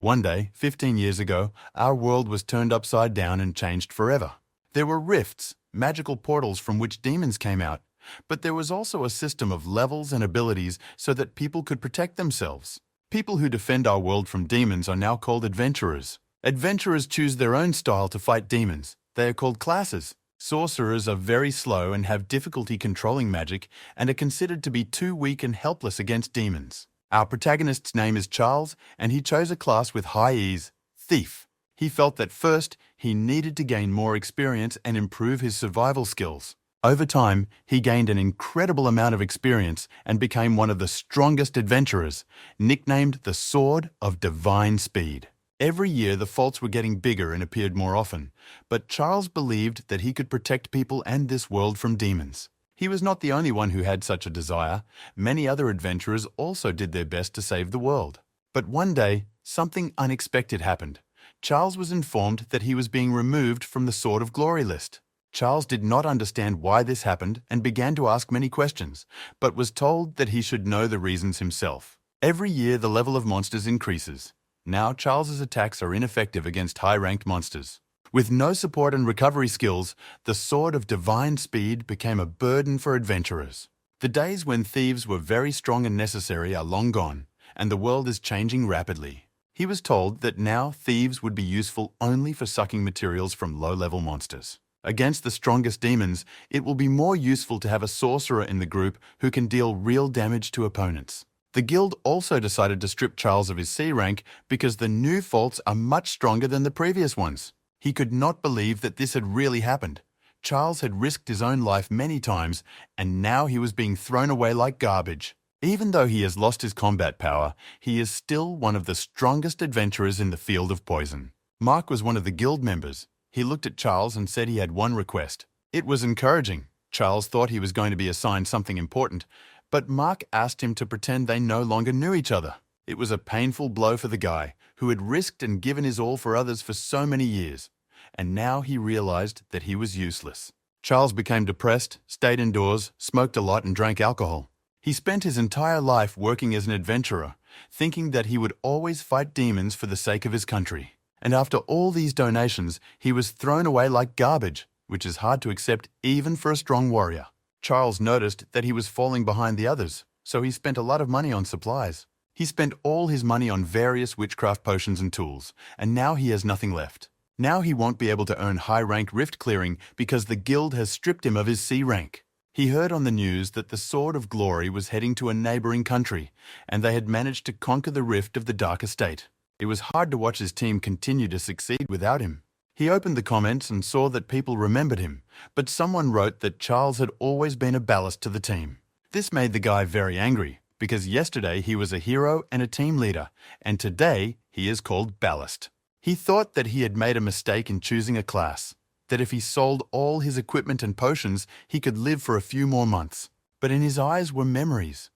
One day, 15 years ago, our world was turned upside down and changed forever. There were rifts, magical portals from which demons came out, but there was also a system of levels and abilities so that people could protect themselves. People who defend our world from demons are now called adventurers. Adventurers choose their own style to fight demons. They are called classes. Sorcerers are very slow and have difficulty controlling magic and are considered to be too weak and helpless against demons. Our protagonist's name is Charles, and he chose a class with high ease, Thief. He felt that first, he needed to gain more experience and improve his survival skills. Over time, he gained an incredible amount of experience and became one of the strongest adventurers, nicknamed the Sword of Divine Speed. Every year, the faults were getting bigger and appeared more often, but Charles believed that he could protect people and this world from demons. He was not the only one who had such a desire. Many other adventurers also did their best to save the world. But one day, something unexpected happened. Charles was informed that he was being removed from the Sword of Glory list. Charles did not understand why this happened and began to ask many questions, but was told that he should know the reasons himself. Every year, the level of monsters increases. Now, Charles's attacks are ineffective against high-ranked monsters. With no support and recovery skills, the Sword of Divine Speed became a burden for adventurers. The days when thieves were very strong and necessary are long gone, and the world is changing rapidly. He was told that now thieves would be useful only for sucking materials from low-level monsters. Against the strongest demons, it will be more useful to have a sorcerer in the group who can deal real damage to opponents. The guild also decided to strip Charles of his C rank because the new faults are much stronger than the previous ones. He could not believe that this had really happened. Charles had risked his own life many times, and now he was being thrown away like garbage. Even though he has lost his combat power, he is still one of the strongest adventurers in the field of poison. Mark was one of the guild members. He looked at Charles and said he had one request. It was encouraging. Charles thought he was going to be assigned something important, but Mark asked him to pretend they no longer knew each other. It was a painful blow for the guy who had risked and given his all for others for so many years, and now he realized that he was useless. Charles became depressed, stayed indoors, smoked a lot and drank alcohol. He spent his entire life working as an adventurer, thinking that he would always fight demons for the sake of his country. And after all these donations, he was thrown away like garbage, which is hard to accept even for a strong warrior. Charles noticed that he was falling behind the others, so he spent a lot of money on supplies. He spent all his money on various witchcraft potions and tools, and now he has nothing left. Now he won't be able to earn high-rank rift clearing because the guild has stripped him of his C rank. He heard on the news that the Sword of Glory was heading to a neighboring country, and they had managed to conquer the rift of the Dark Estate. It was hard to watch his team continue to succeed without him. He opened the comments and saw that people remembered him, but someone wrote that Charles had always been a ballast to the team. This made the guy very angry, because yesterday he was a hero and a team leader, and today he is called ballast. He thought that he had made a mistake in choosing a class, that if he sold all his equipment and potions, he could live for a few more months. But in his eyes were memories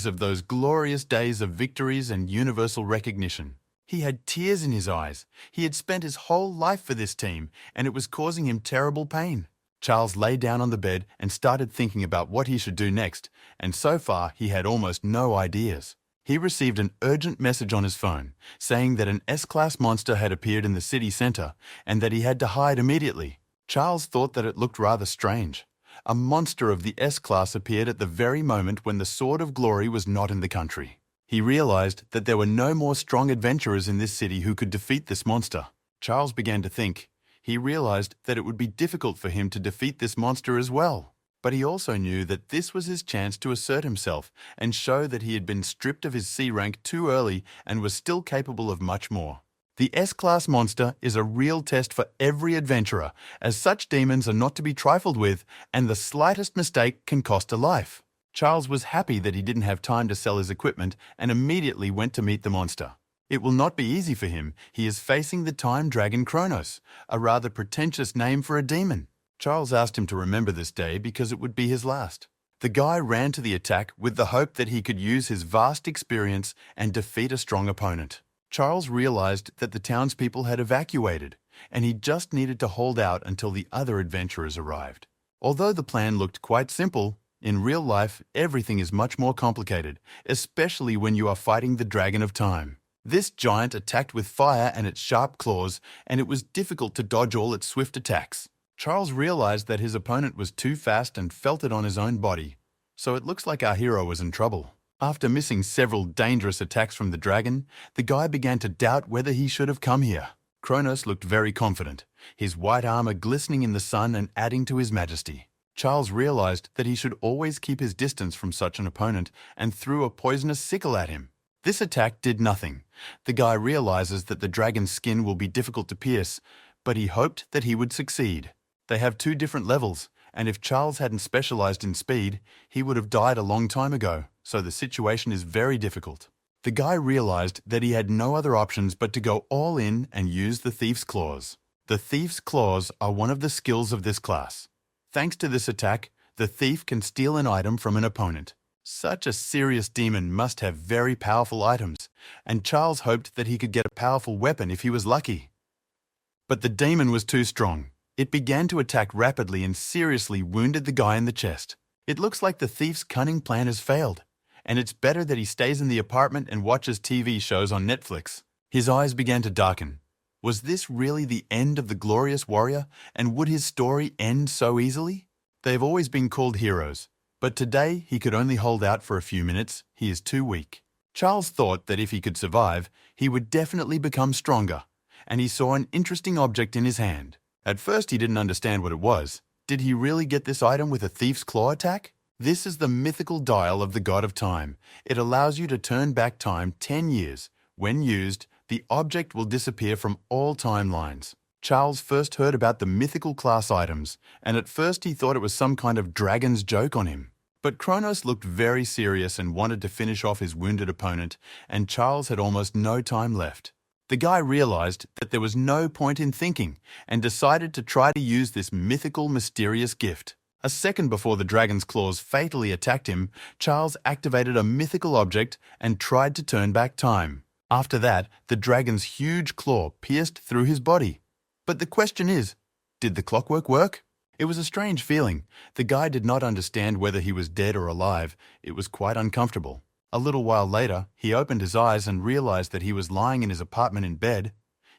of those glorious days of victories and universal recognition. He had tears in his eyes. He had spent his whole life for this team, and it was causing him terrible pain. Charles lay down on the bed and started thinking about what he should do next, and so far he had almost no ideas. He received an urgent message on his phone, saying that an S-class monster had appeared in the city center and that he had to hide immediately. Charles thought that it looked rather strange. A monster of the S-class appeared at the very moment when the Sword of Glory was not in the country. He realized that there were no more strong adventurers in this city who could defeat this monster. Charles began to think. He realized that it would be difficult for him to defeat this monster as well. But he also knew that this was his chance to assert himself and show that he had been stripped of his C rank too early and was still capable of much more. The S-class monster is a real test for every adventurer, as such demons are not to be trifled with, and the slightest mistake can cost a life. Charles was happy that he didn't have time to sell his equipment and immediately went to meet the monster. It will not be easy for him. He is facing the time dragon Kronos, a rather pretentious name for a demon. Charles asked him to remember this day because it would be his last. The guy ran to the attack with the hope that he could use his vast experience and defeat a strong opponent. Charles realized that the townspeople had evacuated, and he just needed to hold out until the other adventurers arrived. Although the plan looked quite simple, in real life, everything is much more complicated, especially when you are fighting the Dragon of Time. This giant attacked with fire and its sharp claws, and it was difficult to dodge all its swift attacks. Charles realized that his opponent was too fast and felt it on his own body, so it looks like our hero was in trouble. After missing several dangerous attacks from the dragon, the guy began to doubt whether he should have come here. Kronos looked very confident, his white armor glistening in the sun and adding to his majesty. Charles realized that he should always keep his distance from such an opponent and threw a poisonous sickle at him. This attack did nothing. The guy realizes that the dragon's skin will be difficult to pierce, but he hoped that he would succeed. They have two different levels, and if Charles hadn't specialized in speed, he would have died a long time ago, so the situation is very difficult. The guy realized that he had no other options but to go all in and use the Thief's Claws. The Thief's Claws are one of the skills of this class. Thanks to this attack, the thief can steal an item from an opponent. Such a serious demon must have very powerful items, and Charles hoped that he could get a powerful weapon if he was lucky. But the demon was too strong. It began to attack rapidly and seriously wounded the guy in the chest. It looks like the thief's cunning plan has failed, and it's better that he stays in the apartment and watches TV shows on Netflix. His eyes began to darken. Was this really the end of the glorious warrior, and would his story end so easily? They've always been called heroes, but today he could only hold out for a few minutes. He is too weak. Charles thought that if he could survive, he would definitely become stronger, and he saw an interesting object in his hand. At first he didn't understand what it was. Did he really get this item with a thief's claw attack? This is the mythical dial of the god of time. It allows you to turn back time 10 years. When used, the object will disappear from all timelines. Charles first heard about the mythical class items, and at first he thought it was some kind of dragon's joke on him. But Kronos looked very serious and wanted to finish off his wounded opponent, and Charles had almost no time left. The guy realized that there was no point in thinking and decided to try to use this mythical, mysterious gift. A second before the dragon's claws fatally attacked him, Charles activated a mythical object and tried to turn back time. After that, the dragon's huge claw pierced through his body. But the question is, did the clockwork work? It was a strange feeling. The guy did not understand whether he was dead or alive. It was quite uncomfortable. A little while later, he opened his eyes and realized that he was lying in his apartment in bed.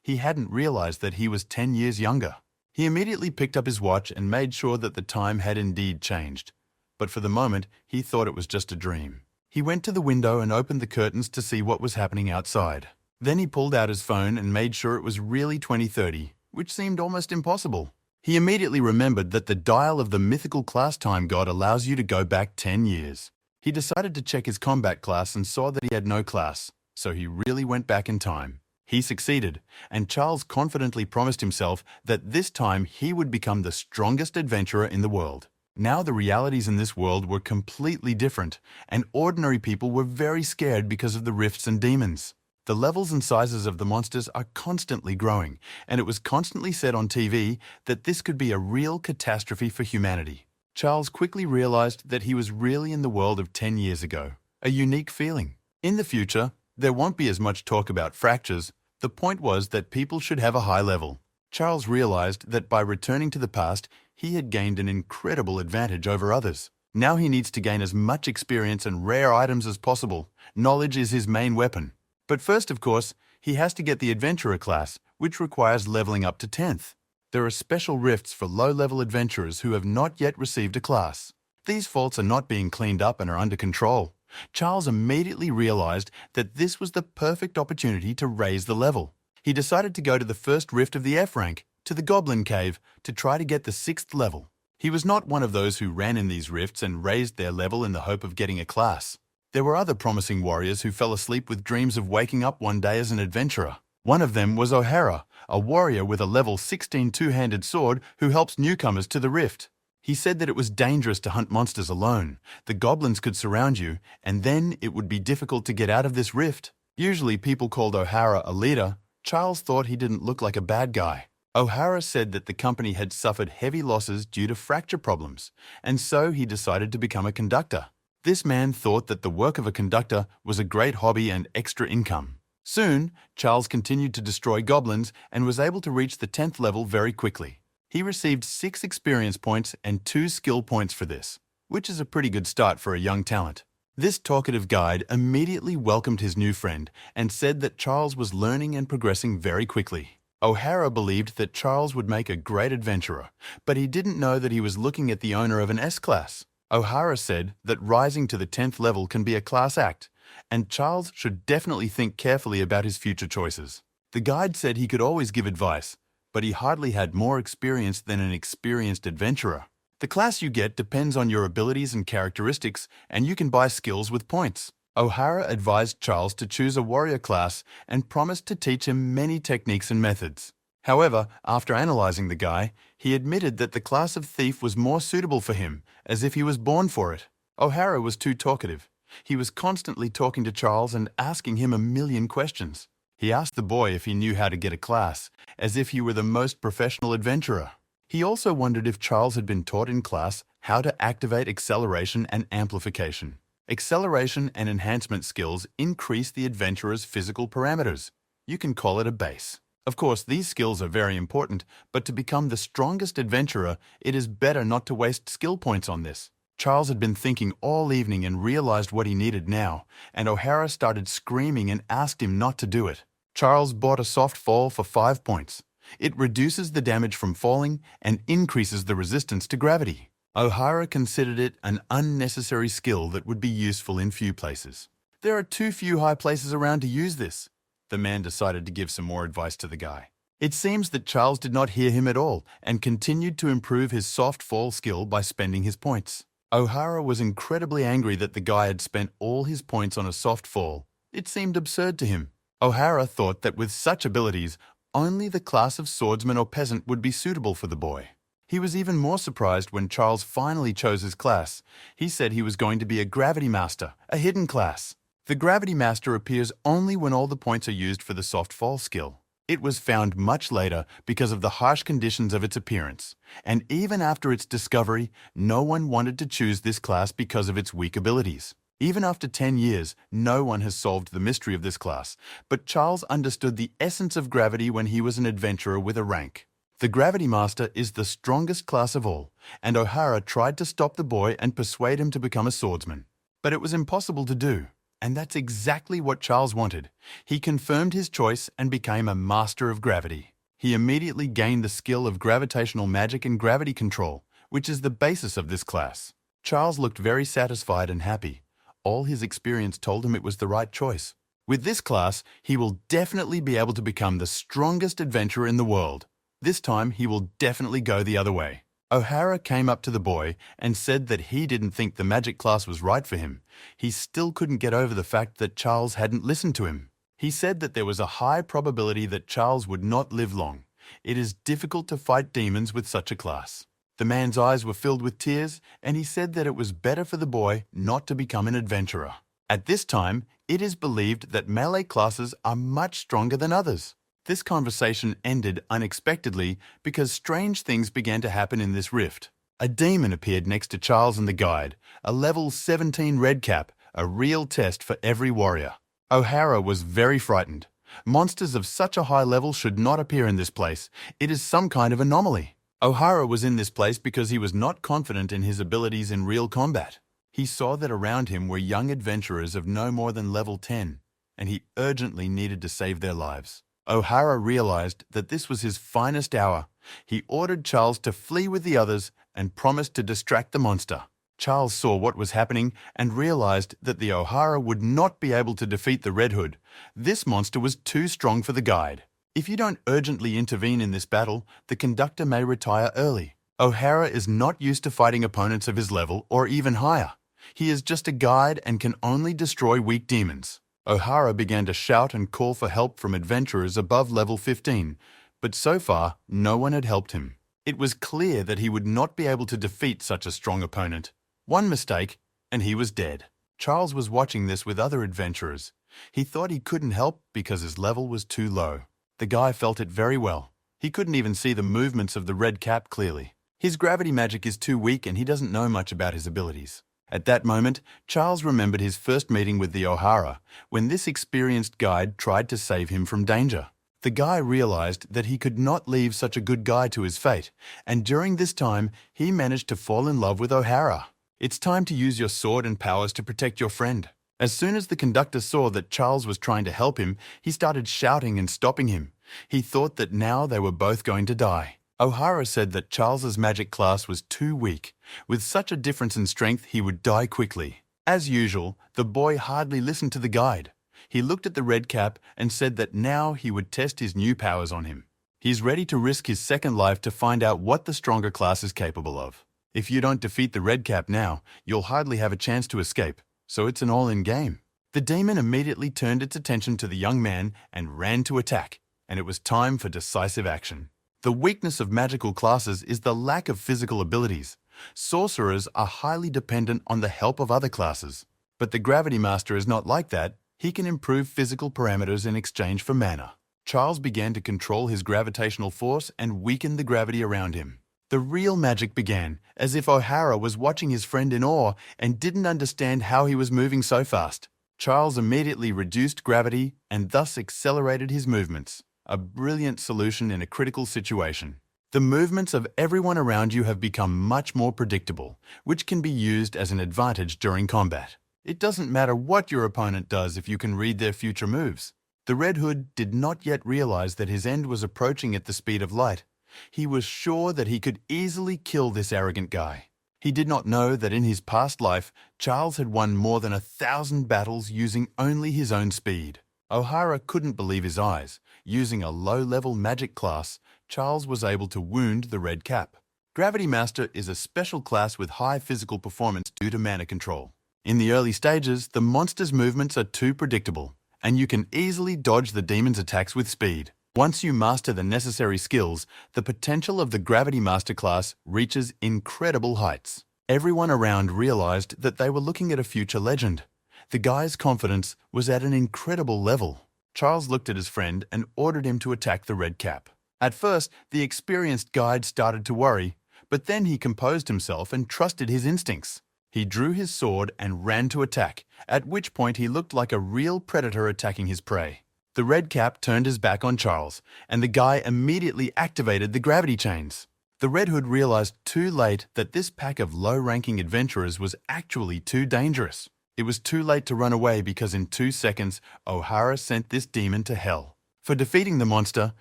He hadn't realized that he was 10 years younger. He immediately picked up his watch and made sure that the time had indeed changed. But for the moment, he thought it was just a dream. He went to the window and opened the curtains to see what was happening outside. Then he pulled out his phone and made sure it was really 2030, which seemed almost impossible. He immediately remembered that the dial of the mythical class time god allows you to go back 10 years. He decided to check his combat class and saw that he had no class, so he really went back in time. He succeeded, and Charles confidently promised himself that this time he would become the strongest adventurer in the world. Now the realities in this world were completely different, and ordinary people were very scared because of the rifts and demons. The levels and sizes of the monsters are constantly growing, and it was constantly said on TV that this could be a real catastrophe for humanity. Charles quickly realized that he was really in the world of 10 years ago, a unique feeling. In the future, there won't be as much talk about fractures. The point was that people should have a high level. Charles realized that by returning to the past, he had gained an incredible advantage over others. Now he needs to gain as much experience and rare items as possible. Knowledge is his main weapon. But first, of course, he has to get the adventurer class, which requires leveling up to 10th. There are special rifts for low-level adventurers who have not yet received a class. These faults are not being cleaned up and are under control. Charles immediately realized that this was the perfect opportunity to raise the level. He decided to go to the first rift of the F rank, to the Goblin Cave, to try to get the 6th level. He was not one of those who ran in these rifts and raised their level in the hope of getting a class. There were other promising warriors who fell asleep with dreams of waking up one day as an adventurer. One of them was O'Hara, a warrior with a level 16 two-handed sword who helps newcomers to the rift. He said that it was dangerous to hunt monsters alone. The goblins could surround you, and then it would be difficult to get out of this rift. Usually people called O'Hara a leader. Charles thought he didn't look like a bad guy. O'Hara said that the company had suffered heavy losses due to fracture problems, and so he decided to become a conductor. This man thought that the work of a conductor was a great hobby and extra income. Soon, Charles continued to destroy goblins and was able to reach the 10th level very quickly. He received 6 experience points and 2 skill points for this, which is a pretty good start for a young talent. This talkative guide immediately welcomed his new friend and said that Charles was learning and progressing very quickly. O'Hara believed that Charles would make a great adventurer, but he didn't know that he was looking at the owner of an S-class. O'Hara said that rising to the 10th level can be a class act, and Charles should definitely think carefully about his future choices. The guide said he could always give advice, but he hardly had more experience than an experienced adventurer. The class you get depends on your abilities and characteristics, and you can buy skills with points. O'Hara advised Charles to choose a warrior class and promised to teach him many techniques and methods. However, after analyzing the guy, he admitted that the class of thief was more suitable for him, as if he was born for it. O'Hara was too talkative. He was constantly talking to Charles and asking him a million questions. He asked the boy if he knew how to get a class, as if he were the most professional adventurer. He also wondered if Charles had been taught in class how to activate acceleration and amplification. Acceleration and enhancement skills increase the adventurer's physical parameters. You can call it a base. Of course, these skills are very important, but to become the strongest adventurer, it is better not to waste skill points on this. Charles had been thinking all evening and realized what he needed now, and O'Hara started screaming and asked him not to do it. Charles bought a soft fall for 5 points. It reduces the damage from falling and increases the resistance to gravity. O'Hara considered it an unnecessary skill that would be useful in few places. There are too few high places around to use this. The man decided to give some more advice to the guy. It seems that Charles did not hear him at all and continued to improve his soft fall skill by spending his points. O'Hara was incredibly angry that the guy had spent all his points on a soft fall. It seemed absurd to him. O'Hara thought that with such abilities, only the class of swordsman or peasant would be suitable for the boy. He was even more surprised when Charles finally chose his class. He said he was going to be a gravity master, a hidden class. The gravity master appears only when all the points are used for the soft fall skill. It was found much later because of the harsh conditions of its appearance. And even after its discovery, no one wanted to choose this class because of its weak abilities. Even after 10 years, no one has solved the mystery of this class, but Charles understood the essence of gravity when he was an adventurer with a rank. The Gravity Master is the strongest class of all, and O'Hara tried to stop the boy and persuade him to become a swordsman. But it was impossible to do, and that's exactly what Charles wanted. He confirmed his choice and became a master of gravity. He immediately gained the skill of gravitational magic and gravity control, which is the basis of this class. Charles looked very satisfied and happy. All his experience told him it was the right choice. With this class, he will definitely be able to become the strongest adventurer in the world. This time, he will definitely go the other way. O'Hara came up to the boy and said that he didn't think the magic class was right for him. He still couldn't get over the fact that Charles hadn't listened to him. He said that there was a high probability that Charles would not live long. It is difficult to fight demons with such a class. The man's eyes were filled with tears, and he said that it was better for the boy not to become an adventurer. At this time, it is believed that melee classes are much stronger than others. This conversation ended unexpectedly because strange things began to happen in this rift. A demon appeared next to Charles and the guide, a level 17 red cap, a real test for every warrior. O'Hara was very frightened. Monsters of such a high level should not appear in this place. It is some kind of anomaly. O'Hara was in this place because he was not confident in his abilities in real combat. He saw that around him were young adventurers of no more than level 10, and he urgently needed to save their lives. O'Hara realized that this was his finest hour. He ordered Charles to flee with the others and promised to distract the monster. Charles saw what was happening and realized that the O'Hara would not be able to defeat the Red Hood. This monster was too strong for the guide. If you don't urgently intervene in this battle, the conductor may retire early. O'Hara is not used to fighting opponents of his level or even higher. He is just a guide and can only destroy weak demons. O'Hara began to shout and call for help from adventurers above level 15, but so far, no one had helped him. It was clear that he would not be able to defeat such a strong opponent. One mistake, and he was dead. Charles was watching this with other adventurers. He thought he couldn't help because his level was too low. The guy felt it very well. He couldn't even see the movements of the red cap clearly. His gravity magic is too weak and he doesn't know much about his abilities. At that moment, Charles remembered his first meeting with the O'Hara, when this experienced guide tried to save him from danger. The guy realized that he could not leave such a good guy to his fate, and during this time, he managed to fall in love with O'Hara. It's time to use your sword and powers to protect your friend." As soon as the conductor saw that Charles was trying to help him, he started shouting and stopping him. He thought that now they were both going to die. O'Hara said that Charles's magic class was too weak. With such a difference in strength, he would die quickly. As usual, the boy hardly listened to the guide. He looked at the red cap and said that now he would test his new powers on him. He's ready to risk his second life to find out what the stronger class is capable of. If you don't defeat the red cap now, you'll hardly have a chance to escape, so it's an all-in game. The demon immediately turned its attention to the young man and ran to attack, and it was time for decisive action. The weakness of magical classes is the lack of physical abilities. Sorcerers are highly dependent on the help of other classes. But the Gravity Master is not like that. He can improve physical parameters in exchange for mana. Charles began to control his gravitational force and weaken the gravity around him. The real magic began, as if O'Hara was watching his friend in awe and didn't understand how he was moving so fast. Charles immediately reduced gravity and thus accelerated his movements. A brilliant solution in a critical situation. The movements of everyone around you have become much more predictable, which can be used as an advantage during combat. It doesn't matter what your opponent does if you can read their future moves. The Red Hood did not yet realize that his end was approaching at the speed of light. He was sure that he could easily kill this arrogant guy. He did not know that in his past life, Charles had won more than 1,000 battles using only his own speed. O'Hara couldn't believe his eyes. Using a low-level magic class, Charles was able to wound the red cap. Gravity Master is a special class with high physical performance due to mana control. In the early stages, the monster's movements are too predictable, and you can easily dodge the demon's attacks with speed. Once you master the necessary skills, the potential of the Gravity Master class reaches incredible heights. Everyone around realized that they were looking at a future legend. The guy's confidence was at an incredible level. Charles looked at his friend and ordered him to attack the red cap. At first, the experienced guide started to worry, but then he composed himself and trusted his instincts. He drew his sword and ran to attack, at which point he looked like a real predator attacking his prey. The red cap turned his back on Charles, and the guy immediately activated the gravity chains. The Red Hood realized too late that this pack of low-ranking adventurers was actually too dangerous. It was too late to run away because in 2 seconds, O'Hara sent this demon to hell. For defeating the monster,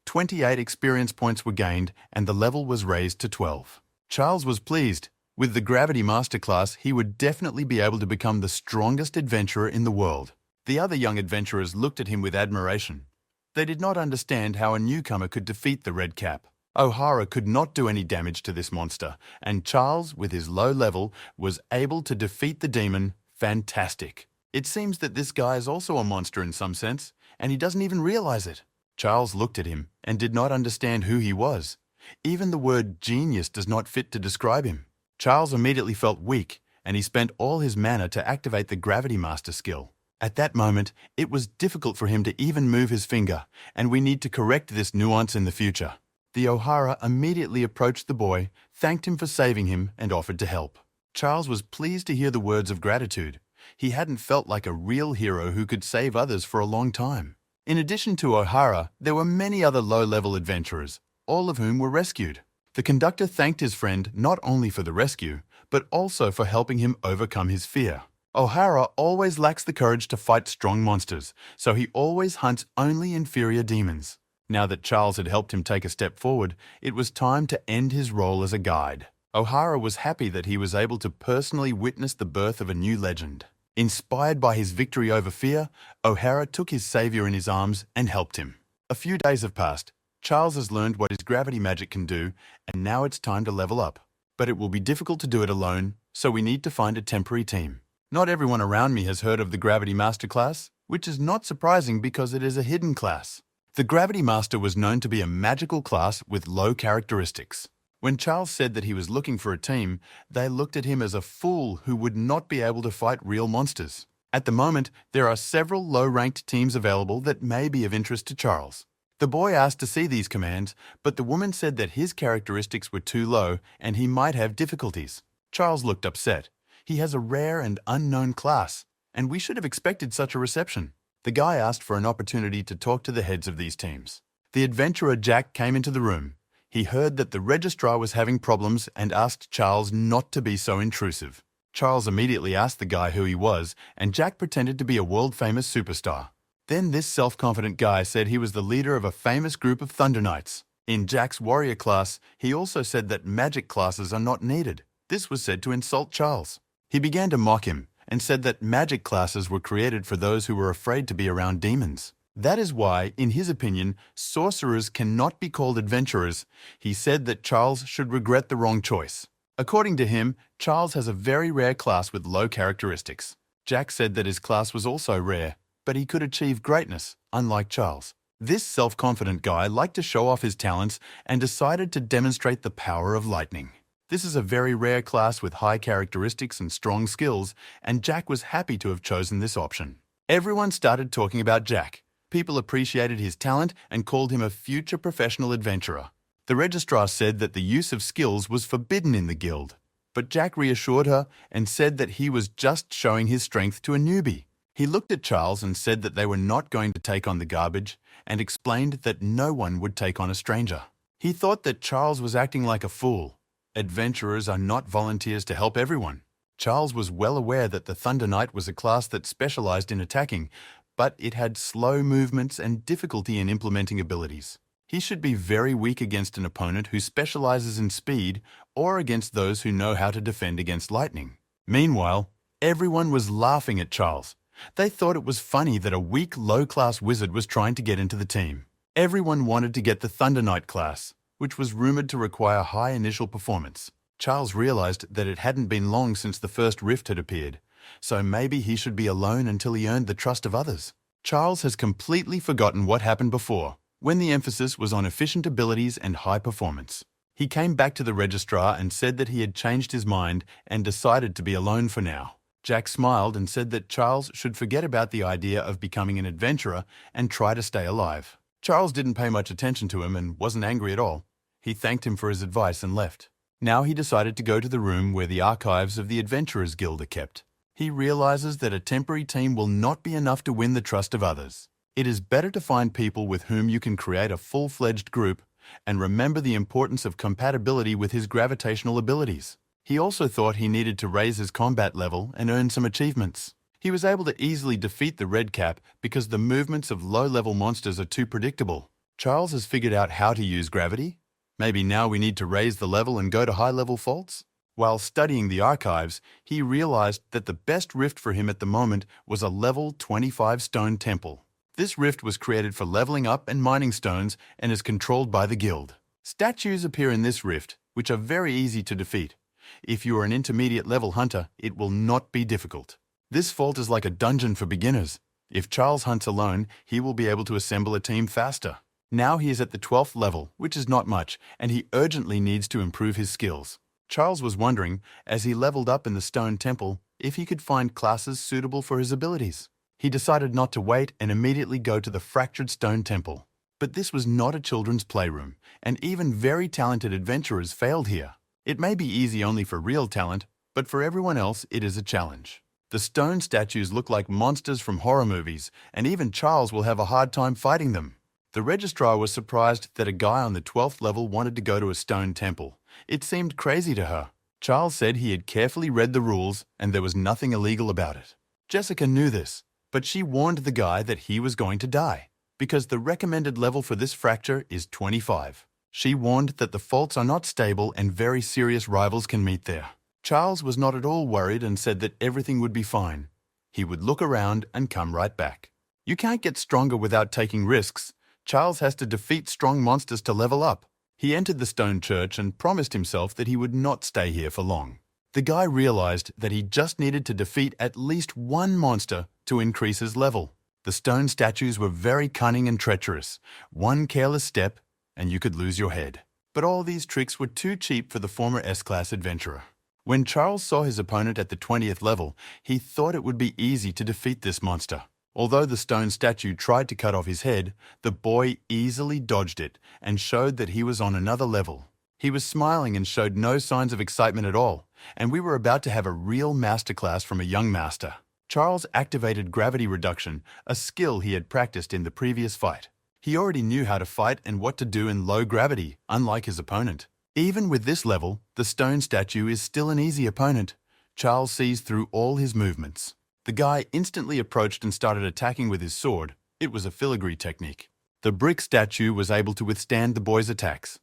28 experience points were gained and the level was raised to 12. Charles was pleased. With the Gravity Master class, he would definitely be able to become the strongest adventurer in the world. The other young adventurers looked at him with admiration. They did not understand how a newcomer could defeat the red cap. O'Hara could not do any damage to this monster, and Charles, with his low level, was able to defeat the demon. Fantastic. It seems that this guy is also a monster in some sense, and he doesn't even realize it. Charles looked at him and did not understand who he was. Even the word genius does not fit to describe him. Charles immediately felt weak, and he spent all his mana to activate the Gravity Master skill. At that moment, it was difficult for him to even move his finger, and we need to correct this nuance in the future. The O'Hara immediately approached the boy, thanked him for saving him, and offered to help. Charles was pleased to hear the words of gratitude. He hadn't felt like a real hero who could save others for a long time. In addition to O'Hara, there were many other low-level adventurers, all of whom were rescued. The conductor thanked his friend not only for the rescue, but also for helping him overcome his fear. O'Hara always lacks the courage to fight strong monsters, so he always hunts only inferior demons. Now that Charles had helped him take a step forward, it was time to end his role as a guide. O'Hara was happy that he was able to personally witness the birth of a new legend. Inspired by his victory over fear, O'Hara took his savior in his arms and helped him. A few days have passed. Charles has learned what his gravity magic can do, and now it's time to level up. But it will be difficult to do it alone, so we need to find a temporary team. Not everyone around me has heard of the Gravity Master class, which is not surprising because it is a hidden class. The Gravity Master was known to be a magical class with low characteristics. When Charles said that he was looking for a team, they looked at him as a fool who would not be able to fight real monsters. At the moment, there are several low-ranked teams available that may be of interest to Charles. The boy asked to see these commands, but the woman said that his characteristics were too low and he might have difficulties. Charles looked upset. He has a rare and unknown class, and we should have expected such a reception. The guy asked for an opportunity to talk to the heads of these teams. The adventurer Jack came into the room. He heard that the registrar was having problems and asked Charles not to be so intrusive. Charles immediately asked the guy who he was, and Jack pretended to be a world-famous superstar. Then this self-confident guy said he was the leader of a famous group of Thunder Knights. In Jack's warrior class, he also said that magic classes are not needed. This was said to insult Charles. He began to mock him and said that magic classes were created for those who were afraid to be around demons. That is why, in his opinion, sorcerers cannot be called adventurers. He said that Charles should regret the wrong choice. According to him, Charles has a very rare class with low characteristics. Jack said that his class was also rare, but he could achieve greatness, unlike Charles. This self-confident guy liked to show off his talents and decided to demonstrate the power of lightning. This is a very rare class with high characteristics and strong skills, and Jack was happy to have chosen this option. Everyone started talking about Jack. People appreciated his talent and called him a future professional adventurer. The registrar said that the use of skills was forbidden in the guild, but Jack reassured her and said that he was just showing his strength to a newbie. He looked at Charles and said that they were not going to take on the garbage and explained that no one would take on a stranger. He thought that Charles was acting like a fool. Adventurers are not volunteers to help everyone. Charles was well aware that the Thunder Knight was a class that specialized in attacking, but it had slow movements and difficulty in implementing abilities. He should be very weak against an opponent who specializes in speed or against those who know how to defend against lightning. Meanwhile, everyone was laughing at Charles. They thought it was funny that a weak, low-class wizard was trying to get into the team. Everyone wanted to get the Thunder Knight class, which was rumored to require high initial performance. Charles realized that it hadn't been long since the first rift had appeared, so maybe he should be alone until he earned the trust of others. Charles has completely forgotten what happened before, when the emphasis was on efficient abilities and high performance. He came back to the registrar and said that he had changed his mind and decided to be alone for now. Jack smiled and said that Charles should forget about the idea of becoming an adventurer and try to stay alive. Charles didn't pay much attention to him and wasn't angry at all. He thanked him for his advice and left. Now he decided to go to the room where the archives of the Adventurers Guild are kept. He realizes that a temporary team will not be enough to win the trust of others. It is better to find people with whom you can create a full-fledged group and remember the importance of compatibility with his gravitational abilities. He also thought he needed to raise his combat level and earn some achievements. He was able to easily defeat the Red Cap because the movements of low-level monsters are too predictable. Charles has figured out how to use gravity. Maybe now we need to raise the level and go to high-level faults? While studying the archives, he realized that the best rift for him at the moment was a level 25 stone temple. This rift was created for leveling up and mining stones and is controlled by the guild. Statues appear in this rift, which are very easy to defeat. If you are an intermediate level hunter, it will not be difficult. This vault is like a dungeon for beginners. If Charles hunts alone, he will be able to assemble a team faster. Now he is at the 12th level, which is not much, and he urgently needs to improve his skills. Charles was wondering, as he leveled up in the stone temple, if he could find classes suitable for his abilities. He decided not to wait and immediately go to the fractured stone temple. But this was not a children's playroom, and even very talented adventurers failed here. It may be easy only for real talent, but for everyone else it is a challenge. The stone statues look like monsters from horror movies, and even Charles will have a hard time fighting them. The registrar was surprised that a guy on the 12th level wanted to go to a stone temple. It seemed crazy to her. Charles said he had carefully read the rules and there was nothing illegal about it. Jessica knew this, but she warned the guy that he was going to die, because the recommended level for this fracture is 25. She warned that the faults are not stable and very serious rivals can meet there. Charles was not at all worried and said that everything would be fine. He would look around and come right back. You can't get stronger without taking risks. Charles has to defeat strong monsters to level up. He entered the stone church and promised himself that he would not stay here for long. The guy realized that he just needed to defeat at least one monster to increase his level. The stone statues were very cunning and treacherous. One careless step and you could lose your head. But all these tricks were too cheap for the former S-class adventurer. When Charles saw his opponent at the 20th level, he thought it would be easy to defeat this monster. Although the stone statue tried to cut off his head, the boy easily dodged it and showed that he was on another level. He was smiling and showed no signs of excitement at all, and we were about to have a real masterclass from a young master. Charles activated gravity reduction, a skill he had practiced in the previous fight. He already knew how to fight and what to do in low gravity, unlike his opponent. Even with this level, the stone statue is still an easy opponent. Charles sees through all his movements. The guy instantly approached and started attacking with his sword. It was a filigree technique. The brick statue was able to withstand the boy's attacks.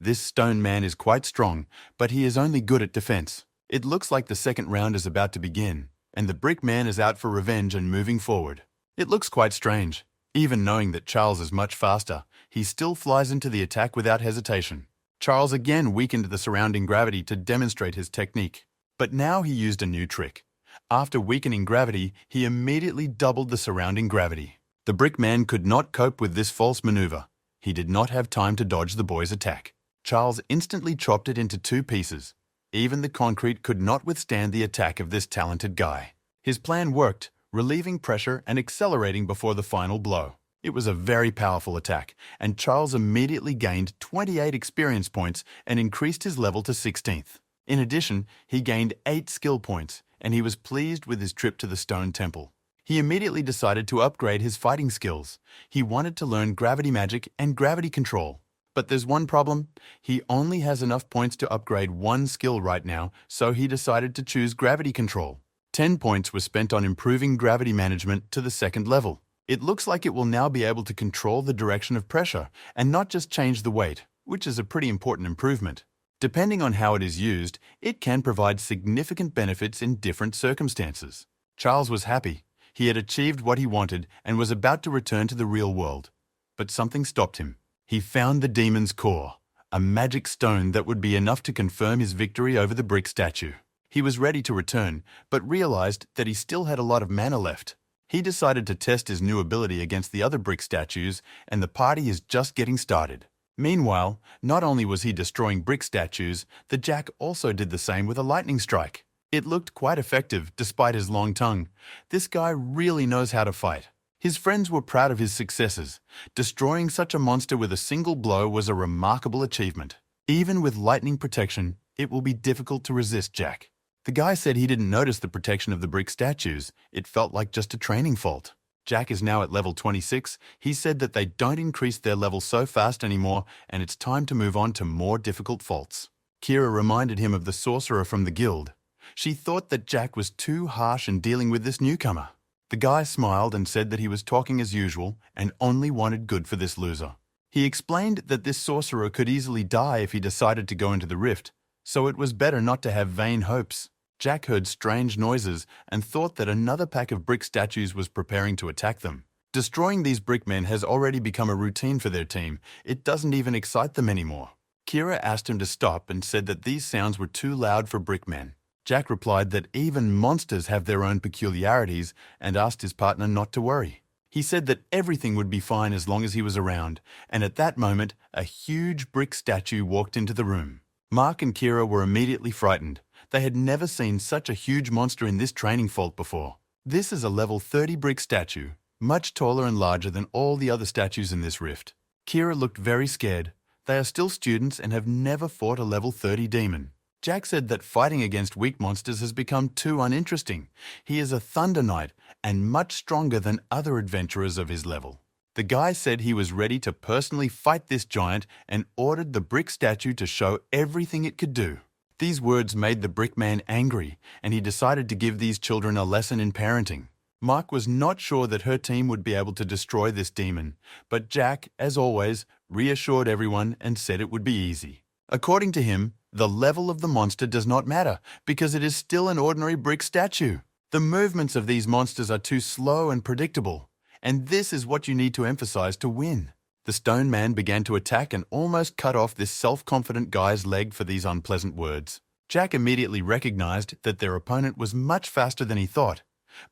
This stone man is quite strong, but he is only good at defense. It looks like the second round is about to begin, and the brick man is out for revenge and moving forward. It looks quite strange. Even knowing that Charles is much faster, he still flies into the attack without hesitation. Charles again weakened the surrounding gravity to demonstrate his technique. But now he used a new trick. After weakening gravity, he immediately doubled the surrounding gravity. The brick man could not cope with this false maneuver. He did not have time to dodge the boy's attack. Charles instantly chopped it into two pieces. Even the concrete could not withstand the attack of this talented guy. His plan worked, relieving pressure and accelerating before the final blow. It was a very powerful attack, and Charles immediately gained 28 experience points and increased his level to 16th. In addition, he gained 8 skill points, and he was pleased with his trip to the stone temple. He immediately decided to upgrade his fighting skills. He wanted to learn gravity magic and gravity control. But there's one problem. He only has enough points to upgrade one skill right now, so he decided to choose gravity control. 10 points were spent on improving gravity management to the second level. It looks like it will now be able to control the direction of pressure and not just change the weight, which is a pretty important improvement. Depending on how it is used, it can provide significant benefits in different circumstances. Charles was happy. He had achieved what he wanted and was about to return to the real world. But something stopped him. He found the demon's core, a magic stone that would be enough to confirm his victory over the brick statue. He was ready to return, but realized that he still had a lot of mana left. He decided to test his new ability against the other brick statues, and the party is just getting started. Meanwhile, not only was he destroying brick statues, the Jack also did the same with a lightning strike. It looked quite effective despite his long tongue. This guy really knows how to fight. His friends were proud of his successes. Destroying such a monster with a single blow was a remarkable achievement. Even with lightning protection, it will be difficult to resist Jack. The guy said he didn't notice the protection of the brick statues. It felt like just a training fault. Jack is now at level 26. He said that they don't increase their level so fast anymore, and it's time to move on to more difficult faults. Kira reminded him of the sorcerer from the guild. She thought that Jack was too harsh in dealing with this newcomer. The guy smiled and said that he was talking as usual and only wanted good for this loser. He explained that this sorcerer could easily die if he decided to go into the rift, so it was better not to have vain hopes. Jack heard strange noises and thought that another pack of brick statues was preparing to attack them. Destroying these brickmen has already become a routine for their team. It doesn't even excite them anymore. Kira asked him to stop and said that these sounds were too loud for brickmen. Jack replied that even monsters have their own peculiarities and asked his partner not to worry. He said that everything would be fine as long as he was around, and at that moment, a huge brick statue walked into the room. Mark and Kira were immediately frightened. They had never seen such a huge monster in this training fault before. This is a level 30 brick statue, much taller and larger than all the other statues in this rift. Kira looked very scared. They are still students and have never fought a level 30 demon. Jack said that fighting against weak monsters has become too uninteresting. He is a Thunder Knight and much stronger than other adventurers of his level. The guy said he was ready to personally fight this giant and ordered the brick statue to show everything it could do. These words made the brickman angry, and he decided to give these children a lesson in parenting. Mark was not sure that her team would be able to destroy this demon, but Jack, as always, reassured everyone and said it would be easy. According to him, the level of the monster does not matter because it is still an ordinary brick statue. The movements of these monsters are too slow and predictable, and this is what you need to emphasize to win. The stone man began to attack and almost cut off this self-confident guy's leg for these unpleasant words. Jack immediately recognized that their opponent was much faster than he thought,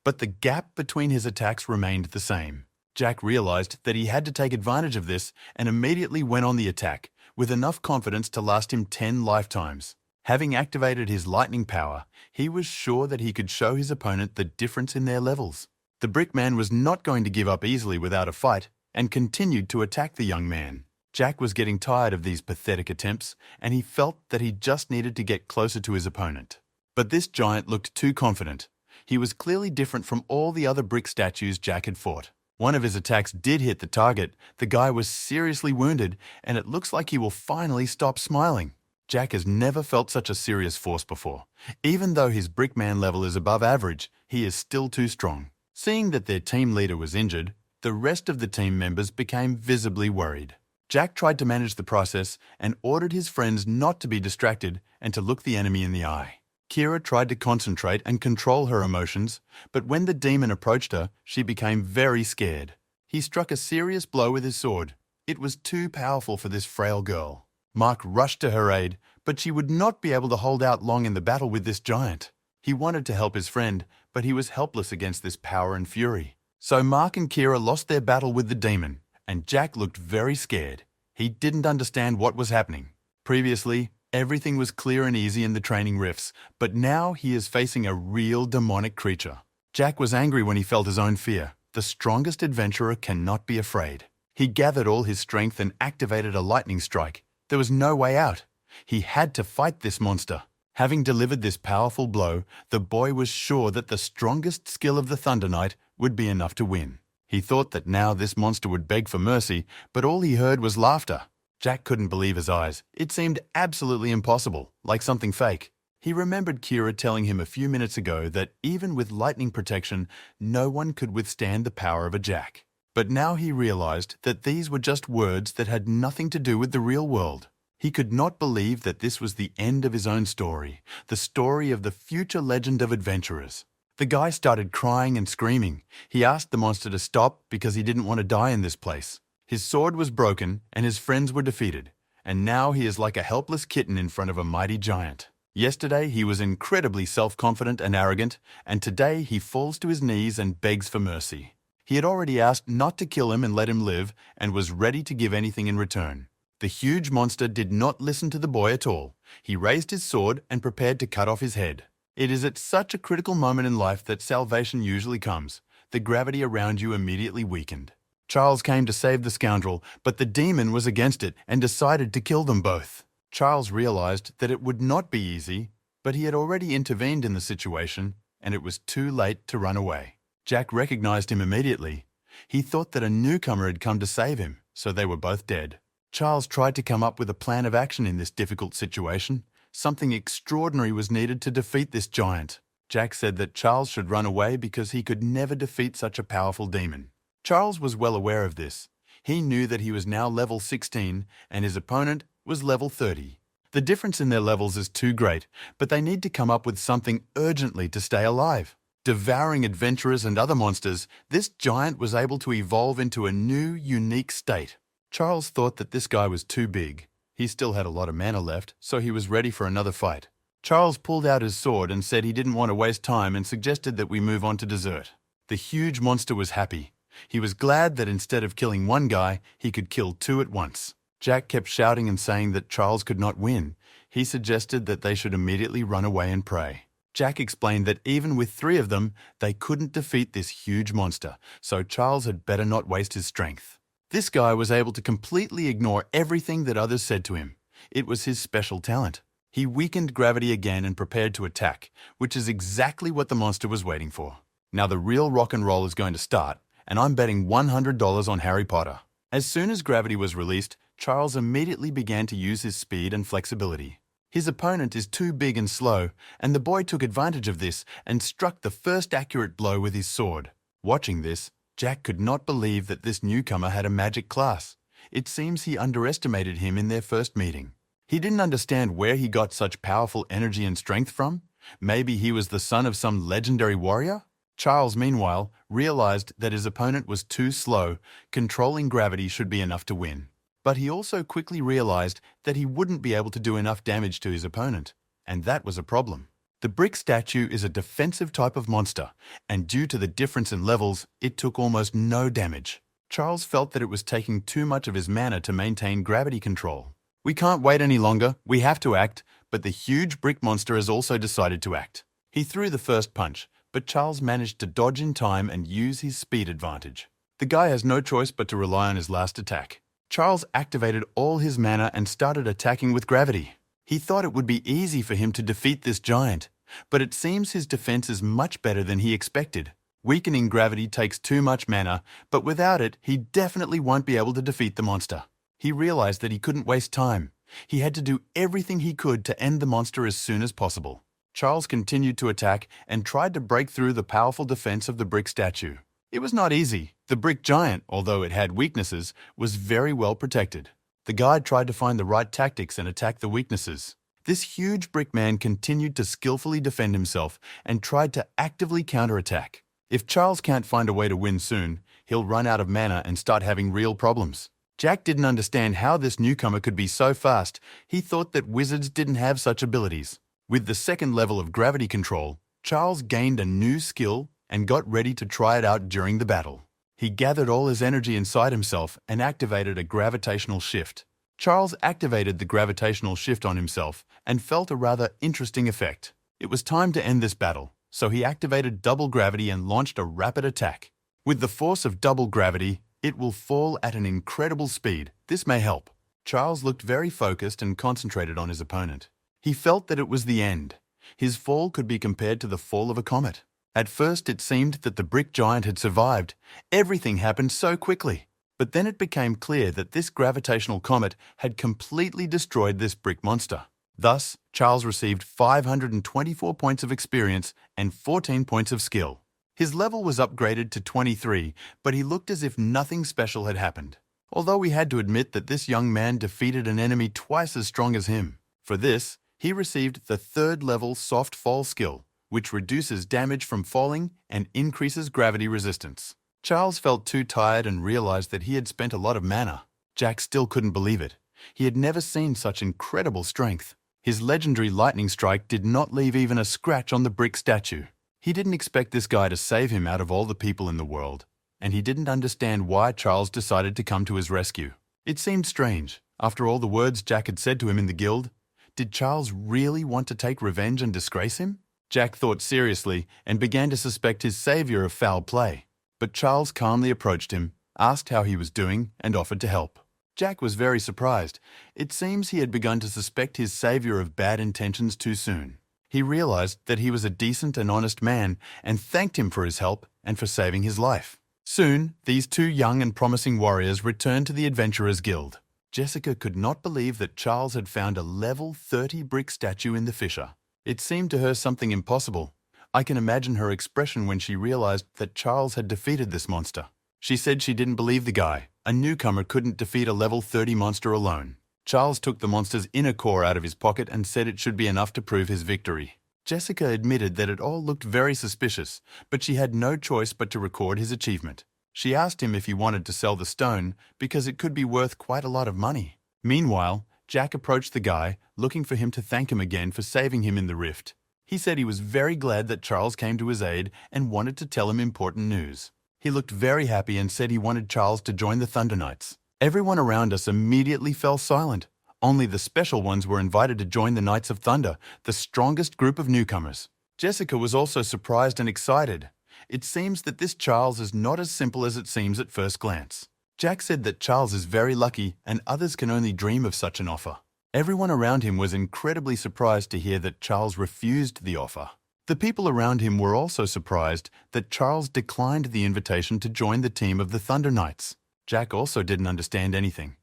but the gap between his attacks remained the same. Jack realized that he had to take advantage of this and immediately went on the attack, with enough confidence to last him 10 lifetimes. Having activated his lightning power, he was sure that he could show his opponent the difference in their levels. The brickman was not going to give up easily without a fight, and continued to attack the young man. Jack was getting tired of these pathetic attempts, and he felt that he just needed to get closer to his opponent. But this giant looked too confident. He was clearly different from all the other brick statues Jack had fought. One of his attacks did hit the target. The guy was seriously wounded, and it looks like he will finally stop smiling. Jack has never felt such a serious force before. Even though his brickman level is above average, he is still too strong. Seeing that their team leader was injured, the rest of the team members became visibly worried. Jack tried to manage the process and ordered his friends not to be distracted and to look the enemy in the eye. Kira tried to concentrate and control her emotions, but when the demon approached her, she became very scared. He struck a serious blow with his sword. It was too powerful for this frail girl. Mark rushed to her aid, but she would not be able to hold out long in the battle with this giant. He wanted to help his friend, but he was helpless against this power and fury. So Mark and Kira lost their battle with the demon, and Jack looked very scared. He didn't understand what was happening. Previously, everything was clear and easy in the training rifts, but now he is facing a real demonic creature. Jack was angry when he felt his own fear. The strongest adventurer cannot be afraid. He gathered all his strength and activated a lightning strike. There was no way out. He had to fight this monster. Having delivered this powerful blow, the boy was sure that the strongest skill of the Thunder Knight would be enough to win. He thought that now this monster would beg for mercy, but all he heard was laughter. Jack couldn't believe his eyes. It seemed absolutely impossible, like something fake. He remembered Kira telling him a few minutes ago that even with lightning protection, no one could withstand the power of a Jack. But now he realized that these were just words that had nothing to do with the real world. He could not believe that this was the end of his own story, the story of the future legend of adventurers. The guy started crying and screaming. He asked the monster to stop because he didn't want to die in this place. His sword was broken and his friends were defeated, and now he is like a helpless kitten in front of a mighty giant. Yesterday he was incredibly self-confident and arrogant, and today he falls to his knees and begs for mercy. He had already asked not to kill him and let him live, and was ready to give anything in return. The huge monster did not listen to the boy at all. He raised his sword and prepared to cut off his head. It is at such a critical moment in life that salvation usually comes. The gravity around you immediately weakened. Charles came to save the scoundrel, but the demon was against it and decided to kill them both. Charles realized that it would not be easy, but he had already intervened in the situation, and it was too late to run away. Jack recognized him immediately. He thought that a newcomer had come to save him, so they were both dead. Charles tried to come up with a plan of action in this difficult situation. Something extraordinary was needed to defeat this giant. Jack said that Charles should run away because he could never defeat such a powerful demon. Charles was well aware of this. He knew that he was now level 16 and his opponent was level 30. The difference in their levels is too great, but they need to come up with something urgently to stay alive. Devouring adventurers and other monsters, this giant was able to evolve into a new, unique state. Charles thought that this guy was too big. He still had a lot of mana left, so he was ready for another fight. Charles pulled out his sword and said he didn't want to waste time and suggested that we move on to dessert. The huge monster was happy. He was glad that instead of killing one guy, he could kill two at once. Jack kept shouting and saying that Charles could not win. He suggested that they should immediately run away and pray. Jack explained that even with 3 of them, they couldn't defeat this huge monster, so Charles had better not waste his strength. This guy was able to completely ignore everything that others said to him. It was his special talent. He weakened gravity again and prepared to attack, which is exactly what the monster was waiting for. Now the real rock and roll is going to start, and I'm betting $100 on Harry Potter. As soon as gravity was released, Charles immediately began to use his speed and flexibility. His opponent is too big and slow, and the boy took advantage of this and struck the first accurate blow with his sword. Watching this, Jack could not believe that this newcomer had a magic class. It seems he underestimated him in their first meeting. He didn't understand where he got such powerful energy and strength from. Maybe he was the son of some legendary warrior? Charles, meanwhile, realized that his opponent was too slow. Controlling gravity should be enough to win. But he also quickly realized that he wouldn't be able to do enough damage to his opponent, and that was a problem. The brick statue is a defensive type of monster, and due to the difference in levels, it took almost no damage. Charles felt that it was taking too much of his mana to maintain gravity control. We can't wait any longer, we have to act, but the huge brick monster has also decided to act. He threw the first punch, but Charles managed to dodge in time and use his speed advantage. The guy has no choice but to rely on his last attack. Charles activated all his mana and started attacking with gravity. He thought it would be easy for him to defeat this giant, but it seems his defense is much better than he expected. Weakening gravity takes too much mana, but without it, he definitely won't be able to defeat the monster. He realized that he couldn't waste time. He had to do everything he could to end the monster as soon as possible. Charles continued to attack and tried to break through the powerful defense of the brick statue. It was not easy. The brick giant, although it had weaknesses, was very well protected. The guide tried to find the right tactics and attack the weaknesses. This huge brick man continued to skillfully defend himself and tried to actively counterattack. If Charles can't find a way to win soon, he'll run out of mana and start having real problems. Jack didn't understand how this newcomer could be so fast. He thought that wizards didn't have such abilities. With the second level of gravity control, Charles gained a new skill and got ready to try it out during the battle. He gathered all his energy inside himself and activated a gravitational shift. Charles activated the gravitational shift on himself and felt a rather interesting effect. It was time to end this battle, so he activated double gravity and launched a rapid attack. With the force of double gravity, it will fall at an incredible speed. This may help. Charles looked very focused and concentrated on his opponent. He felt that it was the end. His fall could be compared to the fall of a comet. At first, it seemed that the brick giant had survived. Everything happened so quickly. But then it became clear that this gravitational comet had completely destroyed this brick monster. Thus, Charles received 524 points of experience and 14 points of skill. His level was upgraded to 23, but he looked as if nothing special had happened. Although we had to admit that this young man defeated an enemy twice as strong as him. For this, he received the third level soft fall skill, which reduces damage from falling and increases gravity resistance. Charles felt too tired and realized that he had spent a lot of mana. Jack still couldn't believe it. He had never seen such incredible strength. His legendary lightning strike did not leave even a scratch on the brick statue. He didn't expect this guy to save him out of all the people in the world, and he didn't understand why Charles decided to come to his rescue. It seemed strange. After all the words Jack had said to him in the guild, did Charles really want to take revenge and disgrace him? Jack thought seriously and began to suspect his savior of foul play. But Charles calmly approached him, asked how he was doing, and offered to help. Jack was very surprised. It seems he had begun to suspect his savior of bad intentions too soon. He realized that he was a decent and honest man and thanked him for his help and for saving his life. Soon, these two young and promising warriors returned to the Adventurers Guild. Jessica could not believe that Charles had found a level 30 brick statue in the fissure. It seemed to her something impossible. I can imagine her expression when she realized that Charles had defeated this monster. She said she didn't believe the guy. A newcomer couldn't defeat a level 30 monster alone. Charles took the monster's inner core out of his pocket and said it should be enough to prove his victory. Jessica admitted that it all looked very suspicious, but she had no choice but to record his achievement. She asked him if he wanted to sell the stone because it could be worth quite a lot of money. Meanwhile, Jack approached the guy, looking for him to thank him again for saving him in the rift. He said he was very glad that Charles came to his aid and wanted to tell him important news. He looked very happy and said he wanted Charles to join the Thunder Knights. Everyone around us immediately fell silent. Only the special ones were invited to join the Knights of Thunder, the strongest group of newcomers. Jessica was also surprised and excited. It seems that this Charles is not as simple as it seems at first glance. Jack said that Charles is very lucky and others can only dream of such an offer. Everyone around him was incredibly surprised to hear that Charles refused the offer. The people around him were also surprised that Charles declined the invitation to join the team of the Thunder Knights. Jack also didn't understand anything.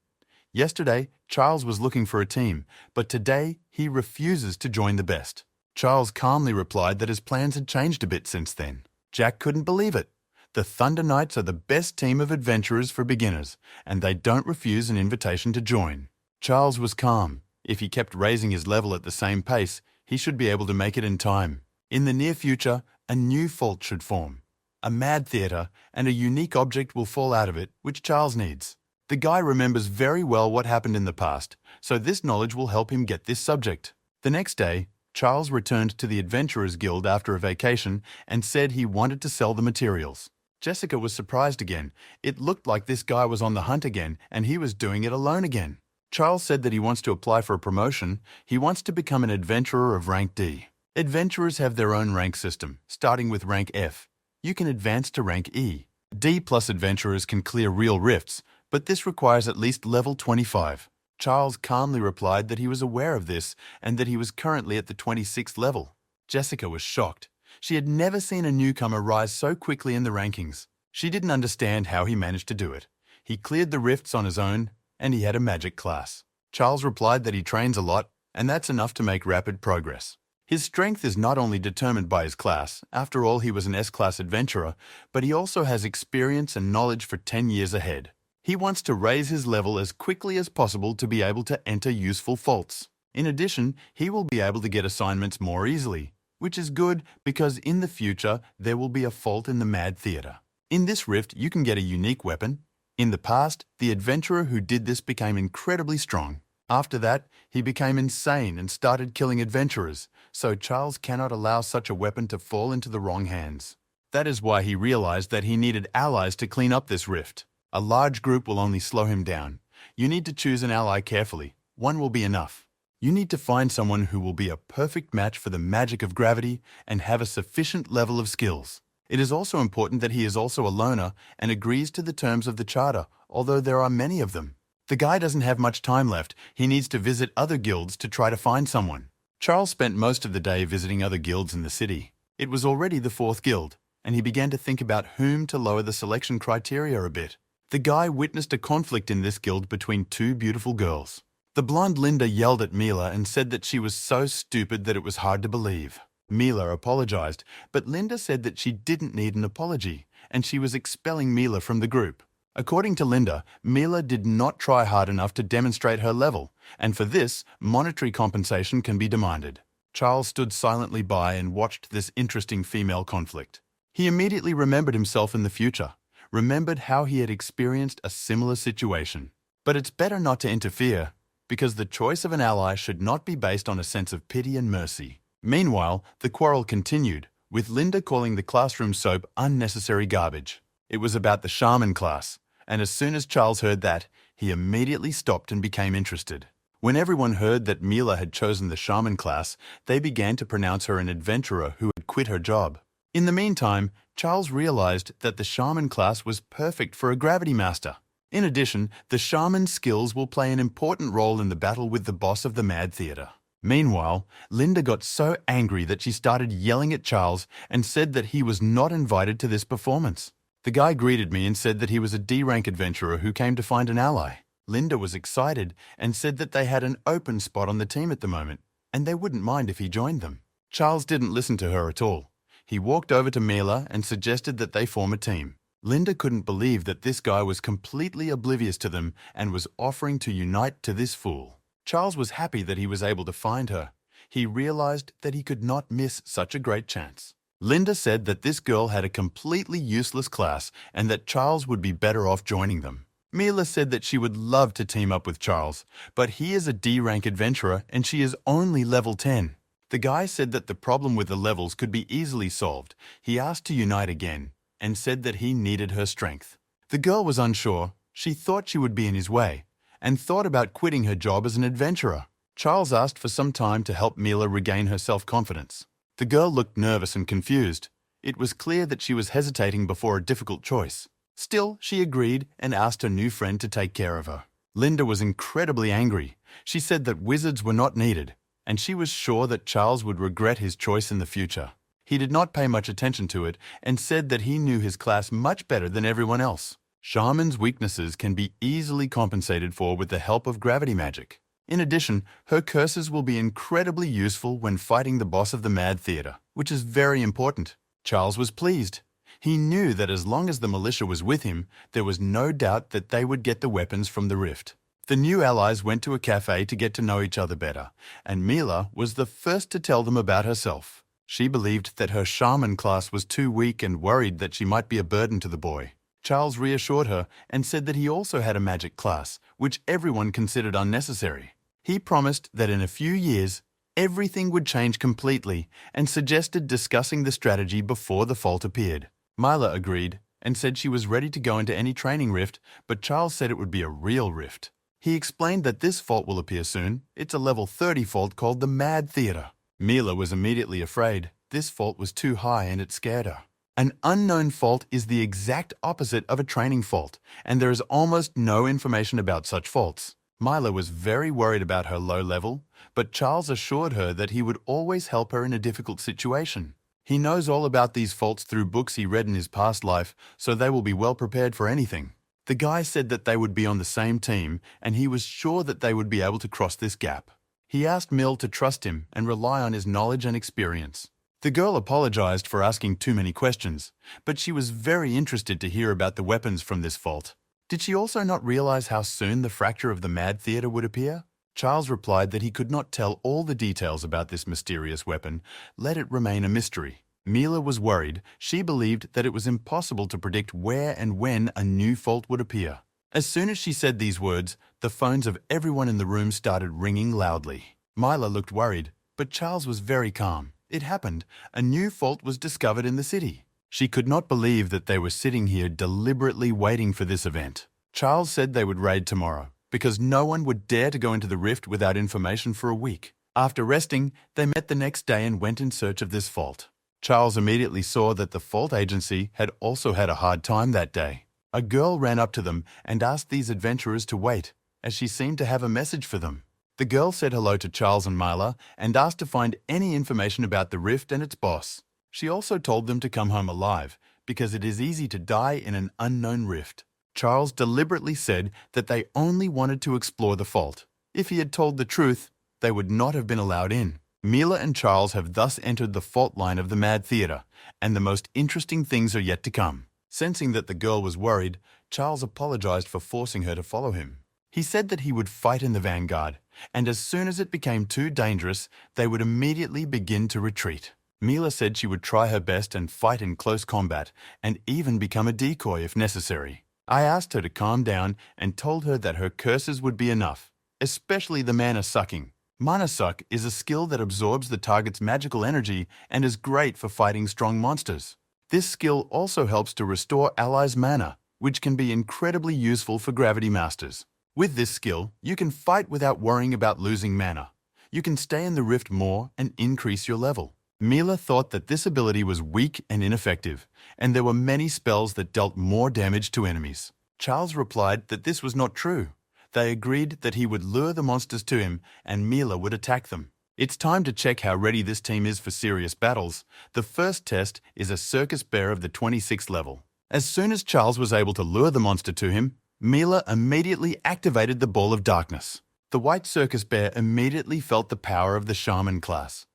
Yesterday, Charles was looking for a team, but today he refuses to join the best. Charles calmly replied that his plans had changed a bit since then. Jack couldn't believe it. The Thunder Knights are the best team of adventurers for beginners, and they don't refuse an invitation to join. Charles was calm. If he kept raising his level at the same pace, he should be able to make it in time. In the near future, a new fault should form. A mad theatre and a unique object will fall out of it, which Charles needs. The guy remembers very well what happened in the past, so this knowledge will help him get this subject. The next day, Charles returned to the Adventurers Guild after a vacation and said he wanted to sell the materials. Jessica was surprised again. It looked like this guy was on the hunt again and he was doing it alone again. Charles said that he wants to apply for a promotion. He wants to become an adventurer of rank D. Adventurers have their own rank system, starting with rank F. You can advance to rank E. D+ adventurers can clear real rifts, but this requires at least level 25. Charles calmly replied that he was aware of this and that he was currently at the 26th level. Jessica was shocked. She had never seen a newcomer rise so quickly in the rankings. She didn't understand how he managed to do it. He cleared the rifts on his own, and he had a magic class. Charles replied that he trains a lot, and that's enough to make rapid progress. His strength is not only determined by his class, after all he was an S-class adventurer, but he also has experience and knowledge for 10 years ahead. He wants to raise his level as quickly as possible to be able to enter useful faults. In addition, he will be able to get assignments more easily, which is good because in the future there will be a fault in the Mad Theater. In this rift, you can get a unique weapon. In the past, the adventurer who did this became incredibly strong. After that, he became insane and started killing adventurers, so Charles cannot allow such a weapon to fall into the wrong hands. That is why he realized that he needed allies to clean up this rift. A large group will only slow him down. You need to choose an ally carefully. One will be enough. You need to find someone who will be a perfect match for the magic of gravity and have a sufficient level of skills. It is also important that he is also a loner and agrees to the terms of the charter, although there are many of them. The guy doesn't have much time left. He needs to visit other guilds to try to find someone. Charles spent most of the day visiting other guilds in the city. It was already the 4th guild, and he began to think about whom to lower the selection criteria a bit. The guy witnessed a conflict in this guild between 2 beautiful girls. The blonde Linda yelled at Mila and said that she was so stupid that it was hard to believe. Mila apologized, but Linda said that she didn't need an apology, and she was expelling Mila from the group. According to Linda, Mila did not try hard enough to demonstrate her level, and for this, monetary compensation can be demanded. Charles stood silently by and watched this interesting female conflict. He immediately remembered himself in the future, remembered how he had experienced a similar situation. But it's better not to interfere, because the choice of an ally should not be based on a sense of pity and mercy. Meanwhile, the quarrel continued, with Linda calling the classroom soap unnecessary garbage. It was about the shaman class, and as soon as Charles heard that, he immediately stopped and became interested. When everyone heard that Mila had chosen the shaman class, they began to pronounce her an adventurer who had quit her job. In the meantime, Charles realized that the shaman class was perfect for a gravity master. In addition, the shaman's skills will play an important role in the battle with the boss of the Mad Theater. Meanwhile, Linda got so angry that she started yelling at Charles and said that he was not invited to this performance. The guy greeted me and said that he was a D-rank adventurer who came to find an ally. Linda was excited and said that they had an open spot on the team at the moment, and they wouldn't mind if he joined them. Charles didn't listen to her at all. He walked over to Mila and suggested that they form a team. Linda couldn't believe that this guy was completely oblivious to them and was offering to unite to this fool. Charles was happy that he was able to find her. He realized that he could not miss such a great chance. Linda said that this girl had a completely useless class and that Charles would be better off joining them. Mila said that she would love to team up with Charles, but he is a D-rank adventurer and she is only level 10. The guy said that the problem with the levels could be easily solved. He asked to unite again and said that he needed her strength. The girl was unsure. She thought she would be in his way and thought about quitting her job as an adventurer. Charles asked for some time to help Mila regain her self-confidence. The girl looked nervous and confused. It was clear that she was hesitating before a difficult choice. Still, she agreed and asked her new friend to take care of her. Linda was incredibly angry. She said that wizards were not needed, and she was sure that Charles would regret his choice in the future. He did not pay much attention to it and said that he knew his class much better than everyone else. Shaman's weaknesses can be easily compensated for with the help of gravity magic. In addition, her curses will be incredibly useful when fighting the boss of the Mad Theater, which is very important. Charles was pleased. He knew that as long as the militia was with him, there was no doubt that they would get the weapons from the rift. The new allies went to a cafe to get to know each other better, and Mila was the first to tell them about herself. She believed that her shaman class was too weak and worried that she might be a burden to the boy. Charles reassured her and said that he also had a magic class, which everyone considered unnecessary. He promised that in a few years, everything would change completely and suggested discussing the strategy before the fault appeared. Mila agreed and said she was ready to go into any training rift, but Charles said it would be a real rift. He explained that this fault will appear soon. It's a level 30 fault called the Mad Theater. Mila was immediately afraid. This fault was too high and it scared her. An unknown fault is the exact opposite of a training fault, and there is almost no information about such faults. Mila was very worried about her low level, but Charles assured her that he would always help her in a difficult situation. He knows all about these faults through books he read in his past life, so they will be well prepared for anything. The guy said that they would be on the same team and he was sure that they would be able to cross this gap. He asked Mill to trust him and rely on his knowledge and experience. The girl apologized for asking too many questions, but she was very interested to hear about the weapons from this vault. Did she also not realize how soon the fracture of the Mad Theatre would appear? Charles replied that he could not tell all the details about this mysterious weapon. Let it remain a mystery. Mila was worried. She believed that it was impossible to predict where and when a new fault would appear. As soon as she said these words, the phones of everyone in the room started ringing loudly. Mila looked worried, but Charles was very calm. It happened. A new fault was discovered in the city. She could not believe that they were sitting here deliberately waiting for this event. Charles said they would raid tomorrow, because no one would dare to go into the rift without information for a week. After resting, they met the next day and went in search of this fault. Charles immediately saw that the fault agency had also had a hard time that day. A girl ran up to them and asked these adventurers to wait, as she seemed to have a message for them. The girl said hello to Charles and Mila and asked to find any information about the rift and its boss. She also told them to come home alive, because it is easy to die in an unknown rift. Charles deliberately said that they only wanted to explore the fault. If he had told the truth, they would not have been allowed in. Mila and Charles have thus entered the fault line of the Mad Theatre, and the most interesting things are yet to come. Sensing that the girl was worried, Charles apologized for forcing her to follow him. He said that he would fight in the vanguard, and as soon as it became too dangerous, they would immediately begin to retreat. Mila said she would try her best and fight in close combat, and even become a decoy if necessary. I asked her to calm down and told her that her curses would be enough, especially the mana sucking. Mana suck is a skill that absorbs the target's magical energy and is great for fighting strong monsters. This skill also helps to restore allies' mana, which can be incredibly useful for gravity masters. With this skill, you can fight without worrying about losing mana. You can stay in the rift more and increase your level. Mila thought that this ability was weak and ineffective, and there were many spells that dealt more damage to enemies. Charles replied that this was not true. They agreed that he would lure the monsters to him and Mila would attack them. It's time to check how ready this team is for serious battles. The first test is a circus bear of the 26th level. As soon as Charles was able to lure the monster to him, Mila immediately activated the Ball of Darkness. The white circus bear immediately felt the power of the shaman class.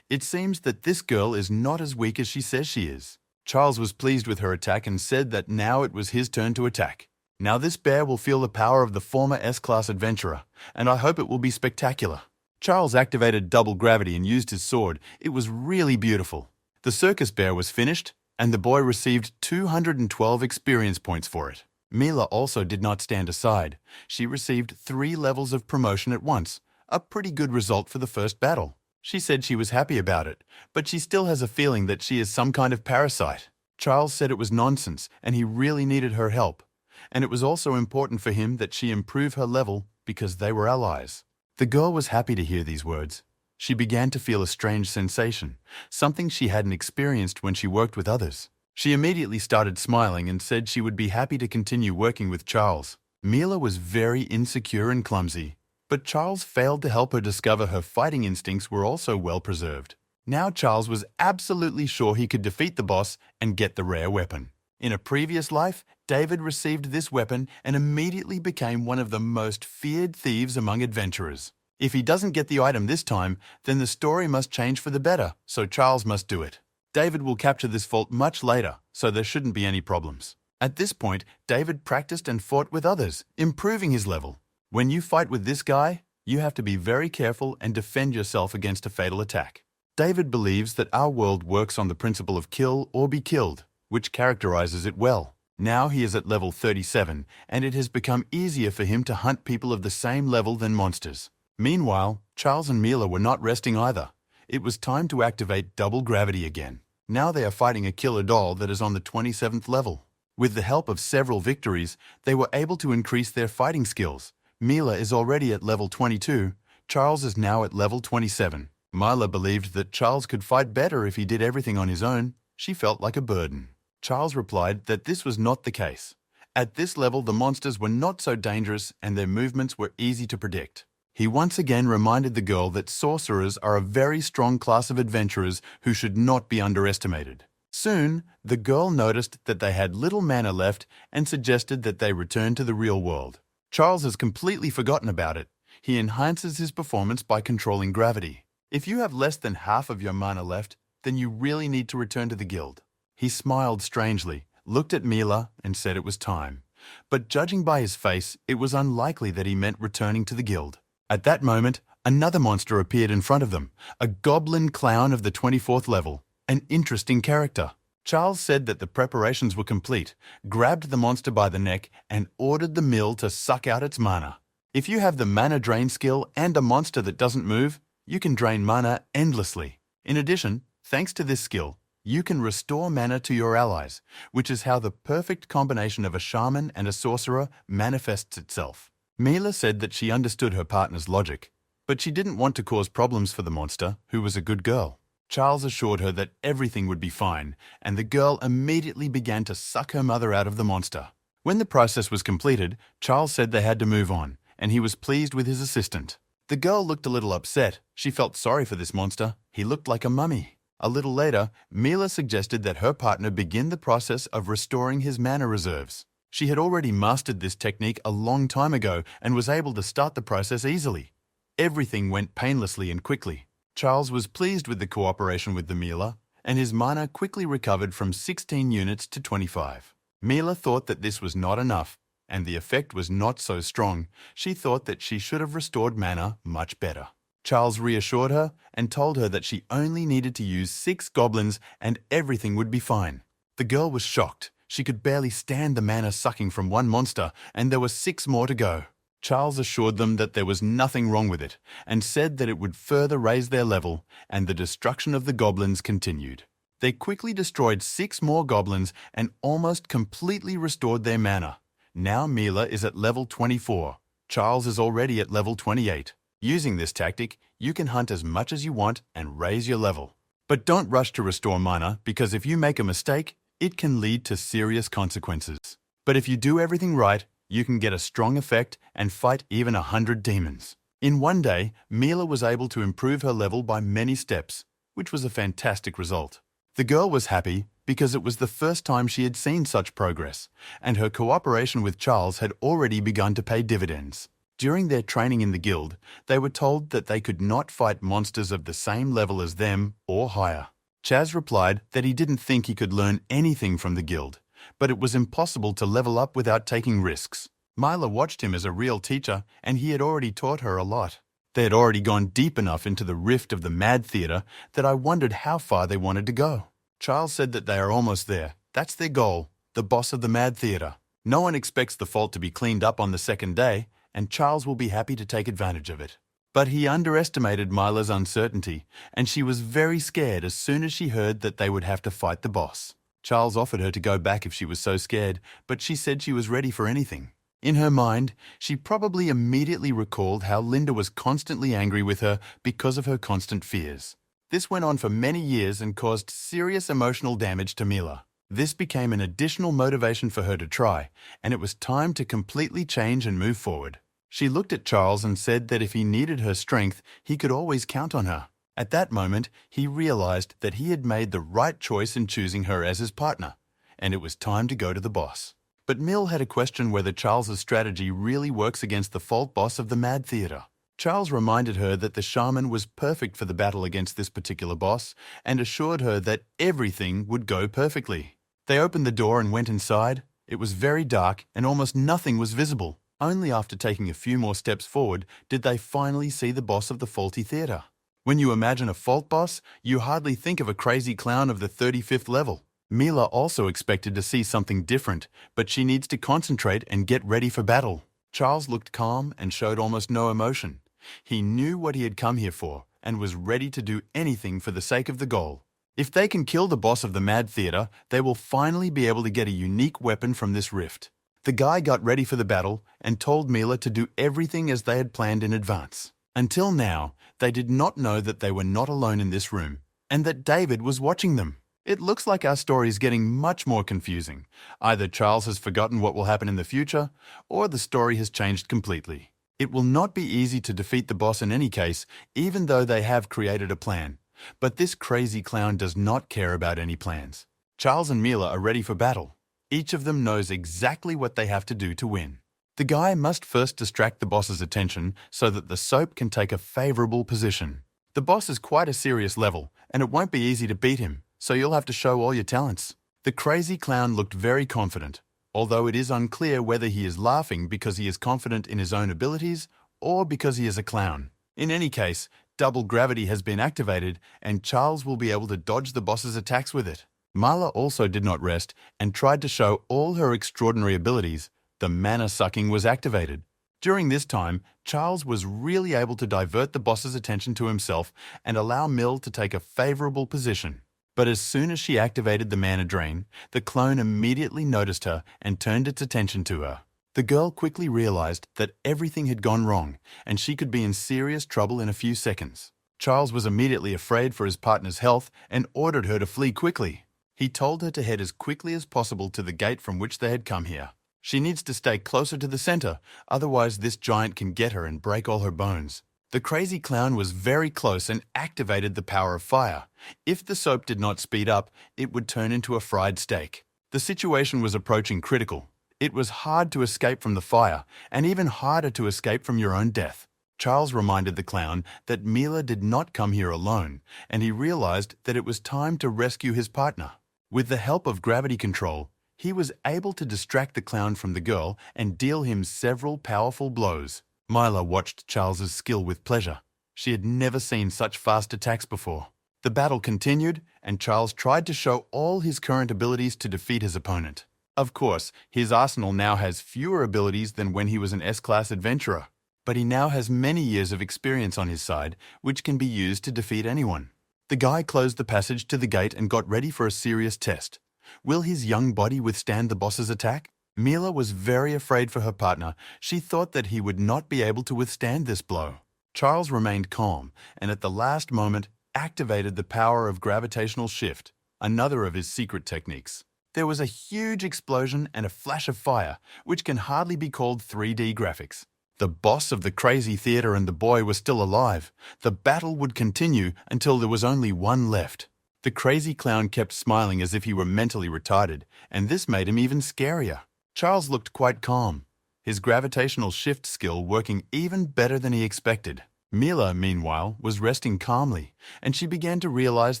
It seems that this girl is not as weak as she says she is. Charles was pleased with her attack and said that now it was his turn to attack. Now this bear will feel the power of the former S-Class adventurer, and I hope it will be spectacular. Charles activated double gravity and used his sword. It was really beautiful. The circus bear was finished, and the boy received 212 experience points for it. Mila also did not stand aside. She received 3 levels of promotion at once, a pretty good result for the first battle. She said she was happy about it, but she still has a feeling that she is some kind of parasite. Charles said it was nonsense, and he really needed her help. And it was also important for him that she improve her level because they were allies. The girl was happy to hear these words. She began to feel a strange sensation, something she hadn't experienced when she worked with others. She immediately started smiling and said she would be happy to continue working with Charles. Mila was very insecure and clumsy, but Charles failed to help her discover her fighting instincts were also well preserved. Now Charles was absolutely sure he could defeat the boss and get the rare weapon. In a previous life, David received this weapon and immediately became one of the most feared thieves among adventurers. If he doesn't get the item this time, then the story must change for the better, so Charles must do it. David will capture this vault much later, so there shouldn't be any problems. At this point, David practiced and fought with others, improving his level. When you fight with this guy, you have to be very careful and defend yourself against a fatal attack. David believes that our world works on the principle of kill or be killed, which characterizes it well. Now he is at level 37, and it has become easier for him to hunt people of the same level than monsters. Meanwhile, Charles and Mila were not resting either. It was time to activate double gravity again. Now they are fighting a killer doll that is on the 27th level. With the help of several victories, they were able to increase their fighting skills. Mila is already at level 22, Charles is now at level 27. Mila believed that Charles could fight better if he did everything on his own. She felt like a burden. Charles replied that this was not the case. At this level, the monsters were not so dangerous and their movements were easy to predict. He once again reminded the girl that sorcerers are a very strong class of adventurers who should not be underestimated. Soon, the girl noticed that they had little mana left and suggested that they return to the real world. Charles has completely forgotten about it. He enhances his performance by controlling gravity. If you have less than half of your mana left, then you really need to return to the guild. He smiled strangely, looked at Mila, and said it was time. But judging by his face, it was unlikely that he meant returning to the guild. At that moment, another monster appeared in front of them, a goblin clown of the 24th level, an interesting character. Charles said that the preparations were complete, grabbed the monster by the neck, and ordered the mill to suck out its mana. If you have the mana drain skill and a monster that doesn't move, you can drain mana endlessly. In addition, thanks to this skill, you can restore mana to your allies, which is how the perfect combination of a shaman and a sorcerer manifests itself. Mila said that she understood her partner's logic, but she didn't want to cause problems for the monster, who was a good girl. Charles assured her that everything would be fine, and the girl immediately began to suck her mother out of the monster. When the process was completed, Charles said they had to move on, and he was pleased with his assistant. The girl looked a little upset. She felt sorry for this monster. He looked like a mummy. A little later, Mila suggested that her partner begin the process of restoring his mana reserves. She had already mastered this technique a long time ago and was able to start the process easily. Everything went painlessly and quickly. Charles was pleased with the cooperation with the Mila, and his mana quickly recovered from 16 units to 25. Mila thought that this was not enough, and the effect was not so strong. She thought that she should have restored mana much better. Charles reassured her and told her that she only needed to use 6 goblins and everything would be fine. The girl was shocked. She could barely stand the mana sucking from one monster, and there were 6 more to go. Charles assured them that there was nothing wrong with it, and said that it would further raise their level, and the destruction of the goblins continued. They quickly destroyed 6 more goblins and almost completely restored their mana. Now Mila is at level 24. Charles is already at level 28. Using this tactic, you can hunt as much as you want and raise your level. But don't rush to restore mana, because if you make a mistake, it can lead to serious consequences. But if you do everything right, you can get a strong effect and fight even 100 demons. In one day, Mila was able to improve her level by many steps, which was a fantastic result. The girl was happy because it was the first time she had seen such progress, and her cooperation with Charles had already begun to pay dividends. During their training in the guild, they were told that they could not fight monsters of the same level as them or higher. Chaz replied that he didn't think he could learn anything from the guild, but it was impossible to level up without taking risks. Mila watched him as a real teacher, and he had already taught her a lot. They had already gone deep enough into the rift of the Mad Theatre that I wondered how far they wanted to go. Charles said that they are almost there. That's their goal, the boss of the Mad Theatre. No one expects the fault to be cleaned up on the second day, and Charles will be happy to take advantage of it. But he underestimated Mila's uncertainty, and she was very scared as soon as she heard that they would have to fight the boss. Charles offered her to go back if she was so scared, but she said she was ready for anything. In her mind, she probably immediately recalled how Linda was constantly angry with her because of her constant fears. This went on for many years and caused serious emotional damage to Mila. This became an additional motivation for her to try, and it was time to completely change and move forward. She looked at Charles and said that if he needed her strength, he could always count on her. At that moment, he realized that he had made the right choice in choosing her as his partner, and it was time to go to the boss. But Mill had a question whether Charles's strategy really works against the fault boss of the Mad Theatre. Charles reminded her that the shaman was perfect for the battle against this particular boss and assured her that everything would go perfectly. They opened the door and went inside. It was very dark and almost nothing was visible. Only after taking a few more steps forward did they finally see the boss of the faulty theatre. When you imagine a fault boss, you hardly think of a crazy clown of the 35th level. Mila also expected to see something different, but she needs to concentrate and get ready for battle. Charles looked calm and showed almost no emotion. He knew what he had come here for and was ready to do anything for the sake of the goal. If they can kill the boss of the Mad Theatre, they will finally be able to get a unique weapon from this rift. The guy got ready for the battle and told Mila to do everything as they had planned in advance. Until now, they did not know that they were not alone in this room and that David was watching them. It looks like our story is getting much more confusing. Either Charles has forgotten what will happen in the future, or the story has changed completely. It will not be easy to defeat the boss in any case, even though they have created a plan. But this crazy clown does not care about any plans. Charles and Mila are ready for battle. Each of them knows exactly what they have to do to win. The guy must first distract the boss's attention so that the soap can take a favorable position. The boss is quite a serious level, and it won't be easy to beat him, so you'll have to show all your talents. The crazy clown looked very confident, although it is unclear whether he is laughing because he is confident in his own abilities or because he is a clown. In any case, double gravity has been activated and Charles will be able to dodge the boss's attacks with it. Mila also did not rest and tried to show all her extraordinary abilities. The mana sucking was activated. During this time, Charles was really able to divert the boss's attention to himself and allow Mill to take a favorable position. But as soon as she activated the mana drain, the clone immediately noticed her and turned its attention to her. The girl quickly realized that everything had gone wrong and she could be in serious trouble in a few seconds. Charles was immediately afraid for his partner's health and ordered her to flee quickly. He told her to head as quickly as possible to the gate from which they had come here. She needs to stay closer to the center, otherwise this giant can get her and break all her bones. The crazy clown was very close and activated the power of fire. If the soap did not speed up, it would turn into a fried steak. The situation was approaching critical. It was hard to escape from the fire, and even harder to escape from your own death. Charles reminded the clown that Mila did not come here alone, and he realized that it was time to rescue his partner. With the help of gravity control, he was able to distract the clown from the girl and deal him several powerful blows. Mila watched Charles's skill with pleasure. She had never seen such fast attacks before. The battle continued, and Charles tried to show all his current abilities to defeat his opponent. Of course, his arsenal now has fewer abilities than when he was an S-class adventurer, but he now has many years of experience on his side, which can be used to defeat anyone. The guy closed the passage to the gate and got ready for a serious test. Will his young body withstand the boss's attack? Mila was very afraid for her partner. She thought that he would not be able to withstand this blow. Charles remained calm and at the last moment activated the power of gravitational shift, another of his secret techniques. There was a huge explosion and a flash of fire, which can hardly be called 3D graphics. The boss of the crazy theater and the boy were still alive. The battle would continue until there was only one left. The crazy clown kept smiling as if he were mentally retarded, and this made him even scarier. Charles looked quite calm, his gravitational shift skill working even better than he expected. Mila, meanwhile, was resting calmly, and she began to realize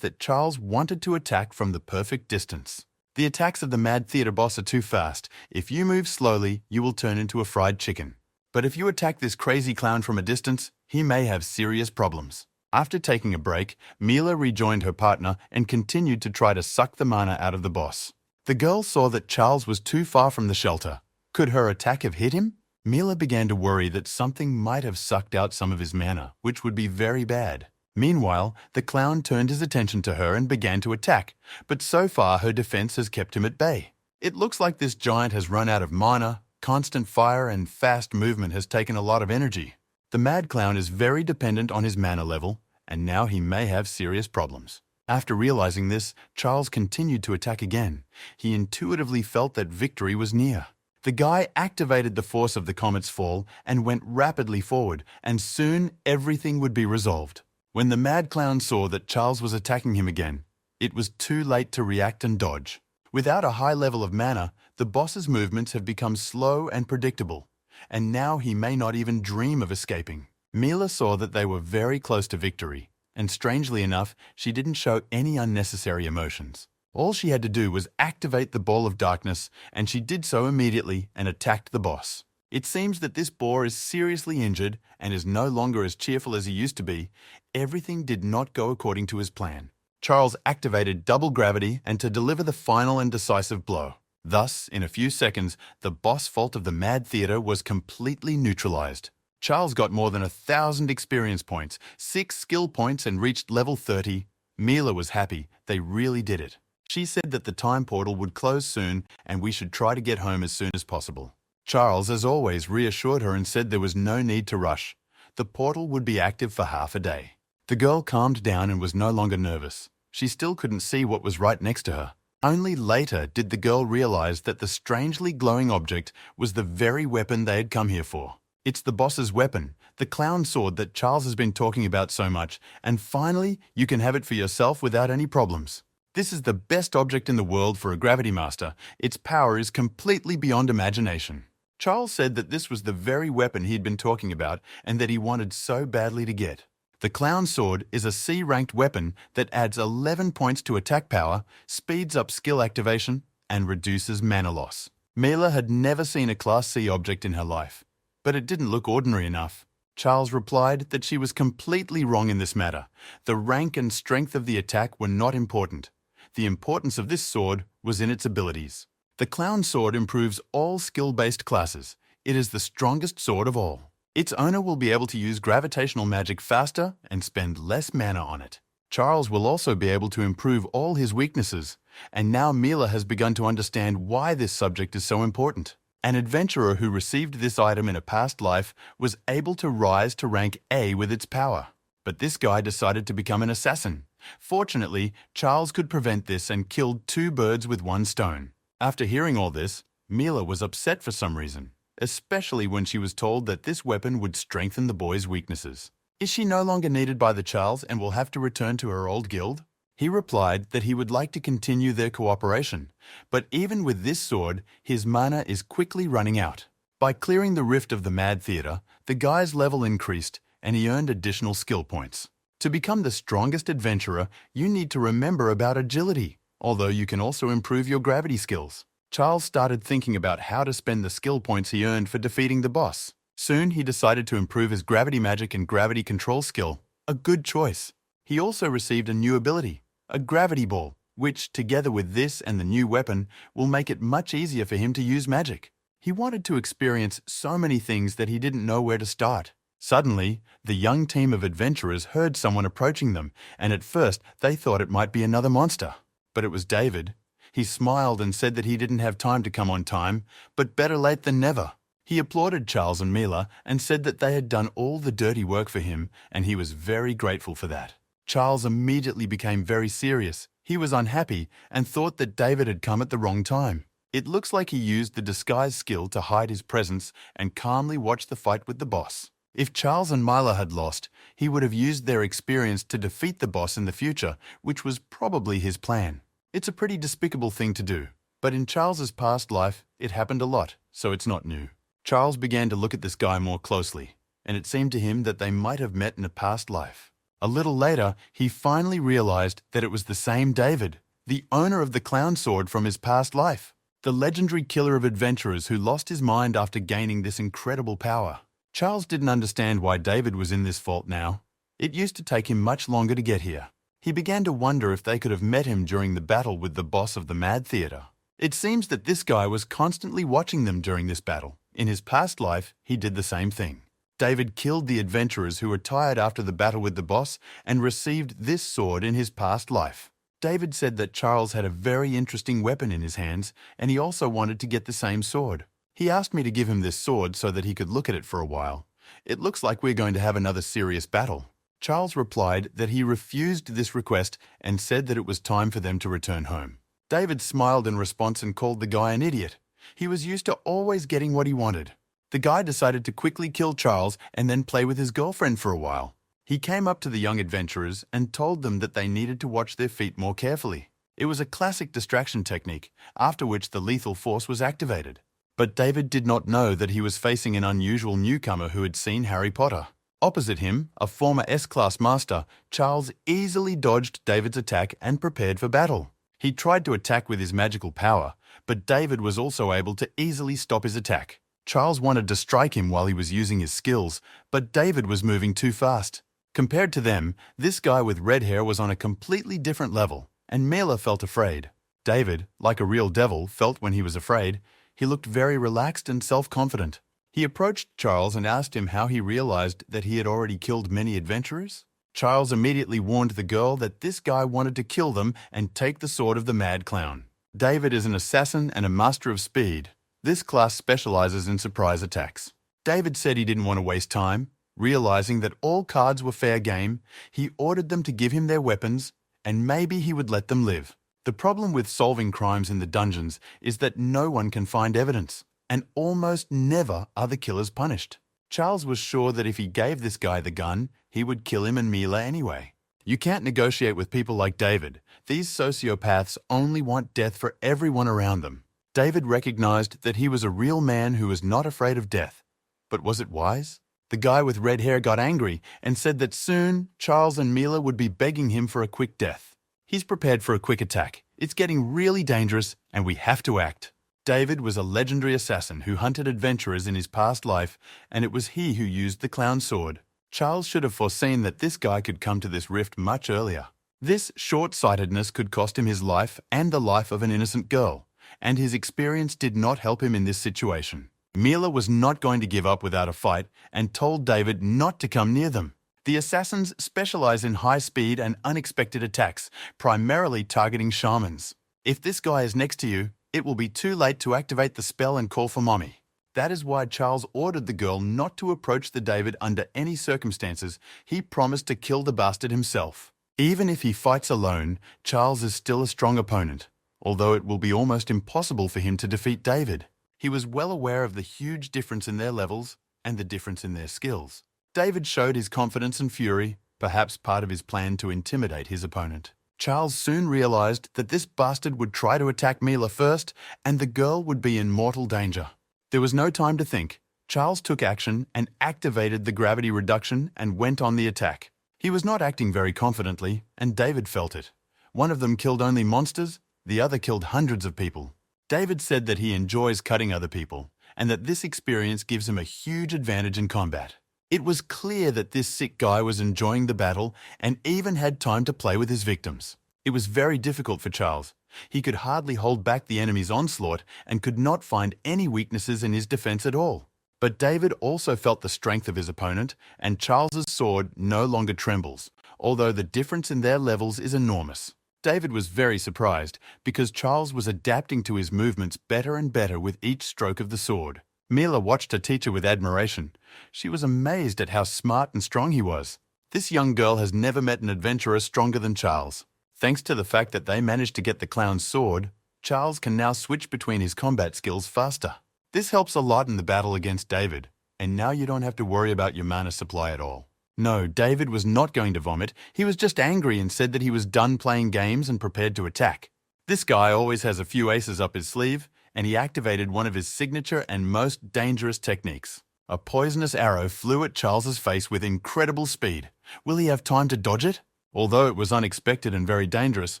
that Charles wanted to attack from the perfect distance. The attacks of the mad theater boss are too fast. If you move slowly, you will turn into a fried chicken. But if you attack this crazy clown from a distance, he may have serious problems. After taking a break, Mila rejoined her partner and continued to try to suck the mana out of the boss. The girl saw that Charles was too far from the shelter. Could her attack have hit him? Mila began to worry that something might have sucked out some of his mana, which would be very bad. Meanwhile, the clown turned his attention to her and began to attack, but so far her defense has kept him at bay. It looks like this giant has run out of mana. Constant fire and fast movement has taken a lot of energy. The mad clown is very dependent on his mana level, and now he may have serious problems. After realizing this, Charles continued to attack again. He intuitively felt that victory was near. The guy activated the force of the comet's fall and went rapidly forward, and soon everything would be resolved. When the mad clown saw that Charles was attacking him again, it was too late to react and dodge. Without a high level of mana, the boss's movements have become slow and predictable, and now he may not even dream of escaping. Mila saw that they were very close to victory, and strangely enough, she didn't show any unnecessary emotions. All she had to do was activate the ball of darkness, and she did so immediately and attacked the boss. It seems that this boar is seriously injured and is no longer as cheerful as he used to be. Everything did not go according to his plan. Charles activated double gravity and to deliver the final and decisive blow. Thus, in a few seconds, the boss fault of the mad theater was completely neutralized. Charles got more than 1,000 experience points, 6 skill points, and reached level 30. Mila was happy. They really did it. She said that the time portal would close soon and we should try to get home as soon as possible. Charles, as always, reassured her and said there was no need to rush. The portal would be active for half a day. The girl calmed down and was no longer nervous. She still couldn't see what was right next to her. Only later did the girl realize that the strangely glowing object was the very weapon they had come here for. It's the boss's weapon, the clown sword that Charles has been talking about so much, and finally you can have it for yourself without any problems. This is the best object in the world for a gravity master. Its power is completely beyond imagination. Charles said that this was the very weapon he'd been talking about and that he wanted so badly to get. The clown sword is a C-ranked weapon that adds 11 points to attack power, speeds up skill activation, and reduces mana loss. Mila had never seen a Class C object in her life, but it didn't look ordinary enough. Charles replied that she was completely wrong in this matter. The rank and strength of the attack were not important. The importance of this sword was in its abilities. The clown sword improves all skill-based classes. It is the strongest sword of all. Its owner will be able to use gravitational magic faster and spend less mana on it. Charles will also be able to improve all his weaknesses, and now Mila has begun to understand why this subject is so important. An adventurer who received this item in a past life was able to rise to rank A with its power. But this guy decided to become an assassin. Fortunately, Charles could prevent this and killed 2 birds with 1 stone. After hearing all this, Mila was upset for some reason, especially when she was told that this weapon would strengthen the boy's weaknesses. Is she no longer needed by the Charles and will have to return to her old guild? He replied that he would like to continue their cooperation, but even with this sword, his mana is quickly running out. By clearing the rift of the Mad Theatre, the guy's level increased and he earned additional skill points. To become the strongest adventurer, you need to remember about agility, although you can also improve your gravity skills. Charles started thinking about how to spend the skill points he earned for defeating the boss. Soon he decided to improve his gravity magic and gravity control skill. A good choice. He also received a new ability, a gravity ball, which, together with this and the new weapon, will make it much easier for him to use magic. He wanted to experience so many things that he didn't know where to start. Suddenly, the young team of adventurers heard someone approaching them, and at first they thought it might be another monster. But it was David. He smiled and said that he didn't have time to come on time, but better late than never. He applauded Charles and Mila and said that they had done all the dirty work for him, and he was very grateful for that. Charles immediately became very serious. He was unhappy and thought that David had come at the wrong time. It looks like he used the disguise skill to hide his presence and calmly watch the fight with the boss. If Charles and Mila had lost, he would have used their experience to defeat the boss in the future, which was probably his plan. It's a pretty despicable thing to do, but in Charles's past life, it happened a lot, so it's not new. Charles began to look at this guy more closely, and it seemed to him that they might have met in a past life. A little later, he finally realized that it was the same David, the owner of the clown sword from his past life, the legendary killer of adventurers who lost his mind after gaining this incredible power. Charles didn't understand why David was in this fault now. It used to take him much longer to get here. He began to wonder if they could have met him during the battle with the boss of the Mad Theatre. It seems that this guy was constantly watching them during this battle. In his past life, he did the same thing. David killed the adventurers who were tired after the battle with the boss and received this sword in his past life. David said that Charles had a very interesting weapon in his hands, and he also wanted to get the same sword. He asked me to give him this sword so that he could look at it for a while. It looks like we're going to have another serious battle. Charles replied that he refused this request and said that it was time for them to return home. David smiled in response and called the guy an idiot. He was used to always getting what he wanted. The guy decided to quickly kill Charles and then play with his girlfriend for a while. He came up to the young adventurers and told them that they needed to watch their feet more carefully. It was a classic distraction technique, after which the lethal force was activated. But David did not know that he was facing an unusual newcomer who had seen Harry Potter. Opposite him, a former S-class master, Charles easily dodged David's attack and prepared for battle. He tried to attack with his magical power, but David was also able to easily stop his attack. Charles wanted to strike him while he was using his skills, but David was moving too fast. Compared to them, this guy with red hair was on a completely different level, and Mila felt afraid. David, like a real devil, felt when he was afraid. He looked very relaxed and self-confident. He approached Charles and asked him how he realized that he had already killed many adventurers. Charles immediately warned the girl that this guy wanted to kill them and take the sword of the mad clown. David is an assassin and a master of speed. This class specializes in surprise attacks. David said he didn't want to waste time. Realizing that all cards were fair game, he ordered them to give him their weapons, and maybe he would let them live. The problem with solving crimes in the dungeons is that no one can find evidence, and almost never are the killers punished. Charles was sure that if he gave this guy the gun, he would kill him and Mila anyway. You can't negotiate with people like David. These sociopaths only want death for everyone around them. David recognized that he was a real man who was not afraid of death. But was it wise? The guy with red hair got angry and said that soon Charles and Mila would be begging him for a quick death. He's prepared for a quick attack. It's getting really dangerous and we have to act. David was a legendary assassin who hunted adventurers in his past life, and it was he who used the clown sword. Charles should have foreseen that this guy could come to this rift much earlier. This short-sightedness could cost him his life and the life of an innocent girl, and his experience did not help him in this situation. Mila was not going to give up without a fight and told David not to come near them. The assassins specialize in high-speed and unexpected attacks, primarily targeting shamans. If this guy is next to you, it will be too late to activate the spell and call for mommy. That is why Charles ordered the girl not to approach the David under any circumstances. He promised to kill the bastard himself. Even if he fights alone, Charles is still a strong opponent, although it will be almost impossible for him to defeat David. He was well aware of the huge difference in their levels and the difference in their skills. David showed his confidence and fury, perhaps part of his plan to intimidate his opponent. Charles soon realized that this bastard would try to attack Mila first, and the girl would be in mortal danger. There was no time to think. Charles took action and activated the gravity reduction and went on the attack. He was not acting very confidently, and David felt it. One of them killed only monsters, the other killed hundreds of people. David said that he enjoys cutting other people, and that this experience gives him a huge advantage in combat. It was clear that this sick guy was enjoying the battle and even had time to play with his victims. It was very difficult for Charles. He could hardly hold back the enemy's onslaught and could not find any weaknesses in his defense at all. But David also felt the strength of his opponent, and Charles's sword no longer trembles, although the difference in their levels is enormous. David was very surprised because Charles was adapting to his movements better and better with each stroke of the sword. Mila watched her teacher with admiration. She was amazed at how smart and strong he was. This young girl has never met an adventurer stronger than Charles. Thanks to the fact that they managed to get the clown's sword, Charles can now switch between his combat skills faster. This helps a lot in the battle against David, and now you don't have to worry about your mana supply at all. No, David was not going to vomit. He was just angry and said that he was done playing games and prepared to attack. This guy always has a few aces up his sleeve, and he activated one of his signature and most dangerous techniques. A poisonous arrow flew at Charles's face with incredible speed. Will he have time to dodge it? Although it was unexpected and very dangerous,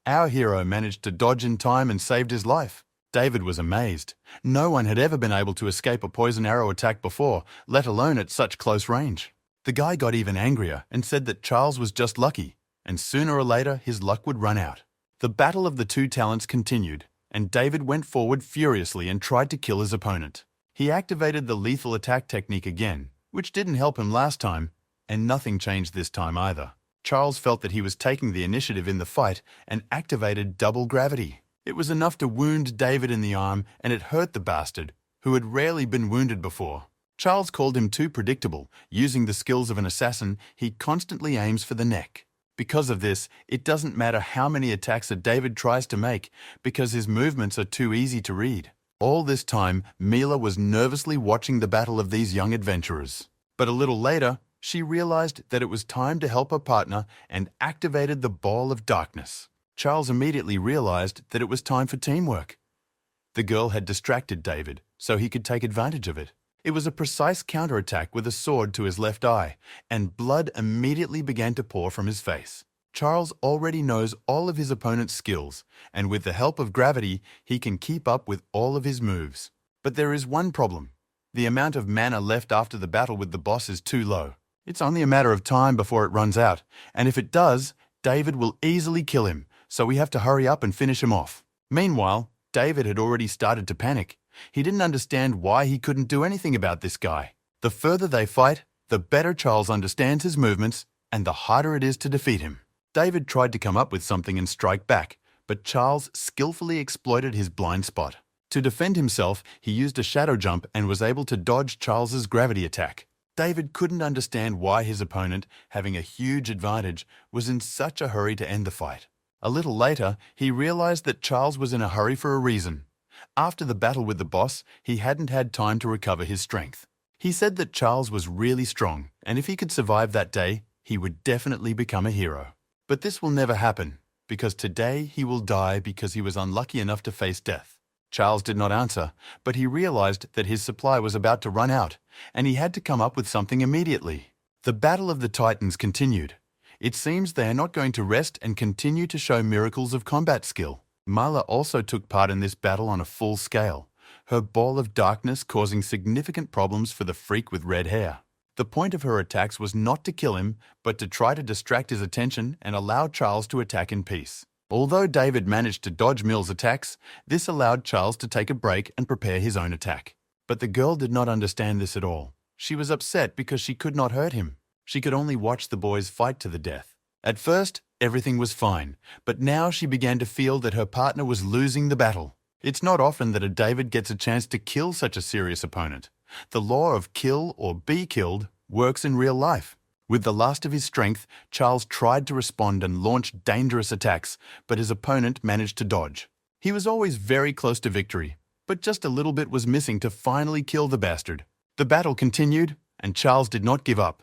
our hero managed to dodge in time and saved his life. David was amazed. No one had ever been able to escape a poison arrow attack before, let alone at such close range. The guy got even angrier and said that Charles was just lucky, and sooner or later his luck would run out. The battle of the two talents continued, and David went forward furiously and tried to kill his opponent. He activated the lethal attack technique again, which didn't help him last time, and nothing changed this time either. Charles felt that he was taking the initiative in the fight and activated double gravity. It was enough to wound David in the arm, and it hurt the bastard, who had rarely been wounded before. Charles called him too predictable. Using the skills of an assassin, he constantly aims for the neck. Because of this, it doesn't matter how many attacks a David tries to make, because his movements are too easy to read. All this time, Mila was nervously watching the battle of these young adventurers. But a little later, she realized that it was time to help her partner and activated the Ball of Darkness. Charles immediately realized that it was time for teamwork. The girl had distracted David, so he could take advantage of it. It was a precise counterattack with a sword to his left eye, and blood immediately began to pour from his face. Charles already knows all of his opponent's skills, and with the help of gravity, he can keep up with all of his moves. But there is one problem. The amount of mana left after the battle with the boss is too low. It's only a matter of time before it runs out, and if it does, David will easily kill him, so we have to hurry up and finish him off. Meanwhile, David had already started to panic. He didn't understand why he couldn't do anything about this guy. The further they fight, the better Charles understands his movements, and the harder it is to defeat him. David tried to come up with something and strike back, but Charles skillfully exploited his blind spot. To defend himself, he used a shadow jump and was able to dodge Charles's gravity attack. David couldn't understand why his opponent, having a huge advantage, was in such a hurry to end the fight. A little later, he realized that Charles was in a hurry for a reason. After the battle with the boss, he hadn't had time to recover his strength. He said that Charles was really strong, and if he could survive that day, he would definitely become a hero. But this will never happen, because today he will die because he was unlucky enough to face death. Charles did not answer, but he realized that his supply was about to run out, and he had to come up with something immediately. The Battle of the Titans continued. It seems they are not going to rest and continue to show miracles of combat skill. Mala also took part in this battle on a full scale, her ball of darkness causing significant problems for the freak with red hair. The point of her attacks was not to kill him, but to try to distract his attention and allow Charles to attack in peace. Although David managed to dodge Mill's attacks, this allowed Charles to take a break and prepare his own attack. But the girl did not understand this at all. She was upset because she could not hurt him. She could only watch the boys fight to the death. At first, everything was fine, but now she began to feel that her partner was losing the battle. It's not often that a David gets a chance to kill such a serious opponent. The law of kill or be killed works in real life. With the last of his strength, Charles tried to respond and launch dangerous attacks, but his opponent managed to dodge. He was always very close to victory, but just a little bit was missing to finally kill the bastard. The battle continued, and Charles did not give up.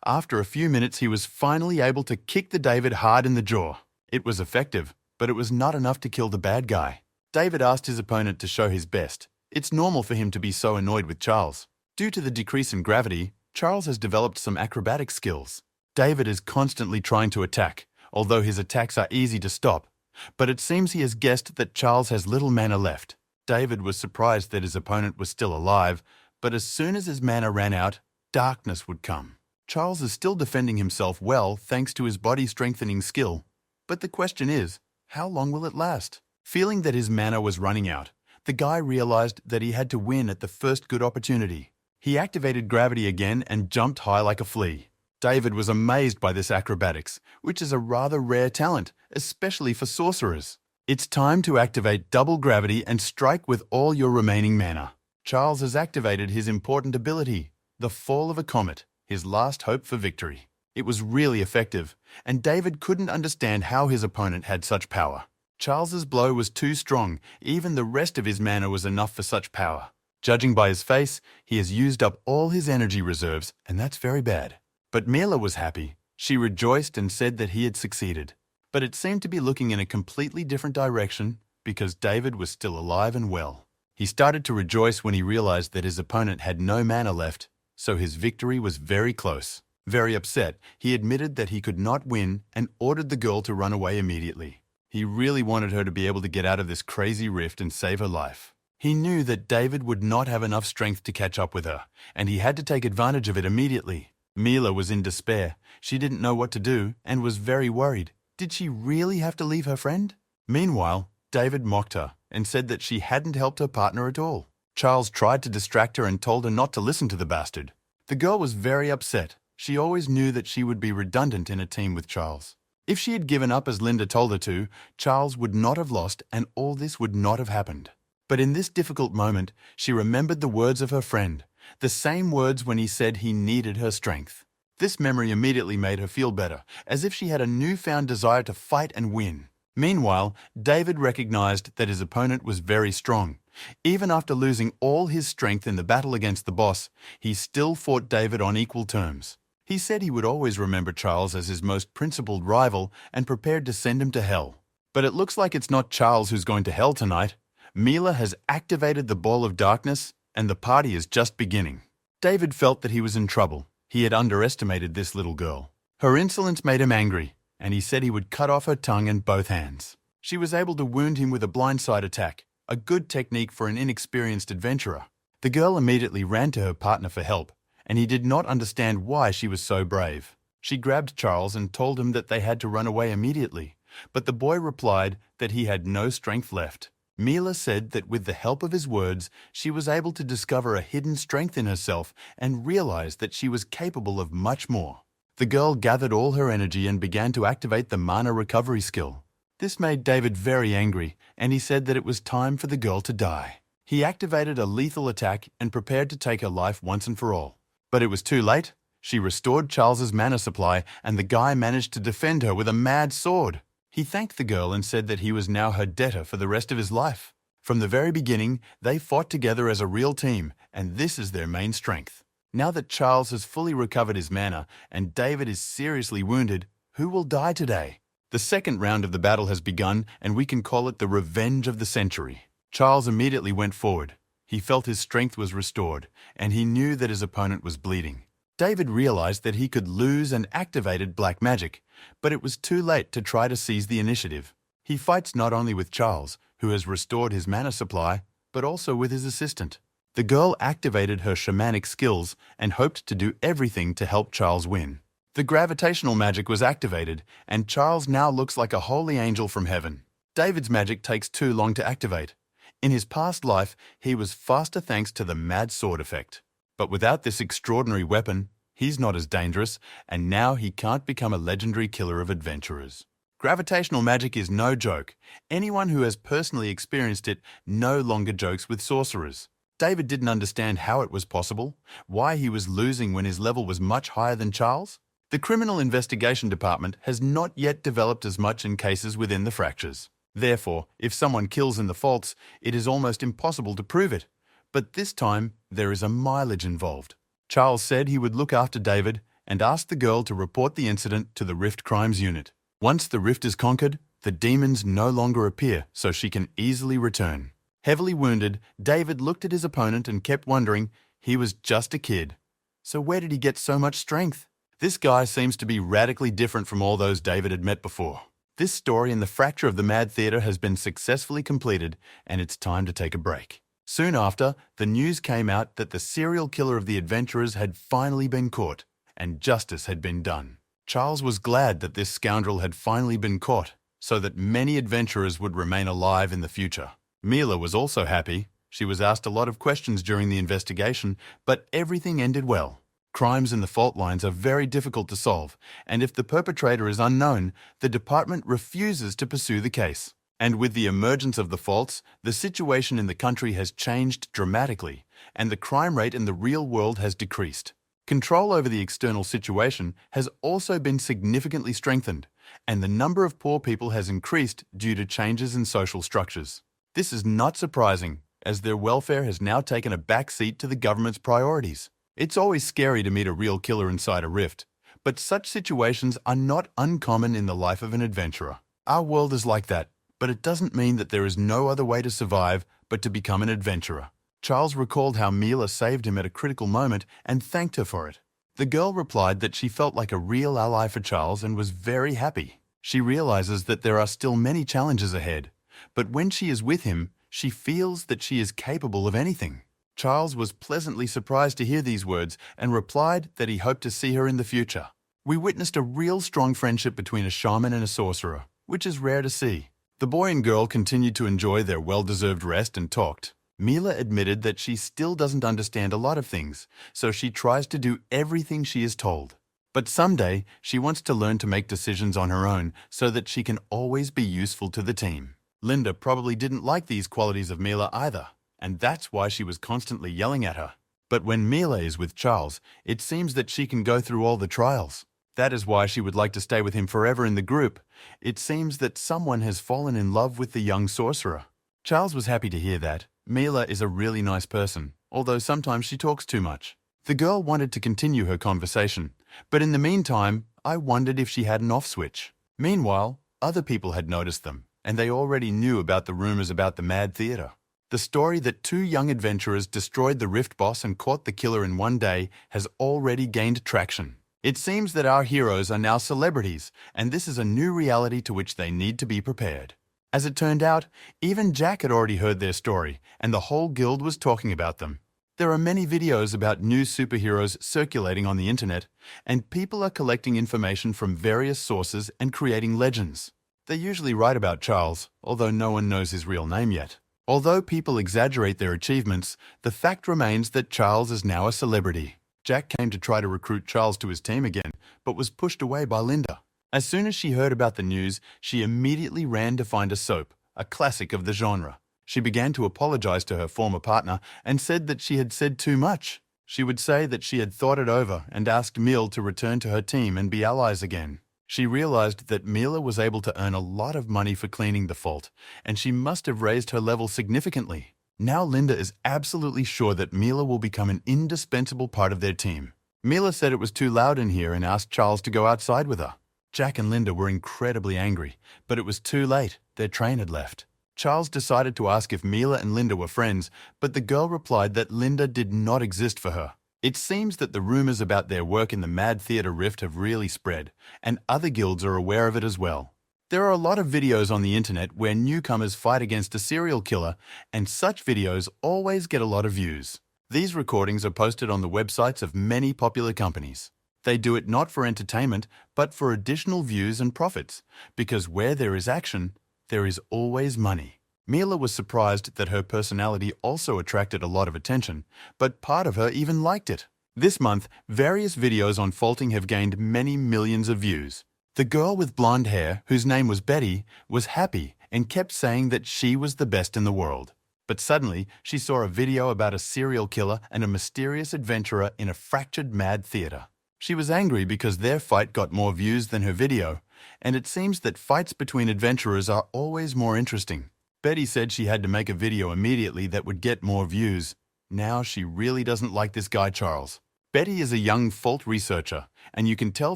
After a few minutes, he was finally able to kick the David hard in the jaw. It was effective, but it was not enough to kill the bad guy. David asked his opponent to show his best. It's normal for him to be so annoyed with Charles. Due to the decrease in gravity, Charles has developed some acrobatic skills. David is constantly trying to attack, although his attacks are easy to stop. But it seems he has guessed that Charles has little mana left. David was surprised that his opponent was still alive, but as soon as his mana ran out, darkness would come. Charles is still defending himself well thanks to his body-strengthening skill. But the question is, how long will it last? Feeling that his mana was running out, the guy realized that he had to win at the first good opportunity. He activated gravity again and jumped high like a flea. David was amazed by this acrobatics, which is a rather rare talent, especially for sorcerers. It's time to activate double gravity and strike with all your remaining mana. Charles has activated his important ability, the fall of a comet, his last hope for victory. It was really effective, and David couldn't understand how his opponent had such power. Charles's blow was too strong, even the rest of his mana was enough for such power. Judging by his face, he has used up all his energy reserves, and that's very bad. But Mila was happy. She rejoiced and said that he had succeeded. But it seemed to be looking in a completely different direction because David was still alive and well. He started to rejoice when he realized that his opponent had no mana left, so his victory was very close. Very upset, he admitted that he could not win and ordered the girl to run away immediately. He really wanted her to be able to get out of this crazy rift and save her life. He knew that David would not have enough strength to catch up with her, and he had to take advantage of it immediately. Mila was in despair. She didn't know what to do and was very worried. Did she really have to leave her friend? Meanwhile, David mocked her and said that she hadn't helped her partner at all. Charles tried to distract her and told her not to listen to the bastard. The girl was very upset. She always knew that she would be redundant in a team with Charles. If she had given up as Linda told her to, Charles would not have lost and all this would not have happened. But in this difficult moment, she remembered the words of her friend, the same words when he said he needed her strength. This memory immediately made her feel better, as if she had a newfound desire to fight and win. Meanwhile, David recognized that his opponent was very strong. Even after losing all his strength in the battle against the boss, he still fought David on equal terms. He said he would always remember Charles as his most principled rival and prepared to send him to hell. But it looks like it's not Charles who's going to hell tonight. Mila has activated the ball of darkness, and the party is just beginning. David felt that he was in trouble. He had underestimated this little girl. Her insolence made him angry, and he said he would cut off her tongue and both hands. She was able to wound him with a blindside attack, a good technique for an inexperienced adventurer. The girl immediately ran to her partner for help, and he did not understand why she was so brave. She grabbed Charles and told him that they had to run away immediately, but the boy replied that he had no strength left. Mila said that with the help of his words, she was able to discover a hidden strength in herself and realize that she was capable of much more. The girl gathered all her energy and began to activate the mana recovery skill. This made David very angry, and he said that it was time for the girl to die. He activated a lethal attack and prepared to take her life once and for all. But it was too late. She restored Charles's mana supply, and the guy managed to defend her with a mad sword. He thanked the girl and said that he was now her debtor for the rest of his life. From the very beginning, they fought together as a real team, and this is their main strength. Now that Charles has fully recovered his mana and David is seriously wounded, who will die today? The second round of the battle has begun, and we can call it the revenge of the century. Charles immediately went forward. He felt his strength was restored, and he knew that his opponent was bleeding. David realized that he could lose and activated black magic, but it was too late to try to seize the initiative. He fights not only with Charles, who has restored his mana supply, but also with his assistant. The girl activated her shamanic skills and hoped to do everything to help Charles win. The gravitational magic was activated, and Charles now looks like a holy angel from heaven. David's magic takes too long to activate. In his past life, he was faster thanks to the mad sword effect. But without this extraordinary weapon, he's not as dangerous, and now he can't become a legendary killer of adventurers. Gravitational magic is no joke. Anyone who has personally experienced it no longer jokes with sorcerers. David didn't understand how it was possible, why he was losing when his level was much higher than Charles. The Criminal Investigation Department has not yet developed as much in cases within the fractures. Therefore, if someone kills in the faults, it is almost impossible to prove it. But this time, there is a mileage involved. Charles said he would look after David and asked the girl to report the incident to the Rift Crimes Unit. Once the rift is conquered, the demons no longer appear, so she can easily return. Heavily wounded, David looked at his opponent and kept wondering, he was just a kid. So where did he get so much strength? This guy seems to be radically different from all those David had met before. This story in the Fracture of the Mad Theatre has been successfully completed, and it's time to take a break. Soon after, the news came out that the serial killer of the adventurers had finally been caught, and justice had been done. Charles was glad that this scoundrel had finally been caught, so that many adventurers would remain alive in the future. Mila was also happy. She was asked a lot of questions during the investigation, but everything ended well. Crimes in the fault lines are very difficult to solve, and if the perpetrator is unknown, the department refuses to pursue the case. And with the emergence of the faults, the situation in the country has changed dramatically, and the crime rate in the real world has decreased. Control over the external situation has also been significantly strengthened, and the number of poor people has increased due to changes in social structures. This is not surprising, as their welfare has now taken a back seat to the government's priorities. It's always scary to meet a real killer inside a rift, but such situations are not uncommon in the life of an adventurer. Our world is like that, but it doesn't mean that there is no other way to survive but to become an adventurer. Charles recalled how Mila saved him at a critical moment and thanked her for it. The girl replied that she felt like a real ally for Charles and was very happy. She realizes that there are still many challenges ahead, but when she is with him, she feels that she is capable of anything. Charles was pleasantly surprised to hear these words and replied that he hoped to see her in the future. We witnessed a real strong friendship between a shaman and a sorcerer, which is rare to see. The boy and girl continued to enjoy their well-deserved rest and talked. Mila admitted that she still doesn't understand a lot of things, so she tries to do everything she is told. But someday, she wants to learn to make decisions on her own so that she can always be useful to the team. Linda probably didn't like these qualities of Mila either, and that's why she was constantly yelling at her. But when Mila is with Charles, it seems that she can go through all the trials. That is why she would like to stay with him forever in the group. It seems that someone has fallen in love with the young sorcerer. Charles was happy to hear that. Mila is a really nice person, although sometimes she talks too much. The girl wanted to continue her conversation, but in the meantime, I wondered if she had an off switch. Meanwhile, other people had noticed them, and they already knew about the rumors about the Mad Theatre. The story that 2 young adventurers destroyed the Rift boss and caught the killer in one day has already gained traction. It seems that our heroes are now celebrities, and this is a new reality to which they need to be prepared. As it turned out, even Jack had already heard their story, and the whole guild was talking about them. There are many videos about new superheroes circulating on the internet, and people are collecting information from various sources and creating legends. They usually write about Charles, although no one knows his real name yet. Although people exaggerate their achievements, the fact remains that Charles is now a celebrity. Jack came to try to recruit Charles to his team again, but was pushed away by Linda. As soon as she heard about the news, she immediately ran to find a soap, a classic of the genre. She began to apologize to her former partner and said that she had said too much. She would say that she had thought it over and asked Mil to return to her team and be allies again. She realized that Mila was able to earn a lot of money for cleaning the fault, and she must have raised her level significantly. Now Linda is absolutely sure that Mila will become an indispensable part of their team. Mila said it was too loud in here and asked Charles to go outside with her. Jack and Linda were incredibly angry, but it was too late. Their train had left. Charles decided to ask if Mila and Linda were friends, but the girl replied that Linda did not exist for her. It seems that the rumors about their work in the Mad Theatre Rift have really spread, and other guilds are aware of it as well. There are a lot of videos on the internet where newcomers fight against a serial killer, and such videos always get a lot of views. These recordings are posted on the websites of many popular companies. They do it not for entertainment, but for additional views and profits, because where there is action, there is always money. Mila was surprised that her personality also attracted a lot of attention, but part of her even liked it. This month, various videos on faulting have gained many millions of views. The girl with blonde hair, whose name was Betty, was happy and kept saying that she was the best in the world. But suddenly, she saw a video about a serial killer and a mysterious adventurer in a fractured mad theater. She was angry because their fight got more views than her video, and it seems that fights between adventurers are always more interesting. Betty said she had to make a video immediately that would get more views. Now she really doesn't like this guy Charles. Betty is a young fault researcher, and you can tell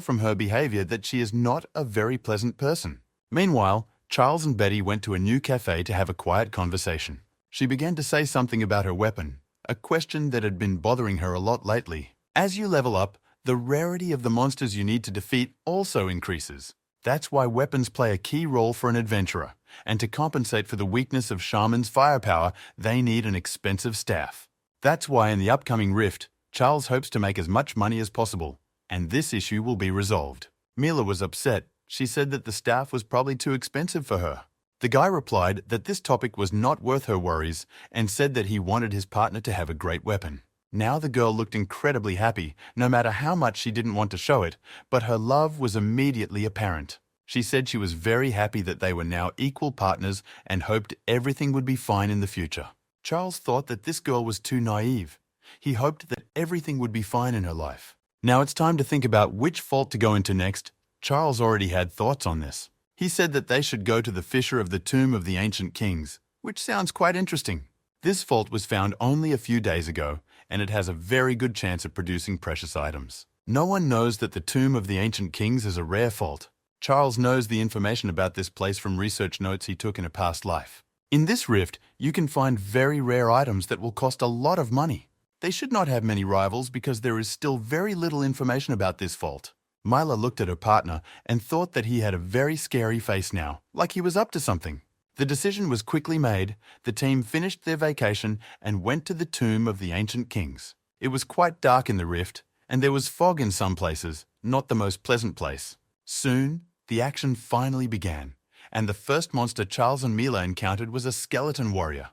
from her behavior that she is not a very pleasant person. Meanwhile, Charles and Betty went to a new cafe to have a quiet conversation. She began to say something about her weapon, a question that had been bothering her a lot lately. As you level up, the rarity of the monsters you need to defeat also increases. That's why weapons play a key role for an adventurer, and to compensate for the weakness of Shaman's firepower, they need an expensive staff. That's why in the upcoming Rift, Charles hopes to make as much money as possible, and this issue will be resolved. Mila was upset. She said that the staff was probably too expensive for her. The guy replied that this topic was not worth her worries and said that he wanted his partner to have a great weapon. Now the girl looked incredibly happy, no matter how much she didn't want to show it, but her love was immediately apparent. She said she was very happy that they were now equal partners and hoped everything would be fine in the future. Charles thought that this girl was too naive. He hoped that everything would be fine in her life. Now it's time to think about which fault to go into next. Charles already had thoughts on this. He said that they should go to the fissure of the tomb of the ancient kings, which sounds quite interesting. This fault was found only a few days ago, and it has a very good chance of producing precious items. No one knows that the tomb of the ancient kings is a rare fault. Charles knows the information about this place from research notes he took in a past life. In this rift, you can find very rare items that will cost a lot of money. They should not have many rivals because there is still very little information about this fault. Mila looked at her partner and thought that he had a very scary face now, like he was up to something. The decision was quickly made. The team finished their vacation and went to the tomb of the ancient kings. It was quite dark in the rift, and there was fog in some places, not the most pleasant place. Soon, the action finally began, and the first monster Charles and Mila encountered was a skeleton warrior.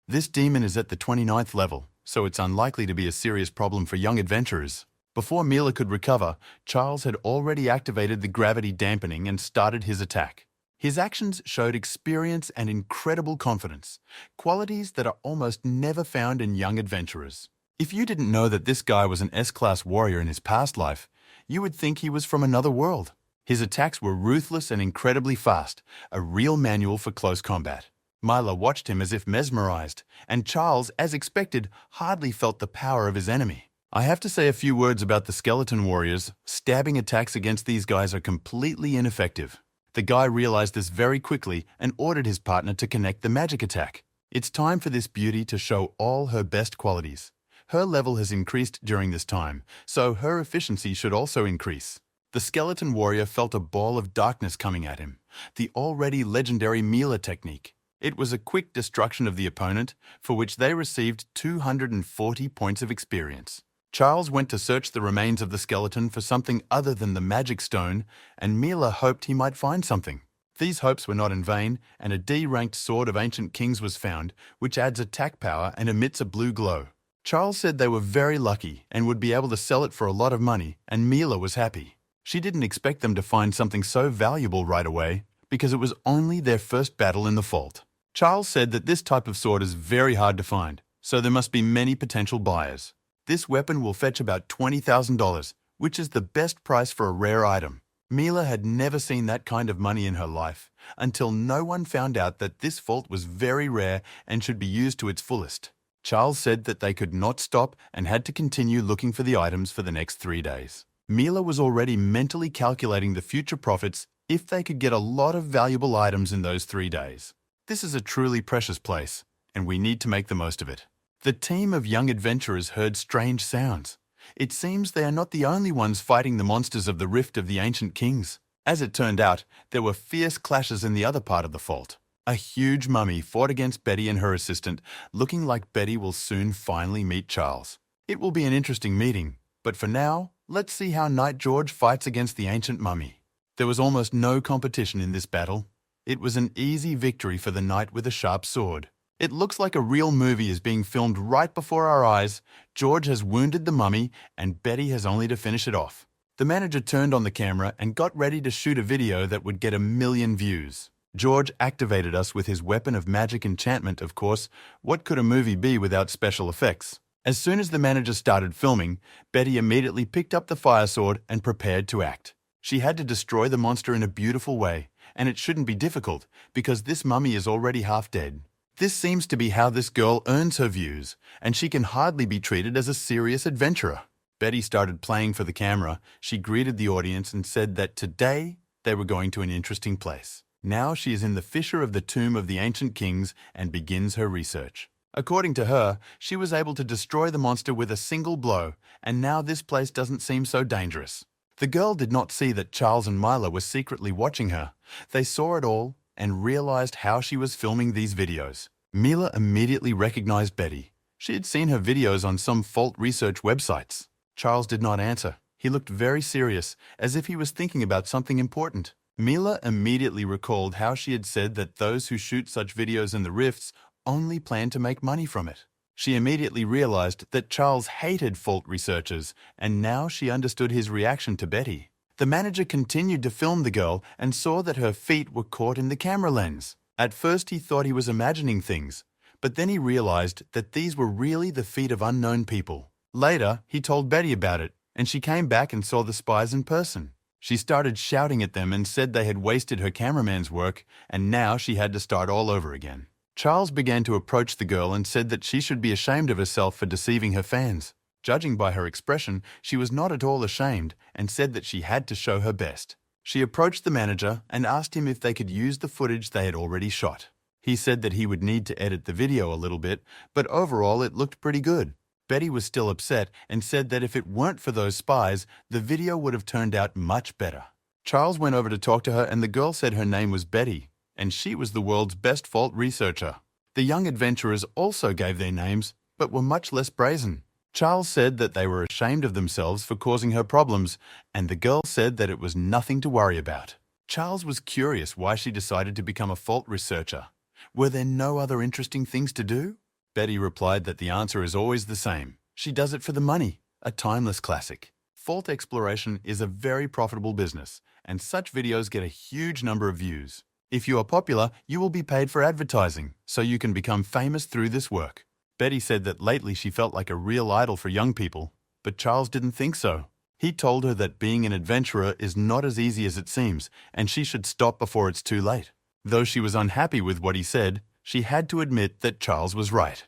This demon is at the 29th level, so it's unlikely to be a serious problem for young adventurers. Before Mila could recover, Charles had already activated the gravity dampening and started his attack. His actions showed experience and incredible confidence, qualities that are almost never found in young adventurers. If you didn't know that this guy was an S-class warrior in his past life, you would think he was from another world. His attacks were ruthless and incredibly fast, a real manual for close combat. Mila watched him as if mesmerized, and Charles, as expected, hardly felt the power of his enemy. I have to say a few words about the skeleton warriors. Stabbing attacks against these guys are completely ineffective. The guy realized this very quickly and ordered his partner to connect the magic attack. It's time for this beauty to show all her best qualities. Her level has increased during this time, so her efficiency should also increase. The skeleton warrior felt a ball of darkness coming at him, the already legendary Mila technique. It was a quick destruction of the opponent, for which they received 240 points of experience. Charles went to search the remains of the skeleton for something other than the magic stone, and Mila hoped he might find something. These hopes were not in vain, and a D-ranked sword of ancient kings was found, which adds attack power and emits a blue glow. Charles said they were very lucky and would be able to sell it for a lot of money, and Mila was happy. She didn't expect them to find something so valuable right away, because it was only their first battle in the fault. Charles said that this type of sword is very hard to find, so there must be many potential buyers. This weapon will fetch about $20,000, which is the best price for a rare item. Mila had never seen that kind of money in her life, until no one found out that this fault was very rare and should be used to its fullest. Charles said that they could not stop and had to continue looking for the items for the next 3 days. Mila was already mentally calculating the future profits if they could get a lot of valuable items in those 3 days. This is a truly precious place, and we need to make the most of it. The team of young adventurers heard strange sounds. It seems they are not the only ones fighting the monsters of the Rift of the Ancient Kings. As it turned out, there were fierce clashes in the other part of the vault. A huge mummy fought against Betty and her assistant, looking like Betty will soon finally meet Charles. It will be an interesting meeting, but for now, let's see how Knight George fights against the ancient mummy. There was almost no competition in this battle. It was an easy victory for the knight with a sharp sword. It looks like a real movie is being filmed right before our eyes. George has wounded the mummy, and Betty has only to finish it off. The manager turned on the camera and got ready to shoot a video that would get 1 million views. George activated us with his weapon of magic enchantment, of course. What could a movie be without special effects? As soon as the manager started filming, Betty immediately picked up the fire sword and prepared to act. She had to destroy the monster in a beautiful way, and it shouldn't be difficult because this mummy is already half dead. This seems to be how this girl earns her views, and she can hardly be treated as a serious adventurer. Betty started playing for the camera. She greeted the audience and said that today they were going to an interesting place. Now she is in the fissure of the tomb of the ancient kings and begins her research. According to her, she was able to destroy the monster with a single blow, and now this place doesn't seem so dangerous. The girl did not see that Charles and Mila were secretly watching her. They saw it all and realized how she was filming these videos. Mila immediately recognized Betty. She had seen her videos on some vault research websites. Charles did not answer. He looked very serious, as if he was thinking about something important. Mila immediately recalled how she had said that those who shoot such videos in the rifts only plan to make money from it. She immediately realized that Charles hated vault researchers, and now she understood his reaction to Betty. The manager continued to film the girl and saw that her feet were caught in the camera lens. At first he thought he was imagining things, but then he realized that these were really the feet of unknown people. Later, he told Betty about it, and she came back and saw the spies in person. She started shouting at them and said they had wasted her cameraman's work, and now she had to start all over again. Charles began to approach the girl and said that she should be ashamed of herself for deceiving her fans. Judging by her expression, she was not at all ashamed and said that she had to show her best. She approached the manager and asked him if they could use the footage they had already shot. He said that he would need to edit the video a little bit, but overall it looked pretty good. Betty was still upset and said that if it weren't for those spies, the video would have turned out much better. Charles went over to talk to her and the girl said her name was Betty, and she was the world's best vault researcher. The young adventurers also gave their names, but were much less brazen. Charles said that they were ashamed of themselves for causing her problems, and the girl said that it was nothing to worry about. Charles was curious why she decided to become a vault researcher. Were there no other interesting things to do? Betty replied that the answer is always the same. She does it for the money, a timeless classic. Vault exploration is a very profitable business, and such videos get a huge number of views. If you are popular, you will be paid for advertising, so you can become famous through this work. Betty said that lately she felt like a real idol for young people, but Charles didn't think so. He told her that being an adventurer is not as easy as it seems, and she should stop before it's too late. Though she was unhappy with what he said, she had to admit that Charles was right.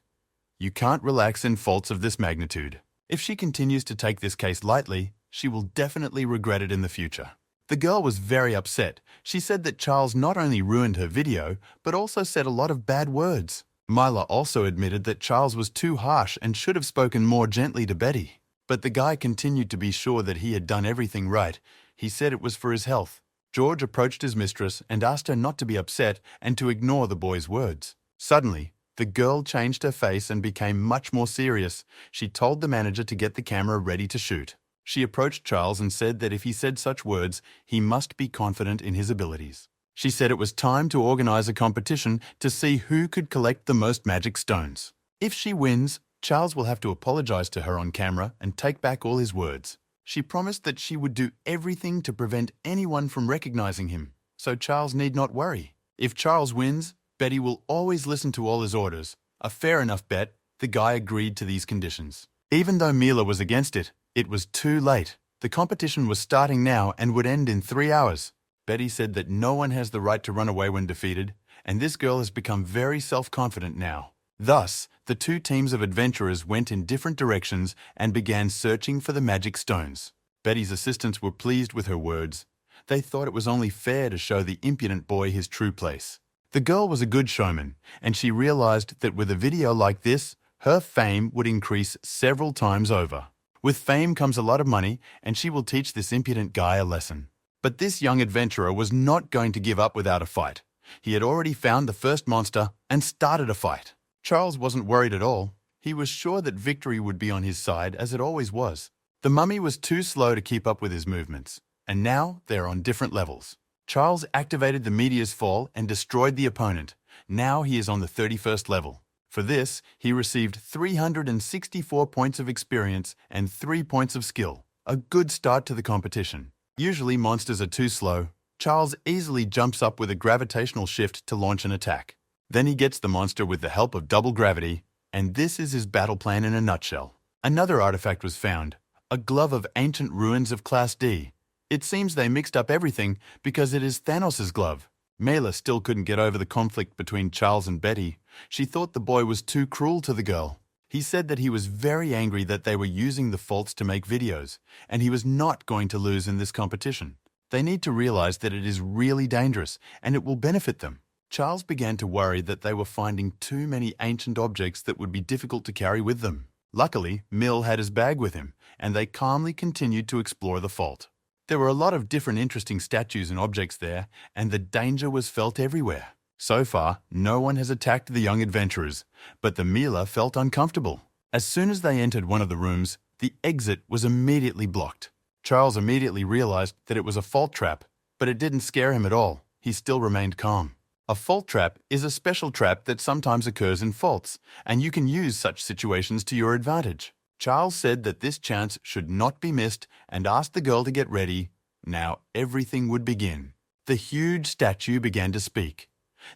You can't relax in faults of this magnitude. If she continues to take this case lightly, she will definitely regret it in the future. The girl was very upset. She said that Charles not only ruined her video, but also said a lot of bad words. Mila also admitted that Charles was too harsh and should have spoken more gently to Betty. But the guy continued to be sure that he had done everything right. He said it was for his health. George approached his mistress and asked her not to be upset and to ignore the boy's words. Suddenly, the girl changed her face and became much more serious. She told the manager to get the camera ready to shoot. She approached Charles and said that if he said such words, he must be confident in his abilities. She said it was time to organize a competition to see who could collect the most magic stones. If she wins, Charles will have to apologize to her on camera and take back all his words. She promised that she would do everything to prevent anyone from recognizing him, so Charles need not worry. If Charles wins, Betty will always listen to all his orders. A fair enough bet. The guy agreed to these conditions. Even though Mila was against it, it was too late. The competition was starting now and would end in 3 hours. Betty said that no one has the right to run away when defeated, and this girl has become very self-confident now. Thus, the two teams of adventurers went in different directions and began searching for the magic stones. Betty's assistants were pleased with her words. They thought it was only fair to show the impudent boy his true place. The girl was a good showman, and she realized that with a video like this, her fame would increase several times over. With fame comes a lot of money, and she will teach this impudent guy a lesson. But this young adventurer was not going to give up without a fight. He had already found the first monster and started a fight. Charles wasn't worried at all. He was sure that victory would be on his side, as it always was. The mummy was too slow to keep up with his movements, and now they're on different levels. Charles activated the meteor's fall and destroyed the opponent. Now he is on the 31st level. For this, he received 364 points of experience and 3 points of skill. A good start to the competition. Usually monsters are too slow. Charles easily jumps up with a gravitational shift to launch an attack. Then he gets the monster with the help of double gravity, and this is his battle plan in a nutshell. Another artifact was found, a glove of ancient ruins of Class D. It seems they mixed up everything because it is Thanos' glove. Mela still couldn't get over the conflict between Charles and Betty. She thought the boy was too cruel to the girl. He said that he was very angry that they were using the faults to make videos, and he was not going to lose in this competition. They need to realize that it is really dangerous, and it will benefit them. Charles began to worry that they were finding too many ancient objects that would be difficult to carry with them. Luckily, Mill had his bag with him, and they calmly continued to explore the fault. There were a lot of different interesting statues and objects there, and the danger was felt everywhere. So far, no one has attacked the young adventurers, but the Mila felt uncomfortable. As soon as they entered one of the rooms, the exit was immediately blocked. Charles immediately realized that it was a fault trap, but it didn't scare him at all. He still remained calm. A fault trap is a special trap that sometimes occurs in faults, and you can use such situations to your advantage. Charles said that this chance should not be missed and asked the girl to get ready. Now everything would begin. The huge statue began to speak.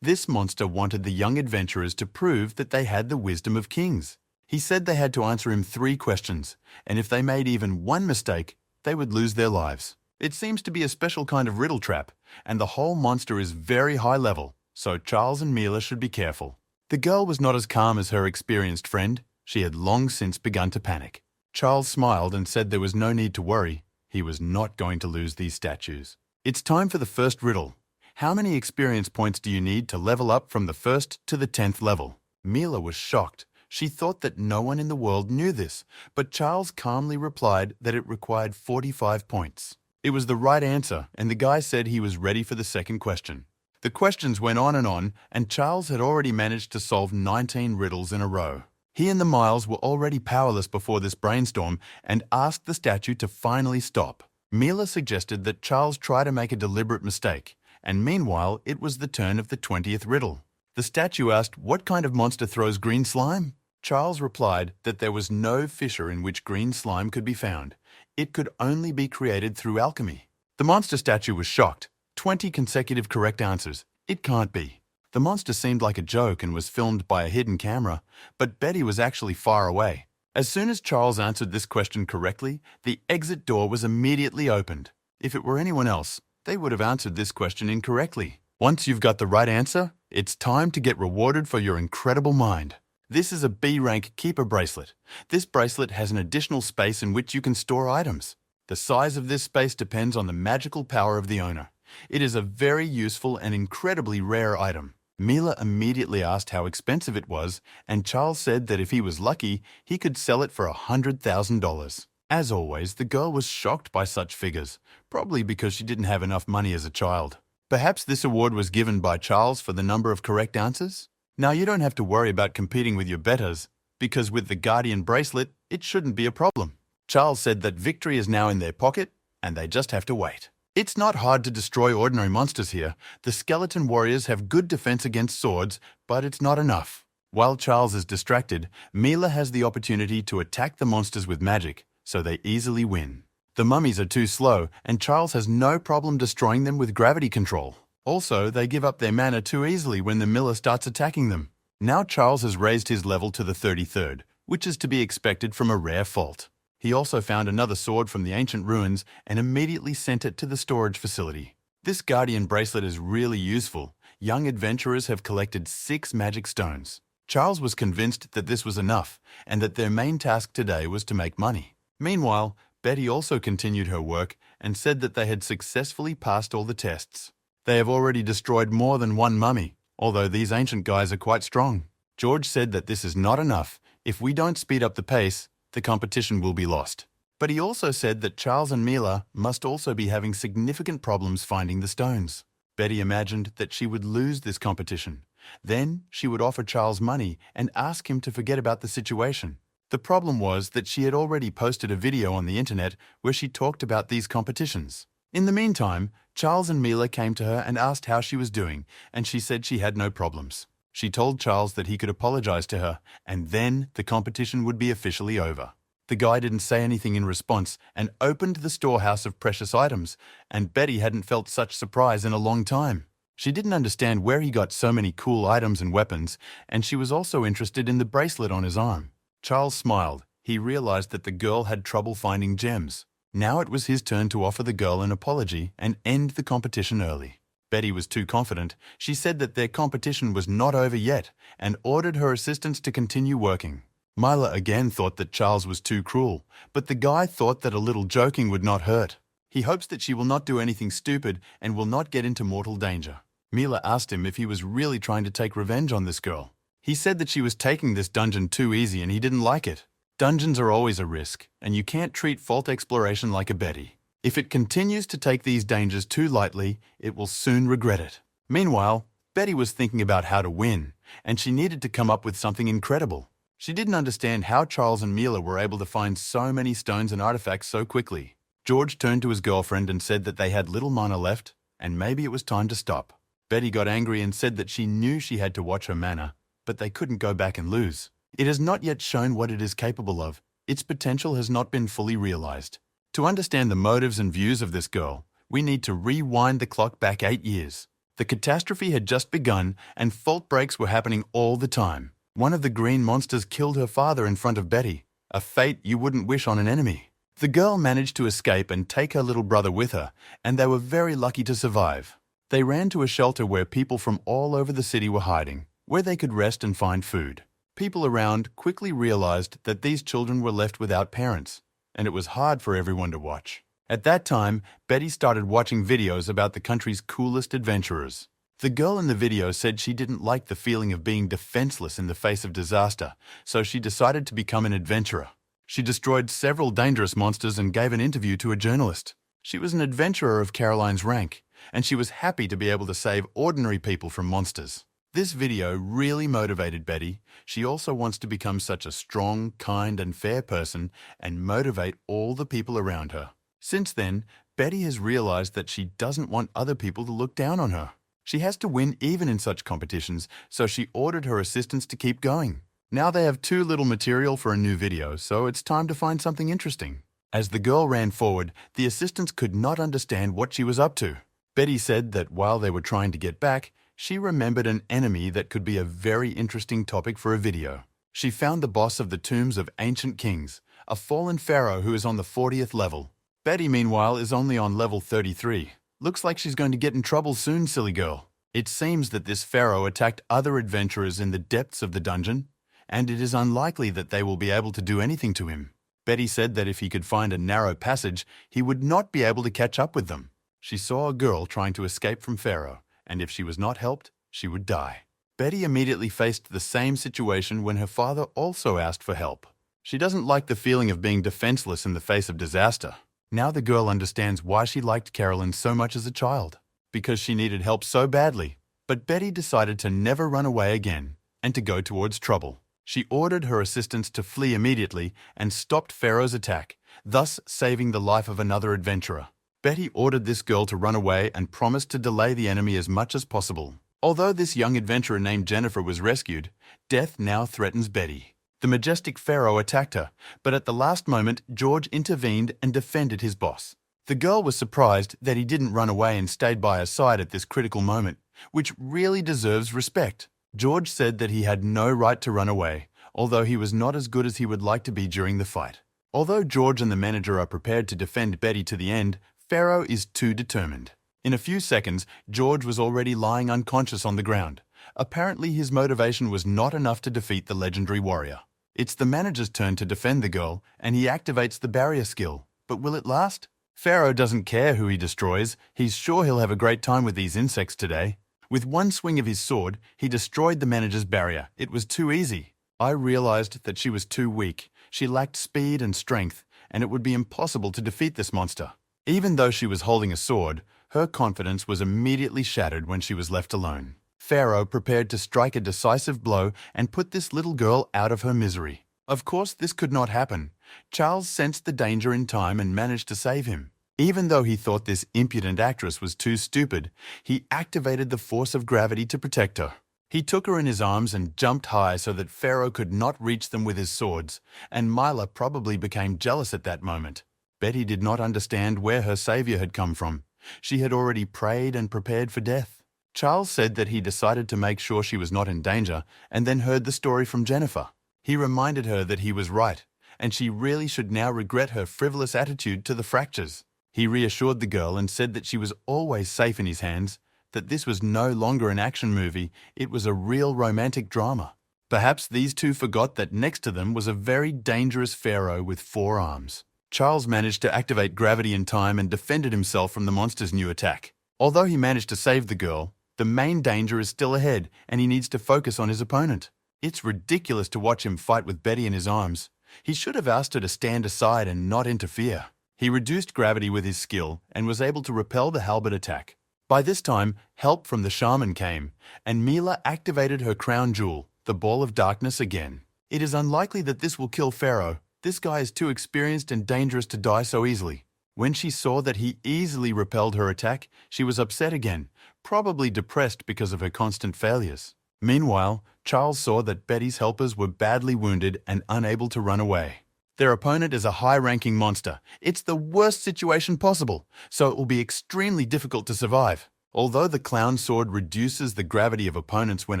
This monster wanted the young adventurers to prove that they had the wisdom of kings. He said they had to answer him 3 questions, and if they made even one mistake, they would lose their lives. It seems to be a special kind of riddle trap, and the whole monster is very high level, so Charles and Mila should be careful. The girl was not as calm as her experienced friend. She had long since begun to panic. Charles smiled and said there was no need to worry. He was not going to lose these statues. It's time for the first riddle. How many experience points do you need to level up from the 1st to the 10th level? Mila was shocked. She thought that no one in the world knew this, but Charles calmly replied that it required 45 points. It was the right answer, and the guy said he was ready for the second question. The questions went on, and Charles had already managed to solve 19 riddles in a row. He and the Miles were already powerless before this brainstorm and asked the statue to finally stop. Mila suggested that Charles try to make a deliberate mistake, and meanwhile it was the turn of the 20th riddle. The statue asked what kind of monster throws green slime? Charles replied that there was no fissure in which green slime could be found. It could only be created through alchemy. The monster statue was shocked. 20 consecutive correct answers. It can't be. The monster seemed like a joke and was filmed by a hidden camera, but Betty was actually far away. As soon as Charles answered this question correctly, the exit door was immediately opened. If it were anyone else, they would have answered this question incorrectly. Once you've got the right answer, it's time to get rewarded for your incredible mind. This is a B-rank keeper bracelet. This bracelet has an additional space in which you can store items. The size of this space depends on the magical power of the owner. It is a very useful and incredibly rare item. Mila immediately asked how expensive it was, and Charles said that if he was lucky, he could sell it for $100,000. As always, the girl was shocked by such figures, probably because she didn't have enough money as a child. Perhaps this award was given by Charles for the number of correct answers? Now you don't have to worry about competing with your betters, because with the Guardian bracelet, it shouldn't be a problem. Charles said that victory is now in their pocket, and they just have to wait. It's not hard to destroy ordinary monsters here. The skeleton warriors have good defense against swords, but it's not enough. While Charles is distracted, Mila has the opportunity to attack the monsters with magic, so they easily win. The mummies are too slow, and Charles has no problem destroying them with gravity control. Also, they give up their mana too easily when the Miller starts attacking them. Now Charles has raised his level to the 33rd, which is to be expected from a rare fault. He also found another sword from the ancient ruins and immediately sent it to the storage facility. This Guardian bracelet is really useful. Young adventurers have collected 6 magic stones. Charles was convinced that this was enough and that their main task today was to make money. Meanwhile, Betty also continued her work and said that they had successfully passed all the tests. They have already destroyed more than one mummy, although these ancient guys are quite strong. George said that this is not enough. If we don't speed up the pace, the competition will be lost. But he also said that Charles and Mila must also be having significant problems finding the stones. Betty imagined that she would lose this competition. Then she would offer Charles money and ask him to forget about the situation. The problem was that she had already posted a video on the internet where she talked about these competitions. In the meantime, Charles and Mila came to her and asked how she was doing, and she said she had no problems. She told Charles that he could apologize to her, and then the competition would be officially over. The guy didn't say anything in response and opened the storehouse of precious items, and Betty hadn't felt such surprise in a long time. She didn't understand where he got so many cool items and weapons, and she was also interested in the bracelet on his arm. Charles smiled. He realized that the girl had trouble finding gems. Now it was his turn to offer the girl an apology and end the competition early. Betty was too confident. She said that their competition was not over yet and ordered her assistants to continue working. Mila again thought that Charles was too cruel, but the guy thought that a little joking would not hurt. He hopes that she will not do anything stupid and will not get into mortal danger. Mila asked him if he was really trying to take revenge on this girl. He said that she was taking this dungeon too easy and he didn't like it. Dungeons are always a risk, and you can't treat fault exploration like a Betty. If it continues to take these dangers too lightly, it will soon regret it. Meanwhile, Betty was thinking about how to win, and she needed to come up with something incredible. She didn't understand how Charles and Mila were able to find so many stones and artifacts so quickly. George turned to his girlfriend and said that they had little mana left, and maybe it was time to stop. Betty got angry and said that she knew she had to watch her mana, but they couldn't go back and lose. It has not yet shown what it is capable of. Its potential has not been fully realized. To understand the motives and views of this girl, we need to rewind the clock back 8 years. The catastrophe had just begun and fault breaks were happening all the time. One of the green monsters killed her father in front of Betty, a fate you wouldn't wish on an enemy. The girl managed to escape and take her little brother with her, and they were very lucky to survive. They ran to a shelter where people from all over the city were hiding, where they could rest and find food. People around quickly realized that these children were left without parents, and it was hard for everyone to watch. At that time, Betty started watching videos about the country's coolest adventurers. The girl in the video said she didn't like the feeling of being defenseless in the face of disaster, so she decided to become an adventurer. She destroyed several dangerous monsters and gave an interview to a journalist. She was an adventurer of Caroline's rank, and she was happy to be able to save ordinary people from monsters. This video really motivated Betty. She also wants to become such a strong, kind, and fair person and motivate all the people around her. Since then, Betty has realized that she doesn't want other people to look down on her. She has to win even in such competitions, so she ordered her assistants to keep going. Now they have too little material for a new video, so it's time to find something interesting. As the girl ran forward, the assistants could not understand what she was up to. Betty said that while they were trying to get back, she remembered an enemy that could be a very interesting topic for a video. She found the boss of the tombs of ancient kings, a fallen pharaoh who is on the 40th level. Betty, meanwhile, is only on level 33. Looks like she's going to get in trouble soon, silly girl. It seems that this pharaoh attacked other adventurers in the depths of the dungeon, and it is unlikely that they will be able to do anything to him. Betty said that if he could find a narrow passage, he would not be able to catch up with them. She saw a girl trying to escape from pharaoh, and if she was not helped, she would die. Betty immediately faced the same situation when her father also asked for help. She doesn't like the feeling of being defenseless in the face of disaster. Now the girl understands why she liked Carolyn so much as a child, because she needed help so badly. But Betty decided to never run away again and to go towards trouble. She ordered her assistants to flee immediately and stopped Pharaoh's attack, thus saving the life of another adventurer. Betty ordered this girl to run away and promised to delay the enemy as much as possible. Although this young adventurer named Jennifer was rescued, death now threatens Betty. The majestic pharaoh attacked her, but at the last moment, George intervened and defended his boss. The girl was surprised that he didn't run away and stayed by her side at this critical moment, which really deserves respect. George said that he had no right to run away, although he was not as good as he would like to be during the fight. Although George and the manager are prepared to defend Betty to the end, Pharaoh is too determined. In a few seconds, George was already lying unconscious on the ground. Apparently, his motivation was not enough to defeat the legendary warrior. It's the manager's turn to defend the girl, and he activates the barrier skill. But will it last? Pharaoh doesn't care who he destroys. He's sure he'll have a great time with these insects today. With one swing of his sword, he destroyed the manager's barrier. It was too easy. I realized that she was too weak. She lacked speed and strength, and it would be impossible to defeat this monster. Even though she was holding a sword, her confidence was immediately shattered when she was left alone. Pharaoh prepared to strike a decisive blow and put this little girl out of her misery. Of course, this could not happen. Charles sensed the danger in time and managed to save him. Even though he thought this impudent actress was too stupid, he activated the force of gravity to protect her. He took her in his arms and jumped high so that Pharaoh could not reach them with his swords, and Mila probably became jealous at that moment. Betty did not understand where her savior had come from. She had already prayed and prepared for death. Charles said that he decided to make sure she was not in danger and then heard the story from Jennifer. He reminded her that he was right, and she really should now regret her frivolous attitude to the fractures. He reassured the girl and said that she was always safe in his hands, that this was no longer an action movie, it was a real romantic drama. Perhaps these two forgot that next to them was a very dangerous pharaoh with 4 arms. Charles managed to activate gravity in time and defended himself from the monster's new attack. Although he managed to save the girl, the main danger is still ahead and he needs to focus on his opponent. It's ridiculous to watch him fight with Betty in his arms. He should have asked her to stand aside and not interfere. He reduced gravity with his skill and was able to repel the halberd attack. By this time, help from the shaman came, and Mila activated her crown jewel, the ball of darkness again. It is unlikely that this will kill Pharaoh. This guy is too experienced and dangerous to die so easily. When she saw that he easily repelled her attack, she was upset again, probably depressed because of her constant failures. Meanwhile, Charles saw that Betty's helpers were badly wounded and unable to run away. Their opponent is a high-ranking monster. It's the worst situation possible, so it will be extremely difficult to survive. Although the clown sword reduces the gravity of opponents when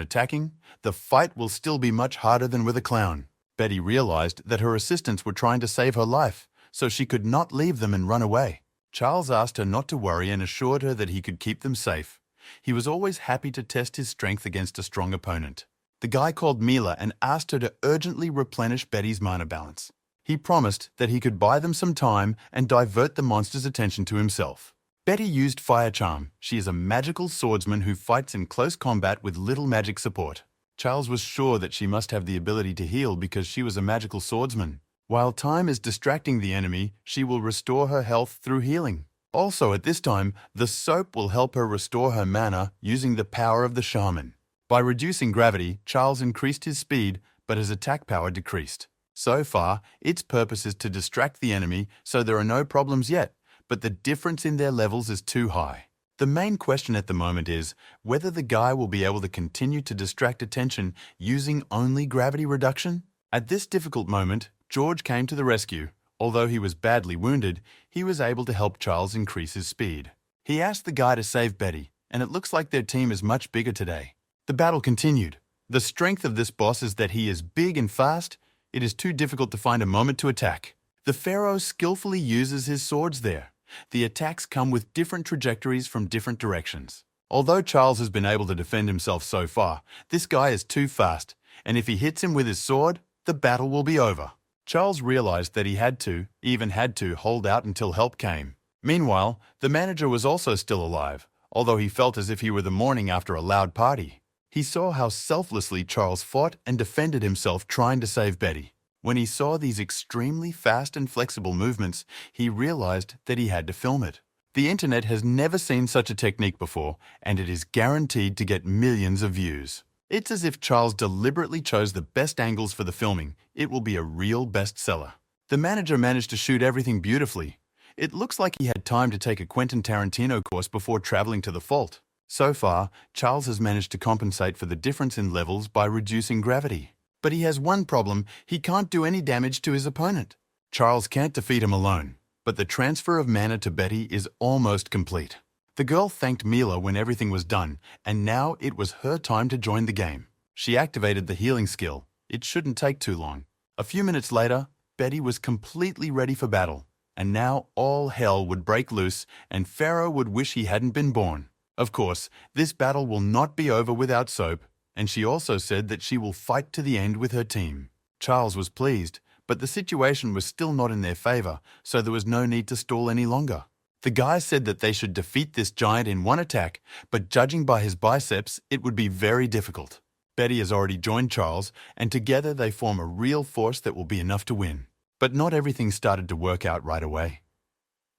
attacking, the fight will still be much harder than with a clown. Betty realized that her assistants were trying to save her life, so she could not leave them and run away. Charles asked her not to worry and assured her that he could keep them safe. He was always happy to test his strength against a strong opponent. The guy called Mila and asked her to urgently replenish Betty's mana balance. He promised that he could buy them some time and divert the monster's attention to himself. Betty used Fire Charm. She is a magical swordsman who fights in close combat with little magic support. Charles was sure that she must have the ability to heal because she was a magical swordsman. While time is distracting the enemy, she will restore her health through healing. Also at this time, the soap will help her restore her mana using the power of the shaman. By reducing gravity, Charles increased his speed, but his attack power decreased. So far, its purpose is to distract the enemy, so there are no problems yet, but the difference in their levels is too high. The main question at the moment is whether the guy will be able to continue to distract attention using only gravity reduction. At this difficult moment, George came to the rescue. Although he was badly wounded, he was able to help Charles increase his speed. He asked the guy to save Betty, and it looks like their team is much bigger today. The battle continued. The strength of this boss is that he is big and fast. It is too difficult to find a moment to attack. The pharaoh skillfully uses his swords there. The attacks come with different trajectories from different directions. Although Charles has been able to defend himself so far, this guy is too fast, and if he hits him with his sword, the battle will be over. Charles realized that he had to hold out until help came. Meanwhile, the manager was also still alive, although he felt as if he were the morning after a loud party. He saw how selflessly Charles fought and defended himself trying to save Betty. When he saw these extremely fast and flexible movements, he realized that he had to film it. The internet has never seen such a technique before, and it is guaranteed to get millions of views. It's as if Charles deliberately chose the best angles for the filming. It will be a real bestseller. The manager managed to shoot everything beautifully. It looks like he had time to take a Quentin Tarantino course before traveling to the fault. So far, Charles has managed to compensate for the difference in levels by reducing gravity. But he has one problem: he can't do any damage to his opponent. Charles can't defeat him alone, but the transfer of mana to Betty is almost complete. The girl thanked Mila when everything was done, and now it was her time to join the game. She activated the healing skill. It shouldn't take too long. A few minutes later, Betty was completely ready for battle, and now all hell would break loose and Pharaoh would wish he hadn't been born. Of course, this battle will not be over without soap, and she also said that she will fight to the end with her team. Charles was pleased, but the situation was still not in their favor, so there was no need to stall any longer. The guy said that they should defeat this giant in one attack, but judging by his biceps, it would be very difficult. Betty has already joined Charles, and together they form a real force that will be enough to win. But not everything started to work out right away.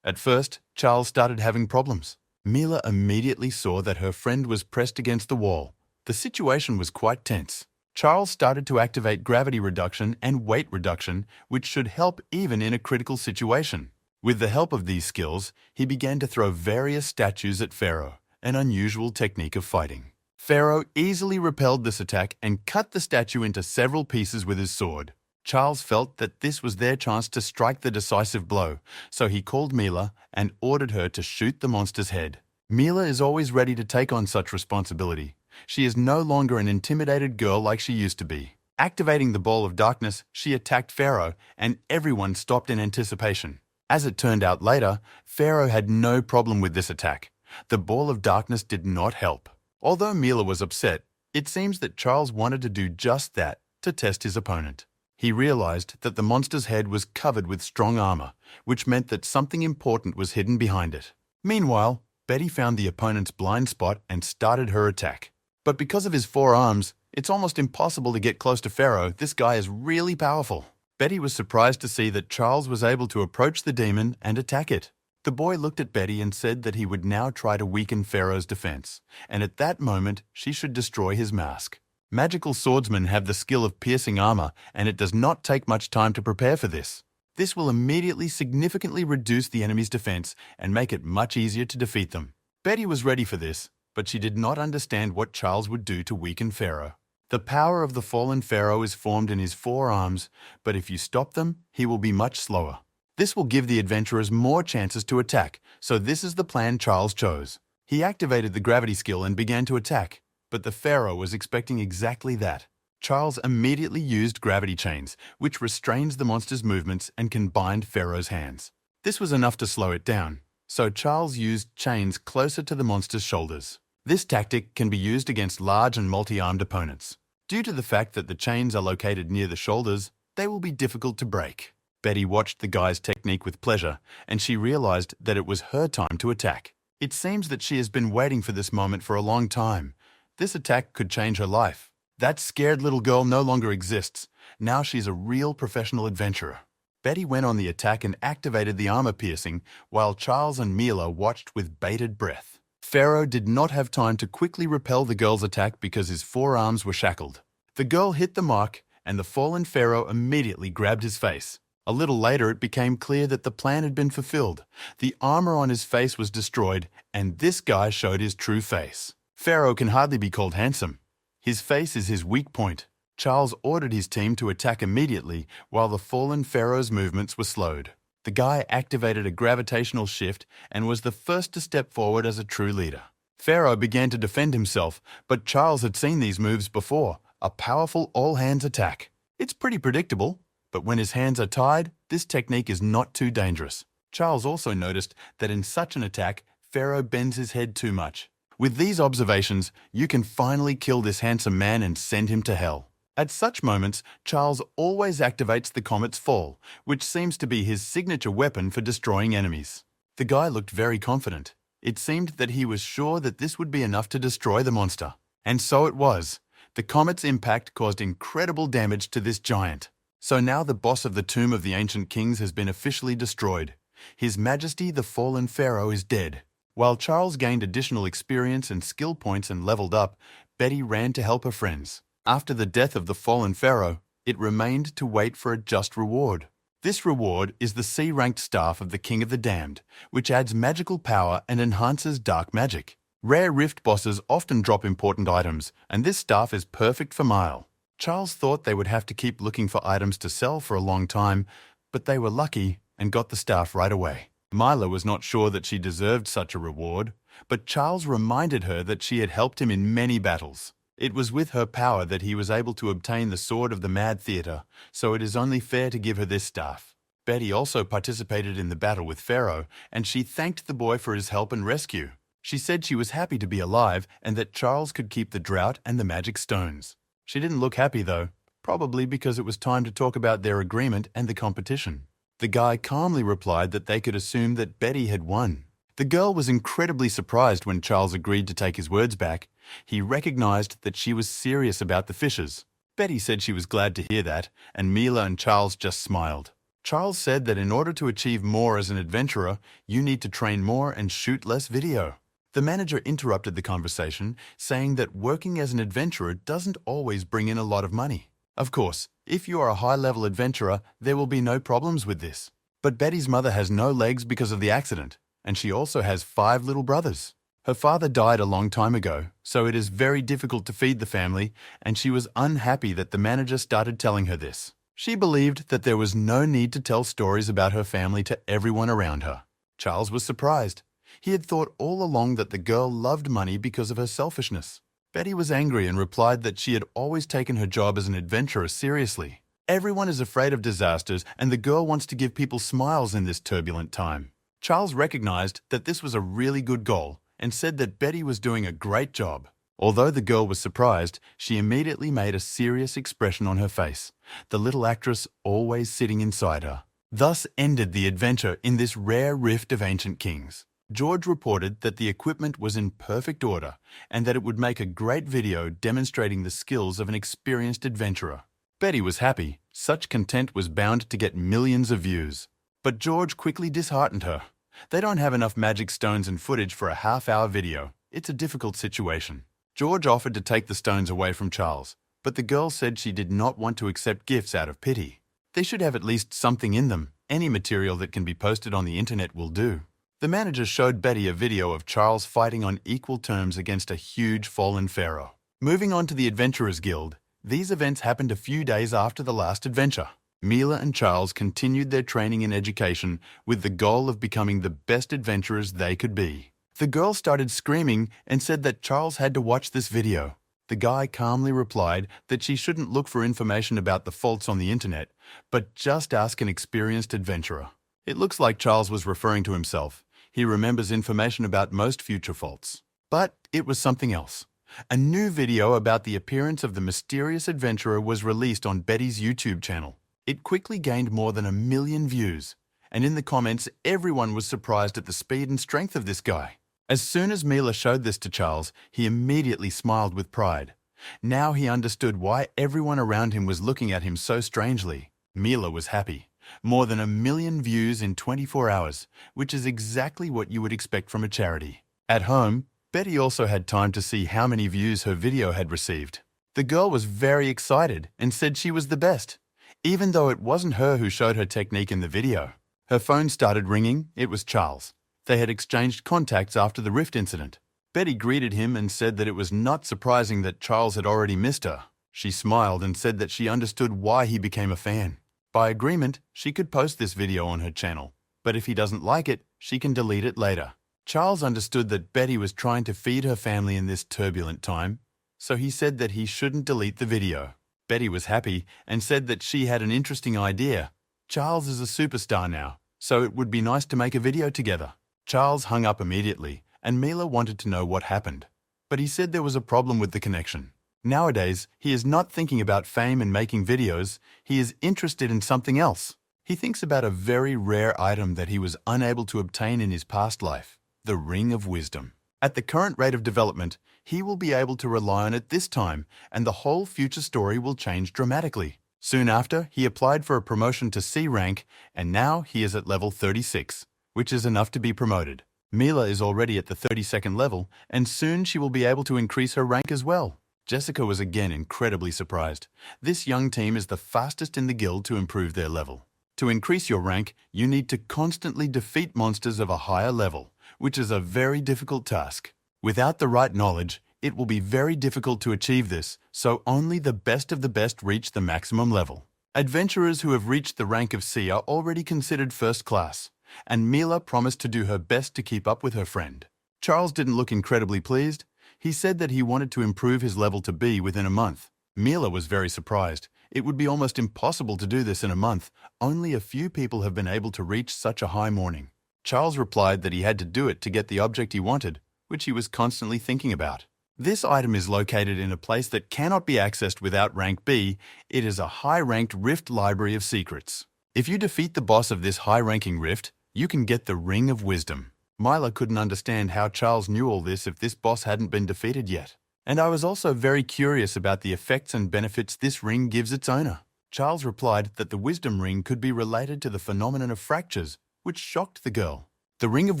At first, Charles started having problems. Mila immediately saw that her friend was pressed against the wall. The situation was quite tense. Charles started to activate gravity reduction and weight reduction, which should help even in a critical situation. With the help of these skills, he began to throw various statues at Pharaoh, an unusual technique of fighting. Pharaoh easily repelled this attack and cut the statue into several pieces with his sword. Charles felt that this was their chance to strike the decisive blow, so he called Mila and ordered her to shoot the monster's head. Mila is always ready to take on such responsibility. She is no longer an intimidated girl like she used to be. Activating the ball of darkness, she attacked Pharaoh, and everyone stopped in anticipation. As it turned out later, Pharaoh had no problem with this attack. The ball of darkness did not help. Although Mila was upset, it seems that Charles wanted to do just that to test his opponent. He realized that the monster's head was covered with strong armor, which meant that something important was hidden behind it. Meanwhile, Betty found the opponent's blind spot and started her attack. But because of his 4 arms, it's almost impossible to get close to Pharaoh. This guy is really powerful. Betty was surprised to see that Charles was able to approach the demon and attack it. The boy looked at Betty and said that he would now try to weaken Pharaoh's defense, and at that moment she should destroy his mask. Magical swordsmen have the skill of piercing armor, and it does not take much time to prepare for this. This will immediately significantly reduce the enemy's defense and make it much easier to defeat them. Betty was ready for this, but she did not understand what Charles would do to weaken Pharaoh. The power of the fallen Pharaoh is formed in his 4 arms, but if you stop them, he will be much slower. This will give the adventurers more chances to attack, so this is the plan Charles chose. He activated the gravity skill and began to attack, but the Pharaoh was expecting exactly that. Charles immediately used gravity chains, which restrains the monster's movements and can bind Pharaoh's hands. This was enough to slow it down, so Charles used chains closer to the monster's shoulders. This tactic can be used against large and multi-armed opponents. Due to the fact that the chains are located near the shoulders, they will be difficult to break. Betty watched the guy's technique with pleasure, and she realized that it was her time to attack. It seems that she has been waiting for this moment for a long time. This attack could change her life. That scared little girl no longer exists. Now she's a real professional adventurer. Betty went on the attack and activated the armor piercing, while Charles and Mila watched with bated breath. Pharaoh did not have time to quickly repel the girl's attack because his 4 arms were shackled. The girl hit the mark, and the fallen Pharaoh immediately grabbed his face. A little later, it became clear that the plan had been fulfilled. The armor on his face was destroyed, and this guy showed his true face. Pharaoh can hardly be called handsome. His face is his weak point. Charles ordered his team to attack immediately while the fallen Pharaoh's movements were slowed. The guy activated a gravitational shift and was the first to step forward as a true leader. Pharaoh began to defend himself, but Charles had seen these moves before, a powerful all-hands attack. It's pretty predictable, but when his hands are tied, this technique is not too dangerous. Charles also noticed that in such an attack, Pharaoh bends his head too much. With these observations, you can finally kill this handsome man and send him to hell. At such moments, Charles always activates the comet's fall, which seems to be his signature weapon for destroying enemies. The guy looked very confident. It seemed that he was sure that this would be enough to destroy the monster. And so it was. The comet's impact caused incredible damage to this giant. So now the boss of the Tomb of the Ancient Kings has been officially destroyed. His Majesty the Fallen Pharaoh is dead. While Charles gained additional experience and skill points and leveled up, Betty ran to help her friends. After the death of the fallen pharaoh, it remained to wait for a just reward. This reward is the C-ranked staff of the King of the Damned, which adds magical power and enhances dark magic. Rare rift bosses often drop important items, and this staff is perfect for Mile. Charles thought they would have to keep looking for items to sell for a long time, but they were lucky and got the staff right away. Mila was not sure that she deserved such a reward, but Charles reminded her that she had helped him in many battles. It was with her power that he was able to obtain the Sword of the Mad Theatre, so it is only fair to give her this staff. Betty also participated in the battle with Pharaoh, and she thanked the boy for his help and rescue. She said she was happy to be alive and that Charles could keep the drought and the magic stones. She didn't look happy though. probably because it was time to talk about their agreement and the competition. The guy calmly replied that they could assume that Betty had won. The girl was incredibly surprised when Charles agreed to take his words back. He recognized that she was serious about the fishes. Betty said she was glad to hear that, and Mila and Charles just smiled. Charles said that in order to achieve more as an adventurer, you need to train more and shoot less video. The manager interrupted the conversation, saying that working as an adventurer doesn't always bring in a lot of money. Of course, if you are a high-level adventurer, there will be no problems with this. But Betty's mother has no legs because of the accident, and she also has 5 little brothers. Her father died a long time ago, so it is very difficult to feed the family, and she was unhappy that the manager started telling her this. She believed that there was no need to tell stories about her family to everyone around her. Charles was surprised. He had thought all along that the girl loved money because of her selfishness. Betty was angry and replied that she had always taken her job as an adventurer seriously. Everyone is afraid of disasters, and the girl wants to give people smiles in this turbulent time. Charles recognized that this was a really good goal and said that Betty was doing a great job. Although the girl was surprised, she immediately made a serious expression on her face, the little actress always sitting inside her. Thus ended the adventure in this rare rift of ancient kings. George reported that the equipment was in perfect order and that it would make a great video demonstrating the skills of an experienced adventurer. Betty was happy. Such content was bound to get millions of views. But George quickly disheartened her. They don't have enough magic stones and footage for a half-hour video. It's a difficult situation. George offered to take the stones away from Charles, but the girl said she did not want to accept gifts out of pity. They should have at least something in them. Any material that can be posted on the internet will do. The manager showed Betty a video of Charles fighting on equal terms against a huge fallen pharaoh. Moving on to the Adventurers Guild, these events happened a few days after the last adventure. Mila and Charles continued their training and education with the goal of becoming the best adventurers they could be. The girl started screaming and said that Charles had to watch this video. The guy calmly replied that she shouldn't look for information about the faults on the internet, but just ask an experienced adventurer. It looks like Charles was referring to himself. He remembers information about most future faults. But it was something else. A new video about the appearance of the mysterious adventurer was released on Betty's YouTube channel. It quickly gained more than 1 million views, and in the comments, everyone was surprised at the speed and strength of this guy. As soon as Mila showed this to Charles, he immediately smiled with pride. Now he understood why everyone around him was looking at him so strangely. Mila was happy. More than 1 million views in 24 hours, which is exactly what you would expect from a charity. At home, Betty also had time to see how many views her video had received. The girl was very excited and said she was the best, even though it wasn't her who showed her technique in the video. Her phone started ringing. It was Charles. They had exchanged contacts after the rift incident. Betty greeted him and said that it was not surprising that Charles had already missed her. She smiled and said that she understood why he became a fan. By agreement, she could post this video on her channel, but if he doesn't like it, she can delete it later. Charles understood that Betty was trying to feed her family in this turbulent time, so he said that he shouldn't delete the video. Betty was happy and said that she had an interesting idea. Charles is a superstar now, so it would be nice to make a video together. Charles hung up immediately, and Mila wanted to know what happened, but he said there was a problem with the connection. Nowadays, he is not thinking about fame and making videos. He is interested in something else. He thinks about a very rare item that he was unable to obtain in his past life, the Ring of Wisdom. At the current rate of development, he will be able to rely on it this time, and the whole future story will change dramatically. Soon after, he applied for a promotion to C rank, and now he is at level 36, which is enough to be promoted. Mila is already at the 32nd level, and soon she will be able to increase her rank as well. Jessica was again incredibly surprised. This young team is the fastest in the guild to improve their level. To increase your rank, you need to constantly defeat monsters of a higher level, which is a very difficult task. Without the right knowledge, it will be very difficult to achieve this, so only the best of the best reach the maximum level. Adventurers who have reached the rank of C are already considered first class, and Mila promised to do her best to keep up with her friend. Charles didn't look incredibly pleased. He said that he wanted to improve his level to B within a month. Mila was very surprised. It would be almost impossible to do this in a month. Only a few people have been able to reach such a high morning. Charles replied that he had to do it to get the object he wanted, which he was constantly thinking about. This item is located in a place that cannot be accessed without rank B. It is a high-ranked rift library of secrets. If you defeat the boss of this high-ranking rift, you can get the Ring of Wisdom. Mila couldn't understand how Charles knew all this if this boss hadn't been defeated yet. And I was also very curious about the effects and benefits this ring gives its owner. Charles replied that the Wisdom Ring could be related to the phenomenon of fractures, which shocked the girl. The Ring of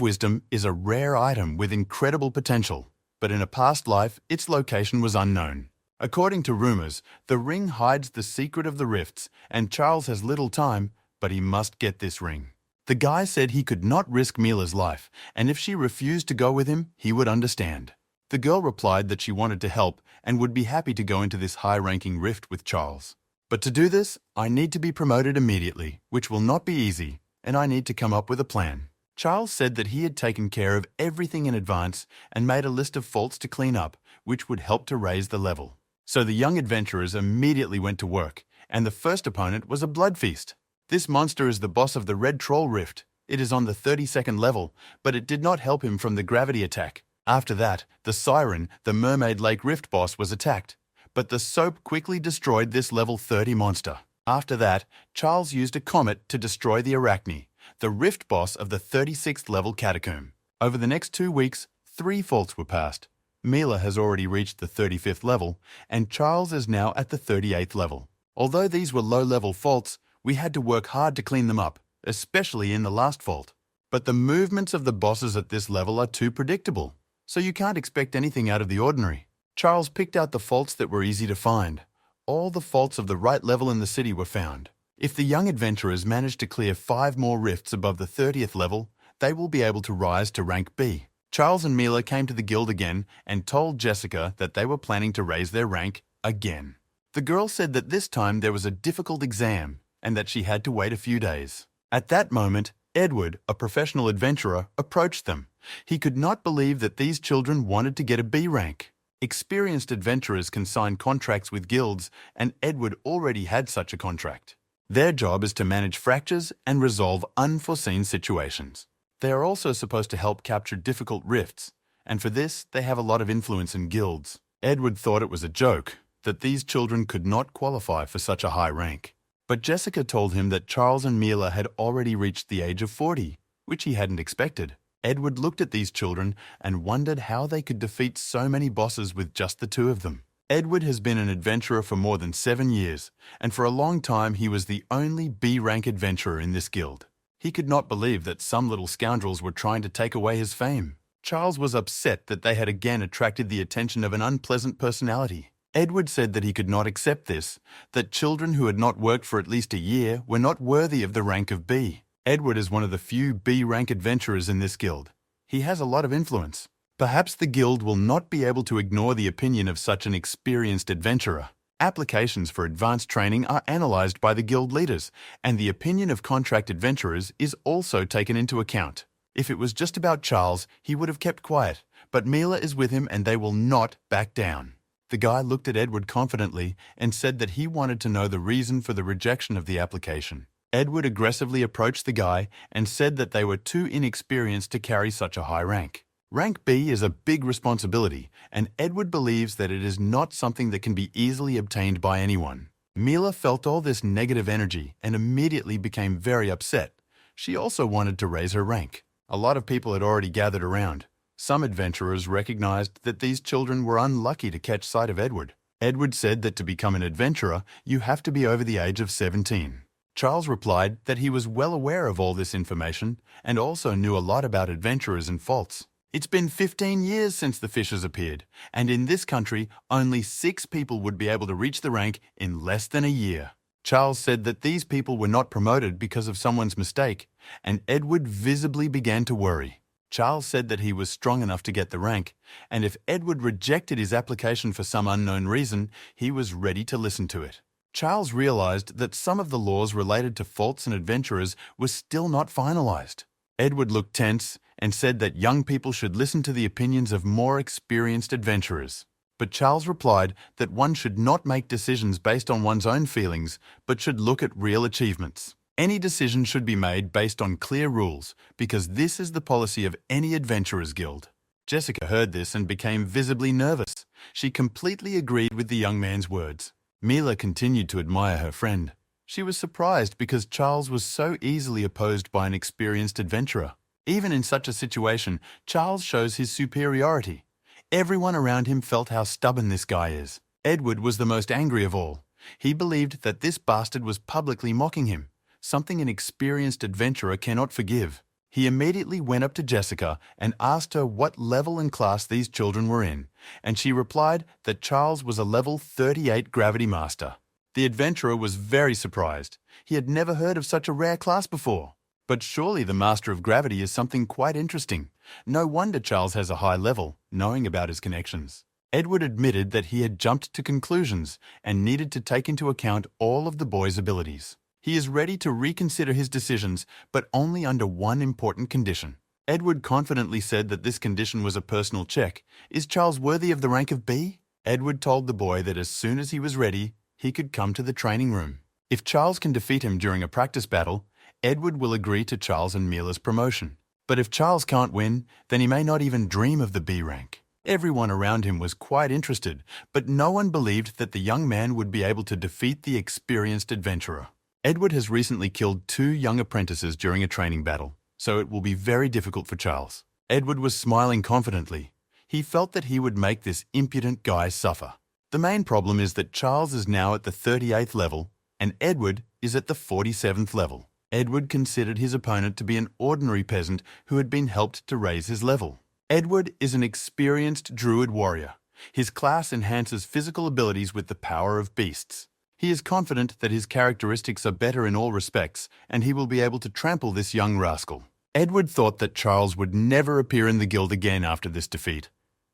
Wisdom is a rare item with incredible potential, but in a past life, its location was unknown. According to rumors, the ring hides the secret of the rifts, and Charles has little time, but he must get this ring. The guy said he could not risk Mila's life, and if she refused to go with him, he would understand. The girl replied that she wanted to help and would be happy to go into this high-ranking rift with Charles. But to do this, I need to be promoted immediately, which will not be easy, and I need to come up with a plan. Charles said that he had taken care of everything in advance and made a list of faults to clean up, which would help to raise the level. So the young adventurers immediately went to work, and the first opponent was a blood feast. This monster is the boss of the Red Troll Rift. It is on the 32nd level, but it did not help him from the gravity attack. After that, the Siren, the Mermaid Lake Rift boss, was attacked, but the soap quickly destroyed this level 30 monster. After that, Charles used a comet to destroy the Arachne, the Rift boss of the 36th level Catacomb. Over the next 2 weeks, 3 faults were passed. Mila has already reached the 35th level, and Charles is now at the 38th level. Although these were low-level faults, we had to work hard to clean them up, especially in the last fault. But the movements of the bosses at this level are too predictable, so you can't expect anything out of the ordinary. Charles picked out the faults that were easy to find. All the faults of the right level in the city were found. If the young adventurers manage to clear 5 more rifts above the 30th level, they will be able to rise to rank B. Charles and Mila came to the guild again and told Jessica that they were planning to raise their rank again. The girl said that this time there was a difficult exam and that she had to wait a few days. At that moment, Edward, a professional adventurer, approached them. He could not believe that these children wanted to get a B rank. Experienced adventurers can sign contracts with guilds, and Edward already had such a contract. Their job is to manage fractures and resolve unforeseen situations. They are also supposed to help capture difficult rifts, and for this they have a lot of influence in guilds. Edward thought it was a joke, that these children could not qualify for such a high rank. But Jessica told him that Charles and Mila had already reached the age of 40, which he hadn't expected. Edward looked at these children and wondered how they could defeat so many bosses with just the 2 of them. Edward has been an adventurer for more than 7 years, and for a long time he was the only B-rank adventurer in this guild. He could not believe that some little scoundrels were trying to take away his fame. Charles was upset that they had again attracted the attention of an unpleasant personality. Edward said that he could not accept this, that children who had not worked for at least a year were not worthy of the rank of B. Edward is one of the few B-rank adventurers in this guild. He has a lot of influence. Perhaps the guild will not be able to ignore the opinion of such an experienced adventurer. Applications for advanced training are analysed by the guild leaders, and the opinion of contract adventurers is also taken into account. If it was just about Charles, he would have kept quiet, but Mila is with him and they will not back down. The guy looked at Edward confidently and said that he wanted to know the reason for the rejection of the application. Edward aggressively approached the guy and said that they were too inexperienced to carry such a high rank. Rank B is a big responsibility, and Edward believes that it is not something that can be easily obtained by anyone. Mila felt all this negative energy and immediately became very upset. She also wanted to raise her rank. A lot of people had already gathered around. Some adventurers recognized that these children were unlucky to catch sight of Edward. Edward said that to become an adventurer, you have to be over the age of 17. Charles replied that he was well aware of all this information and also knew a lot about adventurers and faults. It's been 15 years since the fishers appeared, and in this country, only 6 people would be able to reach the rank in less than a year. Charles said that these people were not promoted because of someone's mistake, and Edward visibly began to worry. Charles said that he was strong enough to get the rank, and if Edward rejected his application for some unknown reason, he was ready to listen to it. Charles realized that some of the laws related to faults and adventurers were still not finalized. Edward looked tense and said that young people should listen to the opinions of more experienced adventurers. But Charles replied that one should not make decisions based on one's own feelings, but should look at real achievements. Any decision should be made based on clear rules, because this is the policy of any adventurers guild. Jessica heard this and became visibly nervous. She completely agreed with the young man's words. Mila continued to admire her friend. She was surprised because Charles was so easily opposed by an experienced adventurer. Even in such a situation, Charles shows his superiority. Everyone around him felt how stubborn this guy is. Edward was the most angry of all. He believed that this bastard was publicly mocking him, something an experienced adventurer cannot forgive. He immediately went up to Jessica and asked her what level and class these children were in, and she replied that Charles was a level 38 gravity master. The adventurer was very surprised. He had never heard of such a rare class before. But surely the master of gravity is something quite interesting. No wonder Charles has a high level, knowing about his connections. Edward admitted that he had jumped to conclusions and needed to take into account all of the boy's abilities. He is ready to reconsider his decisions, but only under one important condition. Edward confidently said that this condition was a personal check. Is Charles worthy of the rank of B? Edward told the boy that as soon as he was ready, he could come to the training room. If Charles can defeat him during a practice battle, Edward will agree to Charles and Mila's promotion. But if Charles can't win, then he may not even dream of the B rank. Everyone around him was quite interested, but no one believed that the young man would be able to defeat the experienced adventurer. Edward has recently killed 2 young apprentices during a training battle, so it will be very difficult for Charles. Edward was smiling confidently. He felt that he would make this impudent guy suffer. The main problem is that Charles is now at the 38th level, and Edward is at the 47th level. Edward considered his opponent to be an ordinary peasant who had been helped to raise his level. Edward is an experienced druid warrior. His class enhances physical abilities with the power of beasts. He is confident that his characteristics are better in all respects, and he will be able to trample this young rascal. Edward thought that Charles would never appear in the guild again after this defeat.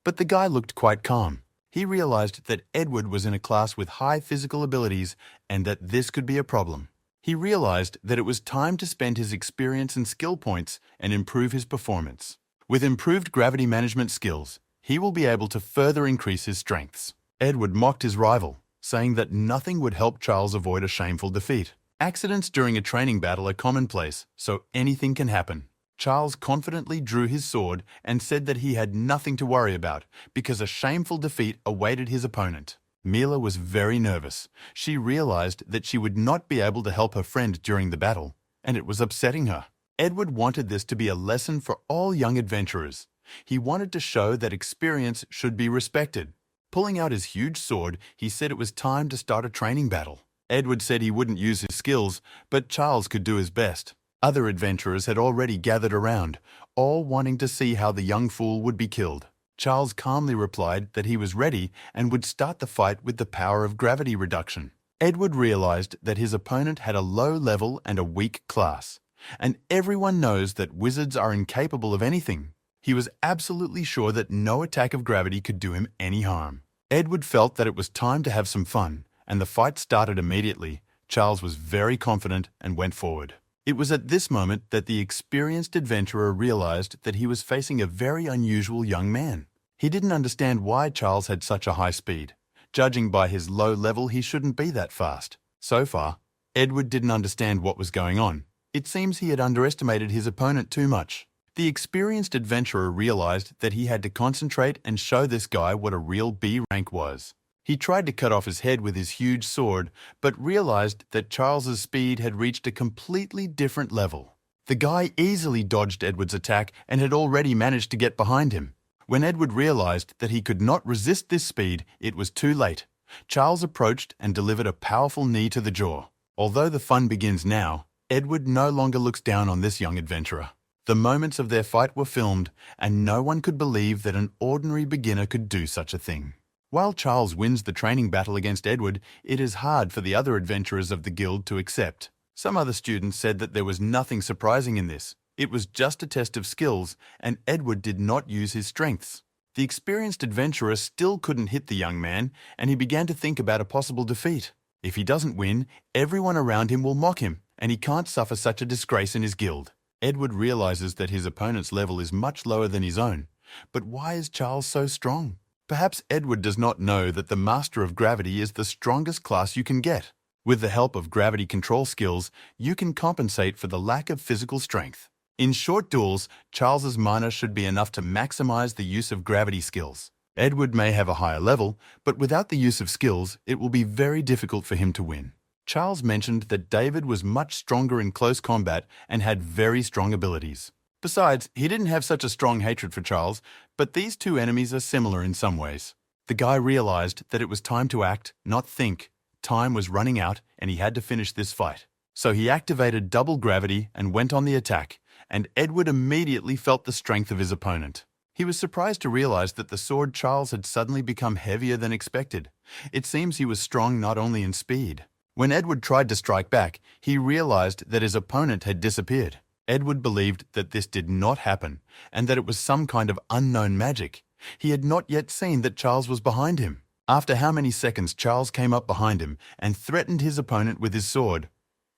But the guy looked quite calm. He realized that Edward was in a class with high physical abilities and that this could be a problem. He realized that it was time to spend his experience and skill points and improve his performance. With improved gravity management skills, he will be able to further increase his strengths. Edward mocked his rival, saying that nothing would help Charles avoid a shameful defeat. Accidents during a training battle are commonplace, so anything can happen. Charles confidently drew his sword and said that he had nothing to worry about because a shameful defeat awaited his opponent. Mila was very nervous. She realized that she would not be able to help her friend during the battle, and it was upsetting her. Edward wanted this to be a lesson for all young adventurers. He wanted to show that experience should be respected. Pulling out his huge sword, he said it was time to start a training battle. Edward said he wouldn't use his skills, but Charles could do his best. Other adventurers had already gathered around, all wanting to see how the young fool would be killed. Charles calmly replied that he was ready and would start the fight with the power of gravity reduction. Edward realized that his opponent had a low level and a weak class, and everyone knows that wizards are incapable of anything. He was absolutely sure that no attack of gravity could do him any harm. Edward felt that it was time to have some fun, and the fight started immediately. Charles was very confident and went forward. It was at this moment that the experienced adventurer realized that he was facing a very unusual young man. He didn't understand why Charles had such a high speed. Judging by his low level, he shouldn't be that fast. So far, Edward didn't understand what was going on. It seems he had underestimated his opponent too much. The experienced adventurer realized that he had to concentrate and show this guy what a real B rank was. He tried to cut off his head with his huge sword, but realized that Charles's speed had reached a completely different level. The guy easily dodged Edward's attack and had already managed to get behind him. When Edward realized that he could not resist this speed, it was too late. Charles approached and delivered a powerful knee to the jaw. Although the fun begins now, Edward no longer looks down on this young adventurer. The moments of their fight were filmed, and no one could believe that an ordinary beginner could do such a thing. While Charles wins the training battle against Edward, it is hard for the other adventurers of the guild to accept. Some other students said that there was nothing surprising in this. It was just a test of skills, and Edward did not use his strengths. The experienced adventurer still couldn't hit the young man, and he began to think about a possible defeat. If he doesn't win, everyone around him will mock him, and he can't suffer such a disgrace in his guild. Edward realizes that his opponent's level is much lower than his own. But why is Charles so strong? Perhaps Edward does not know that the Master of Gravity is the strongest class you can get. With the help of gravity control skills, you can compensate for the lack of physical strength. In short duels, Charles's mana should be enough to maximize the use of gravity skills. Edward may have a higher level, but without the use of skills, it will be very difficult for him to win. Charles mentioned that David was much stronger in close combat and had very strong abilities. Besides, he didn't have such a strong hatred for Charles, but these two enemies are similar in some ways. The guy realized that it was time to act, not think. Time was running out and he had to finish this fight. So he activated double gravity and went on the attack, and Edward immediately felt the strength of his opponent. He was surprised to realize that the sword Charles had suddenly become heavier than expected. It seems he was strong not only in speed. When Edward tried to strike back, he realized that his opponent had disappeared. Edward believed that this did not happen, and that it was some kind of unknown magic. He had not yet seen that Charles was behind him. After how many seconds Charles came up behind him and threatened his opponent with his sword.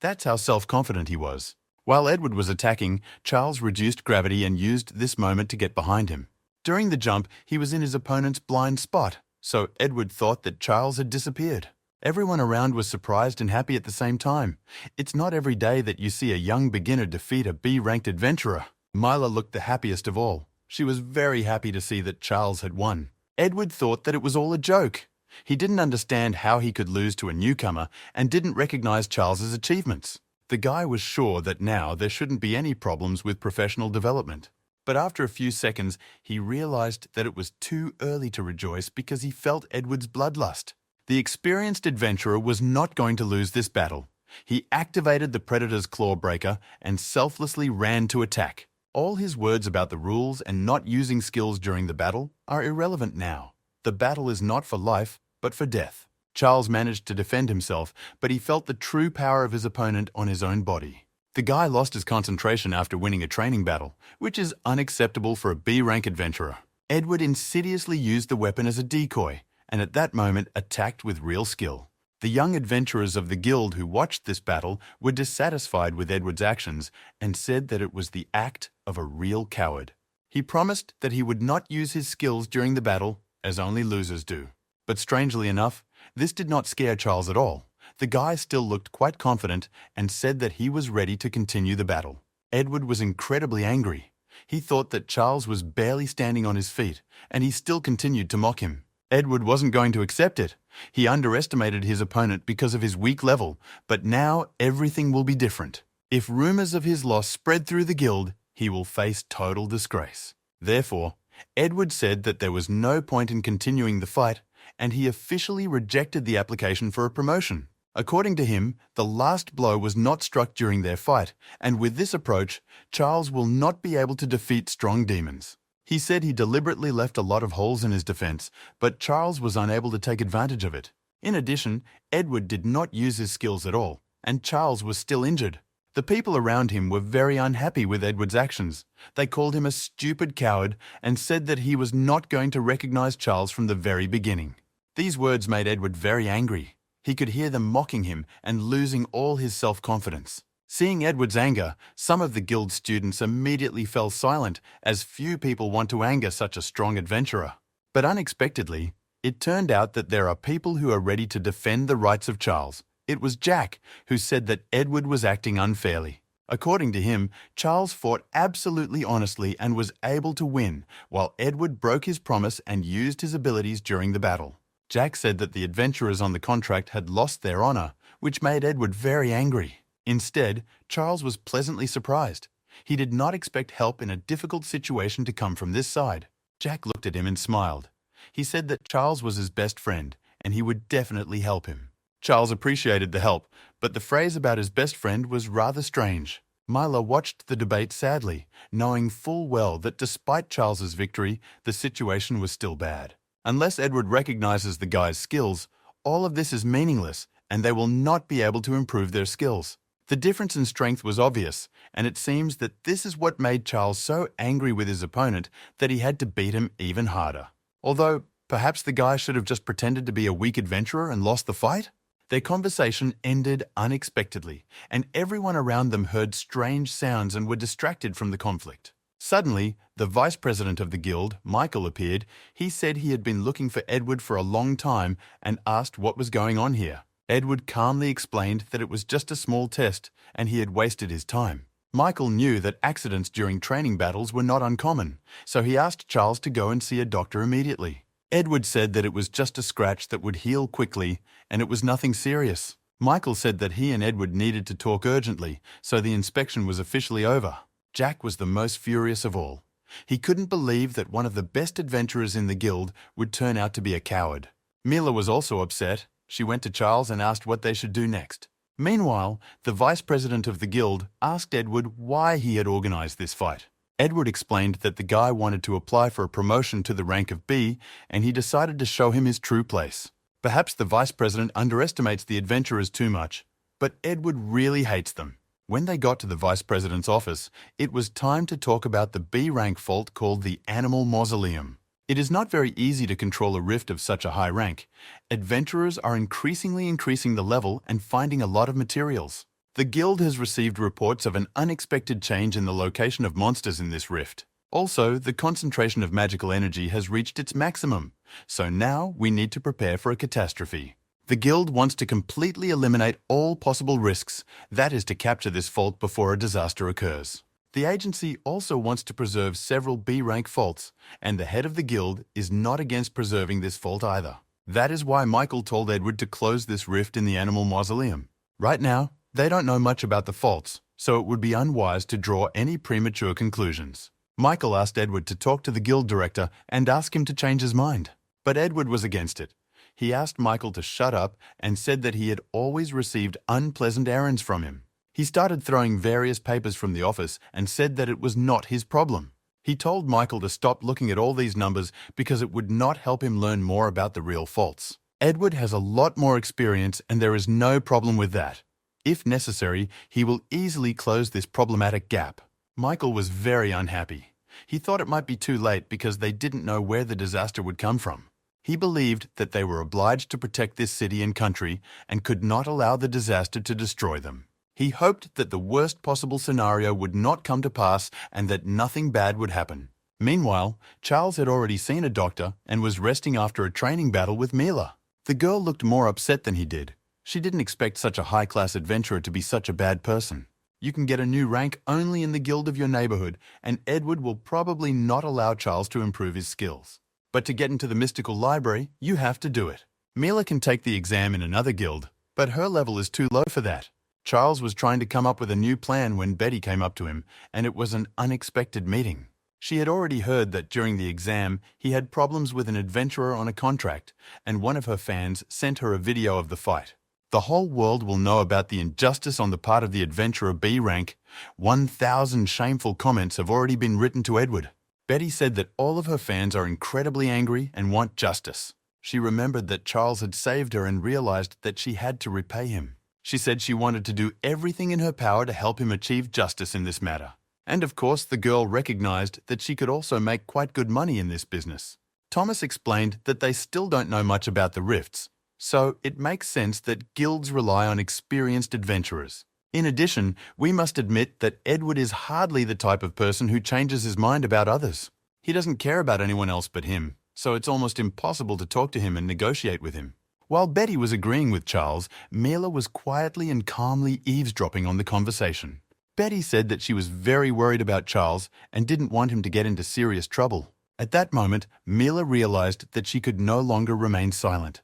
That's how self-confident he was. While Edward was attacking, Charles reduced gravity and used this moment to get behind him. During the jump, he was in his opponent's blind spot, so Edward thought that Charles had disappeared. Everyone around was surprised and happy at the same time. It's not every day that you see a young beginner defeat a B-ranked adventurer. Mila looked the happiest of all. She was very happy to see that Charles had won. Edward thought that it was all a joke. He didn't understand how he could lose to a newcomer and didn't recognize Charles's achievements. The guy was sure that now there shouldn't be any problems with professional development. But after a few seconds, he realized that it was too early to rejoice because he felt Edward's bloodlust. The experienced adventurer was not going to lose this battle. He activated the Predator's Claw Breaker and selflessly ran to attack. All his words about the rules and not using skills during the battle are irrelevant now. The battle is not for life, but for death. Charles managed to defend himself, but he felt the true power of his opponent on his own body. The guy lost his concentration after winning a training battle, which is unacceptable for a B-rank adventurer. Edward insidiously used the weapon as a decoy, and at that moment attacked with real skill. The young adventurers of the guild who watched this battle were dissatisfied with Edward's actions and said that it was the act of a real coward. He promised that he would not use his skills during the battle, as only losers do. But strangely enough, this did not scare Charles at all. The guy still looked quite confident and said that he was ready to continue the battle. Edward was incredibly angry. He thought that Charles was barely standing on his feet, and he still continued to mock him. Edward wasn't going to accept it. He underestimated his opponent because of his weak level, but now everything will be different. If rumors of his loss spread through the guild, he will face total disgrace. Therefore, Edward said that there was no point in continuing the fight, and he officially rejected the application for a promotion. According to him, the last blow was not struck during their fight, and with this approach, Charles will not be able to defeat strong demons. He said he deliberately left a lot of holes in his defense, but Charles was unable to take advantage of it. In addition, Edward did not use his skills at all, and Charles was still injured. The people around him were very unhappy with Edward's actions. They called him a stupid coward and said that he was not going to recognize Charles from the very beginning. These words made Edward very angry. He could hear them mocking him and losing all his self-confidence. Seeing Edward's anger, some of the guild students immediately fell silent, as few people want to anger such a strong adventurer. But unexpectedly, it turned out that there are people who are ready to defend the rights of Charles. It was Jack who said that Edward was acting unfairly. According to him, Charles fought absolutely honestly and was able to win, while Edward broke his promise and used his abilities during the battle. Jack said that the adventurers on the contract had lost their honor, which made Edward very angry. Instead, Charles was pleasantly surprised. He did not expect help in a difficult situation to come from this side. Jack looked at him and smiled. He said that Charles was his best friend, and he would definitely help him. Charles appreciated the help, but the phrase about his best friend was rather strange. Mila watched the debate sadly, knowing full well that despite Charles's victory, the situation was still bad. Unless Edward recognizes the guy's skills, all of this is meaningless, and they will not be able to improve their skills. The difference in strength was obvious, and it seems that this is what made Charles so angry with his opponent that he had to beat him even harder. Although, perhaps the guy should have just pretended to be a weak adventurer and lost the fight? Their conversation ended unexpectedly, and everyone around them heard strange sounds and were distracted from the conflict. Suddenly, the vice president of the guild, Michael, appeared. He said he had been looking for Edward for a long time and asked what was going on here. Edward calmly explained that it was just a small test and he had wasted his time. Michael knew that accidents during training battles were not uncommon, so he asked Charles to go and see a doctor immediately. Edward said that it was just a scratch that would heal quickly and it was nothing serious. Michael said that he and Edward needed to talk urgently, so the inspection was officially over. Jack was the most furious of all. He couldn't believe that one of the best adventurers in the guild would turn out to be a coward. Mila was also upset. She went to Charles and asked what they should do next. Meanwhile, the vice president of the guild asked Edward why he had organized this fight. Edward explained that the guy wanted to apply for a promotion to the rank of B, and he decided to show him his true place. Perhaps the vice president underestimates the adventurers too much, but Edward really hates them. When they got to the vice president's office, it was time to talk about the B rank fault called the animal mausoleum. It is not very easy to control a rift of such a high rank. Adventurers are increasingly increasing the level and finding a lot of materials. The guild has received reports of an unexpected change in the location of monsters in this rift. Also, the concentration of magical energy has reached its maximum, so now we need to prepare for a catastrophe. The guild wants to completely eliminate all possible risks, that is to capture this fault before a disaster occurs. The agency also wants to preserve several B-rank faults, and the head of the guild is not against preserving this fault either. That is why Michael told Edward to close this rift in the animal mausoleum. Right now, they don't know much about the faults, so it would be unwise to draw any premature conclusions. Michael asked Edward to talk to the guild director and ask him to change his mind. But Edward was against it. He asked Michael to shut up and said that he had always received unpleasant errands from him. He started throwing various papers from the office and said that it was not his problem. He told Michael to stop looking at all these numbers because it would not help him learn more about the real faults. Edward has a lot more experience and there is no problem with that. If necessary, he will easily close this problematic gap. Michael was very unhappy. He thought it might be too late because they didn't know where the disaster would come from. He believed that they were obliged to protect this city and country and could not allow the disaster to destroy them. He hoped that the worst possible scenario would not come to pass and that nothing bad would happen. Meanwhile, Charles had already seen a doctor and was resting after a training battle with Mila. The girl looked more upset than he did. She didn't expect such a high-class adventurer to be such a bad person. You can get a new rank only in the guild of your neighborhood, and Edward will probably not allow Charles to improve his skills. But to get into the mystical library, you have to do it. Mila can take the exam in another guild, but her level is too low for that. Charles was trying to come up with a new plan when Betty came up to him, and it was an unexpected meeting. She had already heard that during the exam, he had problems with an adventurer on a contract, and one of her fans sent her a video of the fight. The whole world will know about the injustice on the part of the adventurer B rank. 1,000 shameful comments have already been written to Edward. Betty said that all of her fans are incredibly angry and want justice. She remembered that Charles had saved her and realized that she had to repay him. She said she wanted to do everything in her power to help him achieve justice in this matter. And of course, the girl recognized that she could also make quite good money in this business. Thomas explained that they still don't know much about the rifts, so it makes sense that guilds rely on experienced adventurers. In addition, we must admit that Edward is hardly the type of person who changes his mind about others. He doesn't care about anyone else but him, so it's almost impossible to talk to him and negotiate with him. While Betty was agreeing with Charles, Mila was quietly and calmly eavesdropping on the conversation. Betty said that she was very worried about Charles and didn't want him to get into serious trouble. At that moment, Mila realized that she could no longer remain silent.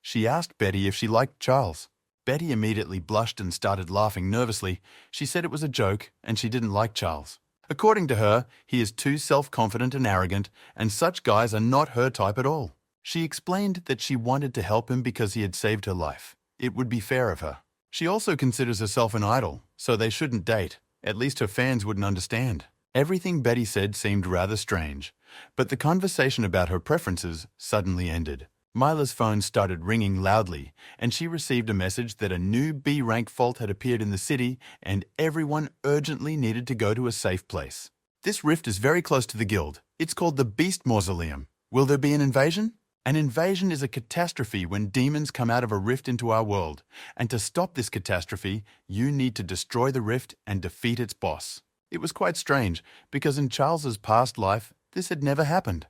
She asked Betty if she liked Charles. Betty immediately blushed and started laughing nervously. She said it was a joke and she didn't like Charles. According to her, he is too self-confident and arrogant, and such guys are not her type at all. She explained that she wanted to help him because he had saved her life. It would be fair of her. She also considers herself an idol, so they shouldn't date. At least her fans wouldn't understand. Everything Betty said seemed rather strange, but the conversation about her preferences suddenly ended. Mila's phone started ringing loudly, and she received a message that a new B-rank fault had appeared in the city and everyone urgently needed to go to a safe place. This rift is very close to the guild. It's called the Beast Mausoleum. Will there be an invasion? An invasion is a catastrophe when demons come out of a rift into our world, and to stop this catastrophe, you need to destroy the rift and defeat its boss. It was quite strange, because in Charles's past life, this had never happened.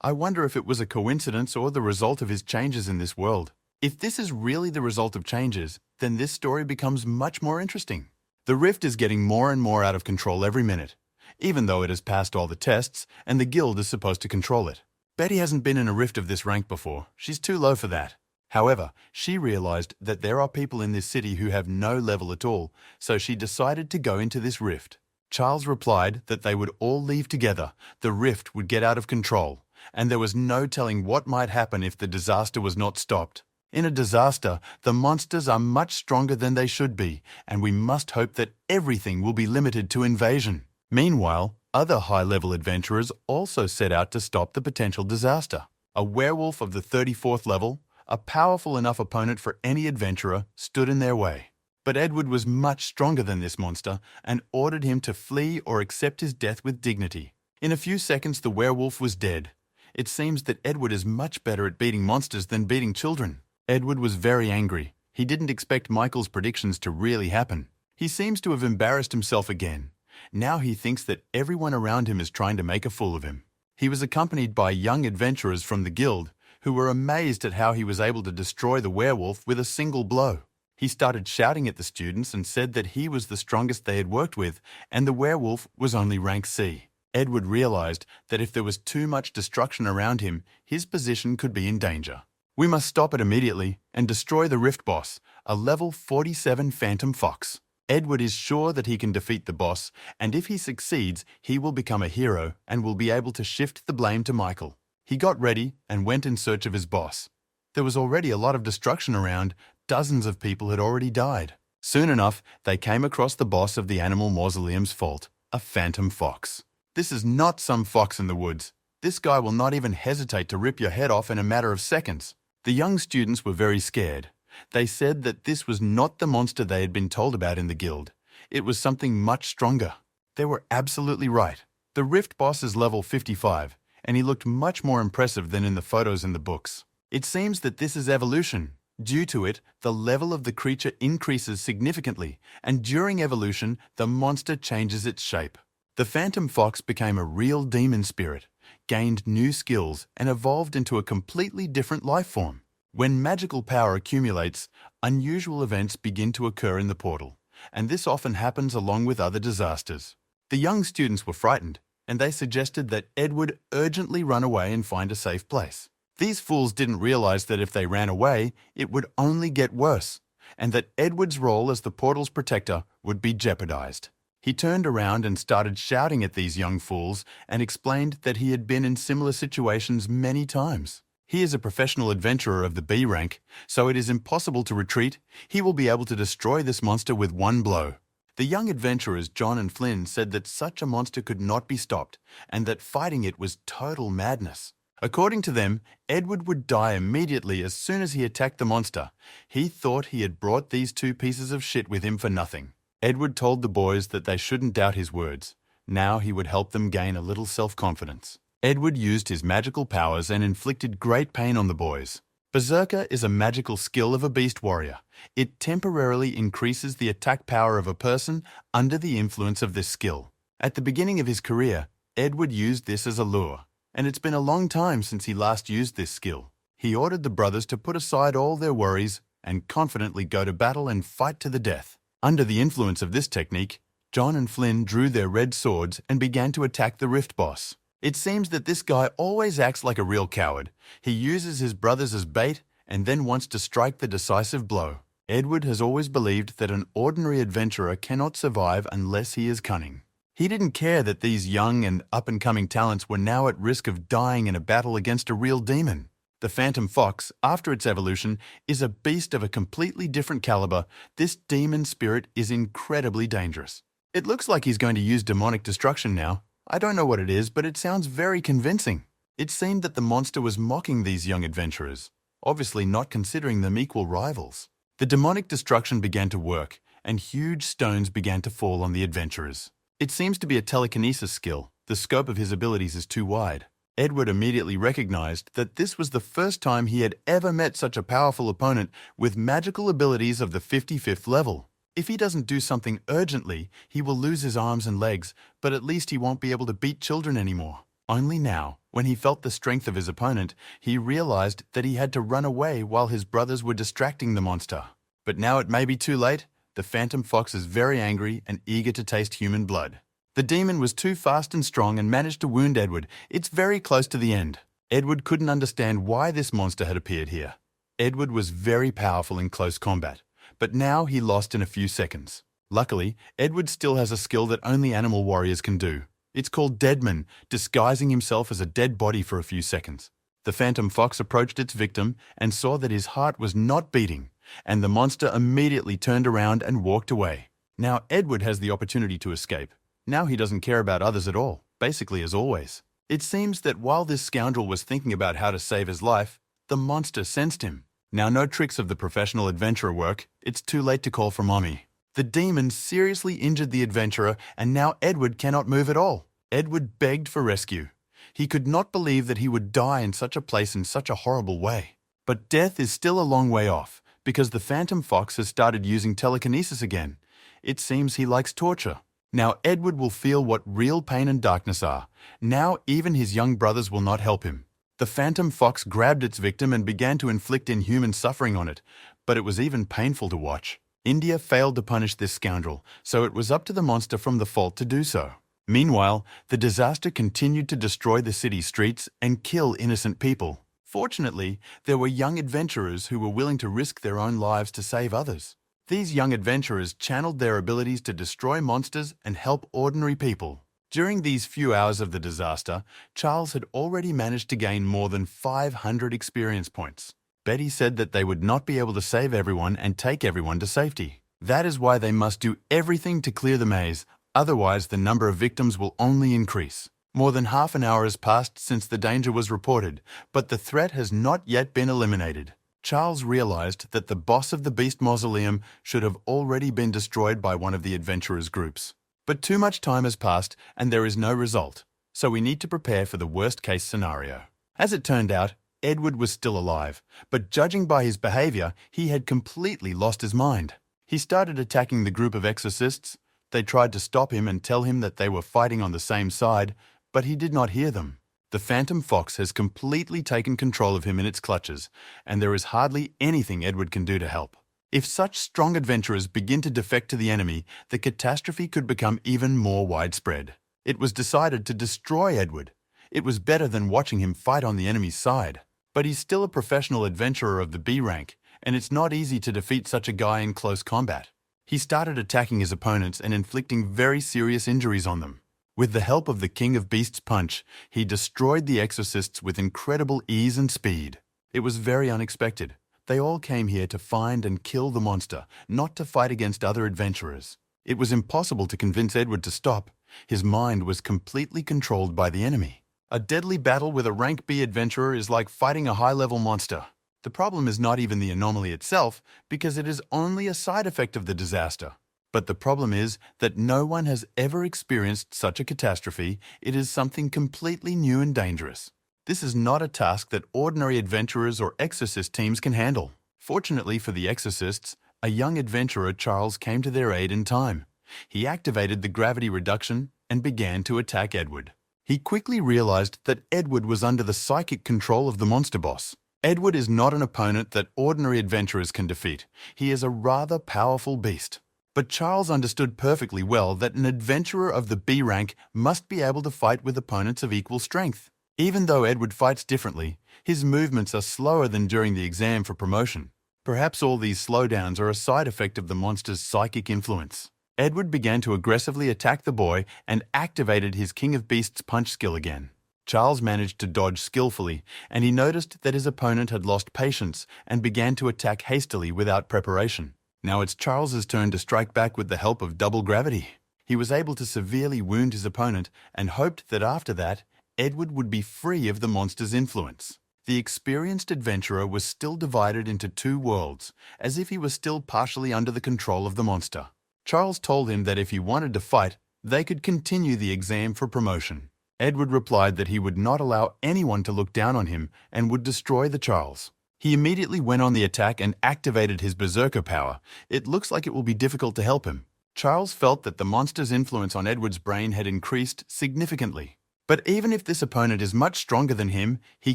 I wonder if it was a coincidence or the result of his changes in this world. If this is really the result of changes, then this story becomes much more interesting. The rift is getting more and more out of control every minute, even though it has passed all the tests and the guild is supposed to control it. Betty hasn't been in a rift of this rank before. She's too low for that. However, she realized that there are people in this city who have no level at all, so she decided to go into this rift. Charles replied that they would all leave together, the rift would get out of control, and there was no telling what might happen if the disaster was not stopped. In a disaster, the monsters are much stronger than they should be, and we must hope that everything will be limited to invasion. Meanwhile, other high-level adventurers also set out to stop the potential disaster. A werewolf of the 34th level, a powerful enough opponent for any adventurer, stood in their way. But Edward was much stronger than this monster and ordered him to flee or accept his death with dignity. In a few seconds, the werewolf was dead. It seems that Edward is much better at beating monsters than beating children. Edward was very angry. He didn't expect Michael's predictions to really happen. He seems to have embarrassed himself again. Now he thinks that everyone around him is trying to make a fool of him. He was accompanied by young adventurers from the guild who were amazed at how he was able to destroy the werewolf with a single blow. He started shouting at the students and said that he was the strongest they had worked with and the werewolf was only rank C. Edward realized that if there was too much destruction around him, his position could be in danger. We must stop it immediately and destroy the Rift boss, a level 47 Phantom Fox. Edward is sure that he can defeat the boss, and if he succeeds, he will become a hero and will be able to shift the blame to Michael. He got ready and went in search of his boss. There was already a lot of destruction around. Dozens of people had already died. Soon enough, they came across the boss of the animal mausoleum's fault, a phantom fox. This is not some fox in the woods. This guy will not even hesitate to rip your head off in a matter of seconds. The young students were very scared. They said that this was not the monster they had been told about in the guild. It was something much stronger. They were absolutely right. The Rift boss is level 55, and he looked much more impressive than in the photos in the books. It seems that this is evolution. Due to it, the level of the creature increases significantly, and during evolution, the monster changes its shape. The Phantom Fox became a real demon spirit, gained new skills, and evolved into a completely different life form. When magical power accumulates, unusual events begin to occur in the portal, and this often happens along with other disasters. The young students were frightened, and they suggested that Edward urgently run away and find a safe place. These fools didn't realize that if they ran away, it would only get worse, and that Edward's role as the portal's protector would be jeopardized. He turned around and started shouting at these young fools and explained that he had been in similar situations many times. He is a professional adventurer of the B rank, so it is impossible to retreat. He will be able to destroy this monster with one blow. The young adventurers John and Flynn said that such a monster could not be stopped and that fighting it was total madness. According to them, Edward would die immediately as soon as he attacked the monster. He thought he had brought these two pieces of shit with him for nothing. Edward told the boys that they shouldn't doubt his words. Now he would help them gain a little self-confidence. Edward used his magical powers and inflicted great pain on the boys. Berserker is a magical skill of a beast warrior. It temporarily increases the attack power of a person under the influence of this skill. At the beginning of his career, Edward used this as a lure, and it's been a long time since he last used this skill. He ordered the brothers to put aside all their worries and confidently go to battle and fight to the death. Under the influence of this technique, John and Flynn drew their red swords and began to attack the Rift boss. It seems that this guy always acts like a real coward. He uses his brothers as bait and then wants to strike the decisive blow. Edward has always believed that an ordinary adventurer cannot survive unless he is cunning. He didn't care that these young and up-and-coming talents were now at risk of dying in a battle against a real demon. The Phantom Fox, after its evolution, is a beast of a completely different caliber. This demon spirit is incredibly dangerous. It looks like he's going to use demonic destruction now. I don't know what it is, but it sounds very convincing. It seemed that the monster was mocking these young adventurers, obviously not considering them equal rivals. The demonic destruction began to work, and huge stones began to fall on the adventurers. It seems to be a telekinesis skill. The scope of his abilities is too wide. Edward immediately recognized that this was the first time he had ever met such a powerful opponent with magical abilities of the 55th level. If he doesn't do something urgently, he will lose his arms and legs, but at least he won't be able to beat children anymore. Only now, when he felt the strength of his opponent, he realized that he had to run away while his brothers were distracting the monster. But now it may be too late. The phantom fox is very angry and eager to taste human blood. The demon was too fast and strong and managed to wound Edward. It's very close to the end. Edward couldn't understand why this monster had appeared here. Edward was very powerful in close combat, but now he lost in a few seconds. Luckily, Edward still has a skill that only animal warriors can do. It's called Deadman, disguising himself as a dead body for a few seconds. The phantom fox approached its victim and saw that his heart was not beating, and the monster immediately turned around and walked away. Now Edward has the opportunity to escape. Now he doesn't care about others at all, basically as always. It seems that while this scoundrel was thinking about how to save his life, the monster sensed him. Now no tricks of the professional adventurer work. It's too late to call for mommy. The demon seriously injured the adventurer, and now Edward cannot move at all. Edward begged for rescue. He could not believe that he would die in such a place in such a horrible way. But death is still a long way off, because the phantom fox has started using telekinesis again. It seems he likes torture. Now Edward will feel what real pain and darkness are. Now even his young brothers will not help him. The phantom fox grabbed its victim and began to inflict inhuman suffering on it, but it was even painful to watch. India failed to punish this scoundrel, so it was up to the monster from the fault to do so. Meanwhile, the disaster continued to destroy the city streets and kill innocent people. Fortunately, there were young adventurers who were willing to risk their own lives to save others. These young adventurers channeled their abilities to destroy monsters and help ordinary people. During these few hours of the disaster, Charles had already managed to gain more than 500 experience points. Betty said that they would not be able to save everyone and take everyone to safety. That is why they must do everything to clear the maze, otherwise the number of victims will only increase. More than half an hour has passed since the danger was reported, but the threat has not yet been eliminated. Charles realized that the boss of the Beast Mausoleum should have already been destroyed by one of the adventurers' groups. But too much time has passed and there is no result, so we need to prepare for the worst-case scenario. As it turned out, Edward was still alive, but judging by his behavior, he had completely lost his mind. He started attacking the group of exorcists. They tried to stop him and tell him that they were fighting on the same side, but he did not hear them. The phantom fox has completely taken control of him in its clutches, and there is hardly anything Edward can do to help. If such strong adventurers begin to defect to the enemy, the catastrophe could become even more widespread. It was decided to destroy Edward. It was better than watching him fight on the enemy's side. But he's still a professional adventurer of the B rank, and it's not easy to defeat such a guy in close combat. He started attacking his opponents and inflicting very serious injuries on them. With the help of the King of Beasts' punch, he destroyed the exorcists with incredible ease and speed. It was very unexpected. They all came here to find and kill the monster, not to fight against other adventurers. It was impossible to convince Edward to stop. His mind was completely controlled by the enemy. A deadly battle with a rank B adventurer is like fighting a high-level monster. The problem is not even the anomaly itself, because it is only a side effect of the disaster. But the problem is that no one has ever experienced such a catastrophe. It is something completely new and dangerous. This is not a task that ordinary adventurers or exorcist teams can handle. Fortunately for the exorcists, a young adventurer, Charles, came to their aid in time. He activated the gravity reduction and began to attack Edward. He quickly realized that Edward was under the psychic control of the monster boss. Edward is not an opponent that ordinary adventurers can defeat. He is a rather powerful beast. But Charles understood perfectly well that an adventurer of the B rank must be able to fight with opponents of equal strength. Even though Edward fights differently, his movements are slower than during the exam for promotion. Perhaps all these slowdowns are a side effect of the monster's psychic influence. Edward began to aggressively attack the boy and activated his King of Beasts punch skill again. Charles managed to dodge skillfully, and he noticed that his opponent had lost patience and began to attack hastily without preparation. Now it's Charles's turn to strike back with the help of double gravity. He was able to severely wound his opponent and hoped that after that, Edward would be free of the monster's influence. The experienced adventurer was still divided into two worlds, as if he was still partially under the control of the monster. Charles told him that if he wanted to fight, they could continue the exam for promotion. Edward replied that he would not allow anyone to look down on him and would destroy the Charles. He immediately went on the attack and activated his berserker power. It looks like it will be difficult to help him. Charles felt that the monster's influence on Edward's brain had increased significantly. But even if this opponent is much stronger than him, he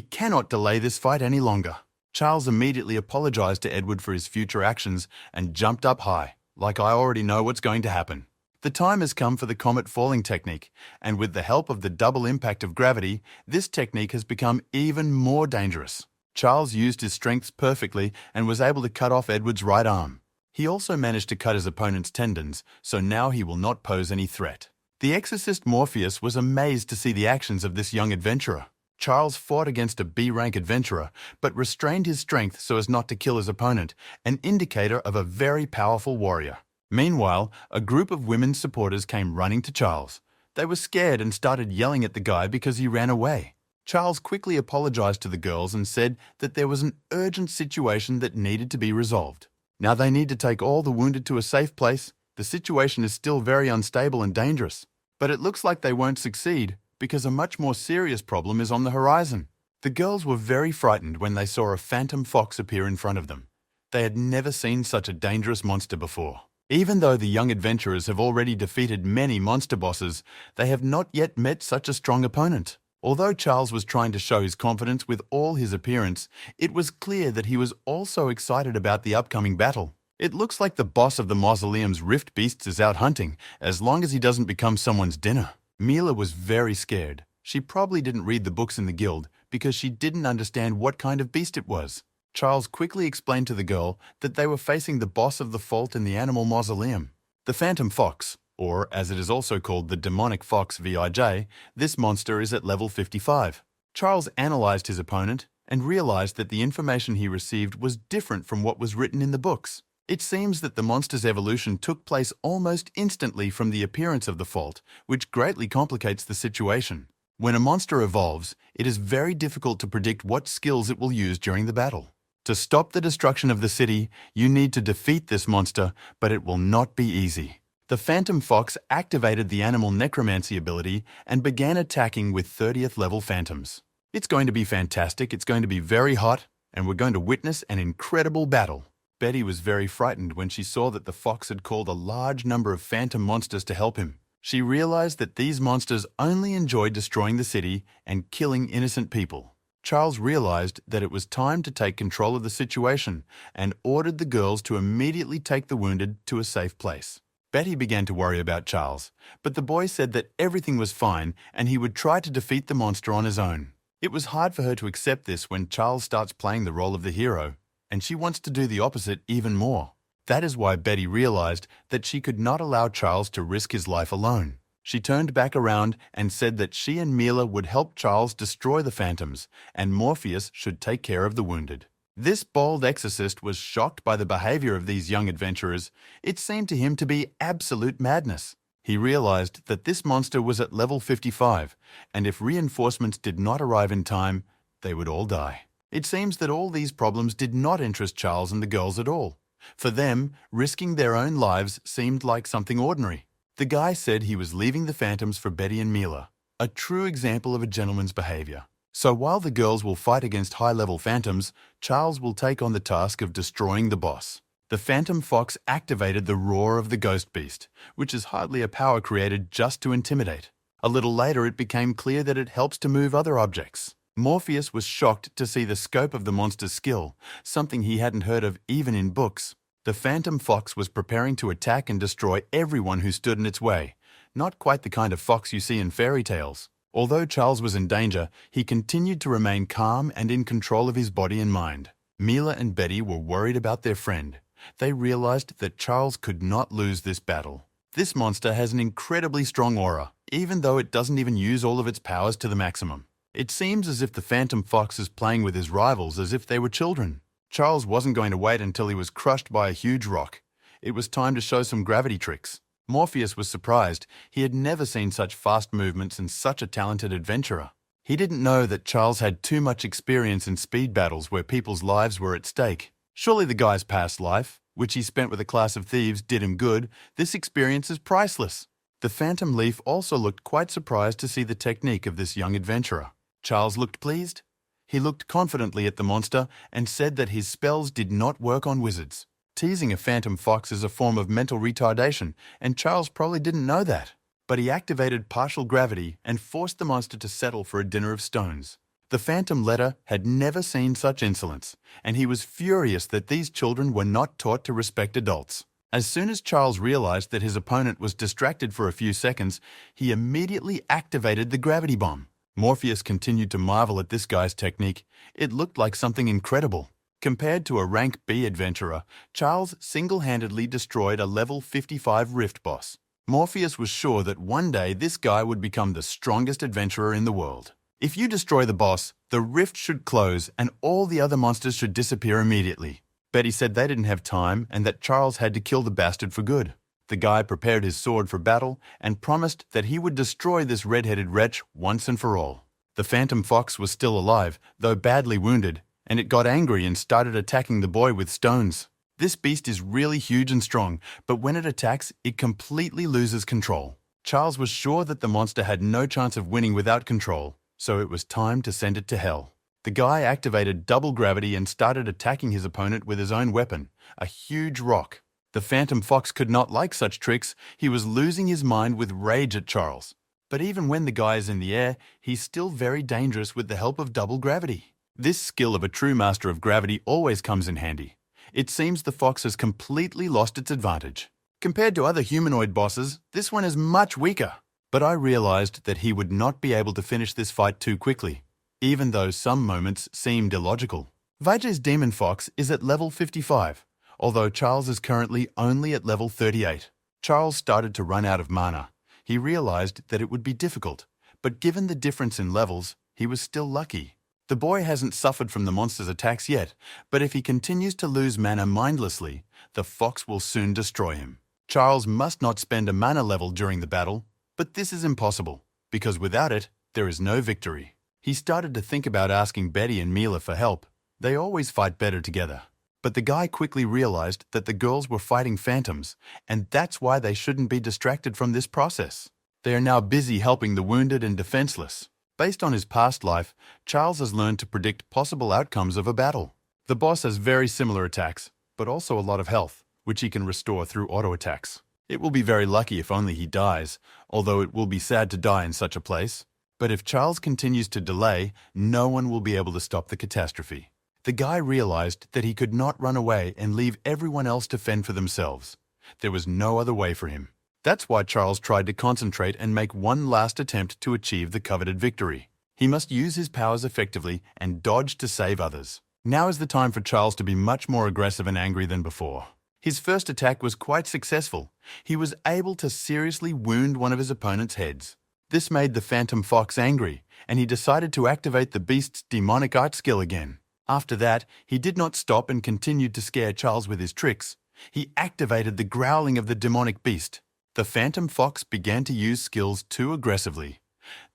cannot delay this fight any longer. Charles immediately apologized to Edward for his future actions and jumped up high. like I already know what's going to happen. The time has come for the comet falling technique, and with the help of the double impact of gravity, this technique has become even more dangerous. Charles used his strengths perfectly and was able to cut off Edward's right arm. He also managed to cut his opponent's tendons, so now he will not pose any threat. The exorcist Morpheus was amazed to see the actions of this young adventurer. Charles fought against a B-rank adventurer, but restrained his strength so as not to kill his opponent, an indicator of a very powerful warrior. Meanwhile, a group of women's supporters came running to Charles. They were scared and started yelling at the guy because he ran away. Charles quickly apologized to the girls and said that there was an urgent situation that needed to be resolved. Now they need to take all the wounded to a safe place. The situation is still very unstable and dangerous. But it looks like they won't succeed because a much more serious problem is on the horizon. The girls were very frightened when they saw a phantom fox appear in front of them. They had never seen such a dangerous monster before. Even though the young adventurers have already defeated many monster bosses, they have not yet met such a strong opponent. Although Charles was trying to show his confidence with all his appearance, it was clear that he was also excited about the upcoming battle. It looks like the boss of the mausoleum's rift beasts is out hunting, as long as he doesn't become someone's dinner. Mila was very scared. She probably didn't read the books in the guild because she didn't understand what kind of beast it was. Charles quickly explained to the girl that they were facing the boss of the fault in the animal mausoleum. The phantom fox, or as it is also called the demonic fox Vij, this monster is at level 55. Charles analyzed his opponent and realized that the information he received was different from what was written in the books. It seems that the monster's evolution took place almost instantly from the appearance of the fault, which greatly complicates the situation. When a monster evolves, it is very difficult to predict what skills it will use during the battle. To stop the destruction of the city, you need to defeat this monster, but it will not be easy. The phantom fox activated the animal necromancy ability and began attacking with 30th level phantoms. It's going to be fantastic, it's going to be very hot, and we're going to witness an incredible battle. Betty was very frightened when she saw that the fox had called a large number of phantom monsters to help him. She realized that these monsters only enjoyed destroying the city and killing innocent people. Charles realized that it was time to take control of the situation and ordered the girls to immediately take the wounded to a safe place. Betty began to worry about Charles, but the boy said that everything was fine and he would try to defeat the monster on his own. It was hard for her to accept this when Charles starts playing the role of the hero, and she wants to do the opposite even more. That is why Betty realized that she could not allow Charles to risk his life alone. She turned back around and said that she and Mila would help Charles destroy the phantoms, and Morpheus should take care of the wounded. This bold exorcist was shocked by the behavior of these young adventurers. It seemed to him to be absolute madness. He realized that this monster was at level 55, and if reinforcements did not arrive in time, they would all die. It seems that all these problems did not interest Charles and the girls at all. For them, risking their own lives seemed like something ordinary. The guy said he was leaving the phantoms for Betty and Mila, a true example of a gentleman's behavior. So while the girls will fight against high-level phantoms, Charles will take on the task of destroying the boss. The phantom fox activated the roar of the ghost beast, which is hardly a power created just to intimidate. A little later, it became clear that it helps to move other objects. Morpheus was shocked to see the scope of the monster's skill, something he hadn't heard of even in books. The phantom fox was preparing to attack and destroy everyone who stood in its way. Not quite the kind of fox you see in fairy tales. Although Charles was in danger, he continued to remain calm and in control of his body and mind. Mila and Betty were worried about their friend. They realized that Charles could not lose this battle. This monster has an incredibly strong aura, even though it doesn't even use all of its powers to the maximum. It seems as if the phantom fox is playing with his rivals as if they were children. Charles wasn't going to wait until he was crushed by a huge rock. It was time to show some gravity tricks. Morpheus was surprised. He had never seen such fast movements in such a talented adventurer. He didn't know that Charles had too much experience in speed battles where people's lives were at stake. Surely the guy's past life, which he spent with a class of thieves, did him good. This experience is priceless. The Phantom Leaf also looked quite surprised to see the technique of this young adventurer. Charles looked pleased. He looked confidently at the monster and said that his spells did not work on wizards. Teasing a phantom fox is a form of mental retardation, and Charles probably didn't know that. But he activated partial gravity and forced the monster to settle for a dinner of stones. The phantom letter had never seen such insolence, and he was furious that these children were not taught to respect adults. As soon as Charles realized that his opponent was distracted for a few seconds, he immediately activated the gravity bomb. Morpheus continued to marvel at this guy's technique. It looked like something incredible. Compared to a rank B adventurer, Charles single-handedly destroyed a level 55 rift boss. Morpheus was sure that one day this guy would become the strongest adventurer in the world. If you destroy the boss, the rift should close and all the other monsters should disappear immediately. Betty said they didn't have time and that Charles had to kill the bastard for good. The guy prepared his sword for battle and promised that he would destroy this red-headed wretch once and for all. The phantom fox was still alive, though badly wounded, and it got angry and started attacking the boy with stones. This beast is really huge and strong, but when it attacks, it completely loses control. Charles was sure that the monster had no chance of winning without control, so it was time to send it to hell. The guy activated double gravity and started attacking his opponent with his own weapon, a huge rock. The phantom fox could not like such tricks. He was losing his mind with rage at Charles. But even when the guy is in the air, he's still very dangerous with the help of double gravity. This skill of a true master of gravity always comes in handy. It seems the fox has completely lost its advantage. Compared to other humanoid bosses, this one is much weaker. But I realized that he would not be able to finish this fight too quickly, even though some moments seemed illogical. Vijay's demon fox is at level 55, although Charles is currently only at level 38. Charles started to run out of mana. He realized that it would be difficult, but given the difference in levels, he was still lucky. The boy hasn't suffered from the monster's attacks yet, but if he continues to lose mana mindlessly, the fox will soon destroy him. Charles must not spend a mana level during the battle, but this is impossible, because without it, there is no victory. He started to think about asking Betty and Mila for help. They always fight better together. But the guy quickly realized that the girls were fighting phantoms, and that's why they shouldn't be distracted from this process. They are now busy helping the wounded and defenseless. Based on his past life, Charles has learned to predict possible outcomes of a battle. The boss has very similar attacks, but also a lot of health, which he can restore through auto attacks. It will be very lucky if only he dies, although it will be sad to die in such a place. But if Charles continues to delay, no one will be able to stop the catastrophe. The guy realized that he could not run away and leave everyone else to fend for themselves. There was no other way for him. That's why Charles tried to concentrate and make one last attempt to achieve the coveted victory. He must use his powers effectively and dodge to save others. Now is the time for Charles to be much more aggressive and angry than before. His first attack was quite successful. He was able to seriously wound one of his opponent's heads. This made the phantom fox angry, and he decided to activate the beast's demonic art skill again. After that, he did not stop and continued to scare Charles with his tricks. He activated the growling of the demonic beast. The phantom fox began to use skills too aggressively.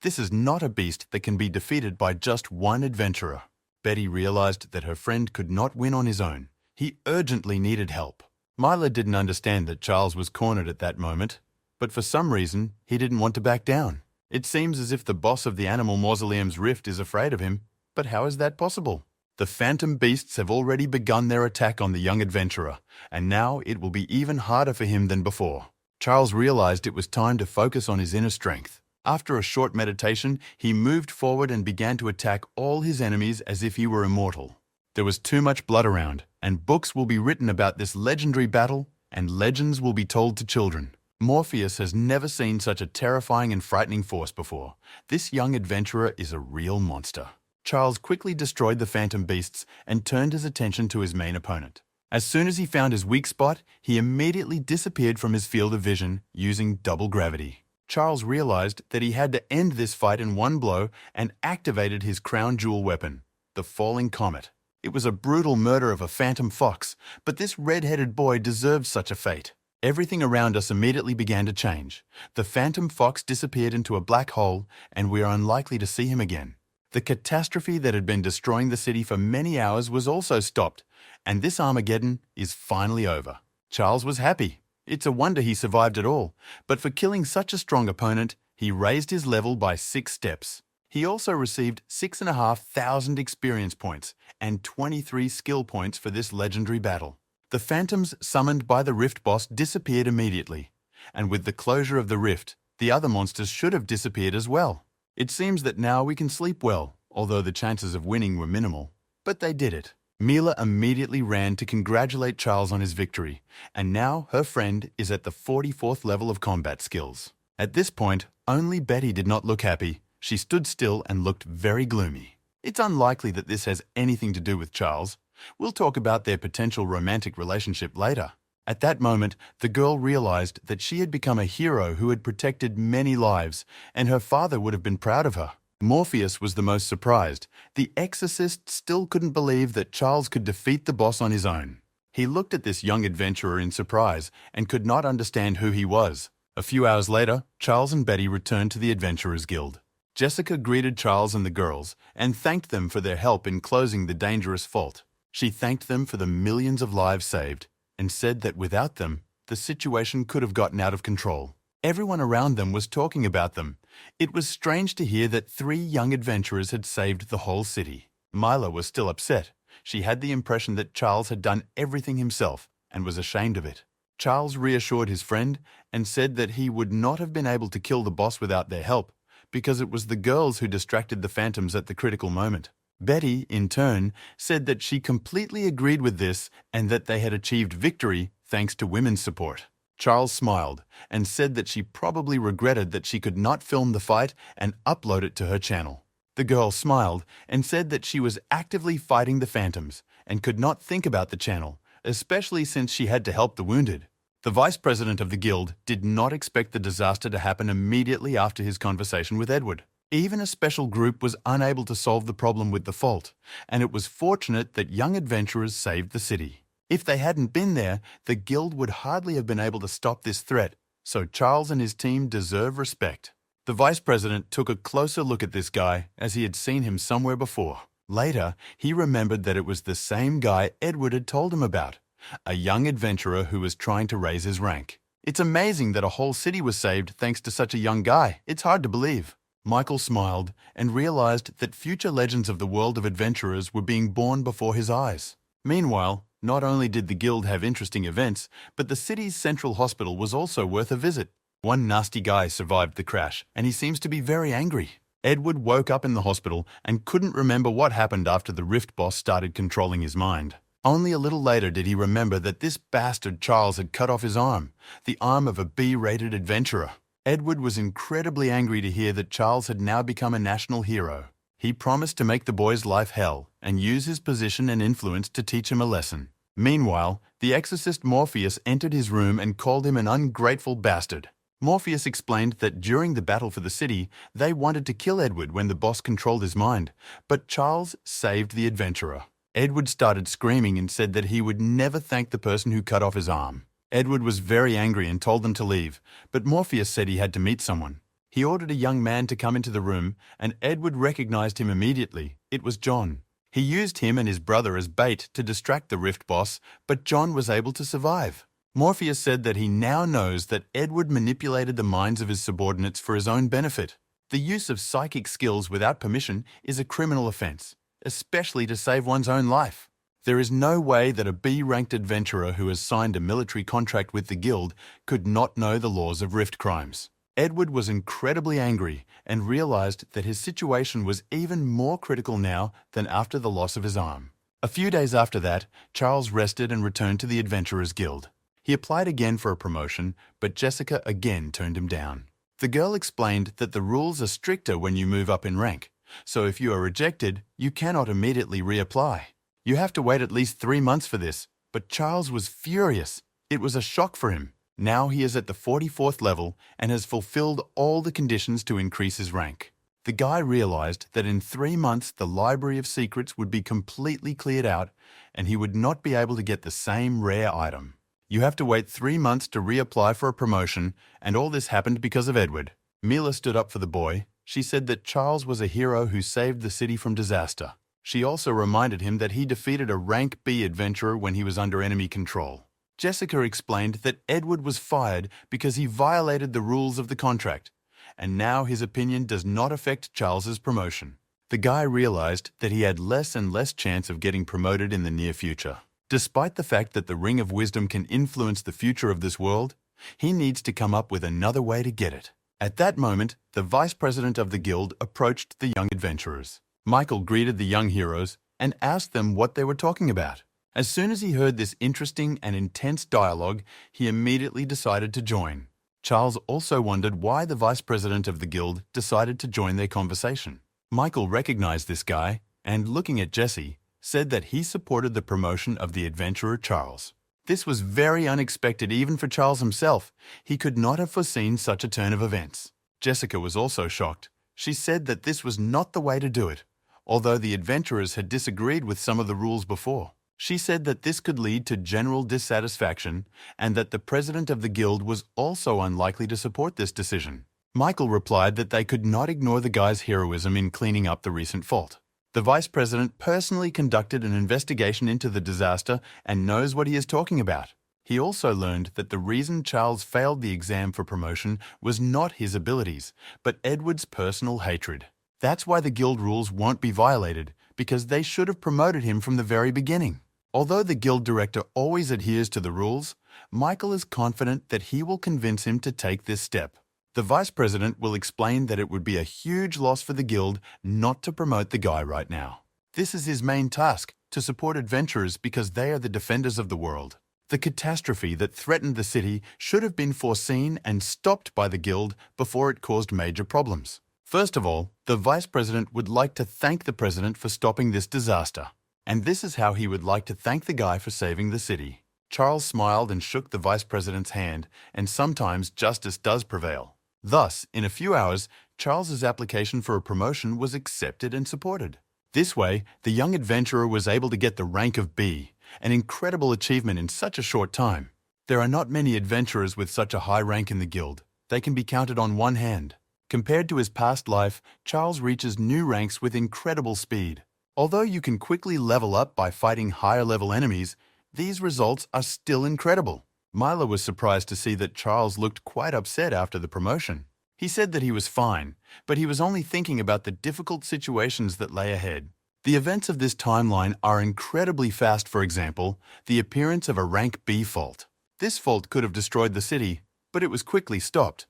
This is not a beast that can be defeated by just one adventurer. Betty realized that her friend could not win on his own. He urgently needed help. Mila didn't understand that Charles was cornered at that moment, but for some reason, he didn't want to back down. It seems as if the boss of the animal mausoleum's rift is afraid of him, but how is that possible? The phantom beasts have already begun their attack on the young adventurer, and now it will be even harder for him than before. Charles realized it was time to focus on his inner strength. After a short meditation, he moved forward and began to attack all his enemies as if he were immortal. There was too much blood around, and books will be written about this legendary battle, and legends will be told to children. Morpheus has never seen such a terrifying and frightening force before. This young adventurer is a real monster. Charles quickly destroyed the phantom beasts and turned his attention to his main opponent. As soon as he found his weak spot, he immediately disappeared from his field of vision using double gravity. Charles realized that he had to end this fight in one blow and activated his crown jewel weapon, the falling comet. It was a brutal murder of a phantom fox, but this red-headed boy deserved such a fate. Everything around us immediately began to change. The phantom fox disappeared into a black hole, and we are unlikely to see him again. The catastrophe that had been destroying the city for many hours was also stopped, and this Armageddon is finally over. Charles was happy. It's a wonder he survived at all, but for killing such a strong opponent, he raised his level by 6 steps. He also received 6,500 experience points and 23 skill points for this legendary battle. The phantoms summoned by the rift boss disappeared immediately, and with the closure of the rift, the other monsters should have disappeared as well. It seems that now we can sleep well, although the chances of winning were minimal. But they did it. Mila immediately ran to congratulate Charles on his victory, and now her friend is at the 44th level of combat skills. At this point, only Betty did not look happy. She stood still and looked very gloomy. It's unlikely that this has anything to do with Charles. We'll talk about their potential romantic relationship later. At that moment, the girl realized that she had become a hero who had protected many lives, and her father would have been proud of her. Morpheus was the most surprised. The exorcist still couldn't believe that Charles could defeat the boss on his own. He looked at this young adventurer in surprise and could not understand who he was. A few hours later, Charles and Betty returned to the Adventurers Guild. Jessica greeted Charles and the girls and thanked them for their help in closing the dangerous vault. She thanked them for the millions of lives saved and said that without them, the situation could have gotten out of control. Everyone around them was talking about them. It was strange to hear that 3 young adventurers had saved the whole city. Mila was still upset. She had the impression that Charles had done everything himself and was ashamed of it. Charles reassured his friend and said that he would not have been able to kill the boss without their help, because it was the girls who distracted the phantoms at the critical moment. Betty, in turn, said that she completely agreed with this and that they had achieved victory thanks to women's support. Charles smiled and said that she probably regretted that she could not film the fight and upload it to her channel. The girl smiled and said that she was actively fighting the phantoms and could not think about the channel, especially since she had to help the wounded. The vice president of the guild did not expect the disaster to happen immediately after his conversation with Edward. Even a special group was unable to solve the problem with the fault, and it was fortunate that young adventurers saved the city. If they hadn't been there, the guild would hardly have been able to stop this threat, so Charles and his team deserve respect. The vice president took a closer look at this guy as he had seen him somewhere before. Later, he remembered that it was the same guy Edward had told him about, a young adventurer who was trying to raise his rank. It's amazing that a whole city was saved thanks to such a young guy. It's hard to believe. Michael smiled and realized that future legends of the world of adventurers were being born before his eyes. Meanwhile, not only did the guild have interesting events, but the city's central hospital was also worth a visit. One nasty guy survived the crash, and he seems to be very angry. Edward woke up in the hospital and couldn't remember what happened after the Rift boss started controlling his mind. Only a little later did he remember that this bastard Charles had cut off his arm, the arm of a B-rated adventurer. Edward was incredibly angry to hear that Charles had now become a national hero. He promised to make the boy's life hell and use his position and influence to teach him a lesson. Meanwhile, the exorcist Morpheus entered his room and called him an ungrateful bastard. Morpheus explained that during the battle for the city, they wanted to kill Edward when the boss controlled his mind, but Charles saved the adventurer. Edward started screaming and said that he would never thank the person who cut off his arm. Edward was very angry and told them to leave, but Morpheus said he had to meet someone. He ordered a young man to come into the room, and Edward recognized him immediately. It was John. He used him and his brother as bait to distract the Rift boss, but John was able to survive. Morpheus said that he now knows that Edward manipulated the minds of his subordinates for his own benefit. The use of psychic skills without permission is a criminal offense, especially to save one's own life. There is no way that a B-ranked adventurer who has signed a military contract with the guild could not know the laws of Rift crimes. Edward was incredibly angry and realized that his situation was even more critical now than after the loss of his arm. A few days after that, Charles rested and returned to the Adventurers Guild. He applied again for a promotion, but Jessica again turned him down. The girl explained that the rules are stricter when you move up in rank, so if you are rejected, you cannot immediately reapply. You have to wait at least 3 months for this, but Charles was furious. It was a shock for him. Now he is at the 44th level and has fulfilled all the conditions to increase his rank. The guy realized that in 3 months the Library of Secrets would be completely cleared out and he would not be able to get the same rare item. You have to wait 3 months to reapply for a promotion, and all this happened because of Edward. Mila stood up for the boy. She said that Charles was a hero who saved the city from disaster. She also reminded him that he defeated a rank B adventurer when he was under enemy control. Jessica explained that Edward was fired because he violated the rules of the contract, and now his opinion does not affect Charles's promotion. The guy realized that he had less and less chance of getting promoted in the near future. Despite the fact that the Ring of Wisdom can influence the future of this world, he needs to come up with another way to get it. At that moment, the vice president of the guild approached the young adventurers. Michael greeted the young heroes and asked them what they were talking about. As soon as he heard this interesting and intense dialogue, he immediately decided to join. Charles also wondered why the vice president of the guild decided to join their conversation. Michael recognized this guy and, looking at Jesse, said that he supported the promotion of the adventurer Charles. This was very unexpected even for Charles himself. He could not have foreseen such a turn of events. Jessica was also shocked. She said that this was not the way to do it, although the adventurers had disagreed with some of the rules before. She said that this could lead to general dissatisfaction and that the president of the guild was also unlikely to support this decision. Michael replied that they could not ignore the guy's heroism in cleaning up the recent fault. The vice president personally conducted an investigation into the disaster and knows what he is talking about. He also learned that the reason Charles failed the exam for promotion was not his abilities, but Edward's personal hatred. That's why the guild rules won't be violated, because they should have promoted him from the very beginning. Although the guild director always adheres to the rules, Michael is confident that he will convince him to take this step. The vice president will explain that it would be a huge loss for the guild not to promote the guy right now. This is his main task, to support adventurers because they are the defenders of the world. The catastrophe that threatened the city should have been foreseen and stopped by the guild before it caused major problems. First of all, the vice president would like to thank the president for stopping this disaster. And this is how he would like to thank the guy for saving the city. Charles smiled and shook the vice president's hand, and sometimes justice does prevail. Thus, in a few hours, Charles's application for a promotion was accepted and supported. This way, the young adventurer was able to get the rank of B, an incredible achievement in such a short time. There are not many adventurers with such a high rank in the guild. They can be counted on one hand. Compared to his past life, Charles reaches new ranks with incredible speed. Although you can quickly level up by fighting higher-level enemies, these results are still incredible. Mila was surprised to see that Charles looked quite upset after the promotion. He said that he was fine, but he was only thinking about the difficult situations that lay ahead. The events of this timeline are incredibly fast. For example, the appearance of a rank B fault. This fault could have destroyed the city, but it was quickly stopped.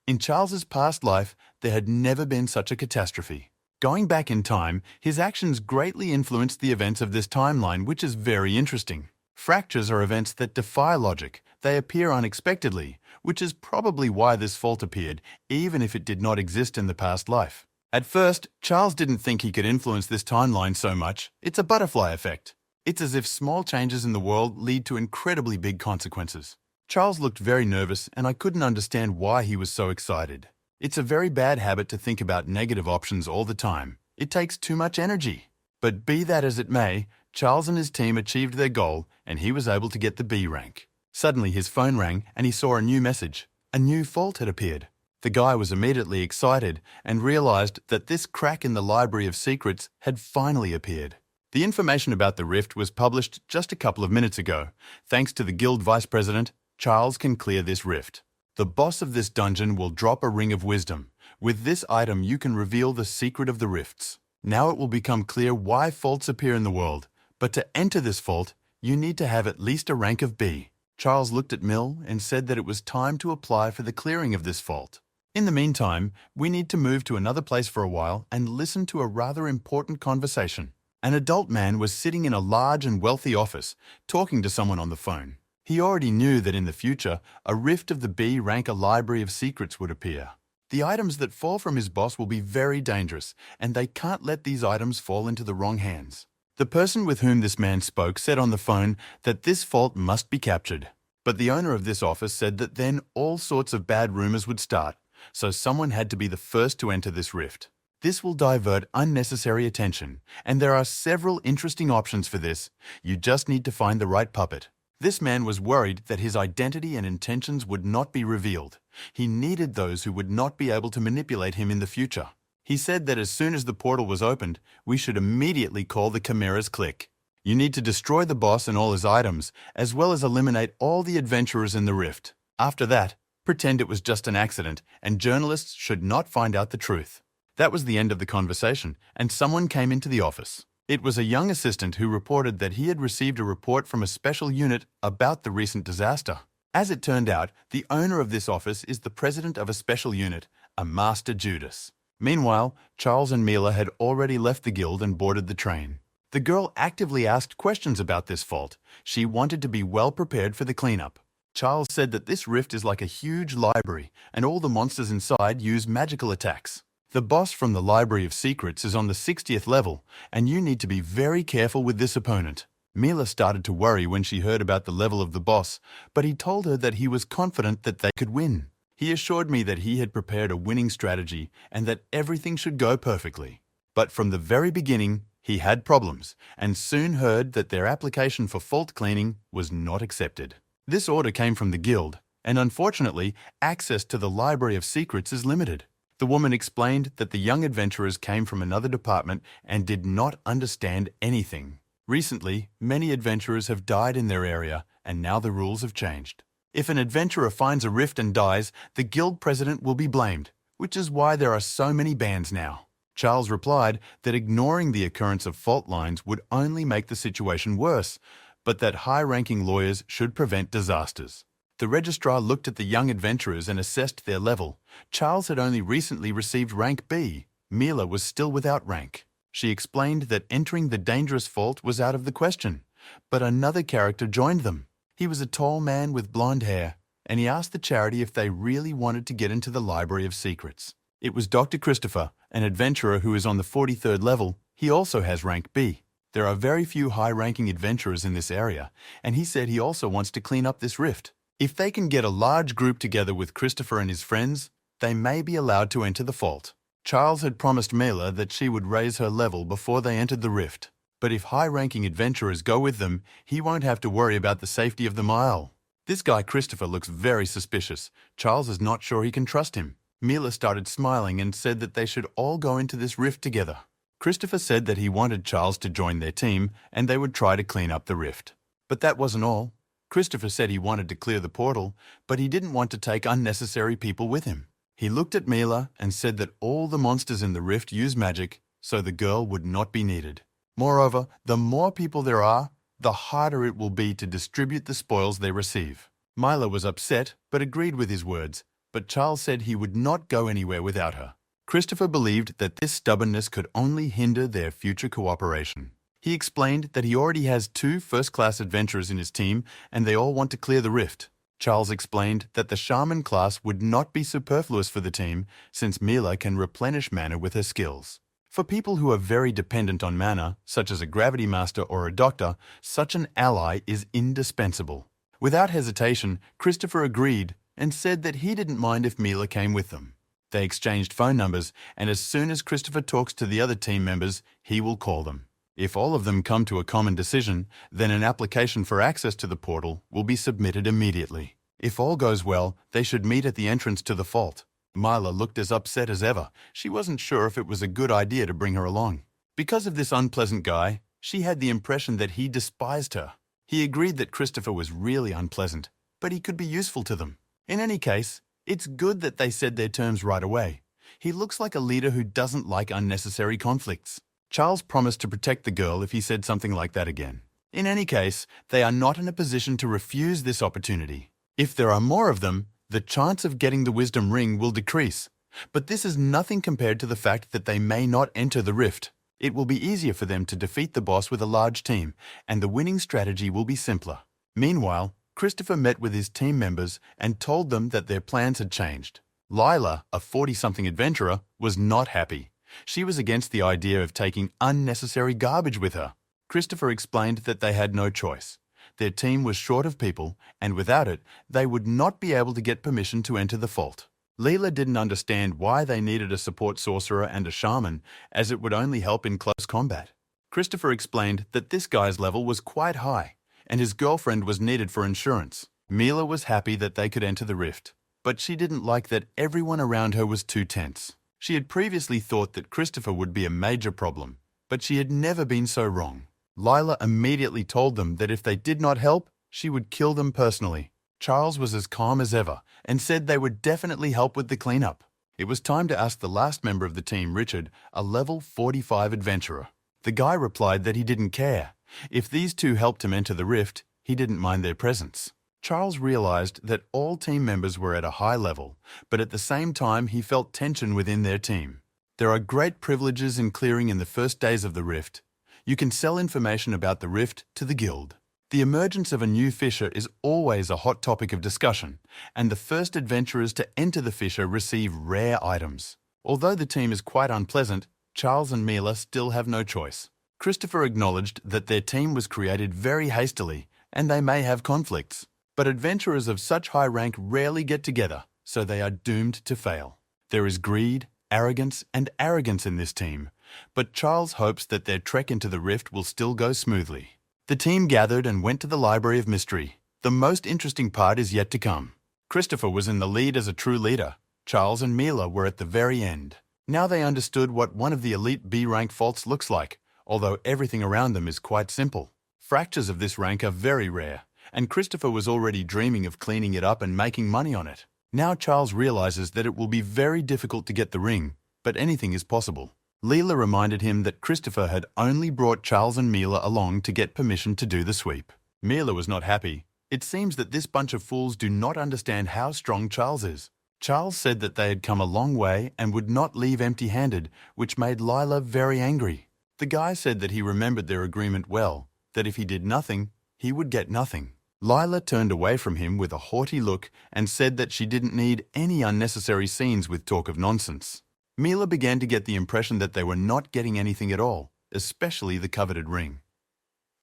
In Charles's past life, there had never been such a catastrophe. Going back in time, his actions greatly influenced the events of this timeline, which is very interesting. Fractures are events that defy logic. They appear unexpectedly, which is probably why this fault appeared, even if it did not exist in the past life. At first, Charles didn't think he could influence this timeline so much. It's a butterfly effect. It's as if small changes in the world lead to incredibly big consequences. Charles looked very nervous, and I couldn't understand why he was so excited. It's a very bad habit to think about negative options all the time. It takes too much energy. But be that as it may, Charles and his team achieved their goal, and he was able to get the B rank. Suddenly his phone rang and he saw a new message. A new fault had appeared. The guy was immediately excited and realized that this crack in the Library of Secrets had finally appeared. The information about the rift was published just a couple of minutes ago. Thanks to the guild vice president, Charles can clear this rift. The boss of this dungeon will drop a ring of wisdom. With this item, you can reveal the secret of the rifts. Now it will become clear why faults appear in the world. But to enter this fault, you need to have at least a rank of B. Charles looked at Mill and said that it was time to apply for the clearing of this fault. In the meantime, we need to move to another place for a while and listen to a rather important conversation. An adult man was sitting in a large and wealthy office, talking to someone on the phone. He already knew that in the future, a rift of the B rank a Library of Secrets would appear. The items that fall from his boss will be very dangerous, and they can't let these items fall into the wrong hands. The person with whom this man spoke said on the phone that this fault must be captured. But the owner of this office said that then all sorts of bad rumors would start, so someone had to be the first to enter this rift. This will divert unnecessary attention, and there are several interesting options for this. You just need to find the right puppet. This man was worried that his identity and intentions would not be revealed. He needed those who would not be able to manipulate him in the future. He said that as soon as the portal was opened, we should immediately call the Chimera's clique. You need to destroy the boss and all his items, as well as eliminate all the adventurers in the rift. After that, pretend it was just an accident, and journalists should not find out the truth. That was the end of the conversation, and someone came into the office. It was a young assistant who reported that he had received a report from a special unit about the recent disaster. As it turned out, the owner of this office is the president of a special unit, a Master Judas. Meanwhile, Charles and Mila had already left the guild and boarded the train. The girl actively asked questions about this fault. She wanted to be well prepared for the cleanup. Charles said that this rift is like a huge library, and all the monsters inside use magical attacks. The boss from the Library of Secrets is on the 60th level, and you need to be very careful with this opponent. Mila started to worry when she heard about the level of the boss, but he told her that he was confident that they could win. He assured me that he had prepared a winning strategy and that everything should go perfectly. But from the very beginning, he had problems, and soon heard that their application for fault cleaning was not accepted. This order came from the guild, and unfortunately, access to the Library of Secrets is limited. The woman explained that the young adventurers came from another department and did not understand anything. Recently, many adventurers have died in their area, and now the rules have changed. If an adventurer finds a rift and dies, the guild president will be blamed, which is why there are so many bans now. Charles replied that ignoring the occurrence of fault lines would only make the situation worse, but that high-ranking lawyers should prevent disasters. The registrar looked at the young adventurers and assessed their level. Charles had only recently received rank B. Mila was still without rank. She explained that entering the dangerous fault was out of the question, but another character joined them. He was a tall man with blonde hair, and he asked the charity if they really wanted to get into the Library of Secrets. It was Dr. Christopher, an adventurer who is on the 43rd level. He also has rank B. There are very few high-ranking adventurers in this area, and he said he also wants to clean up this rift. If they can get a large group together with Christopher and his friends, they may be allowed to enter the fault. Charles had promised Mila that she would raise her level before they entered the rift. But if high-ranking adventurers go with them, he won't have to worry about the safety of the mile. This guy Christopher looks very suspicious. Charles is not sure he can trust him. Mila started smiling and said that they should all go into this rift together. Christopher said that he wanted Charles to join their team and they would try to clean up the rift. But that wasn't all. Christopher said he wanted to clear the portal, but he didn't want to take unnecessary people with him. He looked at Mila and said that all the monsters in the rift use magic, so the girl would not be needed. Moreover, the more people there are, the harder it will be to distribute the spoils they receive. Mila was upset, but agreed with his words, but Charles said he would not go anywhere without her. Christopher believed that this stubbornness could only hinder their future cooperation. He explained that he already has 2 first-class adventurers in his team and they all want to clear the rift. Charles explained that the shaman class would not be superfluous for the team since Mila can replenish mana with her skills. For people who are very dependent on mana, such as a gravity master or a doctor, such an ally is indispensable. Without hesitation, Christopher agreed and said that he didn't mind if Mila came with them. They exchanged phone numbers, and as soon as Christopher talks to the other team members, he will call them. If all of them come to a common decision, then an application for access to the portal will be submitted immediately. If all goes well, they should meet at the entrance to the vault. Mila looked as upset as ever. She wasn't sure if it was a good idea to bring her along. Because of this unpleasant guy, she had the impression that he despised her. He agreed that Christopher was really unpleasant, but he could be useful to them. In any case, it's good that they said their terms right away. He looks like a leader who doesn't like unnecessary conflicts. Charles promised to protect the girl if he said something like that again. In any case, they are not in a position to refuse this opportunity. If there are more of them, the chance of getting the wisdom ring will decrease. But this is nothing compared to the fact that they may not enter the rift. It will be easier for them to defeat the boss with a large team, and the winning strategy will be simpler. Meanwhile, Christopher met with his team members and told them that their plans had changed. Lila, a 40-something adventurer, was not happy. She was against the idea of taking unnecessary garbage with her. Christopher explained that they had no choice. Their team was short of people, and without it, they would not be able to get permission to enter the vault. Leela didn't understand why they needed a support sorcerer and a shaman, as it would only help in close combat. Christopher explained that this guy's level was quite high, and his girlfriend was needed for insurance. Mila was happy that they could enter the rift, but she didn't like that everyone around her was too tense. She had previously thought that Christopher would be a major problem, but she had never been so wrong. Lila immediately told them that if they did not help, she would kill them personally. Charles was as calm as ever and said they would definitely help with the cleanup. It was time to ask the last member of the team, Richard, a level 45 adventurer. The guy replied that he didn't care. If these two helped him enter the rift, he didn't mind their presence. Charles realized that all team members were at a high level, but at the same time he felt tension within their team. There are great privileges in clearing in the first days of the rift. You can sell information about the rift to the guild. The emergence of a new fissure is always a hot topic of discussion, and the first adventurers to enter the fissure receive rare items. Although the team is quite unpleasant, Charles and Mila still have no choice. Christopher acknowledged that their team was created very hastily, and they may have conflicts. But adventurers of such high rank rarely get together, so they are doomed to fail. There is greed, arrogance, and arrogance in this team, but Charles hopes that their trek into the rift will still go smoothly. The team gathered and went to the Library of Mystery. The most interesting part is yet to come. Christopher was in the lead as a true leader. Charles and Mila were at the very end. Now they understood what one of the elite B-rank faults looks like, although everything around them is quite simple. Fractures of this rank are very rare, and Christopher was already dreaming of cleaning it up and making money on it. Now Charles realizes that it will be very difficult to get the ring, but anything is possible. Leela reminded him that Christopher had only brought Charles and Mila along to get permission to do the sweep. Mila was not happy. It seems that this bunch of fools do not understand how strong Charles is. Charles said that they had come a long way and would not leave empty-handed, which made Lila very angry. The guy said that he remembered their agreement well, that if he did nothing, he would get nothing. Lila turned away from him with a haughty look and said that she didn't need any unnecessary scenes with talk of nonsense. Mila began to get the impression that they were not getting anything at all, especially the coveted ring.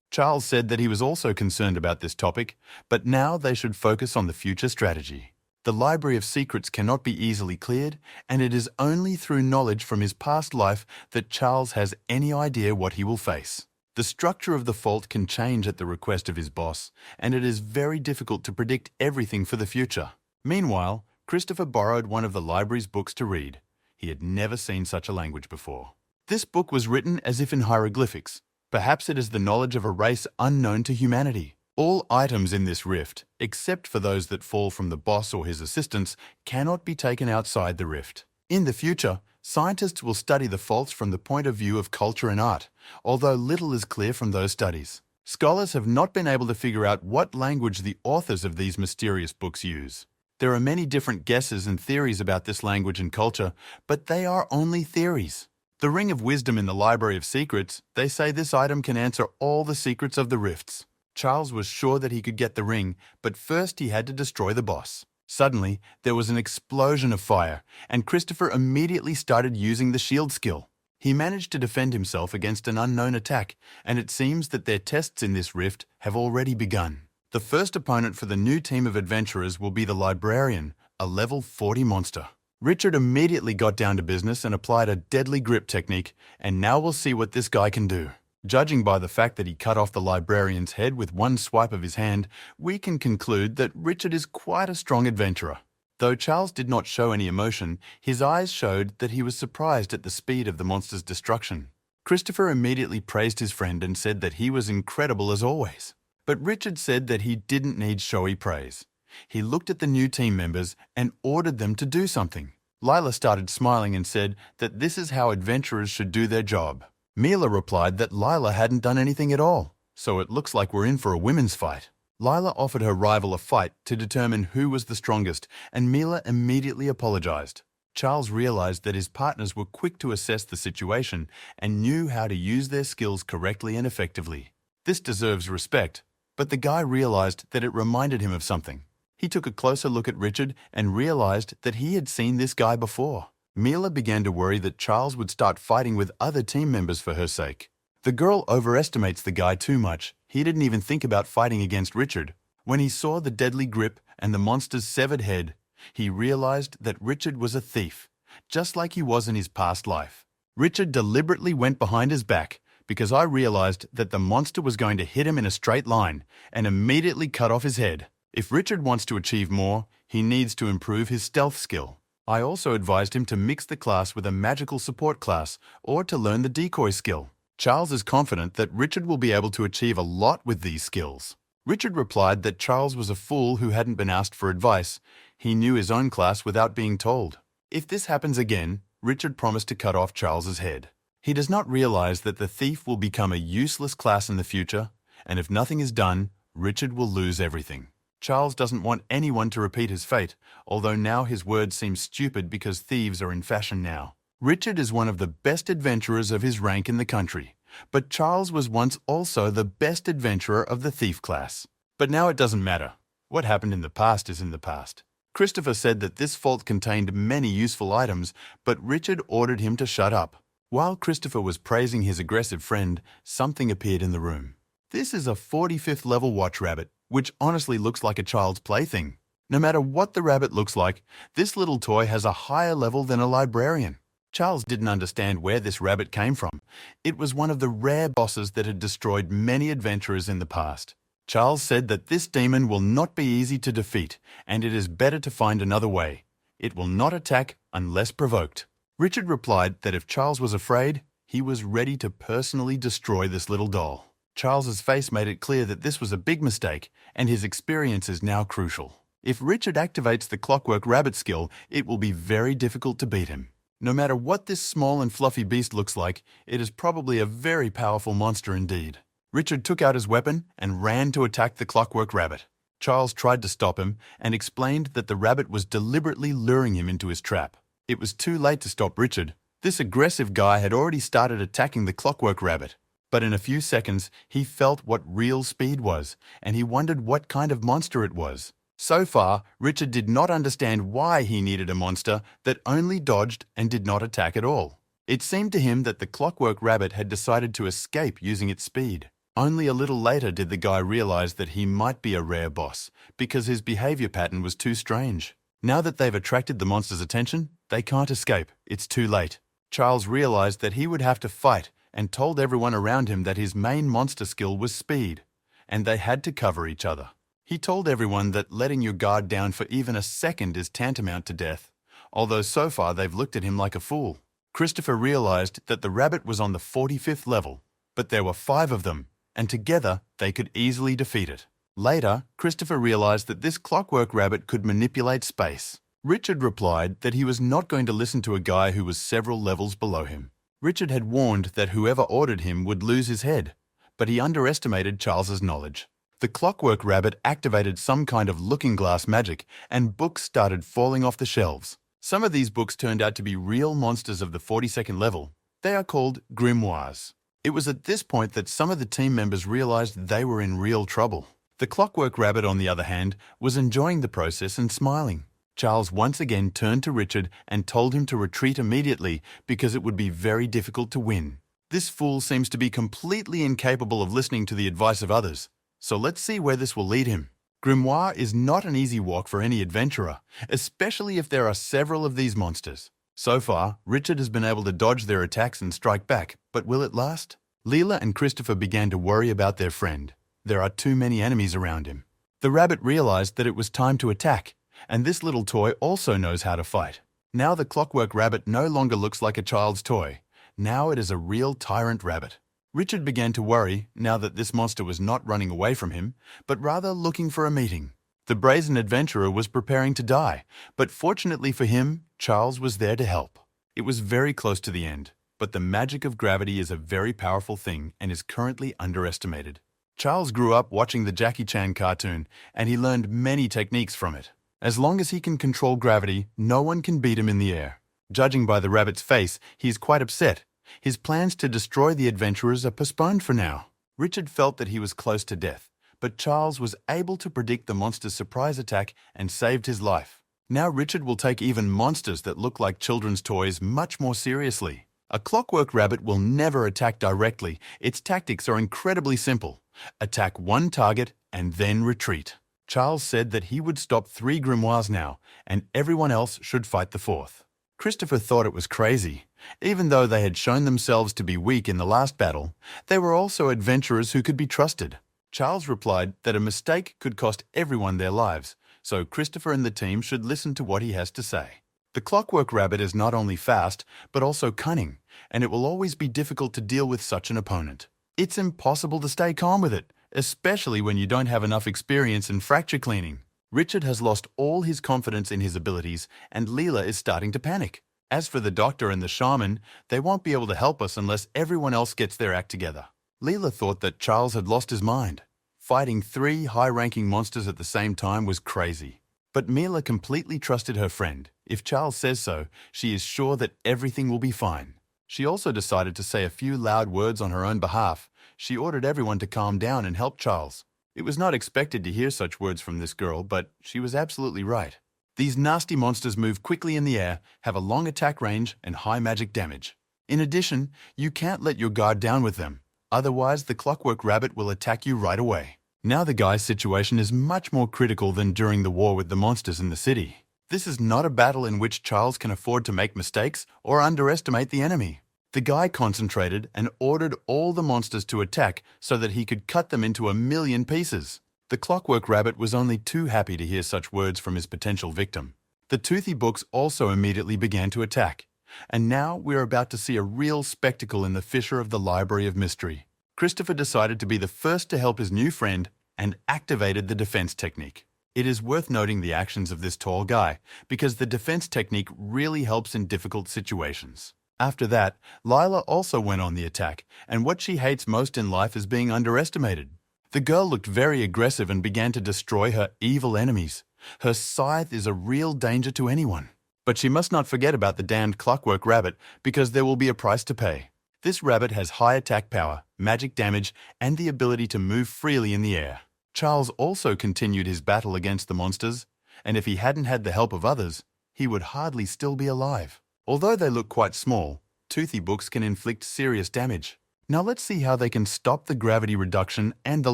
Charles said that he was also concerned about this topic, but now they should focus on the future strategy. The Library of Secrets cannot be easily cleared, and it is only through knowledge from his past life that Charles has any idea what he will face. The structure of the fault can change at the request of his boss, and it is very difficult to predict everything for the future. Meanwhile, Christopher borrowed one of the library's books to read. He had never seen such a language before. This book was written as if in hieroglyphics. Perhaps it is the knowledge of a race unknown to humanity. All items in this rift, except for those that fall from the boss or his assistants, cannot be taken outside the rift. In the future, scientists will study the faults from the point of view of culture and art, although little is clear from those studies. Scholars have not been able to figure out what language the authors of these mysterious books use. There are many different guesses and theories about this language and culture, but they are only theories. The Ring of Wisdom in the Library of Secrets, they say this item can answer all the secrets of the rifts. Charles was sure that he could get the ring, but first he had to destroy the boss. Suddenly, there was an explosion of fire, and Christopher immediately started using the shield skill. He managed to defend himself against an unknown attack, and it seems that their tests in this rift have already begun. The first opponent for the new team of adventurers will be the Librarian, a level 40 monster. Richard immediately got down to business and applied a deadly grip technique, and now we'll see what this guy can do. Judging by the fact that he cut off the Librarian's head with one swipe of his hand, we can conclude that Richard is quite a strong adventurer. Though Charles did not show any emotion, his eyes showed that he was surprised at the speed of the monster's destruction. Christopher immediately praised his friend and said that he was incredible as always. But Richard said that he didn't need showy praise. He looked at the new team members and ordered them to do something. Lila started smiling and said that this is how adventurers should do their job. Mila replied that Lila hadn't done anything at all, so it looks like we're in for a women's fight. Lila offered her rival a fight to determine who was the strongest, and Mila immediately apologized. Charles realized that his partners were quick to assess the situation and knew how to use their skills correctly and effectively. This deserves respect, but the guy realized that it reminded him of something. He took a closer look at Richard and realized that he had seen this guy before. Mila began to worry that Charles would start fighting with other team members for her sake. The girl overestimates the guy too much. He didn't even think about fighting against Richard. When he saw the deadly grip and the monster's severed head, he realized that Richard was a thief, just like he was in his past life. Richard deliberately went behind his back because I realized that the monster was going to hit him in a straight line and immediately cut off his head. If Richard wants to achieve more, he needs to improve his stealth skill. I also advised him to mix the class with a magical support class or to learn the decoy skill. Charles is confident that Richard will be able to achieve a lot with these skills. Richard replied that Charles was a fool who hadn't been asked for advice. He knew his own class without being told. If this happens again, Richard promised to cut off Charles's head. He does not realize that the thief will become a useless class in the future, and if nothing is done, Richard will lose everything. Charles doesn't want anyone to repeat his fate, although now his words seem stupid because thieves are in fashion now. Richard is one of the best adventurers of his rank in the country, But Charles was once also the best adventurer of the thief class. But now it doesn't matter. What happened in the past is in the past. Christopher said that this vault contained many useful items, but Richard ordered him to shut up. While Christopher was praising his aggressive friend, something appeared in the room. This is a 45th level watch rabbit, which honestly looks like a child's plaything. No matter what the rabbit looks like, this little toy has a higher level than a librarian. Charles didn't understand where this rabbit came from. It was one of the rare bosses that had destroyed many adventurers in the past. Charles said that this demon will not be easy to defeat, and it is better to find another way. It will not attack unless provoked. Richard replied that if Charles was afraid, he was ready to personally destroy this little doll. Charles's face made it clear that this was a big mistake, and his experience is now crucial. If Richard activates the clockwork rabbit skill, it will be very difficult to beat him. No matter what this small and fluffy beast looks like, it is probably a very powerful monster indeed. Richard took out his weapon and ran to attack the clockwork rabbit. Charles tried to stop him and explained that the rabbit was deliberately luring him into his trap. It was too late to stop Richard. This aggressive guy had already started attacking the clockwork rabbit. But in a few seconds, he felt what real speed was, and he wondered what kind of monster it was. So far, Richard did not understand why he needed a monster that only dodged and did not attack at all. It seemed to him that the clockwork rabbit had decided to escape using its speed. Only a little later did the guy realize that he might be a rare boss, because his behavior pattern was too strange. Now that they've attracted the monster's attention, they can't escape. It's too late. Charles realized that he would have to fight and told everyone around him that his main monster skill was speed, and they had to cover each other. He told everyone that letting your guard down for even a second is tantamount to death, although so far they've looked at him like a fool. Christopher realized that the rabbit was on the 45th level, but there were 5 of them, and together they could easily defeat it. Later, Christopher realized that this clockwork rabbit could manipulate space. Richard replied that he was not going to listen to a guy who was several levels below him. Richard had warned that whoever ordered him would lose his head, but he underestimated Charles's knowledge. The clockwork rabbit activated some kind of looking glass magic, and books started falling off the shelves. Some of these books turned out to be real monsters of the 42nd level. They are called grimoires. It was at this point that some of the team members realized they were in real trouble. The clockwork rabbit, on the other hand, was enjoying the process and smiling. Charles once again turned to Richard and told him to retreat immediately because it would be very difficult to win. This fool seems to be completely incapable of listening to the advice of others. So let's see where this will lead him. Grimoire is not an easy walk for any adventurer, especially if there are several of these monsters. So far, Richard has been able to dodge their attacks and strike back, but will it last? Leela and Christopher began to worry about their friend. There are too many enemies around him. The rabbit realized that it was time to attack, and this little toy also knows how to fight. Now the clockwork rabbit no longer looks like a child's toy. Now it is a real tyrant rabbit. Richard began to worry now that this monster was not running away from him, but rather looking for a meeting. The brazen adventurer was preparing to die, but fortunately for him, Charles was there to help. It was very close to the end, but the magic of gravity is a very powerful thing and is currently underestimated. Charles grew up watching the Jackie Chan cartoon, and he learned many techniques from it. As long as he can control gravity, no one can beat him in the air. Judging by the rabbit's face, he is quite upset. His plans to destroy the adventurers are postponed for now. Richard felt that he was close to death, but Charles was able to predict the monster's surprise attack and saved his life. Now Richard will take even monsters that look like children's toys much more seriously. A clockwork rabbit will never attack directly. Its tactics are incredibly simple. Attack one target and then retreat. Charles said that he would stop 3 grimoires now, and everyone else should fight the 4th. Christopher thought it was crazy. Even though they had shown themselves to be weak in the last battle, they were also adventurers who could be trusted. Charles replied that a mistake could cost everyone their lives, so Christopher and the team should listen to what he has to say. The clockwork rabbit is not only fast, but also cunning, and it will always be difficult to deal with such an opponent. It's impossible to stay calm with it, especially when you don't have enough experience in fracture cleaning. Richard has lost all his confidence in his abilities, and Leela is starting to panic. As for the doctor and the shaman, they won't be able to help us unless everyone else gets their act together. Leela thought that Charles had lost his mind. Fighting 3 high-ranking monsters at the same time was crazy. But Mila completely trusted her friend. If Charles says so, she is sure that everything will be fine. She also decided to say a few loud words on her own behalf. She ordered everyone to calm down and help Charles. It was not expected to hear such words from this girl, but she was absolutely right. These nasty monsters move quickly in the air, have a long attack range, and high magic damage. In addition, you can't let your guard down with them. Otherwise, the clockwork rabbit will attack you right away. Now the guy's situation is much more critical than during the war with the monsters in the city. This is not a battle in which Charles can afford to make mistakes or underestimate the enemy. The guy concentrated and ordered all the monsters to attack so that he could cut them into 1,000,000 pieces. The clockwork rabbit was only too happy to hear such words from his potential victim. The toothy books also immediately began to attack. And now we're about to see a real spectacle in the fissure of the Library of Mystery. Christopher decided to be the first to help his new friend and activated the defense technique. It is worth noting the actions of this tall guy, because the defense technique really helps in difficult situations. After that, Lila also went on the attack, and what she hates most in life is being underestimated. The girl looked very aggressive and began to destroy her evil enemies. Her scythe is a real danger to anyone. But she must not forget about the damned clockwork rabbit, because there will be a price to pay. This rabbit has high attack power, magic damage, and the ability to move freely in the air. Charles also continued his battle against the monsters, and if he hadn't had the help of others, he would hardly still be alive. Although they look quite small, toothy books can inflict serious damage. Now let's see how they can stop the gravity reduction and the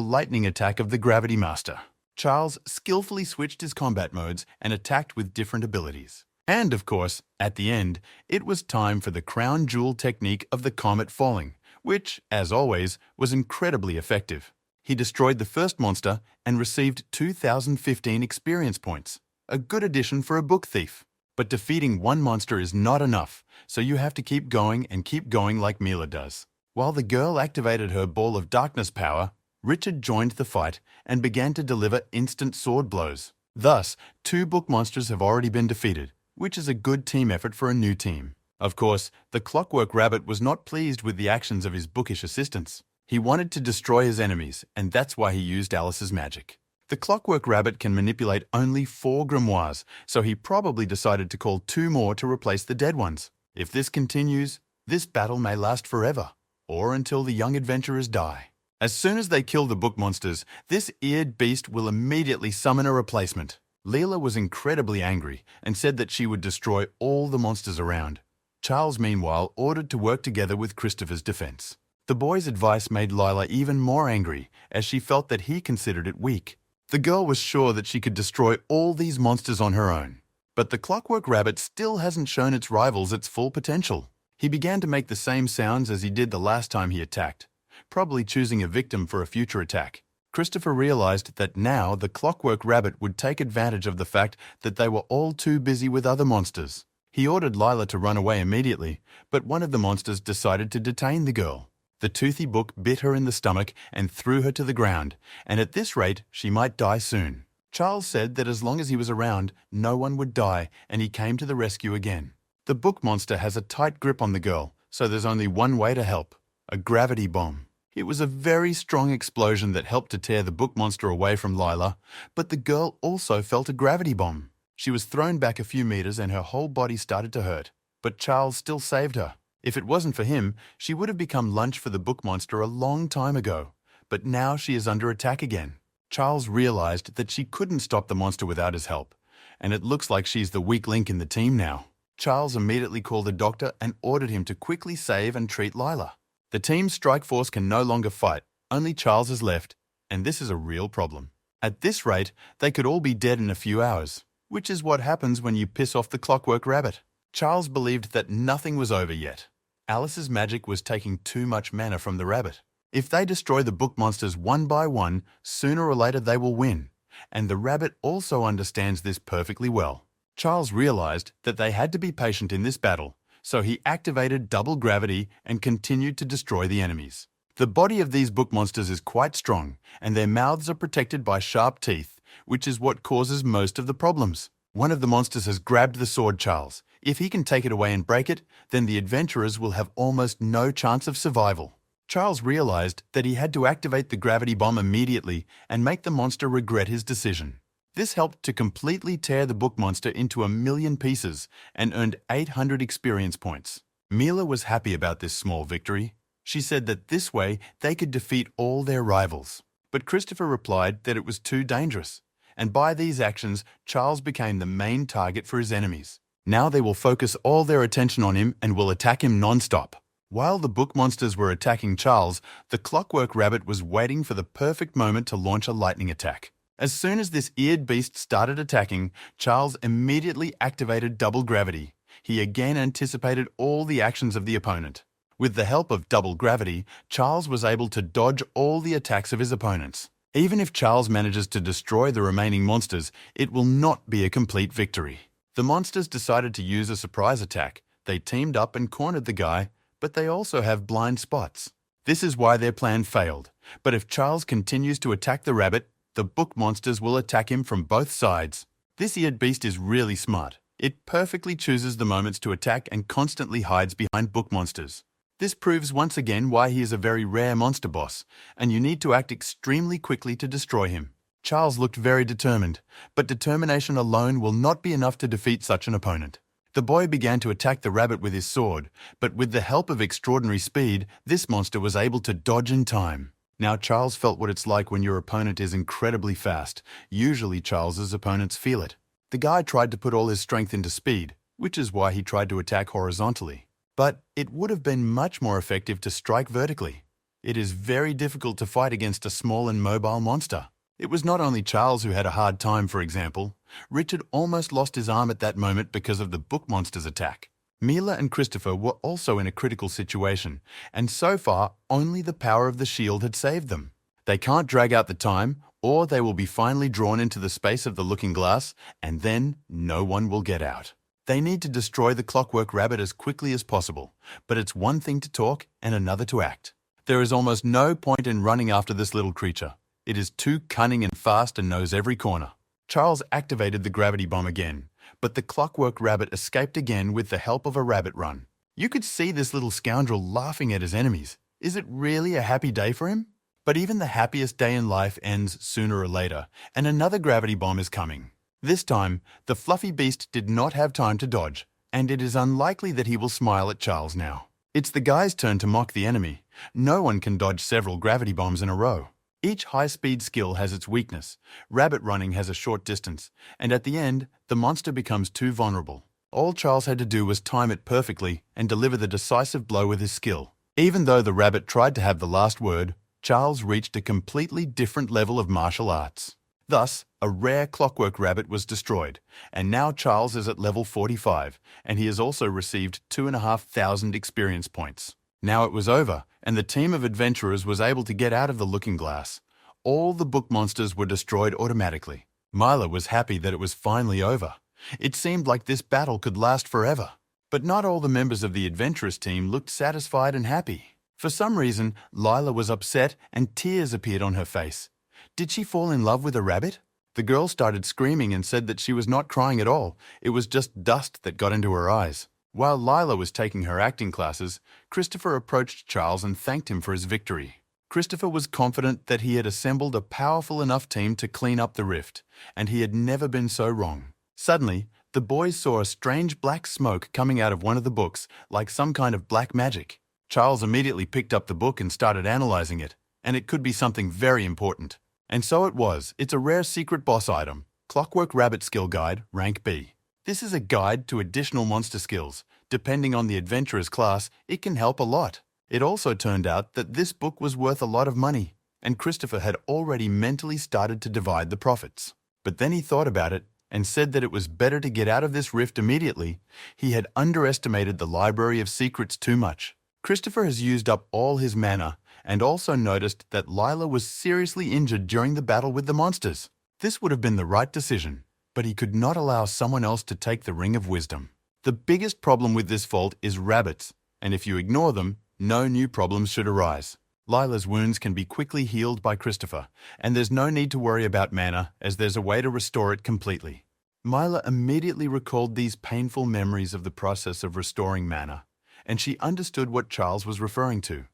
lightning attack of the Gravity Master. Charles skillfully switched his combat modes and attacked with different abilities. And of course, at the end, it was time for the crown jewel technique of the comet falling, which, as always, was incredibly effective. He destroyed the first monster and received 2,015 experience points, a good addition for a book thief. But defeating one monster is not enough, so you have to keep going and keep going like Mila does. While the girl activated her ball of darkness power, Richard joined the fight and began to deliver instant sword blows. Thus, 2 book monsters have already been defeated, which is a good team effort for a new team. Of course, the clockwork rabbit was not pleased with the actions of his bookish assistants. He wanted to destroy his enemies, and that's why he used Alice's magic. The clockwork rabbit can manipulate only 4 grimoires, so he probably decided to call 2 more to replace the dead ones. If this continues, this battle may last forever, or until the young adventurers die. As soon as they kill the book monsters, this eared beast will immediately summon a replacement. Leela was incredibly angry and said that she would destroy all the monsters around. Charles, meanwhile, ordered to work together with Christopher's defense. The boy's advice made Lila even more angry, as she felt that he considered it weak. The girl was sure that she could destroy all these monsters on her own. But the clockwork rabbit still hasn't shown its rivals its full potential. He began to make the same sounds as he did the last time he attacked, probably choosing a victim for a future attack. Christopher realized that now the clockwork rabbit would take advantage of the fact that they were all too busy with other monsters. He ordered Lila to run away immediately, but one of the monsters decided to detain the girl. The toothy book bit her in the stomach and threw her to the ground, and at this rate, she might die soon. Charles said that as long as he was around, no one would die, and he came to the rescue again. The book monster has a tight grip on the girl, so there's only one way to help: a gravity bomb. It was a very strong explosion that helped to tear the book monster away from Lila, but the girl also felt a gravity bomb. She was thrown back a few meters and her whole body started to hurt, but Charles still saved her. If it wasn't for him, she would have become lunch for the book monster a long time ago. But now she is under attack again. Charles realized that she couldn't stop the monster without his help, and it looks like she's the weak link in the team now. Charles immediately called a doctor and ordered him to quickly save and treat Lila. The team's strike force can no longer fight, only Charles is left, and this is a real problem. At this rate, they could all be dead in a few hours, which is what happens when you piss off the clockwork rabbit. Charles believed that nothing was over yet. Alice's magic was taking too much mana from the rabbit. If they destroy the book monsters one by one, sooner or later they will win, and the rabbit also understands this perfectly well. Charles realized that they had to be patient in this battle, so he activated double gravity and continued to destroy the enemies. The body of these book monsters is quite strong, and their mouths are protected by sharp teeth, which is what causes most of the problems. One of the monsters has grabbed the sword Charles. If he can take it away and break it, then the adventurers will have almost no chance of survival. Charles realized that he had to activate the gravity bomb immediately and make the monster regret his decision. This helped to completely tear the book monster into 1,000,000 pieces and earned 800 experience points. Mila was happy about this small victory. She said that this way they could defeat all their rivals. But Christopher replied that it was too dangerous, and by these actions, Charles became the main target for his enemies. Now they will focus all their attention on him and will attack him non-stop. While the book monsters were attacking Charles, the clockwork rabbit was waiting for the perfect moment to launch a lightning attack. As soon as this eared beast started attacking, Charles immediately activated double gravity. He again anticipated all the actions of the opponent. With the help of double gravity, Charles was able to dodge all the attacks of his opponents. Even if Charles manages to destroy the remaining monsters, it will not be a complete victory. The monsters decided to use a surprise attack. They teamed up and cornered the guy, but they also have blind spots. This is why their plan failed. But if Charles continues to attack the rabbit, the book monsters will attack him from both sides. This eared beast is really smart. It perfectly chooses the moments to attack and constantly hides behind book monsters. This proves once again why he is a very rare monster boss, and you need to act extremely quickly to destroy him. Charles looked very determined, but determination alone will not be enough to defeat such an opponent. The boy began to attack the rabbit with his sword, but with the help of extraordinary speed, this monster was able to dodge in time. Now Charles felt what it's like when your opponent is incredibly fast. Usually Charles's opponents feel it. The guy tried to put all his strength into speed, which is why he tried to attack horizontally. But it would have been much more effective to strike vertically. It is very difficult to fight against a small and mobile monster. It was not only Charles who had a hard time, for example. Richard almost lost his arm at that moment because of the book monster's attack. Mila and Christopher were also in a critical situation, and so far only the power of the shield had saved them. They can't drag out the time, or they will be finally drawn into the space of the looking glass, and then no one will get out. They need to destroy the clockwork rabbit as quickly as possible, but it's one thing to talk and another to act. There is almost no point in running after this little creature. It is too cunning and fast and knows every corner. Charles activated the gravity bomb again, but the clockwork rabbit escaped again with the help of a rabbit run. You could see this little scoundrel laughing at his enemies. Is it really a happy day for him? But even the happiest day in life ends sooner or later, and another gravity bomb is coming. This time, the fluffy beast did not have time to dodge, and it is unlikely that he will smile at Charles now. It's the guy's turn to mock the enemy. No one can dodge several gravity bombs in a row. Each high-speed skill has its weakness. Rabbit running has a short distance, and at the end, the monster becomes too vulnerable. All Charles had to do was time it perfectly and deliver the decisive blow with his skill. Even though the rabbit tried to have the last word, Charles reached a completely different level of martial arts. Thus, a rare clockwork rabbit was destroyed, and now Charles is at level 45, and he has also received 2,500 experience points. Now it was over, and the team of adventurers was able to get out of the looking glass. All the book monsters were destroyed automatically. Mila was happy that it was finally over. It seemed like this battle could last forever. But not all the members of the adventurous team looked satisfied and happy. For some reason, Lila was upset and tears appeared on her face. Did she fall in love with a rabbit? The girl started screaming and said that she was not crying at all. It was just dust that got into her eyes. While Lila was taking her acting classes, Christopher approached Charles and thanked him for his victory. Christopher was confident that he had assembled a powerful enough team to clean up the rift, and he had never been so wrong. Suddenly, the boys saw a strange black smoke coming out of one of the books, like some kind of black magic. Charles immediately picked up the book and started analyzing it, and it could be something very important. And so it was. It's a rare secret boss item, Clockwork Rabbit Skill Guide, Rank B. This is a guide to additional monster skills. Depending on the adventurer's class, it can help a lot. It also turned out that this book was worth a lot of money, and Christopher had already mentally started to divide the profits. But then he thought about it and said that it was better to get out of this rift immediately. He had underestimated the library of secrets too much. Christopher has used up all his mana and also noticed that Lila was seriously injured during the battle with the monsters. This would have been the right decision, but he could not allow someone else to take the Ring of Wisdom. The biggest problem with this vault is rabbits, and if you ignore them, no new problems should arise. Lila's wounds can be quickly healed by Christopher, and there's no need to worry about mana, as there's a way to restore it completely. Mila immediately recalled these painful memories of the process of restoring mana, and she understood what Charles was referring to.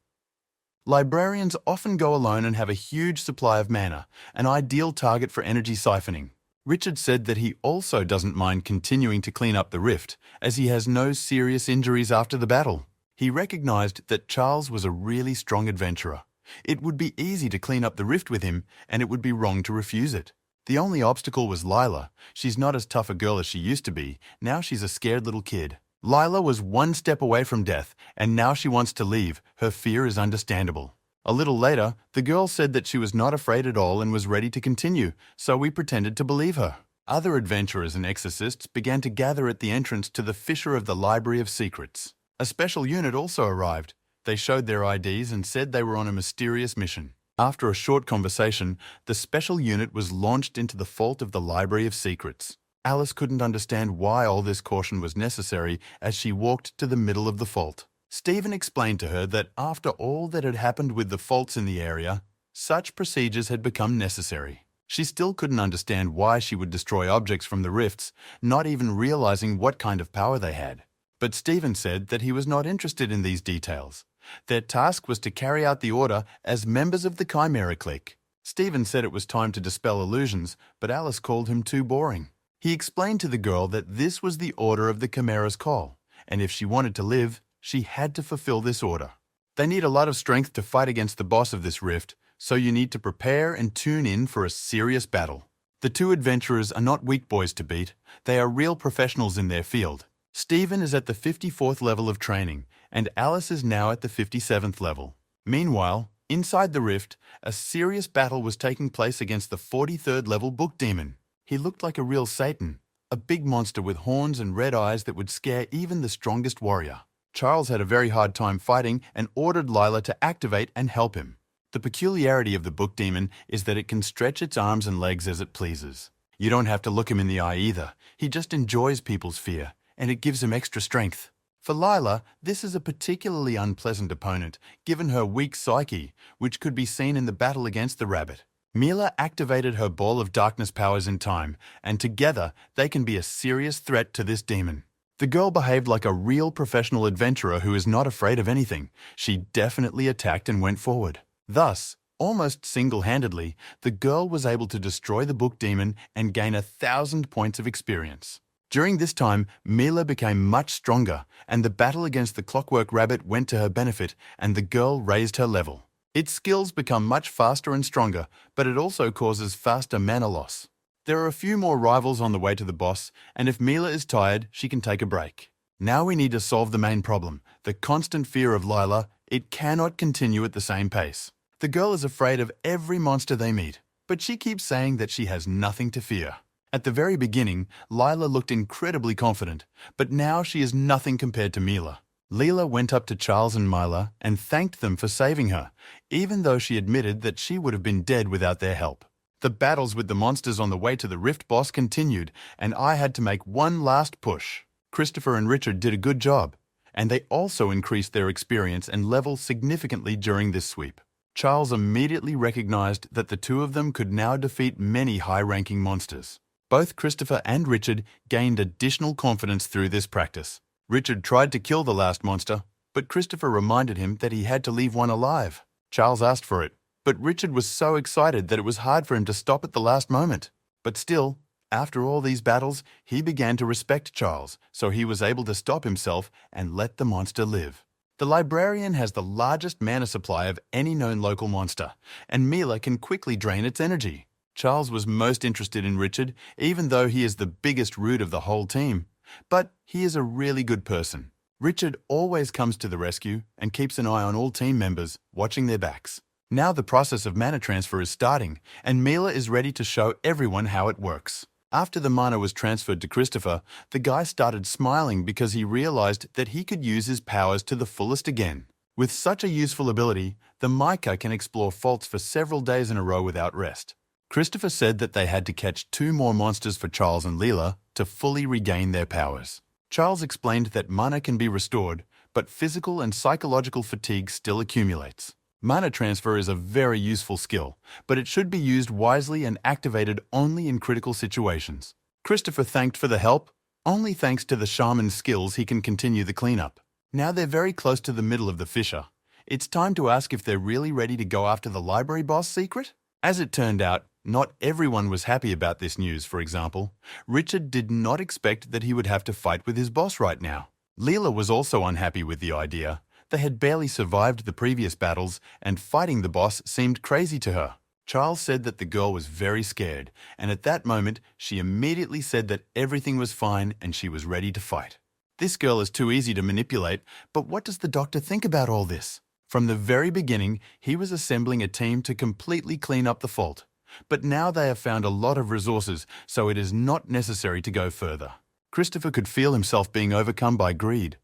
Librarians often go alone and have a huge supply of mana, an ideal target for energy siphoning. Richard said that he also doesn't mind continuing to clean up the rift, as he has no serious injuries after the battle. He recognized that Charles was a really strong adventurer. It would be easy to clean up the rift with him, and it would be wrong to refuse it. The only obstacle was Lila. She's not as tough a girl as she used to be. Now she's a scared little kid. Lila was one step away from death, and now she wants to leave. Her fear is understandable. A little later, the girl said that she was not afraid at all and was ready to continue, so we pretended to believe her. Other adventurers and exorcists began to gather at the entrance to the fissure of the Library of Secrets. A special unit also arrived. They showed their IDs and said they were on a mysterious mission. After a short conversation, the special unit was launched into the vault of the Library of Secrets. Alice couldn't understand why all this caution was necessary as she walked to the middle of the vault. Stephen explained to her that after all that had happened with the faults in the area, such procedures had become necessary. She still couldn't understand why she would destroy objects from the rifts, not even realizing what kind of power they had. But Stephen said that he was not interested in these details. Their task was to carry out the order as members of the Chimera clique. Stephen said it was time to dispel illusions, but Alice called him too boring. He explained to the girl that this was the order of the Chimera's call, and if she wanted to live, she had to fulfill this order. They need a lot of strength to fight against the boss of this rift, so you need to prepare and tune in for a serious battle. The two adventurers are not weak boys to beat. They are real professionals in their field. Stephen is at the 54th level of training, and Alice is now at the 57th level. Meanwhile, inside the rift, a serious battle was taking place against the 43rd level book demon. He looked like a real Satan, a big monster with horns and red eyes that would scare even the strongest warrior. Charles had a very hard time fighting and ordered Lila to activate and help him. The peculiarity of the book demon is that it can stretch its arms and legs as it pleases. You don't have to look him in the eye either. He just enjoys people's fear, and it gives him extra strength. For Lila, this is a particularly unpleasant opponent, given her weak psyche, which could be seen in the battle against the rabbit. Mila activated her ball of darkness powers in time, and together they can be a serious threat to this demon. The girl behaved like a real professional adventurer who is not afraid of anything. She definitely attacked and went forward. Thus, almost single-handedly, the girl was able to destroy the book demon and gain 1,000 points of experience. During this time, Mila became much stronger, and the battle against the clockwork rabbit went to her benefit, and the girl raised her level. Its skills become much faster and stronger, but it also causes faster mana loss. There are a few more rivals on the way to the boss, and if Mila is tired, she can take a break. Now we need to solve the main problem, the constant fear of Lila. It cannot continue at the same pace. The girl is afraid of every monster they meet, but she keeps saying that she has nothing to fear. At the very beginning, Lila looked incredibly confident, but now she is nothing compared to Mila. Leela went up to Charles and Mila and thanked them for saving her, even though she admitted that she would have been dead without their help. The battles with the monsters on the way to the Rift boss continued, and I had to make one last push. Christopher and Richard did a good job, and they also increased their experience and level significantly during this sweep. Charles immediately recognized that the two of them could now defeat many high-ranking monsters. Both Christopher and Richard gained additional confidence through this practice. Richard tried to kill the last monster, but Christopher reminded him that he had to leave one alive. Charles asked for it, but Richard was so excited that it was hard for him to stop at the last moment. But still, after all these battles, he began to respect Charles, so he was able to stop himself and let the monster live. The librarian has the largest mana supply of any known local monster, and Mila can quickly drain its energy. Charles was most interested in Richard, even though he is the biggest root of the whole team. But he is a really good person. Richard always comes to the rescue and keeps an eye on all team members, watching their backs. Now the process of mana transfer is starting, and Mila is ready to show everyone how it works. After the mana was transferred to Christopher, the guy started smiling because he realized that he could use his powers to the fullest again. With such a useful ability, the Micah can explore faults for several days in a row without rest. Christopher said that they had to catch 2 more monsters for Charles and Leela to fully regain their powers. Charles explained that mana can be restored, but physical and psychological fatigue still accumulates. Mana transfer is a very useful skill, but it should be used wisely and activated only in critical situations. Christopher thanked for the help. Only thanks to the shaman's skills he can continue the cleanup. Now they're very close to the middle of the fissure. It's time to ask if they're really ready to go after the library boss secret? As it turned out, Not everyone was happy about this news, for example. Richard did not expect that he would have to fight with his boss right now. Leela was also unhappy with the idea. They had barely survived the previous battles, and fighting the boss seemed crazy to her. Charles said that the girl was very scared, and at that moment, she immediately said that everything was fine and she was ready to fight. This girl is too easy to manipulate, but what does the doctor think about all this? From the very beginning, he was assembling a team to completely clean up the fault. But now they have found a lot of resources, so it is not necessary to go further. Christopher could feel himself being overcome by greed.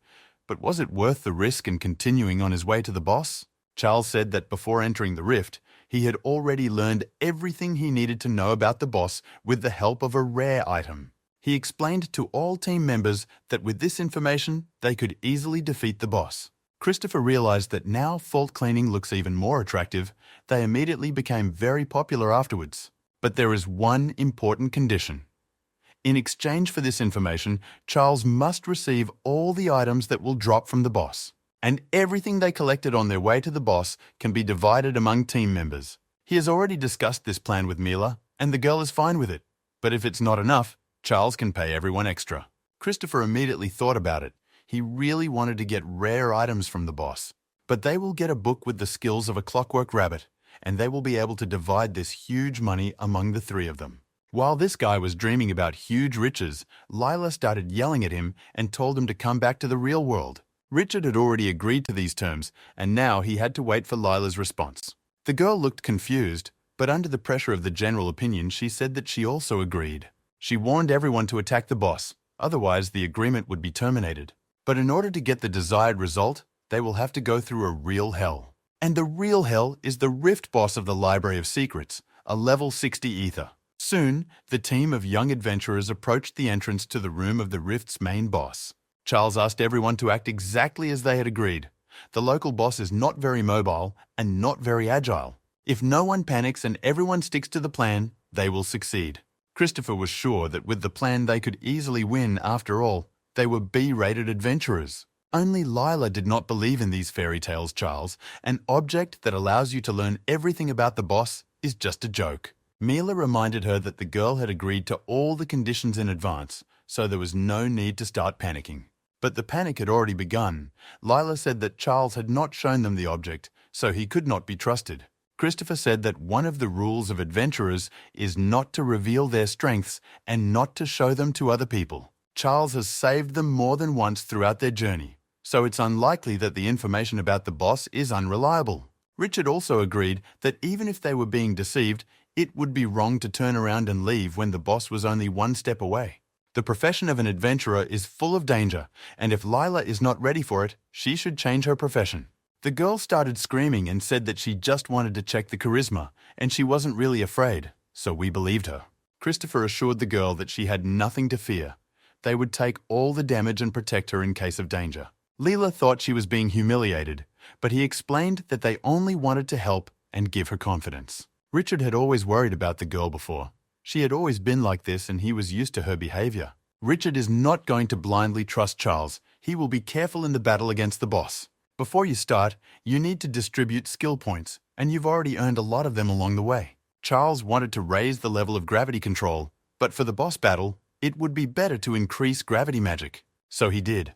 But was it worth the risk in continuing on his way to the boss? Charles said that before entering the rift, he had already learned everything he needed to know about the boss with the help of a rare item. He explained to all team members that with this information, they could easily defeat the boss. Christopher realized that now fault cleaning looks even more attractive. They immediately became very popular afterwards. But there is one important condition. In exchange for this information, Charles must receive all the items that will drop from the boss. And everything they collected on their way to the boss can be divided among team members. He has already discussed this plan with Mila, and the girl is fine with it. But if it's not enough, Charles can pay everyone extra. Christopher immediately thought about it. He really wanted to get rare items from the boss. But they will get a book with the skills of a clockwork rabbit, and they will be able to divide this huge money among the three of them. While this guy was dreaming about huge riches, Lila started yelling at him and told him to come back to the real world. Richard had already agreed to these terms, and now he had to wait for Lila's response. The girl looked confused, but under the pressure of the general opinion, she said that she also agreed. She warned everyone to attack the boss, otherwise the agreement would be terminated. But in order to get the desired result, they will have to go through a real hell. And the real hell is the rift boss of the Library of Secrets, a level 60 ether. Soon, the team of young adventurers approached the entrance to the room of the rift's main boss. Charles asked everyone to act exactly as they had agreed. The local boss is not very mobile and not very agile. If no one panics and everyone sticks to the plan, they will succeed. Christopher was sure that with the plan they could easily win. After all, they were B-rated adventurers. Only Lila did not believe in these fairy tales, Charles. An object that allows you to learn everything about the boss is just a joke. Mila reminded her that the girl had agreed to all the conditions in advance, so there was no need to start panicking. But the panic had already begun. Lila said that Charles had not shown them the object, so he could not be trusted. Christopher said that one of the rules of adventurers is not to reveal their strengths and not to show them to other people. Charles has saved them more than once throughout their journey, so it's unlikely that the information about the boss is unreliable. Richard also agreed that even if they were being deceived, it would be wrong to turn around and leave when the boss was only one step away. The profession of an adventurer is full of danger, and if Lila is not ready for it, she should change her profession. The girl started screaming and said that she just wanted to check the charisma, and she wasn't really afraid, so we believed her. Christopher assured the girl that she had nothing to fear. They would take all the damage and protect her in case of danger. Leela thought she was being humiliated, but he explained that they only wanted to help and give her confidence. Richard had always worried about the girl before. She had always been like this and he was used to her behavior. Richard is not going to blindly trust Charles. He will be careful in the battle against the boss. Before you start, you need to distribute skill points, and you've already earned a lot of them along the way. Charles wanted to raise the level of gravity control, but for the boss battle, it would be better to increase gravity magic. So he did.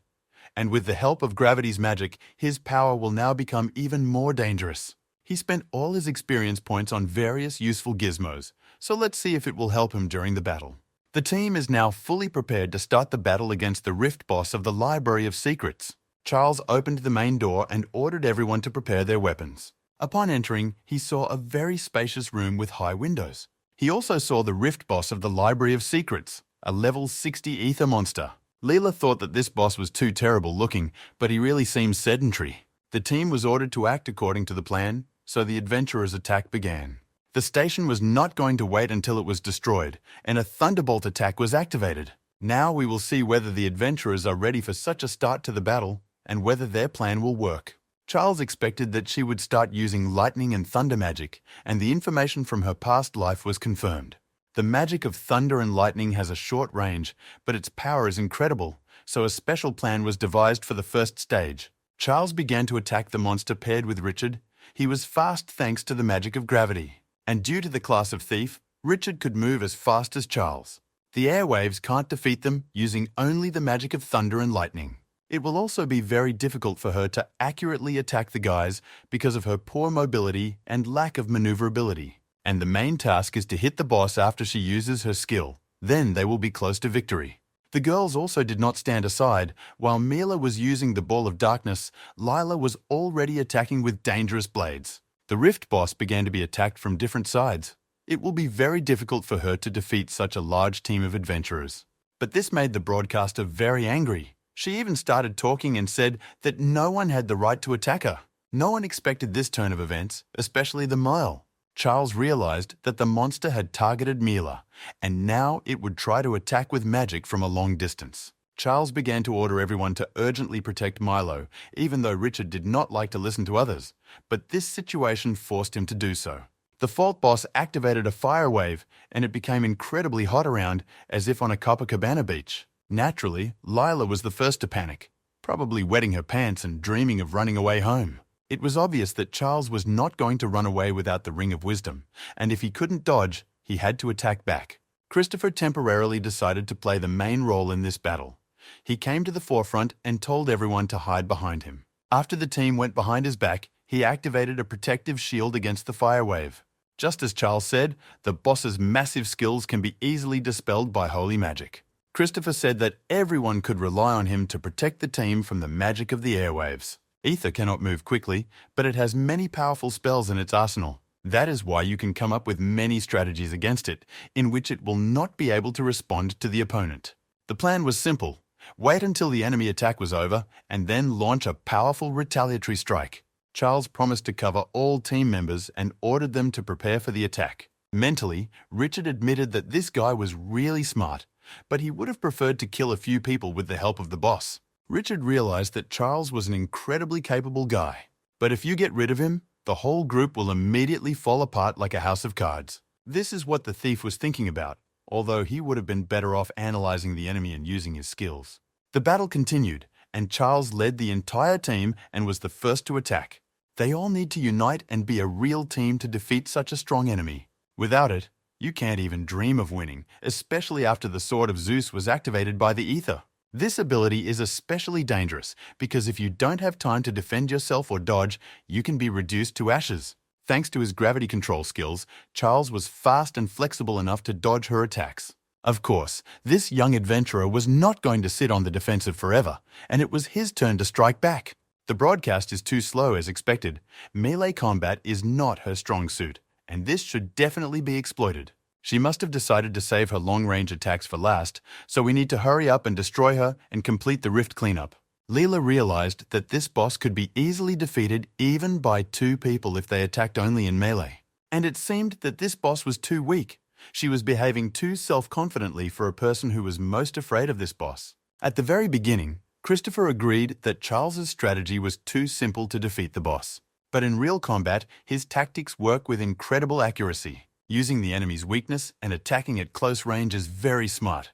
And with the help of gravity's magic, his power will now become even more dangerous. He spent all his experience points on various useful gizmos, so let's see if it will help him during the battle. The team is now fully prepared to start the battle against the rift boss of the Library of Secrets. Charles opened the main door and ordered everyone to prepare their weapons. Upon entering, he saw a very spacious room with high windows. He also saw the rift boss of the Library of Secrets, a level 60 ether monster. Leela thought that this boss was too terrible looking, but he really seemed sedentary. The team was ordered to act according to the plan, so the adventurers' attack began. The station was not going to wait until it was destroyed, and a thunderbolt attack was activated. Now we will see whether the adventurers are ready for such a start to the battle, and whether their plan will work. Charles expected that she would start using lightning and thunder magic, and the information from her past life was confirmed. The magic of thunder and lightning has a short range, but its power is incredible, so a special plan was devised for the first stage. Charles began to attack the monster paired with Richard. He was fast thanks to the magic of gravity. And due to the class of thief, Richard could move as fast as Charles. The airwaves can't defeat them using only the magic of thunder and lightning. It will also be very difficult for her to accurately attack the guys because of her poor mobility and lack of maneuverability. And the main task is to hit the boss after she uses her skill. Then they will be close to victory. The girls also did not stand aside. While Mila was using the ball of darkness, Lila was already attacking with dangerous blades. The Rift boss began to be attacked from different sides. It will be very difficult for her to defeat such a large team of adventurers. But this made the broadcaster very angry. She even started talking and said that no one had the right to attack her. No one expected this turn of events, especially the male. Charles realized that the monster had targeted Mila, and now it would try to attack with magic from a long distance. Charles began to order everyone to urgently protect Milo, even though Richard did not like to listen to others, but this situation forced him to do so. The Fault Boss activated a fire wave, and it became incredibly hot around, as if on a Copacabana beach. Naturally, Lila was the first to panic, probably wetting her pants and dreaming of running away home. It was obvious that Charles was not going to run away without the Ring of Wisdom, and if he couldn't dodge, he had to attack back. Christopher temporarily decided to play the main role in this battle. He came to the forefront and told everyone to hide behind him. After the team went behind his back, he activated a protective shield against the fire wave. Just as Charles said, the boss's massive skills can be easily dispelled by holy magic. Christopher said that everyone could rely on him to protect the team from the magic of the airwaves. Ether cannot move quickly, but it has many powerful spells in its arsenal. That is why you can come up with many strategies against it, in which it will not be able to respond to the opponent. The plan was simple. Wait until the enemy attack was over, and then launch a powerful retaliatory strike. Charles promised to cover all team members and ordered them to prepare for the attack. Mentally, Richard admitted that this guy was really smart, but he would have preferred to kill a few people with the help of the boss. Richard realized that Charles was an incredibly capable guy. But if you get rid of him, the whole group will immediately fall apart like a house of cards. This is what the thief was thinking about, although he would have been better off analyzing the enemy and using his skills. The battle continued, and Charles led the entire team and was the first to attack. They all need to unite and be a real team to defeat such a strong enemy. Without it, you can't even dream of winning, especially after the Sword of Zeus was activated by the ether. This ability is especially dangerous because if you don't have time to defend yourself or dodge, you can be reduced to ashes. Thanks to his gravity control skills, Charles was fast and flexible enough to dodge her attacks. Of course, this young adventurer was not going to sit on the defensive forever, and it was his turn to strike back. The broadcast is too slow as expected. Melee combat is not her strong suit, and this should definitely be exploited. She must have decided to save her long-range attacks for last, so we need to hurry up and destroy her and complete the rift cleanup. Leela realized that this boss could be easily defeated even by 2 people if they attacked only in melee. And it seemed that this boss was too weak. She was behaving too self-confidently for a person who was most afraid of this boss. At the very beginning, Christopher agreed that Charles's strategy was too simple to defeat the boss. But in real combat, his tactics work with incredible accuracy. Using the enemy's weakness and attacking at close range is very smart.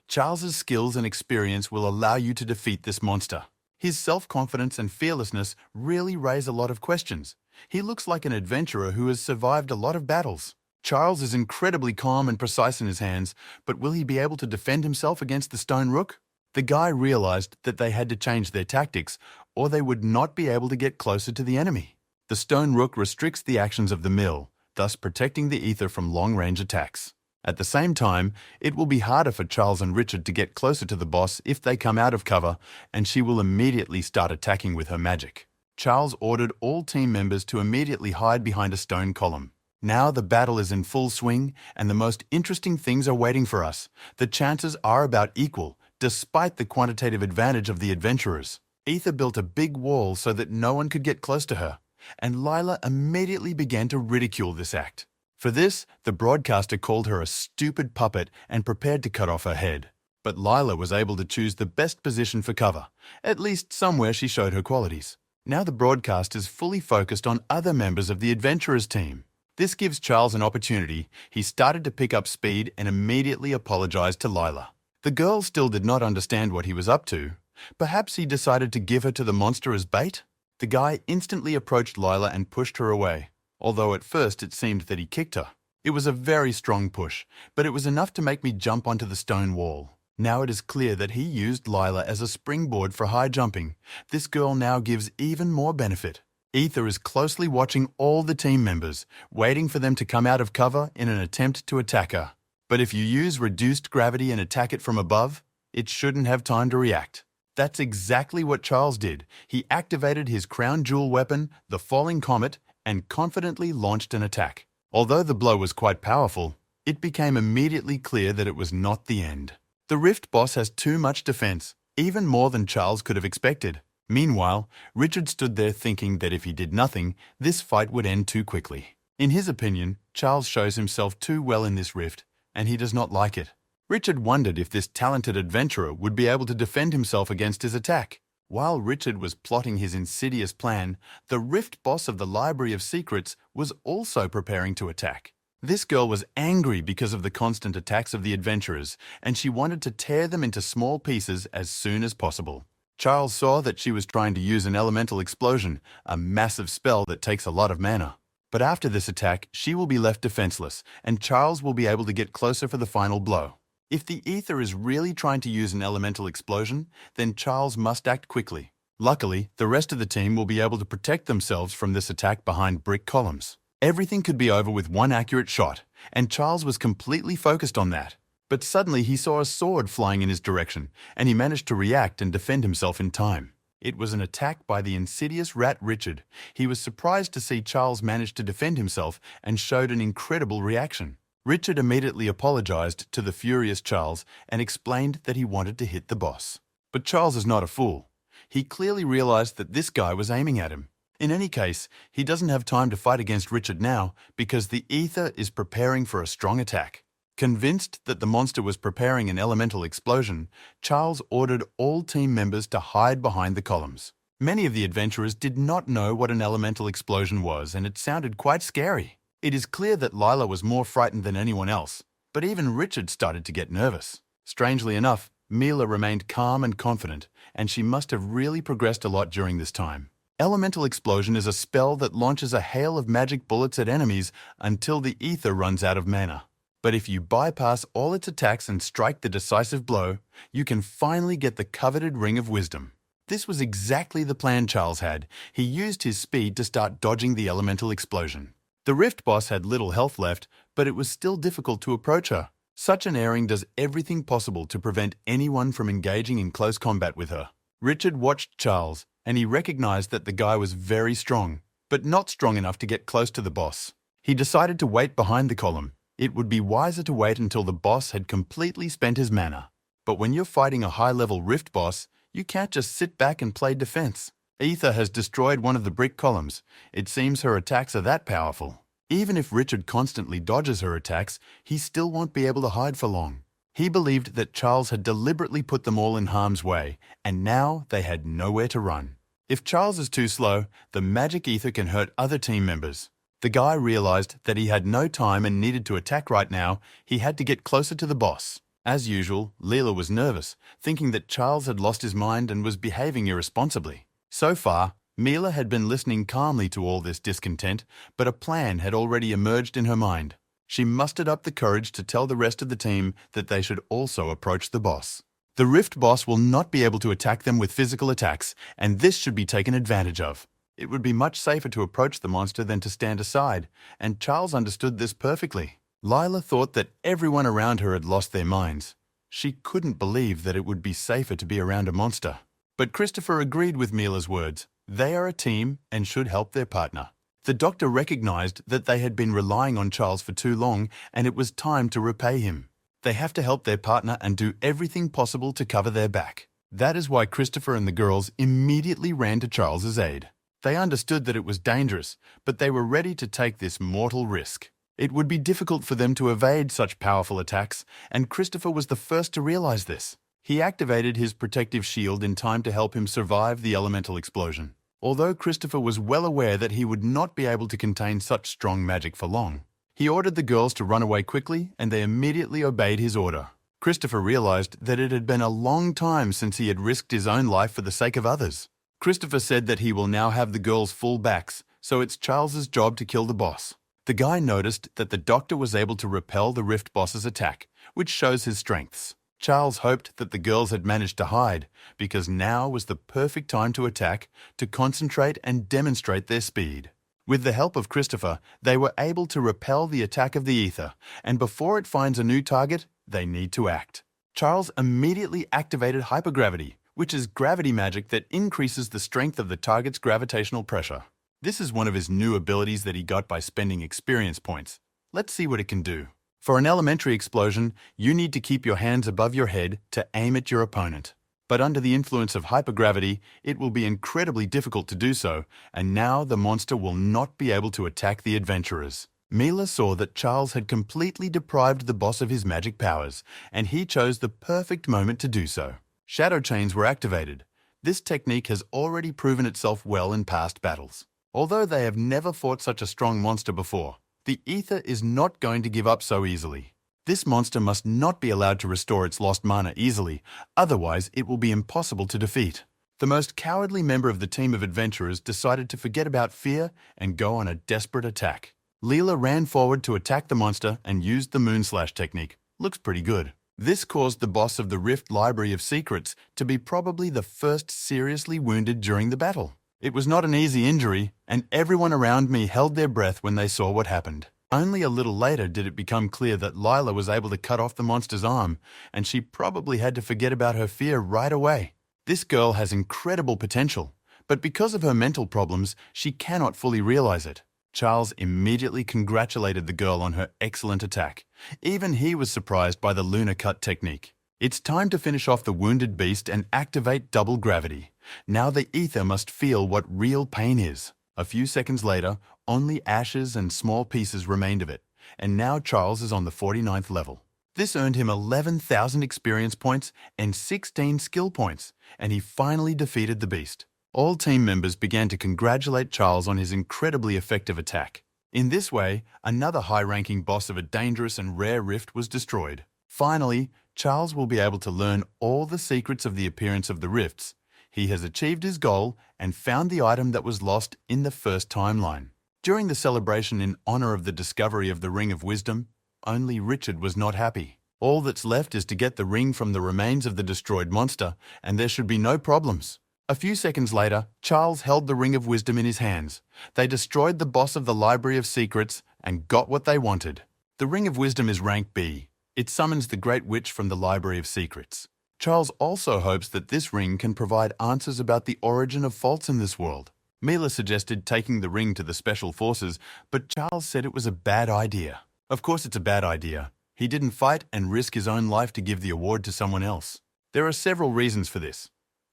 Charles's skills and experience will allow you to defeat this monster. His self-confidence and fearlessness really raise a lot of questions. He looks like an adventurer who has survived a lot of battles. Charles is incredibly calm and precise in his hands, but will he be able to defend himself against the stone rook? The guy realized that they had to change their tactics, or they would not be able to get closer to the enemy. The stone rook restricts the actions of the mill, thus protecting the ether from long-range attacks. At the same time, it will be harder for Charles and Richard to get closer to the boss if they come out of cover, and she will immediately start attacking with her magic. Charles ordered all team members to immediately hide behind a stone column. Now the battle is in full swing, and the most interesting things are waiting for us. The chances are about equal, despite the quantitative advantage of the adventurers. Ether built a big wall so that no one could get close to her, and Lila immediately began to ridicule this act. For this, the broadcaster called her a stupid puppet and prepared to cut off her head. But Lila was able to choose the best position for cover. At least somewhere she showed her qualities. Now the broadcast is fully focused on other members of the adventurers team. This gives Charles an opportunity. He started to pick up speed and immediately apologized to Lila. The girl still did not understand what he was up to. Perhaps he decided to give her to the monster as bait? The guy instantly approached Lila and pushed her away, although at first it seemed that he kicked her. It was a very strong push, but it was enough to make me jump onto the stone wall. Now it is clear that he used Lila as a springboard for high jumping. This girl now gives even more benefit. Ether is closely watching all the team members, waiting for them to come out of cover in an attempt to attack her. But if you use reduced gravity and attack it from above, it shouldn't have time to react. That's exactly what Charles did. He activated his crown jewel weapon, the falling comet, and confidently launched an attack. Although the blow was quite powerful, it became immediately clear that it was not the end. The Rift boss has too much defense, even more than Charles could have expected. Meanwhile, Richard stood there thinking that if he did nothing, this fight would end too quickly. In his opinion, Charles shows himself too well in this rift, and he does not like it. Richard wondered if this talented adventurer would be able to defend himself against his attack. While Richard was plotting his insidious plan, the Rift boss of the Library of Secrets was also preparing to attack. This girl was angry because of the constant attacks of the adventurers, and she wanted to tear them into small pieces as soon as possible. Charles saw that she was trying to use an elemental explosion, a massive spell that takes a lot of mana. But after this attack, she will be left defenseless, and Charles will be able to get closer for the final blow. If the Ether is really trying to use an elemental explosion, then Charles must act quickly. Luckily, the rest of the team will be able to protect themselves from this attack behind brick columns. Everything could be over with one accurate shot, and Charles was completely focused on that. But suddenly he saw a sword flying in his direction, and he managed to react and defend himself in time. It was an attack by the insidious rat Richard. He was surprised to see Charles manage to defend himself and showed an incredible reaction. Richard immediately apologized to the furious Charles and explained that he wanted to hit the boss. But Charles is not a fool. He clearly realized that this guy was aiming at him. In any case, he doesn't have time to fight against Richard now because the Ether is preparing for a strong attack. Convinced that the monster was preparing an elemental explosion, Charles ordered all team members to hide behind the columns. Many of the adventurers did not know what an elemental explosion was, and it sounded quite scary. It is clear that Lila was more frightened than anyone else, but even Richard started to get nervous. Strangely enough, Mila remained calm and confident, and she must have really progressed a lot during this time. Elemental Explosion is a spell that launches a hail of magic bullets at enemies until the Ether runs out of mana. But if you bypass all its attacks and strike the decisive blow, you can finally get the coveted Ring of Wisdom. This was exactly the plan Charles had. He used his speed to start dodging the elemental explosion. The Rift boss had little health left, but it was still difficult to approach her. Such an airing does everything possible to prevent anyone from engaging in close combat with her. Richard watched Charles, and he recognized that the guy was very strong, but not strong enough to get close to the boss. He decided to wait behind the column. It would be wiser to wait until the boss had completely spent his mana. But when you're fighting a high-level Rift boss, you can't just sit back and play defense. Ether has destroyed one of the brick columns. It seems her attacks are that powerful. Even if Richard constantly dodges her attacks, he still won't be able to hide for long. He believed that Charles had deliberately put them all in harm's way, and now they had nowhere to run. If Charles is too slow, the magic ether can hurt other team members. The guy realized that he had no time and needed to attack right now. He had to get closer to the boss. As usual, Leela was nervous, thinking that Charles had lost his mind and was behaving irresponsibly. So far, Mila had been listening calmly to all this discontent, but a plan had already emerged in her mind. She mustered up the courage to tell the rest of the team that they should also approach the boss. The Rift boss will not be able to attack them with physical attacks, and this should be taken advantage of. It would be much safer to approach the monster than to stand aside, and Charles understood this perfectly. Lila thought that everyone around her had lost their minds. She couldn't believe that it would be safer to be around a monster. But Christopher agreed with Mila's words. They are a team and should help their partner. The doctor recognized that they had been relying on Charles for too long, and it was time to repay him. They have to help their partner and do everything possible to cover their back. That is why Christopher and the girls immediately ran to Charles's aid. They understood that it was dangerous, but they were ready to take this mortal risk. It would be difficult for them to evade such powerful attacks, and Christopher was the first to realize this. He activated his protective shield in time to help him survive the elemental explosion. Although Christopher was well aware that he would not be able to contain such strong magic for long, he ordered the girls to run away quickly, and they immediately obeyed his order. Christopher realized that it had been a long time since he had risked his own life for the sake of others. Christopher said that he will now have the girls' full backs, so it's Charles's job to kill the boss. The guy noticed that the doctor was able to repel the Rift boss's attack, which shows his strengths. Charles hoped that the girls had managed to hide, because now was the perfect time to attack, to concentrate and demonstrate their speed. With the help of Christopher, they were able to repel the attack of the ether, and before it finds a new target, they need to act. Charles immediately activated hypergravity, which is gravity magic that increases the strength of the target's gravitational pressure. This is one of his new abilities that he got by spending experience points. Let's see what it can do. For an elementary explosion, you need to keep your hands above your head to aim at your opponent. But under the influence of hypergravity, it will be incredibly difficult to do so, and now the monster will not be able to attack the adventurers. Mila saw that Charles had completely deprived the boss of his magic powers, and he chose the perfect moment to do so. Shadow chains were activated. This technique has already proven itself well in past battles. Although they have never fought such a strong monster before, the ether is not going to give up so easily. This monster must not be allowed to restore its lost mana easily, otherwise it will be impossible to defeat. The most cowardly member of the team of adventurers decided to forget about fear and go on a desperate attack. Leela ran forward to attack the monster and used the Moonslash technique. Looks pretty good. This caused the boss of the Rift Library of Secrets to be probably the first seriously wounded during the battle. It was not an easy injury, and everyone around me held their breath when they saw what happened. Only a little later did it become clear that Lila was able to cut off the monster's arm, and she probably had to forget about her fear right away. This girl has incredible potential, but because of her mental problems, she cannot fully realize it. Charles immediately congratulated the girl on her excellent attack. Even he was surprised by the lunar cut technique. It's time to finish off the wounded beast and activate double gravity. Now the ether must feel what real pain is. A few seconds later, only ashes and small pieces remained of it, and now Charles is on the 49th level. This earned him 11,000 experience points and 16 skill points, and he finally defeated the beast. All team members began to congratulate Charles on his incredibly effective attack. In this way, another high-ranking boss of a dangerous and rare rift was destroyed. Finally, Charles will be able to learn all the secrets of the appearance of the rifts. He has achieved his goal and found the item that was lost in the first timeline. During the celebration in honor of the discovery of the Ring of Wisdom, only Richard was not happy. All that's left is to get the ring from the remains of the destroyed monster, and there should be no problems. A few seconds later, Charles held the Ring of Wisdom in his hands. They destroyed the boss of the Library of Secrets and got what they wanted. The Ring of Wisdom is rank B. It summons the Great Witch from the Library of Secrets. Charles also hopes that this ring can provide answers about the origin of faults in this world. Mila suggested taking the ring to the Special Forces, but Charles said it was a bad idea. Of course it's a bad idea. He didn't fight and risk his own life to give the award to someone else. There are several reasons for this.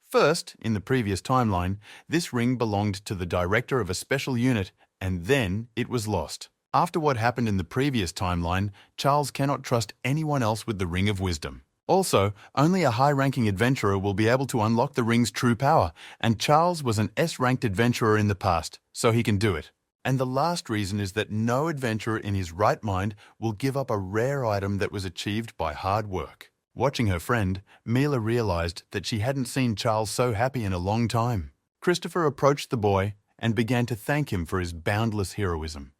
First, in the previous timeline, this ring belonged to the director of a special unit, and then it was lost. After what happened in the previous timeline, Charles cannot trust anyone else with the Ring of Wisdom. Also, only a high-ranking adventurer will be able to unlock the ring's true power, and Charles was an S-ranked adventurer in the past, so he can do it. And the last reason is that no adventurer in his right mind will give up a rare item that was achieved by hard work. Watching her friend, Mila realized that she hadn't seen Charles so happy in a long time. Christopher approached the boy and began to thank him for his boundless heroism.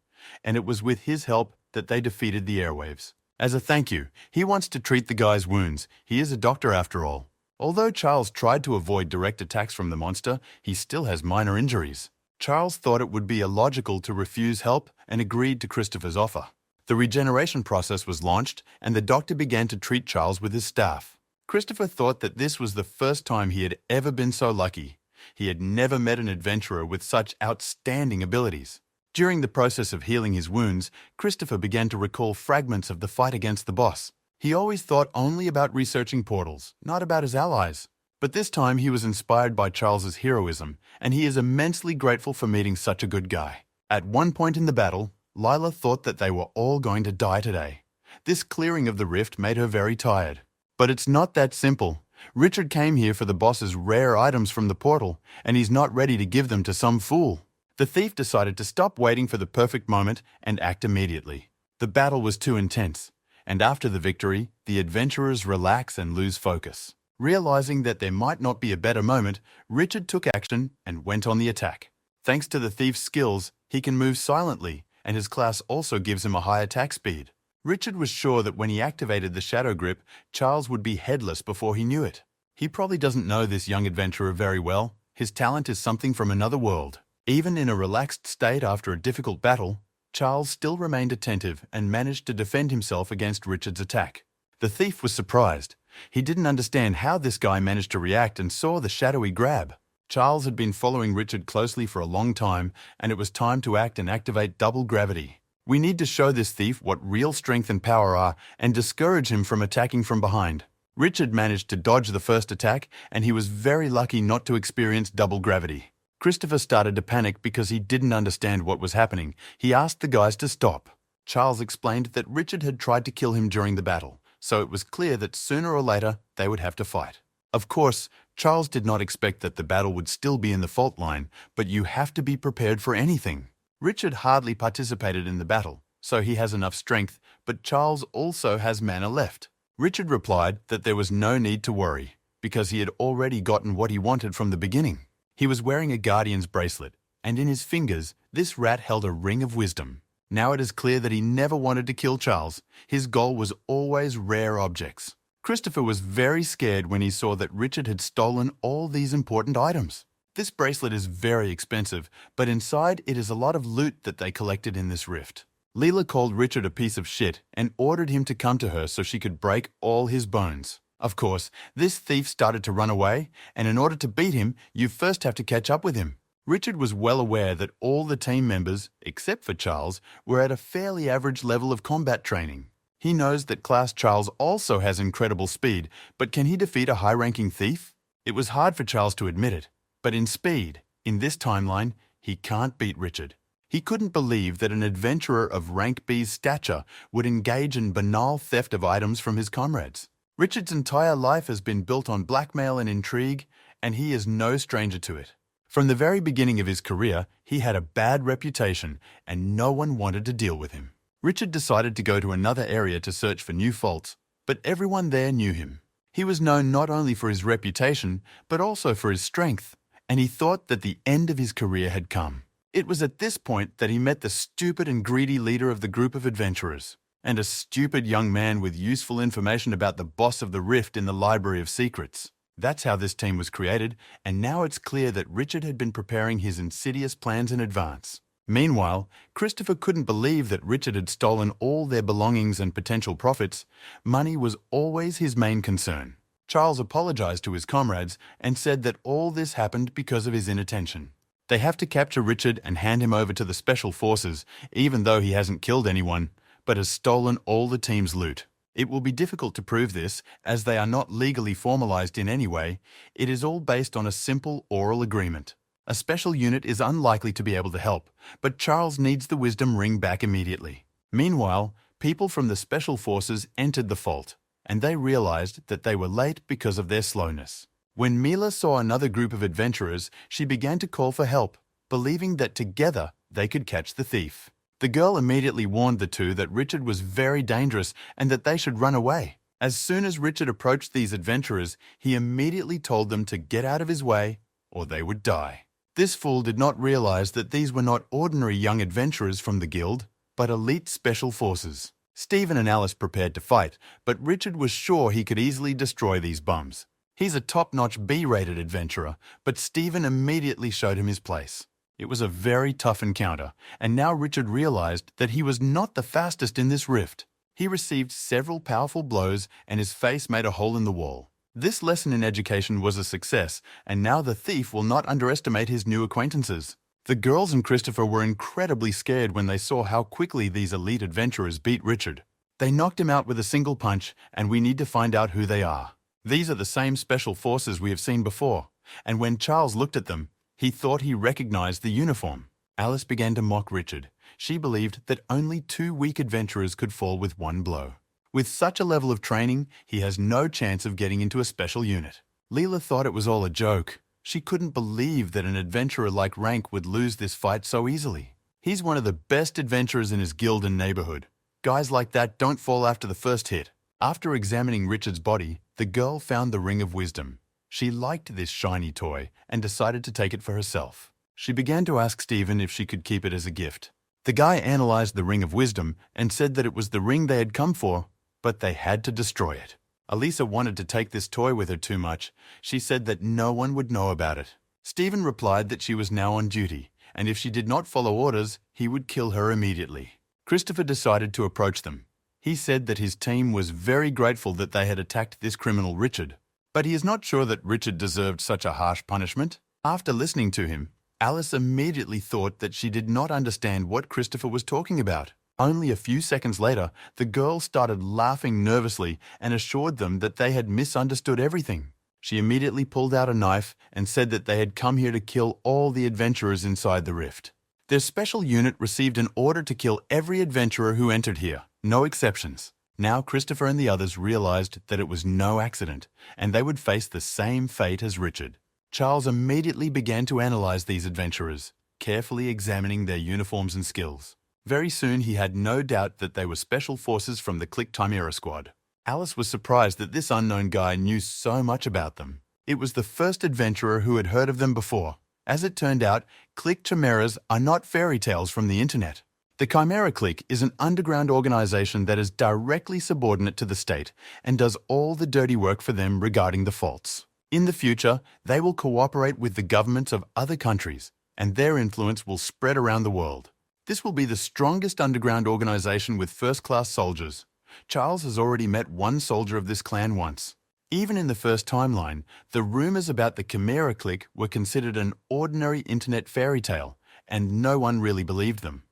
And it was with his help that they defeated the airwaves. As a thank you, he wants to treat the guy's wounds. He is a doctor after all. Although Charles tried to avoid direct attacks from the monster, he still has minor injuries. Charles thought it would be illogical to refuse help and agreed to Christopher's offer. The regeneration process was launched, and the doctor began to treat Charles with his staff. Christopher thought that this was the first time he had ever been so lucky. He had never met an adventurer with such outstanding abilities. During the process of healing his wounds, Christopher began to recall fragments of the fight against the boss. He always thought only about researching portals, not about his allies. But this time he was inspired by Charles's heroism, and he is immensely grateful for meeting such a good guy. At one point in the battle, Lila thought that they were all going to die today. This clearing of the rift made her very tired. But it's not that simple. Richard came here for the boss's rare items from the portal, and he's not ready to give them to some fool. The thief decided to stop waiting for the perfect moment and act immediately. The battle was too intense, and after the victory, the adventurers relax and lose focus. Realizing that there might not be a better moment, Richard took action and went on the attack. Thanks to the thief's skills, he can move silently, and his class also gives him a high attack speed. Richard was sure that when he activated the shadow grip, Charles would be headless before he knew it. He probably doesn't know this young adventurer very well. His talent is something from another world. Even in a relaxed state after a difficult battle, Charles still remained attentive and managed to defend himself against Richard's attack. The thief was surprised. He didn't understand how this guy managed to react and saw the shadowy grab. Charles had been following Richard closely for a long time, and it was time to act and activate double gravity. We need to show this thief what real strength and power are and discourage him from attacking from behind. Richard managed to dodge the first attack, and he was very lucky not to experience double gravity. Christopher started to panic because he didn't understand what was happening. He asked the guys to stop. Charles explained that Richard had tried to kill him during the battle, so it was clear that sooner or later they would have to fight. Of course, Charles did not expect that the battle would still be in the fault line, but you have to be prepared for anything. Richard hardly participated in the battle, so he has enough strength, but Charles also has mana left. Richard replied that there was no need to worry, because he had already gotten what he wanted from the beginning. He was wearing a guardian's bracelet, and in his fingers, this rat held a ring of wisdom. Now it is clear that he never wanted to kill Charles. His goal was always rare objects. Christopher was very scared when he saw that Richard had stolen all these important items. This bracelet is very expensive, but inside it is a lot of loot that they collected in this rift. Leela called Richard a piece of shit and ordered him to come to her so she could break all his bones. Of course, this thief started to run away, and in order to beat him, you first have to catch up with him. Richard was well aware that all the team members, except for Charles, were at a fairly average level of combat training. He knows that Class Charles also has incredible speed, but can he defeat a high-ranking thief? It was hard for Charles to admit it, but in speed, in this timeline, he can't beat Richard. He couldn't believe that an adventurer of rank B's stature would engage in banal theft of items from his comrades. Richard's entire life has been built on blackmail and intrigue, and he is no stranger to it. From the very beginning of his career, he had a bad reputation, and no one wanted to deal with him. Richard decided to go to another area to search for new faults, but everyone there knew him. He was known not only for his reputation, but also for his strength, and he thought that the end of his career had come. It was at this point that he met the stupid and greedy leader of the group of adventurers, and a stupid young man with useful information about the boss of the rift in the Library of Secrets. That's how this team was created, and now it's clear that Richard had been preparing his insidious plans in advance. Meanwhile, Christopher couldn't believe that Richard had stolen all their belongings and potential profits. Money was always his main concern. Charles apologized to his comrades and said that all this happened because of his inattention. They have to capture Richard and hand him over to the special forces, even though he hasn't killed anyone, but has stolen all the team's loot. It will be difficult to prove this, as they are not legally formalized in any way. It is all based on a simple oral agreement. A special unit is unlikely to be able to help, but Charles needs the wisdom ring back immediately. Meanwhile, people from the special forces entered the fault, and they realized that they were late because of their slowness. When Mila saw another group of adventurers, she began to call for help, believing that together they could catch the thief. The girl immediately warned the two that Richard was very dangerous and that they should run away. As soon as Richard approached these adventurers, he immediately told them to get out of his way or they would die. This fool did not realize that these were not ordinary young adventurers from the guild, but elite special forces. Stephen and Alice prepared to fight, but Richard was sure he could easily destroy these bums. He's a top-notch B-rated adventurer, but Stephen immediately showed him his place. It was a very tough encounter, and now Richard realized that he was not the fastest in this rift. He received several powerful blows, and his face made a hole in the wall. This lesson in education was a success, and now the thief will not underestimate his new acquaintances. The girls and Christopher were incredibly scared when they saw how quickly these elite adventurers beat Richard. They knocked him out with a single punch, and we need to find out who they are. These are the same special forces we have seen before, and when Charles looked at them, he thought he recognized the uniform. Alice began to mock Richard. She believed that only 2 weak adventurers could fall with one blow. With such a level of training, he has no chance of getting into a special unit. Leela thought it was all a joke. She couldn't believe that an adventurer like Rank would lose this fight so easily. He's one of the best adventurers in his guild and neighborhood. Guys like that don't fall after the first hit. After examining Richard's body, the girl found the Ring of Wisdom. She liked this shiny toy and decided to take it for herself. She began to ask Stephen if she could keep it as a gift. The guy analyzed the Ring of Wisdom and said that it was the ring they had come for, but they had to destroy it. Elisa wanted to take this toy with her too much. She said that no one would know about it. Stephen replied that she was now on duty, and if she did not follow orders, he would kill her immediately. Christopher decided to approach them. He said that his team was very grateful that they had attacked this criminal Richard, but he is not sure that Richard deserved such a harsh punishment. After listening to him, Alice immediately thought that she did not understand what Christopher was talking about. Only a few seconds later, the girl started laughing nervously and assured them that they had misunderstood everything. She immediately pulled out a knife and said that they had come here to kill all the adventurers inside the rift. Their special unit received an order to kill every adventurer who entered here, no exceptions. Now Christopher and the others realized that it was no accident, and they would face the same fate as Richard. Charles immediately began to analyze these adventurers, carefully examining their uniforms and skills. Very soon he had no doubt that they were special forces from the Click Chimera squad. Alice was surprised that this unknown guy knew so much about them. It was the first adventurer who had heard of them before. As it turned out, Click Chimeras are not fairy tales from the internet. The Chimera Clique is an underground organization that is directly subordinate to the state and does all the dirty work for them regarding the faults. In the future, they will cooperate with the governments of other countries, and their influence will spread around the world. This will be the strongest underground organization with first-class soldiers. Charles has already met one soldier of this clan once. Even in the first timeline, the rumors about the Chimera Clique were considered an ordinary internet fairy tale, and no one really believed them.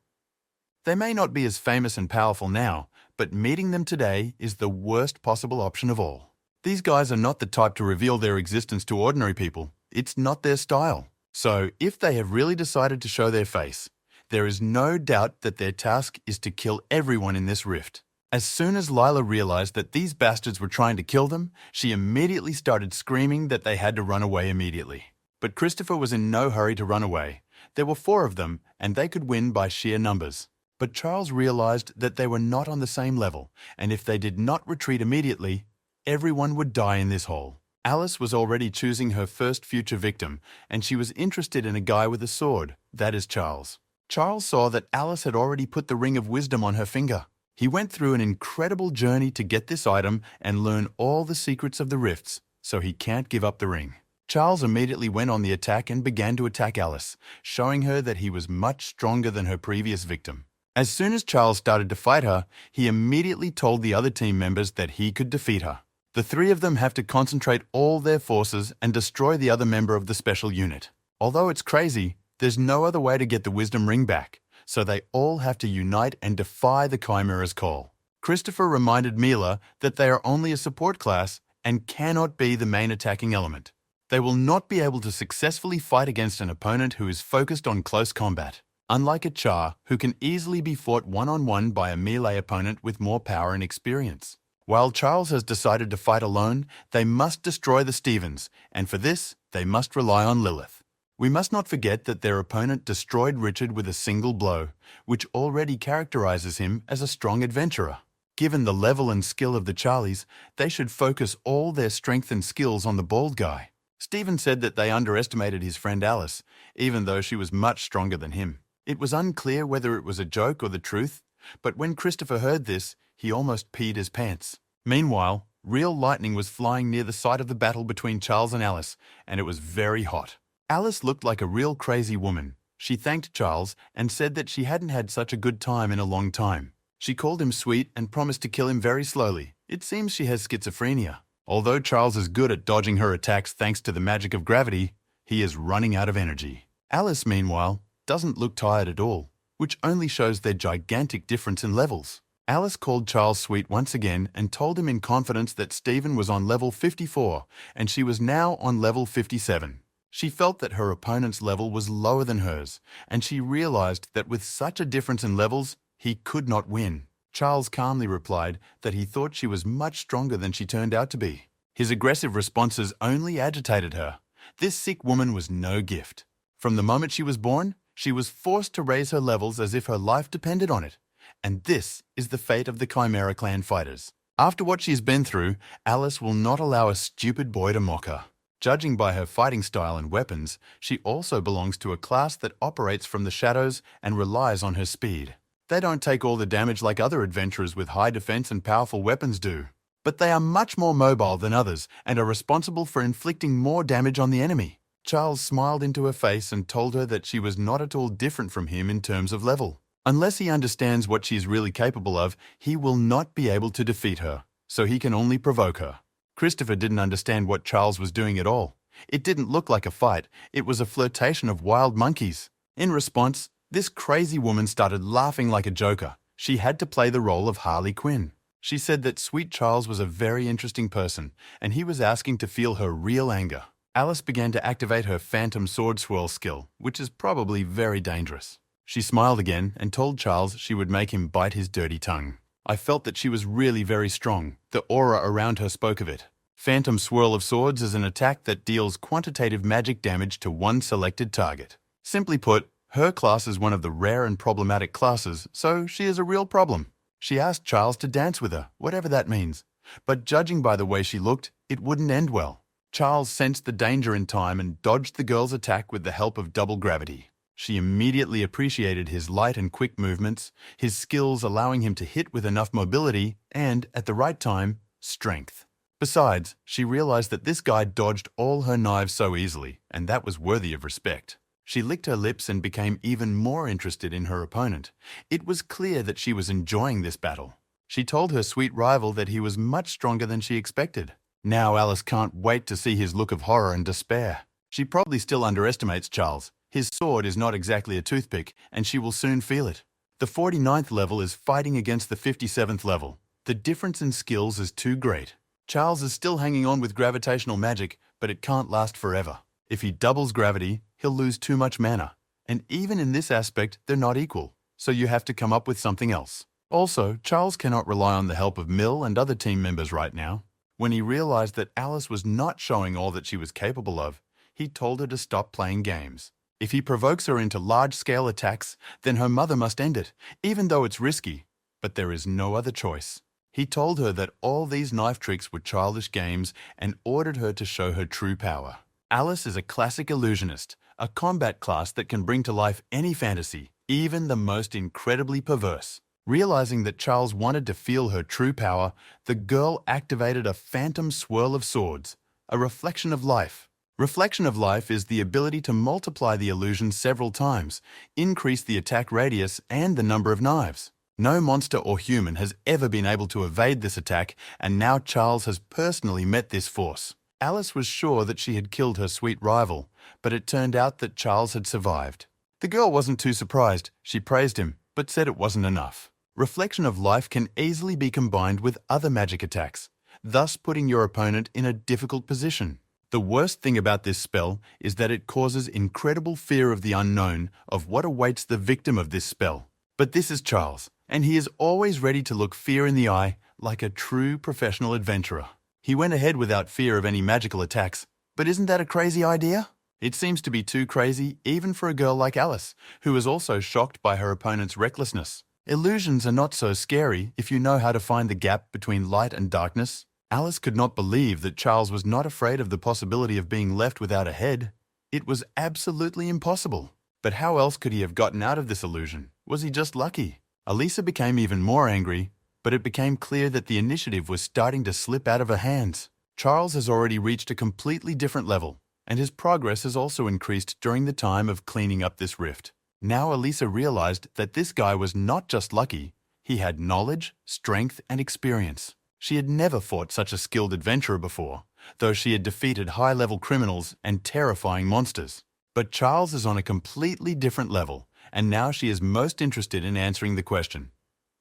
They may not be as famous and powerful now, but meeting them today is the worst possible option of all. These guys are not the type to reveal their existence to ordinary people. It's not their style. So, if they have really decided to show their face, there is no doubt that their task is to kill everyone in this rift. As soon as Lila realized that these bastards were trying to kill them, she immediately started screaming that they had to run away immediately. But Christopher was in no hurry to run away. There were 4 of them, and they could win by sheer numbers. But Charles realized that they were not on the same level, and if they did not retreat immediately, everyone would die in this hole. Alice was already choosing her first future victim, and she was interested in a guy with a sword, that is Charles. Charles saw that Alice had already put the Ring of Wisdom on her finger. He went through an incredible journey to get this item and learn all the secrets of the rifts, so he can't give up the ring. Charles immediately went on the attack and began to attack Alice, showing her that he was much stronger than her previous victim. As soon as Charles started to fight her, he immediately told the other team members that he could defeat her. The 3 of them have to concentrate all their forces and destroy the other member of the special unit. Although it's crazy, there's no other way to get the wisdom ring back, so they all have to unite and defy the Chimera's call. Christopher reminded Mila that they are only a support class and cannot be the main attacking element. They will not be able to successfully fight against an opponent who is focused on close combat, unlike a Char who can easily be fought one-on-one by a melee opponent with more power and experience. While Charles has decided to fight alone, they must destroy the Stevens, and for this, they must rely on Lilith. We must not forget that their opponent destroyed Richard with a single blow, which already characterizes him as a strong adventurer. Given the level and skill of the Charlies, they should focus all their strength and skills on the bald guy. Stephen said that they underestimated his friend Alice, even though she was much stronger than him. It was unclear whether it was a joke or the truth, but when Christopher heard this, he almost peed his pants. Meanwhile, real lightning was flying near the site of the battle between Charles and Alice, and it was very hot. Alice looked like a real crazy woman. She thanked Charles and said that she hadn't had such a good time in a long time. She called him sweet and promised to kill him very slowly. It seems she has schizophrenia. Although Charles is good at dodging her attacks thanks to the magic of gravity, he is running out of energy. Alice, meanwhile, doesn't look tired at all, which only shows their gigantic difference in levels. Alice called Charles sweet once again and told him in confidence that Stephen was on level 54 and she was now on level 57. She felt that her opponent's level was lower than hers, and she realized that with such a difference in levels, he could not win. Charles calmly replied that he thought she was much stronger than she turned out to be. His aggressive responses only agitated her. This sick woman was no gift. From the moment she was born, she was forced to raise her levels as if her life depended on it. And this is the fate of the Chimera clan fighters. After what she's been through, Alice will not allow a stupid boy to mock her. Judging by her fighting style and weapons, she also belongs to a class that operates from the shadows and relies on her speed. They don't take all the damage like other adventurers with high defense and powerful weapons do. But they are much more mobile than others and are responsible for inflicting more damage on the enemy. Charles smiled into her face and told her that she was not at all different from him in terms of level. Unless he understands what she is really capable of, he will not be able to defeat her, so he can only provoke her. Christopher didn't understand what Charles was doing at all. It didn't look like a fight, it was a flirtation of wild monkeys. In response, this crazy woman started laughing like a joker. She had to play the role of Harley Quinn. She said that Sweet Charles was a very interesting person, and he was asking to feel her real anger. Alice began to activate her phantom sword swirl skill, which is probably very dangerous. She smiled again and told Charles she would make him bite his dirty tongue. I felt that she was really very strong. The aura around her spoke of it. Phantom Swirl of Swords is an attack that deals quantitative magic damage to one selected target. Simply put, her class is one of the rare and problematic classes, so she is a real problem. She asked Charles to dance with her, whatever that means. But judging by the way she looked, it wouldn't end well. Charles sensed the danger in time and dodged the girl's attack with the help of double gravity. She immediately appreciated his light and quick movements, his skills allowing him to hit with enough mobility and, at the right time, strength. Besides, she realized that this guy dodged all her knives so easily, and that was worthy of respect. She licked her lips and became even more interested in her opponent. It was clear that she was enjoying this battle. She told her sweet rival that he was much stronger than she expected. Now Alice can't wait to see his look of horror and despair. She probably still underestimates Charles. His sword is not exactly a toothpick, and she will soon feel it. The 49th level is fighting against the 57th level. The difference in skills is too great. Charles is still hanging on with gravitational magic, but it can't last forever. If he doubles gravity, he'll lose too much mana. And even in this aspect, they're not equal, so you have to come up with something else. Also, Charles cannot rely on the help of Mill and other team members right now. When he realized that Alice was not showing all that she was capable of, he told her to stop playing games. If he provokes her into large-scale attacks, then her mother must end it, even though it's risky. But there is no other choice. He told her that all these knife tricks were childish games and ordered her to show her true power. Alice is a classic illusionist, a combat class that can bring to life any fantasy, even the most incredibly perverse. Realizing that Charles wanted to feel her true power, the girl activated a phantom swirl of swords, a reflection of life. Reflection of life is the ability to multiply the illusion several times, increase the attack radius and the number of knives. No monster or human has ever been able to evade this attack, and now Charles has personally met this force. Alice was sure that she had killed her sweet rival, but it turned out that Charles had survived. The girl wasn't too surprised. She praised him, but said it wasn't enough. Reflection of life can easily be combined with other magic attacks, thus putting your opponent in a difficult position. The worst thing about this spell is that it causes incredible fear of the unknown, of what awaits the victim of this spell. But this is Charles, and he is always ready to look fear in the eye like a true professional adventurer. He went ahead without fear of any magical attacks, but isn't that a crazy idea? It seems to be too crazy even for a girl like Alice, who is also shocked by her opponent's recklessness. Illusions are not so scary if you know how to find the gap between light and darkness. Alice could not believe that Charles was not afraid of the possibility of being left without a head. It was absolutely impossible. But how else could he have gotten out of this illusion? Was he just lucky? Elisa became even more angry, but it became clear that the initiative was starting to slip out of her hands. Charles has already reached a completely different level, and his progress has also increased during the time of cleaning up this rift. Now Elisa realized that this guy was not just lucky, he had knowledge, strength, and experience. She had never fought such a skilled adventurer before, though she had defeated high-level criminals and terrifying monsters. But Charles is on a completely different level, and now she is most interested in answering the question,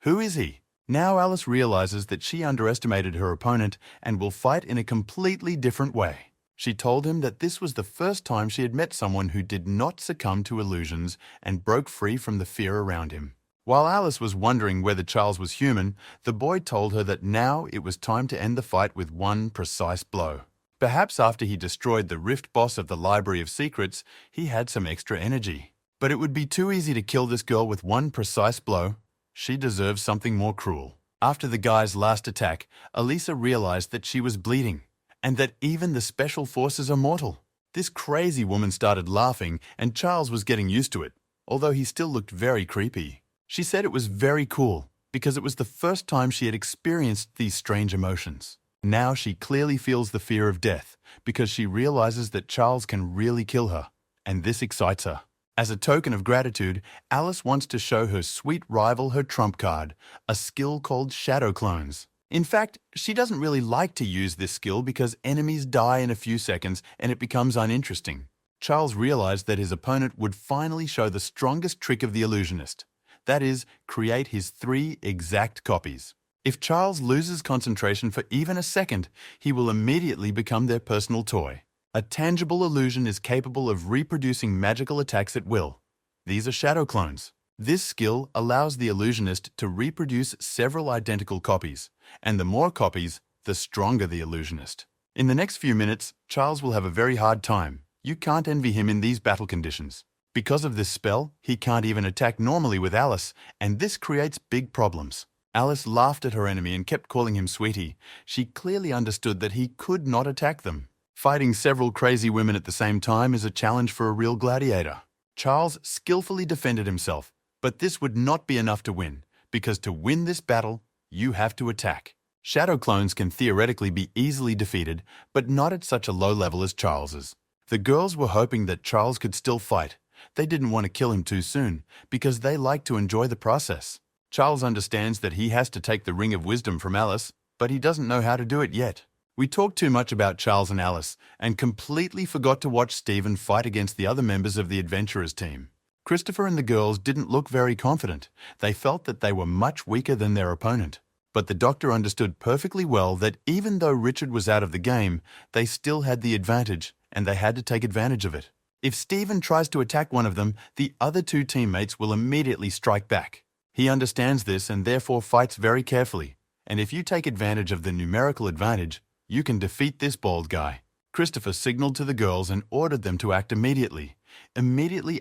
who is he? Now Alice realizes that she underestimated her opponent and will fight in a completely different way. She told him that this was the first time she had met someone who did not succumb to illusions and broke free from the fear around him. While Alice was wondering whether Charles was human, the boy told her that now it was time to end the fight with one precise blow. Perhaps after he destroyed the Rift boss of the Library of Secrets, he had some extra energy. But it would be too easy to kill this girl with one precise blow. She deserves something more cruel. After the guy's last attack, Elisa realized that she was bleeding. and that even the special forces are mortal. This crazy woman started laughing, and Charles was getting used to it, although he still looked very creepy. She said it was very cool, because it was the first time she had experienced these strange emotions. Now she clearly feels the fear of death, because she realizes that Charles can really kill her, and this excites her. As a token of gratitude, Alice wants to show her sweet rival her trump card, a skill called shadow clones. In fact, she doesn't really like to use this skill because enemies die in a few seconds and it becomes uninteresting. Charles realized that his opponent would finally show the strongest trick of the illusionist. That is, create his 3 exact copies. If Charles loses concentration for even a second, he will immediately become their personal toy. A tangible illusion is capable of reproducing magical attacks at will. These are shadow clones. This skill allows the illusionist to reproduce several identical copies, and the more copies, the stronger the illusionist. In the next few minutes, Charles will have a very hard time. You can't envy him in these battle conditions. Because of this spell, he can't even attack normally with Alice, and this creates big problems. Alice laughed at her enemy and kept calling him sweetie. She clearly understood that he could not attack them. Fighting several crazy women at the same time is a challenge for a real gladiator. Charles skillfully defended himself, but this would not be enough to win, because to win this battle, you have to attack. Shadow clones can theoretically be easily defeated, but not at such a low level as Charles's. The girls were hoping that Charles could still fight. They didn't want to kill him too soon, because they like to enjoy the process. Charles understands that he has to take the Ring of Wisdom from Alice, but he doesn't know how to do it yet. We talked too much about Charles and Alice, and completely forgot to watch Stephen fight against the other members of the adventurers team. Christopher and the girls didn't look very confident. They felt that they were much weaker than their opponent. But the doctor understood perfectly well that even though Richard was out of the game, they still had the advantage, and they had to take advantage of it. If Stephen tries to attack one of them, the other 2 teammates will immediately strike back. He understands this and therefore fights very carefully. And if you take advantage of the numerical advantage, you can defeat this bald guy. Christopher signaled to the girls and ordered them to act immediately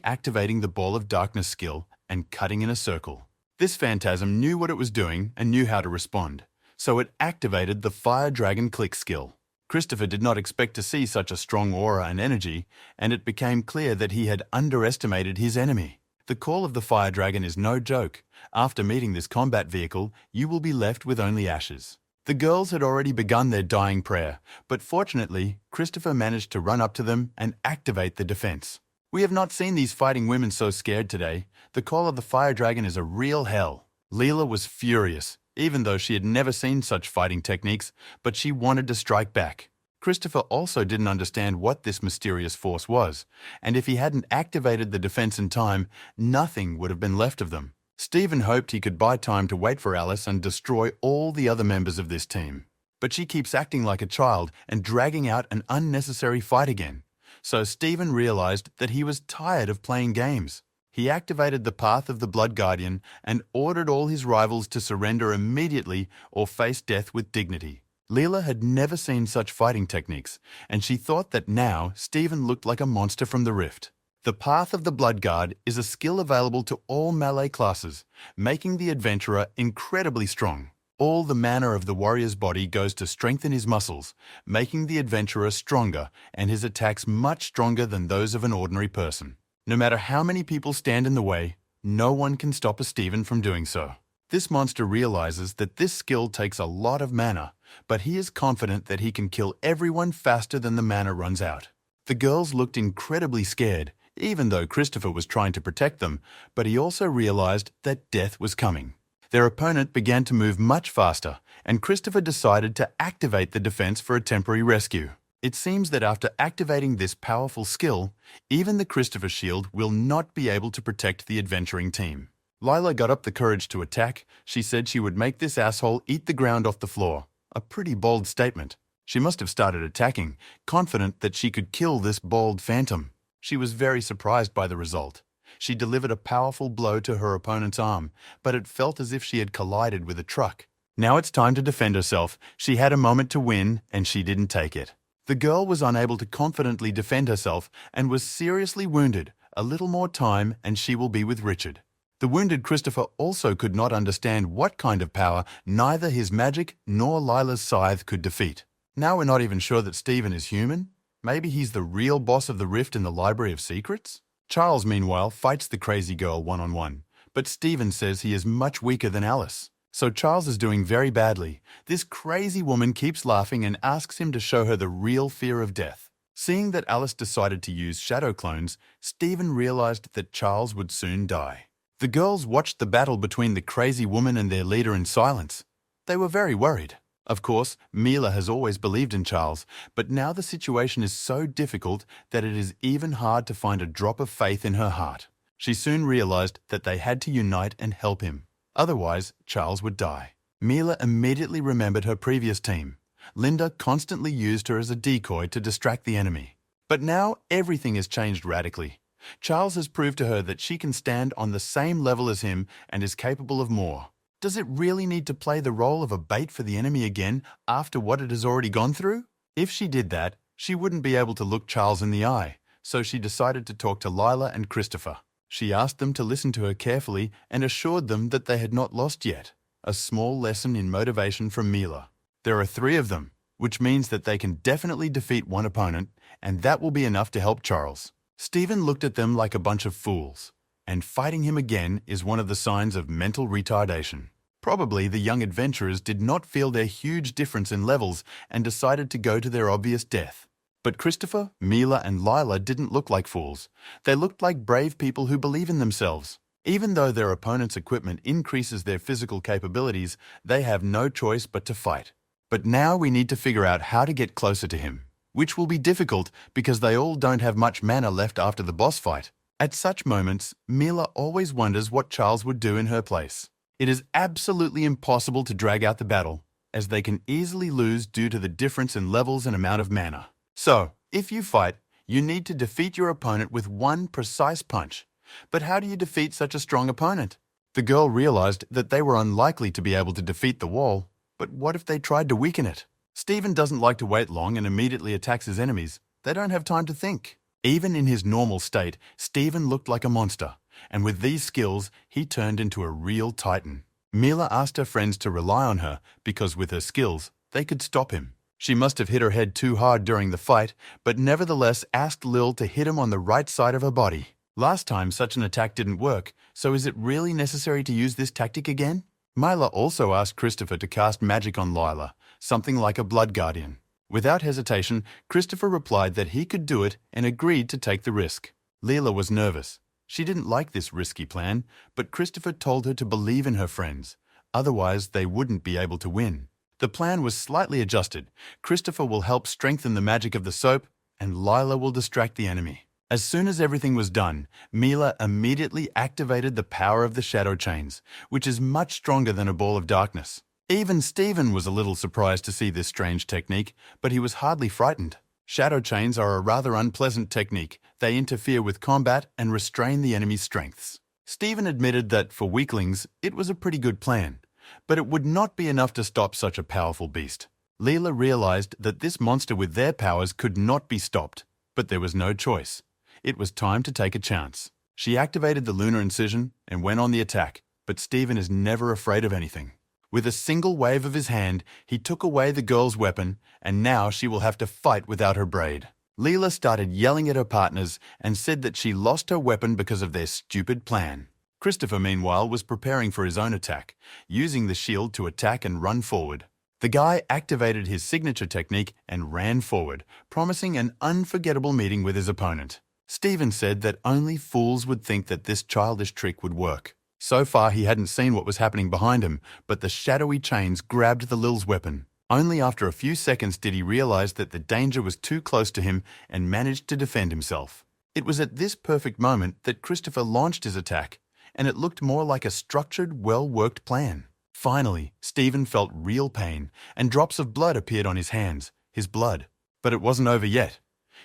activating the Ball of Darkness skill and cutting in a circle. This phantasm knew what it was doing and knew how to respond, so it activated the Fire Dragon Click skill. Christopher did not expect to see such a strong aura and energy, and it became clear that he had underestimated his enemy. The call of the Fire Dragon is no joke. After meeting this combat vehicle, you will be left with only ashes. The girls had already begun their dying prayer, but fortunately, Christopher managed to run up to them and activate the defense. We have not seen these fighting women so scared today. The call of the Fire Dragon is a real hell. Leela was furious, even though she had never seen such fighting techniques, but she wanted to strike back. Christopher also didn't understand what this mysterious force was, and if he hadn't activated the defense in time, nothing would have been left of them. Stephen hoped he could buy time to wait for Alice and destroy all the other members of this team. But she keeps acting like a child and dragging out an unnecessary fight again. So Stephen realized that he was tired of playing games. He activated the Path of the Blood Guardian and ordered all his rivals to surrender immediately or face death with dignity. Leela had never seen such fighting techniques, and she thought that now Stephen looked like a monster from the Rift. The Path of the Blood Guard is a skill available to all melee classes, making the adventurer incredibly strong. All the mana of the warrior's body goes to strengthen his muscles, making the adventurer stronger and his attacks much stronger than those of an ordinary person. No matter how many people stand in the way, no one can stop a Stephen from doing so. This monster realizes that this skill takes a lot of mana, but he is confident that he can kill everyone faster than the mana runs out. The girls looked incredibly scared, even though Christopher was trying to protect them, but he also realized that death was coming. Their opponent began to move much faster, and Christopher decided to activate the defense for a temporary rescue. It seems that after activating this powerful skill, even the Christopher shield will not be able to protect the adventuring team. Lila got up the courage to attack. She said she would make this asshole eat the ground off the floor. A pretty bold statement. She must have started attacking, confident that she could kill this bald phantom. She was very surprised by the result. She delivered a powerful blow to her opponent's arm, but it felt as if she had collided with a truck. Now it's time to defend herself. She had a moment to win, and she didn't take it. The girl was unable to confidently defend herself and was seriously wounded. A little more time, and she will be with Richard. The wounded Christopher also could not understand what kind of power neither his magic nor Lila's scythe could defeat. Now we're not even sure that Stephen is human? Maybe he's the real boss of the rift in the Library of Secrets? Charles, meanwhile, fights the crazy girl one-on-one, but Stephen says he is much weaker than Alice. So Charles is doing very badly. This crazy woman keeps laughing and asks him to show her the real fear of death. Seeing that Alice decided to use shadow clones, Stephen realized that Charles would soon die. The girls watched the battle between the crazy woman and their leader in silence. They were very worried. Of course, Mila has always believed in Charles, but now the situation is so difficult that it is even hard to find a drop of faith in her heart. She soon realized that they had to unite and help him. Otherwise, Charles would die. Mila immediately remembered her previous team. Linda constantly used her as a decoy to distract the enemy. But now everything has changed radically. Charles has proved to her that she can stand on the same level as him and is capable of more. Does it really need to play the role of a bait for the enemy again after what it has already gone through? If she did that, she wouldn't be able to look Charles in the eye, so she decided to talk to Lila and Christopher. She asked them to listen to her carefully and assured them that they had not lost yet. A small lesson in motivation from Mila. There are 3 of them, which means that they can definitely defeat one opponent, and that will be enough to help Charles. Stephen looked at them like a bunch of fools, and fighting him again is one of the signs of mental retardation. Probably the young adventurers did not feel their huge difference in levels and decided to go to their obvious death. But Christopher, Mila, and Lila didn't look like fools. They looked like brave people who believe in themselves. Even though their opponent's equipment increases their physical capabilities, they have no choice but to fight. But now we need to figure out how to get closer to him, which will be difficult because they all don't have much mana left after the boss fight. At such moments, Mila always wonders what Charles would do in her place. It is absolutely impossible to drag out the battle, as they can easily lose due to the difference in levels and amount of mana. So, if you fight, you need to defeat your opponent with one precise punch. But how do you defeat such a strong opponent? The girl realized that they were unlikely to be able to defeat the wall, but what if they tried to weaken it? Stephen doesn't like to wait long and immediately attacks his enemies. They don't have time to think. Even in his normal state, Stephen looked like a monster, and with these skills, he turned into a real titan. Mila asked her friends to rely on her because with her skills, they could stop him. She must have hit her head too hard during the fight, but nevertheless asked Lil to hit him on the right side of her body. Last time such an attack didn't work, so is it really necessary to use this tactic again? Mila also asked Christopher to cast magic on Lila, something like a blood guardian. Without hesitation, Christopher replied that he could do it and agreed to take the risk. Lila was nervous. She didn't like this risky plan, but Christopher told her to believe in her friends. Otherwise, they wouldn't be able to win. The plan was slightly adjusted. Christopher will help strengthen the magic of the soap, and Lila will distract the enemy. As soon as everything was done, Mila immediately activated the power of the shadow chains, which is much stronger than a ball of darkness. Even Stephen was a little surprised to see this strange technique, but he was hardly frightened. Shadow chains are a rather unpleasant technique. They interfere with combat and restrain the enemy's strengths. Stephen admitted that, for weaklings, it was a pretty good plan, but it would not be enough to stop such a powerful beast. Leela realized that this monster with their powers could not be stopped, but there was no choice. It was time to take a chance. She activated the lunar incision and went on the attack, but Stephen is never afraid of anything. With a single wave of his hand, he took away the girl's weapon, and now she will have to fight without her braid. Leela started yelling at her partners and said that she lost her weapon because of their stupid plan. Christopher, meanwhile, was preparing for his own attack, using the shield to attack and run forward. The guy activated his signature technique and ran forward, promising an unforgettable meeting with his opponent. Stephen said that only fools would think that this childish trick would work. So far, he hadn't seen what was happening behind him, but the shadowy chains grabbed the Lil's weapon. Only after a few seconds did he realize that the danger was too close to him and managed to defend himself. It was at this perfect moment that Christopher launched his attack, and it looked more like a structured, well-worked plan. Finally, Stephen felt real pain, and drops of blood appeared on his hands, his blood. But it wasn't over yet.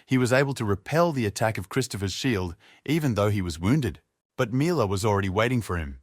He was able to repel the attack of Christopher's shield, even though he was wounded. But Mila was already waiting for him.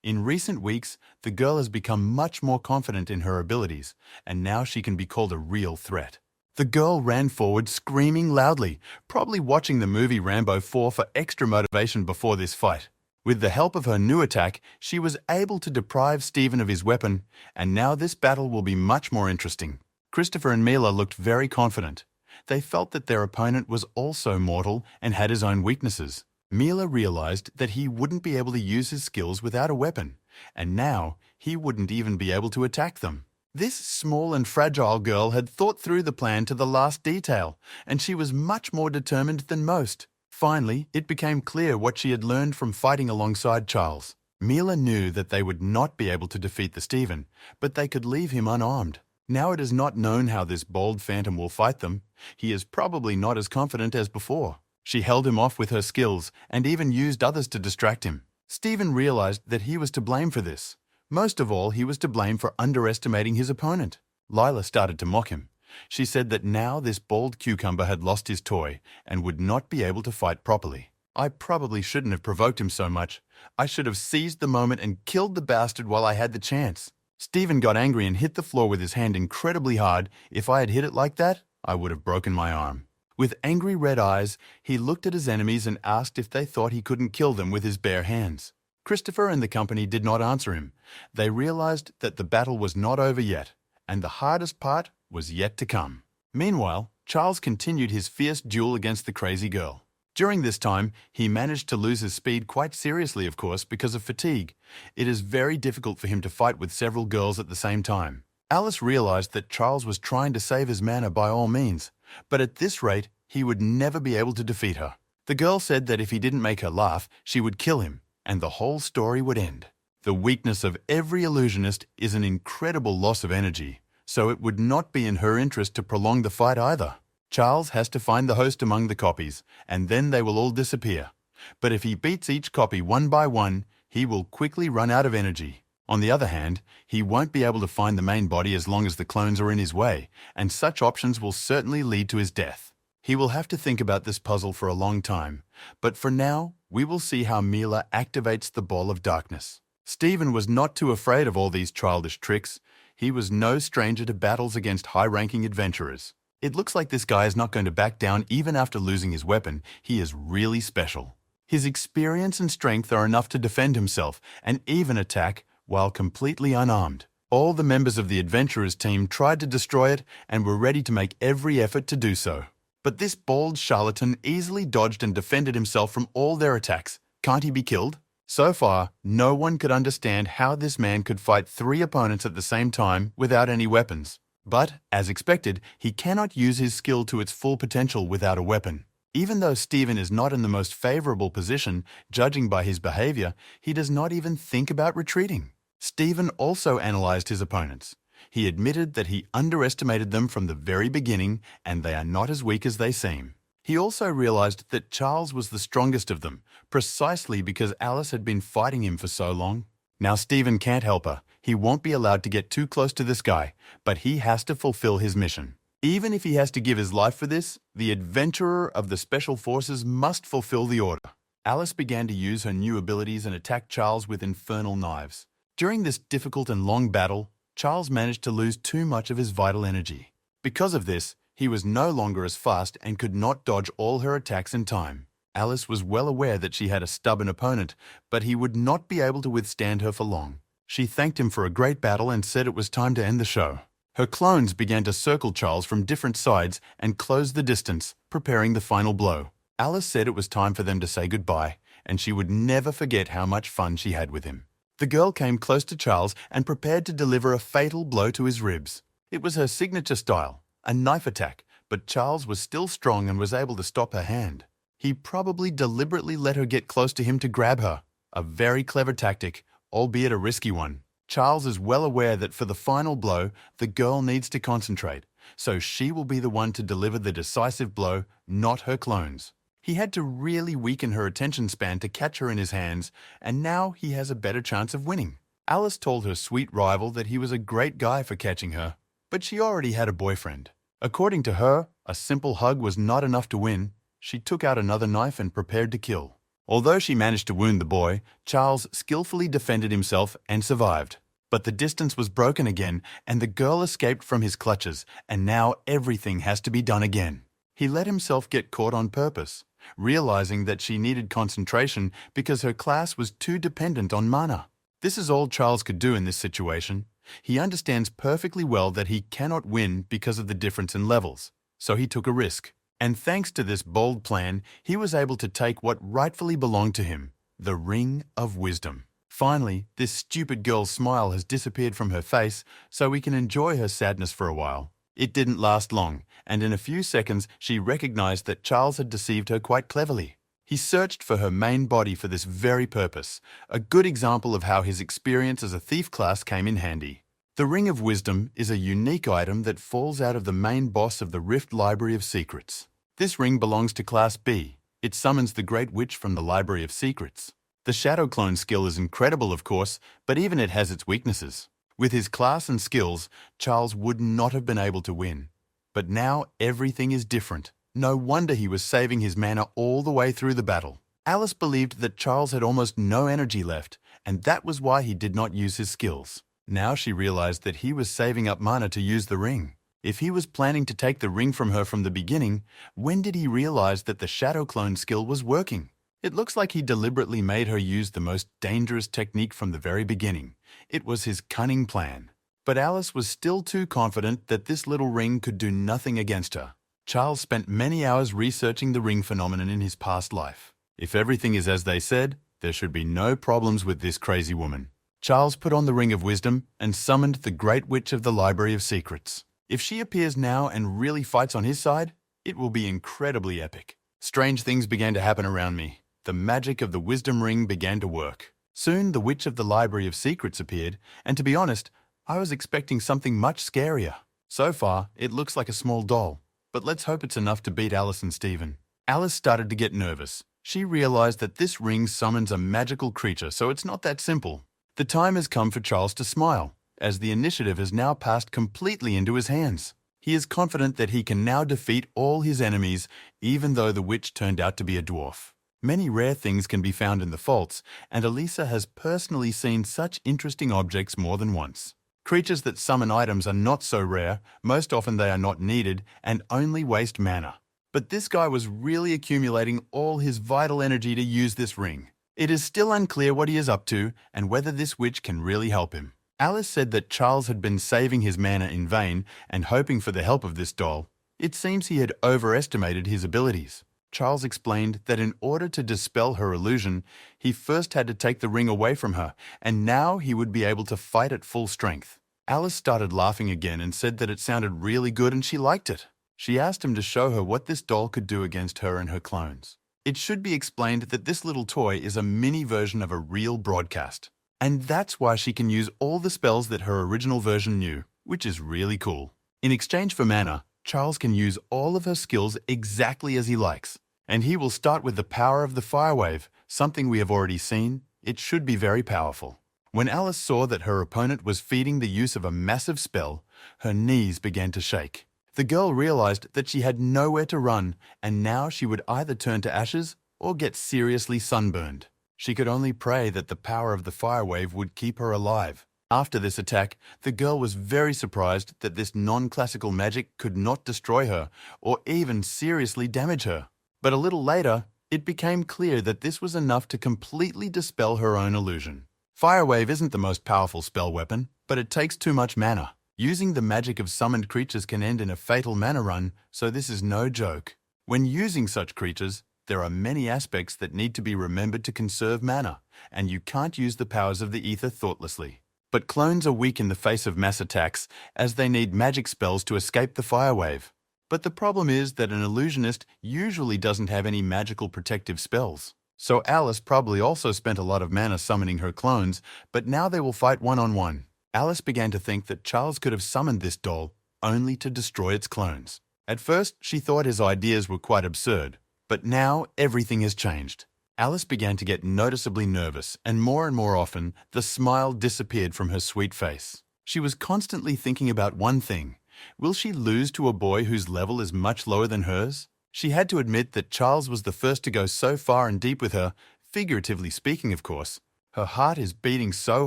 In recent weeks, the girl has become much more confident in her abilities, and now she can be called a real threat. The girl ran forward screaming loudly, probably watching the movie Rambo 4 for extra motivation before this fight. With the help of her new attack, she was able to deprive Stephen of his weapon, and now this battle will be much more interesting. Christopher and Mila looked very confident. They felt that their opponent was also mortal and had his own weaknesses. Mila realized that he wouldn't be able to use his skills without a weapon, and now he wouldn't even be able to attack them. This small and fragile girl had thought through the plan to the last detail, and she was much more determined than most. Finally, it became clear what she had learned from fighting alongside Charles. Mila knew that they would not be able to defeat the Stephen, but they could leave him unarmed. Now it is not known how this bold phantom will fight them. He is probably not as confident as before. She held him off with her skills and even used others to distract him. Stephen realized that he was to blame for this. Most of all, he was to blame for underestimating his opponent. Lila started to mock him. She said that now this bald cucumber had lost his toy and would not be able to fight properly. I probably shouldn't have provoked him so much. I should have seized the moment and killed the bastard while I had the chance. Stephen got angry and hit the floor with his hand incredibly hard. If I had hit it like that, I would have broken my arm. With angry red eyes, he looked at his enemies and asked if they thought he couldn't kill them with his bare hands. Christopher and the company did not answer him. They realized that the battle was not over yet, and the hardest part was yet to come. Meanwhile, Charles continued his fierce duel against the crazy girl. During this time, he managed to lose his speed quite seriously, of course, because of fatigue. It is very difficult for him to fight with several girls at the same time. Alice realized that Charles was trying to save his mana by all means, but at this rate, he would never be able to defeat her. The girl said that if he didn't make her laugh, she would kill him, and the whole story would end. The weakness of every illusionist is an incredible loss of energy, so it would not be in her interest to prolong the fight either. Charles has to find the host among the copies, and then they will all disappear. But if he beats each copy one by one, he will quickly run out of energy. On the other hand, he won't be able to find the main body as long as the clones are in his way, and such options will certainly lead to his death. He will have to think about this puzzle for a long time, but for now, we will see how Mila activates the ball of darkness. Stephen was not too afraid of all these childish tricks. He was no stranger to battles against high-ranking adventurers. It looks like this guy is not going to back down even after losing his weapon. He is really special. His experience and strength are enough to defend himself and even attack while completely unarmed. All the members of the adventurers team tried to destroy it and were ready to make every effort to do so. But this bald charlatan easily dodged and defended himself from all their attacks. Can't he be killed? So far, no one could understand how this man could fight 3 opponents at the same time without any weapons. But, as expected, he cannot use his skill to its full potential without a weapon. Even though Stephen is not in the most favorable position, judging by his behavior, he does not even think about retreating. Stephen also analyzed his opponents. He admitted that he underestimated them from the very beginning, and they are not as weak as they seem. He also realized that Charles was the strongest of them, precisely because Alice had been fighting him for so long. Now Stephen can't help her. He won't be allowed to get too close to this guy, but he has to fulfill his mission. Even if he has to give his life for this, the adventurer of the Special Forces must fulfill the order. Alice began to use her new abilities and attack Charles with infernal knives. During this difficult and long battle, Charles managed to lose too much of his vital energy. Because of this, he was no longer as fast and could not dodge all her attacks in time. Alice was well aware that she had a stubborn opponent, but he would not be able to withstand her for long. She thanked him for a great battle and said it was time to end the show. Her clones began to circle Charles from different sides and close the distance, preparing the final blow. Alice said it was time for them to say goodbye, and she would never forget how much fun she had with him. The girl came close to Charles and prepared to deliver a fatal blow to his ribs. It was her signature style, a knife attack, but Charles was still strong and was able to stop her hand. He probably deliberately let her get close to him to grab her. A very clever tactic, albeit a risky one. Charles is well aware that for the final blow, the girl needs to concentrate, so she will be the one to deliver the decisive blow, not her clones. He had to really weaken her attention span to catch her in his hands, and now he has a better chance of winning. Alice told her sweet rival that he was a great guy for catching her, but she already had a boyfriend. According to her, a simple hug was not enough to win. She took out another knife and prepared to kill. Although she managed to wound the boy, Charles skillfully defended himself and survived. But the distance was broken again, and the girl escaped from his clutches, and now everything has to be done again. He let himself get caught on purpose, realizing that she needed concentration because her class was too dependent on mana. This is all Charles could do in this situation. He understands perfectly well that he cannot win because of the difference in levels, so he took a risk. And thanks to this bold plan, he was able to take what rightfully belonged to him, the Ring of Wisdom. Finally, this stupid girl's smile has disappeared from her face, so we can enjoy her sadness for a while. It didn't last long, and in a few seconds she recognized that Charles had deceived her quite cleverly. He searched for her main body for this very purpose, a good example of how his experience as a thief class came in handy. The Ring of Wisdom is a unique item that falls out of the main boss of the Rift Library of Secrets. This ring belongs to Class B. It summons the Great Witch from the Library of Secrets. The Shadow Clone skill is incredible, of course, but even it has its weaknesses. With his class and skills, Charles would not have been able to win. But now everything is different. No wonder he was saving his mana all the way through the battle. Alice believed that Charles had almost no energy left, and that was why he did not use his skills. Now she realized that he was saving up mana to use the ring. If he was planning to take the ring from her from the beginning, when did he realize that the Shadow Clone skill was working? It looks like he deliberately made her use the most dangerous technique from the very beginning. It was his cunning plan. But Alice was still too confident that this little ring could do nothing against her. Charles spent many hours researching the ring phenomenon in his past life. If everything is as they said, there should be no problems with this crazy woman. Charles put on the Ring of Wisdom and summoned the Great Witch of the Library of Secrets. If she appears now and really fights on his side, it will be incredibly epic. Strange things began to happen around me. The magic of the Wisdom Ring began to work. Soon the Witch of the Library of Secrets appeared, and to be honest, I was expecting something much scarier. So far, it looks like a small doll, but let's hope it's enough to beat Alice and Stephen. Alice started to get nervous. She realized that this ring summons a magical creature, so it's not that simple. The time has come for Charles to smile, as the initiative has now passed completely into his hands. He is confident that he can now defeat all his enemies, even though the witch turned out to be a dwarf. Many rare things can be found in the vaults, and Elisa has personally seen such interesting objects more than once. Creatures that summon items are not so rare, most often they are not needed and only waste mana. But this guy was really accumulating all his vital energy to use this ring. It is still unclear what he is up to and whether this witch can really help him. Alice said that Charles had been saving his mana in vain and hoping for the help of this doll. It seems he had overestimated his abilities. Charles explained that in order to dispel her illusion, he first had to take the ring away from her, and now he would be able to fight at full strength. Alice started laughing again and said that it sounded really good and she liked it. She asked him to show her what this doll could do against her and her clones. It should be explained that this little toy is a mini version of a real broadcast. And that's why she can use all the spells that her original version knew, which is really cool. In exchange for mana, Charles can use all of her skills exactly as he likes. And he will start with the power of the fire wave, something we have already seen. It should be very powerful. When Alice saw that her opponent was feeding the use of a massive spell, her knees began to shake. The girl realized that she had nowhere to run, and now she would either turn to ashes or get seriously sunburned. She could only pray that the power of the fire wave would keep her alive. After this attack, the girl was very surprised that this non-classical magic could not destroy her or even seriously damage her. But a little later, it became clear that this was enough to completely dispel her own illusion. Fire wave isn't the most powerful spell weapon, but it takes too much mana. Using the magic of summoned creatures can end in a fatal mana run, so this is no joke. When using such creatures, there are many aspects that need to be remembered to conserve mana, and you can't use the powers of the ether thoughtlessly. But clones are weak in the face of mass attacks, as they need magic spells to escape the fire wave. But the problem is that an illusionist usually doesn't have any magical protective spells. So Alice probably also spent a lot of mana summoning her clones, but now they will fight one-on-one. Alice began to think that Charles could have summoned this doll only to destroy its clones. At first, she thought his ideas were quite absurd, but now everything has changed. Alice began to get noticeably nervous, and more often, the smile disappeared from her sweet face. She was constantly thinking about one thing. Will she lose to a boy whose level is much lower than hers? She had to admit that Charles was the first to go so far and deep with her, figuratively speaking, of course. Her heart is beating so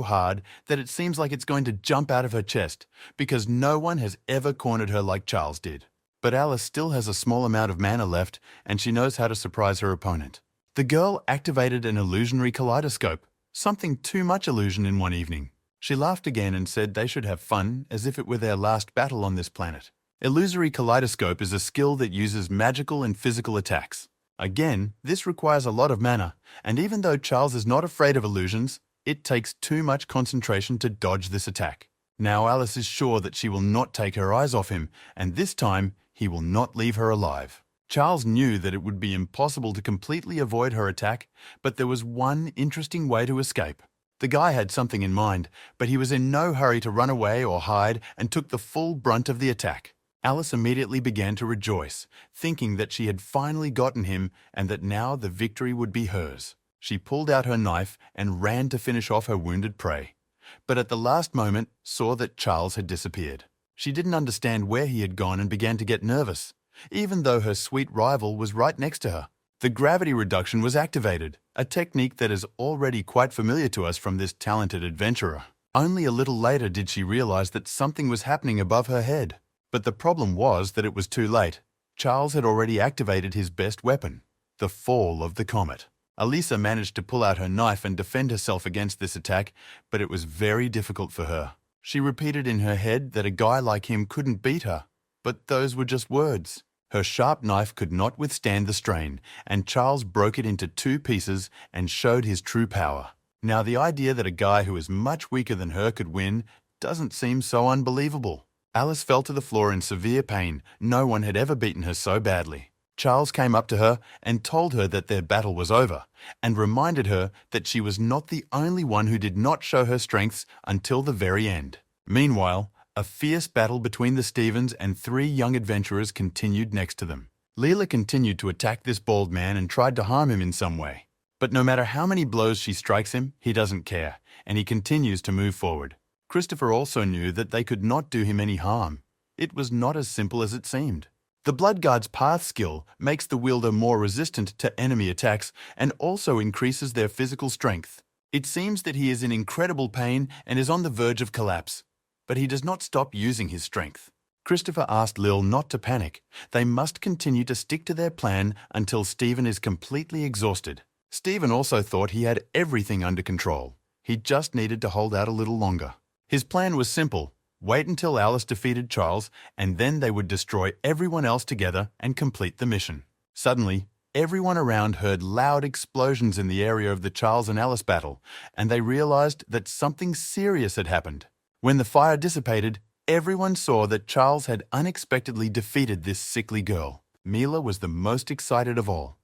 hard that it seems like it's going to jump out of her chest, because no one has ever cornered her like Charles did. But Alice still has a small amount of mana left, and she knows how to surprise her opponent. The girl activated an illusionary kaleidoscope, something too much illusion in one evening. She laughed again and said they should have fun as if it were their last battle on this planet. Illusory kaleidoscope is a skill that uses magical and physical attacks. Again, this requires a lot of mana, and even though Charles is not afraid of illusions, it takes too much concentration to dodge this attack. Now Alice is sure that she will not take her eyes off him, and this time he will not leave her alive. Charles knew that it would be impossible to completely avoid her attack, but there was one interesting way to escape. The guy had something in mind, but he was in no hurry to run away or hide and took the full brunt of the attack. Alice immediately began to rejoice, thinking that she had finally gotten him and that now the victory would be hers. She pulled out her knife and ran to finish off her wounded prey, but at the last moment saw that Charles had disappeared. She didn't understand where he had gone and began to get nervous, even though her sweet rival was right next to her. The gravity reduction was activated, a technique that is already quite familiar to us from this talented adventurer. Only a little later did she realize that something was happening above her head. But the problem was that it was too late. Charles had already activated his best weapon, the fall of the comet. Alisa managed to pull out her knife and defend herself against this attack, but it was very difficult for her. She repeated in her head that a guy like him couldn't beat her, but those were just words. Her sharp knife could not withstand the strain, and Charles broke it into 2 pieces and showed his true power. Now the idea that a guy who is much weaker than her could win doesn't seem so unbelievable. Alice fell to the floor in severe pain. No one had ever beaten her so badly. Charles came up to her and told her that their battle was over, and reminded her that she was not the only one who did not show her strengths until the very end. Meanwhile, a fierce battle between the Stevens and 3 young adventurers continued next to them. Leela continued to attack this bald man and tried to harm him in some way. But no matter how many blows she strikes him, he doesn't care, and he continues to move forward. Christopher also knew that they could not do him any harm. It was not as simple as it seemed. The Bloodguard's Path skill makes the wielder more resistant to enemy attacks and also increases their physical strength. It seems that he is in incredible pain and is on the verge of collapse, but he does not stop using his strength. Christopher asked Lil not to panic. They must continue to stick to their plan until Stephen is completely exhausted. Stephen also thought he had everything under control. He just needed to hold out a little longer. His plan was simple: wait until Alice defeated Charles, and then they would destroy everyone else together and complete the mission. Suddenly, everyone around heard loud explosions in the area of the Charles and Alice battle, and they realized that something serious had happened. When the fire dissipated, everyone saw that Charles had unexpectedly defeated this sickly girl. Mila was the most excited of all.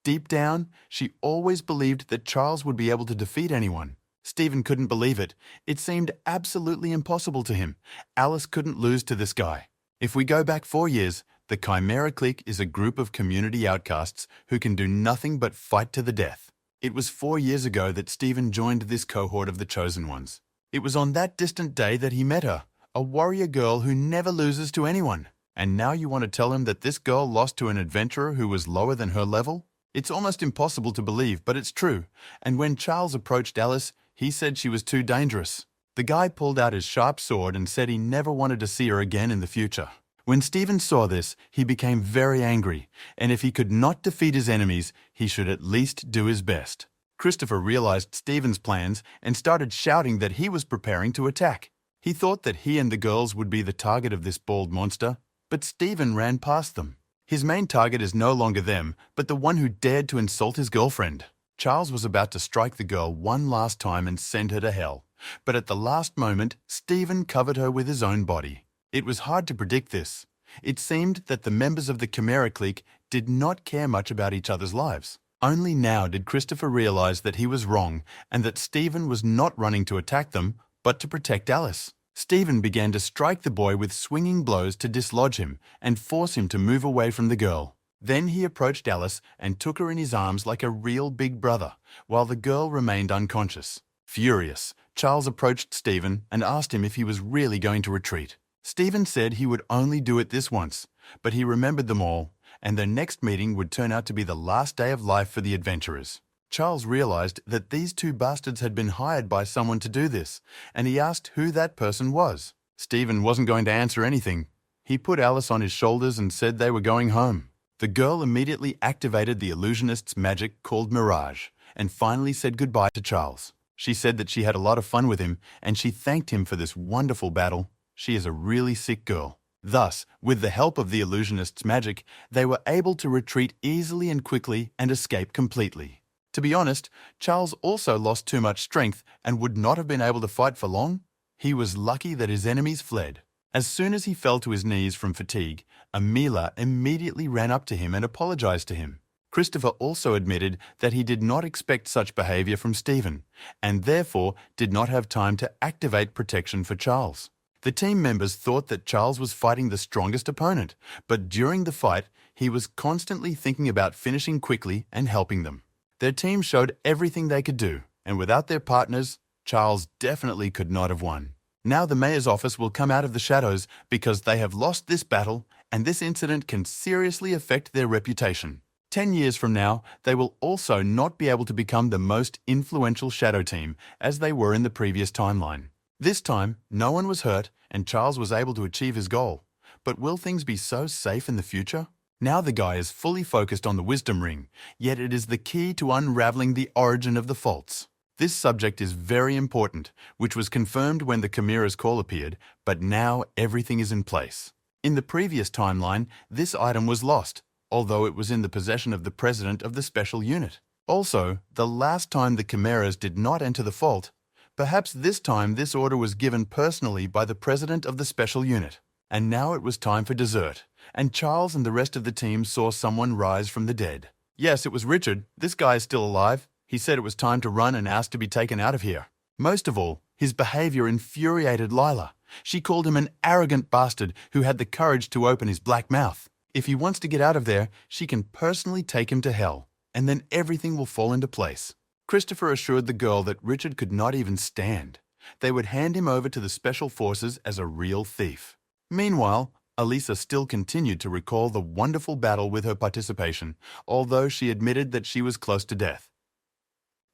Deep down, she always believed that Charles would be able to defeat anyone. Stephen couldn't believe it. It seemed absolutely impossible to him. Alice couldn't lose to this guy. If we go back 4 years, the Chimera clique is a group of community outcasts who can do nothing but fight to the death. It was 4 years ago that Stephen joined this cohort of the Chosen Ones. It was on that distant day that he met her, a warrior girl who never loses to anyone. And now you want to tell him that this girl lost to an adventurer who was lower than her level? It's almost impossible to believe, but it's true. And when Charles approached Alice, he said she was too dangerous. The guy pulled out his sharp sword and said he never wanted to see her again in the future. When Stephen saw this, he became very angry, and if he could not defeat his enemies, he should at least do his best. Christopher realized Stephen's plans and started shouting that he was preparing to attack. He thought that he and the girls would be the target of this bald monster, but Stephen ran past them. His main target is no longer them, but the one who dared to insult his girlfriend. Charles was about to strike the girl one last time and send her to hell, but at the last moment, Stephen covered her with his own body. It was hard to predict this. It seemed that the members of the Chimera clique did not care much about each other's lives. Only now did Christopher realize that he was wrong and that Stephen was not running to attack them, but to protect Alice. Stephen began to strike the boy with swinging blows to dislodge him and force him to move away from the girl. Then he approached Alice and took her in his arms like a real big brother, while the girl remained unconscious. Furious, Charles approached Stephen and asked him if he was really going to retreat. Stephen said he would only do it this once, but he remembered them all, and their next meeting would turn out to be the last day of life for the adventurers. Charles realized that these 2 bastards had been hired by someone to do this, and he asked who that person was. Stephen wasn't going to answer anything. He put Alice on his shoulders and said they were going home. The girl immediately activated the illusionist's magic called Mirage, and finally said goodbye to Charles. She said that she had a lot of fun with him and she thanked him for this wonderful battle. She is a really sick girl. Thus, with the help of the illusionist's magic, they were able to retreat easily and quickly and escape completely. To be honest, Charles also lost too much strength and would not have been able to fight for long. He was lucky that his enemies fled. As soon as he fell to his knees from fatigue, Amila immediately ran up to him and apologized to him. Christopher also admitted that he did not expect such behavior from Stephen, and therefore did not have time to activate protection for Charles. The team members thought that Charles was fighting the strongest opponent, but during the fight, he was constantly thinking about finishing quickly and helping them. Their team showed everything they could do, and without their partners, Charles definitely could not have won. Now the mayor's office will come out of the shadows because they have lost this battle, and this incident can seriously affect their reputation. 10 years from now, they will also not be able to become the most influential shadow team as they were in the previous timeline. This time, no one was hurt and Charles was able to achieve his goal. But will things be so safe in the future? Now the guy is fully focused on the wisdom ring, yet it is the key to unraveling the origin of the faults. This subject is very important, which was confirmed when the chimera's call appeared, but now everything is in place. In the previous timeline, this item was lost, although it was in the possession of the president of the special unit. Also, the last time the chimeras did not enter the fault, perhaps this time this order was given personally by the president of the special unit. And now it was time for dessert, and Charles and the rest of the team saw someone rise from the dead. Yes, it was Richard. This guy is still alive. He said it was time to run and asked to be taken out of here. Most of all, his behavior infuriated Lila. She called him an arrogant bastard who had the courage to open his black mouth. If he wants to get out of there, she can personally take him to hell, and then everything will fall into place. Christopher assured the girl that Richard could not even stand. They would hand him over to the special forces as a real thief. Meanwhile, Elisa still continued to recall the wonderful battle with her participation, although she admitted that she was close to death.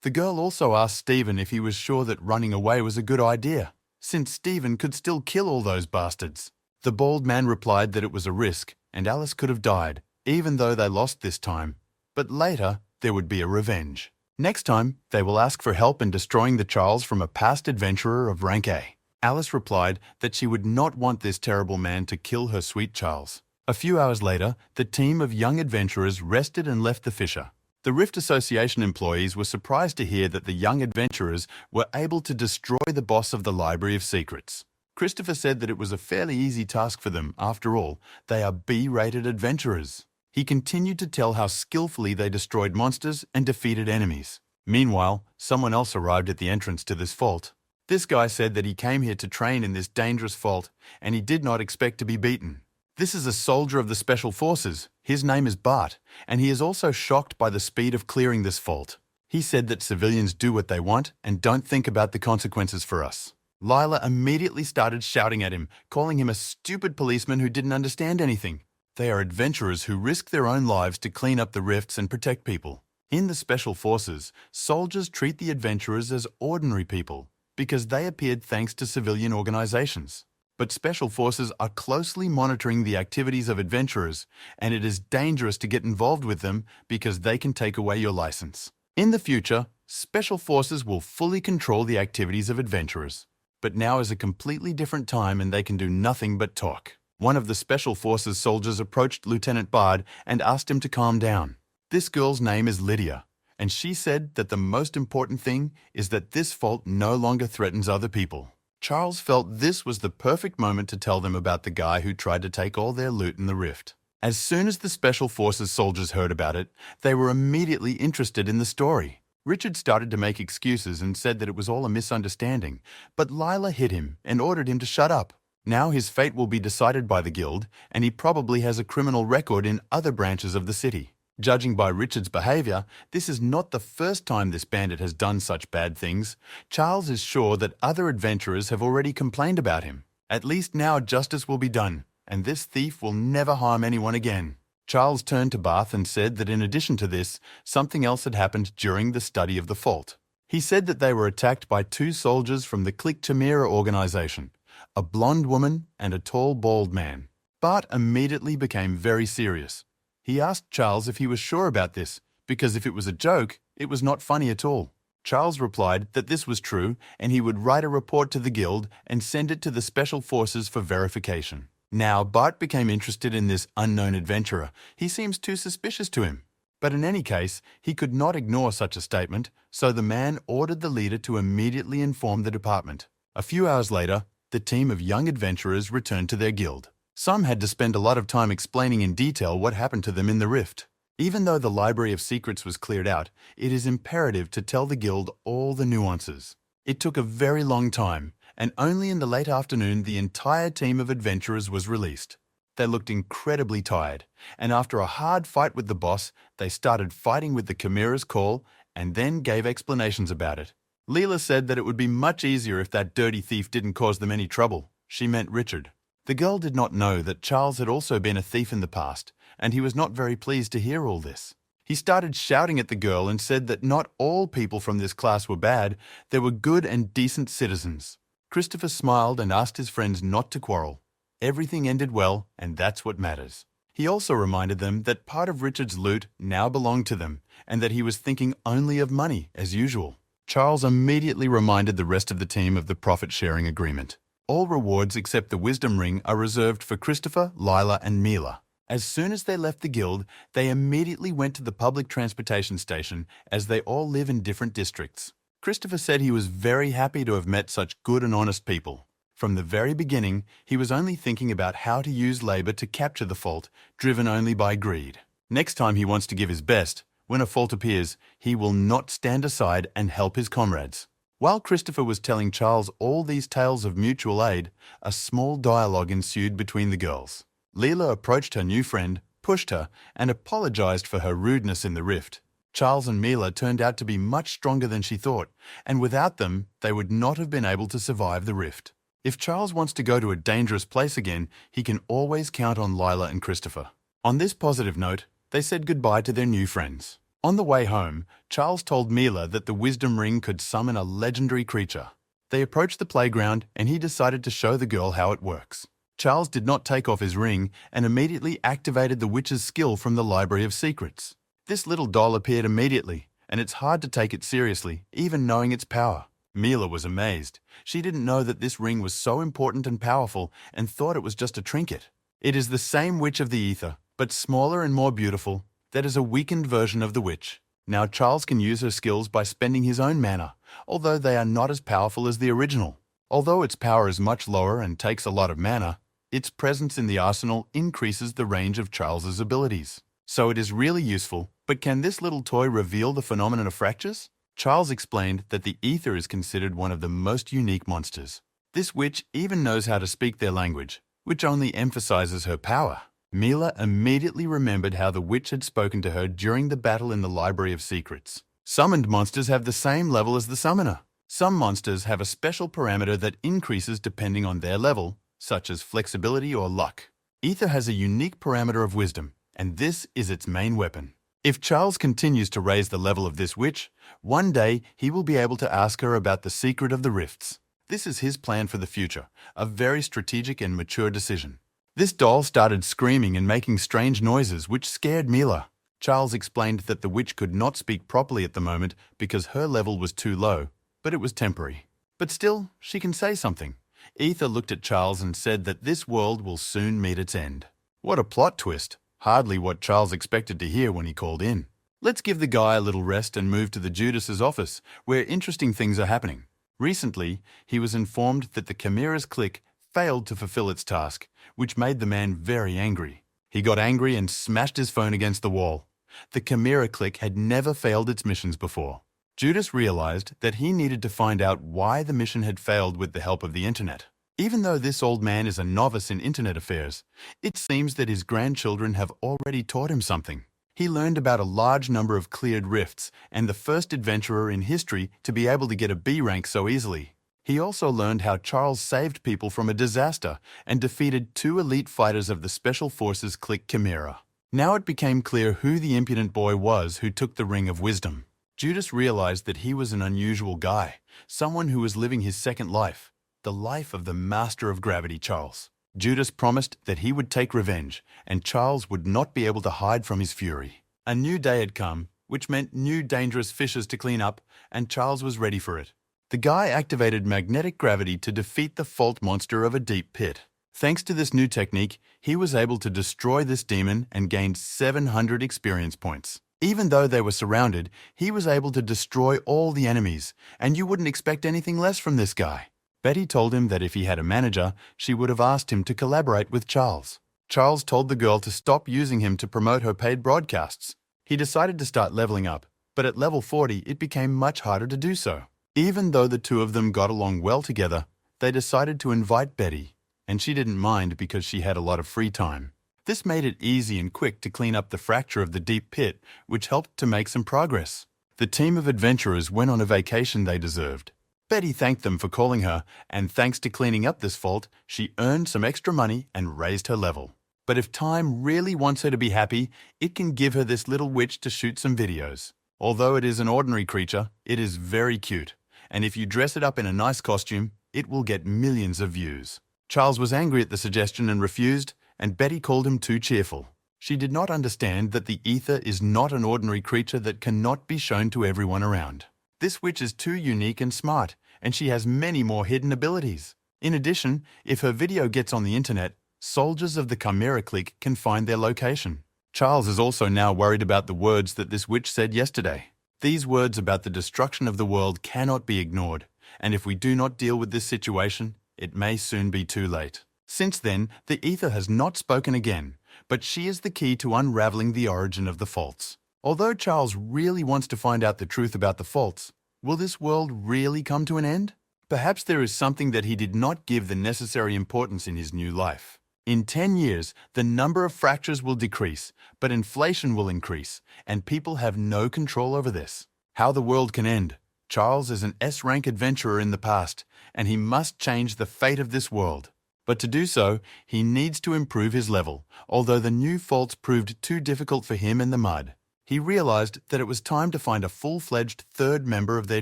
The girl also asked Stephen if he was sure that running away was a good idea, since Stephen could still kill all those bastards. The bald man replied that it was a risk, and Alice could have died, even though they lost this time. But later, there would be a revenge. Next time, they will ask for help in destroying the Charles from a past adventurer of rank A. Alice replied that she would not want this terrible man to kill her sweet Charles. A few hours later, the team of young adventurers rested and left the fissure. The Rift Association employees were surprised to hear that the young adventurers were able to destroy the boss of the Library of Secrets. Christopher said that it was a fairly easy task for them. After all, they are B-rated adventurers. He continued to tell how skillfully they destroyed monsters and defeated enemies. Meanwhile, someone else arrived at the entrance to this fault. This guy said that he came here to train in this dangerous fault, and he did not expect to be beaten. This is a soldier of the Special Forces. His name is Bart, and he is also shocked by the speed of clearing this fault. He said that civilians do what they want and don't think about the consequences for us. Lila immediately started shouting at him, calling him a stupid policeman who didn't understand anything. They are adventurers who risk their own lives to clean up the rifts and protect people. In the Special Forces, soldiers treat the adventurers as ordinary people because they appeared thanks to civilian organizations. But Special Forces are closely monitoring the activities of adventurers, and it is dangerous to get involved with them because they can take away your license. In the future, Special Forces will fully control the activities of adventurers. But now is a completely different time and they can do nothing but talk. One of the Special Forces soldiers approached Lieutenant Bard and asked him to calm down. This girl's name is Lydia, and she said that the most important thing is that this fault no longer threatens other people. Charles felt this was the perfect moment to tell them about the guy who tried to take all their loot in the rift. As soon as the Special Forces soldiers heard about it, they were immediately interested in the story. Richard started to make excuses and said that it was all a misunderstanding, but Lila hit him and ordered him to shut up. Now his fate will be decided by the guild, and he probably has a criminal record in other branches of the city. Judging by Richard's behavior, this is not the first time this bandit has done such bad things. Charles is sure that other adventurers have already complained about him. At least now justice will be done, and this thief will never harm anyone again. Charles turned to Barth and said that in addition to this, something else had happened during the study of the fault. He said that they were attacked by two soldiers from the Chimera organization, a blonde woman and a tall bald man. Bart immediately became very serious. He asked Charles if he was sure about this, because if it was a joke, it was not funny at all. Charles replied that this was true and he would write a report to the guild and send it to the special forces for verification. Now, Bart became interested in this unknown adventurer. He seems too suspicious to him. But in any case, he could not ignore such a statement, so the man ordered the leader to immediately inform the department. A few hours later, the team of young adventurers returned to their guild. Some had to spend a lot of time explaining in detail what happened to them in the rift. Even though the Library of Secrets was cleared out, it is imperative to tell the guild all the nuances. It took a very long time, and only in the late afternoon the entire team of adventurers was released. They looked incredibly tired, and after a hard fight with the boss, they started fighting with the chimera's call and then gave explanations about it. Leela said that it would be much easier if that dirty thief didn't cause them any trouble. She meant Richard. The girl did not know that Charles had also been a thief in the past, and he was not very pleased to hear all this. He started shouting at the girl and said that not all people from this class were bad, there were good and decent citizens. Christopher smiled and asked his friends not to quarrel. Everything ended well, and that's what matters. He also reminded them that part of Richard's loot now belonged to them, and that he was thinking only of money, as usual. Charles immediately reminded the rest of the team of the profit-sharing agreement. All rewards except the wisdom ring are reserved for Christopher, Lila, and Mila. As soon as they left the guild, they immediately went to the public transportation station, as they all live in different districts. Christopher said he was very happy to have met such good and honest people. From the very beginning, he was only thinking about how to use labor to capture the fault, driven only by greed. Next time he wants to give his best, when a fault appears, he will not stand aside and help his comrades. While Christopher was telling Charles all these tales of mutual aid, a small dialogue ensued between the girls. Leela approached her new friend, pushed her, and apologized for her rudeness in the rift. Charles and Mila turned out to be much stronger than she thought, and without them, they would not have been able to survive the rift. If Charles wants to go to a dangerous place again, he can always count on Lila and Christopher. On this positive note, they said goodbye to their new friends. On the way home, Charles told Mila that the wisdom ring could summon a legendary creature. They approached the playground, and he decided to show the girl how it works. Charles did not take off his ring and immediately activated the witch's skill from the Library of Secrets. This little doll appeared immediately, and it's hard to take it seriously, even knowing its power. Mila was amazed. She didn't know that this ring was so important and powerful and thought it was just a trinket. It is the same witch of the ether, but smaller and more beautiful. That is a weakened version of the witch. Now Charles can use her skills by spending his own mana, although they are not as powerful as the original. Although its power is much lower and takes a lot of mana, its presence in the arsenal increases the range of Charles's abilities. So it is really useful, but can this little toy reveal the phenomenon of fractures? Charles explained that the ether is considered one of the most unique monsters. This witch even knows how to speak their language, which only emphasizes her power. Mila immediately remembered how the witch had spoken to her during the battle in the Library of Secrets. Summoned monsters have the same level as the summoner. Some monsters have a special parameter that increases depending on their level, such as flexibility or luck. Ether has a unique parameter of wisdom, and this is its main weapon. If Charles continues to raise the level of this witch, one day he will be able to ask her about the secret of the rifts. This is his plan for the future, a very strategic and mature decision. This doll started screaming and making strange noises which scared Mila. Charles explained that the witch could not speak properly at the moment because her level was too low, but it was temporary. But still, she can say something. Ether looked at Charles and said that this world will soon meet its end. What a plot twist! Hardly what Charles expected to hear when he called in. Let's give the guy a little rest and move to the Judas's office, where interesting things are happening. Recently, he was informed that the Chimera's clique failed to fulfill its task, which made the man very angry. He got angry and smashed his phone against the wall. The Chimera clique had never failed its missions before. Judas realized that he needed to find out why the mission had failed with the help of the internet. Even though this old man is a novice in internet affairs, it seems that his grandchildren have already taught him something. He learned about a large number of cleared rifts and the first adventurer in history to be able to get a B rank so easily. He also learned how Charles saved people from a disaster and defeated 2 elite fighters of the Special Forces clique Chimera. Now it became clear who the impudent boy was who took the Ring of Wisdom. Judas realized that he was an unusual guy, someone who was living his second life, the life of the master of gravity, Charles. Judas promised that he would take revenge, and Charles would not be able to hide from his fury. A new day had come, which meant new dangerous fishes to clean up, and Charles was ready for it. The guy activated magnetic gravity to defeat the fault monster of a deep pit. Thanks to this new technique, he was able to destroy this demon and gained 700 experience points. Even though they were surrounded, he was able to destroy all the enemies, and you wouldn't expect anything less from this guy. Betty told him that if he had a manager, she would have asked him to collaborate with Charles. Charles told the girl to stop using him to promote her paid broadcasts. He decided to start leveling up, but at level 40 it became much harder to do so. Even though the two of them got along well together, they decided to invite Betty, and she didn't mind because she had a lot of free time. This made it easy and quick to clean up the fracture of the deep pit, which helped to make some progress. The team of adventurers went on a vacation they deserved. Betty thanked them for calling her, and thanks to cleaning up this fault, she earned some extra money and raised her level. But if time really wants her to be happy, it can give her this little witch to shoot some videos. Although it is an ordinary creature, it is very cute, and if you dress it up in a nice costume, it will get millions of views. Charles was angry at the suggestion and refused, and Betty called him too cheerful. She did not understand that the ether is not an ordinary creature that cannot be shown to everyone around. This witch is too unique and smart, and she has many more hidden abilities. In addition, if her video gets on the internet, soldiers of the Chimera clique can find their location. Charles is also now worried about the words that this witch said yesterday. These words about the destruction of the world cannot be ignored, and if we do not deal with this situation, it may soon be too late. Since then, the ether has not spoken again, but she is the key to unraveling the origin of the faults. Although Charles really wants to find out the truth about the faults, will this world really come to an end? Perhaps there is something that he did not give the necessary importance in his new life. In 10 years, the number of fractures will decrease, but inflation will increase, and people have no control over this. How the world can end. Charles is an S-rank adventurer in the past, and he must change the fate of this world. But to do so, he needs to improve his level, although the new faults proved too difficult for him in the mud. He realized that it was time to find a full-fledged third member of their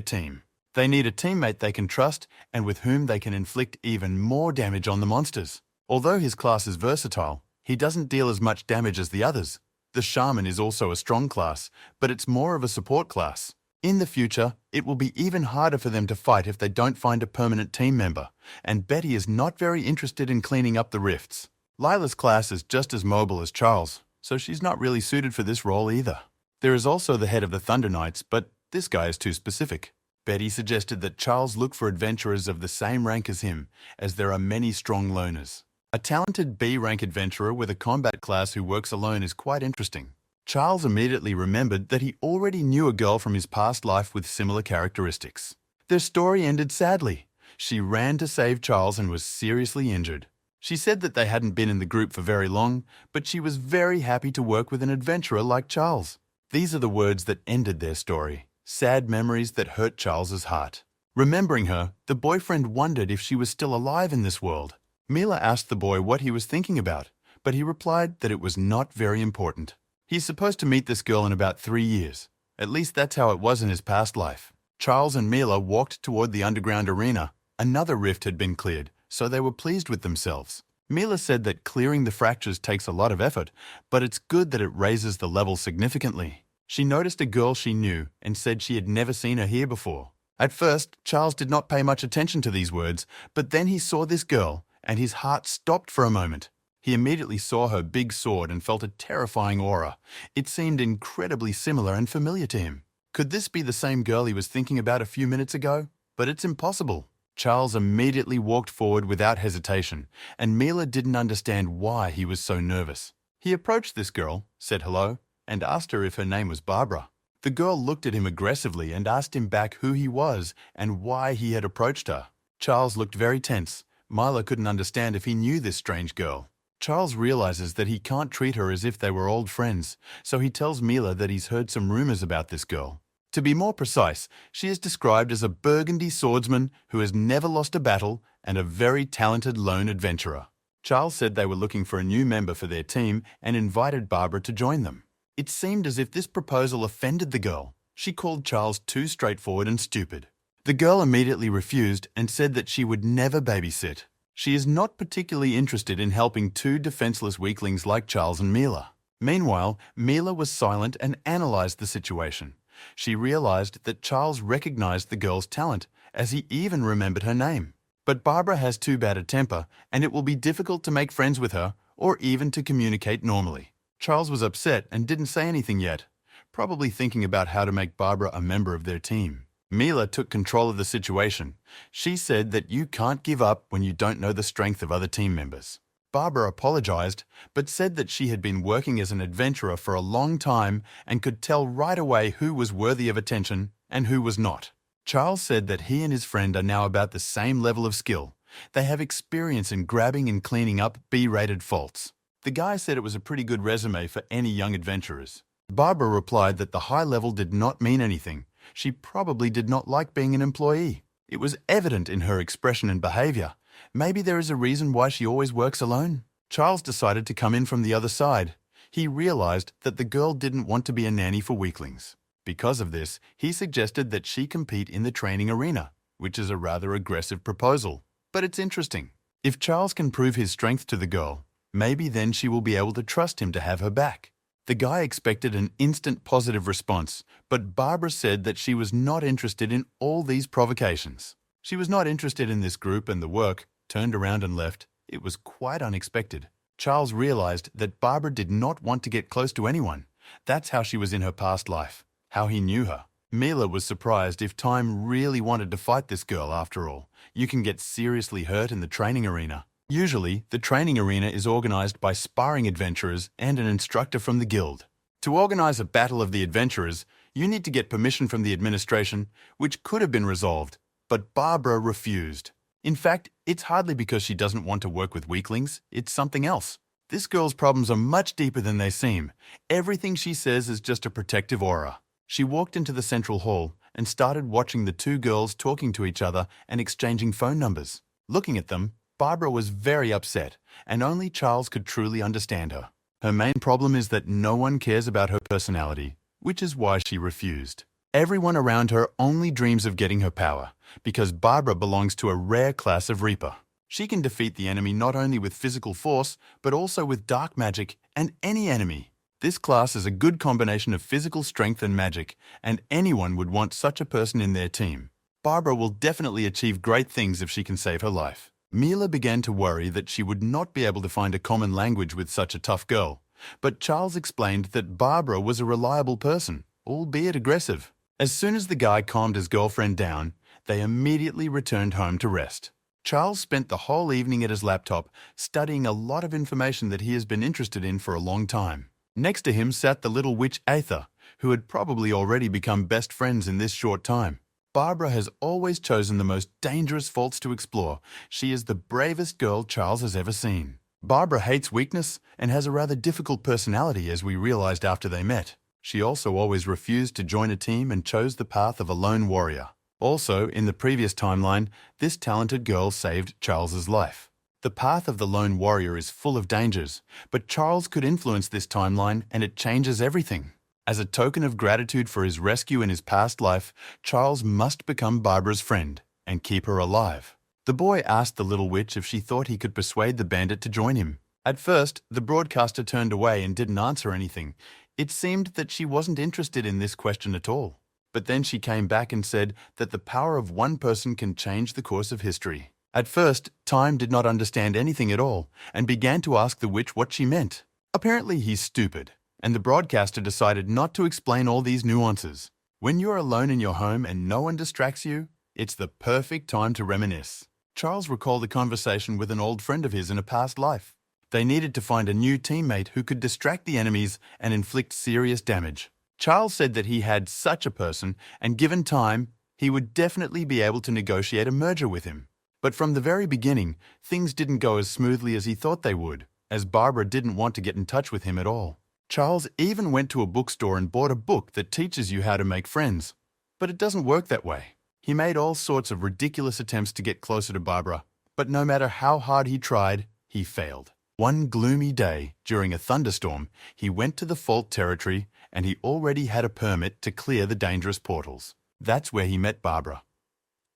team. They need a teammate they can trust and with whom they can inflict even more damage on the monsters. Although his class is versatile, he doesn't deal as much damage as the others. The shaman is also a strong class, but it's more of a support class. In the future, it will be even harder for them to fight if they don't find a permanent team member, and Betty is not very interested in cleaning up the rifts. Lila's class is just as mobile as Charles, so she's not really suited for this role either. There is also the head of the Thunder Knights, but this guy is too specific. Betty suggested that Charles look for adventurers of the same rank as him, as there are many strong loners. A talented B-rank adventurer with a combat class who works alone is quite interesting. Charles immediately remembered that he already knew a girl from his past life with similar characteristics. Their story ended sadly. She ran to save Charles and was seriously injured. She said that they hadn't been in the group for very long, but she was very happy to work with an adventurer like Charles. These are the words that ended their story. Sad memories that hurt Charles's heart. Remembering her, the boyfriend wondered if she was still alive in this world. Mila asked the boy what he was thinking about, but he replied that it was not very important. He's supposed to meet this girl in about 3 years. At least that's how it was in his past life. Charles and Mila walked toward the underground arena. Another rift had been cleared, so they were pleased with themselves. Mila said that clearing the fractures takes a lot of effort, but it's good that it raises the level significantly. She noticed a girl she knew and said she had never seen her here before. At first, Charles did not pay much attention to these words, but then he saw this girl, and his heart stopped for a moment. He immediately saw her big sword and felt a terrifying aura. It seemed incredibly similar and familiar to him. Could this be the same girl he was thinking about a few minutes ago? But it's impossible. Charles immediately walked forward without hesitation, and Mila didn't understand why he was so nervous. He approached this girl, said hello, and asked her if her name was Barbara. The girl looked at him aggressively and asked him back who he was and why he had approached her. Charles looked very tense. Mila couldn't understand if he knew this strange girl. Charles realizes that he can't treat her as if they were old friends, so he tells Mila that he's heard some rumors about this girl. To be more precise, she is described as a burgundy swordsman who has never lost a battle and a very talented lone adventurer. Charles said they were looking for a new member for their team and invited Barbara to join them. It seemed as if this proposal offended the girl. She called Charles too straightforward and stupid. The girl immediately refused and said that she would never babysit. She is not particularly interested in helping two defenseless weaklings like Charles and Mila. Meanwhile, Mila was silent and analyzed the situation. She realized that Charles recognized the girl's talent, as he even remembered her name. But Barbara has too bad a temper, and it will be difficult to make friends with her, or even to communicate normally. Charles was upset and didn't say anything yet, probably thinking about how to make Barbara a member of their team. Mila took control of the situation. She said that you can't give up when you don't know the strength of other team members. Barbara apologized, but said that she had been working as an adventurer for a long time and could tell right away who was worthy of attention and who was not. Charles said that he and his friend are now about the same level of skill. They have experience in grabbing and cleaning up B-rated faults. The guy said it was a pretty good resume for any young adventurers. Barbara replied that the high level did not mean anything. She probably did not like being an employee. It was evident in her expression and behavior. Maybe there is a reason why she always works alone. Charles decided to come in from the other side. He realized that the girl didn't want to be a nanny for weaklings. Because of this, he suggested that she compete in the training arena, which is a rather aggressive proposal. But it's interesting. If Charles can prove his strength to the girl, maybe then she will be able to trust him to have her back. The guy expected an instant positive response, but Barbara said that she was not interested in all these provocations. She was not interested in this group and the work, turned around and left. It was quite unexpected. Charles realized that Barbara did not want to get close to anyone. That's how she was in her past life, how he knew her. Mila was surprised if Time really wanted to fight this girl after all. You can get seriously hurt in the training arena. Usually, the training arena is organized by sparring adventurers and an instructor from the guild. To organize a battle of the adventurers, you need to get permission from the administration, which could have been resolved, but Barbara refused. In fact, it's hardly because she doesn't want to work with weaklings, it's something else. This girl's problems are much deeper than they seem. Everything she says is just a protective aura. She walked into the central hall and started watching the two girls talking to each other and exchanging phone numbers. Looking at them, Barbara was very upset, and only Charles could truly understand her. Her main problem is that no one cares about her personality, which is why she refused. Everyone around her only dreams of getting her power, because Barbara belongs to a rare class of Reaper. She can defeat the enemy not only with physical force, but also with dark magic and any enemy. This class is a good combination of physical strength and magic, and anyone would want such a person in their team. Barbara will definitely achieve great things if she can save her life. Mila began to worry that she would not be able to find a common language with such a tough girl, but Charles explained that Barbara was a reliable person, albeit aggressive. As soon as the guy calmed his girlfriend down, they immediately returned home to rest. Charles spent the whole evening at his laptop studying a lot of information that he has been interested in for a long time. Next to him sat the little witch Aether, who had probably already become best friends in this short time. Barbara has always chosen the most dangerous faults to explore. She is the bravest girl Charles has ever seen. Barbara hates weakness and has a rather difficult personality, as we realized after they met. She also always refused to join a team and chose the path of a lone warrior. Also, in the previous timeline, this talented girl saved Charles's life. The path of the lone warrior is full of dangers, but Charles could influence this timeline and it changes everything. As a token of gratitude for his rescue in his past life, Charles must become Barbara's friend and keep her alive. The boy asked the little witch if she thought he could persuade the bandit to join him. At first, the broadcaster turned away and didn't answer anything. It seemed that she wasn't interested in this question at all. But then she came back and said that the power of one person can change the course of history. At first, Time did not understand anything at all and began to ask the witch what she meant. Apparently he's stupid, and the broadcaster decided not to explain all these nuances. When you're alone in your home and no one distracts you, it's the perfect time to reminisce. Charles recalled a conversation with an old friend of his in a past life. They needed to find a new teammate who could distract the enemies and inflict serious damage. Charles said that he had such a person, and given time, he would definitely be able to negotiate a merger with him. But from the very beginning, things didn't go as smoothly as he thought they would, as Barbara didn't want to get in touch with him at all. Charles even went to a bookstore and bought a book that teaches you how to make friends. But it doesn't work that way. He made all sorts of ridiculous attempts to get closer to Barbara, but no matter how hard he tried, he failed. One gloomy day, during a thunderstorm, he went to the fault territory and he already had a permit to clear the dangerous portals. That's where he met Barbara.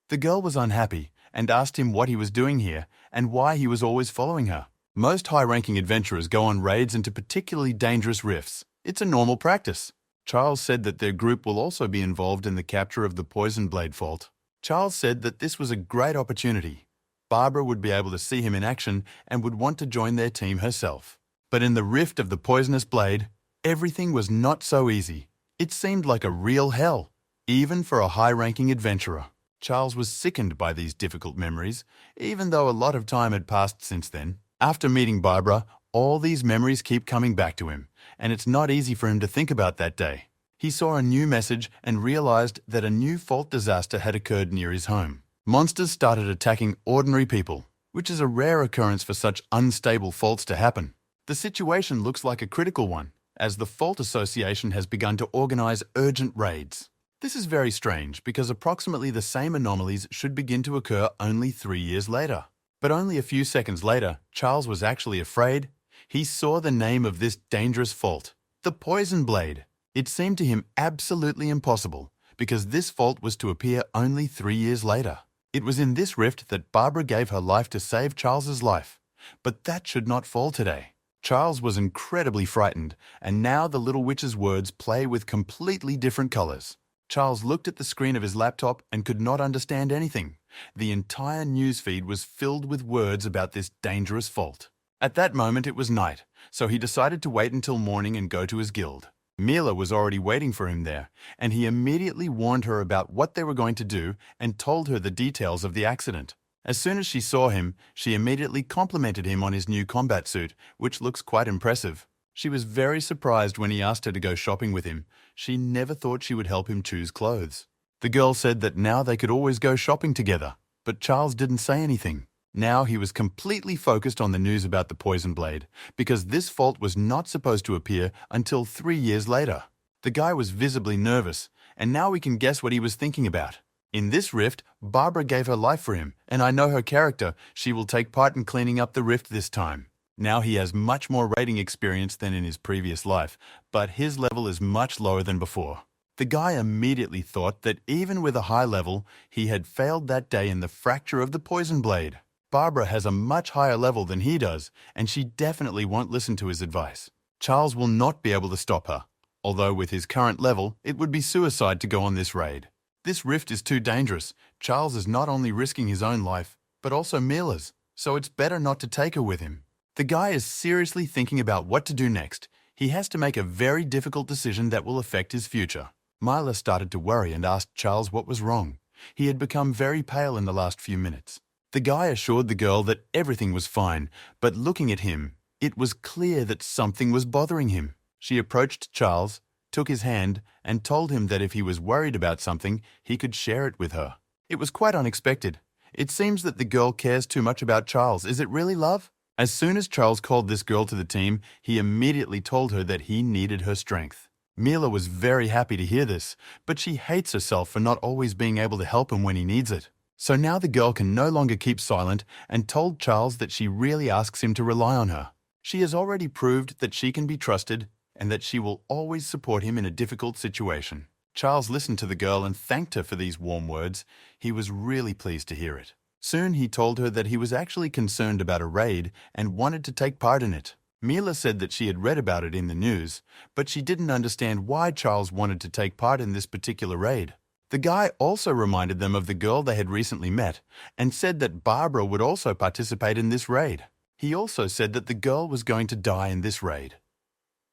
The girl was unhappy and asked him what he was doing here and why he was always following her. Most high-ranking adventurers go on raids into particularly dangerous rifts. It's a normal practice. Charles said that their group will also be involved in the capture of the Poison Blade Fault. Charles said that this was a great opportunity. Barbara would be able to see him in action and would want to join their team herself. But in the rift of the poisonous blade, everything was not so easy. It seemed like a real hell, even for a high-ranking adventurer. Charles was sickened by these difficult memories, even though a lot of time had passed since then. After meeting Barbara, all these memories keep coming back to him, and it's not easy for him to think about that day. He saw a new message and realized that a new fault disaster had occurred near his home. Monsters started attacking ordinary people, which is a rare occurrence for such unstable faults to happen. The situation looks like a critical one, as the Fault Association has begun to organize urgent raids. This is very strange because approximately the same anomalies should begin to occur only 3 years later. But only a few seconds later, Charles was actually afraid. He saw the name of this dangerous fault, the Poison Blade. It seemed to him absolutely impossible, because this fault was to appear only 3 years later. It was in this rift that Barbara gave her life to save Charles's life. But that should not fall today. Charles was incredibly frightened, and now the little witch's words play with completely different colors. Charles looked at the screen of his laptop and could not understand anything. The entire newsfeed was filled with words about this dangerous fault. At that moment it was night, so he decided to wait until morning and go to his guild. Mila was already waiting for him there, and he immediately warned her about what they were going to do and told her the details of the accident. As soon as she saw him, she immediately complimented him on his new combat suit, which looks quite impressive. She was very surprised when he asked her to go shopping with him. She never thought she would help him choose clothes. The girl said that now they could always go shopping together, but Charles didn't say anything. Now he was completely focused on the news about the Poison Blade, because this fault was not supposed to appear until 3 years later. The guy was visibly nervous, and now we can guess what he was thinking about. In this rift, Barbara gave her life for him, and I know her character. She will take part in cleaning up the rift this time. Now he has much more raiding experience than in his previous life, but his level is much lower than before. The guy immediately thought that even with a high level, he had failed that day in the fracture of the Poison Blade. Barbara has a much higher level than he does, and she definitely won't listen to his advice. Charles will not be able to stop her, although with his current level, it would be suicide to go on this raid. This rift is too dangerous. Charles is not only risking his own life, but also Mila's, so it's better not to take her with him. The guy is seriously thinking about what to do next. He has to make a very difficult decision that will affect his future. Mila started to worry and asked Charles what was wrong. He had become very pale in the last few minutes. The guy assured the girl that everything was fine, but looking at him, it was clear that something was bothering him. She approached Charles, took his hand, and told him that if he was worried about something, he could share it with her. It was quite unexpected. It seems that the girl cares too much about Charles. Is it really love? As soon as Charles called this girl to the team, he immediately told her that he needed her strength. Mila was very happy to hear this, but she hates herself for not always being able to help him when he needs it. So now the girl can no longer keep silent and told Charles that she really asks him to rely on her. She has already proved that she can be trusted and that she will always support him in a difficult situation. Charles listened to the girl and thanked her for these warm words. He was really pleased to hear it. Soon he told her that he was actually concerned about a raid and wanted to take part in it. Mila said that she had read about it in the news, but she didn't understand why Charles wanted to take part in this particular raid. The guy also reminded them of the girl they had recently met and said that Barbara would also participate in this raid. He also said that the girl was going to die in this raid.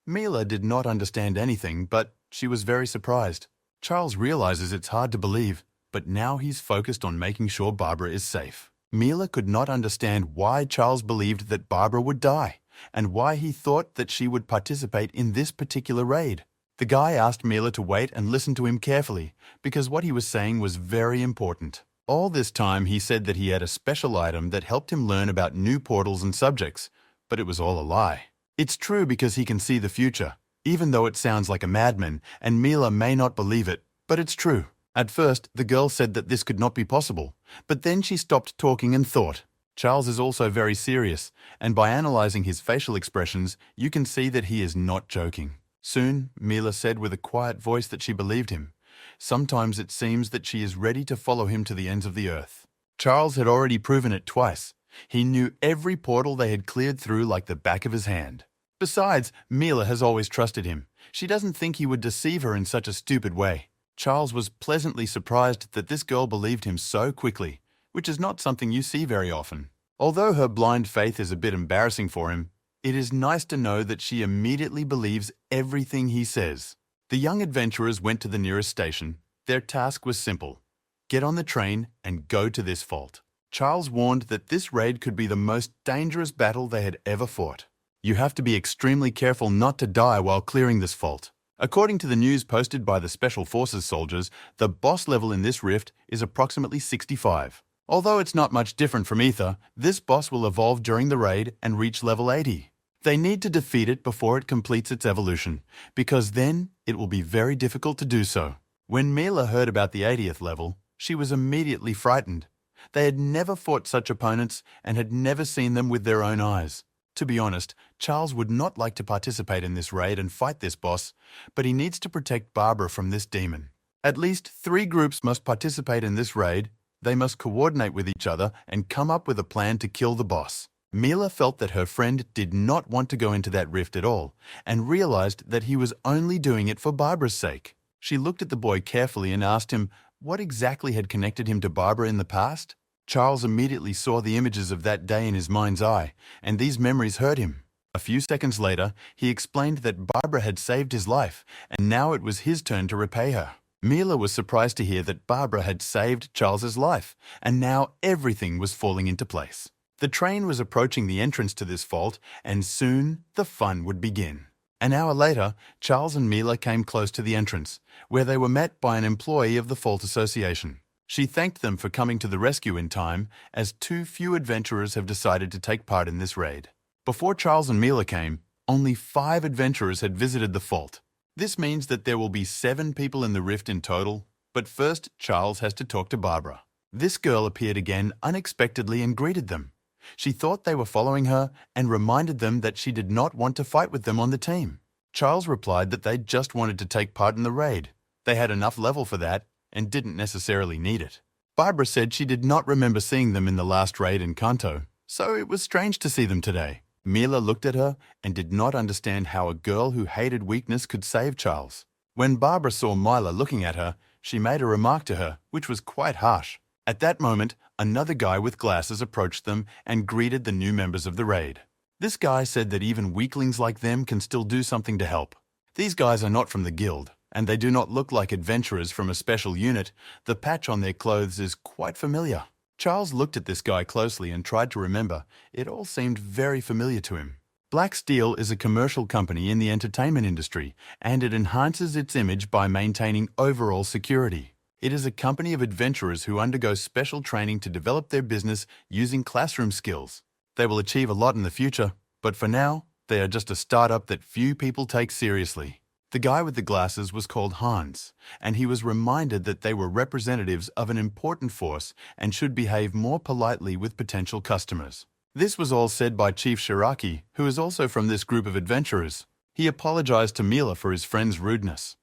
Mila did not understand anything, but she was very surprised. Charles realizes it's hard to believe, but now he's focused on making sure Barbara is safe. Mila could not understand why Charles believed that Barbara would die, and why he thought that she would participate in this particular raid. The guy asked Mila to wait and listen to him carefully, because what he was saying was very important. All this time he said that he had a special item that helped him learn about new portals and subjects, but it was all a lie. It's true because he can see the future, even though it sounds like a madman, and Mila may not believe it, but it's true. At first, the girl said that this could not be possible, but then she stopped talking and thought. Charles is also very serious, and by analyzing his facial expressions, you can see that he is not joking. Soon, Mila said with a quiet voice that she believed him. Sometimes it seems that she is ready to follow him to the ends of the earth. Charles had already proven it twice. He knew every portal they had cleared through like the back of his hand. Besides, Mila has always trusted him. She doesn't think he would deceive her in such a stupid way. Charles was pleasantly surprised that this girl believed him so quickly, which is not something you see very often. Although her blind faith is a bit embarrassing for him, it is nice to know that she immediately believes everything he says. The young adventurers went to the nearest station. Their task was simple: get on the train and go to this vault. Charles warned that this raid could be the most dangerous battle they had ever fought. You have to be extremely careful not to die while clearing this vault. According to the news posted by the Special Forces soldiers, the boss level in this rift is approximately 65. Although it's not much different from Ether, this boss will evolve during the raid and reach level 80. They need to defeat it before it completes its evolution, because then it will be very difficult to do so. When Mila heard about the 80th level, she was immediately frightened. They had never fought such opponents and had never seen them with their own eyes. To be honest, Charles would not like to participate in this raid and fight this boss, but he needs to protect Barbara from this demon. At least 3 groups must participate in this raid. They must coordinate with each other and come up with a plan to kill the boss. Mila felt that her friend did not want to go into that rift at all and realized that he was only doing it for Barbara's sake. She looked at the boy carefully and asked him what exactly had connected him to Barbara in the past. Charles immediately saw the images of that day in his mind's eye, and these memories hurt him. A few seconds later, he explained that Barbara had saved his life, and now it was his turn to repay her. Mila was surprised to hear that Barbara had saved Charles's life, and now everything was falling into place. The train was approaching the entrance to this vault, and soon the fun would begin. An hour later, Charles and Mila came close to the entrance, where they were met by an employee of the Vault Association. She thanked them for coming to the rescue in time, as too few adventurers have decided to take part in this raid. Before Charles and Mila came, only 5 adventurers had visited the vault. This means that there will be 7 people in the rift in total, but first Charles has to talk to Barbara. This girl appeared again unexpectedly and greeted them. She thought they were following her and reminded them that she did not want to fight with them on the team. Charles replied that they just wanted to take part in the raid. They had enough level for that and didn't necessarily need it. Barbara said she did not remember seeing them in the last raid in Kanto, so it was strange to see them today. Mila looked at her and did not understand how a girl who hated weakness could save Charles. When Barbara saw Mila looking at her, she made a remark to her, which was quite harsh. At that moment, another guy with glasses approached them and greeted the new members of the raid. This guy said that even weaklings like them can still do something to help. These guys are not from the guild, and they do not look like adventurers from a special unit. The patch on their clothes is quite familiar. Charles looked at this guy closely and tried to remember. It all seemed very familiar to him. Black Steel is a commercial company in the entertainment industry, and it enhances its image by maintaining overall security. It is a company of adventurers who undergo special training to develop their business using classroom skills. They will achieve a lot in the future, but for now, they are just a startup that few people take seriously. The guy with the glasses was called Hans, and he was reminded that they were representatives of an important force and should behave more politely with potential customers. This was all said by Chief Shiraki, who is also from this group of adventurers. He apologized to Mila for his friend's rudeness.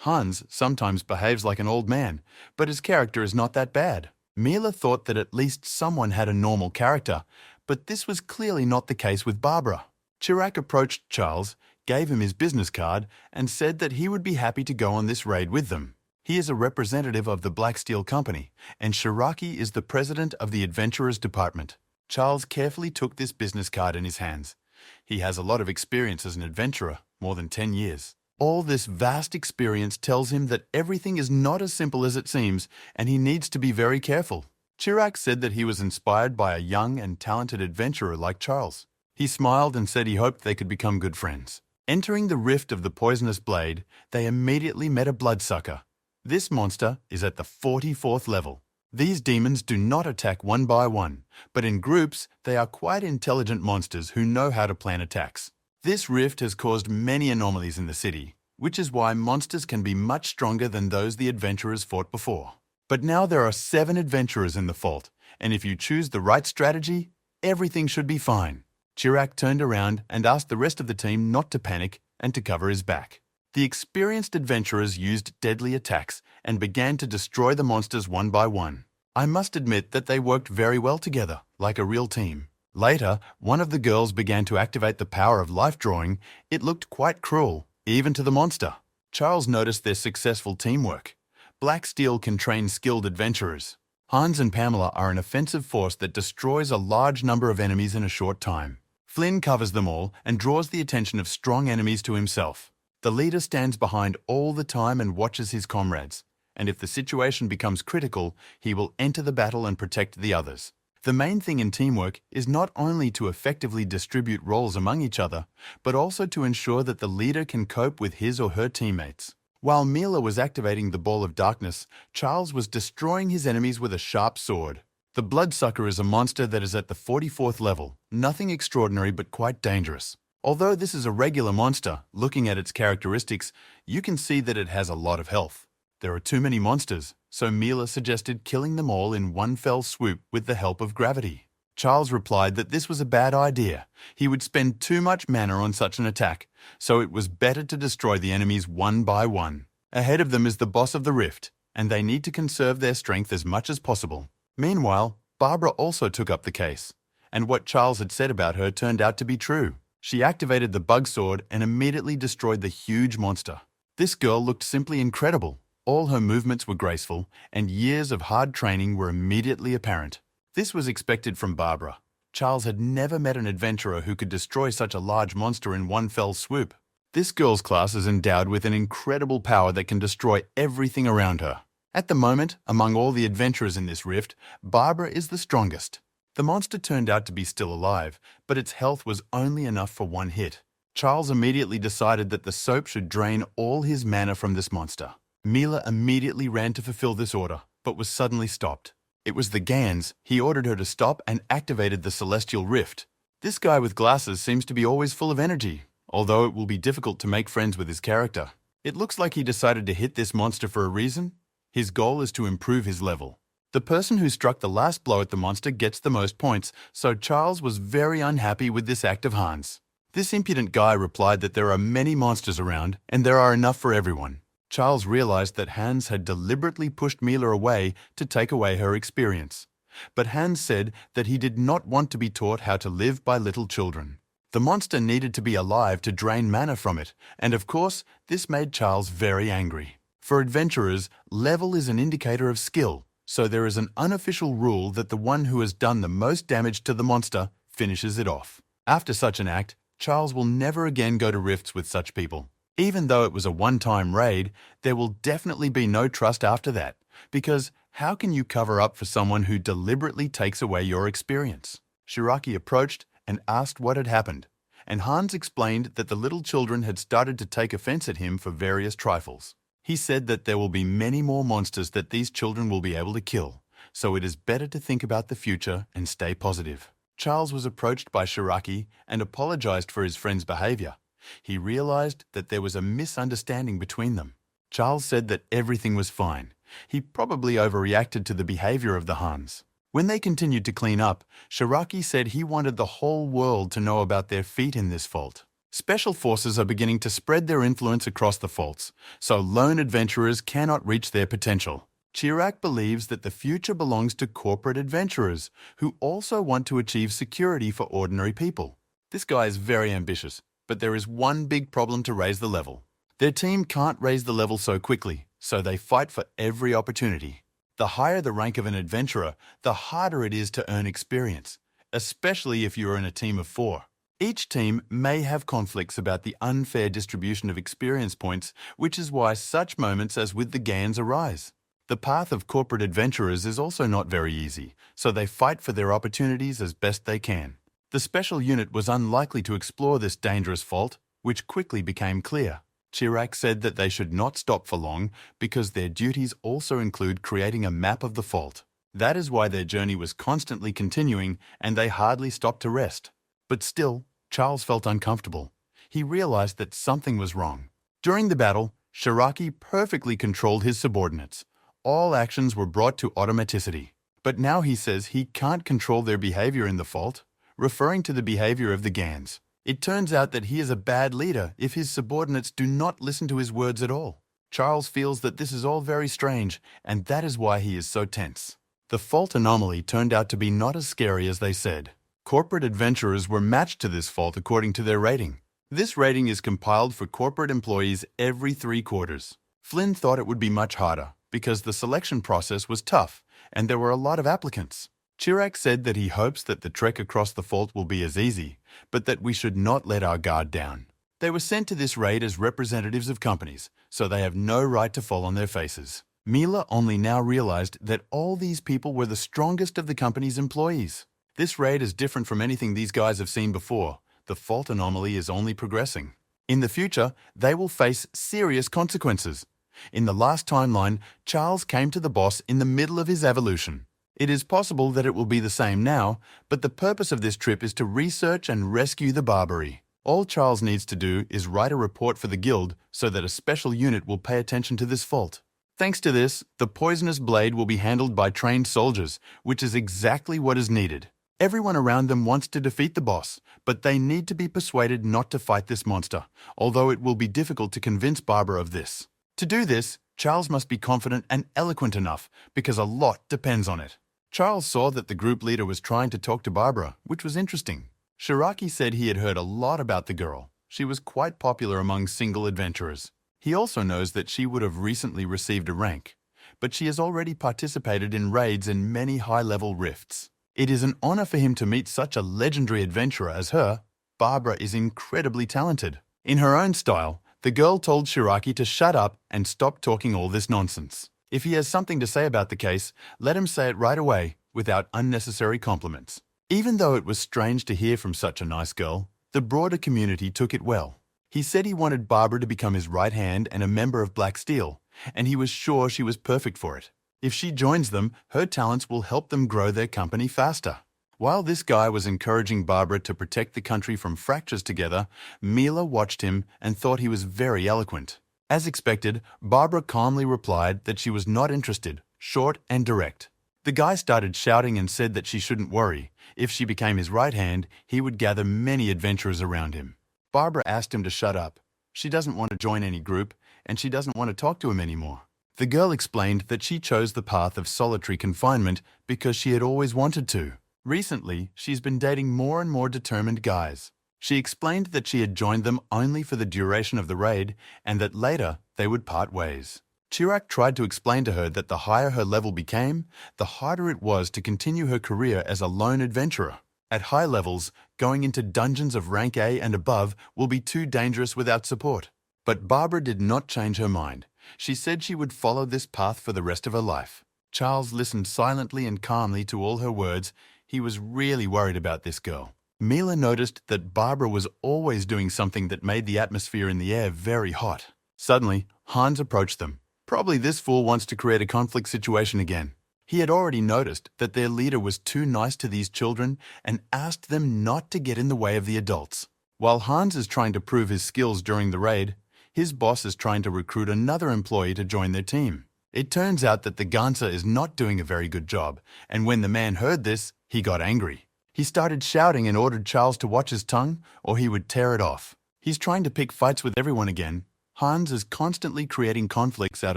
Hans sometimes behaves like an old man, but his character is not that bad. Mila thought that at least someone had a normal character, but this was clearly not the case with Barbara. Chirac approached Charles, gave him his business card, and said that he would be happy to go on this raid with them. He is a representative of the Black Steel Company, and Shiraki is the president of the Adventurers Department. Charles carefully took this business card in his hands. He has a lot of experience as an adventurer, more than 10 years. All this vast experience tells him that everything is not as simple as it seems, and he needs to be very careful. Chirac said that he was inspired by a young and talented adventurer like Charles. He smiled and said he hoped they could become good friends. Entering the rift of the poisonous blade, they immediately met a bloodsucker. This monster is at the 44th level. These demons do not attack one by one, but in groups they are quite intelligent monsters who know how to plan attacks. This rift has caused many anomalies in the city, which is why monsters can be much stronger than those the adventurers fought before. But now there are 7 adventurers in the vault, and if you choose the right strategy, everything should be fine. Chirac turned around and asked the rest of the team not to panic and to cover his back. The experienced adventurers used deadly attacks and began to destroy the monsters one by one. I must admit that they worked very well together, like a real team. Later, one of the girls began to activate the power of life drawing. It looked quite cruel, even to the monster. Charles noticed their successful teamwork. Black steel can train skilled adventurers. Hans and Pamela are an offensive force that destroys a large number of enemies in a short time. Flynn covers them all and draws the attention of strong enemies to himself. The leader stands behind all the time and watches his comrades, and if the situation becomes critical, he will enter the battle and protect the others. The main thing in teamwork is not only to effectively distribute roles among each other, but also to ensure that the leader can cope with his or her teammates. While Mila was activating the Ball of Darkness, Charles was destroying his enemies with a sharp sword. The Bloodsucker is a monster that is at the 44th level, nothing extraordinary but quite dangerous. Although this is a regular monster, looking at its characteristics, you can see that it has a lot of health. There are too many monsters, so Mila suggested killing them all in one fell swoop with the help of gravity. Charles replied that this was a bad idea. He would spend too much mana on such an attack, so it was better to destroy the enemies one by one. Ahead of them is the boss of the rift, and they need to conserve their strength as much as possible. Meanwhile, Barbara also took up the case, and what Charles had said about her turned out to be true. She activated the bug sword and immediately destroyed the huge monster. This girl looked simply incredible. All her movements were graceful, and years of hard training were immediately apparent. This was expected from Barbara. Charles had never met an adventurer who could destroy such a large monster in one fell swoop. This girl's class is endowed with an incredible power that can destroy everything around her. At the moment, among all the adventurers in this rift, Barbara is the strongest. The monster turned out to be still alive, but its health was only enough for one hit. Charles immediately decided that the soap should drain all his mana from this monster. Mila immediately ran to fulfill this order, but was suddenly stopped. It was the Gans. He ordered her to stop and activated the Celestial Rift. This guy with glasses seems to be always full of energy, although it will be difficult to make friends with his character. It looks like he decided to hit this monster for a reason. His goal is to improve his level. The person who struck the last blow at the monster gets the most points, so Charles was very unhappy with this act of Hans. This impudent guy replied that there are many monsters around, and there are enough for everyone. Charles realized that Hans had deliberately pushed Mila away to take away her experience. But Hans said that he did not want to be taught how to live by little children. The monster needed to be alive to drain mana from it, and of course, this made Charles very angry. For adventurers, level is an indicator of skill, so there is an unofficial rule that the one who has done the most damage to the monster finishes it off. After such an act, Charles will never again go to rifts with such people. Even though it was a one-time raid, there will definitely be no trust after that, because how can you cover up for someone who deliberately takes away your experience? Shiraki approached and asked what had happened, and Hans explained that the little children had started to take offense at him for various trifles. He said that there will be many more monsters that these children will be able to kill, so it is better to think about the future and stay positive. Charles was approached by Shiraki and apologized for his friend's behavior. He realized that there was a misunderstanding between them. Charles said that everything was fine. He probably overreacted to the behavior of the Hans. When they continued to clean up, Shiraki said he wanted the whole world to know about their feat in this fault. Special forces are beginning to spread their influence across the faults, so lone adventurers cannot reach their potential. Chirac believes that the future belongs to corporate adventurers who also want to achieve security for ordinary people. This guy is very ambitious, but there is one big problem to raise the level. Their team can't raise the level so quickly, so they fight for every opportunity. The higher the rank of an adventurer, the harder it is to earn experience, especially if you are in a team of 4. Each team may have conflicts about the unfair distribution of experience points, which is why such moments as with the Gans arise. The path of corporate adventurers is also not very easy, so they fight for their opportunities as best they can. The special unit was unlikely to explore this dangerous fault, which quickly became clear. Chirac said that they should not stop for long because their duties also include creating a map of the fault. That is why their journey was constantly continuing and they hardly stopped to rest. But still, Charles felt uncomfortable. He realized that something was wrong. During the battle, Shiraki perfectly controlled his subordinates. All actions were brought to automaticity. But now he says he can't control their behavior in the fault, referring to the behavior of the Gans. It turns out that he is a bad leader if his subordinates do not listen to his words at all. Charles feels that this is all very strange, and that is why he is so tense. The fault anomaly turned out to be not as scary as they said. Corporate adventurers were matched to this fault according to their rating. This rating is compiled for corporate employees every 3 quarters. Flynn thought it would be much harder because the selection process was tough and there were a lot of applicants. Chirac said that he hopes that the trek across the fault will be as easy, but that we should not let our guard down. They were sent to this raid as representatives of companies, so they have no right to fall on their faces. Mila only now realized that all these people were the strongest of the company's employees. This raid is different from anything these guys have seen before. The fault anomaly is only progressing. In the future, they will face serious consequences. In the last timeline, Charles came to the boss in the middle of his evolution. It is possible that it will be the same now, but the purpose of this trip is to research and rescue the Barbary. All Charles needs to do is write a report for the guild so that a special unit will pay attention to this fault. Thanks to this, the poisonous blade will be handled by trained soldiers, which is exactly what is needed. Everyone around them wants to defeat the boss, but they need to be persuaded not to fight this monster, although it will be difficult to convince Barbara of this. To do this, Charles must be confident and eloquent enough, because a lot depends on it. Charles saw that the group leader was trying to talk to Barbara, which was interesting. Shiraki said he had heard a lot about the girl. She was quite popular among single adventurers. He also knows that she would have recently received a rank, but she has already participated in raids in many high-level rifts. It is an honor for him to meet such a legendary adventurer as her. Barbara is incredibly talented. In her own style, the girl told Shiraki to shut up and stop talking all this nonsense. If he has something to say about the case, let him say it right away, without unnecessary compliments. Even though it was strange to hear from such a nice girl, the broader community took it well. He said he wanted Barbara to become his right hand and a member of Black Steel, and he was sure she was perfect for it. If she joins them, her talents will help them grow their company faster. While this guy was encouraging Barbara to protect the country from fractures together, Mila watched him and thought he was very eloquent. As expected, Barbara calmly replied that she was not interested, short and direct. The guy started shouting and said that she shouldn't worry. If she became his right hand, he would gather many adventurers around him. Barbara asked him to shut up. She doesn't want to join any group, and she doesn't want to talk to him anymore. The girl explained that she chose the path of solitary confinement because she had always wanted to. Recently, she's been dating more and more determined guys. She explained that she had joined them only for the duration of the raid and that later they would part ways. Chirac tried to explain to her that the higher her level became, the harder it was to continue her career as a lone adventurer. At high levels, going into dungeons of rank A and above will be too dangerous without support. But Barbara did not change her mind. She said she would follow this path for the rest of her life. Charles listened silently and calmly to all her words. He was really worried about this girl. Mila noticed that Barbara was always doing something that made the atmosphere in the air very hot. Suddenly, Hans approached them. Probably this fool wants to create a conflict situation again. He had already noticed that their leader was too nice to these children and asked them not to get in the way of the adults. While Hans is trying to prove his skills during the raid, his boss is trying to recruit another employee to join their team. It turns out that the Ganser is not doing a very good job, and when the man heard this, he got angry. He started shouting and ordered Charles to watch his tongue, or he would tear it off. He's trying to pick fights with everyone again. Hans is constantly creating conflicts out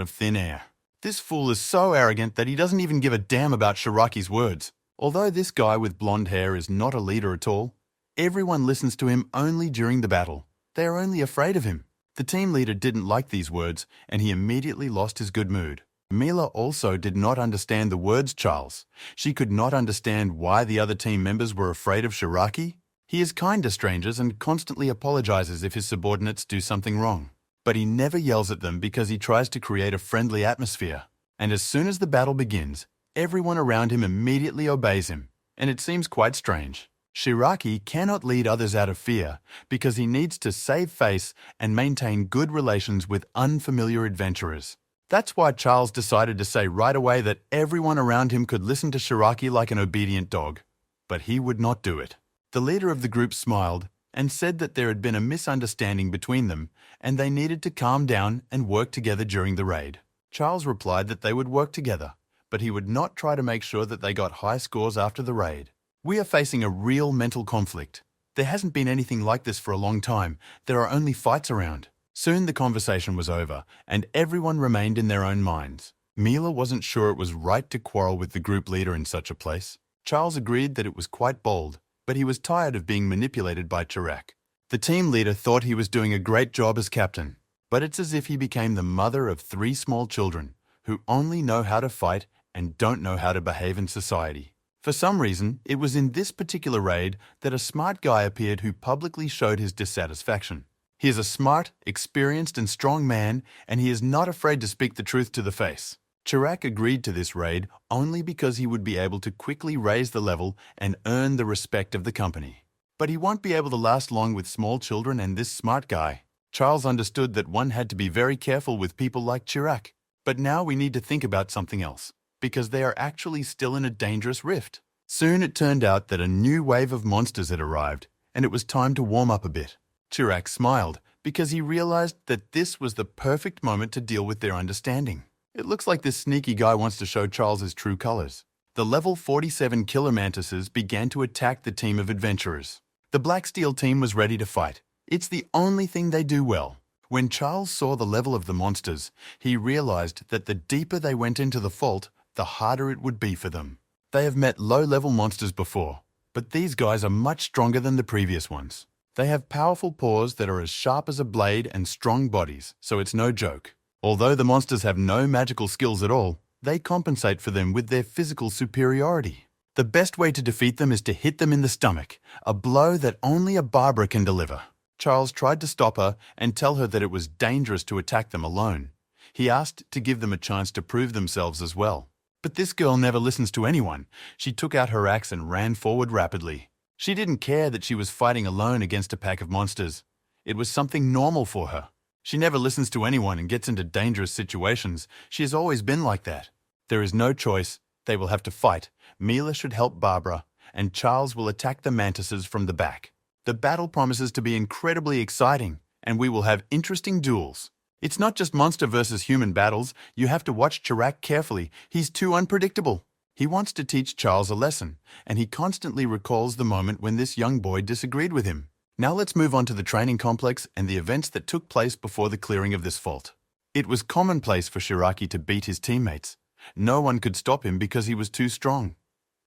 of thin air. This fool is so arrogant that he doesn't even give a damn about Shiraki's words. Although this guy with blonde hair is not a leader at all, everyone listens to him only during the battle. They are only afraid of him. The team leader didn't like these words, and he immediately lost his good mood. Mila also did not understand the words Charles. She could not understand why the other team members were afraid of Shiraki. He is kind to strangers and constantly apologizes if his subordinates do something wrong. But he never yells at them because he tries to create a friendly atmosphere. And as soon as the battle begins, everyone around him immediately obeys him, and it seems quite strange. Shiraki cannot lead others out of fear because he needs to save face and maintain good relations with unfamiliar adventurers. That's why Charles decided to say right away that everyone around him could listen to Shiraki like an obedient dog. But he would not do it. The leader of the group smiled and said that there had been a misunderstanding between them and they needed to calm down and work together during the raid. Charles replied that they would work together, but he would not try to make sure that they got high scores after the raid. We are facing a real mental conflict. There hasn't been anything like this for a long time. There are only fights around. Soon the conversation was over, and everyone remained in their own minds. Mila wasn't sure it was right to quarrel with the group leader in such a place. Charles agreed that it was quite bold, but he was tired of being manipulated by Chirac. The team leader thought he was doing a great job as captain, but it's as if he became the mother of 3 small children who only know how to fight and don't know how to behave in society. For some reason, it was in this particular raid that a smart guy appeared who publicly showed his dissatisfaction. He is a smart, experienced and strong man, and he is not afraid to speak the truth to the face. Chirac agreed to this raid only because he would be able to quickly raise the level and earn the respect of the company. But he won't be able to last long with small children and this smart guy. Charles understood that one had to be very careful with people like Chirac. But now we need to think about something else, because they are actually still in a dangerous rift. Soon it turned out that a new wave of monsters had arrived, and it was time to warm up a bit. Chirac smiled because he realized that this was the perfect moment to deal with their understanding. It looks like this sneaky guy wants to show Charles his true colors. The level 47 killer mantises began to attack the team of adventurers. The Black Steel team was ready to fight. It's the only thing they do well. When Charles saw the level of the monsters, he realized that the deeper they went into the fault, the harder it would be for them. They have met low-level monsters before, but these guys are much stronger than the previous ones. They have powerful paws that are as sharp as a blade and strong bodies, so it's no joke. Although the monsters have no magical skills at all, they compensate for them with their physical superiority. The best way to defeat them is to hit them in the stomach, a blow that only a Barbara can deliver. Charles tried to stop her and tell her that it was dangerous to attack them alone. He asked to give them a chance to prove themselves as well. But this girl never listens to anyone. She took out her axe and ran forward rapidly. She didn't care that she was fighting alone against a pack of monsters. It was something normal for her. She never listens to anyone and gets into dangerous situations. She has always been like that. There is no choice. They will have to fight. Mila should help Barbara, and Charles will attack the mantises from the back. The battle promises to be incredibly exciting, and we will have interesting duels. It's not just monster versus human battles. You have to watch Chirac carefully. He's too unpredictable. He wants to teach Charles a lesson, and he constantly recalls the moment when this young boy disagreed with him. Now let's move on to the training complex and the events that took place before the clearing of this fault. It was commonplace for Shiraki to beat his teammates. No one could stop him because he was too strong.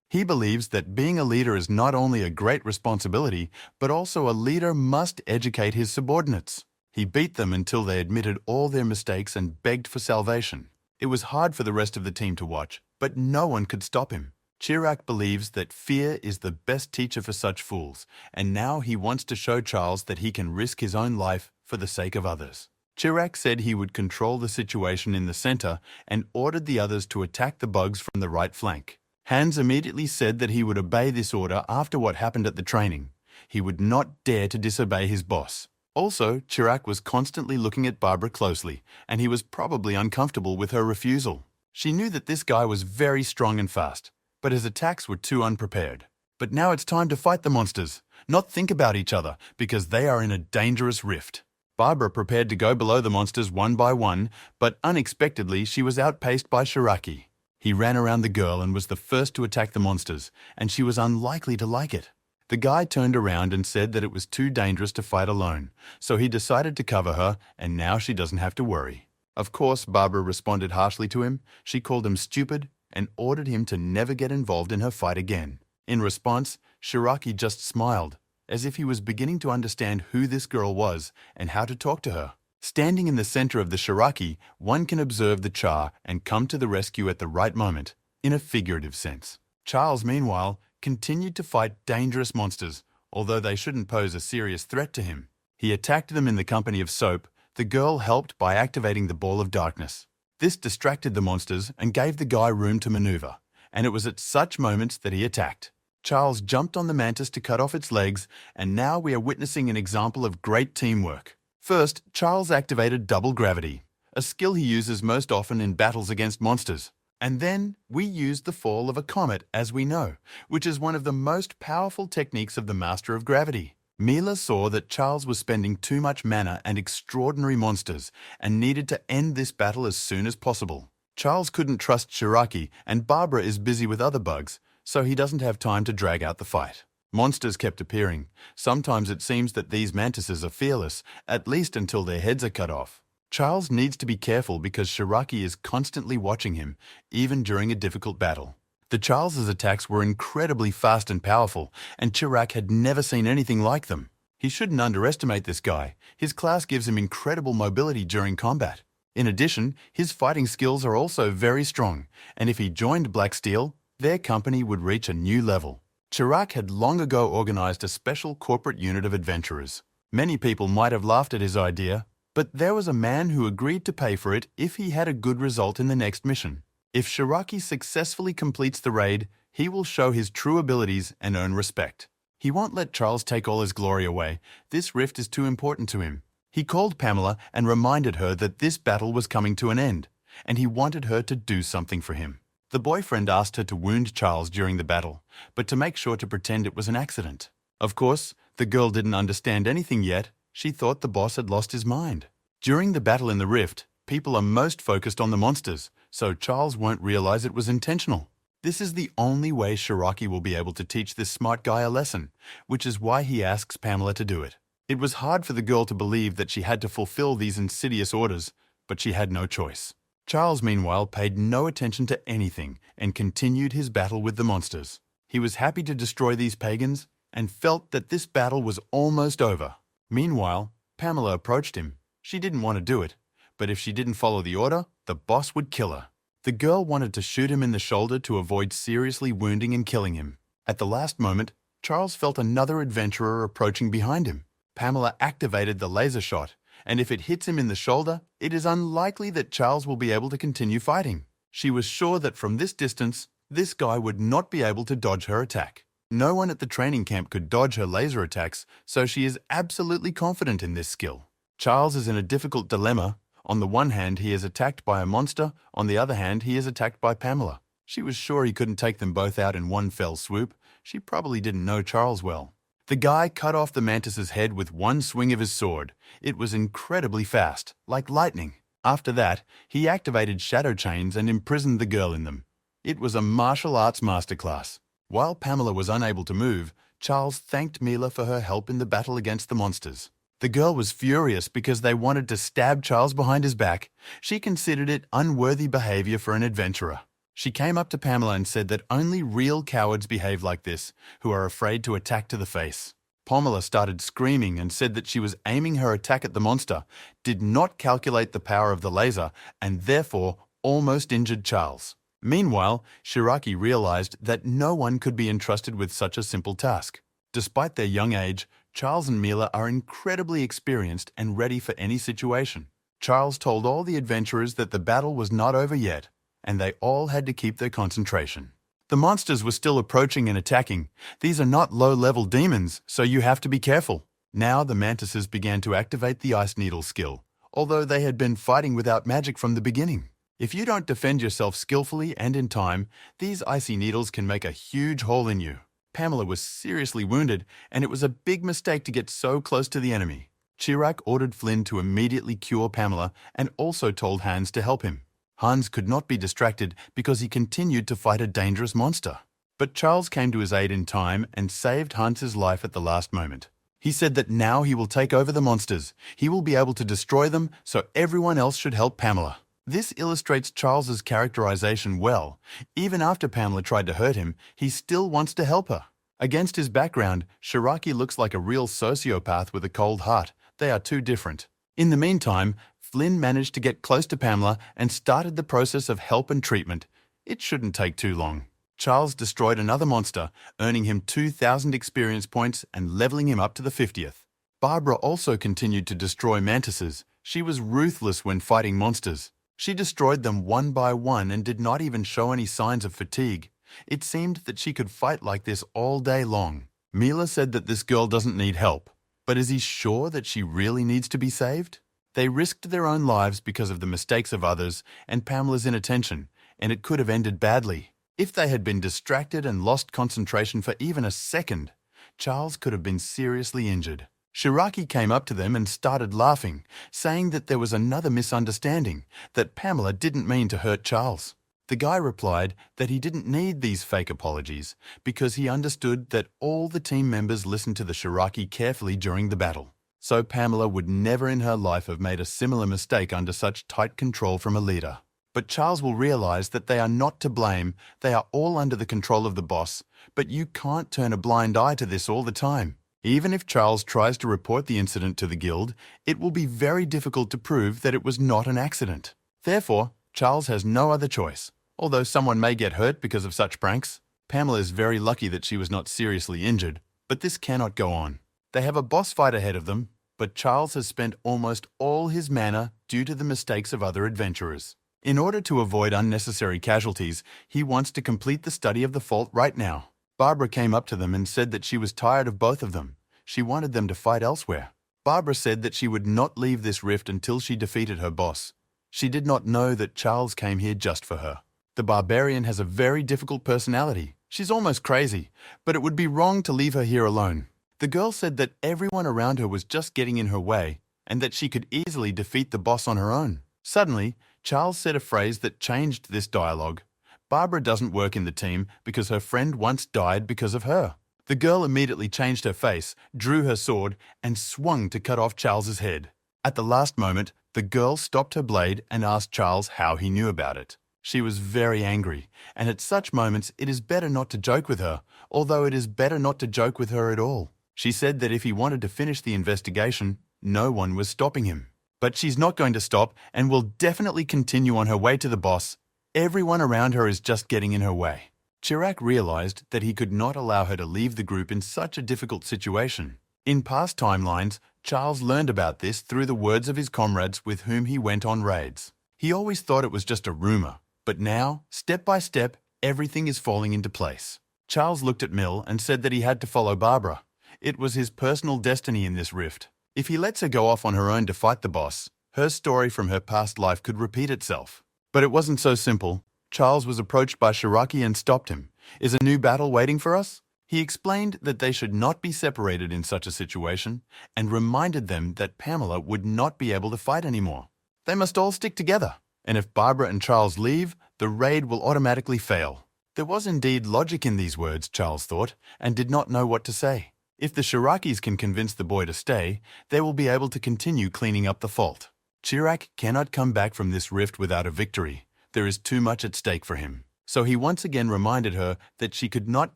He believes that being a leader is not only a great responsibility, but also a leader must educate his subordinates. He beat them until they admitted all their mistakes and begged for salvation. It was hard for the rest of the team to watch, but no one could stop him. Chirac believes that fear is the best teacher for such fools, and now he wants to show Charles that he can risk his own life for the sake of others. Chirac said he would control the situation in the center and ordered the others to attack the bugs from the right flank. Hans immediately said that he would obey this order after what happened at the training. He would not dare to disobey his boss. Also, Chirac was constantly looking at Barbara closely, and he was probably uncomfortable with her refusal. She knew that this guy was very strong and fast, but his attacks were too unprepared. But now it's time to fight the monsters, not think about each other, because they are in a dangerous rift. Barbara prepared to go below the monsters one by one, but unexpectedly she was outpaced by Shiraki. He ran around the girl and was the first to attack the monsters, and she was unlikely to like it. The guy turned around and said that it was too dangerous to fight alone, so he decided to cover her, and now she doesn't have to worry. Of course, Barbara responded harshly to him. She called him stupid and ordered him to never get involved in her fight again. In response, Shiraki just smiled, as if he was beginning to understand who this girl was and how to talk to her. Standing in the center of the Shiraki, one can observe the Char and come to the rescue at the right moment, in a figurative sense. Charles, meanwhile, continued to fight dangerous monsters, although they shouldn't pose a serious threat to him. He attacked them in the company of Soap. The girl helped by activating the Ball of Darkness. This distracted the monsters and gave the guy room to maneuver, and it was at such moments that he attacked. Charles jumped on the mantis to cut off its legs, and now we are witnessing an example of great teamwork. First, Charles activated double gravity, a skill he uses most often in battles against monsters. And then we used the fall of a comet, as we know, which is one of the most powerful techniques of the Master of Gravity. Mila saw that Charles was spending too much mana and extraordinary monsters and needed to end this battle as soon as possible. Charles couldn't trust Shiraki, and Barbara is busy with other bugs, so he doesn't have time to drag out the fight. Monsters kept appearing. Sometimes it seems that these mantises are fearless, at least until their heads are cut off. Charles needs to be careful because Shiraki is constantly watching him, even during a difficult battle. The Charles's attacks were incredibly fast and powerful, and Chirac had never seen anything like them. He shouldn't underestimate this guy. His class gives him incredible mobility during combat. In addition, his fighting skills are also very strong, and if he joined Black Steel, their company would reach a new level. Chirac had long ago organized a special corporate unit of adventurers. Many people might have laughed at his idea, but there was a man who agreed to pay for it if he had a good result in the next mission. If Shiraki successfully completes the raid, he will show his true abilities and earn respect. He won't let Charles take all his glory away. This rift is too important to him. He called Pamela and reminded her that this battle was coming to an end, and he wanted her to do something for him. The boyfriend asked her to wound Charles during the battle, but to make sure to pretend it was an accident. Of course, the girl didn't understand anything yet. She thought the boss had lost his mind. During the battle in the rift, people are most focused on the monsters, so Charles won't realize it was intentional. This is the only way Shiraki will be able to teach this smart guy a lesson, which is why he asks Pamela to do it. It was hard for the girl to believe that she had to fulfill these insidious orders, but she had no choice. Charles, meanwhile, paid no attention to anything and continued his battle with the monsters. He was happy to destroy these pagans and felt that this battle was almost over. Meanwhile, Pamela approached him. She didn't want to do it, but if she didn't follow the order, the boss would kill her. The girl wanted to shoot him in the shoulder to avoid seriously wounding and killing him. At the last moment, Charles felt another adventurer approaching behind him. Pamela activated the laser shot, and if it hits him in the shoulder, it is unlikely that Charles will be able to continue fighting. She was sure that from this distance, this guy would not be able to dodge her attack. No one at the training camp could dodge her laser attacks, so she is absolutely confident in this skill. Charles is in a difficult dilemma. On the one hand, he is attacked by a monster. On the other hand, he is attacked by Pamela. She was sure he couldn't take them both out in one fell swoop. She probably didn't know Charles well. The guy cut off the mantis's head with one swing of his sword. It was incredibly fast, like lightning. After that, he activated shadow chains and imprisoned the girl in them. It was a martial arts masterclass. While Pamela was unable to move, Charles thanked Mila for her help in the battle against the monsters. The girl was furious because they wanted to stab Charles behind his back. She considered it unworthy behavior for an adventurer. She came up to Pamela and said that only real cowards behave like this, who are afraid to attack to the face. Pamela started screaming and said that she was aiming her attack at the monster, did not calculate the power of the laser, and therefore almost injured Charles. Meanwhile, Shiraki realized that no one could be entrusted with such a simple task. Despite their young age, Charles and Mila are incredibly experienced and ready for any situation. Charles told all the adventurers that the battle was not over yet, and they all had to keep their concentration. The monsters were still approaching and attacking. These are not low-level demons, so you have to be careful. Now the mantises began to activate the ice needle skill, although they had been fighting without magic from the beginning. If you don't defend yourself skillfully and in time, these icy needles can make a huge hole in you. Pamela was seriously wounded, and it was a big mistake to get so close to the enemy. Chirac ordered Flynn to immediately cure Pamela and also told Hans to help him. Hans could not be distracted because he continued to fight a dangerous monster. But Charles came to his aid in time and saved Hans's life at the last moment. He said that now he will take over the monsters. He will be able to destroy them, so everyone else should help Pamela. This illustrates Charles's characterization well. Even after Pamela tried to hurt him, he still wants to help her. Against his background, Shiraki looks like a real sociopath with a cold heart. They are too different. In the meantime, Flynn managed to get close to Pamela and started the process of help and treatment. It shouldn't take too long. Charles destroyed another monster, earning him 2,000 experience points and leveling him up to the 50th. Barbara also continued to destroy mantises. She was ruthless when fighting monsters. She destroyed them one by one and did not even show any signs of fatigue. It seemed that she could fight like this all day long. Mila said that this girl doesn't need help. But is he sure that she really needs to be saved? They risked their own lives because of the mistakes of others and Pamela's inattention, and it could have ended badly. If they had been distracted and lost concentration for even a second, Charles could have been seriously injured. Shiraki came up to them and started laughing, saying that there was another misunderstanding, that Pamela didn't mean to hurt Charles. The guy replied that he didn't need these fake apologies because he understood that all the team members listened to the Shiraki carefully during the battle. So Pamela would never in her life have made a similar mistake under such tight control from a leader. But Charles will realize that they are not to blame, they are all under the control of the boss, but you can't turn a blind eye to this all the time. Even if Charles tries to report the incident to the guild, it will be very difficult to prove that it was not an accident. Therefore, Charles has no other choice. Although someone may get hurt because of such pranks, Pamela is very lucky that she was not seriously injured, but this cannot go on. They have a boss fight ahead of them, but Charles has spent almost all his mana due to the mistakes of other adventurers. In order to avoid unnecessary casualties, he wants to complete the study of the fault right now. Barbara came up to them and said that she was tired of both of them. She wanted them to fight elsewhere. Barbara said that she would not leave this rift until she defeated her boss. She did not know that Charles came here just for her. The barbarian has a very difficult personality. She's almost crazy, but it would be wrong to leave her here alone. The girl said that everyone around her was just getting in her way and that she could easily defeat the boss on her own. Suddenly, Charles said a phrase that changed this dialogue. Barbara doesn't work in the team because her friend once died because of her. The girl immediately changed her face, drew her sword, and swung to cut off Charles's head. At the last moment, the girl stopped her blade and asked Charles how he knew about it. She was very angry, and at such moments it is better not to joke with her, although it is better not to joke with her at all. She said that if he wanted to finish the investigation, no one was stopping him. But she's not going to stop and will definitely continue on her way to the boss. Everyone around her is just getting in her way. Chirac realized that he could not allow her to leave the group in such a difficult situation. In past timelines, Charles learned about this through the words of his comrades with whom he went on raids. He always thought it was just a rumor, but now, step by step, everything is falling into place. Charles looked at Mill and said that he had to follow Barbara. It was his personal destiny in this rift. If he lets her go off on her own to fight the boss, her story from her past life could repeat itself. But it wasn't so simple. Charles was approached by Shiraki and stopped him. Is a new battle waiting for us? He explained that they should not be separated in such a situation and reminded them that Pamela would not be able to fight anymore. They must all stick together, and if Barbara and Charles leave, the raid will automatically fail. There was indeed logic in these words, Charles thought, and did not know what to say. If the Shirakis can convince the boy to stay, they will be able to continue cleaning up the fault. Chirac cannot come back from this rift without a victory. There is too much at stake for him. So he once again reminded her that she could not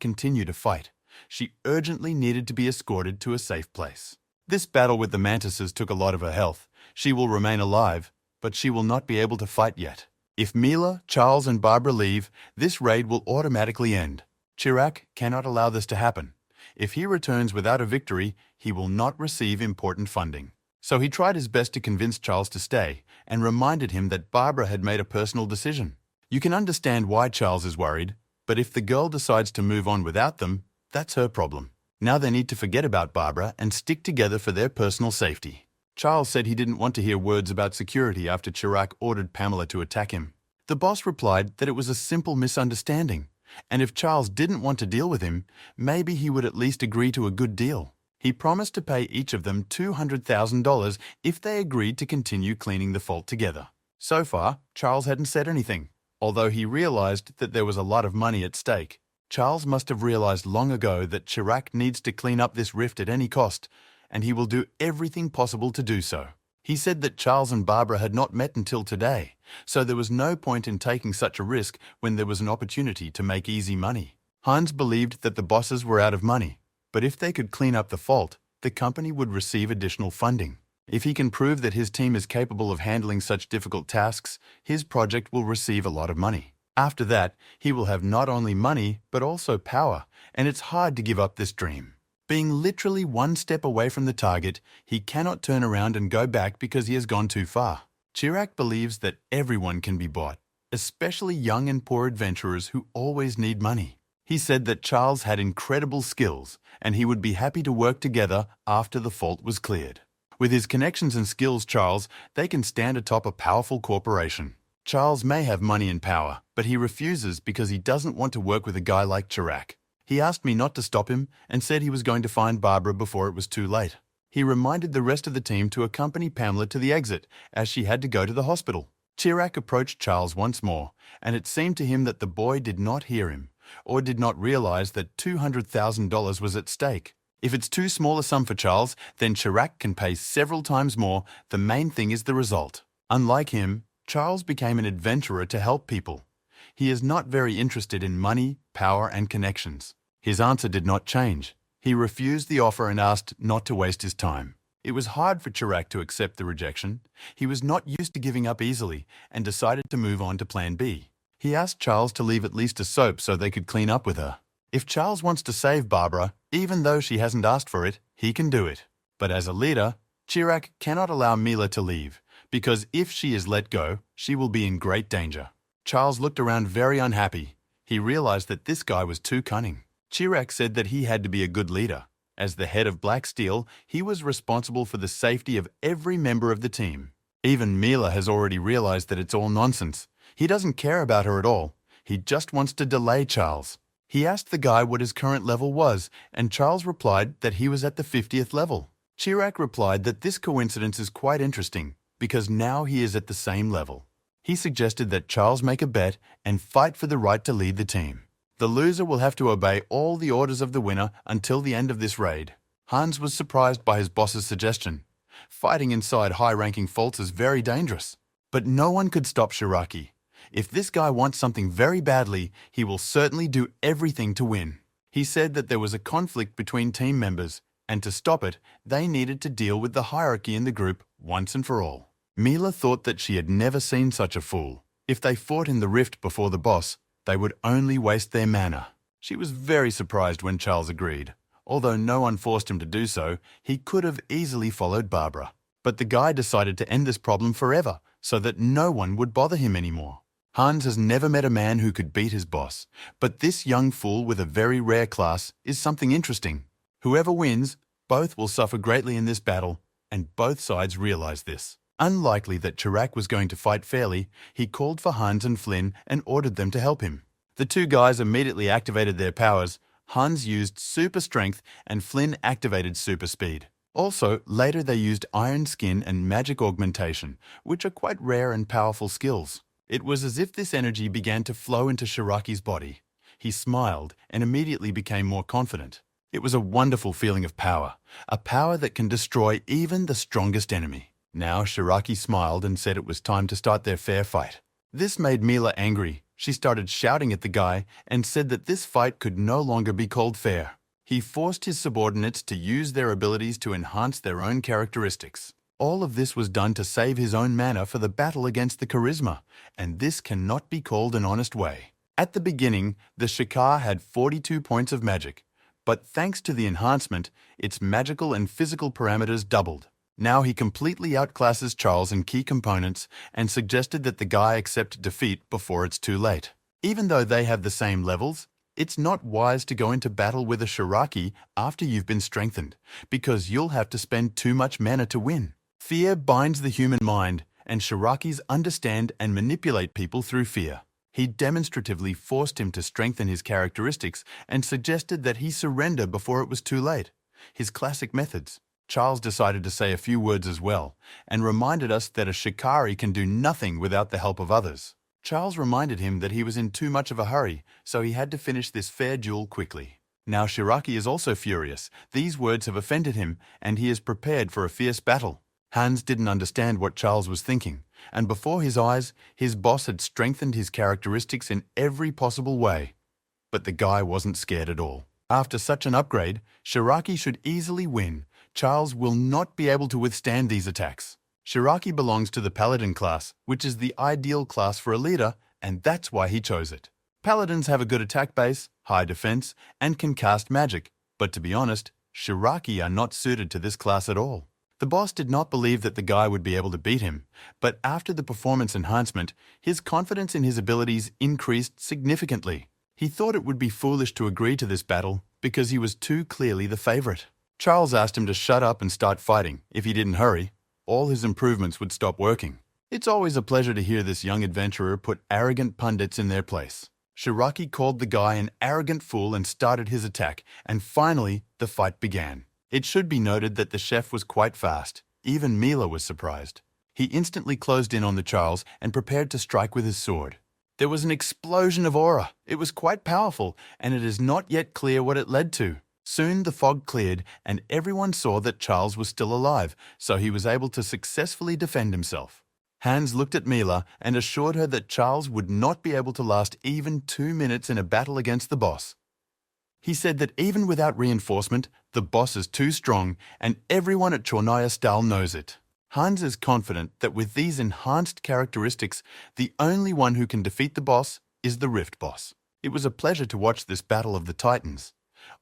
continue to fight. She urgently needed to be escorted to a safe place. This battle with the mantises took a lot of her health. She will remain alive, but she will not be able to fight yet. If Mila, Charles, and Barbara leave, this raid will automatically end. Chirac cannot allow this to happen. If he returns without a victory, he will not receive important funding. So he tried his best to convince Charles to stay and reminded him that Barbara had made a personal decision. You can understand why Charles is worried, but if the girl decides to move on without them, that's her problem. Now they need to forget about Barbara and stick together for their personal safety. Charles said he didn't want to hear words about security after Chirac ordered Pamela to attack him. The boss replied that it was a simple misunderstanding, and if Charles didn't want to deal with him, maybe he would at least agree to a good deal. He promised to pay each of them $200,000 if they agreed to continue cleaning the fault together. So far, Charles hadn't said anything, although he realized that there was a lot of money at stake. Charles must have realized long ago that Chirac needs to clean up this rift at any cost, and he will do everything possible to do so. He said that Charles and Barbara had not met until today, so there was no point in taking such a risk when there was an opportunity to make easy money. Hans believed that the bosses were out of money, but if they could clean up the fault, the company would receive additional funding. If he can prove that his team is capable of handling such difficult tasks, his project will receive a lot of money. After that, he will have not only money, but also power, and it's hard to give up this dream. Being literally one step away from the target, he cannot turn around and go back because he has gone too far. Chirac believes that everyone can be bought, especially young and poor adventurers who always need money. He said that Charles had incredible skills, and he would be happy to work together after the fault was cleared. With his connections and skills, they can stand atop a powerful corporation. Charles may have money and power, but he refuses because he doesn't want to work with a guy like Chirac. He asked me not to stop him and said he was going to find Barbara before it was too late. He reminded the rest of the team to accompany Pamela to the exit, as she had to go to the hospital. Chirac approached Charles once more, and it seemed to him that the boy did not hear him, or did not realize that $200,000 was at stake. If it's too small a sum for Charles, then Chirac can pay several times more. The main thing is the result. Unlike him, Charles became an adventurer to help people. He is not very interested in money, power, and connections. His answer did not change. He refused the offer and asked not to waste his time. It was hard for Chirac to accept the rejection. He was not used to giving up easily and decided to move on to Plan B. He asked Charles to leave at least a soap so they could clean up with her. If Charles wants to save Barbara, even though she hasn't asked for it, he can do it. But as a leader, Chirac cannot allow Mila to leave, because if she is let go, she will be in great danger. Charles looked around very unhappy. He realized that this guy was too cunning. Chirac said that he had to be a good leader. As the head of Black Steel, he was responsible for the safety of every member of the team. Even Mila has already realized that it's all nonsense. He doesn't care about her at all. He just wants to delay Charles. He asked the guy what his current level was, and Charles replied that he was at the 50th level. Chirac replied that this coincidence is quite interesting, because now he is at the same level. He suggested that Charles make a bet and fight for the right to lead the team. The loser will have to obey all the orders of the winner until the end of this raid. Hans was surprised by his boss's suggestion. Fighting inside high-ranking faults is very dangerous. But no one could stop Chiraki. If this guy wants something very badly, he will certainly do everything to win. He said that there was a conflict between team members, and to stop it, they needed to deal with the hierarchy in the group once and for all. Mila thought that she had never seen such a fool. If they fought in the rift before the boss, they would only waste their mana. She was very surprised when Charles agreed. Although no one forced him to do so, he could have easily followed Barbara. But the guy decided to end this problem forever, so that no one would bother him anymore. Hans has never met a man who could beat his boss, but this young fool with a very rare class is something interesting. Whoever wins, both will suffer greatly in this battle, and both sides realize this. Unlikely that Chirac was going to fight fairly, he called for Hans and Flynn and ordered them to help him. The two guys immediately activated their powers. Hans used super strength and Flynn activated super speed. Also, later they used iron skin and magic augmentation, which are quite rare and powerful skills. It was as if this energy began to flow into Chiraki's body. He smiled and immediately became more confident. It was a wonderful feeling of power, a power that can destroy even the strongest enemy. Now Chiraki smiled and said it was time to start their fair fight. This made Mila angry. She started shouting at the guy and said that this fight could no longer be called fair. He forced his subordinates to use their abilities to enhance their own characteristics. All of this was done to save his own mana for the battle against the charisma, and this cannot be called an honest way. At the beginning, the Shikar had 42 points of magic, but thanks to the enhancement, its magical and physical parameters doubled. Now he completely outclasses Charles in key components and suggested that the guy accept defeat before it's too late. Even though they have the same levels, it's not wise to go into battle with a Chiraki after you've been strengthened, because you'll have to spend too much mana to win. Fear binds the human mind, and Chirakis understand and manipulate people through fear. He demonstratively forced him to strengthen his characteristics and suggested that he surrender before it was too late. His classic methods. Charles decided to say a few words as well, and reminded us that a Shikari can do nothing without the help of others. Charles reminded him that he was in too much of a hurry, so he had to finish this fair duel quickly. Now Chiraki is also furious. These words have offended him, and he is prepared for a fierce battle. Hans didn't understand what Charles was thinking, and before his eyes, his boss had strengthened his characteristics in every possible way. But the guy wasn't scared at all. After such an upgrade, Chiraki should easily win. Charles will not be able to withstand these attacks. Chiraki belongs to the Paladin class, which is the ideal class for a leader, and that's why he chose it. Paladins have a good attack base, high defense, and can cast magic, but to be honest, Chiraki are not suited to this class at all. The boss did not believe that the guy would be able to beat him, but after the performance enhancement, his confidence in his abilities increased significantly. He thought it would be foolish to agree to this battle because he was too clearly the favorite. Charles asked him to shut up and start fighting. If he didn't hurry, all his improvements would stop working. It's always a pleasure to hear this young adventurer put arrogant pundits in their place. Chiraki called the guy an arrogant fool and started his attack, and finally, the fight began. It should be noted that the chef was quite fast. Even Mila was surprised. He instantly closed in on the Charles and prepared to strike with his sword. There was an explosion of aura. It was quite powerful, and it is not yet clear what it led to. Soon the fog cleared and everyone saw that Charles was still alive, so he was able to successfully defend himself. Hans looked at Mila and assured her that Charles would not be able to last even 2 minutes in a battle against the boss. He said that even without reinforcement, the boss is too strong and everyone at Chornaya Stahl knows it. Hans is confident that with these enhanced characteristics, the only one who can defeat the boss is the Rift boss. It was a pleasure to watch this battle of the Titans.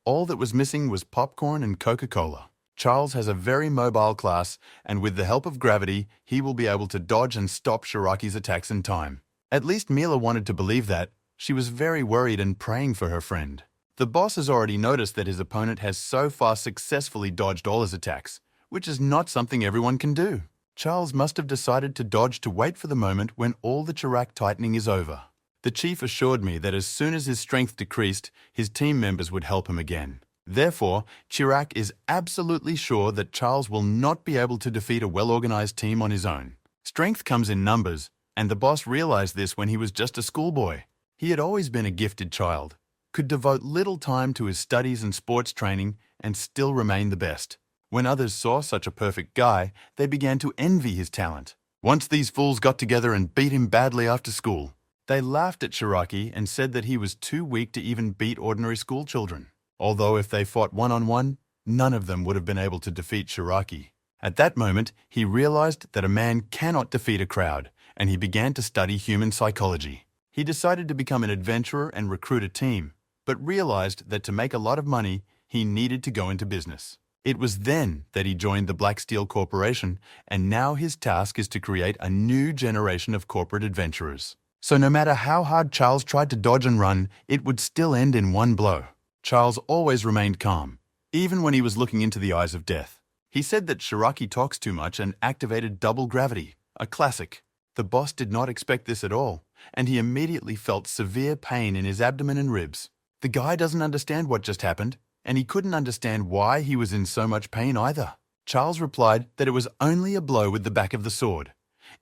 All that was missing was popcorn and Coca-Cola. Charles has a very mobile class, and with the help of gravity, he will be able to dodge and stop Shiraki's attacks in time. At least Mila wanted to believe that. She was very worried and praying for her friend. The boss has already noticed that his opponent has so far successfully dodged all his attacks, which is not something everyone can do. Charles must have decided to dodge to wait for the moment when all the Chirac tightening is over. The chief assured me that as soon as his strength decreased, his team members would help him again. Therefore, Chirac is absolutely sure that Charles will not be able to defeat a well-organized team on his own. Strength comes in numbers, and the boss realized this when he was just a schoolboy. He had always been a gifted child, could devote little time to his studies and sports training, and still remain the best. When others saw such a perfect guy, they began to envy his talent. Once these fools got together and beat him badly after school. They laughed at Shiraki and said that he was too weak to even beat ordinary school children. Although if they fought one-on-one, none of them would have been able to defeat Shiraki. At that moment, he realized that a man cannot defeat a crowd, and he began to study human psychology. He decided to become an adventurer and recruit a team, but realized that to make a lot of money, he needed to go into business. It was then that he joined the Black Steel Corporation, and now his task is to create a new generation of corporate adventurers. So no matter how hard Charles tried to dodge and run, it would still end in one blow. Charles always remained calm, even when he was looking into the eyes of death. He said that Shiraki talks too much and activated double gravity, a classic. The boss did not expect this at all, and he immediately felt severe pain in his abdomen and ribs. The guy doesn't understand what just happened, and he couldn't understand why he was in so much pain either. Charles replied that it was only a blow with the back of the sword.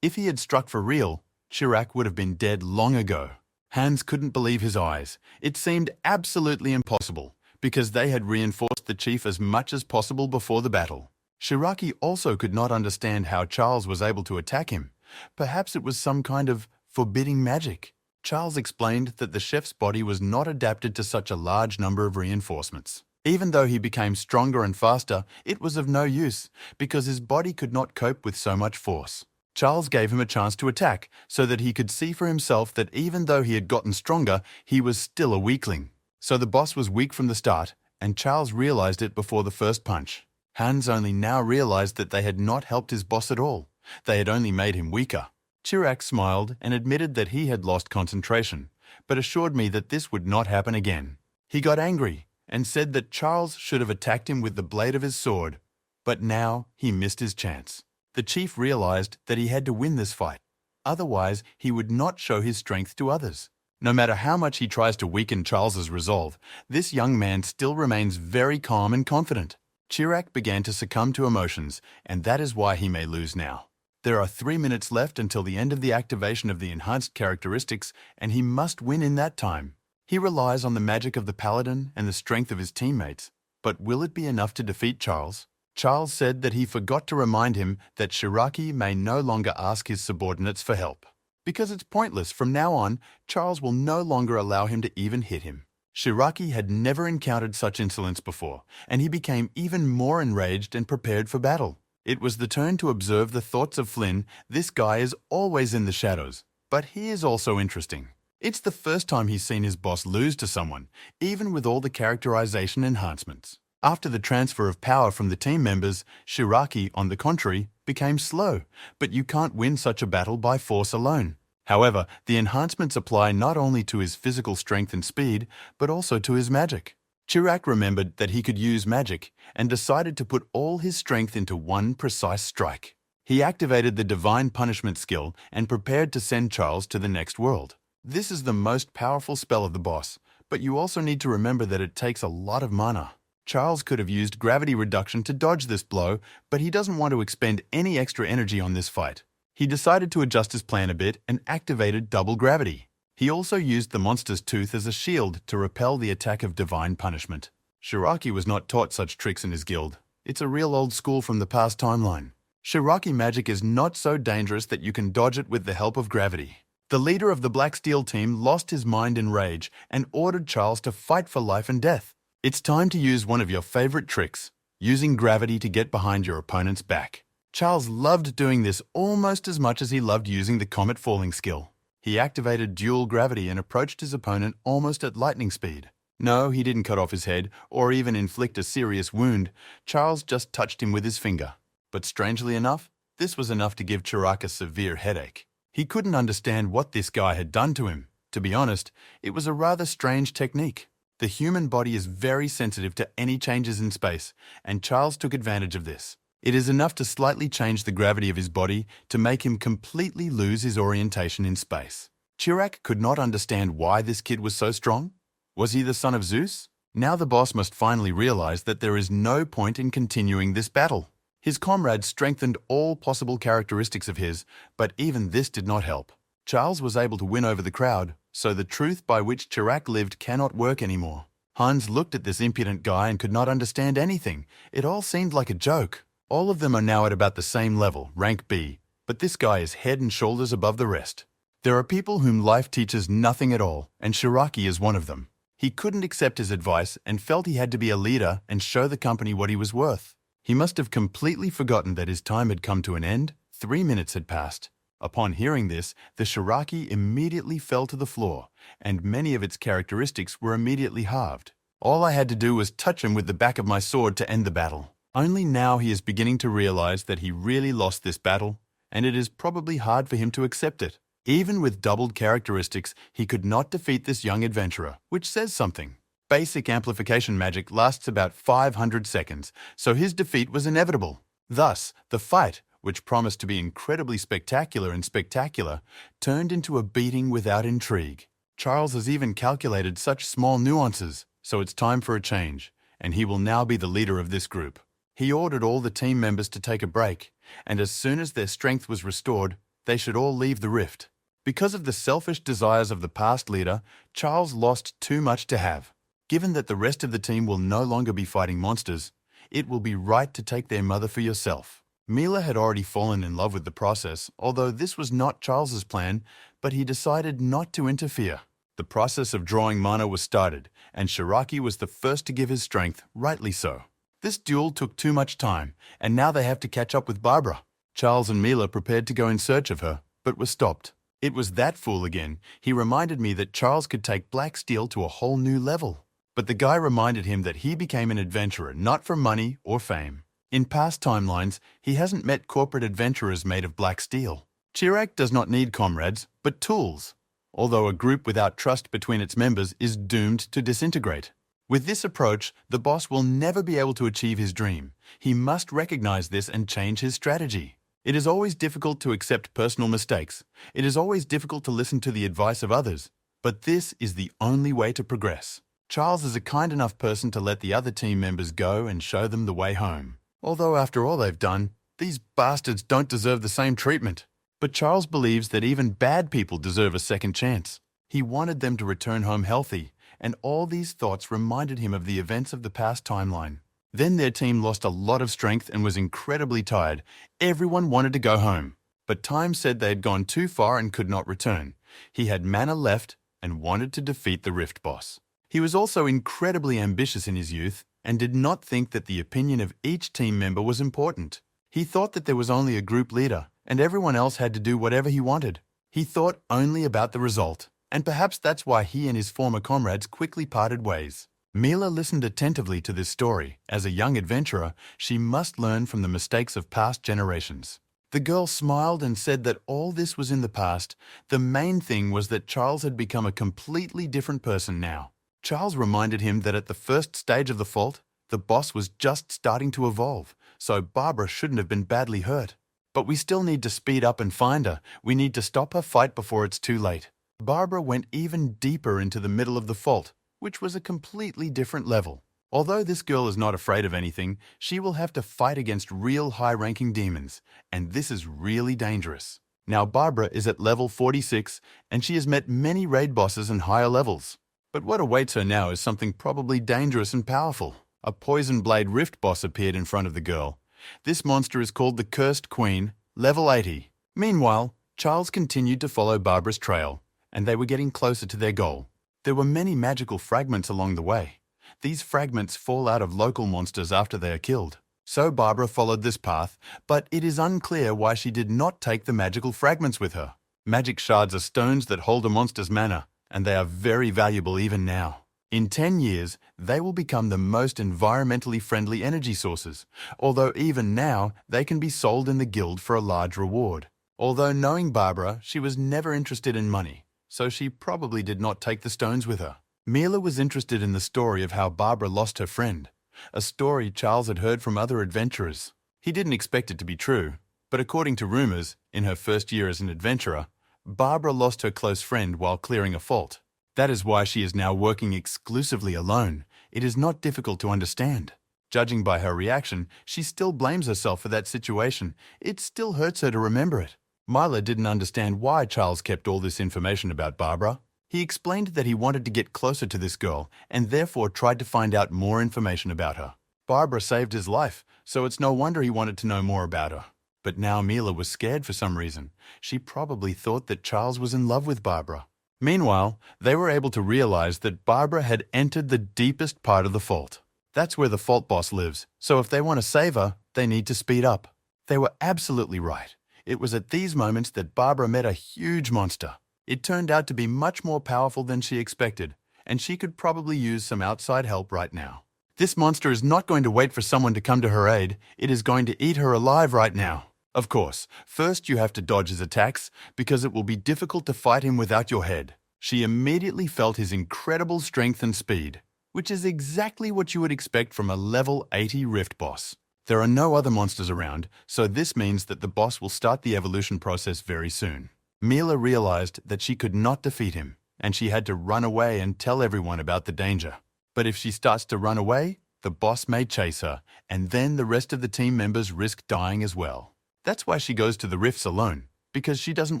If he had struck for real, Chirac would have been dead long ago. Hans couldn't believe his eyes. It seemed absolutely impossible, because they had reinforced the chief as much as possible before the battle. Shiraki also could not understand how Charles was able to attack him. Perhaps it was some kind of forbidding magic. Charles explained that the chef's body was not adapted to such a large number of reinforcements. Even though he became stronger and faster, it was of no use, because his body could not cope with so much force. Charles gave him a chance to attack, so that he could see for himself that even though he had gotten stronger, he was still a weakling. So the boss was weak from the start, and Charles realized it before the first punch. Hans only now realized that they had not helped his boss at all. They had only made him weaker. Chirac smiled and admitted that he had lost concentration, but assured me that this would not happen again. He got angry and said that Charles should have attacked him with the blade of his sword, but now he missed his chance. The chief realized that he had to win this fight. Otherwise, he would not show his strength to others. No matter how much he tries to weaken Charles's resolve, this young man still remains very calm and confident. Chirac began to succumb to emotions, and that is why he may lose now. There are 3 minutes left until the end of the activation of the enhanced characteristics, and he must win in that time. He relies on the magic of the paladin and the strength of his teammates. But will it be enough to defeat Charles? Charles said that he forgot to remind him that Shiraki may no longer ask his subordinates for help. Because it's pointless, from now on, Charles will no longer allow him to even hit him. Shiraki had never encountered such insolence before, and he became even more enraged and prepared for battle. It was the turn to observe the thoughts of Flynn. This guy is always in the shadows, but he is also interesting. It's the first time he's seen his boss lose to someone, even with all the characterization enhancements. After the transfer of power from the team members, Shiraki, on the contrary, became slow, but you can't win such a battle by force alone. However, the enhancements apply not only to his physical strength and speed, but also to his magic. Chirac remembered that he could use magic and decided to put all his strength into one precise strike. He activated the Divine Punishment skill and prepared to send Charles to the next world. This is the most powerful spell of the boss, but you also need to remember that it takes a lot of mana. Charles could have used gravity reduction to dodge this blow, but he doesn't want to expend any extra energy on this fight. He decided to adjust his plan a bit and activated double gravity. He also used the monster's tooth as a shield to repel the attack of divine punishment. Shiraki was not taught such tricks in his guild. It's a real old school from the past timeline. Shiraki magic is not so dangerous that you can dodge it with the help of gravity. The leader of the Black Steel team lost his mind in rage and ordered Charles to fight for life and death. It's time to use one of your favorite tricks, using gravity to get behind your opponent's back. Charles loved doing this almost as much as he loved using the comet falling skill. He activated dual gravity and approached his opponent almost at lightning speed. No, he didn't cut off his head or even inflict a serious wound. Charles just touched him with his finger. But strangely enough, this was enough to give Chirac a severe headache. He couldn't understand what this guy had done to him. To be honest, it was a rather strange technique. The human body is very sensitive to any changes in space, and Charles took advantage of this. It is enough to slightly change the gravity of his body to make him completely lose his orientation in space. Chirac could not understand why this kid was so strong. Was he the son of Zeus? Now the boss must finally realize that there is no point in continuing this battle. His comrades strengthened all possible characteristics of his, but even this did not help. Charles was able to win over the crowd, so the truth by which Chirac lived cannot work anymore. Hans looked at this impudent guy and could not understand anything. It all seemed like a joke. All of them are now at about the same level, rank B, but this guy is head and shoulders above the rest. There are people whom life teaches nothing at all, and Shiraki is one of them. He couldn't accept his advice and felt he had to be a leader and show the company what he was worth. He must have completely forgotten that his time had come to an end. 3 minutes had passed. Upon hearing this, the Shiraki immediately fell to the floor, and many of its characteristics were immediately halved. All I had to do was touch him with the back of my sword to end the battle. Only now he is beginning to realize that he really lost this battle, and it is probably hard for him to accept it. Even with doubled characteristics, he could not defeat this young adventurer, which says something. Basic amplification magic lasts about 500 seconds, so his defeat was inevitable. Thus, the fight, which promised to be incredibly spectacular, turned into a beating without intrigue. Charles has even calculated such small nuances, so it's time for a change, and he will now be the leader of this group. He ordered all the team members to take a break, and as soon as their strength was restored, they should all leave the rift. Because of the selfish desires of the past leader, Charles lost too much to have. Given that the rest of the team will no longer be fighting monsters, it will be right to take their mother for yourself. Mila had already fallen in love with the process, although this was not Charles's plan, but he decided not to interfere. The process of drawing mana was started, and Shiraki was the first to give his strength, rightly so. This duel took too much time, and now they have to catch up with Barbara. Charles and Mila prepared to go in search of her, but were stopped. It was that fool again. He reminded me that Charles could take black steel to a whole new level. But the guy reminded him that he became an adventurer not for money or fame. In past timelines, he hasn't met corporate adventurers made of black steel. Chirac does not need comrades, but tools. Although a group without trust between its members is doomed to disintegrate. With this approach, the boss will never be able to achieve his dream. He must recognize this and change his strategy. It is always difficult to accept personal mistakes. It is always difficult to listen to the advice of others. But this is the only way to progress. Charles is a kind enough person to let the other team members go and show them the way home. Although after all they've done, these bastards don't deserve the same treatment. But Charles believes that even bad people deserve a second chance. He wanted them to return home healthy, and all these thoughts reminded him of the events of the past timeline. Then their team lost a lot of strength and was incredibly tired. Everyone wanted to go home. But time said they had gone too far and could not return. He had mana left and wanted to defeat the Rift boss. He was also incredibly ambitious in his youth and did not think that the opinion of each team member was important. He thought that there was only a group leader and everyone else had to do whatever he wanted. He thought only about the result, and perhaps that's why he and his former comrades quickly parted ways. Mila listened attentively to this story. As a young adventurer, she must learn from the mistakes of past generations. The girl smiled and said that all this was in the past. The main thing was that Charles had become a completely different person now. Charles reminded him that at the first stage of the fault, the boss was just starting to evolve, so Barbara shouldn't have been badly hurt. But we still need to speed up and find her. We need to stop her fight before it's too late. Barbara went even deeper into the middle of the fault, which was a completely different level. Although this girl is not afraid of anything, she will have to fight against real high-ranking demons, and this is really dangerous. Now Barbara is at level 46, and she has met many raid bosses and higher levels. But what awaits her now is something probably dangerous and powerful. A poison blade rift boss appeared in front of the girl. This monster is called the Cursed Queen, level 80. Meanwhile, Charles continued to follow Barbara's trail, and they were getting closer to their goal. There were many magical fragments along the way. These fragments fall out of local monsters after they are killed. So Barbara followed this path, but it is unclear why she did not take the magical fragments with her. Magic shards are stones that hold a monster's mana, and they are very valuable even now. In 10 years, they will become the most environmentally friendly energy sources, although even now they can be sold in the guild for a large reward. Although knowing Barbara, she was never interested in money, so she probably did not take the stones with her. Mila was interested in the story of how Barbara lost her friend, a story Charles had heard from other adventurers. He didn't expect it to be true, but according to rumors, in her first year as an adventurer, Barbara lost her close friend while clearing a fault. That is why she is now working exclusively alone. It is not difficult to understand. Judging by her reaction, she still blames herself for that situation. It still hurts her to remember it. Mila didn't understand why Charles kept all this information about Barbara. He explained that he wanted to get closer to this girl and therefore tried to find out more information about her. Barbara saved his life, so it's no wonder he wanted to know more about her. But now Mila was scared for some reason. She probably thought that Charles was in love with Barbara. Meanwhile, they were able to realize that Barbara had entered the deepest part of the fault. That's where the fault boss lives, so if they want to save her, they need to speed up. They were absolutely right. It was at these moments that Barbara met a huge monster. It turned out to be much more powerful than she expected, and she could probably use some outside help right now. This monster is not going to wait for someone to come to her aid. It is going to eat her alive right now. Of course, first you have to dodge his attacks, because it will be difficult to fight him without your head. She immediately felt his incredible strength and speed, which is exactly what you would expect from a level 80 rift boss. There are no other monsters around, so this means that the boss will start the evolution process very soon. Mila realized that she could not defeat him, and she had to run away and tell everyone about the danger. But if she starts to run away, the boss may chase her, and then the rest of the team members risk dying as well. That's why she goes to the rifts alone, because she doesn't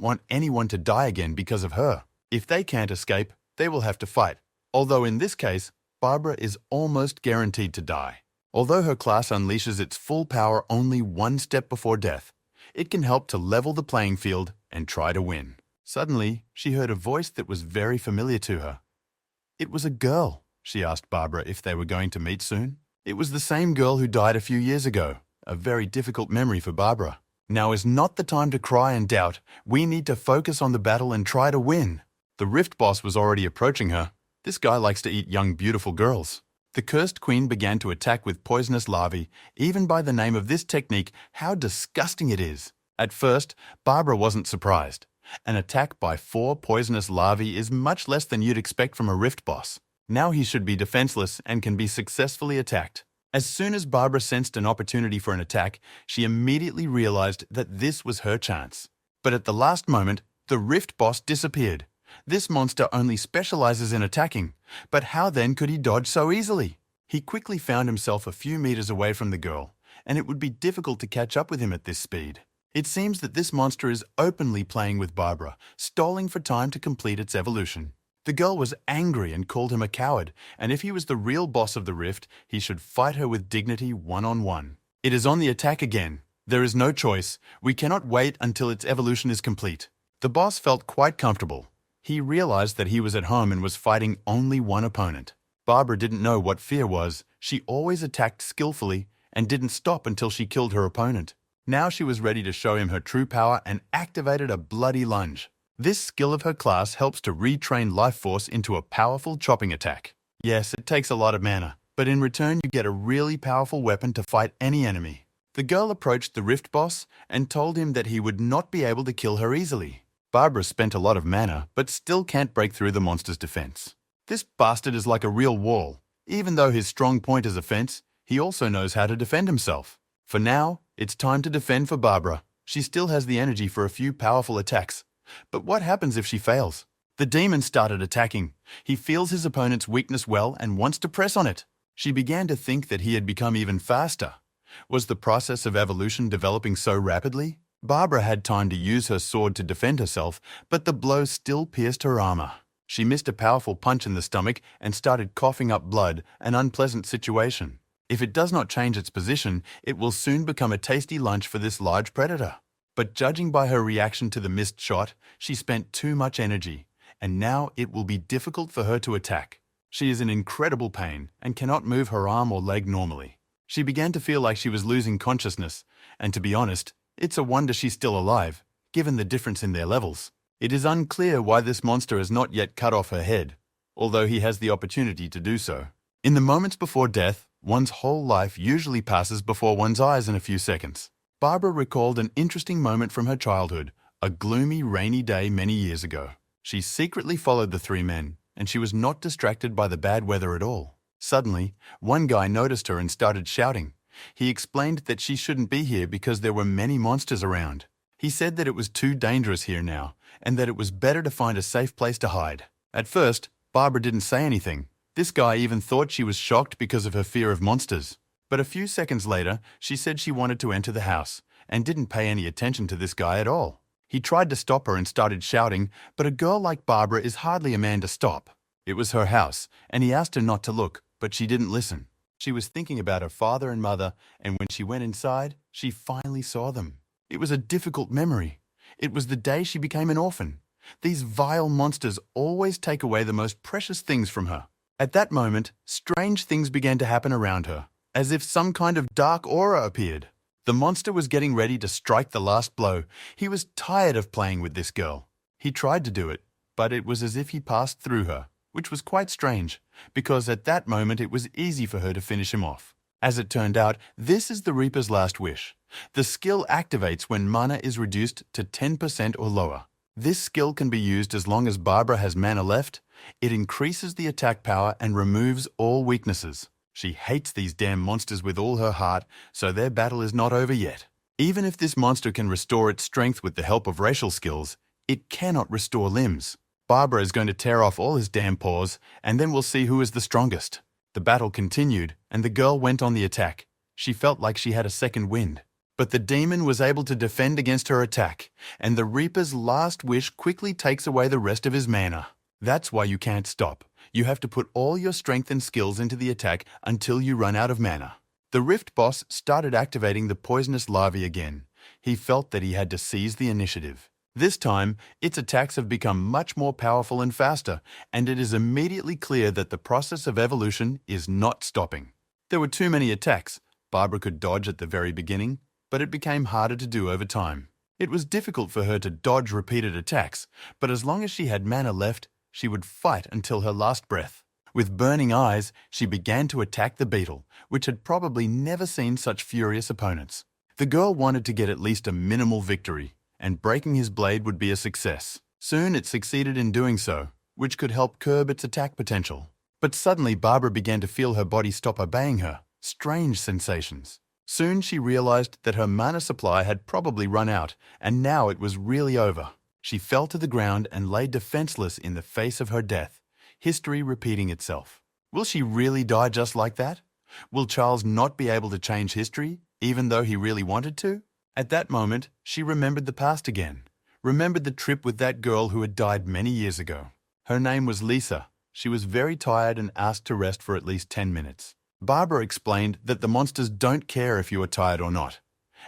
want anyone to die again because of her. If they can't escape, they will have to fight. Although in this case, Barbara is almost guaranteed to die. Although her class unleashes its full power only one step before death, it can help to level the playing field and try to win. Suddenly, she heard a voice that was very familiar to her. It was a girl. She asked Barbara if they were going to meet soon. It was the same girl who died a few years ago, a very difficult memory for Barbara. Now is not the time to cry and doubt. We need to focus on the battle and try to win. The rift boss was already approaching her. This guy likes to eat young, beautiful girls. The cursed queen began to attack with poisonous larvae. Even by the name of this technique, how disgusting it is. At first, Barbara wasn't surprised. An attack by 4 poisonous larvae is much less than you'd expect from a rift boss. Now he should be defenseless and can be successfully attacked. As soon as Barbara sensed an opportunity for an attack, she immediately realized that this was her chance. But at the last moment, the rift boss disappeared. This monster only specializes in attacking, but how then could he dodge so easily? He quickly found himself a few meters away from the girl, and it would be difficult to catch up with him at this speed. It seems that this monster is openly playing with Barbara, stalling for time to complete its evolution. The girl was angry and called him a coward, and if he was the real boss of the rift, he should fight her with dignity one-on-one. It is on the attack again. There is no choice. We cannot wait until its evolution is complete. The boss felt quite comfortable. He realized that he was at home and was fighting only one opponent. Barbara didn't know what fear was. She always attacked skillfully and didn't stop until she killed her opponent. Now she was ready to show him her true power and activated a bloody lunge. This skill of her class helps to retrain life force into a powerful chopping attack. Yes, it takes a lot of mana, but in return you get a really powerful weapon to fight any enemy. The girl approached the rift boss and told him that he would not be able to kill her easily. Barbara spent a lot of mana, but still can't break through the monster's defense. This bastard is like a real wall. Even though his strong point is a fence, he also knows how to defend himself. For now, it's time to defend for Barbara. She still has the energy for a few powerful attacks. But what happens if she fails? The demon started attacking. He feels his opponent's weakness well and wants to press on it. She began to think that he had become even faster. Was the process of evolution developing so rapidly? Barbara had time to use her sword to defend herself, but the blow still pierced her armor. She missed a powerful punch in the stomach and started coughing up blood, an unpleasant situation. If it does not change its position, it will soon become a tasty lunch for this large predator. But judging by her reaction to the missed shot, she spent too much energy, and now it will be difficult for her to attack. She is in incredible pain and cannot move her arm or leg normally. She began to feel like she was losing consciousness, and to be honest, it's a wonder she's still alive, given the difference in their levels. It is unclear why this monster has not yet cut off her head, although he has the opportunity to do so. In the moments before death, one's whole life usually passes before one's eyes in a few seconds. Barbara recalled an interesting moment from her childhood, a gloomy, rainy day many years ago. She secretly followed the three men, and she was not distracted by the bad weather at all. Suddenly, one guy noticed her and started shouting. He explained that she shouldn't be here because there were many monsters around. He said that it was too dangerous here now, and that it was better to find a safe place to hide. At first, Barbara didn't say anything. This guy even thought she was shocked because of her fear of monsters. But a few seconds later, she said she wanted to enter the house, and didn't pay any attention to this guy at all. He tried to stop her and started shouting, but a girl like Barbara is hardly a man to stop. It was her house, and he asked her not to look, but she didn't listen. She was thinking about her father and mother, and when she went inside, she finally saw them. It was a difficult memory. It was the day she became an orphan. These vile monsters always take away the most precious things from her. At that moment, strange things began to happen around her, as if some kind of dark aura appeared. The monster was getting ready to strike the last blow. He was tired of playing with this girl. He tried to do it, but it was as if he passed through her, which was quite strange, because at that moment it was easy for her to finish him off. As it turned out, this is the Reaper's last wish. The skill activates when mana is reduced to 10% or lower. This skill can be used as long as Barbara has mana left. It increases the attack power and removes all weaknesses. She hates these damn monsters with all her heart, so their battle is not over yet. Even if this monster can restore its strength with the help of racial skills, it cannot restore limbs. Barbara is going to tear off all his damn paws, and then we'll see who is the strongest. The battle continued, and the girl went on the attack. She felt like she had a second wind. But the demon was able to defend against her attack, and the Reaper's last wish quickly takes away the rest of his mana. That's why you can't stop. You have to put all your strength and skills into the attack until you run out of mana. The Rift boss started activating the poisonous larvae again. He felt that he had to seize the initiative. This time, its attacks have become much more powerful and faster, and it is immediately clear that the process of evolution is not stopping. There were too many attacks. Barbara could dodge at the very beginning, but it became harder to do over time. It was difficult for her to dodge repeated attacks, but as long as she had mana left, she would fight until her last breath. With burning eyes, she began to attack the beetle, which had probably never seen such furious opponents. The girl wanted to get at least a minimal victory, and breaking his blade would be a success. Soon it succeeded in doing so, which could help curb its attack potential. But suddenly Barbara began to feel her body stop obeying her. Strange sensations. Soon she realized that her mana supply had probably run out, and now it was really over. She fell to the ground and lay defenseless in the face of her death, history repeating itself. Will she really die just like that? Will Charles not be able to change history, even though he really wanted to? At that moment, she remembered the past again, remembered the trip with that girl who had died many years ago. Her name was Lisa. She was very tired and asked to rest for at least 10 minutes. Barbara explained that the monsters don't care if you are tired or not,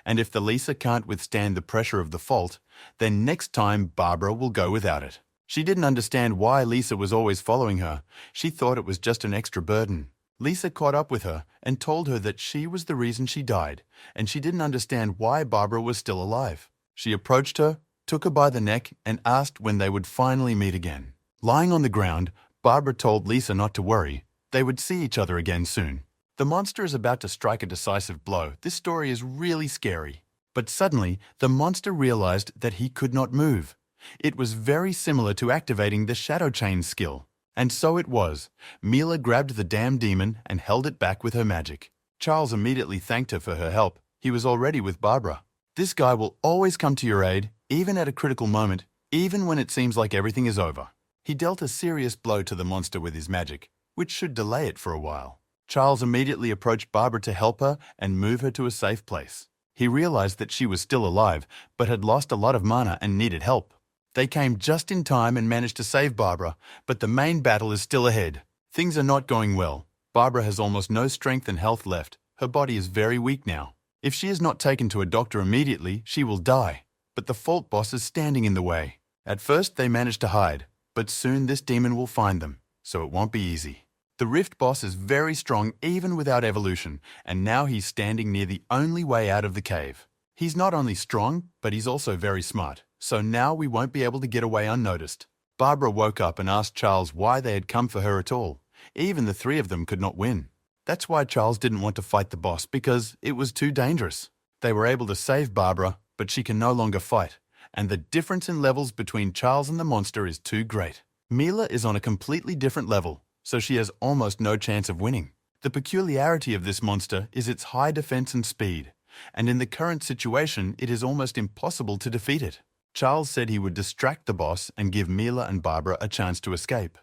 and if the Lisa can't withstand the pressure of the fault, then next time Barbara will go without it. She didn't understand why Lisa was always following her. She thought it was just an extra burden. Lisa caught up with her and told her that she was the reason she died, and she didn't understand why Barbara was still alive. She approached her, took her by the neck, and asked when they would finally meet again. Lying on the ground, Barbara told Lisa not to worry. They would see each other again soon. The monster is about to strike a decisive blow. This story is really scary. But suddenly, the monster realized that he could not move. It was very similar to activating the Shadow Chain skill. And so it was. Mila grabbed the damn demon and held it back with her magic. Charles immediately thanked her for her help. He was already with Barbara. This guy will always come to your aid, even at a critical moment, even when it seems like everything is over. He dealt a serious blow to the monster with his magic, which should delay it for a while. Charles immediately approached Barbara to help her and move her to a safe place. He realized that she was still alive, but had lost a lot of mana and needed help. They came just in time and managed to save Barbara, but the main battle is still ahead. Things are not going well. Barbara has almost no strength and health left. Her body is very weak now. If she is not taken to a doctor immediately, she will die. But the fault boss is standing in the way. At first, they manage to hide, but soon this demon will find them, so it won't be easy. The Rift boss is very strong even without evolution, and now he's standing near the only way out of the cave. He's not only strong, but he's also very smart, so now we won't be able to get away unnoticed. Barbara woke up and asked Charles why they had come for her at all. Even the three of them could not win. That's why Charles didn't want to fight the boss, because it was too dangerous. They were able to save Barbara, but she can no longer fight, and the difference in levels between Charles and the monster is too great. Mila is on a completely different level, so she has almost no chance of winning. The peculiarity of this monster is its high defense and speed, and in the current situation, it is almost impossible to defeat it. Charles said he would distract the boss and give Mila and Barbara a chance to escape.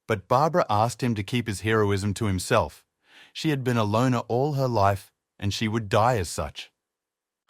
But Barbara asked him to keep his heroism to himself. She had been a loner all her life, and she would die as such.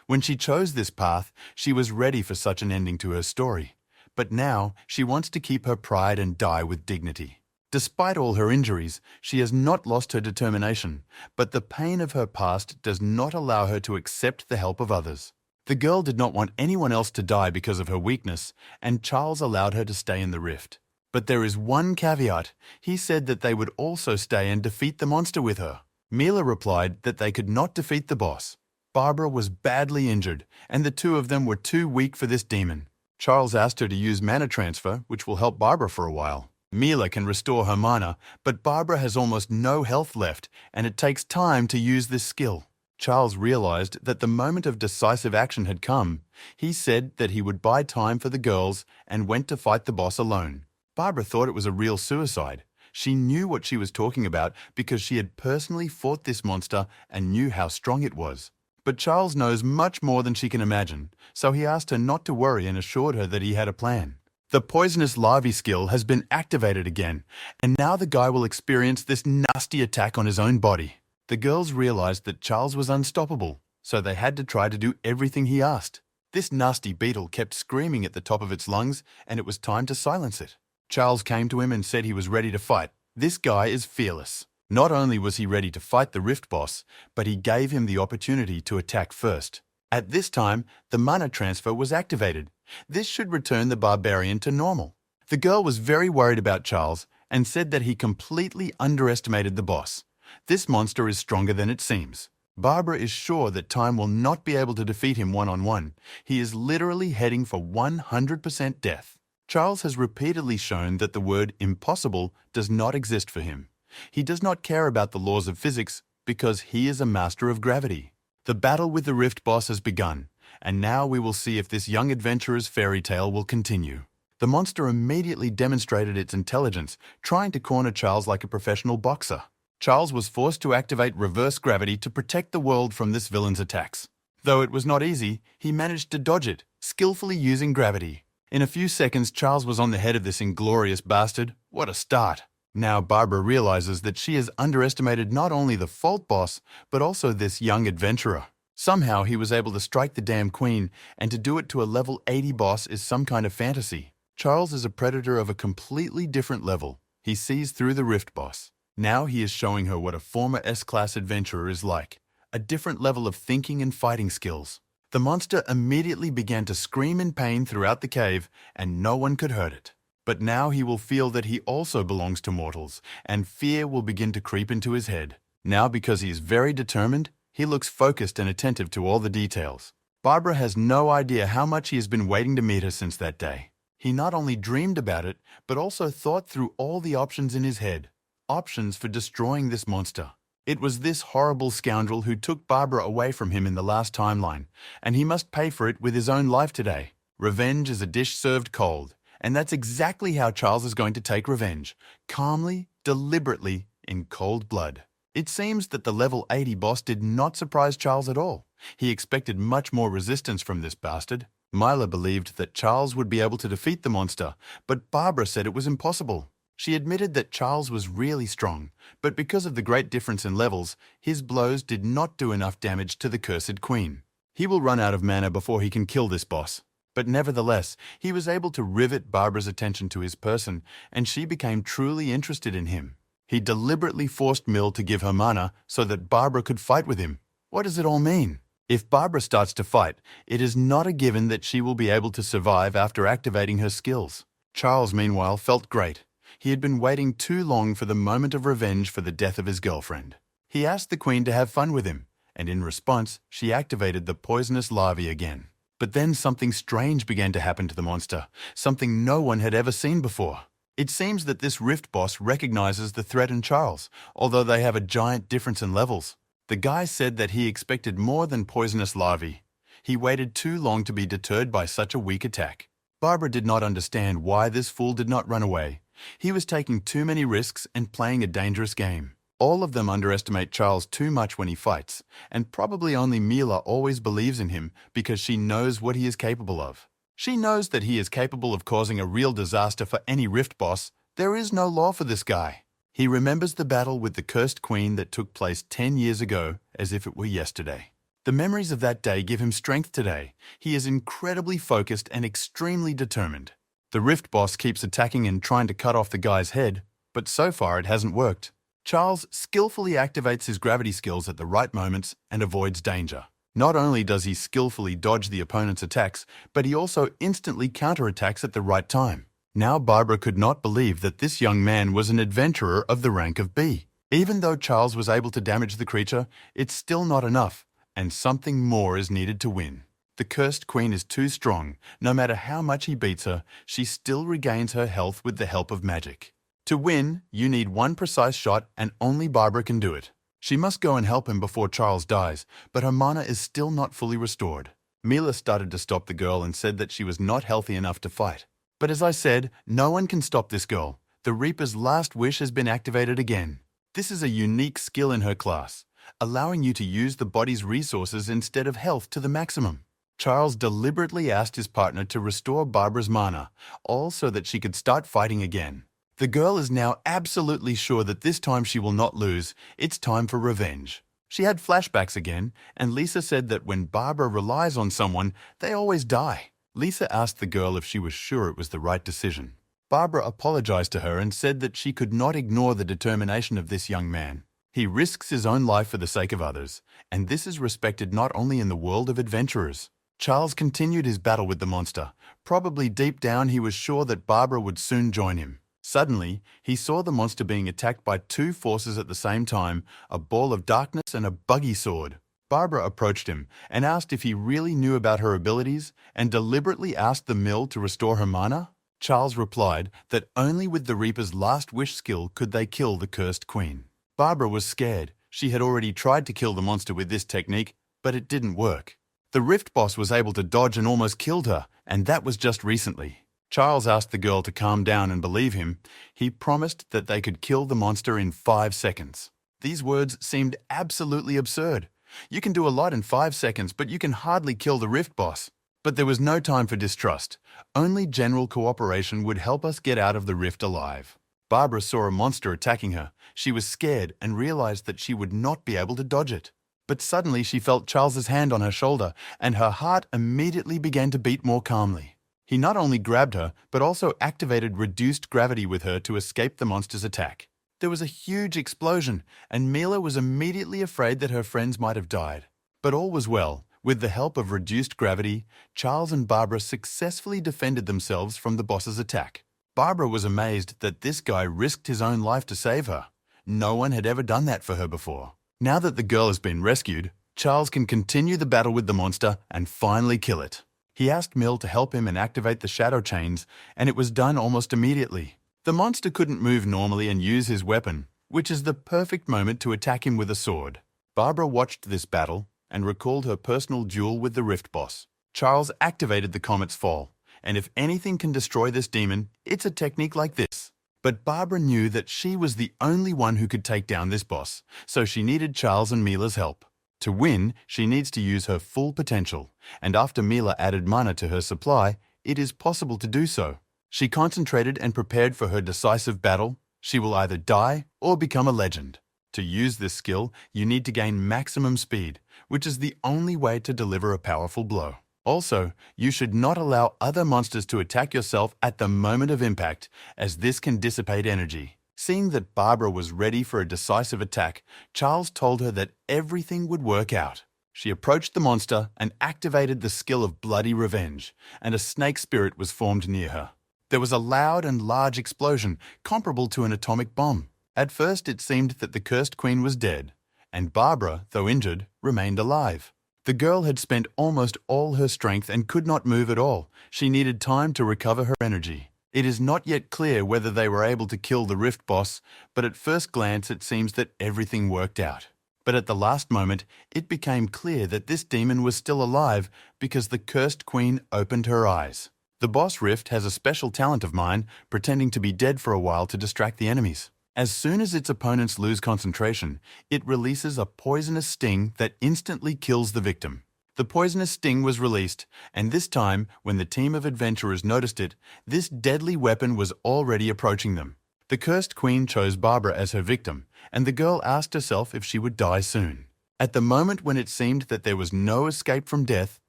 When she chose this path, she was ready for such an ending to her story. But now, she wants to keep her pride and die with dignity. Despite all her injuries, she has not lost her determination, but the pain of her past does not allow her to accept the help of others. The girl did not want anyone else to die because of her weakness, and Charles allowed her to stay in the rift. But there is one caveat. He said that they would also stay and defeat the monster with her. Mila replied that they could not defeat the boss. Barbara was badly injured, and the two of them were too weak for this demon. Charles asked her to use mana transfer, which will help Barbara for a while. Mila can restore her mana, but Barbara has almost no health left, and it takes time to use this skill. Charles realized that the moment of decisive action had come. He said that he would buy time for the girls and went to fight the boss alone. Barbara thought it was a real suicide. She knew what she was talking about because she had personally fought this monster and knew how strong it was. But Charles knows much more than she can imagine, so he asked her not to worry and assured her that he had a plan. The poisonous larvae skill has been activated again, and now the guy will experience this nasty attack on his own body. The girls realized that Charles was unstoppable, so they had to try to do everything he asked. This nasty beetle kept screaming at the top of its lungs, and it was time to silence it. Charles came to him and said he was ready to fight. This guy is fearless. Not only was he ready to fight the Rift boss, but he gave him the opportunity to attack first. At this time, the mana transfer was activated. This should return the barbarian to normal. The girl was very worried about Charles and said that he completely underestimated the boss. This monster is stronger than it seems. Barbara is sure that time will not be able to defeat him one-on-one. He is literally heading for 100% death. Charles has repeatedly shown that the word impossible does not exist for him. He does not care about the laws of physics because he is a master of gravity. The battle with the Rift boss has begun, and now we will see if this young adventurer's fairy tale will continue. The monster immediately demonstrated its intelligence, trying to corner Charles like a professional boxer. Charles was forced to activate reverse gravity to protect the world from this villain's attacks. Though it was not easy, he managed to dodge it, skillfully using gravity. In a few seconds, Charles was on the head of this inglorious bastard. What a start! Now Barbara realizes that she has underestimated not only the fault boss, but also this young adventurer. Somehow he was able to strike the damn queen, and to do it to a level 80 boss is some kind of fantasy. Charles is a predator of a completely different level. He sees through the Rift boss. Now he is showing her what a former S-class adventurer is like, a different level of thinking and fighting skills. The monster immediately began to scream in pain throughout the cave, and no one could hurt it. But now he will feel that he also belongs to mortals, and fear will begin to creep into his head. Now, because he is very determined, he looks focused and attentive to all the details. Barbara has no idea how much he has been waiting to meet her since that day. He not only dreamed about it, but also thought through all the options in his head. Options for destroying this monster. It was this horrible scoundrel who took Barbara away from him in the last timeline, and he must pay for it with his own life today. Revenge is a dish served cold, and that's exactly how Charles is going to take revenge. Calmly, deliberately, in cold blood. It seems that the level 80 boss did not surprise Charles at all. He expected much more resistance from this bastard. Mila believed that Charles would be able to defeat the monster, but Barbara said it was impossible. She admitted that Charles was really strong, but because of the great difference in levels, his blows did not do enough damage to the cursed queen. He will run out of mana before he can kill this boss. But nevertheless, he was able to rivet Barbara's attention to his person, and she became truly interested in him. He deliberately forced Mill to give her mana so that Barbara could fight with him. What does it all mean? If Barbara starts to fight, it is not a given that she will be able to survive after activating her skills. Charles, meanwhile, felt great. He had been waiting too long for the moment of revenge for the death of his girlfriend. He asked the Queen to have fun with him, and in response, she activated the poisonous larvae again. But then something strange began to happen to the monster, something no one had ever seen before. It seems that this rift boss recognizes the threat in Charles, although they have a giant difference in levels. The guy said that he expected more than poisonous larvae. He waited too long to be deterred by such a weak attack. Barbara did not understand why this fool did not run away. He was taking too many risks and playing a dangerous game. All of them underestimate Charles too much when he fights, and probably only Mila always believes in him because she knows what he is capable of. She knows that he is capable of causing a real disaster for any rift boss. There is no law for this guy. He remembers the battle with the cursed queen that took place 10 years ago as if it were yesterday. The memories of that day give him strength today. He is incredibly focused and extremely determined. The rift boss keeps attacking and trying to cut off the guy's head, but so far it hasn't worked. Charles skillfully activates his gravity skills at the right moments and avoids danger. Not only does he skillfully dodge the opponent's attacks, but he also instantly counterattacks at the right time. Now Barbara could not believe that this young man was an adventurer of the rank of B. Even though Charles was able to damage the creature, it's still not enough, and something more is needed to win. The cursed queen is too strong. No matter how much he beats her, she still regains her health with the help of magic. To win, you need one precise shot, and only Barbara can do it. She must go and help him before Charles dies, but her mana is still not fully restored. Mila started to stop the girl and said that she was not healthy enough to fight. But as I said, no one can stop this girl. The Reaper's last wish has been activated again. This is a unique skill in her class, allowing you to use the body's resources instead of health to the maximum. Charles deliberately asked his partner to restore Barbara's mana, all so that she could start fighting again. The girl is now absolutely sure that this time she will not lose. It's time for revenge. She had flashbacks again, and Lisa said that when Barbara relies on someone, they always die. Lisa asked the girl if she was sure it was the right decision. Barbara apologized to her and said that she could not ignore the determination of this young man. He risks his own life for the sake of others, and this is respected not only in the world of adventurers. Charles continued his battle with the monster. Probably deep down he was sure that Barbara would soon join him. Suddenly, he saw the monster being attacked by two forces at the same time, a ball of darkness and a buggy sword. Barbara approached him and asked if he really knew about her abilities and deliberately asked the mill to restore her mana. Charles replied that only with the Reaper's last wish skill could they kill the cursed queen. Barbara was scared. She had already tried to kill the monster with this technique, but it didn't work. The Rift boss was able to dodge and almost killed her, and that was just recently. Charles asked the girl to calm down and believe him. He promised that they could kill the monster in 5 seconds. These words seemed absolutely absurd. You can do a lot in 5 seconds, but you can hardly kill the Rift boss. But there was no time for distrust. Only general cooperation would help us get out of the rift alive. Barbara saw a monster attacking her. She was scared and realized that she would not be able to dodge it. But suddenly she felt Charles's hand on her shoulder, and her heart immediately began to beat more calmly. He not only grabbed her, but also activated reduced gravity with her to escape the monster's attack. There was a huge explosion, and Mila was immediately afraid that her friends might have died. But all was well. With the help of reduced gravity, Charles and Barbara successfully defended themselves from the boss's attack. Barbara was amazed that this guy risked his own life to save her. No one had ever done that for her before. Now that the girl has been rescued, Charles can continue the battle with the monster and finally kill it. He asked Mill to help him and activate the shadow chains, and it was done almost immediately. The monster couldn't move normally and use his weapon, which is the perfect moment to attack him with a sword. Barbara watched this battle and recalled her personal duel with the Rift boss. Charles activated the Comet's Fall, and if anything can destroy this demon, it's a technique like this. But Barbara knew that she was the only one who could take down this boss, so she needed Charles and Mila's help. To win, she needs to use her full potential, and after Mila added mana to her supply, it is possible to do so. She concentrated and prepared for her decisive battle. She will either die or become a legend. To use this skill, you need to gain maximum speed, which is the only way to deliver a powerful blow. Also, you should not allow other monsters to attack yourself at the moment of impact, as this can dissipate energy. Seeing that Barbara was ready for a decisive attack, Charles told her that everything would work out. She approached the monster and activated the skill of bloody revenge, and a snake spirit was formed near her. There was a loud and large explosion, comparable to an atomic bomb. At first, it seemed that the cursed queen was dead, and Barbara, though injured, remained alive. The girl had spent almost all her strength and could not move at all. She needed time to recover her energy. It is not yet clear whether they were able to kill the Rift boss, but at first glance it seems that everything worked out. But at the last moment, it became clear that this demon was still alive because the cursed queen opened her eyes. The boss Rift has a special talent of mine, pretending to be dead for a while to distract the enemies. As soon as its opponents lose concentration, it releases a poisonous sting that instantly kills the victim. The poisonous sting was released, and this time, when the team of adventurers noticed it, this deadly weapon was already approaching them. The cursed queen chose Barbara as her victim, and the girl asked herself if she would die soon. At the moment when it seemed that there was no escape from death,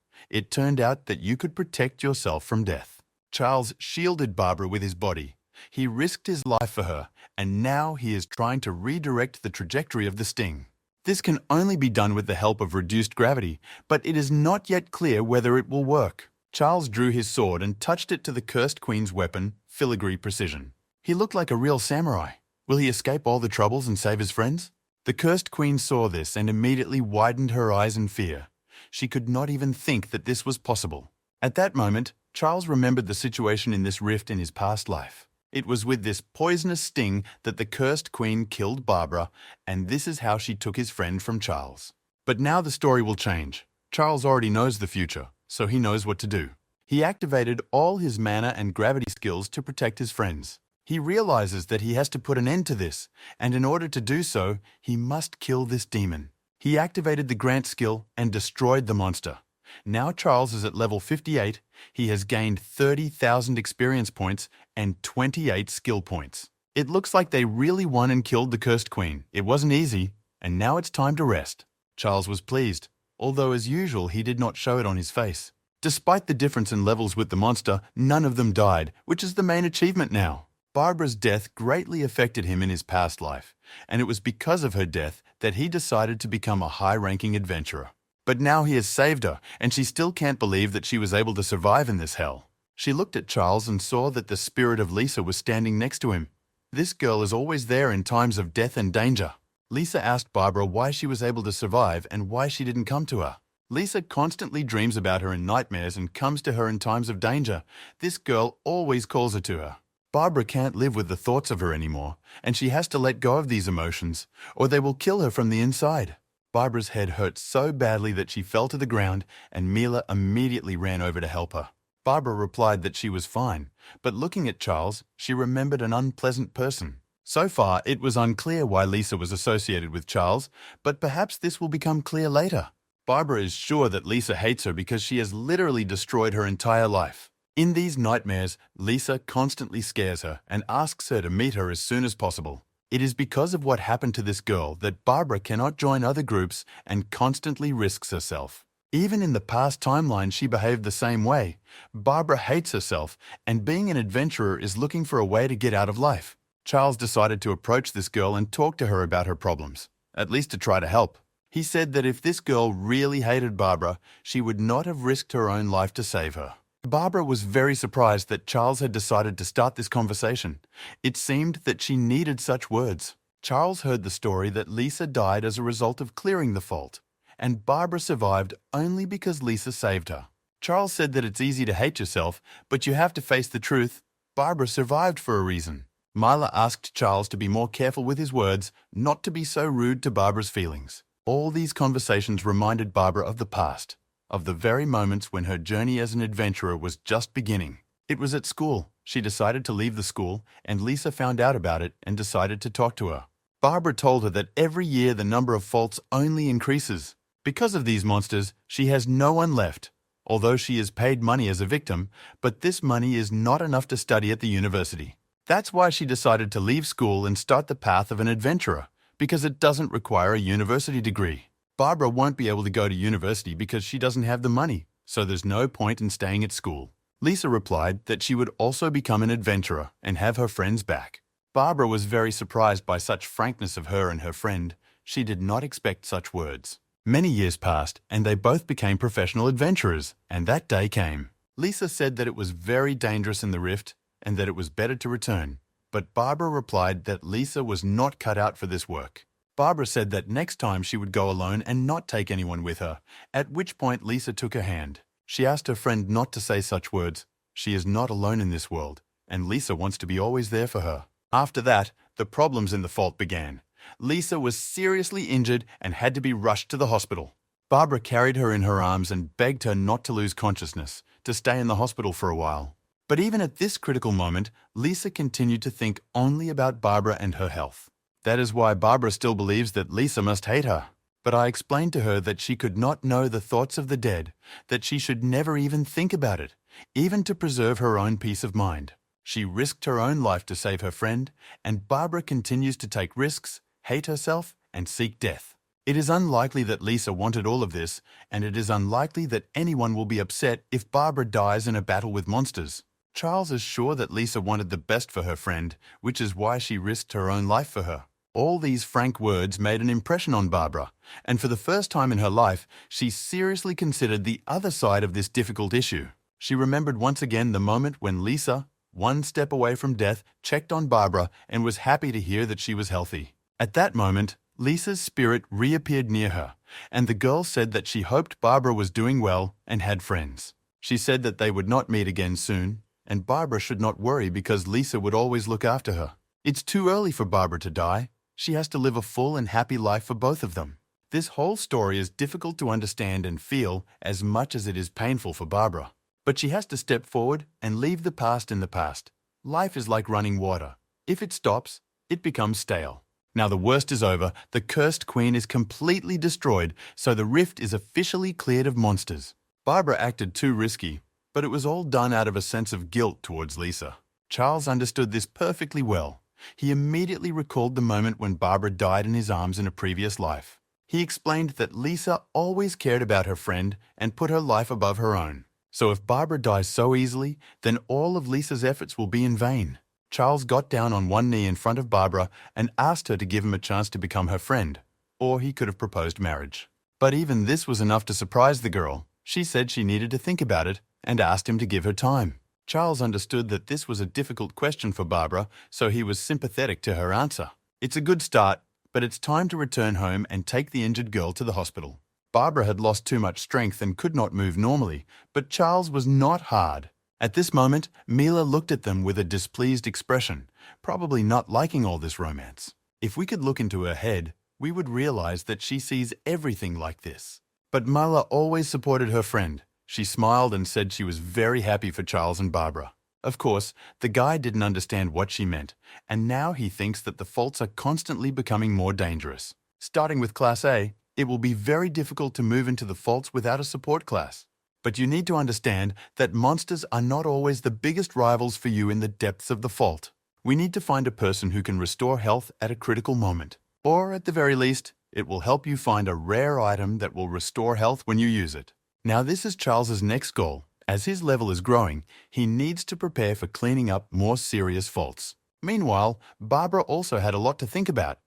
it turned out that you could protect yourself from death. Charles shielded Barbara with his body. He risked his life for her, and now he is trying to redirect the trajectory of the sting. This can only be done with the help of reduced gravity, but it is not yet clear whether it will work. Charles drew his sword and touched it to the cursed queen's weapon, filigree precision. He looked like a real samurai. Will he escape all the troubles and save his friends? The cursed queen saw this and immediately widened her eyes in fear. She could not even think that this was possible. At that moment, Charles remembered the situation in this rift in his past life. It was with this poisonous sting that the cursed queen killed Barbara, and this is how she took his friend from Charles. But now the story will change. Charles already knows the future, so he knows what to do. He activated all his mana and gravity skills to protect his friends. He realizes that he has to put an end to this, and in order to do so, he must kill this demon. He activated the Grant skill and destroyed the monster. Now Charles is at level 58, he has gained 30,000 experience points and 28 skill points. It looks like they really won and killed the cursed queen. It wasn't easy, and now it's time to rest. Charles was pleased, although as usual he did not show it on his face. Despite the difference in levels with the monster, none of them died, which is the main achievement now. Barbara's death greatly affected him in his past life, and it was because of her death that he decided to become a high-ranking adventurer. But now he has saved her, and she still can't believe that she was able to survive in this hell. She looked at Charles and saw that the spirit of Lisa was standing next to him. This girl is always there in times of death and danger. Lisa asked Barbara why she was able to survive and why she didn't come to her. Lisa constantly dreams about her in nightmares and comes to her in times of danger. This girl always calls her to her. Barbara can't live with the thoughts of her anymore, and she has to let go of these emotions, or they will kill her from the inside. Barbara's head hurt so badly that she fell to the ground, and Mila immediately ran over to help her. Barbara replied that she was fine, but looking at Charles, she remembered an unpleasant person. So far, it was unclear why Lisa was associated with Charles, but perhaps this will become clear later. Barbara is sure that Lisa hates her because she has literally destroyed her entire life. In these nightmares, Lisa constantly scares her and asks her to meet her as soon as possible. It is because of what happened to this girl that Barbara cannot join other groups and constantly risks herself. Even in the past timeline, she behaved the same way. Barbara hates herself, and being an adventurer is looking for a way to get out of life. Charles decided to approach this girl and talk to her about her problems, at least to try to help. He said that if this girl really hated Barbara, she would not have risked her own life to save her. Barbara was very surprised that Charles had decided to start this conversation. It seemed that she needed such words. Charles heard the story that Lisa died as a result of clearing the fault, and Barbara survived only because Lisa saved her. Charles said that it's easy to hate yourself, but you have to face the truth. Barbara survived for a reason. Mila asked Charles to be more careful with his words, not to be so rude to Barbara's feelings. All these conversations reminded Barbara of the past, of the very moments when her journey as an adventurer was just beginning. It was at school. She decided to leave the school, and Lisa found out about it and decided to talk to her. Barbara told her that every year the number of faults only increases. Because of these monsters, she has no one left, although she is paid money as a victim, but this money is not enough to study at the university. That's why she decided to leave school and start the path of an adventurer, because it doesn't require a university degree. Barbara won't be able to go to university because she doesn't have the money. so there's no point in staying at school. Lisa replied that she would also become an adventurer and have her friends back. Barbara was very surprised by such frankness of her and her friend. She did not expect such words. Many years passed, and they both became professional adventurers, and that day came. Lisa said that it was very dangerous in the rift and that it was better to return, but Barbara replied that Lisa was not cut out for this work. Barbara said that next time she would go alone and not take anyone with her, at which point Lisa took her hand. She asked her friend not to say such words. She is not alone in this world, and Lisa wants to be always there for her. After that, the problems in the vault began. Lisa was seriously injured and had to be rushed to the hospital. Barbara carried her in her arms and begged her not to lose consciousness, to stay in the hospital for a while. But even at this critical moment, Lisa continued to think only about Barbara and her health. That is why Barbara still believes that Lisa must hate her. But I explained to her that she could not know the thoughts of the dead, that she should never even think about it, even to preserve her own peace of mind. She risked her own life to save her friend, and Barbara continues to take risks, hate herself, and seek death. It is unlikely that Lisa wanted all of this, and it is unlikely that anyone will be upset if Barbara dies in a battle with monsters. Charles is sure that Lisa wanted the best for her friend, which is why she risked her own life for her. All these frank words made an impression on Barbara, and for the first time in her life, she seriously considered the other side of this difficult issue. She remembered once again the moment when Lisa, one step away from death, checked on Barbara and was happy to hear that she was healthy. At that moment, Lisa's spirit reappeared near her, and the girl said that she hoped Barbara was doing well and had friends. She said that they would not meet again soon, and Barbara should not worry because Lisa would always look after her. It's too early for Barbara to die. She has to live a full and happy life for both of them. This whole story is difficult to understand and feel as much as it is painful for Barbara. But she has to step forward and leave the past in the past. Life is like running water. If it stops, it becomes stale. Now the worst is over, the cursed queen is completely destroyed, so the rift is officially cleared of monsters. Barbara acted too risky, but it was all done out of a sense of guilt towards Lisa. Charles understood this perfectly well. He immediately recalled the moment when Barbara died in his arms in a previous life. He explained that Lisa always cared about her friend and put her life above her own. So if Barbara dies so easily, then all of Lisa's efforts will be in vain. Charles got down on one knee in front of Barbara and asked her to give him a chance to become her friend, or he could have proposed marriage. But even this was enough to surprise the girl. She said she needed to think about it and asked him to give her time. Charles understood that this was a difficult question for Barbara, so he was sympathetic to her answer. It's a good start, but it's time to return home and take the injured girl to the hospital. Barbara had lost too much strength and could not move normally, but Charles was not hard. At this moment, Mila looked at them with a displeased expression, probably not liking all this romance. If we could look into her head, we would realize that she sees everything like this. But Mila always supported her friend. She smiled and said she was very happy for Charles and Barbara. Of course, the guy didn't understand what she meant, and now he thinks that the faults are constantly becoming more dangerous. Starting with Class A, it will be very difficult to move into the faults without a support class. But you need to understand that monsters are not always the biggest rivals for you in the depths of the fault. We need to find a person who can restore health at a critical moment. Or, at the very least, it will help you find a rare item that will restore health when you use it. Now this is Charles's next goal. As his level is growing, he needs to prepare for cleaning up more serious faults. Meanwhile, Barbara also had a lot to think about.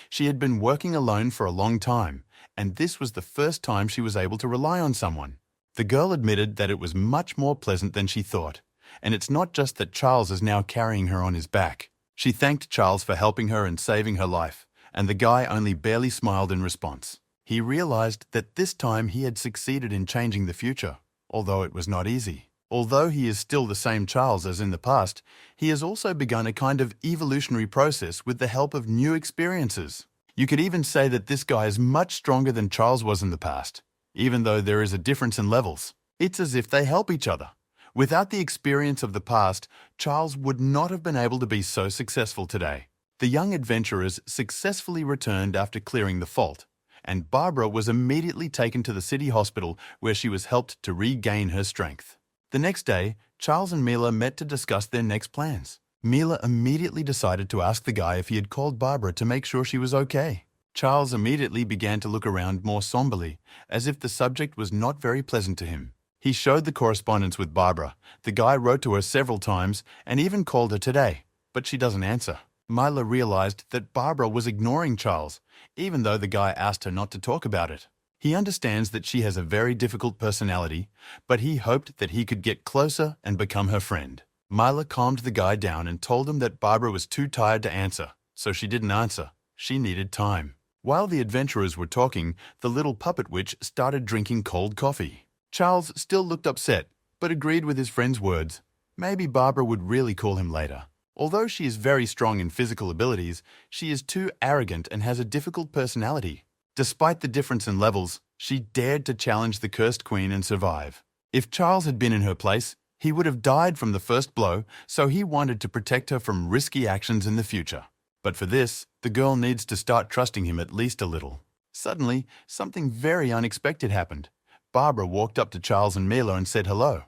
She had been working alone for a long time, and this was the first time she was able to rely on someone. The girl admitted that it was much more pleasant than she thought, and it's not just that Charles is now carrying her on his back. She thanked Charles for helping her and saving her life, and the guy only barely smiled in response. He realized that this time he had succeeded in changing the future, although it was not easy. Although he is still the same Charles as in the past, he has also begun a kind of evolutionary process with the help of new experiences. You could even say that this guy is much stronger than Charles was in the past, even though there is a difference in levels. It's as if they help each other. Without the experience of the past, Charles would not have been able to be so successful today. The young adventurers successfully returned after clearing the fault, and Barbara was immediately taken to the city hospital where she was helped to regain her strength. The next day, Charles and Mila met to discuss their next plans. Mila immediately decided to ask the guy if he had called Barbara to make sure she was okay. Charles immediately began to look around more somberly, as if the subject was not very pleasant to him. He showed the correspondence with Barbara. The guy wrote to her several times and even called her today, but she doesn't answer. Mila realized that Barbara was ignoring Charles, even though the guy asked her not to talk about it. He understands that she has a very difficult personality, but he hoped that he could get closer and become her friend. Mila calmed the guy down and told him that Barbara was too tired to answer, so she didn't answer. She needed time. While the adventurers were talking, the little puppet witch started drinking cold coffee. Charles still looked upset, but agreed with his friend's words. Maybe Barbara would really call him later. Although she is very strong in physical abilities, she is too arrogant and has a difficult personality. Despite the difference in levels, she dared to challenge the Cursed Queen and survive. If Charles had been in her place, he would have died from the first blow, so he wanted to protect her from risky actions in the future. But for this, the girl needs to start trusting him at least a little. Suddenly, something very unexpected happened. Barbara walked up to Charles and Mila and said hello.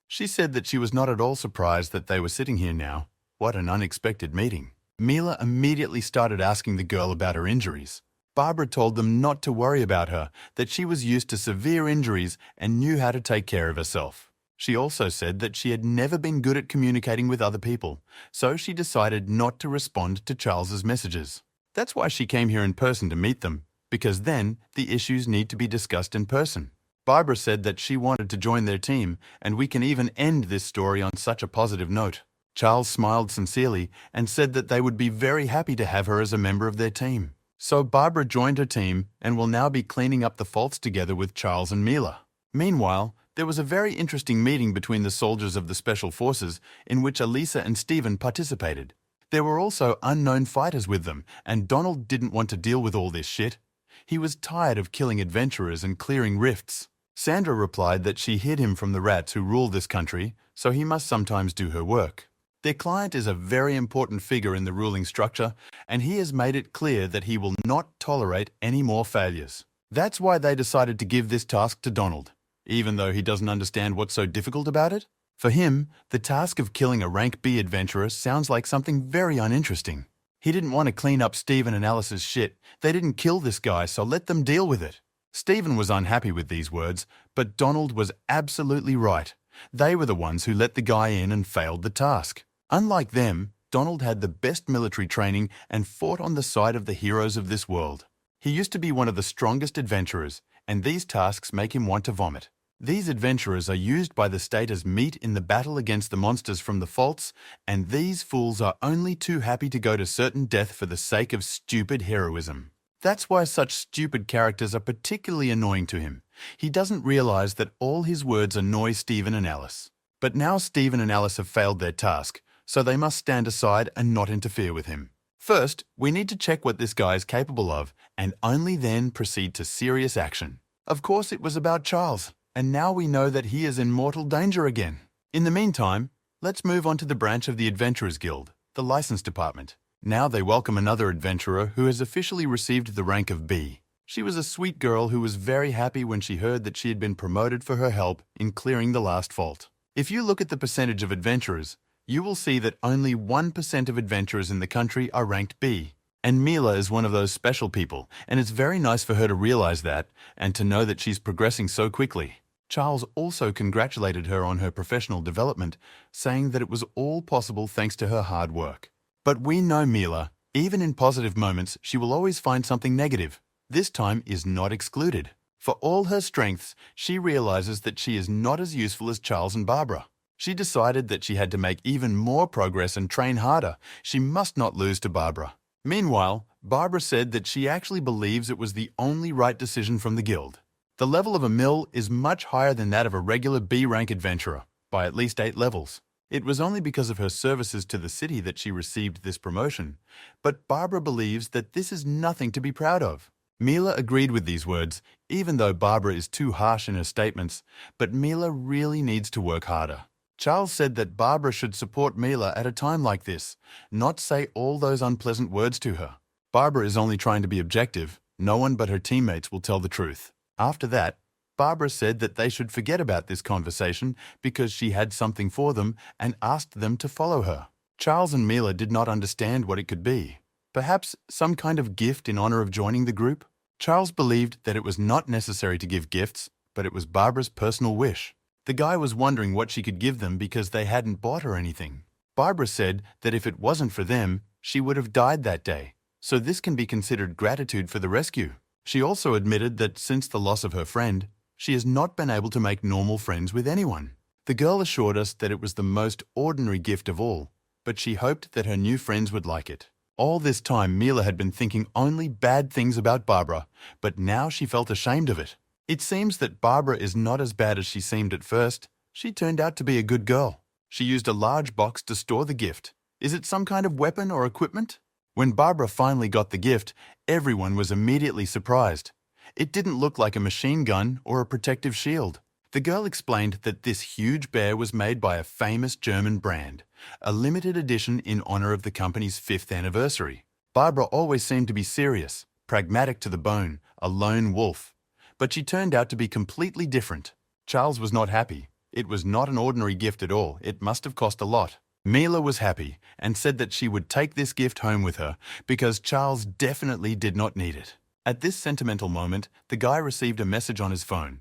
She said that she was not at all surprised that they were sitting here now. What an unexpected meeting. Mila immediately started asking the girl about her injuries. Barbara told them not to worry about her, that she was used to severe injuries and knew how to take care of herself. She also said that she had never been good at communicating with other people, so she decided not to respond to Charles's messages. That's why she came here in person to meet them, because then the issues need to be discussed in person. Barbara said that she wanted to join their team, and we can even end this story on such a positive note. Charles smiled sincerely and said that they would be very happy to have her as a member of their team. So Barbara joined her team and will now be cleaning up the faults together with Charles and Mila. Meanwhile, there was a very interesting meeting between the soldiers of the Special Forces in which Elisa and Stephen participated. There were also unknown fighters with them, and Donald didn't want to deal with all this shit. He was tired of killing adventurers and clearing rifts. Sandra replied that she hid him from the rats who rule this country, so he must sometimes do her work. Their client is a very important figure in the ruling structure, and he has made it clear that he will not tolerate any more failures. That's why they decided to give this task to Donald, even though he doesn't understand what's so difficult about it. For him, the task of killing a rank B adventurer sounds like something very uninteresting. He didn't want to clean up Stephen and Alice's shit. They didn't kill this guy, so let them deal with it. Stephen was unhappy with these words, but Donald was absolutely right. They were the ones who let the guy in and failed the task. Unlike them, Donald had the best military training and fought on the side of the heroes of this world. He used to be one of the strongest adventurers, and these tasks make him want to vomit. These adventurers are used by the state as meat in the battle against the monsters from the faults, and these fools are only too happy to go to certain death for the sake of stupid heroism. That's why such stupid characters are particularly annoying to him. He doesn't realize that all his words annoy Stephen and Alice. But now Stephen and Alice have failed their task, so they must stand aside and not interfere with him. First, we need to check what this guy is capable of, and only then proceed to serious action. Of course, it was about Charles, and now we know that he is in mortal danger again. In the meantime, let's move on to the branch of the Adventurers Guild, the License Department. Now they welcome another adventurer who has officially received the rank of B. She was a sweet girl who was very happy when she heard that she had been promoted for her help in clearing the last fault. If you look at the percentage of adventurers, you will see that only 1% of adventurers in the country are ranked B. And Mila is one of those special people, and it's very nice for her to realize that and to know that she's progressing so quickly. Charles also congratulated her on her professional development, saying that it was all possible thanks to her hard work. But we know Mila. Even in positive moments, she will always find something negative. This time is not excluded. For all her strengths, she realizes that she is not as useful as Charles and Barbara. She decided that she had to make even more progress and train harder. She must not lose to Barbara. Meanwhile, Barbara said that she actually believes it was the only right decision from the guild. The level of a mill is much higher than that of a regular B-rank adventurer, by at least 8 levels. It was only because of her services to the city that she received this promotion, but Barbara believes that this is nothing to be proud of. Mila agreed with these words, even though Barbara is too harsh in her statements, but Mila really needs to work harder. Charles said that Barbara should support Mila at a time like this, not say all those unpleasant words to her. Barbara is only trying to be objective. No one but her teammates will tell the truth. After that, Barbara said that they should forget about this conversation because she had something for them and asked them to follow her. Charles and Mila did not understand what it could be. Perhaps some kind of gift in honor of joining the group? Charles believed that it was not necessary to give gifts, but it was Barbara's personal wish. The guy was wondering what she could give them because they hadn't bought her anything. Barbara said that if it wasn't for them, she would have died that day, so this can be considered gratitude for the rescue. She also admitted that since the loss of her friend, she has not been able to make normal friends with anyone. The girl assured us that it was the most ordinary gift of all, but she hoped that her new friends would like it. All this time, Mila had been thinking only bad things about Barbara, but now she felt ashamed of it. It seems that Barbara is not as bad as she seemed at first. She turned out to be a good girl. She used a large box to store the gift. Is it some kind of weapon or equipment? When Barbara finally got the gift, everyone was immediately surprised. It didn't look like a machine gun or a protective shield. The girl explained that this huge bear was made by a famous German brand, a limited edition in honor of the company's 5th anniversary. Barbara always seemed to be serious, pragmatic to the bone, a lone wolf. But she turned out to be completely different. Charles was not happy. It was not an ordinary gift at all. It must have cost a lot. Mila was happy and said that she would take this gift home with her because Charles definitely did not need it. At this sentimental moment, the guy received a message on his phone.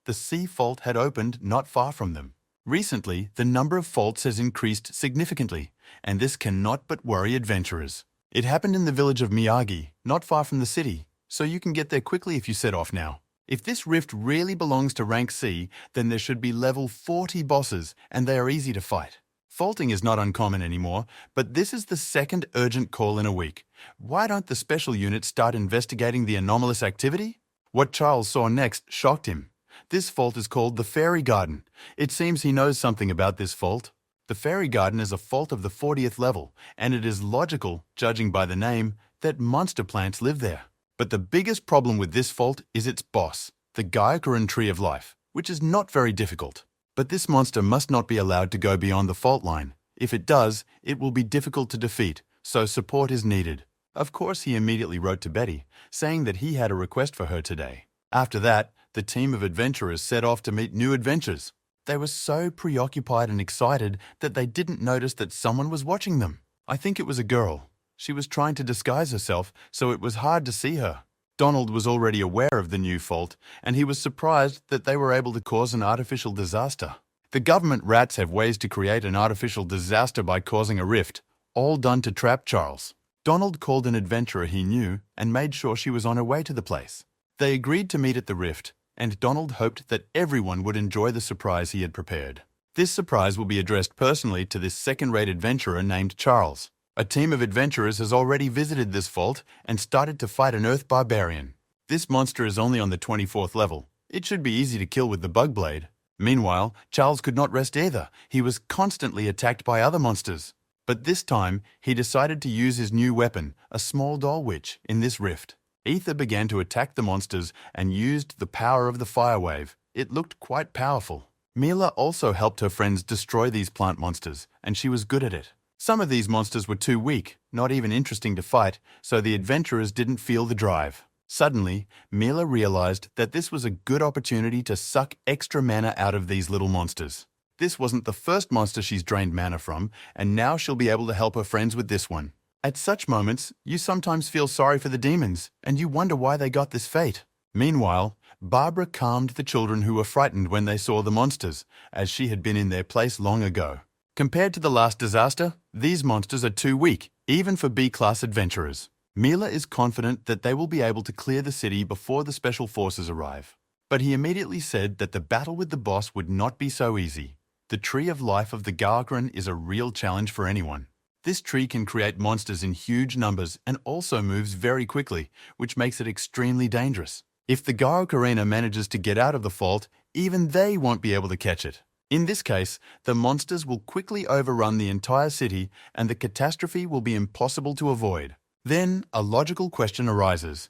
The sea fault had opened not far from them. Recently, the number of faults has increased significantly, and this cannot but worry adventurers. It happened in the village of Miyagi, not far from the city, so you can get there quickly if you set off now. If this rift really belongs to rank C, then there should be level 40 bosses, and they are easy to fight. Faulting is not uncommon anymore, but this is the second urgent call in a week. Why don't the special units start investigating the anomalous activity? What Charles saw next shocked him. This fault is called the Fairy Garden. It seems he knows something about this fault. The Fairy Garden is a fault of the 40th level, and it is logical, judging by the name, that monster plants live there. But the biggest problem with this fault is its boss, the Gaiakuran Tree of Life, which is not very difficult. But this monster must not be allowed to go beyond the fault line. If it does, it will be difficult to defeat, so support is needed. Of course, he immediately wrote to Betty, saying that he had a request for her today. After that, the team of adventurers set off to meet new adventures. They were so preoccupied and excited that they didn't notice that someone was watching them. I think it was a girl. She was trying to disguise herself, so it was hard to see her. Donald was already aware of the new fault, and he was surprised that they were able to cause an artificial disaster. The government rats have ways to create an artificial disaster by causing a rift, all done to trap Charles. Donald called an adventurer he knew and made sure she was on her way to the place. They agreed to meet at the rift, and Donald hoped that everyone would enjoy the surprise he had prepared. This surprise will be addressed personally to this second-rate adventurer named Charles. A team of adventurers has already visited this fault and started to fight an Earth barbarian. This monster is only on the 24th level. It should be easy to kill with the bug blade. Meanwhile, Charles could not rest either. He was constantly attacked by other monsters. But this time, he decided to use his new weapon, a small doll witch, in this rift. Ether began to attack the monsters and used the power of the fire wave. It looked quite powerful. Mila also helped her friends destroy these plant monsters, and she was good at it. Some of these monsters were too weak, not even interesting to fight, so the adventurers didn't feel the drive. Suddenly, Mila realized that this was a good opportunity to suck extra mana out of these little monsters. This wasn't the first monster she's drained mana from, and now she'll be able to help her friends with this one. At such moments, you sometimes feel sorry for the demons, and you wonder why they got this fate. Meanwhile, Barbara calmed the children who were frightened when they saw the monsters, as she had been in their place long ago. Compared to the last disaster, these monsters are too weak, even for B-class adventurers. Mila is confident that they will be able to clear the city before the special forces arrive. But he immediately said that the battle with the boss would not be so easy. The Tree of Life of the Gaiakuran is a real challenge for anyone. This tree can create monsters in huge numbers and also moves very quickly, which makes it extremely dangerous. If the Gaiakurana manages to get out of the fault, even they won't be able to catch it. In this case, the monsters will quickly overrun the entire city and the catastrophe will be impossible to avoid. Then, a logical question arises.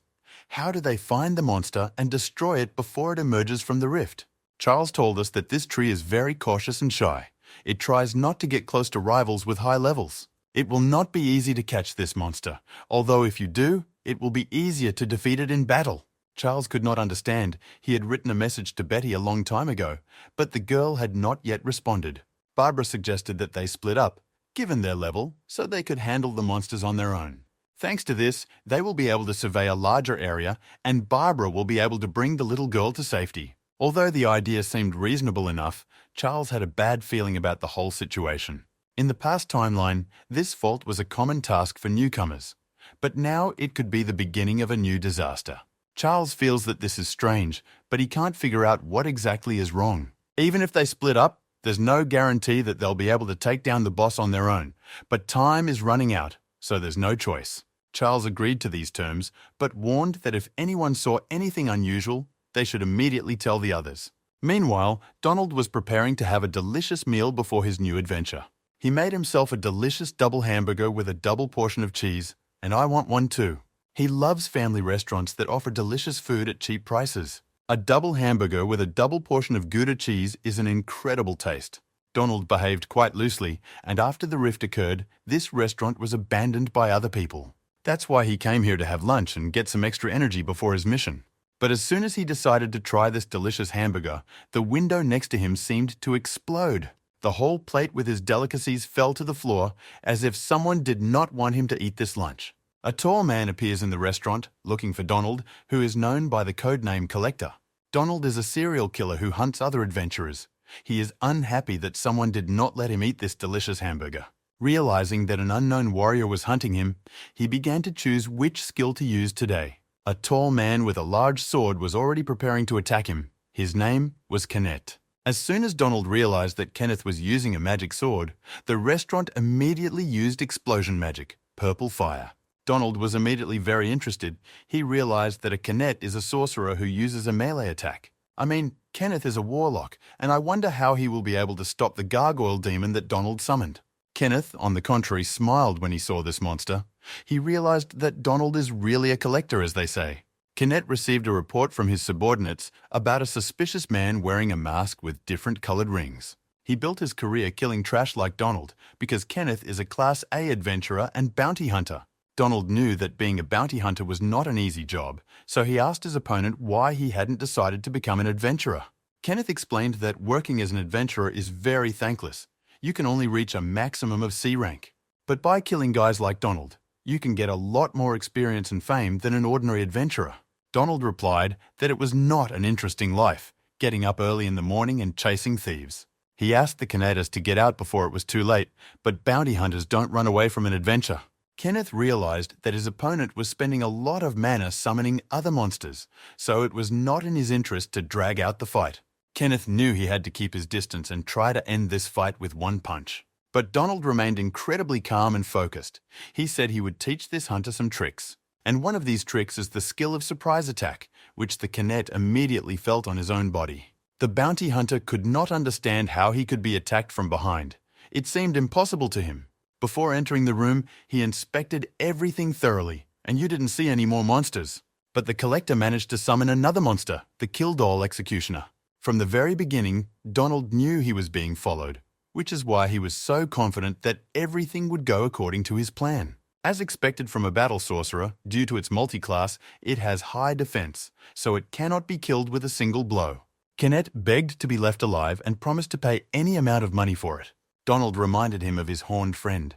How do they find the monster and destroy it before it emerges from the rift? Charles told us that this tree is very cautious and shy. It tries not to get close to rivals with high levels. It will not be easy to catch this monster, although if you do, it will be easier to defeat it in battle. Charles could not understand. He had written a message to Betty a long time ago, but the girl had not yet responded. Barbara suggested that they split up, given their level, so they could handle the monsters on their own. Thanks to this, they will be able to survey a larger area, and Barbara will be able to bring the little girl to safety. Although the idea seemed reasonable enough, Charles had a bad feeling about the whole situation. In the past timeline, this fault was a common task for newcomers, but now it could be the beginning of a new disaster. Charles feels that this is strange, but he can't figure out what exactly is wrong. Even if they split up, there's no guarantee that they'll be able to take down the boss on their own, but time is running out, so there's no choice. Charles agreed to these terms, but warned that if anyone saw anything unusual, they should immediately tell the others. Meanwhile, Donald was preparing to have a delicious meal before his new adventure. He made himself a delicious double hamburger with a double portion of cheese, and I want one too. He loves family restaurants that offer delicious food at cheap prices. A double hamburger with a double portion of Gouda cheese is an incredible taste. Donald behaved quite loosely, and after the rift occurred, this restaurant was abandoned by other people. That's why he came here to have lunch and get some extra energy before his mission. But as soon as he decided to try this delicious hamburger, the window next to him seemed to explode. The whole plate with his delicacies fell to the floor as if someone did not want him to eat this lunch. A tall man appears in the restaurant, looking for Donald, who is known by the codename Collector. Donald is a serial killer who hunts other adventurers. He is unhappy that someone did not let him eat this delicious hamburger. Realizing that an unknown warrior was hunting him, he began to choose which skill to use today. A tall man with a large sword was already preparing to attack him. His name was Kenneth. As soon as Donald realized that Kenneth was using a magic sword, the restaurant immediately used explosion magic, purple fire. Donald was immediately very interested. He realized that a Kenneth is a sorcerer who uses a melee attack. I mean, Kenneth is a warlock, and I wonder how he will be able to stop the gargoyle demon that Donald summoned. Kenneth, on the contrary, smiled when he saw this monster. He realized that Donald is really a collector, as they say. Kenneth received a report from his subordinates about a suspicious man wearing a mask with different colored rings. He built his career killing trash like Donald because Kenneth is a Class A adventurer and bounty hunter. Donald knew that being a bounty hunter was not an easy job, so he asked his opponent why he hadn't decided to become an adventurer. Kenneth explained that working as an adventurer is very thankless. You can only reach a maximum of C rank. But by killing guys like Donald, you can get a lot more experience and fame than an ordinary adventurer. Donald replied that it was not an interesting life, getting up early in the morning and chasing thieves. He asked the Kanadas to get out before it was too late, but bounty hunters don't run away from an adventure. Kenneth realized that his opponent was spending a lot of mana summoning other monsters, so it was not in his interest to drag out the fight. Kenneth knew he had to keep his distance and try to end this fight with one punch. But Donald remained incredibly calm and focused. He said he would teach this hunter some tricks. And one of these tricks is the skill of surprise attack, which the Kenneth immediately felt on his own body. The bounty hunter could not understand how he could be attacked from behind. It seemed impossible to him. Before entering the room, he inspected everything thoroughly, and you didn't see any more monsters. But the collector managed to summon another monster, the Kildall Executioner. From the very beginning, Donald knew he was being followed, which is why he was so confident that everything would go according to his plan. As expected from a battle sorcerer, due to its multi-class, it has high defense, so it cannot be killed with a single blow. Kenneth begged to be left alive and promised to pay any amount of money for it. Donald reminded him of his horned friend.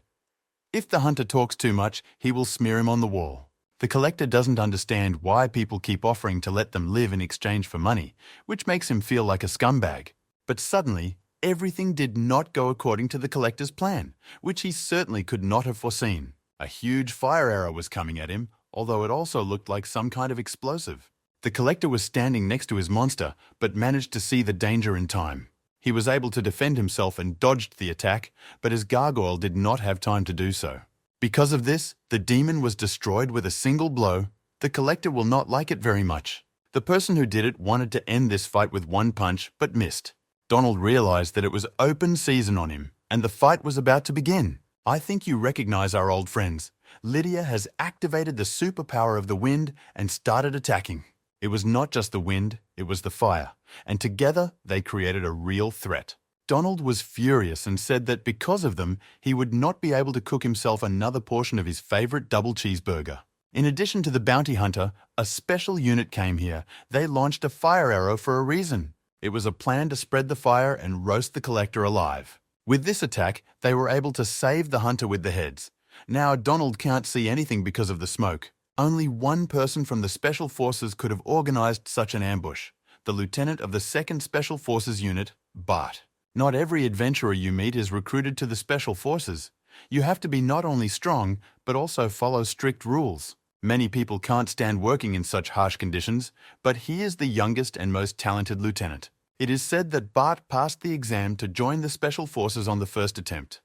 If the hunter talks too much, he will smear him on the wall. The collector doesn't understand why people keep offering to let them live in exchange for money, which makes him feel like a scumbag. But suddenly, everything did not go according to the collector's plan, which he certainly could not have foreseen. A huge fire arrow was coming at him, although it also looked like some kind of explosive. The collector was standing next to his monster, but managed to see the danger in time. He was able to defend himself and dodged the attack, but his gargoyle did not have time to do so. Because of this, the demon was destroyed with a single blow. The collector will not like it very much. The person who did it wanted to end this fight with one punch, but missed. Donald realized that it was open season on him, and the fight was about to begin. I think you recognize our old friends. Lydia has activated the superpower of the wind and started attacking. It was not just the wind, it was the fire, and together they created a real threat. Donald was furious and said that because of them, he would not be able to cook himself another portion of his favorite double cheeseburger. In addition to the bounty hunter, a special unit came here. They launched a fire arrow for a reason. It was a plan to spread the fire and roast the collector alive. With this attack, they were able to save the hunter with the heads. Now Donald can't see anything because of the smoke. Only one person from the special forces could have organized such an ambush. the lieutenant of the 2nd Special Forces Unit, Bart. Not every adventurer you meet is recruited to the Special Forces. You have to be not only strong, but also follow strict rules. Many people can't stand working in such harsh conditions, but he is the youngest and most talented lieutenant. It is said that Bart passed the exam to join the Special Forces on the first attempt.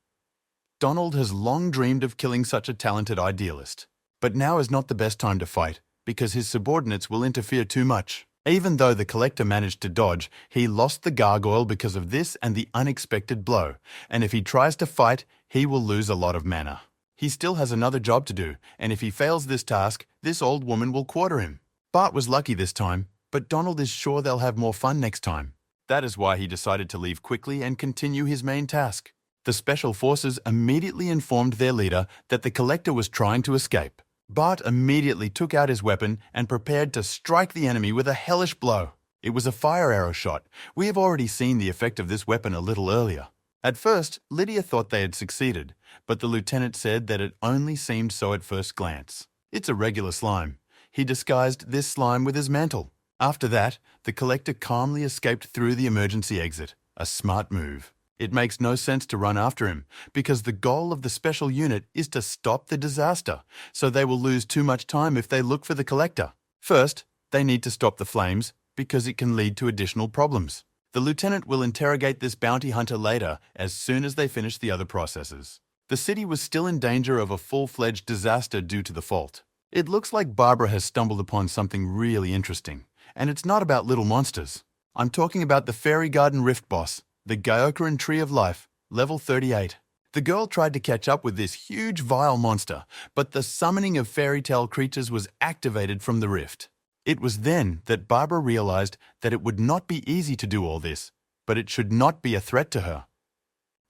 Donald has long dreamed of killing such a talented idealist. But now is not the best time to fight, because his subordinates will interfere too much. Even though the collector managed to dodge, he lost the gargoyle because of this and the unexpected blow, and if he tries to fight, he will lose a lot of mana. He still has another job to do, and if he fails this task, this old woman will quarter him. Bart was lucky this time, but Donald is sure they'll have more fun next time. That is why he decided to leave quickly and continue his main task. The Special Forces immediately informed their leader that the collector was trying to escape. Bart immediately took out his weapon and prepared to strike the enemy with a hellish blow. It was a fire arrow shot. We have already seen the effect of this weapon a little earlier. At first, Lydia thought they had succeeded, but the lieutenant said that it only seemed so at first glance. It's a regular slime. He disguised this slime with his mantle. After that, the collector calmly escaped through the emergency exit. A smart move. It makes no sense to run after him, because the goal of the special unit is to stop the disaster, so they will lose too much time if they look for the collector. First, they need to stop the flames, because it can lead to additional problems. The lieutenant will interrogate this bounty hunter later, as soon as they finish the other processes. The city was still in danger of a full-fledged disaster due to the fault. It looks like Barbara has stumbled upon something really interesting, and it's not about little monsters. I'm talking about the Fairy Garden Rift boss, the Gyokurin Tree of Life, level 38. The girl tried to catch up with this huge vile monster, but the summoning of fairy tale creatures was activated from the rift. It was then that Barbara realized that it would not be easy to do all this, but it should not be a threat to her.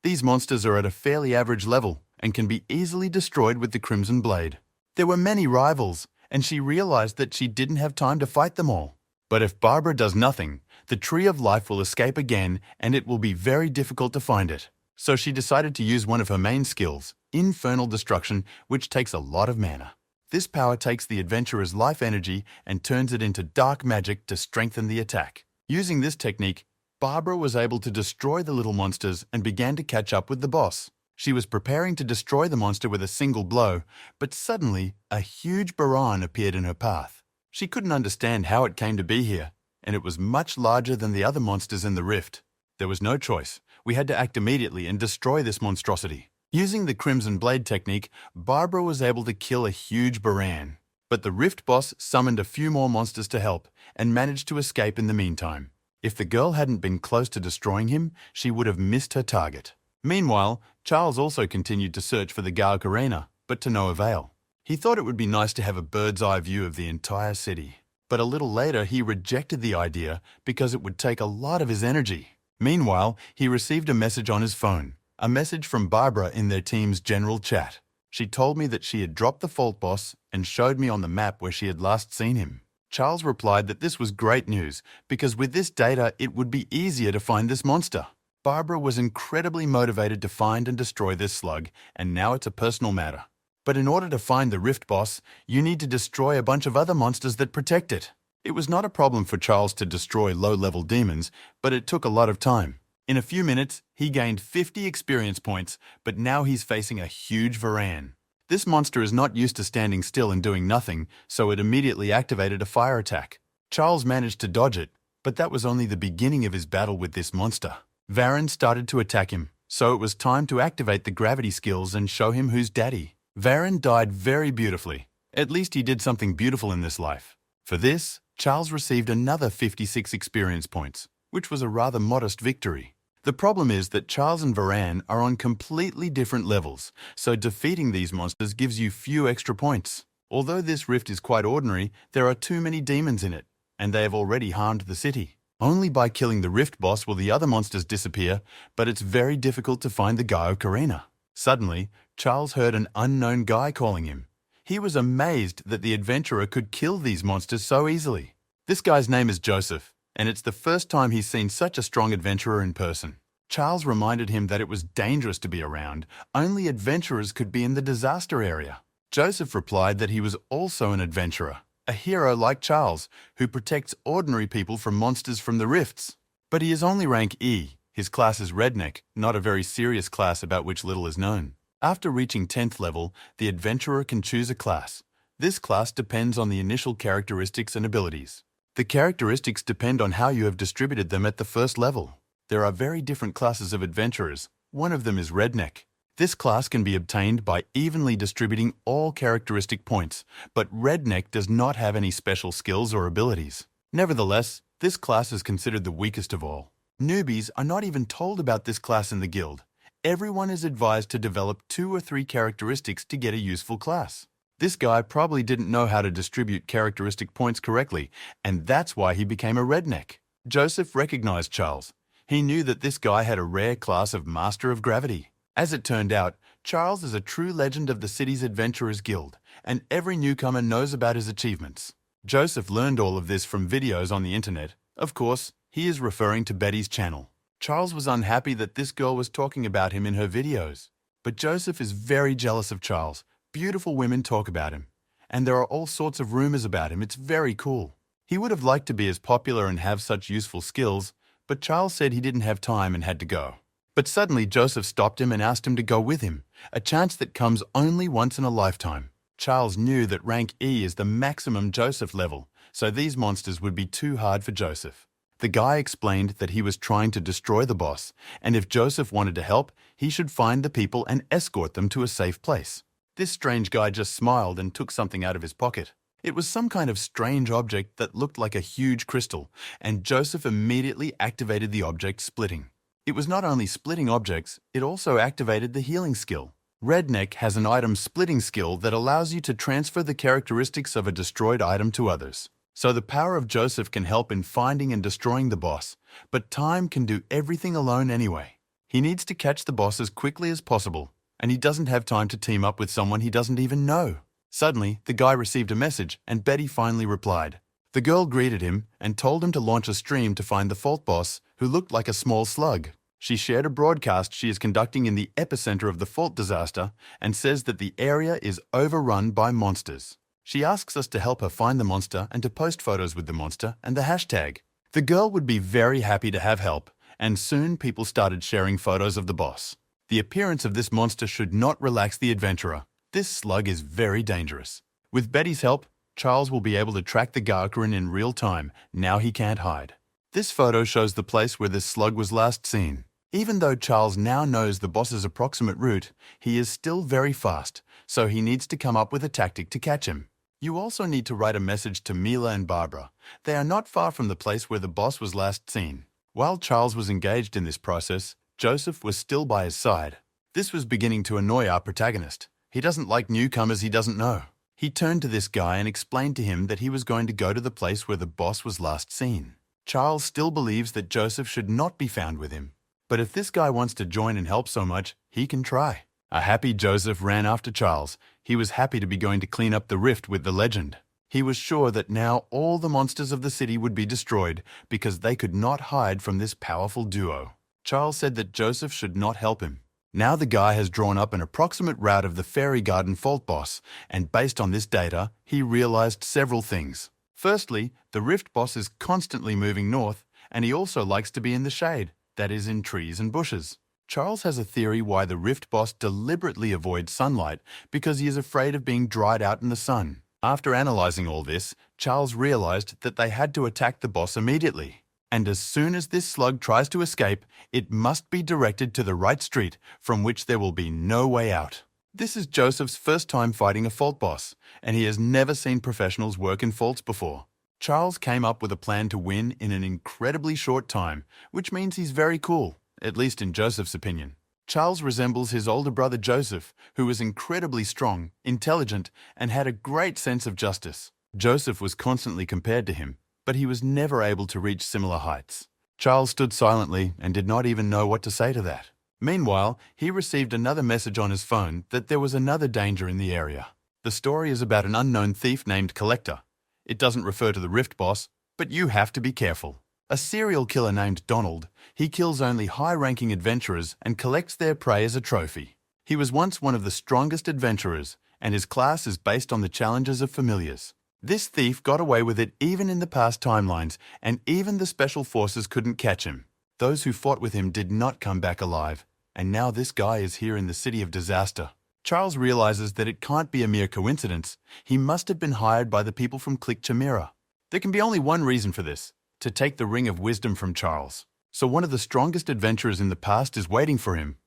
These monsters are at a fairly average level and can be easily destroyed with the Crimson Blade. There were many rivals, and she realized that she didn't have time to fight them all. But if Barbara does nothing, the Tree of Life will escape again and it will be very difficult to find it. So she decided to use one of her main skills, Infernal Destruction, which takes a lot of mana. This power takes the adventurer's life energy and turns it into dark magic to strengthen the attack. Using this technique, Barbara was able to destroy the little monsters and began to catch up with the boss. She was preparing to destroy the monster with a single blow, but suddenly a huge Baran appeared in her path. She couldn't understand how it came to be here, and it was much larger than the other monsters in the rift. There was no choice. We had to act immediately and destroy this monstrosity. Using the Crimson Blade technique, Barbara was able to kill a huge Baran. But the rift boss summoned a few more monsters to help and managed to escape in the meantime. If the girl hadn't been close to destroying him, she would have missed her target. Meanwhile, Charles also continued to search for the Gyokurin, but to no avail. He thought it would be nice to have a bird's-eye view of the entire city. But a little later, he rejected the idea because it would take a lot of his energy. Meanwhile, he received a message on his phone, a message from Barbara in their team's general chat. She told me that she had dropped the Fault Boss and showed me on the map where she had last seen him. Charles replied that this was great news because with this data, it would be easier to find this monster. Barbara was incredibly motivated to find and destroy this slug, and now it's a personal matter. But in order to find the Rift Boss, you need to destroy a bunch of other monsters that protect it. It was not a problem for Charles to destroy low-level demons, but it took a lot of time. In a few minutes, he gained 50 experience points, but now he's facing a huge Varan. This monster is not used to standing still and doing nothing, so it immediately activated a fire attack. Charles managed to dodge it, but that was only the beginning of his battle with this monster. Varan started to attack him, so it was time to activate the gravity skills and show him who's daddy. Varan died very beautifully. At least he did something beautiful in this life. For this, Charles received another 56 experience points, which was a rather modest victory. The problem is that Charles and Varan are on completely different levels, so defeating these monsters gives you few extra points. Although this rift is quite ordinary, there are too many demons in it, and they have already harmed the city. Only by killing the rift boss will the other monsters disappear, but it's very difficult to find the Gyokurin. Suddenly, Charles heard an unknown guy calling him. He was amazed that the adventurer could kill these monsters so easily. This guy's name is Joseph, and it's the first time he's seen such a strong adventurer in person. Charles reminded him that it was dangerous to be around. Only adventurers could be in the disaster area. Joseph replied that he was also an adventurer, a hero like Charles, who protects ordinary people from monsters from the rifts. But he is only rank E. His class is Redneck, not a very serious class about which little is known. After reaching 10th level, the adventurer can choose a class. This class depends on the initial characteristics and abilities. The characteristics depend on how you have distributed them at the first level. There are very different classes of adventurers. One of them is Redneck. This class can be obtained by evenly distributing all characteristic points, but Redneck does not have any special skills or abilities. Nevertheless, this class is considered the weakest of all. Newbies are not even told about this class in the guild. Everyone is advised to develop 2 or 3 characteristics to get a useful class. This guy probably didn't know how to distribute characteristic points correctly, and that's why he became a Redneck. Joseph recognized Charles. He knew that this guy had a rare class of Master of Gravity. As it turned out, Charles is a true legend of the city's Adventurers Guild, and every newcomer knows about his achievements. Joseph learned all of this from videos on the internet. Of course, he is referring to Betty's channel. Charles was unhappy that this girl was talking about him in her videos. But Joseph is very jealous of Charles. Beautiful women talk about him, and there are all sorts of rumors about him. It's very cool. He would have liked to be as popular and have such useful skills, but Charles said he didn't have time and had to go. But suddenly Joseph stopped him and asked him to go with him, a chance that comes only once in a lifetime. Charles knew that rank E is the maximum Joseph level, so these monsters would be too hard for Joseph. The guy explained that he was trying to destroy the boss, and if Joseph wanted to help, he should find the people and escort them to a safe place. This strange guy just smiled and took something out of his pocket. It was some kind of strange object that looked like a huge crystal, and Joseph immediately activated the object, splitting. It was not only splitting objects, it also activated the healing skill. Redneck has an item splitting skill that allows you to transfer the characteristics of a destroyed item to others. So the power of Joseph can help in finding and destroying the boss, but Time can do everything alone anyway. He needs to catch the boss as quickly as possible, and he doesn't have time to team up with someone he doesn't even know. Suddenly, the guy received a message, and Betty finally replied. The girl greeted him and told him to launch a stream to find the fault boss, who looked like a small slug. She shared a broadcast she is conducting in the epicenter of the fault disaster and says that the area is overrun by monsters. She asks us to help her find the monster and to post photos with the monster and the hashtag. The girl would be very happy to have help, and soon people started sharing photos of the boss. The appearance of this monster should not relax the adventurer. This slug is very dangerous. With Betty's help, Charles will be able to track the Garkarin in real time. Now he can't hide. This photo shows the place where this slug was last seen. Even though Charles now knows the boss's approximate route, he is still very fast, so he needs to come up with a tactic to catch him. You also need to write a message to Mila and Barbara. They are not far from the place where the boss was last seen. While Charles was engaged in this process, Joseph was still by his side. This was beginning to annoy our protagonist. He doesn't like newcomers he doesn't know. He turned to this guy and explained to him that he was going to go to the place where the boss was last seen. Charles still believes that Joseph should not be found with him. But if this guy wants to join and help so much, he can try. A happy Joseph ran after Charles. He was happy to be going to clean up the rift with the legend. He was sure that now all the monsters of the city would be destroyed because they could not hide from this powerful duo. Charles said that Joseph should not help him. Now the guy has drawn up an approximate route of the Fairy Garden Fault Boss, and based on this data, he realized several things. Firstly, the Rift Boss is constantly moving north, and he also likes to be in the shade, that is in trees and bushes. Charles has a theory why the Rift Boss deliberately avoids sunlight because he is afraid of being dried out in the sun. After analyzing all this, Charles realized that they had to attack the boss immediately. And as soon as this slug tries to escape, it must be directed to the right street, from which there will be no way out. This is Joseph's first time fighting a fault boss, and he has never seen professionals work in faults before. Charles came up with a plan to win in an incredibly short time, which means he's very cool, at least in Joseph's opinion. Charles resembles his older brother Joseph, who was incredibly strong, intelligent, and had a great sense of justice. Joseph was constantly compared to him, but he was never able to reach similar heights. Charles stood silently and did not even know what to say to that. Meanwhile, he received another message on his phone that there was another danger in the area. The story is about an unknown thief named Collector. It doesn't refer to the Rift Boss, but you have to be careful. A serial killer named Donald. He kills only high-ranking adventurers and collects their prey as a trophy. He was once one of the strongest adventurers, and his class is based on the challenges of familiars. This thief got away with it even in the past timelines, and even the special forces couldn't catch him. Those who fought with him did not come back alive, and now this guy is here in the City of Disaster. Charles realizes that it can't be a mere coincidence. He must have been hired by the people from Chimera. There can be only one reason for this: to take the Ring of Wisdom from Charles. So one of the strongest adventurers in the past is waiting for him.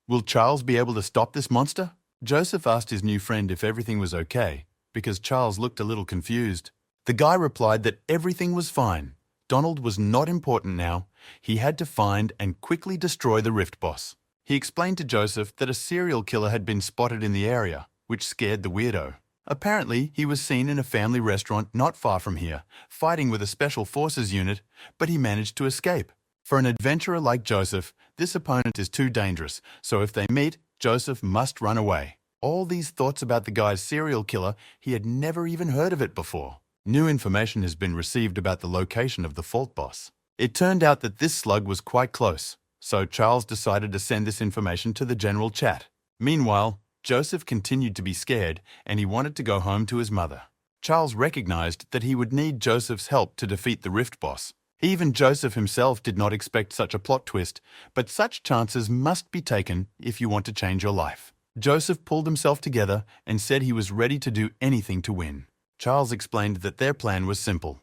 Will Charles be able to stop this monster? Joseph asked his new friend if everything was okay, because Charles looked a little confused. The guy replied that everything was fine. Donald was not important now. He had to find and quickly destroy the Rift Boss. He explained to Joseph that a serial killer had been spotted in the area, which scared the weirdo. Apparently, he was seen in a family restaurant not far from here, fighting with a special forces unit, but he managed to escape. For an adventurer like Joseph, this opponent is too dangerous, so if they meet, Joseph must run away. All these thoughts about the guy's serial killer, he had never even heard of it before. New information has been received about the location of the Fault Boss. It turned out that this slug was quite close, so Charles decided to send this information to the general chat. Meanwhile, Joseph continued to be scared, and he wanted to go home to his mother. Charles recognized that he would need Joseph's help to defeat the Rift Boss. Even Joseph himself did not expect such a plot twist, but such chances must be taken if you want to change your life. Joseph pulled himself together and said he was ready to do anything to win. Charles explained that their plan was simple.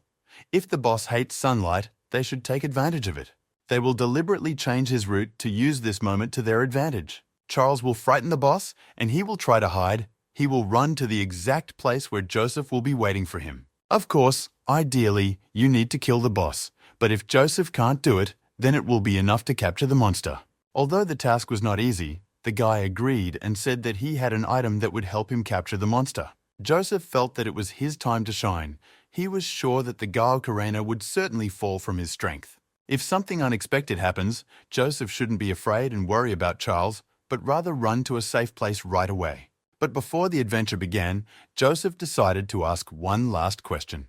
If the boss hates sunlight, they should take advantage of it. They will deliberately change his route to use this moment to their advantage. Charles will frighten the boss, and he will try to hide. He will run to the exact place where Joseph will be waiting for him. Of course, ideally, you need to kill the boss. But if Joseph can't do it, then it will be enough to capture the monster. Although the task was not easy, the guy agreed and said that he had an item that would help him capture the monster. Joseph felt that it was his time to shine. He was sure that the Gao Karena would certainly fall from his strength. If something unexpected happens, Joseph shouldn't be afraid and worry about Charles, but rather run to a safe place right away. But before the adventure began, Joseph decided to ask one last question.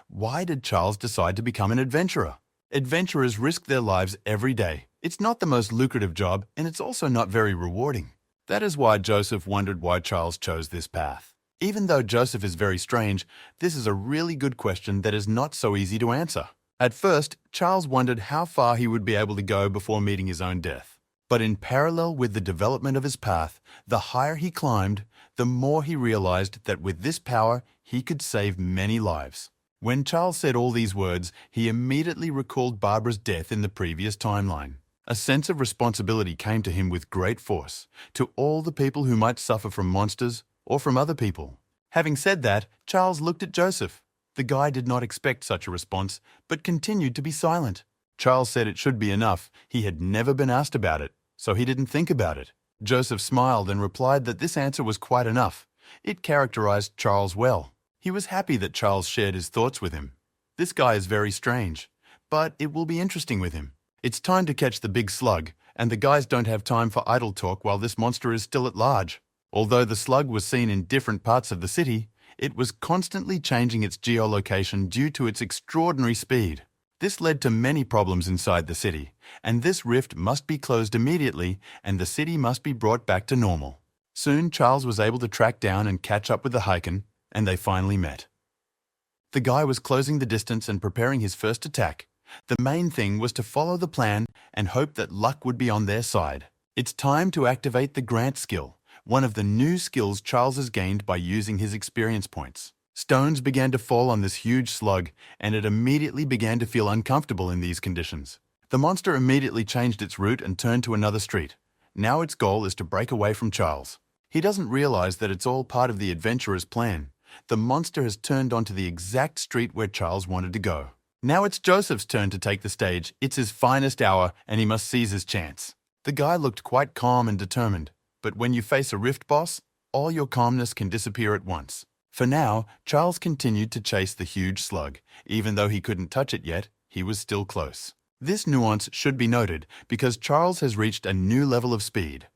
Why did Charles decide to become an adventurer? Adventurers risk their lives every day. It's not the most lucrative job, and it's also not very rewarding. That is why Joseph wondered why Charles chose this path. Even though Joseph is very strange, this is a really good question that is not so easy to answer. At first, Charles wondered how far he would be able to go before meeting his own death. But in parallel with the development of his path, the higher he climbed, the more he realized that with this power, he could save many lives. When Charles said all these words, he immediately recalled Barbara's death in the previous timeline. A sense of responsibility came to him with great force, to all the people who might suffer from monsters or from other people. Having said that, Charles looked at Joseph. The guy did not expect such a response, but continued to be silent. Charles said it should be enough. He had never been asked about it, so he didn't think about it. Joseph smiled and replied that this answer was quite enough. It characterized Charles well. He was happy that Charles shared his thoughts with him. This guy is very strange, but it will be interesting with him. It's time to catch the big slug, and the guys don't have time for idle talk while this monster is still at large. Although the slug was seen in different parts of the city, it was constantly changing its geolocation due to its extraordinary speed. This led to many problems inside the city, and this rift must be closed immediately, and the city must be brought back to normal. Soon, Charles was able to track down and catch up with the Heiken, and they finally met. The guy was closing the distance and preparing his first attack. The main thing was to follow the plan and hope that luck would be on their side. It's time to activate the Grant skill, one of the new skills Charles has gained by using his experience points. Stones began to fall on this huge slug, and it immediately began to feel uncomfortable in these conditions. The monster immediately changed its route and turned to another street. Now its goal is to break away from Charles. He doesn't realize that it's all part of the adventurer's plan. The monster has turned onto the exact street where Charles wanted to go. Now it's Joseph's turn to take the stage. It's his finest hour, and he must seize his chance. The guy looked quite calm and determined, but when you face a rift boss, all your calmness can disappear at once. For now, Charles continued to chase the huge slug. Even though he couldn't touch it yet, he was still close. This nuance should be noted because Charles has reached a new level of speed.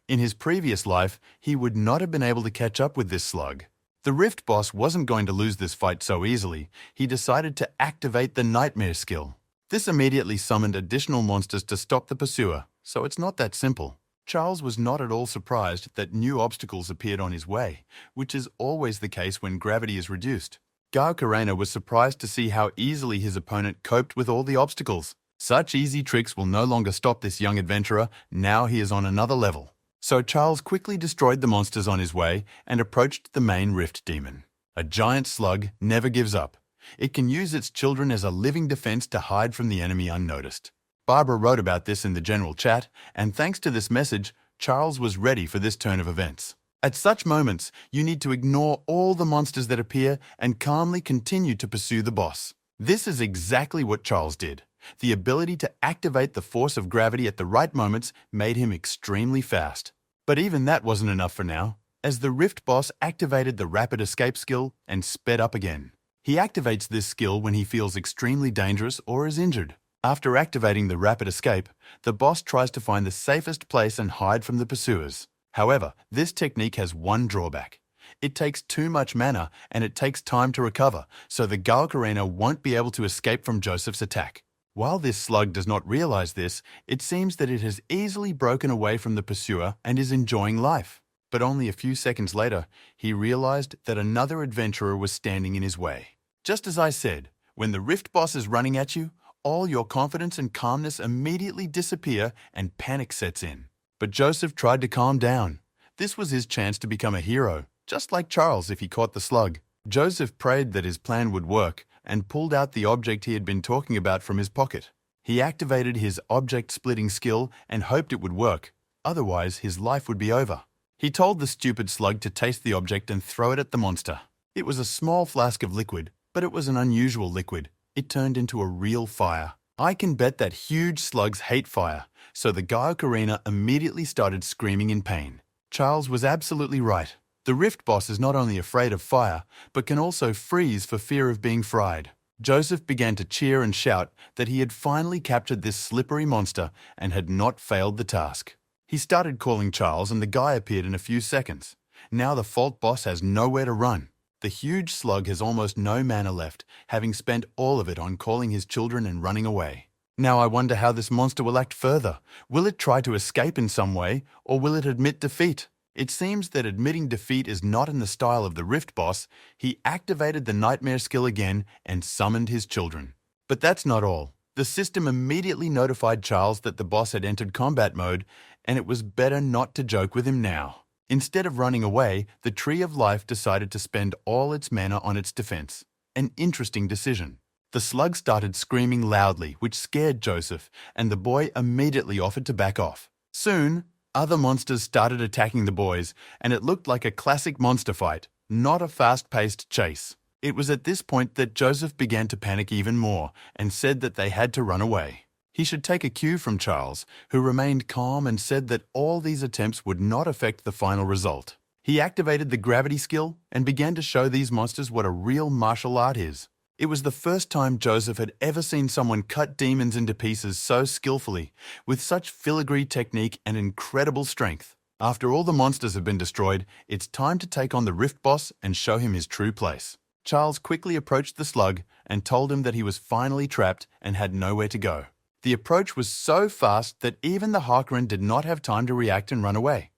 In his previous life, he would not have been able to catch up with this slug. The Rift Boss wasn't going to lose this fight so easily. He decided to activate the Nightmare skill. This immediately summoned additional monsters to stop the pursuer, so it's not that simple. Charles was not at all surprised that new obstacles appeared on his way, which is always the case when gravity is reduced. Karena was surprised to see how easily his opponent coped with all the obstacles. Such easy tricks will no longer stop this young adventurer, now he is on another level. So Charles quickly destroyed the monsters on his way and approached the main rift demon. A giant slug never gives up. It can use its children as a living defense to hide from the enemy unnoticed. Barbara wrote about this in the general chat, and thanks to this message, Charles was ready for this turn of events. At such moments, you need to ignore all the monsters that appear and calmly continue to pursue the boss. This is exactly what Charles did. The ability to activate the force of gravity at the right moments made him extremely fast. But even that wasn't enough for now, as the Rift boss activated the rapid escape skill and sped up again. He activates this skill when he feels extremely dangerous or is injured. After activating the rapid escape, the boss tries to find the safest place and hide from the pursuers. However, this technique has one drawback. It takes too much mana and it takes time to recover, so the Karena won't be able to escape from Joseph's attack. While this slug does not realize this, it seems that it has easily broken away from the pursuer and is enjoying life. But only a few seconds later, he realized that another adventurer was standing in his way. Just as I said, when the Rift boss is running at you, all your confidence and calmness immediately disappear and panic sets in. But Joseph tried to calm down. This was his chance to become a hero, just like Charles if he caught the slug. Joseph prayed that his plan would work and pulled out the object he had been talking about from his pocket. He activated his object-splitting skill and hoped it would work, otherwise his life would be over. He told the stupid slug to taste the object and throw it at the monster. It was a small flask of liquid, but it was an unusual liquid. It turned into a real fire. I can bet that huge slugs hate fire, so the Karena immediately started screaming in pain. Charles was absolutely right. The Rift boss is not only afraid of fire, but can also freeze for fear of being fried. Joseph began to cheer and shout that he had finally captured this slippery monster and had not failed the task. He started calling Charles and the guy appeared in a few seconds. Now the fault boss has nowhere to run. The huge slug has almost no mana left, having spent all of it on calling his children and running away. Now I wonder how this monster will act further. Will it try to escape in some way, or will it admit defeat? It seems that admitting defeat is not in the style of the Rift boss. He activated the Nightmare skill again and summoned his children. But that's not all. The system immediately notified Charles that the boss had entered combat mode, and it was better not to joke with him now. Instead of running away, the Tree of Life decided to spend all its mana on its defense. An interesting decision. The slug started screaming loudly, which scared Joseph, and the boy immediately offered to back off. Soon, other monsters started attacking the boys, and it looked like a classic monster fight, not a fast-paced chase. It was at this point that Joseph began to panic even more and said that they had to run away. He should take a cue from Charles, who remained calm and said that all these attempts would not affect the final result. He activated the gravity skill and began to show these monsters what a real martial art is. It was the first time Joseph had ever seen someone cut demons into pieces so skillfully, with such filigree technique and incredible strength. After all the monsters have been destroyed, it's time to take on the Rift boss and show him his true place. Charles quickly approached the slug and told him that he was finally trapped and had nowhere to go. The approach was so fast that even the Harkonnen did not have time to react and run away.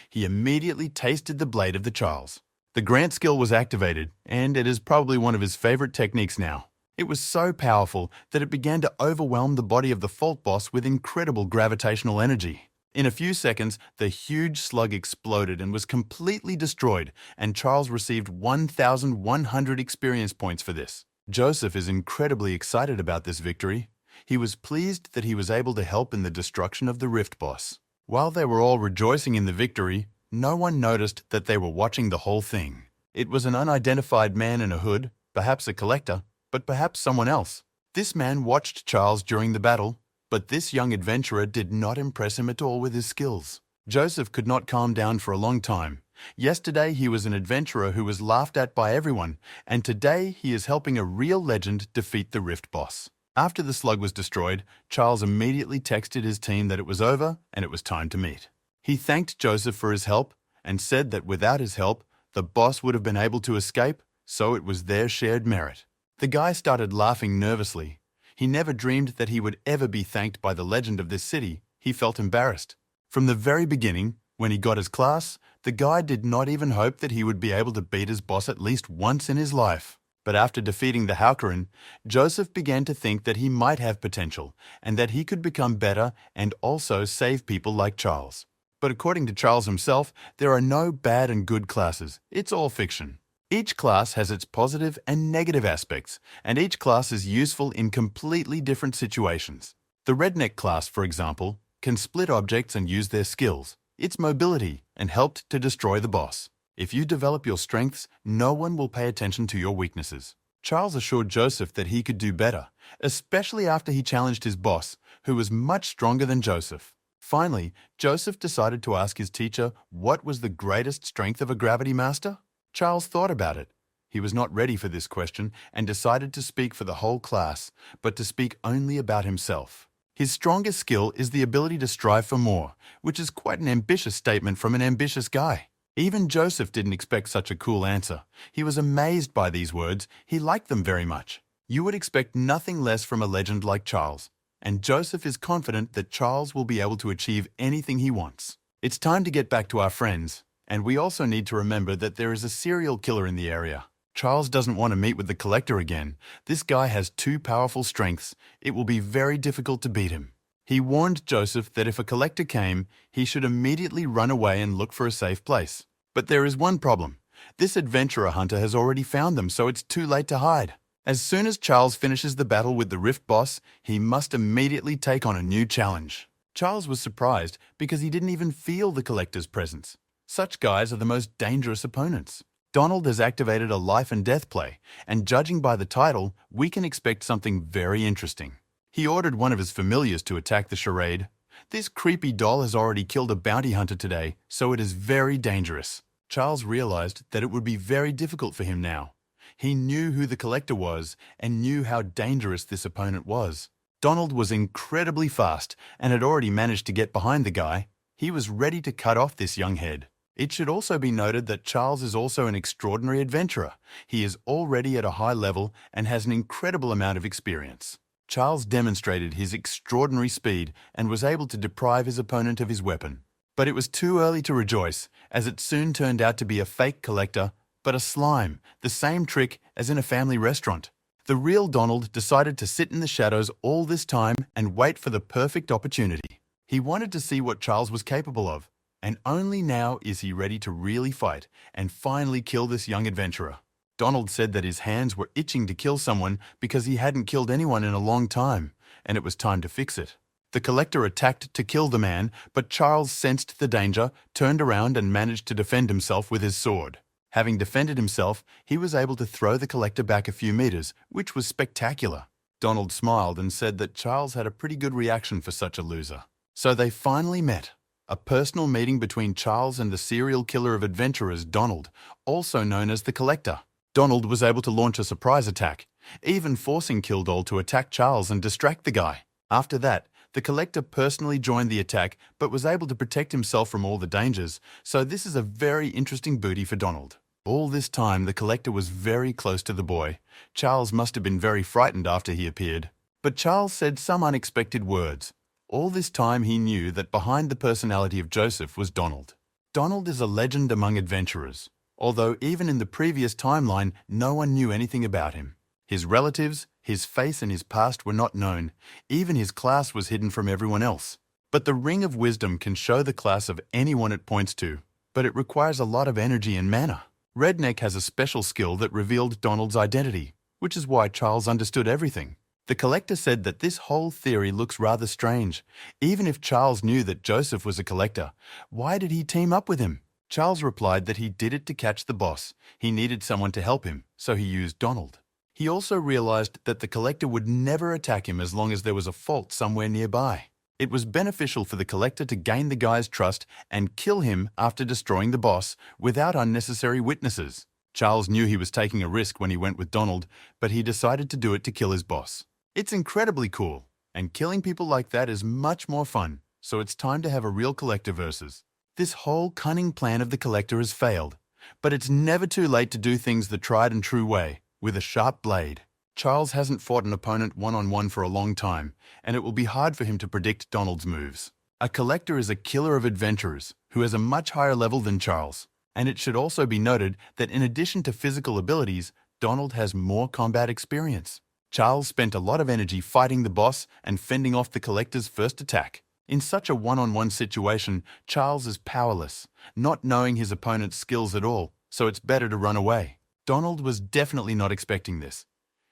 He immediately tasted the blade of the Charles. The Grant skill was activated, and it is probably one of his favorite techniques now. It was so powerful that it began to overwhelm the body of the fault boss with incredible gravitational energy. In a few seconds, the huge slug exploded and was completely destroyed, and Charles received 1,100 experience points for this. Joseph is incredibly excited about this victory. He was pleased that he was able to help in the destruction of the Rift boss. While they were all rejoicing in the victory, no one noticed that they were watching the whole thing. It was an unidentified man in a hood, perhaps a collector, but perhaps someone else. This man watched Charles during the battle, but this young adventurer did not impress him at all with his skills. Joseph could not calm down for a long time. Yesterday he was an adventurer who was laughed at by everyone, and today he is helping a real legend defeat the Rift boss. After the slug was destroyed, Charles immediately texted his team that it was over and it was time to meet. He thanked Joseph for his help and said that without his help, the boss would have been able to escape, so it was their shared merit. The guy started laughing nervously. He never dreamed that he would ever be thanked by the legend of this city. He felt embarrassed. From the very beginning, when he got his class, the guy did not even hope that he would be able to beat his boss at least once in his life. But after defeating the Haukerin, Joseph began to think that he might have potential and that he could become better and also save people like Charles. But according to Charles himself, there are no bad and good classes. It's all fiction. Each class has its positive and negative aspects, and each class is useful in completely different situations. The redneck class, for example, can split objects and use their skills, its mobility, and helped to destroy the boss. If you develop your strengths, no one will pay attention to your weaknesses. Charles assured Joseph that he could do better, especially after he challenged his boss, who was much stronger than Joseph. Finally, Joseph decided to ask his teacher what was the greatest strength of a gravity master. Charles thought about it. He was not ready for this question and decided to speak for the whole class, but to speak only about himself. His strongest skill is the ability to strive for more, which is quite an ambitious statement from an ambitious guy. Even Joseph didn't expect such a cool answer. He was amazed by these words. He liked them very much. You would expect nothing less from a legend like Charles, and Joseph is confident that Charles will be able to achieve anything he wants. It's time to get back to our friends, and we also need to remember that there is a serial killer in the area. Charles doesn't want to meet with the collector again. This guy has two powerful strengths. It will be very difficult to beat him. He warned Joseph that if a collector came, he should immediately run away and look for a safe place. But there is one problem. This adventurer hunter has already found them, so it's too late to hide. As soon as Charles finishes the battle with the Rift boss, he must immediately take on a new challenge. Charles was surprised because he didn't even feel the collector's presence. Such guys are the most dangerous opponents. Donald has activated a life and death play, and judging by the title, we can expect something very interesting. He ordered one of his familiars to attack the charade. This creepy doll has already killed a bounty hunter today, so it is very dangerous. Charles realized that it would be very difficult for him now. He knew who the collector was and knew how dangerous this opponent was. Donald was incredibly fast and had already managed to get behind the guy. He was ready to cut off this young head. It should also be noted that Charles is also an extraordinary adventurer. He is already at a high level and has an incredible amount of experience. Charles demonstrated his extraordinary speed and was able to deprive his opponent of his weapon. But it was too early to rejoice, as it soon turned out to be a fake collector, but a slime, the same trick as in a family restaurant. The real Donald decided to sit in the shadows all this time and wait for the perfect opportunity. He wanted to see what Charles was capable of, and only now is he ready to really fight and finally kill this young adventurer. Donald said that his hands were itching to kill someone because he hadn't killed anyone in a long time, and it was time to fix it. The collector attacked to kill the man, but Charles sensed the danger, turned around and managed to defend himself with his sword. Having defended himself, he was able to throw the collector back a few meters, which was spectacular. Donald smiled and said that Charles had a pretty good reaction for such a loser. So they finally met. A personal meeting between Charles and the serial killer of adventurers, Donald, also known as the Collector. Donald was able to launch a surprise attack, even forcing Killdoll to attack Charles and distract the guy. After that, the Collector personally joined the attack but was able to protect himself from all the dangers, so this is a very interesting booty for Donald. All this time, the Collector was very close to the boy. Charles must have been very frightened after he appeared. But Charles said some unexpected words. All this time he knew that behind the personality of Joseph was Donald. Donald is a legend among adventurers, although even in the previous timeline, no one knew anything about him. His relatives, his face and his past were not known. Even his class was hidden from everyone else. But the Ring of Wisdom can show the class of anyone it points to, but it requires a lot of energy and mana. Redneck has a special skill that revealed Donald's identity, which is why Charles understood everything. The Collector said that this whole theory looks rather strange. Even if Charles knew that Joseph was a collector, why did he team up with him? Charles replied that he did it to catch the boss. He needed someone to help him, so he used Donald. He also realized that the Collector would never attack him as long as there was a fault somewhere nearby. It was beneficial for the Collector to gain the guy's trust and kill him after destroying the boss without unnecessary witnesses. Charles knew he was taking a risk when he went with Donald, but he decided to do it to kill his boss. It's incredibly cool, and killing people like that is much more fun, so it's time to have a real Collector versus. This whole cunning plan of the Collector has failed, but it's never too late to do things the tried and true way, with a sharp blade. Charles hasn't fought an opponent one-on-one for a long time, and it will be hard for him to predict Donald's moves. A Collector is a killer of adventurers, who has a much higher level than Charles, and it should also be noted that in addition to physical abilities, Donald has more combat experience. Charles spent a lot of energy fighting the boss and fending off the collector's first attack. In such a one-on-one situation, Charles is powerless, not knowing his opponent's skills at all, so it's better to run away. Donald was definitely not expecting this.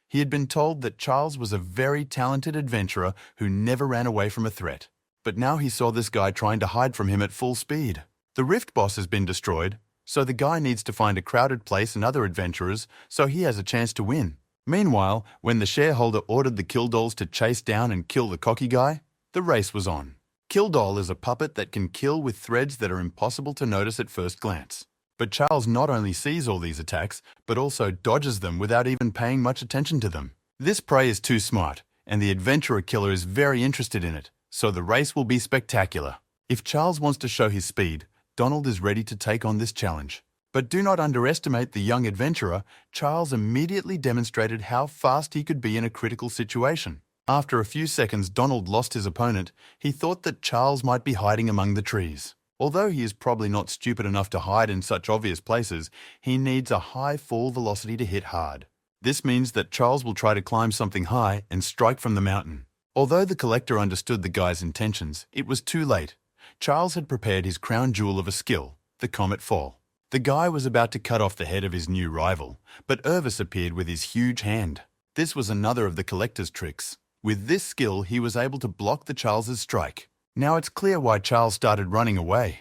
He had been told that Charles was a very talented adventurer who never ran away from a threat. But now he saw this guy trying to hide from him at full speed. The rift boss has been destroyed, so the guy needs to find a crowded place and other adventurers so he has a chance to win. Meanwhile, when the shareholder ordered the kill dolls to chase down and kill the cocky guy, the race was on. Kill doll is a puppet that can kill with threads that are impossible to notice at first glance. But Charles not only sees all these attacks, but also dodges them without even paying much attention to them. This prey is too smart, and the adventurer killer is very interested in it, so the race will be spectacular. If Charles wants to show his speed, Donald is ready to take on this challenge. But do not underestimate the young adventurer. Charles immediately demonstrated how fast he could be in a critical situation. After a few seconds, Donald lost his opponent. He thought that Charles might be hiding among the trees. Although he is probably not stupid enough to hide in such obvious places, he needs a high fall velocity to hit hard. This means that Charles will try to climb something high and strike from the mountain. Although the collector understood the guy's intentions, it was too late. Charles had prepared his crown jewel of a skill, the comet fall. The guy was about to cut off the head of his new rival, but Irvis appeared with his huge hand. This was another of the collector's tricks. With this skill, he was able to block the Charles's strike. Now it's clear why Charles started running away.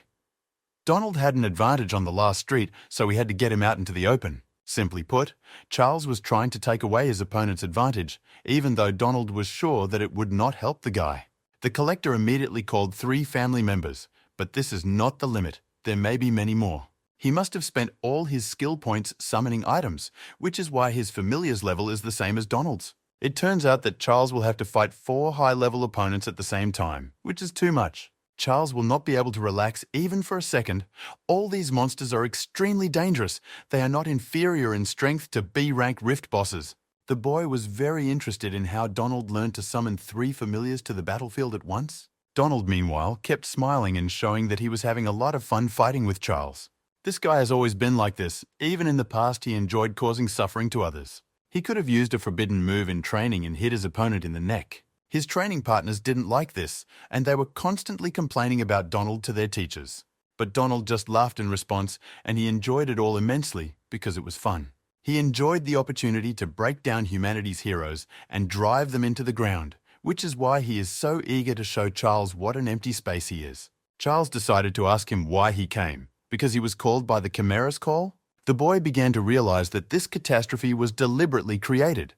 Donald had an advantage on the last street, so he had to get him out into the open. Simply put, Charles was trying to take away his opponent's advantage, even though Donald was sure that it would not help the guy. The collector immediately called 3 family members, but this is not the limit. There may be many more. He must have spent all his skill points summoning items, which is why his familiars level is the same as Donald's. It turns out that Charles will have to fight 4 high-level opponents at the same time, which is too much. Charles will not be able to relax even for a second. All these monsters are extremely dangerous. They are not inferior in strength to B-rank rift bosses. The boy was very interested in how Donald learned to summon 3 familiars to the battlefield at once. Donald, meanwhile, kept smiling and showing that he was having a lot of fun fighting with Charles. This guy has always been like this. Even in the past, he enjoyed causing suffering to others. He could have used a forbidden move in training and hit his opponent in the neck. His training partners didn't like this, and they were constantly complaining about Donald to their teachers. But Donald just laughed in response, and he enjoyed it all immensely because it was fun. He enjoyed the opportunity to break down humanity's heroes and drive them into the ground, which is why he is so eager to show Charles what an empty space he is. Charles decided to ask him why he came, because he was called by the chimera's call. The boy began to realize that this catastrophe was deliberately created.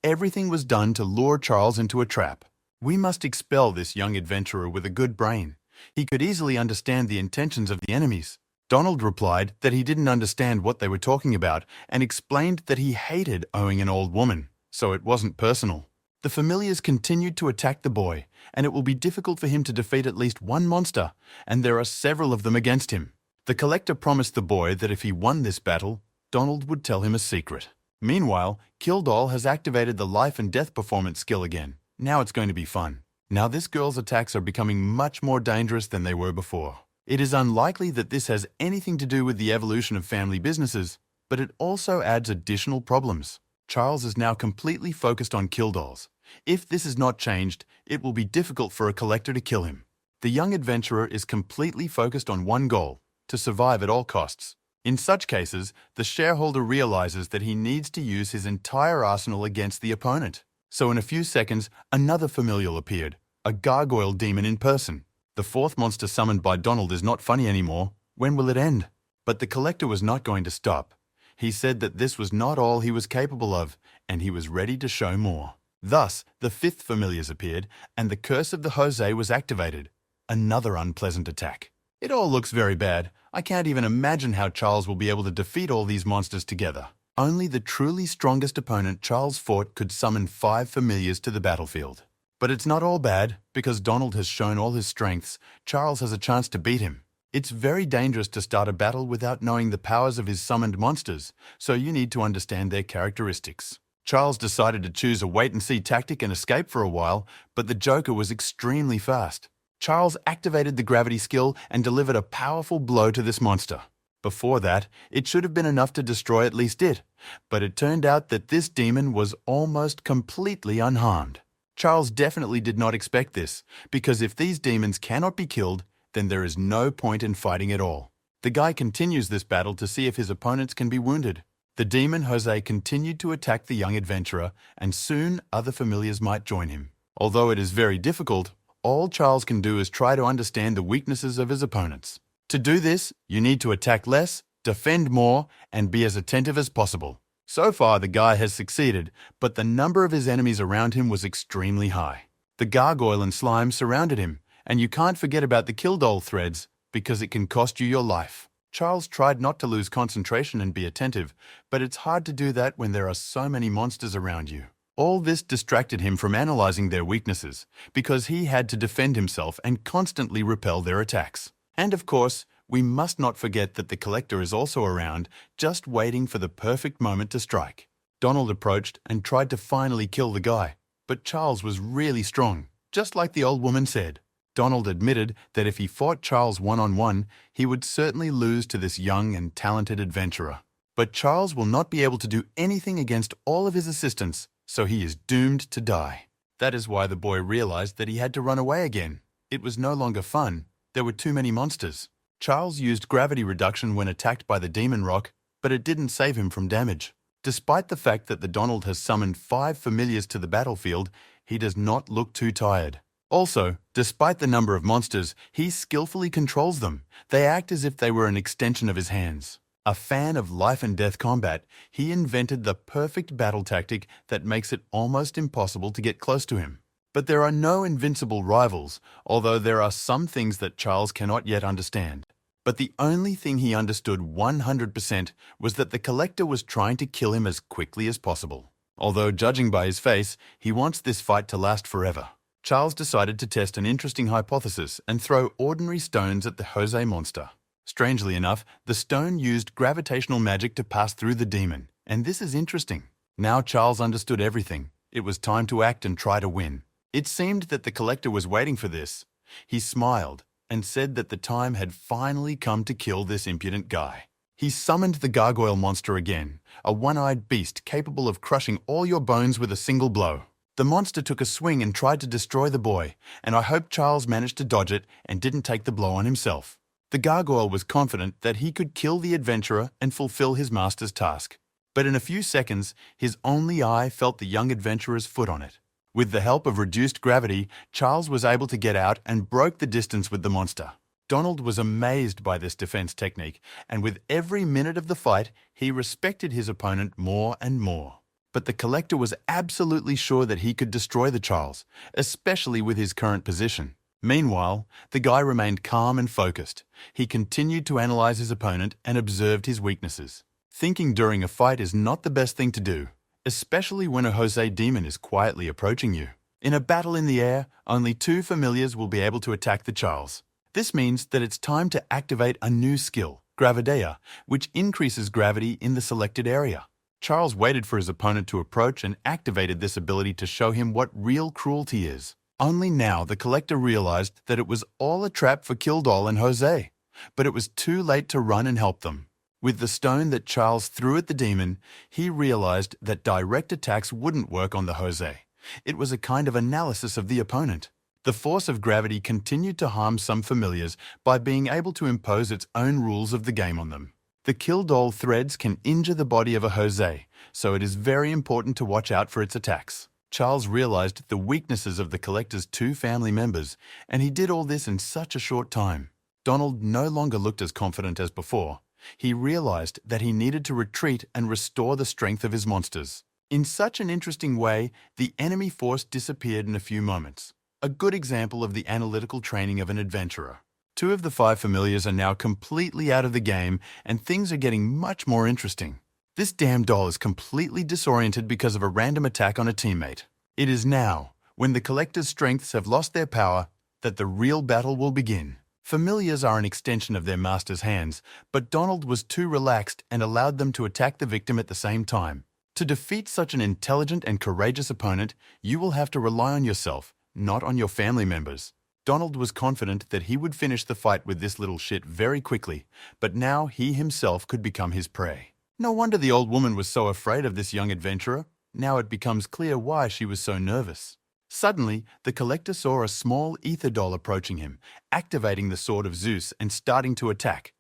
Everything was done to lure Charles into a trap. We must expel this young adventurer with a good brain. He could easily understand the intentions of the enemies. Donald replied that he didn't understand what they were talking about and explained that he hated owing an old woman, so it wasn't personal. The familiars continued to attack the boy, and it will be difficult for him to defeat at least one monster, and there are several of them against him. The collector promised the boy that if he won this battle, Donald would tell him a secret. Meanwhile, Kill Doll has activated the life and death performance skill again. Now it's going to be fun. Now this girl's attacks are becoming much more dangerous than they were before. It is unlikely that this has anything to do with the evolution of family businesses, but it also adds additional problems. Charles is now completely focused on Kill Dolls. If this is not changed, it will be difficult for a collector to kill him. The young adventurer is completely focused on one goal: to survive at all costs. In such cases, the shareholder realizes that he needs to use his entire arsenal against the opponent. So in a few seconds, another familial appeared, a gargoyle demon in person. The 4th monster summoned by Donald is not funny anymore. When will it end? But the collector was not going to stop. He said that this was not all he was capable of, and he was ready to show more. Thus, the 5th familiars appeared, and the curse of the Jose was activated. Another unpleasant attack. It all looks very bad. I can't even imagine how Charles will be able to defeat all these monsters together. Only the truly strongest opponent Charles fought could summon 5 familiars to the battlefield. But it's not all bad. Because Donald has shown all his strengths, Charles has a chance to beat him. It's very dangerous to start a battle without knowing the powers of his summoned monsters, so you need to understand their characteristics. Charles decided to choose a wait-and-see tactic and escape for a while, but the Joker was extremely fast. Charles activated the gravity skill and delivered a powerful blow to this monster. Before that, it should have been enough to destroy at least it, but it turned out that this demon was almost completely unharmed. Charles definitely did not expect this, because if these demons cannot be killed, then there is no point in fighting at all. The guy continues this battle to see if his opponents can be wounded. The demon Jose continued to attack the young adventurer, and soon other familiars might join him. Although it is very difficult, all Charles can do is try to understand the weaknesses of his opponents. To do this, you need to attack less, defend more, and be as attentive as possible. So far, the guy has succeeded, but the number of his enemies around him was extremely high. The gargoyle and slime surrounded him, and you can't forget about the killdoll threads, because it can cost you your life. Charles tried not to lose concentration and be attentive, but it's hard to do that when there are so many monsters around you. All this distracted him from analyzing their weaknesses, because he had to defend himself and constantly repel their attacks. And of course, we must not forget that the collector is also around, just waiting for the perfect moment to strike. Donald approached and tried to finally kill the guy, but Charles was really strong, just like the old woman said. Donald admitted that if he fought Charles one-on-one, he would certainly lose to this young and talented adventurer. But Charles will not be able to do anything against all of his assistants, so he is doomed to die. That is why the boy realized that he had to run away again. It was no longer fun. There were too many monsters. Charles used gravity reduction when attacked by the demon rock, but it didn't save him from damage. Despite the fact that the Donald has summoned 5 familiars to the battlefield, he does not look too tired. Also, despite the number of monsters, he skillfully controls them. They act as if they were an extension of his hands. A fan of life and death combat, he invented the perfect battle tactic that makes it almost impossible to get close to him. But there are no invincible rivals, although there are some things that Charles cannot yet understand. But the only thing he understood 100% was that the collector was trying to kill him as quickly as possible. Although, judging by his face, he wants this fight to last forever. Charles decided to test an interesting hypothesis and throw ordinary stones at the Jose monster. Strangely enough, the stone used gravitational magic to pass through the demon, and this is interesting. Now Charles understood everything. It was time to act and try to win. It seemed that the collector was waiting for this. He smiled and said that the time had finally come to kill this impudent guy. He summoned the gargoyle monster again, a one-eyed beast capable of crushing all your bones with a single blow. The monster took a swing and tried to destroy the boy, and I hope Charles managed to dodge it and didn't take the blow on himself. The gargoyle was confident that he could kill the adventurer and fulfill his master's task. But in a few seconds, his only eye felt the young adventurer's foot on it. With the help of reduced gravity, Charles was able to get out and broke the distance with the monster. Donald was amazed by this defense technique, and with every minute of the fight, he respected his opponent more and more. But the collector was absolutely sure that he could destroy the Charles, especially with his current position. Meanwhile, the guy remained calm and focused. He continued to analyze his opponent and observed his weaknesses. Thinking during a fight is not the best thing to do, especially when a Jose demon is quietly approaching you. In a battle in the air, only 2 familiars will be able to attack the Charles. This means that it's time to activate a new skill, Gravidea, which increases gravity in the selected area. Charles waited for his opponent to approach and activated this ability to show him what real cruelty is. Only now the collector realized that it was all a trap for Kildall and Jose, but it was too late to run and help them. With the stone that Charles threw at the demon, he realized that direct attacks wouldn't work on the Jose. It was a kind of analysis of the opponent. The force of gravity continued to harm some familiars by being able to impose its own rules of the game on them. The Kildall threads can injure the body of a Jose, so it is very important to watch out for its attacks. Charles realized the weaknesses of the collector's 2 family members, and he did all this in such a short time. Donald no longer looked as confident as before. He realized that he needed to retreat and restore the strength of his monsters. In such an interesting way, the enemy force disappeared in a few moments. A good example of the analytical training of an adventurer. 2 of the 5 familiars are now completely out of the game, and things are getting much more interesting. This damn doll is completely disoriented because of a random attack on a teammate. It is now, when the collector's strengths have lost their power, that the real battle will begin. Familiars are an extension of their master's hands, but Donald was too relaxed and allowed them to attack the victim at the same time. To defeat such an intelligent and courageous opponent, you will have to rely on yourself, not on your family members. Donald was confident that he would finish the fight with this little shit very quickly, but now he himself could become his prey. No wonder the old woman was so afraid of this young adventurer. Now it becomes clear why she was so nervous. Suddenly, the collector saw a small ether doll approaching him, activating the sword of Zeus and starting to attack.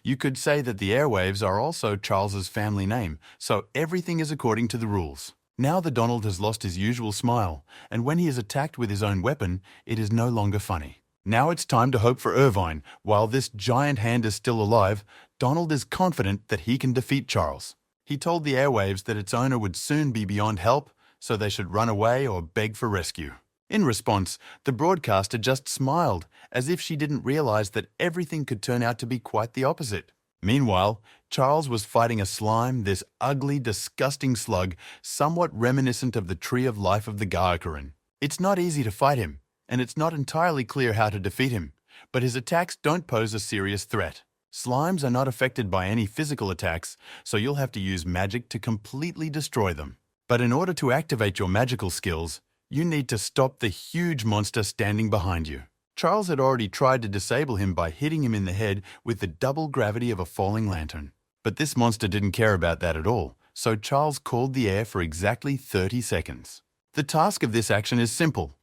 You could say that the airwaves are also Charles's family name, so everything is according to the rules. Now the Donald has lost his usual smile, and when he is attacked with his own weapon, it is no longer funny. Now it's time to hope for Irvine. While this giant hand is still alive, Donald is confident that he can defeat Charles. He told the airwaves that its owner would soon be beyond help, so they should run away or beg for rescue. In response, the broadcaster just smiled, as if she didn't realize that everything could turn out to be quite the opposite. Meanwhile, Charles was fighting a slime, this ugly, disgusting slug, somewhat reminiscent of the tree of life of the Gaokaran. It's not easy to fight him, and it's not entirely clear how to defeat him, but his attacks don't pose a serious threat. Slimes are not affected by any physical attacks, so you'll have to use magic to completely destroy them. But in order to activate your magical skills, you need to stop the huge monster standing behind you. Charles had already tried to disable him by hitting him in the head with the double gravity of a falling lantern. But this monster didn't care about that at all, so Charles called the air for exactly 30 seconds. The task of this action is simple.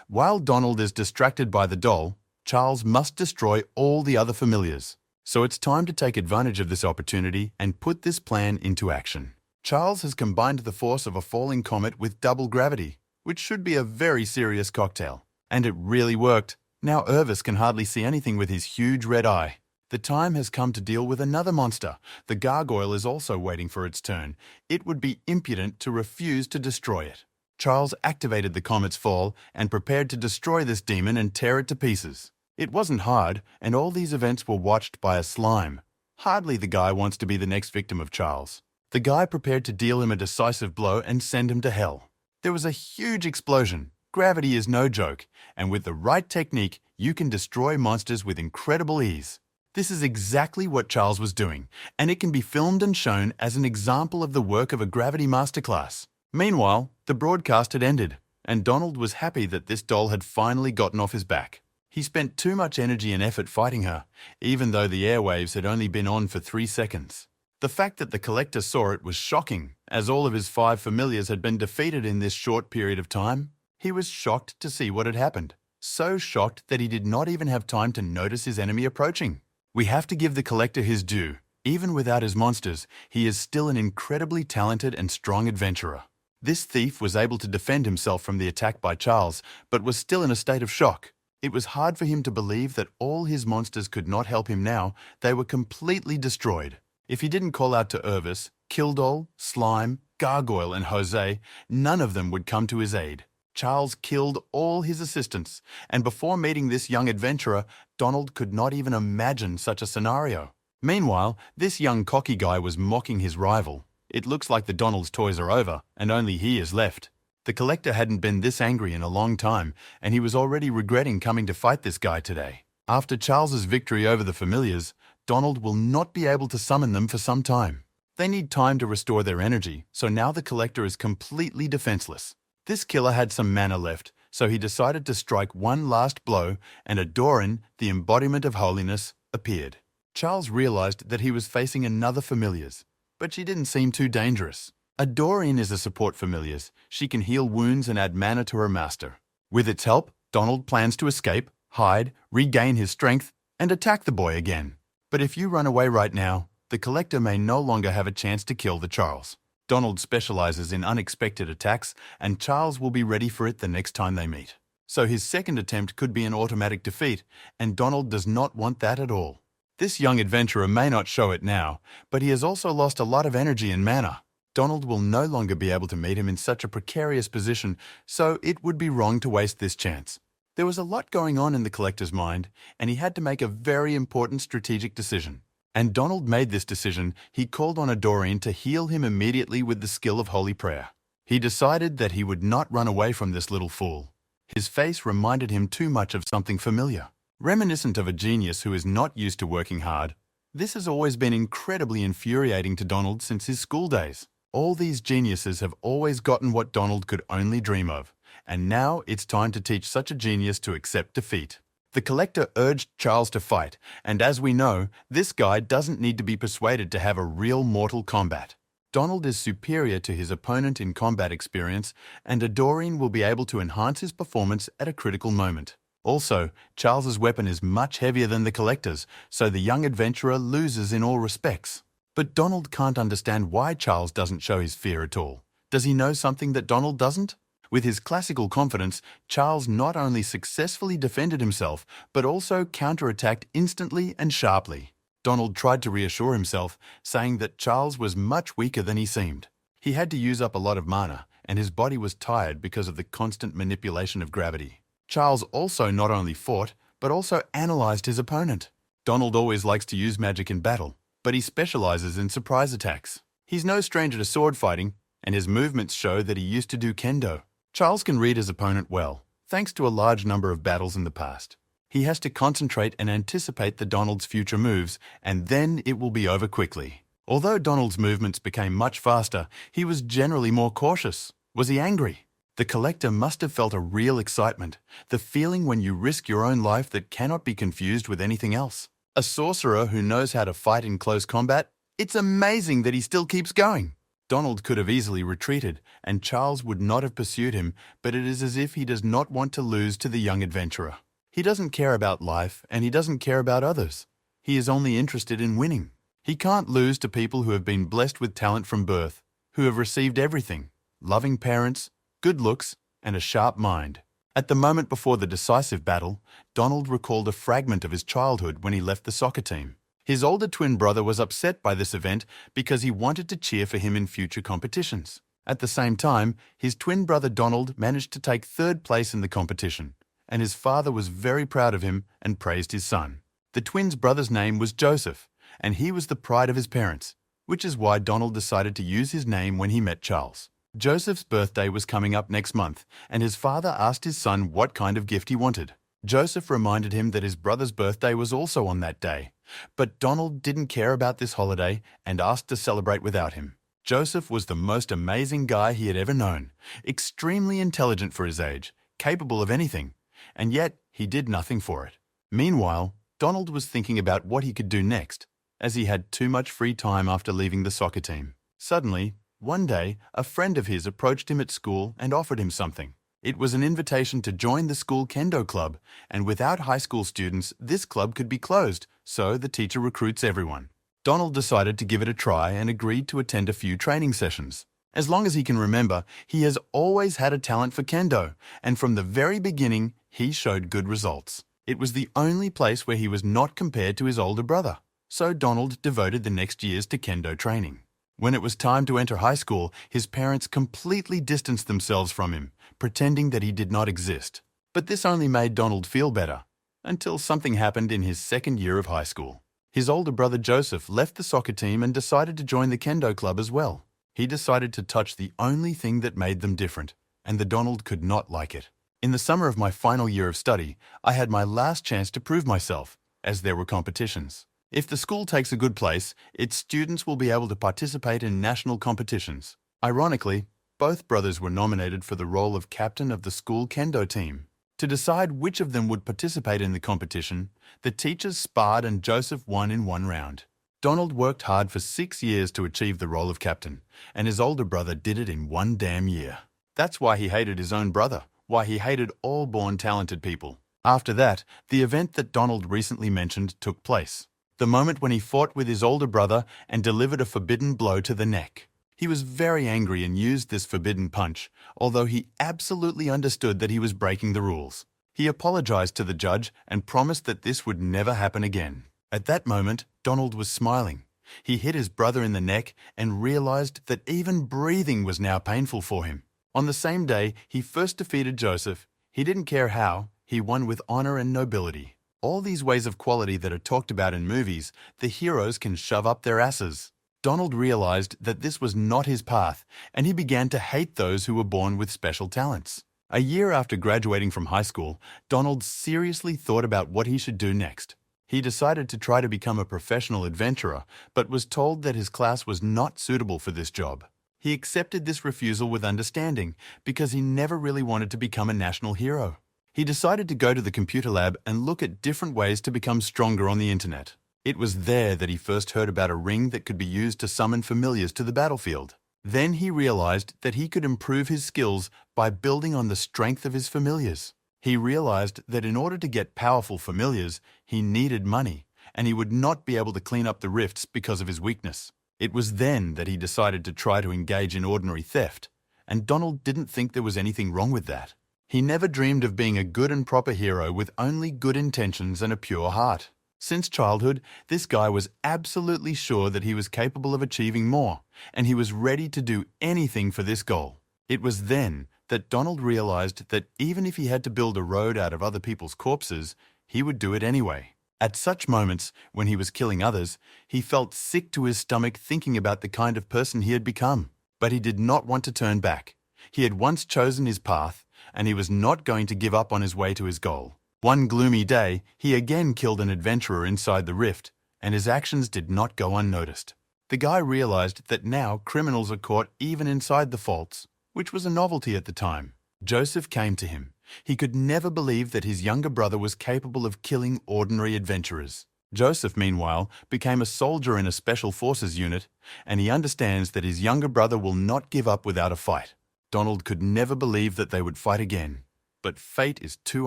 While Donald is distracted by the doll, Charles must destroy all the other familiars. So it's time to take advantage of this opportunity and put this plan into action. Charles has combined the force of a falling comet with double gravity, which should be a very serious cocktail. And it really worked. Now Irvis can hardly see anything with his huge red eye. The time has come to deal with another monster. The gargoyle is also waiting for its turn. It would be impudent to refuse to destroy it. Charles activated the comet's fall and prepared to destroy this demon and tear it to pieces. It wasn't hard, and all these events were watched by a slime. Hardly the guy wants to be the next victim of Charles. The guy prepared to deal him a decisive blow and send him to hell. There was a huge explosion. Gravity is no joke, and with the right technique, you can destroy monsters with incredible ease. This is exactly what Charles was doing, and it can be filmed and shown as an example of the work of a gravity masterclass. Meanwhile, the broadcast had ended, and Donald was happy that this doll had finally gotten off his back. He spent too much energy and effort fighting her, even though the airwaves had only been on for 3 seconds. The fact that the collector saw it was shocking, as all of his 5 familiars had been defeated in this short period of time. He was shocked to see what had happened, so shocked that he did not even have time to notice his enemy approaching. We have to give the collector his due. Even without his monsters, he is still an incredibly talented and strong adventurer. This thief was able to defend himself from the attack by Charles, but was still in a state of shock. It was hard for him to believe that all his monsters could not help him now. They were completely destroyed. If he didn't call out to Irvis, Kildall, Slime, Gargoyle, and Jose, none of them would come to his aid. Charles killed all his assistants, and before meeting this young adventurer, Donald could not even imagine such a scenario. Meanwhile, this young cocky guy was mocking his rival. It looks like the Donald's toys are over, and only he is left. The collector hadn't been this angry in a long time, and he was already regretting coming to fight this guy today. After Charles's victory over the familiars, Donald will not be able to summon them for some time. They need time to restore their energy, so now the collector is completely defenseless. This killer had some mana left, so he decided to strike one last blow, and Adoran, the embodiment of holiness, appeared. Charles realized that he was facing another familiars, but she didn't seem too dangerous. Adoran is a support familiars. She can heal wounds and add mana to her master. With its help, Donald plans to escape, hide, regain his strength, and attack the boy again. But if you run away right now, the collector may no longer have a chance to kill the Charles. Donald specializes in unexpected attacks, and Charles will be ready for it the next time they meet. So his second attempt could be an automatic defeat, and Donald does not want that at all. This young adventurer may not show it now, but he has also lost a lot of energy and mana. Donald will no longer be able to meet him in such a precarious position, so it would be wrong to waste this chance. There was a lot going on in the collector's mind, and he had to make a very important strategic decision. And Donald made this decision. He called on Adoran to heal him immediately with the skill of Holy Prayer. He decided that he would not run away from this little fool. His face reminded him too much of something familiar. Reminiscent of a genius who is not used to working hard, this has always been incredibly infuriating to Donald since his school days. All these geniuses have always gotten what Donald could only dream of, and now it's time to teach such a genius to accept defeat. The collector urged Charles to fight, and as we know, this guy doesn't need to be persuaded to have a real mortal combat. Donald is superior to his opponent in combat experience, and a Doreen will be able to enhance his performance at a critical moment. Also, Charles's weapon is much heavier than the collector's, so the young adventurer loses in all respects. But Donald can't understand why Charles doesn't show his fear at all. Does he know something that Donald doesn't? With his classical confidence, Charles not only successfully defended himself, but also counterattacked instantly and sharply. Donald tried to reassure himself, saying that Charles was much weaker than he seemed. He had to use up a lot of mana, and his body was tired because of the constant manipulation of gravity. Charles also not only fought, but also analyzed his opponent. Donald always likes to use magic in battle, but he specializes in surprise attacks. He's no stranger to sword fighting, and his movements show that he used to do kendo. Charles can read his opponent well, thanks to a large number of battles in the past. He has to concentrate and anticipate the Donald's future moves, and then it will be over quickly. Although Donald's movements became much faster, he was generally more cautious. Was he angry? The collector must have felt a real excitement, the feeling when you risk your own life that cannot be confused with anything else. A sorcerer who knows how to fight in close combat? It's amazing that he still keeps going. Donald could have easily retreated, and Charles would not have pursued him, but it is as if he does not want to lose to the young adventurer. He doesn't care about life, and he doesn't care about others. He is only interested in winning. He can't lose to people who have been blessed with talent from birth, who have received everything: loving parents, good looks, and a sharp mind. At the moment before the decisive battle, Donald recalled a fragment of his childhood when he left the soccer team. His older twin brother was upset by this event because he wanted to cheer for him in future competitions. At the same time, his twin brother Donald managed to take third place in the competition, and his father was very proud of him and praised his son. The twins' brother's name was Joseph, and he was the pride of his parents, which is why Donald decided to use his name when he met Charles. Joseph's birthday was coming up next month, and his father asked his son what kind of gift he wanted. Joseph reminded him that his brother's birthday was also on that day, but Donald didn't care about this holiday and asked to celebrate without him. Joseph was the most amazing guy he had ever known, extremely intelligent for his age, capable of anything, and yet he did nothing for it. Meanwhile, Donald was thinking about what he could do next, as he had too much free time after leaving the soccer team. Suddenly, one day, a friend of his approached him at school and offered him something. It was an invitation to join the school kendo club, and without high school students, this club could be closed, so the teacher recruits everyone. Donald decided to give it a try and agreed to attend a few training sessions. As long as he can remember, he has always had a talent for kendo, and from the very beginning, he showed good results. It was the only place where he was not compared to his older brother, so Donald devoted the next years to kendo training. When it was time to enter high school, his parents completely distanced themselves from him, pretending that he did not exist. But this only made Donald feel better, until something happened in his second year of high school. His older brother Joseph left the soccer team and decided to join the kendo club as well. He decided to touch the only thing that made them different, and the Donald could not like it. In the summer of my final year of study, I had my last chance to prove myself, as there were competitions. If the school takes a good place, its students will be able to participate in national competitions. Ironically, both brothers were nominated for the role of captain of the school kendo team. To decide which of them would participate in the competition, the teachers sparred and Joseph won in one round. Donald worked hard for 6 years to achieve the role of captain, and his older brother did it in 1 damn year. That's why he hated his own brother, why he hated all born talented people. After that, the event that Donald recently mentioned took place. The moment when he fought with his older brother and delivered a forbidden blow to the neck. He was very angry and used this forbidden punch, although he absolutely understood that he was breaking the rules. He apologized to the judge and promised that this would never happen again. At that moment, Donald was smiling. He hit his brother in the neck and realized that even breathing was now painful for him. On the same day, he first defeated Joseph. He didn't care how, he won with honor and nobility. All these ways of quality that are talked about in movies, the heroes can shove up their asses. Donald realized that this was not his path, and he began to hate those who were born with special talents. A year after graduating from high school, Donald seriously thought about what he should do next. He decided to try to become a professional adventurer, but was told that his class was not suitable for this job. He accepted this refusal with understanding because he never really wanted to become a national hero. He decided to go to the computer lab and look at different ways to become stronger on the internet. It was there that he first heard about a ring that could be used to summon familiars to the battlefield. Then he realized that he could improve his skills by building on the strength of his familiars. He realized that in order to get powerful familiars, he needed money, and he would not be able to clean up the rifts because of his weakness. It was then that he decided to try to engage in ordinary theft, and Donald didn't think there was anything wrong with that. He never dreamed of being a good and proper hero with only good intentions and a pure heart. Since childhood, this guy was absolutely sure that he was capable of achieving more, and he was ready to do anything for this goal. It was then that Donald realized that even if he had to build a road out of other people's corpses, he would do it anyway. At such moments, when he was killing others, he felt sick to his stomach thinking about the kind of person he had become. But he did not want to turn back. He had once chosen his path, and he was not going to give up on his way to his goal. One gloomy day, he again killed an adventurer inside the rift, and his actions did not go unnoticed. The guy realized that now criminals are caught even inside the vaults, which was a novelty at the time. Joseph came to him. He could never believe that his younger brother was capable of killing ordinary adventurers. Joseph, meanwhile, became a soldier in a special forces unit, and he understands that his younger brother will not give up without a fight. Donald could never believe that they would fight again, but fate is too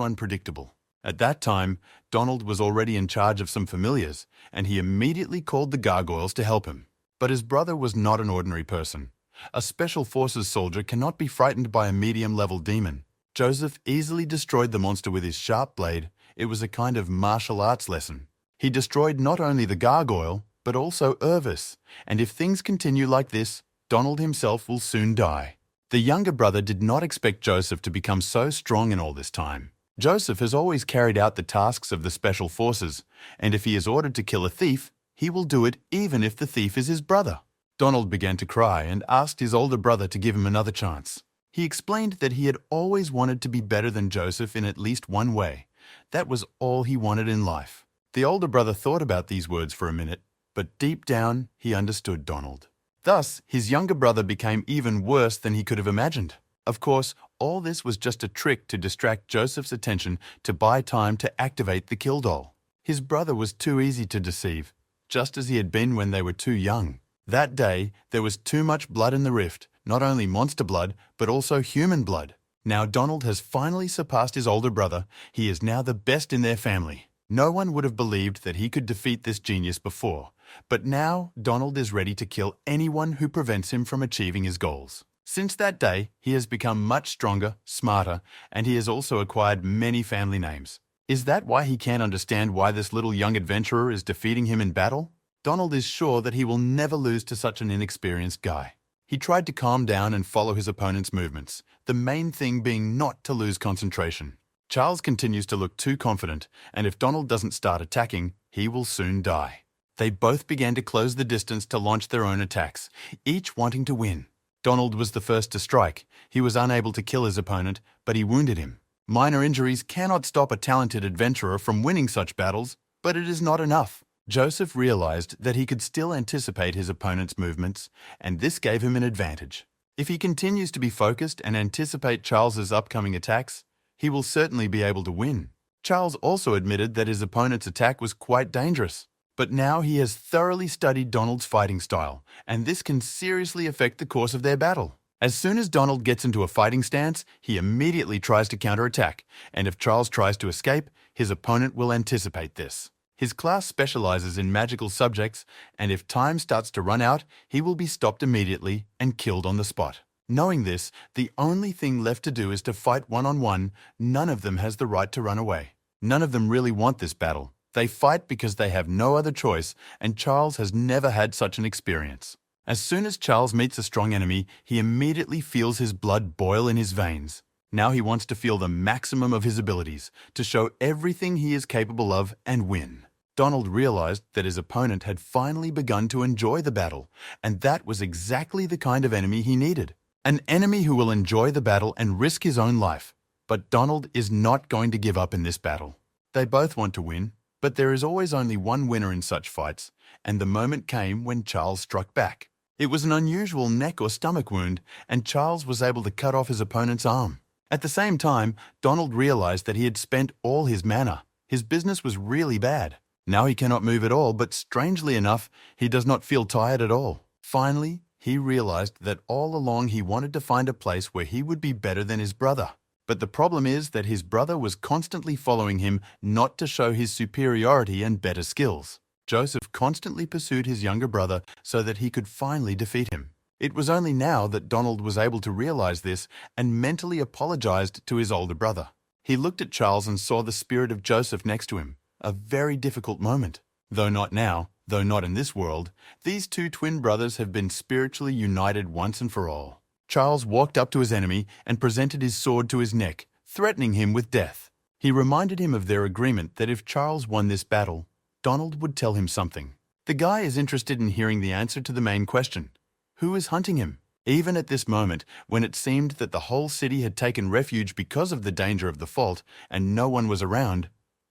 unpredictable. At that time, Donald was already in charge of some familiars, and he immediately called the gargoyles to help him. But his brother was not an ordinary person. A special forces soldier cannot be frightened by a medium-level demon. Joseph easily destroyed the monster with his sharp blade. It was a kind of martial arts lesson. He destroyed not only the gargoyle, but also Irvis, and if things continue like this, Donald himself will soon die. The younger brother did not expect Joseph to become so strong in all this time. Joseph has always carried out the tasks of the special forces, and if he is ordered to kill a thief, he will do it even if the thief is his brother. Donald began to cry and asked his older brother to give him another chance. He explained that he had always wanted to be better than Joseph in at least one way. That was all he wanted in life. The older brother thought about these words for a minute, but deep down he understood Donald. Thus, his younger brother became even worse than he could have imagined. Of course, all this was just a trick to distract Joseph's attention to buy time to activate the kill doll. His brother was too easy to deceive, just as he had been when they were too young. That day, there was too much blood in the rift, not only monster blood, but also human blood. Now Donald has finally surpassed his older brother. He is now the best in their family. No one would have believed that he could defeat this genius before, but now Donald is ready to kill anyone who prevents him from achieving his goals. Since that day, he has become much stronger, smarter, and he has also acquired many family names. Is that why he can't understand why this little young adventurer is defeating him in battle? Donald is sure that he will never lose to such an inexperienced guy. He tried to calm down and follow his opponent's movements, the main thing being not to lose concentration. Charles continues to look too confident, and if Donald doesn't start attacking, he will soon die. They both began to close the distance to launch their own attacks, each wanting to win. Donald was the first to strike. He was unable to kill his opponent, but he wounded him. Minor injuries cannot stop a talented adventurer from winning such battles, but it is not enough. Joseph realized that he could still anticipate his opponent's movements, and this gave him an advantage. If he continues to be focused and anticipate Charles's upcoming attacks, he will certainly be able to win. Charles also admitted that his opponent's attack was quite dangerous, but now he has thoroughly studied Donald's fighting style, and this can seriously affect the course of their battle. As soon as Donald gets into a fighting stance, he immediately tries to counterattack, and if Charles tries to escape, his opponent will anticipate this. His class specializes in magical subjects, and if time starts to run out, he will be stopped immediately and killed on the spot. Knowing this, the only thing left to do is to fight one-on-one. None of them has the right to run away. None of them really want this battle. They fight because they have no other choice, and Charles has never had such an experience. As soon as Charles meets a strong enemy, he immediately feels his blood boil in his veins. Now he wants to feel the maximum of his abilities, to show everything he is capable of and win. Donald realized that his opponent had finally begun to enjoy the battle, and that was exactly the kind of enemy he needed. An enemy who will enjoy the battle and risk his own life. But Donald is not going to give up in this battle. They both want to win, but there is always only one winner in such fights, and the moment came when Charles struck back. It was an unusual neck or stomach wound, and Charles was able to cut off his opponent's arm. At the same time, Donald realized that he had spent all his mana. His business was really bad. Now he cannot move at all, but strangely enough, he does not feel tired at all. Finally, he realized that all along he wanted to find a place where he would be better than his brother. But the problem is that his brother was constantly following him not to show his superiority and better skills. Joseph constantly pursued his younger brother so that he could finally defeat him. It was only now that Donald was able to realize this and mentally apologized to his older brother. He looked at Charles and saw the spirit of Joseph next to him. A very difficult moment. Though not now, though not in this world, these two twin brothers have been spiritually united once and for all. Charles walked up to his enemy and presented his sword to his neck, threatening him with death. He reminded him of their agreement that if Charles won this battle, Donald would tell him something. The guy is interested in hearing the answer to the main question. Who is hunting him? Even at this moment, when it seemed that the whole city had taken refuge because of the danger of the fault and no one was around,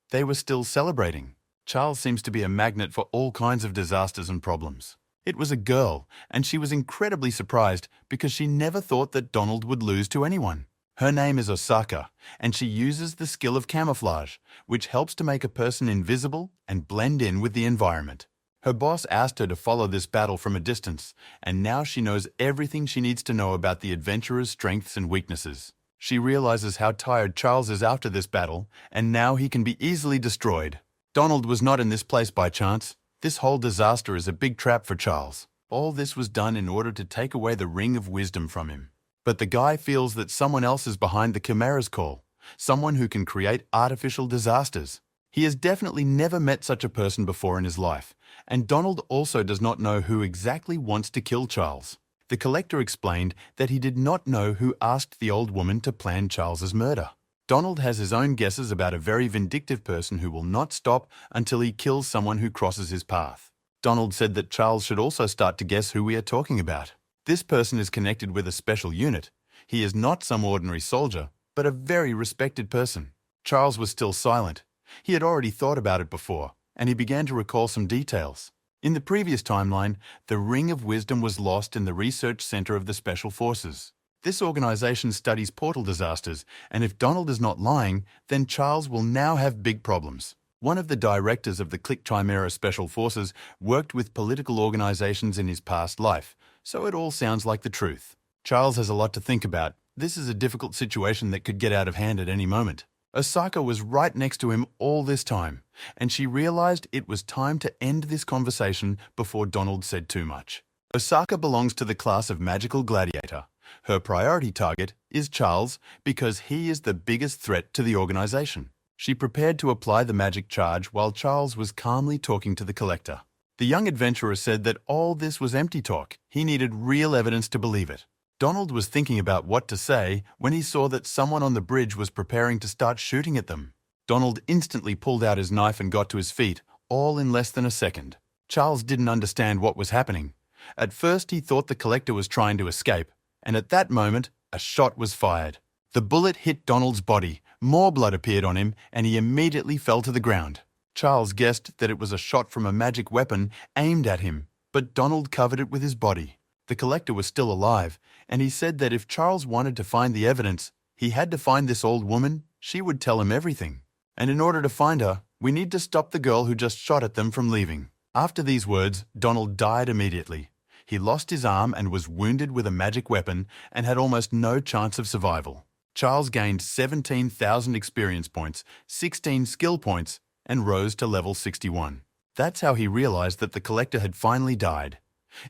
they were still celebrating. Charles seems to be a magnet for all kinds of disasters and problems. It was a girl, and she was incredibly surprised because she never thought that Donald would lose to anyone. Her name is Osaka, and she uses the skill of camouflage, which helps to make a person invisible and blend in with the environment. Her boss asked her to follow this battle from a distance, and now she knows everything she needs to know about the adventurer's strengths and weaknesses. She realizes how tired Charles is after this battle, and now he can be easily destroyed. Donald was not in this place by chance. This whole disaster is a big trap for Charles. All this was done in order to take away the ring of wisdom from him. But the guy feels that someone else is behind the chimera's call, someone who can create artificial disasters. He has definitely never met such a person before in his life, and Donald also does not know who exactly wants to kill Charles. The collector explained that he did not know who asked the old woman to plan Charles's murder. Donald has his own guesses about a very vindictive person who will not stop until he kills someone who crosses his path. Donald said that Charles should also start to guess who we are talking about. This person is connected with a special unit. He is not some ordinary soldier, but a very respected person. Charles was still silent. He had already thought about it before, and he began to recall some details. In the previous timeline, the Ring of Wisdom was lost in the research center of the Special Forces. This organization studies portal disasters, and if Donald is not lying, then Charles will now have big problems. One of the directors of the Chimera Special Forces worked with political organizations in his past life, so it all sounds like the truth. Charles has a lot to think about. This is a difficult situation that could get out of hand at any moment. Osaka was right next to him all this time, and she realized it was time to end this conversation before Donald said too much. Osaka belongs to the class of magical gladiator. Her priority target is Charles because he is the biggest threat to the organization. She prepared to apply the magic charge while Charles was calmly talking to the collector. The young adventurer said that all this was empty talk. He needed real evidence to believe it. Donald was thinking about what to say when he saw that someone on the bridge was preparing to start shooting at them. Donald instantly pulled out his knife and got to his feet, all in less than a second. Charles didn't understand what was happening. At first he thought the collector was trying to escape, and at that moment, a shot was fired. The bullet hit Donald's body, more blood appeared on him, and he immediately fell to the ground. Charles guessed that it was a shot from a magic weapon aimed at him, but Donald covered it with his body. The collector was still alive, and he said that if Charles wanted to find the evidence, he had to find this old woman. She would tell him everything. And in order to find her, we need to stop the girl who just shot at them from leaving. After these words, Donald died immediately. He lost his arm and was wounded with a magic weapon and had almost no chance of survival. Charles gained 17,000 experience points, 16 skill points, and rose to level 61. That's how he realized that the collector had finally died.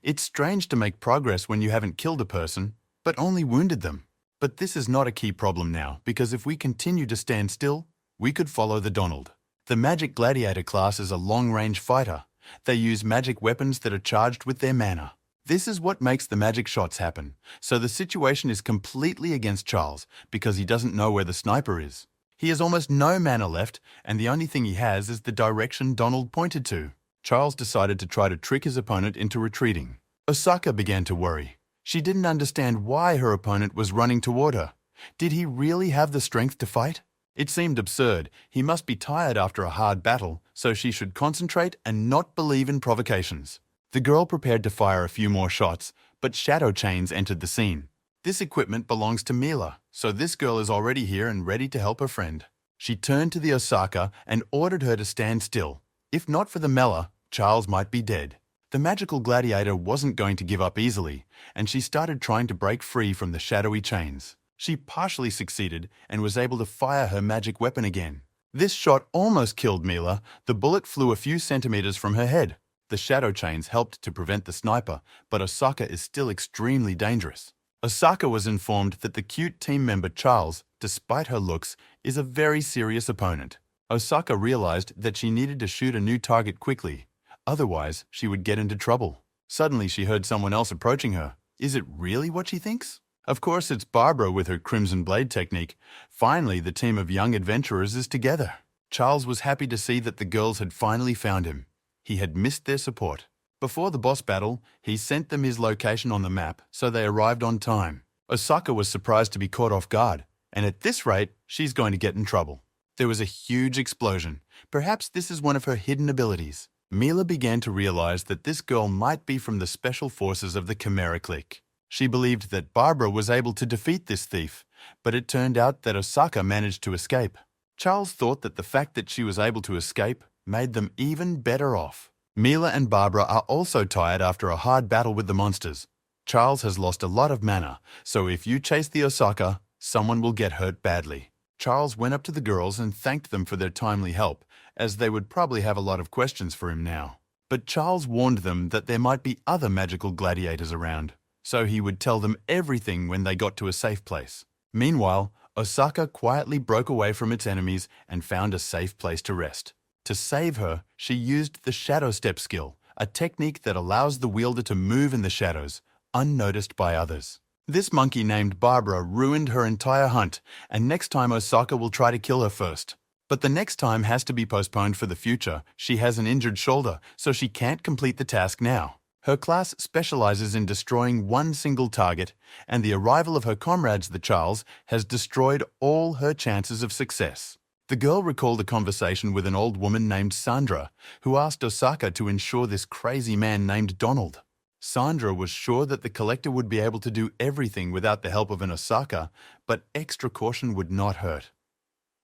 It's strange to make progress when you haven't killed a person, but only wounded them. But this is not a key problem now, because if we continue to stand still, we could follow the Donald. The Magic Gladiator class is a long-range fighter. They use magic weapons that are charged with their mana. This is what makes the magic shots happen, so the situation is completely against Charles because he doesn't know where the sniper is. He has almost no mana left, and the only thing he has is the direction Donald pointed to. Charles decided to try to trick his opponent into retreating. Osaka began to worry. She didn't understand why her opponent was running toward her. Did he really have the strength to fight? It seemed absurd. He must be tired after a hard battle, so she should concentrate and not believe in provocations. The girl prepared to fire a few more shots, but shadow chains entered the scene. This equipment belongs to Mila, so this girl is already here and ready to help her friend. She turned to the Osaka and ordered her to stand still. If not for the Mela, Charles might be dead. The magical gladiator wasn't going to give up easily, and she started trying to break free from the shadowy chains. She partially succeeded and was able to fire her magic weapon again. This shot almost killed Mila. The bullet flew a few centimeters from her head. The shadow chains helped to prevent the sniper, but Osaka is still extremely dangerous. Osaka was informed that the cute team member Charles, despite her looks, is a very serious opponent. Osaka realized that she needed to shoot a new target quickly. Otherwise, she would get into trouble. Suddenly, she heard someone else approaching her. Is it really what she thinks? Of course, it's Barbara with her Crimson Blade technique. Finally, the team of young adventurers is together. Charles was happy to see that the girls had finally found him. He had missed their support. Before the boss battle, he sent them his location on the map, so they arrived on time. Osaka was surprised to be caught off guard, and at this rate, she's going to get in trouble. There was a huge explosion. Perhaps this is one of her hidden abilities. Mila began to realize that this girl might be from the special forces of the Chimera clique. She believed that Barbara was able to defeat this thief, but it turned out that Osaka managed to escape. Charles thought that the fact that she was able to escape made them even better off. Mila and Barbara are also tired after a hard battle with the monsters. Charles has lost a lot of mana, so if you chase the Osaka, someone will get hurt badly. Charles went up to the girls and thanked them for their timely help, as they would probably have a lot of questions for him now. But Charles warned them that there might be other magical gladiators around, so he would tell them everything when they got to a safe place. Meanwhile, Osaka quietly broke away from its enemies and found a safe place to rest. To save her, she used the Shadow Step skill, a technique that allows the wielder to move in the shadows, unnoticed by others. This monkey named Barbara ruined her entire hunt, and next time Osaka will try to kill her first. But the next time has to be postponed for the future. She has an injured shoulder, so she can't complete the task now. Her class specializes in destroying one single target, and the arrival of her comrades, the Charles, has destroyed all her chances of success. The girl recalled a conversation with an old woman named Sandra, who asked Osaka to ensure this crazy man named Donald. Sandra was sure that the collector would be able to do everything without the help of an Osaka, but extra caution would not hurt.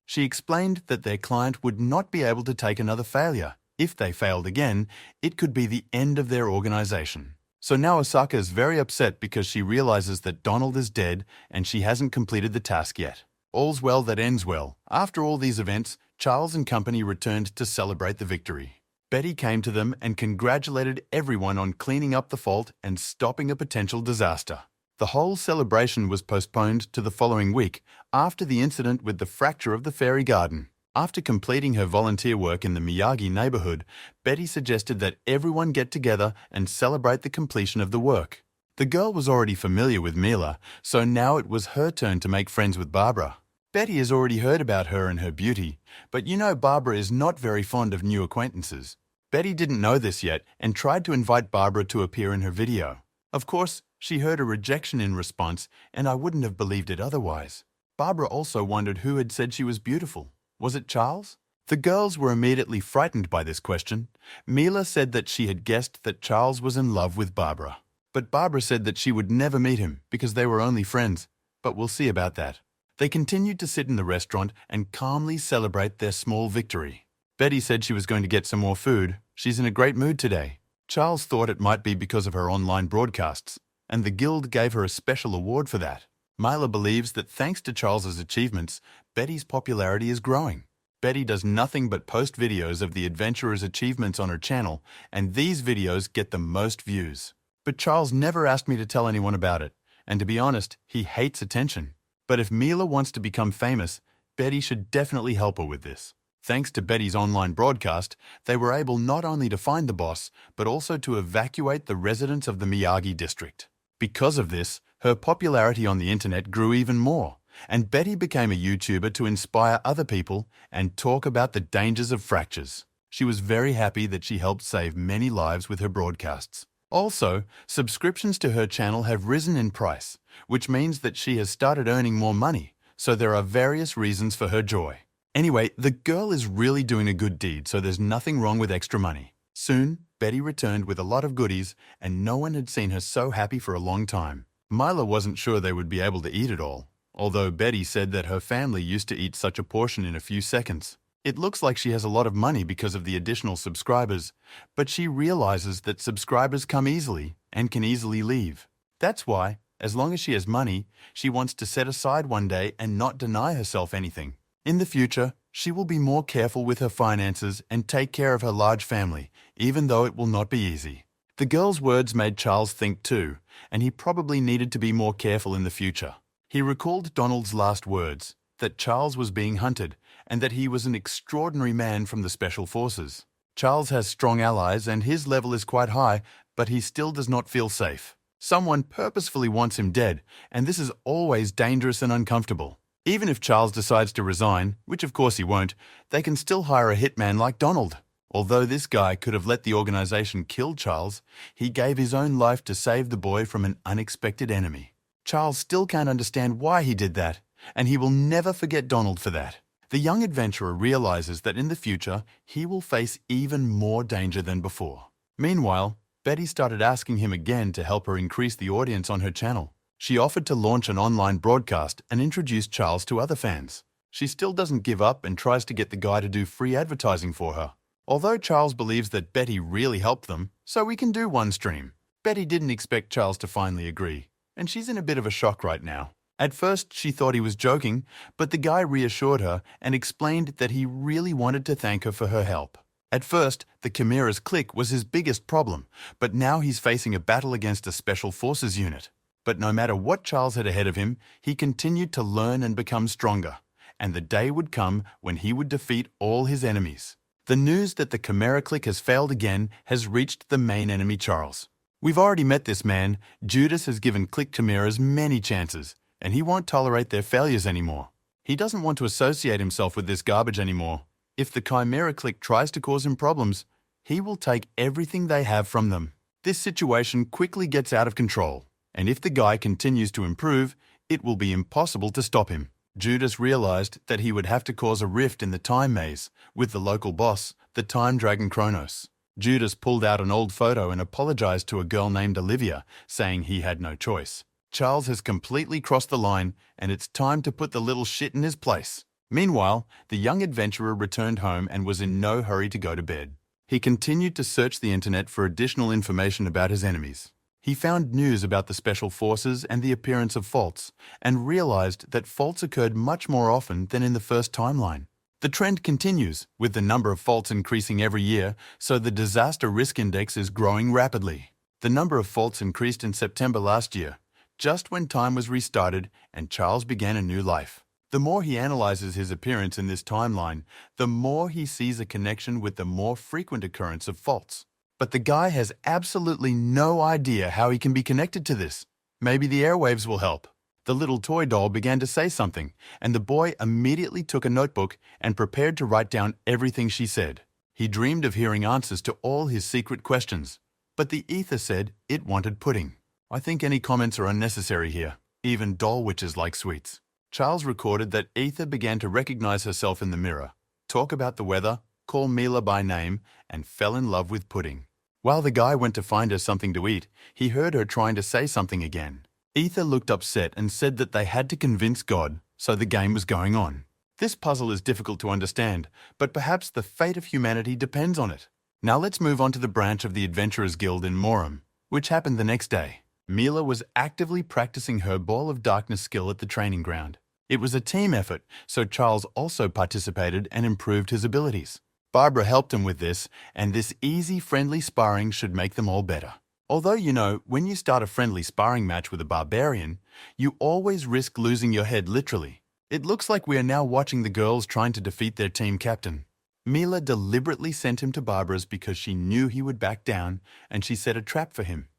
She explained that their client would not be able to take another failure. If they failed again, it could be the end of their organization. So now Osaka is very upset because she realizes that Donald is dead and she hasn't completed the task yet. All's well that ends well. After all these events, Charles and company returned to celebrate the victory. Betty came to them and congratulated everyone on cleaning up the fault and stopping a potential disaster. The whole celebration was postponed to the following week after the incident with the fracture of the fairy garden. After completing her volunteer work in the Miyagi neighborhood, Betty suggested that everyone get together and celebrate the completion of the work. The girl was already familiar with Mila, so now it was her turn to make friends with Barbara. Betty has already heard about her and her beauty, but you know Barbara is not very fond of new acquaintances. Betty didn't know this yet and tried to invite Barbara to appear in her video. Of course, she heard a rejection in response, and I wouldn't have believed it otherwise. Barbara also wondered who had said she was beautiful. Was it Charles? The girls were immediately frightened by this question. Mila said that she had guessed that Charles was in love with Barbara. But Barbara said that she would never meet him because they were only friends. But we'll see about that. They continued to sit in the restaurant and calmly celebrate their small victory. Betty said she was going to get some more food. She's in a great mood today. Charles thought it might be because of her online broadcasts, and the guild gave her a special award for that. Mila believes that thanks to Charles's achievements, Betty's popularity is growing. Betty does nothing but post videos of the adventurers' achievements on her channel, and these videos get the most views. But Charles never asked me to tell anyone about it, and to be honest, he hates attention. But if Mila wants to become famous, Betty should definitely help her with this. Thanks to Betty's online broadcast, they were able not only to find the boss, but also to evacuate the residents of the Miyagi district. Because of this, her popularity on the internet grew even more, and Betty became a YouTuber to inspire other people and talk about the dangers of fractures. She was very happy that she helped save many lives with her broadcasts. Also, subscriptions to her channel have risen in price, which means that she has started earning more money, so there are various reasons for her joy. Anyway, the girl is really doing a good deed, so there's nothing wrong with extra money. Soon, Betty returned with a lot of goodies, and no one had seen her so happy for a long time. Mila wasn't sure they would be able to eat it all, although Betty said that her family used to eat such a portion in a few seconds. It looks like she has a lot of money because of the additional subscribers, but she realizes that subscribers come easily and can easily leave. That's why, as long as she has money, she wants to set aside one day and not deny herself anything. In the future, she will be more careful with her finances and take care of her large family, even though it will not be easy. The girl's words made Charles think too, and he probably needed to be more careful in the future. He recalled Donald's last words, that Charles was being hunted, and that he was an extraordinary man from the Special Forces. Charles has strong allies and his level is quite high, but he still does not feel safe. Someone purposefully wants him dead, and this is always dangerous and uncomfortable. Even if Charles decides to resign, which of course he won't, they can still hire a hitman like Donald. Although this guy could have let the organization kill Charles, he gave his own life to save the boy from an unexpected enemy. Charles still can't understand why he did that, and he will never forget Donald for that. The young adventurer realizes that in the future, he will face even more danger than before. Meanwhile, Betty started asking him again to help her increase the audience on her channel. She offered to launch an online broadcast and introduce Charles to other fans. She still doesn't give up and tries to get the guy to do free advertising for her. Although Charles believes that Betty really helped them, so we can do one stream. Betty didn't expect Charles to finally agree, and she's in a bit of a shock right now. At first, she thought he was joking, but the guy reassured her and explained that he really wanted to thank her for her help. At first, the Chimera's clique was his biggest problem, but now he's facing a battle against a Special Forces unit. But no matter what Charles had ahead of him, he continued to learn and become stronger, and the day would come when he would defeat all his enemies. The news that the Chimera clique has failed again has reached the main enemy, Charles. We've already met this man. Judas has given clique Chimeras many chances, and he won't tolerate their failures anymore. He doesn't want to associate himself with this garbage anymore. If the Chimera clique tries to cause him problems, he will take everything they have from them. This situation quickly gets out of control, and if the guy continues to improve, it will be impossible to stop him. Judas realized that he would have to cause a rift in the time maze with the local boss, the time dragon Kronos. Judas pulled out an old photo and apologized to a girl named Olivia, saying he had no choice. Charles has completely crossed the line, and it's time to put the little shit in his place. Meanwhile, the young adventurer returned home and was in no hurry to go to bed. He continued to search the internet for additional information about his enemies. He found news about the Special Forces and the appearance of faults, and realized that faults occurred much more often than in the first timeline. The trend continues, with the number of faults increasing every year, so the disaster risk index is growing rapidly. The number of faults increased in September last year, just when time was restarted and Charles began a new life. The more he analyzes his appearance in this timeline, the more he sees a connection with the more frequent occurrence of faults. But the guy has absolutely no idea how he can be connected to this. Maybe the airwaves will help. The little toy doll began to say something, and the boy immediately took a notebook and prepared to write down everything she said. He dreamed of hearing answers to all his secret questions, but the ether said it wanted pudding. I think any comments are unnecessary here. Even doll witches like sweets. Charles recorded that Ether began to recognize herself in the mirror, talk about the weather, call Mila by name, and fell in love with pudding. While the guy went to find her something to eat, he heard her trying to say something again. Ether looked upset and said that they had to convince God, so the game was going on. This puzzle is difficult to understand, but perhaps the fate of humanity depends on it. Now let's move on to the branch of the Adventurers Guild in Morum, which happened the next day. Mila was actively practicing her Ball of Darkness skill at the training ground. It was a team effort, so Charles also participated and improved his abilities. Barbara helped him with this, and this easy, friendly sparring should make them all better. Although, when you start a friendly sparring match with a barbarian, you always risk losing your head literally. It looks like we are now watching the girls trying to defeat their team captain. Mila deliberately sent him to Barbara's because she knew he would back down, and she set a trap for him.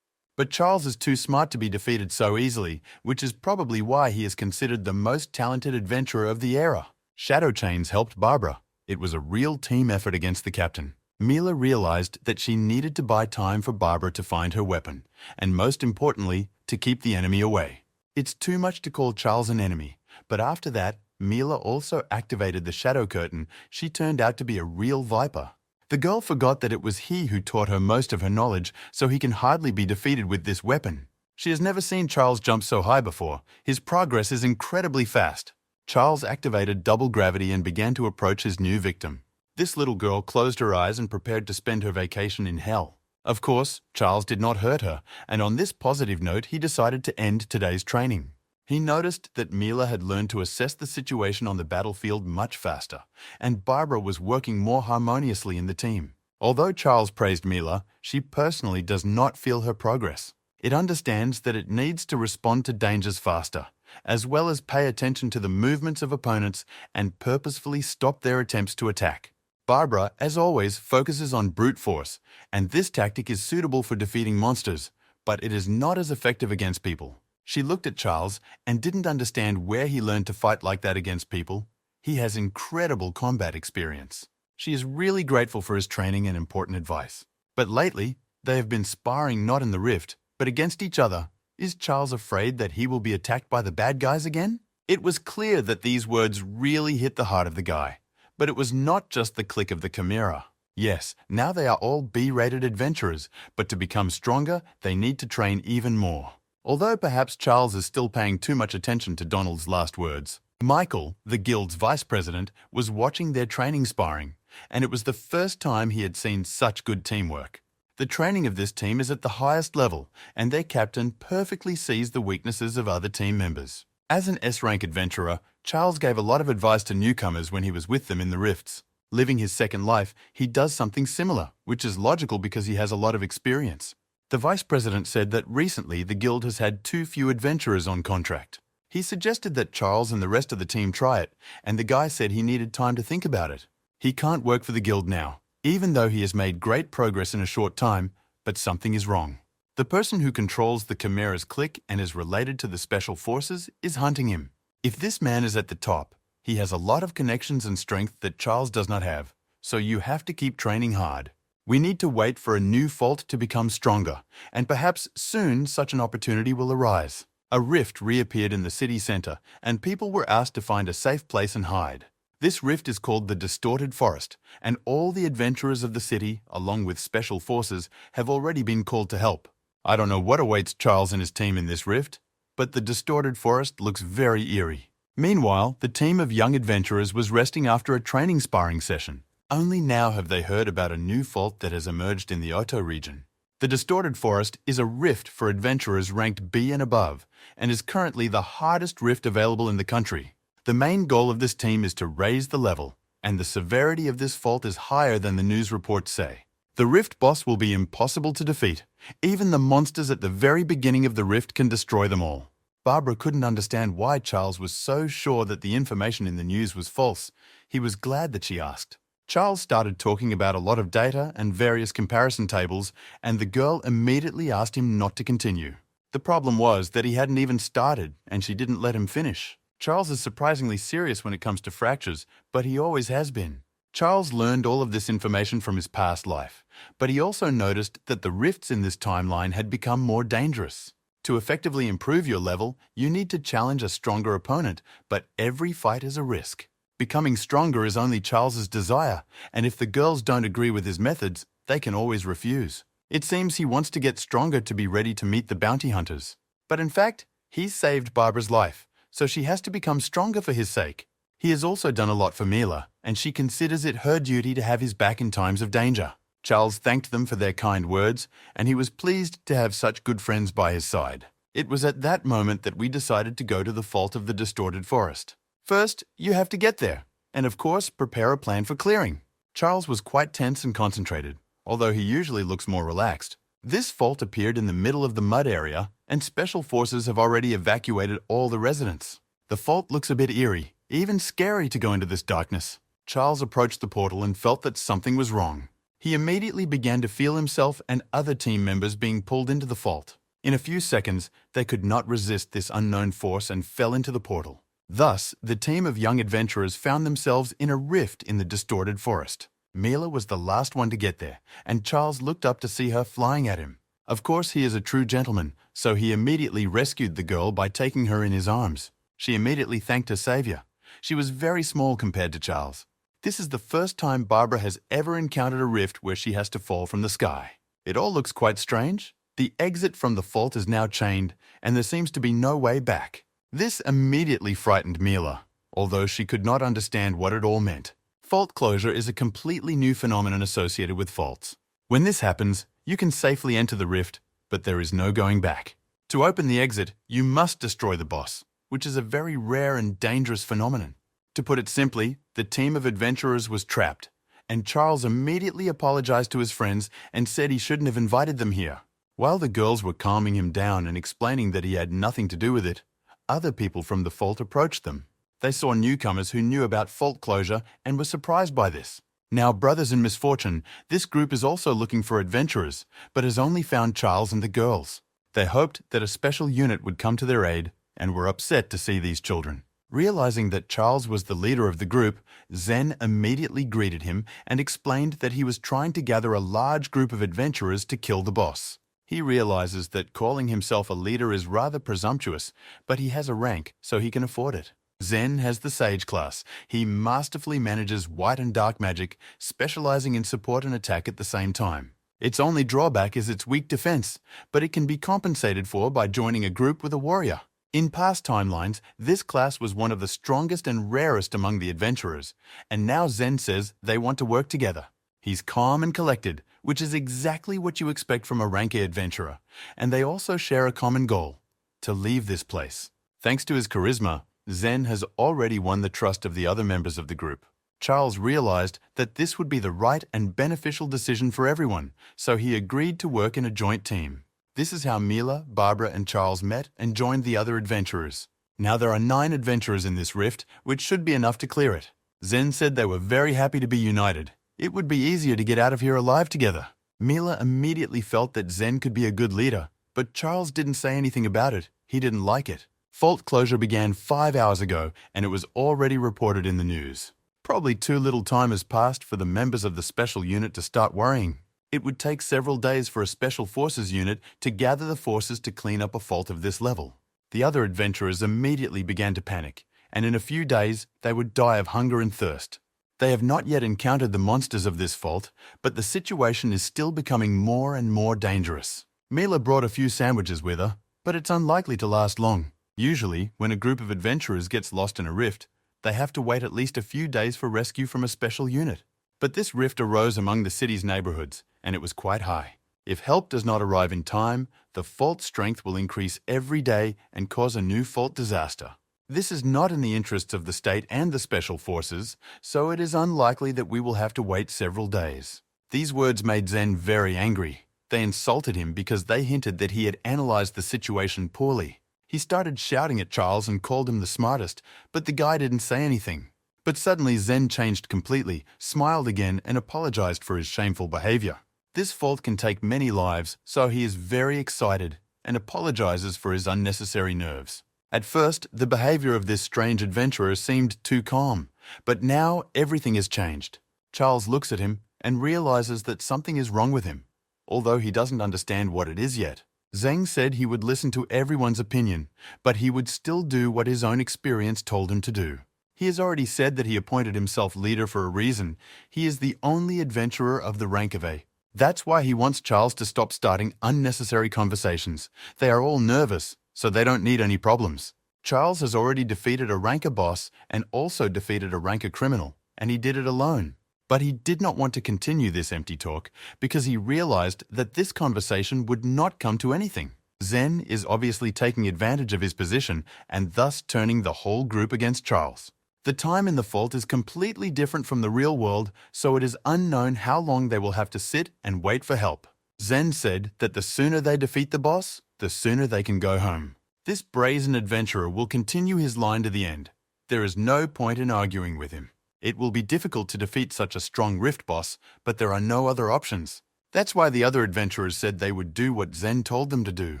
But Charles is too smart to be defeated so easily, which is probably why he is considered the most talented adventurer of the era. Shadow Chains helped Barbara. It was a real team effort against the captain. Mila realized that she needed to buy time for Barbara to find her weapon, and most importantly, to keep the enemy away. It's too much to call Charles an enemy, but after that, Mila also activated the shadow curtain. She turned out to be a real viper. The girl forgot that it was he who taught her most of her knowledge, so he can hardly be defeated with this weapon. She has never seen Charles jump so high before. His progress is incredibly fast. Charles activated double gravity and began to approach his new victim. This little girl closed her eyes and prepared to spend her vacation in hell. Of course, Charles did not hurt her, and on this positive note, he decided to end today's training. He noticed that Mila had learned to assess the situation on the battlefield much faster, and Barbara was working more harmoniously in the team. Although Charles praised Mila, she personally does not feel her progress. It understands that it needs to respond to dangers faster, as well as pay attention to the movements of opponents and purposefully stop their attempts to attack. Barbara, as always, focuses on brute force, and this tactic is suitable for defeating monsters, but it is not as effective against people. She looked at Charles and didn't understand where he learned to fight like that against people. He has incredible combat experience. She is really grateful for his training and important advice. But lately, they have been sparring not in the rift, but against each other. Is Charles afraid that he will be attacked by the bad guys again? It was clear that these words really hit the heart of the guy. But it was not just the click of the chimera. Yes, now they are all B-rated adventurers, but to become stronger, they need to train even more. Although perhaps Charles is still paying too much attention to Donald's last words, Michael, the guild's vice president, was watching their training sparring, and it was the first time he had seen such good teamwork. The training of this team is at the highest level, and their captain perfectly sees the weaknesses of other team members. As an S-rank adventurer, Charles gave a lot of advice to newcomers when he was with them in the rifts. Living his second life, he does something similar, which is logical because he has a lot of experience. The vice president said that recently the guild has had too few adventurers on contract. He suggested that Charles and the rest of the team try it, and the guy said he needed time to think about it. He can't work for the guild now, even though he has made great progress in a short time, but something is wrong. The person who controls the chimera's click and is related to the special forces is hunting him. If this man is at the top, he has a lot of connections and strength that Charles does not have, so you have to keep training hard. We need to wait for a new fault to become stronger, and perhaps soon such an opportunity will arise. A rift reappeared in the city center, and people were asked to find a safe place and hide. This rift is called the Distorted Forest, and all the adventurers of the city, along with special forces, have already been called to help. I don't know what awaits Charles and his team in this rift, but the Distorted Forest looks very eerie. Meanwhile, the team of young adventurers was resting after a training sparring session. Only now have they heard about a new fault that has emerged in the Oto region. The Distorted Forest is a rift for adventurers ranked B and above, and is currently the hardest rift available in the country. The main goal of this team is to raise the level, and the severity of this fault is higher than the news reports say. The rift boss will be impossible to defeat. Even the monsters at the very beginning of the rift can destroy them all. Barbara couldn't understand why Charles was so sure that the information in the news was false. He was glad that she asked. Charles started talking about a lot of data and various comparison tables, and the girl immediately asked him not to continue. The problem was that he hadn't even started, and she didn't let him finish. Charles is surprisingly serious when it comes to fractures, but he always has been. Charles learned all of this information from his past life, but he also noticed that the rifts in this timeline had become more dangerous. To effectively improve your level, you need to challenge a stronger opponent, but every fight is a risk. Becoming stronger is only Charles's desire, and if the girls don't agree with his methods, they can always refuse. It seems he wants to get stronger to be ready to meet the bounty hunters. But in fact, he saved Barbara's life, so she has to become stronger for his sake. He has also done a lot for Mila, and she considers it her duty to have his back in times of danger. Charles thanked them for their kind words, and he was pleased to have such good friends by his side. It was at that moment that we decided to go to the fault of the Distorted Forest. First, you have to get there, and of course, prepare a plan for clearing. Charles was quite tense and concentrated, although he usually looks more relaxed. This fault appeared in the middle of the mud area, and special forces have already evacuated all the residents. The fault looks a bit eerie, even scary to go into this darkness. Charles approached the portal and felt that something was wrong. He immediately began to feel himself and other team members being pulled into the fault. In a few seconds, they could not resist this unknown force and fell into the portal. Thus, the team of young adventurers found themselves in a rift in the Distorted Forest. Mila was the last one to get there, and Charles looked up to see her flying at him. Of course, he is a true gentleman, so he immediately rescued the girl by taking her in his arms. She immediately thanked her savior. She was very small compared to Charles. This is the first time Barbara has ever encountered a rift where she has to fall from the sky. It all looks quite strange. The exit from the fault is now chained, and there seems to be no way back. This immediately frightened Mila, although she could not understand what it all meant. Fault closure is a completely new phenomenon associated with faults. When this happens, you can safely enter the rift, but there is no going back. To open the exit, you must destroy the boss, which is a very rare and dangerous phenomenon. To put it simply, the team of adventurers was trapped, and Charles immediately apologized to his friends and said he shouldn't have invited them here. While the girls were calming him down and explaining that he had nothing to do with it, other people from the fault approached them. They saw newcomers who knew about fault closure and were surprised by this. Now, brothers in misfortune, this group is also looking for adventurers, but has only found Charles and the girls. They hoped that a special unit would come to their aid and were upset to see these children. Realizing that Charles was the leader of the group, Zen immediately greeted him and explained that he was trying to gather a large group of adventurers to kill the boss. He realizes that calling himself a leader is rather presumptuous, but he has a rank, so he can afford it. Zen has the Sage class. He masterfully manages white and dark magic, specializing in support and attack at the same time. Its only drawback is its weak defense, but it can be compensated for by joining a group with a warrior. In past timelines, this class was one of the strongest and rarest among the adventurers, and now Zen says they want to work together. He's calm and collected, which is exactly what you expect from a rank A adventurer, and they also share a common goal: to leave this place. Thanks to his charisma, Zen has already won the trust of the other members of the group. Charles realized that this would be the right and beneficial decision for everyone, so he agreed to work in a joint team. This is how Mila, Barbara, and Charles met and joined the other adventurers. Now there are 9 adventurers in this rift, which should be enough to clear it. Zen said they were very happy to be united. It would be easier to get out of here alive together. Mila immediately felt that Zen could be a good leader, but Charles didn't say anything about it. He didn't like it. Fault closure began 5 hours ago, and it was already reported in the news. Probably too little time has passed for the members of the special unit to start worrying. It would take several days for a special forces unit to gather the forces to clean up a fault of this level. The other adventurers immediately began to panic, and in a few days they would die of hunger and thirst. They have not yet encountered the monsters of this fault, but the situation is still becoming more and more dangerous. Mila brought a few sandwiches with her, but it's unlikely to last long. Usually, when a group of adventurers gets lost in a rift, they have to wait at least a few days for rescue from a special unit. But this rift arose among the city's neighborhoods, and it was quite high. If help does not arrive in time, the fault strength will increase every day and cause a new fault disaster. This is not in the interests of the state and the special forces, so it is unlikely that we will have to wait several days. These words made Zen very angry. They insulted him because they hinted that he had analyzed the situation poorly. He started shouting at Charles and called him the smartest, but the guy didn't say anything. But suddenly Zen changed completely, smiled again, and apologized for his shameful behavior. This fault can take many lives, so he is very excited and apologizes for his unnecessary nerves. At first, the behavior of this strange adventurer seemed too calm, but now everything has changed. Charles looks at him and realizes that something is wrong with him, although he doesn't understand what it is yet. Zheng said he would listen to everyone's opinion, but he would still do what his own experience told him to do. He has already said that he appointed himself leader for a reason. He is the only adventurer of the rank of A. That's why he wants Charles to stop starting unnecessary conversations. They are all nervous, so they don't need any problems. Charles has already defeated a ranker boss and also defeated a ranker criminal, and he did it alone. But he did not want to continue this empty talk because he realized that this conversation would not come to anything. Zen is obviously taking advantage of his position and thus turning the whole group against Charles. The time in the fault is completely different from the real world, so it is unknown how long they will have to sit and wait for help. Zen said that the sooner they defeat the boss, the sooner they can go home. This brazen adventurer will continue his line to the end. There is no point in arguing with him. It will be difficult to defeat such a strong rift boss, but there are no other options. That's why the other adventurers said they would do what Zen told them to do.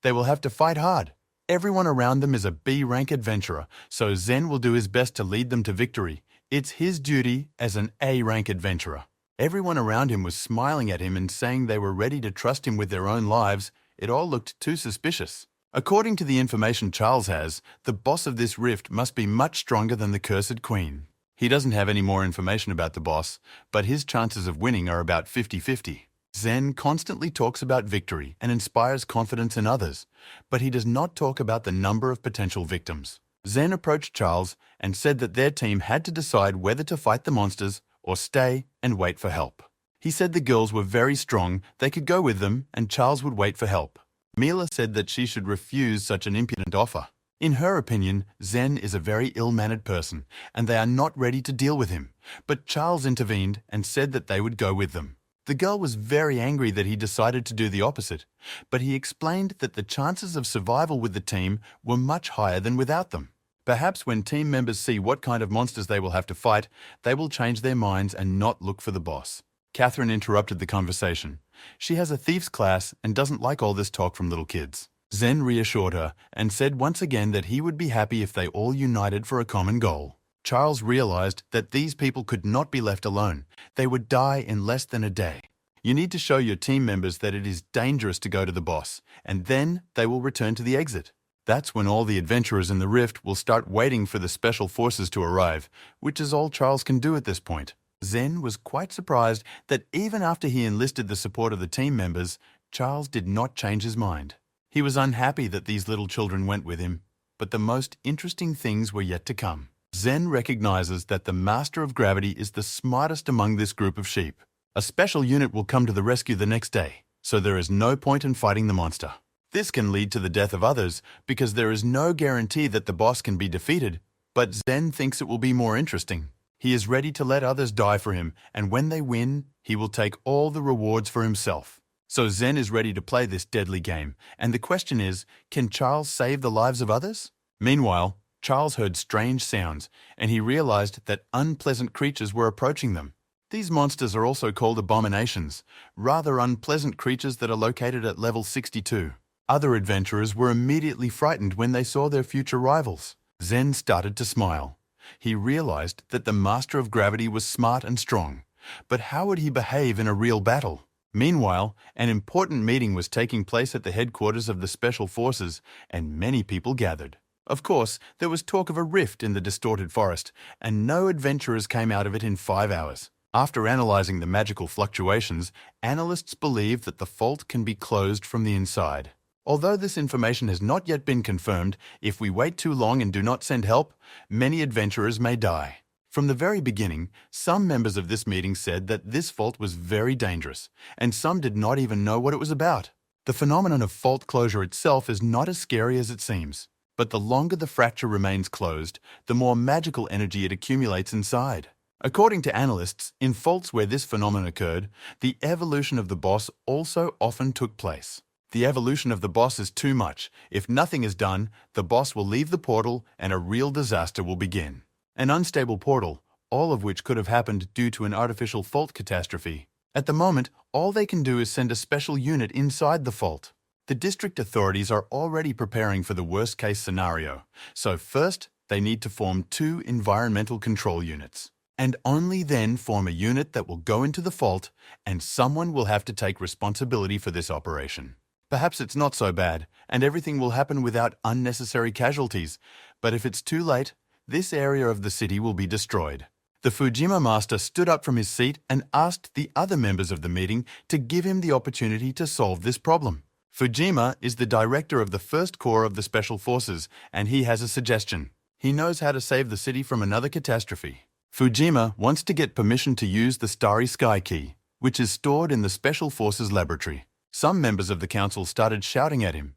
They will have to fight hard. Everyone around them is a B-rank adventurer, so Zen will do his best to lead them to victory. It's his duty as an A-rank adventurer. Everyone around him was smiling at him and saying they were ready to trust him with their own lives. It all looked too suspicious. According to the information Charles has, the boss of this rift must be much stronger than the Cursed Queen. He doesn't have any more information about the boss, but his chances of winning are about 50-50. Zen constantly talks about victory and inspires confidence in others, but he does not talk about the number of potential victims. Zen approached Charles and said that their team had to decide whether to fight the monsters or stay and wait for help. He said the girls were very strong, they could go with them, and Charles would wait for help. Mila said that she should refuse such an impudent offer. In her opinion, Zen is a very ill-mannered person, and they are not ready to deal with him, but Charles intervened and said that they would go with them. The girl was very angry that he decided to do the opposite, but he explained that the chances of survival with the team were much higher than without them. Perhaps when team members see what kind of monsters they will have to fight, they will change their minds and not look for the boss. Catherine interrupted the conversation. She has a thieves class and doesn't like all this talk from little kids. Zen reassured her and said once again that he would be happy if they all united for a common goal. Charles realized that these people could not be left alone. They would die in less than a day. You need to show your team members that it is dangerous to go to the boss, and then they will return to the exit. That's when all the adventurers in the rift will start waiting for the special forces to arrive, which is all Charles can do at this point. Zen was quite surprised that even after he enlisted the support of the team members, Charles did not change his mind. He was unhappy that these little children went with him, but the most interesting things were yet to come. Zen recognizes that the master of gravity is the smartest among this group of sheep. A special unit will come to the rescue the next day, so there is no point in fighting the monster. This can lead to the death of others because there is no guarantee that the boss can be defeated, but Zen thinks it will be more interesting. He is ready to let others die for him, and when they win, he will take all the rewards for himself. So Zen is ready to play this deadly game, and the question is, can Charles save the lives of others? Meanwhile, Charles heard strange sounds, and he realized that unpleasant creatures were approaching them. These monsters are also called abominations, rather unpleasant creatures that are located at level 62. Other adventurers were immediately frightened when they saw their future rivals. Zen started to smile. He realized that the master of gravity was smart and strong, but how would he behave in a real battle? Meanwhile, an important meeting was taking place at the headquarters of the Special Forces, and many people gathered. Of course, there was talk of a rift in the distorted forest, and no adventurers came out of it in 5 hours. After analyzing the magical fluctuations, analysts believe that the fault can be closed from the inside. Although this information has not yet been confirmed, if we wait too long and do not send help, many adventurers may die. From the very beginning, some members of this meeting said that this fault was very dangerous, and some did not even know what it was about. The phenomenon of fault closure itself is not as scary as it seems. But the longer the fracture remains closed, the more magical energy it accumulates inside. According to analysts, in faults where this phenomenon occurred, the evolution of the boss also often took place. The evolution of the boss is too much. If nothing is done, the boss will leave the portal and a real disaster will begin. An unstable portal, all of which could have happened due to an artificial fault catastrophe. At the moment, all they can do is send a special unit inside the fault. The district authorities are already preparing for the worst-case scenario, so first they need to form 2 environmental control units, and only then form a unit that will go into the fault, and someone will have to take responsibility for this operation. Perhaps it's not so bad, and everything will happen without unnecessary casualties, but if it's too late, this area of the city will be destroyed. The Fujima master stood up from his seat and asked the other members of the meeting to give him the opportunity to solve this problem. Fujima is the director of the First Corps of the Special Forces, and he has a suggestion. He knows how to save the city from another catastrophe. Fujima wants to get permission to use the Starry Sky Key, which is stored in the Special Forces laboratory. Some members of the council started shouting at him.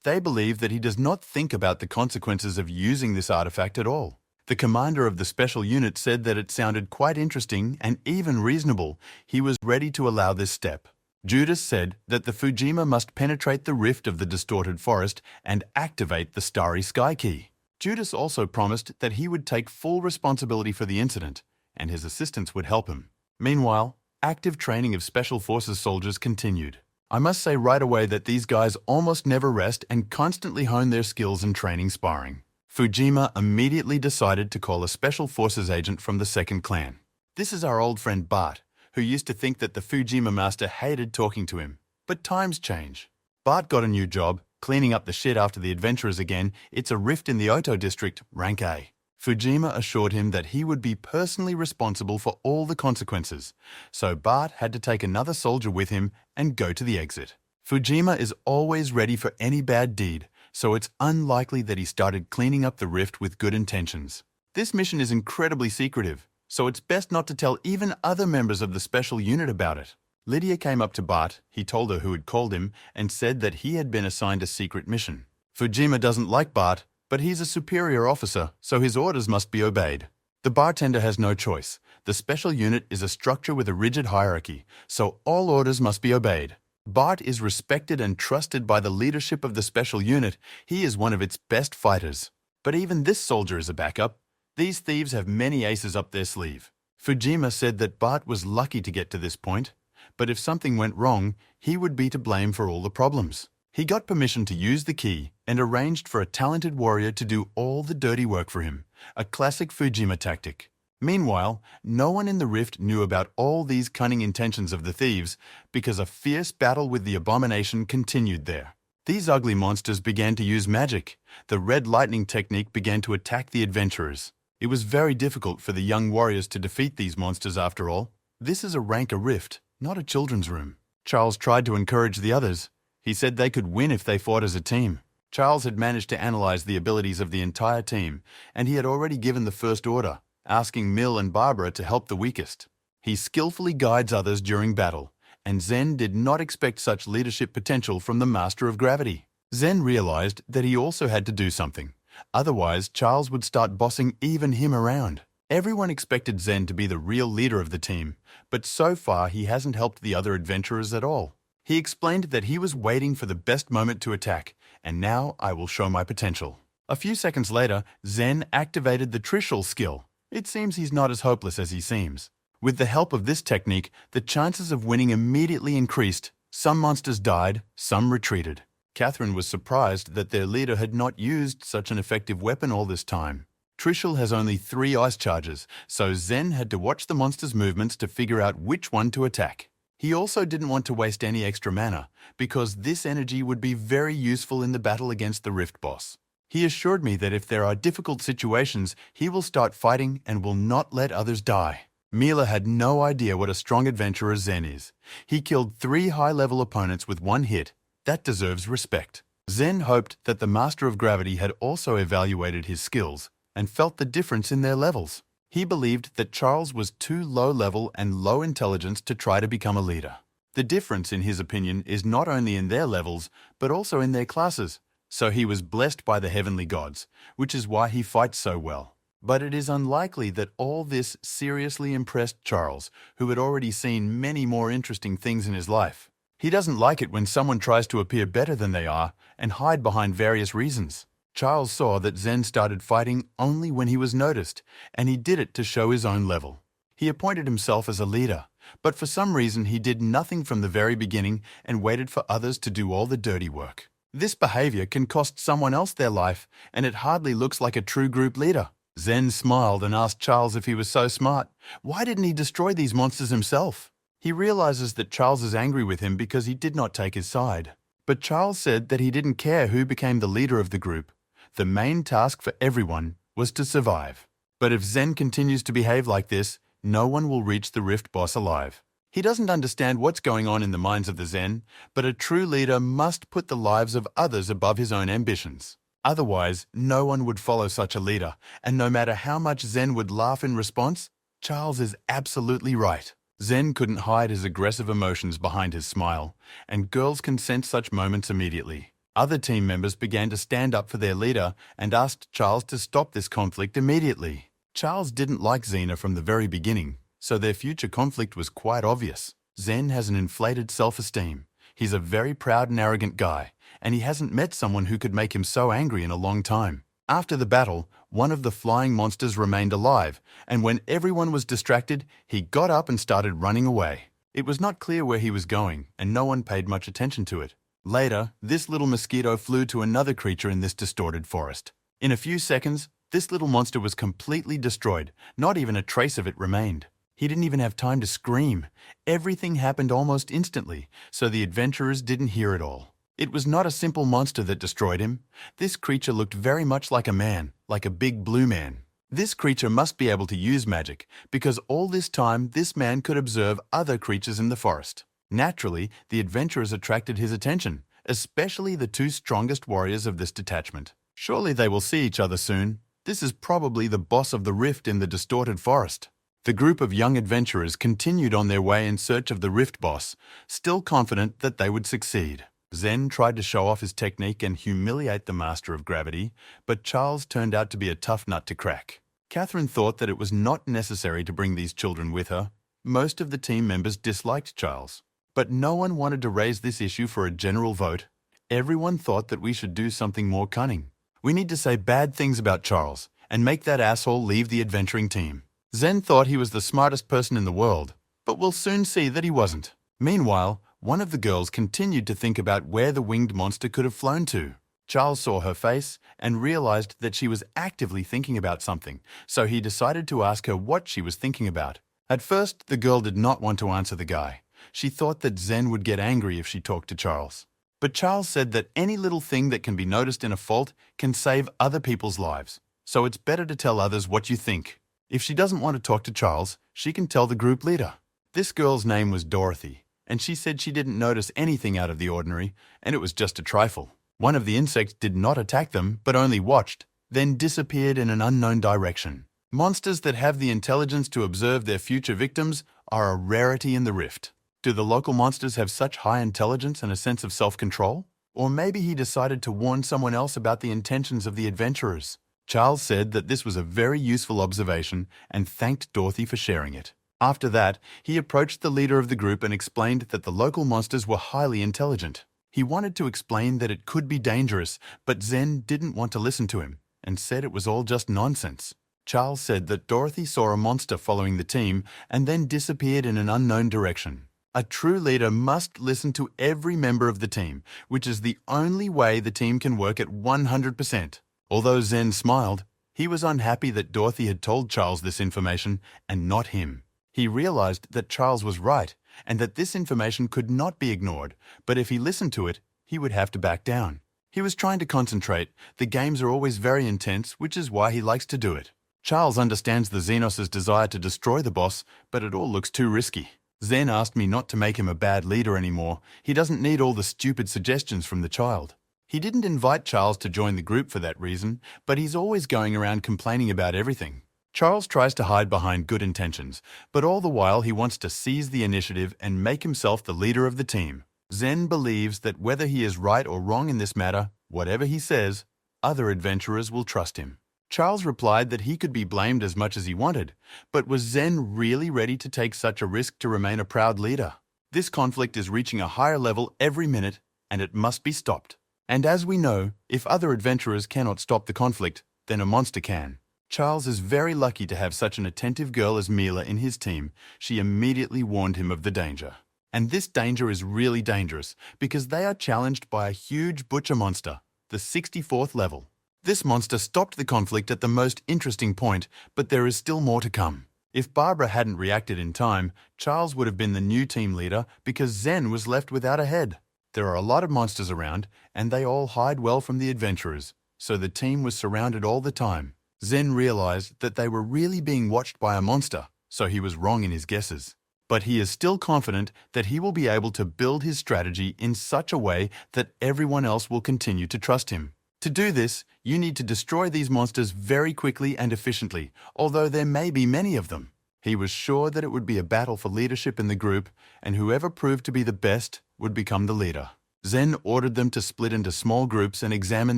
They believe that he does not think about the consequences of using this artifact at all. The commander of the special unit said that it sounded quite interesting and even reasonable. He was ready to allow this step. Judas said that the Fujima must penetrate the rift of the distorted forest and activate the Starry Sky Key. Judas also promised that he would take full responsibility for the incident, and his assistants would help him. Meanwhile, active training of Special Forces soldiers continued. I must say right away that these guys almost never rest and constantly hone their skills in training sparring. Fujima immediately decided to call a Special Forces agent from the second clan. This is our old friend Bart, who used to think that the Fujima master hated talking to him. But times change. Bart got a new job, cleaning up the shit after the adventurers again. It's a rift in the Oto district, rank A. Fujima assured him that he would be personally responsible for all the consequences, so Bart had to take another soldier with him and go to the exit. Fujima is always ready for any bad deed, so it's unlikely that he started cleaning up the rift with good intentions. This mission is incredibly secretive, so it's best not to tell even other members of the special unit about it. Lydia came up to Bart, he told her who had called him, and said that he had been assigned a secret mission. Fujima doesn't like Bart, but he's a superior officer, so his orders must be obeyed. The bartender has no choice. The special unit is a structure with a rigid hierarchy, so all orders must be obeyed. Bart is respected and trusted by the leadership of the special unit. He is one of its best fighters. But even this soldier is a backup. These thieves have many aces up their sleeve. Fujima said that Bart was lucky to get to this point, but if something went wrong, he would be to blame for all the problems. He got permission to use the key and arranged for a talented warrior to do all the dirty work for him, a classic Fujima tactic. Meanwhile, no one in the rift knew about all these cunning intentions of the thieves because a fierce battle with the abomination continued there. These ugly monsters began to use magic. The red lightning technique began to attack the adventurers. It was very difficult for the young warriors to defeat these monsters after all. This is a ranker rift, not a children's room. Charles tried to encourage the others. He said they could win if they fought as a team. Charles had managed to analyze the abilities of the entire team, and he had already given the first order, asking Mill and Barbara to help the weakest. He skillfully guides others during battle, and Zen did not expect such leadership potential from the Master of Gravity. Zen realized that he also had to do something. Otherwise, Charles would start bossing even him around. Everyone expected Zen to be the real leader of the team, but so far he hasn't helped the other adventurers at all. He explained that he was waiting for the best moment to attack, and now I will show my potential. A few seconds later, Zen activated the Trishul skill. It seems he's not as hopeless as he seems. With the help of this technique, the chances of winning immediately increased. Some monsters died, some retreated. Catherine was surprised that their leader had not used such an effective weapon all this time. Trishul has only 3 ice charges, so Zen had to watch the monster's movements to figure out which one to attack. He also didn't want to waste any extra mana, because this energy would be very useful in the battle against the Rift boss. He assured me that if there are difficult situations, he will start fighting and will not let others die. Mila had no idea what a strong adventurer Zen is. He killed 3 high-level opponents with 1 hit. That deserves respect. Zen hoped that the Master of Gravity had also evaluated his skills and felt the difference in their levels. He believed that Charles was too low-level and low intelligence to try to become a leader. The difference, in his opinion, is not only in their levels, but also in their classes. So he was blessed by the heavenly gods, which is why he fights so well. But it is unlikely that all this seriously impressed Charles, who had already seen many more interesting things in his life. He doesn't like it when someone tries to appear better than they are and hide behind various reasons. Charles saw that Zen started fighting only when he was noticed, and he did it to show his own level. He appointed himself as a leader, but for some reason he did nothing from the very beginning and waited for others to do all the dirty work. This behavior can cost someone else their life, and it hardly looks like a true group leader. Zen smiled and asked Charles if he was so smart. Why didn't he destroy these monsters himself? He realizes that Charles is angry with him because he did not take his side. But Charles said that he didn't care who became the leader of the group. The main task for everyone was to survive. But if Zen continues to behave like this, no one will reach the Rift boss alive. He doesn't understand what's going on in the minds of the Zen, but a true leader must put the lives of others above his own ambitions. Otherwise, no one would follow such a leader, and no matter how much Zen would laugh in response, Charles is absolutely right. Zen couldn't hide his aggressive emotions behind his smile, and girls can sense such moments immediately. Other team members began to stand up for their leader and asked Charles to stop this conflict immediately. Charles didn't like Xena from the very beginning, so their future conflict was quite obvious. Zen has an inflated self-esteem. He's a very proud and arrogant guy, and he hasn't met someone who could make him so angry in a long time. After the battle, one of the flying monsters remained alive, and when everyone was distracted, he got up and started running away. It was not clear where he was going, and no one paid much attention to it. Later, this little mosquito flew to another creature in this distorted forest. In a few seconds, this little monster was completely destroyed. Not even a trace of it remained. He didn't even have time to scream. Everything happened almost instantly, so the adventurers didn't hear it all. It was not a simple monster that destroyed him. This creature looked very much like a man, like a big blue man. This creature must be able to use magic, because all this time this man could observe other creatures in the forest. Naturally, the adventurers attracted his attention, especially the two strongest warriors of this detachment. Surely they will see each other soon. This is probably the boss of the rift in the distorted forest. The group of young adventurers continued on their way in search of the rift boss, still confident that they would succeed. Zen tried to show off his technique and humiliate the master of gravity, but Charles turned out to be a tough nut to crack. Catherine thought that it was not necessary to bring these children with her. Most of the team members disliked Charles. But no one wanted to raise this issue for a general vote. Everyone thought that we should do something more cunning. We need to say bad things about Charles and make that asshole leave the adventuring team. Zen thought he was the smartest person in the world, but we'll soon see that he wasn't. Meanwhile, one of the girls continued to think about where the winged monster could have flown to. Charles saw her face and realized that she was actively thinking about something, so he decided to ask her what she was thinking about. At first, the girl did not want to answer the guy. She thought that Zen would get angry if she talked to Charles. But Charles said that any little thing that can be noticed in a fault can save other people's lives, so it's better to tell others what you think. If she doesn't want to talk to Charles, she can tell the group leader. This girl's name was Dorothy, and she said she didn't notice anything out of the ordinary, and it was just a trifle. One of the insects did not attack them, but only watched, then disappeared in an unknown direction. Monsters that have the intelligence to observe their future victims are a rarity in the rift. Do the local monsters have such high intelligence and a sense of self-control? Or maybe he decided to warn someone else about the intentions of the adventurers. Charles said that this was a very useful observation and thanked Dorothy for sharing it. After that, he approached the leader of the group and explained that the local monsters were highly intelligent. He wanted to explain that it could be dangerous, but Zen didn't want to listen to him and said it was all just nonsense. Charles said that Dorothy saw a monster following the team and then disappeared in an unknown direction. A true leader must listen to every member of the team, which is the only way the team can work at 100%. Although Zen smiled, he was unhappy that Dorothy had told Charles this information and not him. He realized that Charles was right and that this information could not be ignored, but if he listened to it, he would have to back down. He was trying to concentrate. The games are always very intense, which is why he likes to do it. Charles understands the Xenos' desire to destroy the boss, but it all looks too risky. Zen asked me not to make him a bad leader anymore. He doesn't need all the stupid suggestions from the child. He didn't invite Charles to join the group for that reason, but he's always going around complaining about everything. Charles tries to hide behind good intentions, but all the while he wants to seize the initiative and make himself the leader of the team. Zen believes that whether he is right or wrong in this matter, whatever he says, other adventurers will trust him. Charles replied that he could be blamed as much as he wanted, but was Zen really ready to take such a risk to remain a proud leader? This conflict is reaching a higher level every minute, and it must be stopped. And as we know, if other adventurers cannot stop the conflict, then a monster can. Charles is very lucky to have such an attentive girl as Mila in his team. She immediately warned him of the danger. And this danger is really dangerous because they are challenged by a huge butcher monster, the 64th level. This monster stopped the conflict at the most interesting point, but there is still more to come. If Barbara hadn't reacted in time, Charles would have been the new team leader because Zen was left without a head. There are a lot of monsters around, and they all hide well from the adventurers, so the team was surrounded all the time. Zen realized that they were really being watched by a monster, so he was wrong in his guesses. But he is still confident that he will be able to build his strategy in such a way that everyone else will continue to trust him. To do this, you need to destroy these monsters very quickly and efficiently, although there may be many of them. He was sure that it would be a battle for leadership in the group, and whoever proved to be the best would become the leader. Zen ordered them to split into small groups and examine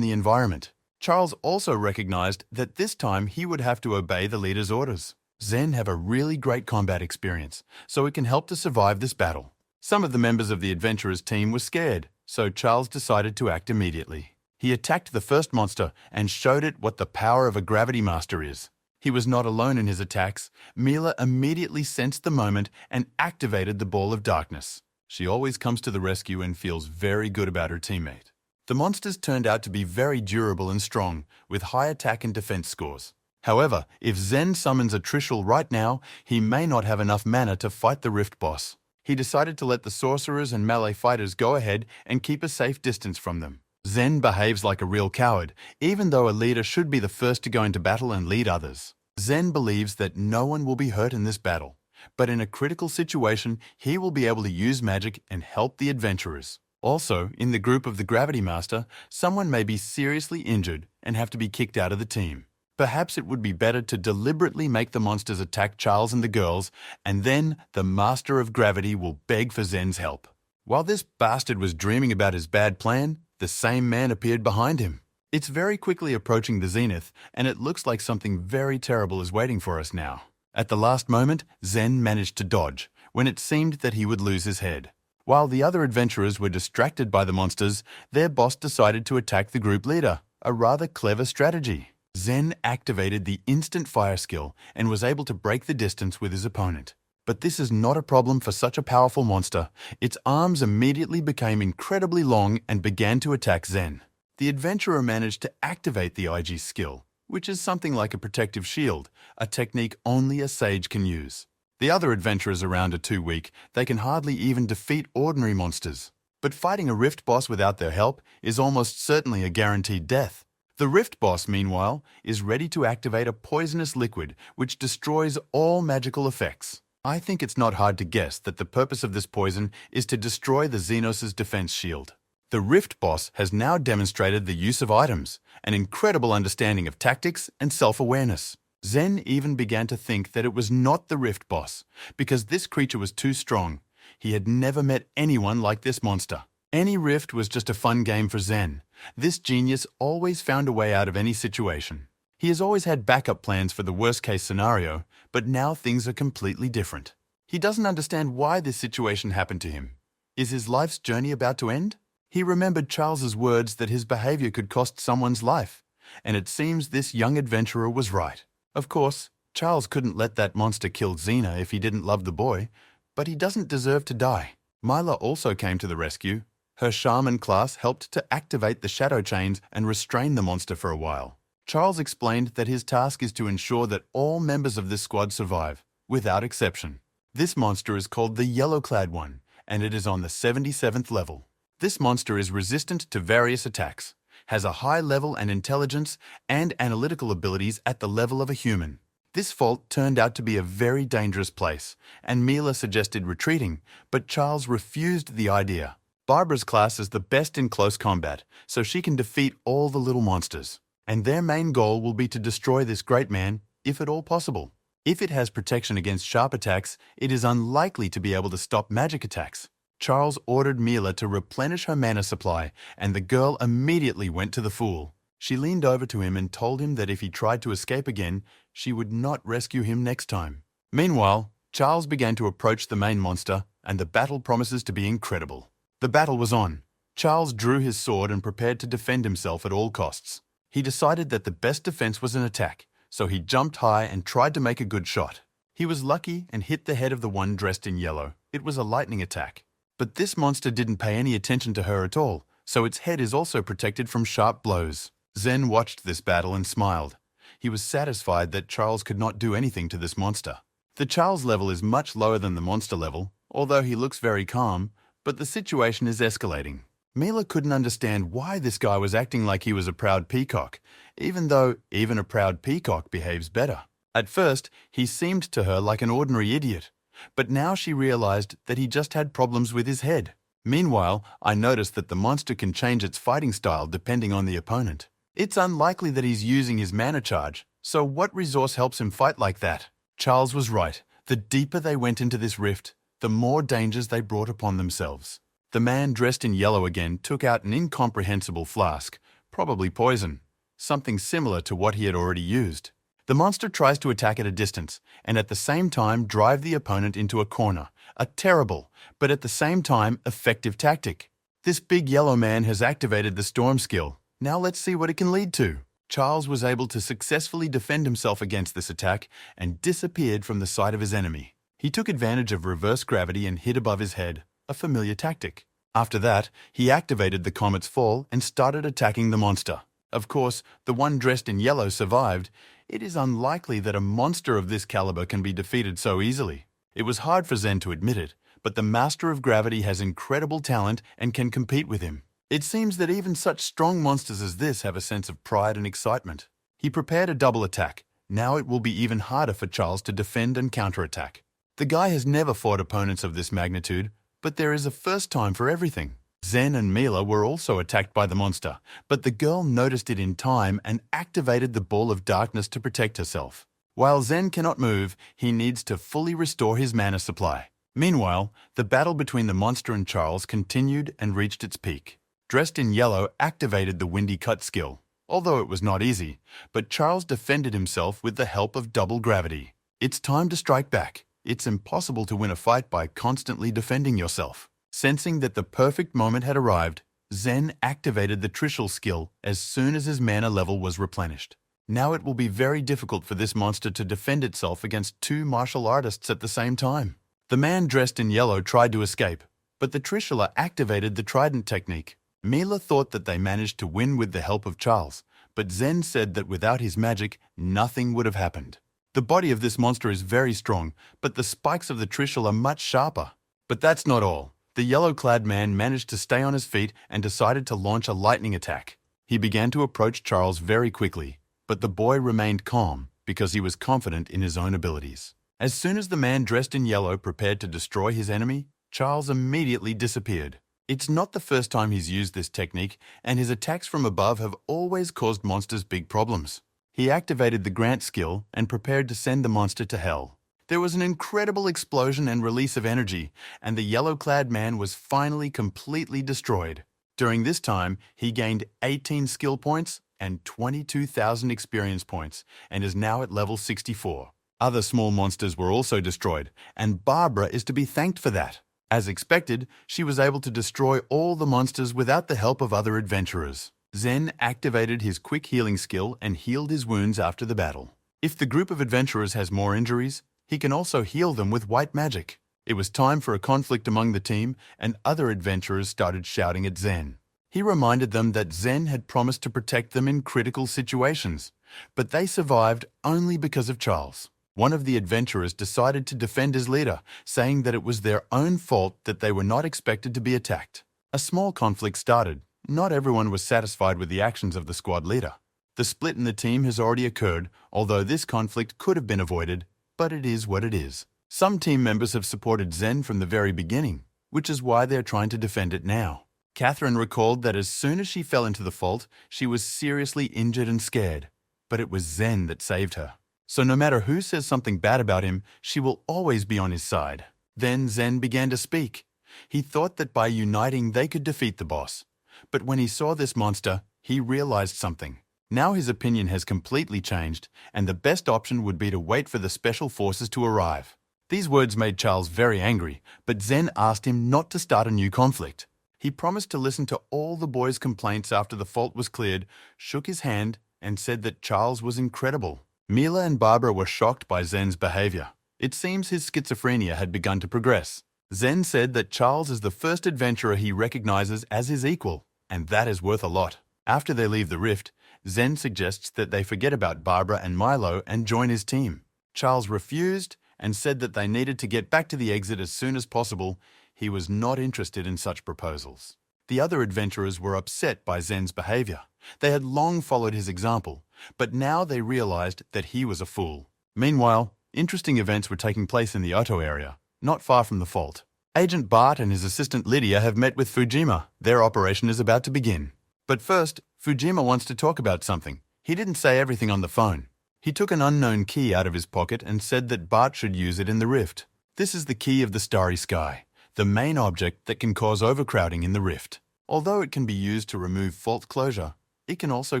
the environment. Charles also recognized that this time he would have to obey the leader's orders. Zen have a really great combat experience, so it can help to survive this battle. Some of the members of the adventurers team were scared, so Charles decided to act immediately. He attacked the first monster and showed it what the power of a gravity master is. He was not alone in his attacks. Mila immediately sensed the moment and activated the ball of darkness. She always comes to the rescue and feels very good about her teammate. The monsters turned out to be very durable and strong, with high attack and defense scores. However, if Zen summons a Trishul right now, he may not have enough mana to fight the Rift boss. He decided to let the sorcerers and melee fighters go ahead and keep a safe distance from them. Zen behaves like a real coward, even though a leader should be the first to go into battle and lead others. Zen believes that no one will be hurt in this battle, but in a critical situation, he will be able to use magic and help the adventurers. Also, in the group of the Gravity Master, someone may be seriously injured and have to be kicked out of the team. Perhaps it would be better to deliberately make the monsters attack Charles and the girls, and then the Master of Gravity will beg for Zen's help. While this bastard was dreaming about his bad plan, the same man appeared behind him. It's very quickly approaching the zenith, and it looks like something very terrible is waiting for us now. At the last moment, Zen managed to dodge, when it seemed that he would lose his head. While the other adventurers were distracted by the monsters, their boss decided to attack the group leader, a rather clever strategy. Zen activated the instant fire skill and was able to break the distance with his opponent. But this is not a problem for such a powerful monster. Its arms immediately became incredibly long and began to attack Zen. The adventurer managed to activate the IG skill, which is something like a protective shield, a technique only a sage can use. The other adventurers around are too weak, they can hardly even defeat ordinary monsters. But fighting a Rift boss without their help is almost certainly a guaranteed death. The Rift boss, meanwhile, is ready to activate a poisonous liquid which destroys all magical effects. I think it's not hard to guess that the purpose of this poison is to destroy the Xenos' defense shield. The Rift boss has now demonstrated the use of items, an incredible understanding of tactics and self-awareness. Zen even began to think that it was not the Rift boss, because this creature was too strong. He had never met anyone like this monster. Any Rift was just a fun game for Zen. This genius always found a way out of any situation. He has always had backup plans for the worst-case scenario, but now things are completely different. He doesn't understand why this situation happened to him. Is his life's journey about to end? He remembered Charles's words that his behavior could cost someone's life, and it seems this young adventurer was right. Of course, Charles couldn't let that monster kill Xena if he didn't love the boy, but he doesn't deserve to die. Mila also came to the rescue. Her shaman class helped to activate the shadow chains and restrain the monster for a while. Charles explained that his task is to ensure that all members of this squad survive, without exception. This monster is called the Yellow-Clad One, and it is on the 77th level. This monster is resistant to various attacks, has a high level and intelligence and analytical abilities at the level of a human. This vault turned out to be a very dangerous place, and Mila suggested retreating, but Charles refused the idea. Barbara's class is the best in close combat, so she can defeat all the little monsters. And their main goal will be to destroy this great man, if at all possible. If it has protection against sharp attacks, it is unlikely to be able to stop magic attacks. Charles ordered Mila to replenish her mana supply, and the girl immediately went to the fool. She leaned over to him and told him that if he tried to escape again, she would not rescue him next time. Meanwhile, Charles began to approach the main monster, and the battle promises to be incredible. The battle was on. Charles drew his sword and prepared to defend himself at all costs. He decided that the best defense was an attack, so he jumped high and tried to make a good shot. He was lucky and hit the head of the one dressed in yellow. It was a lightning attack. But this monster didn't pay any attention to her at all, so its head is also protected from sharp blows. Zen watched this battle and smiled. He was satisfied that Charles could not do anything to this monster. The Charles level is much lower than the monster level, although he looks very calm, but the situation is escalating. Mila couldn't understand why this guy was acting like he was a proud peacock, even though even a proud peacock behaves better. At first, he seemed to her like an ordinary idiot, but now she realized that he just had problems with his head. Meanwhile, I noticed that the monster can change its fighting style depending on the opponent. It's unlikely that he's using his mana charge, so what resource helps him fight like that? Charles was right. The deeper they went into this rift, the more dangers they brought upon themselves. The man dressed in yellow again took out an incomprehensible flask, probably poison, something similar to what he had already used. The monster tries to attack at a distance, and at the same time drive the opponent into a corner, a terrible, but at the same time effective tactic. This big yellow man has activated the storm skill. Now let's see what it can lead to. Charles was able to successfully defend himself against this attack and disappeared from the sight of his enemy. He took advantage of reverse gravity and hid above his head, a familiar tactic. After that, he activated the comet's fall and started attacking the monster. Of course, the one dressed in yellow survived. It is unlikely that a monster of this caliber can be defeated so easily. It was hard for Zen to admit it, but the Master of Gravity has incredible talent and can compete with him. It seems that even such strong monsters as this have a sense of pride and excitement. He prepared a double attack, Now it will be even harder for Charles to defend and counterattack. The guy has never fought opponents of this magnitude, but there is a first time for everything. Zen and Mila were also attacked by the monster, but the girl noticed it in time and activated the ball of darkness to protect herself. While Zen cannot move, he needs to fully restore his mana supply. Meanwhile, the battle between the monster and Charles continued and reached its peak. Dressed in yellow activated the windy cut skill, although it was not easy, but Charles defended himself with the help of double gravity. It's time to strike back. It's impossible to win a fight by constantly defending yourself. Sensing that the perfect moment had arrived, Zen activated the Trishul skill as soon as his mana level was replenished. Now it will be very difficult for this monster to defend itself against two martial artists at the same time. The man dressed in yellow tried to escape, but the Trishula activated the trident technique. Mila thought that they managed to win with the help of Charles, but Zen said that without his magic, nothing would have happened. The body of this monster is very strong, but the spikes of the Trishul are much sharper. But that's not all. The yellow-clad man managed to stay on his feet and decided to launch a lightning attack. He began to approach Charles very quickly, but the boy remained calm because he was confident in his own abilities. As soon as the man dressed in yellow prepared to destroy his enemy, Charles immediately disappeared. It's not the first time he's used this technique, and his attacks from above have always caused monsters big problems. He activated the Grant skill and prepared to send the monster to hell. There was an incredible explosion and release of energy, and the yellow-clad man was finally completely destroyed. During this time, he gained 18 skill points and 22,000 experience points, and is now at level 64. Other small monsters were also destroyed, and Barbara is to be thanked for that. As expected, she was able to destroy all the monsters without the help of other adventurers. Zen activated his quick healing skill and healed his wounds after the battle. If the group of adventurers has more injuries, he can also heal them with white magic. It was time for a conflict among the team, and other adventurers started shouting at Zen. He reminded them that Zen had promised to protect them in critical situations, but they survived only because of Charles. One of the adventurers decided to defend his leader, saying that it was their own fault that they were not expected to be attacked. A small conflict started. Not everyone was satisfied with the actions of the squad leader. The split in the team has already occurred, although this conflict could have been avoided, but it is what it is. Some team members have supported Zen from the very beginning, which is why they're trying to defend it now. Catherine recalled that as soon as she fell into the fault, she was seriously injured and scared, but it was Zen that saved her. So no matter who says something bad about him, she will always be on his side. Then Zen began to speak. He thought that by uniting they could defeat the boss. But when he saw this monster, he realized something. Now his opinion has completely changed, and the best option would be to wait for the special forces to arrive. These words made Charles very angry, but Zen asked him not to start a new conflict. He promised to listen to all the boys' complaints after the fault was cleared, shook his hand, and said that Charles was incredible. Mila and Barbara were shocked by Zen's behavior. It seems his schizophrenia had begun to progress. Zen said that Charles is the first adventurer he recognizes as his equal, and that is worth a lot. After they leave the rift, Zen suggests that they forget about Barbara and Milo and join his team. Charles refused and said that they needed to get back to the exit as soon as possible. He was not interested in such proposals. The other adventurers were upset by Zen's behavior. They had long followed his example, but now they realized that he was a fool. Meanwhile, interesting events were taking place in the Otto area, not far from the fault. Agent Bart and his assistant Lydia have met with Fujima. Their operation is about to begin. But first, Fujima wants to talk about something. He didn't say everything on the phone. He took an unknown key out of his pocket and said that Bart should use it in the rift. This is the key of the Starry Sky, the main object that can cause overcrowding in the rift. Although it can be used to remove fault closure, it can also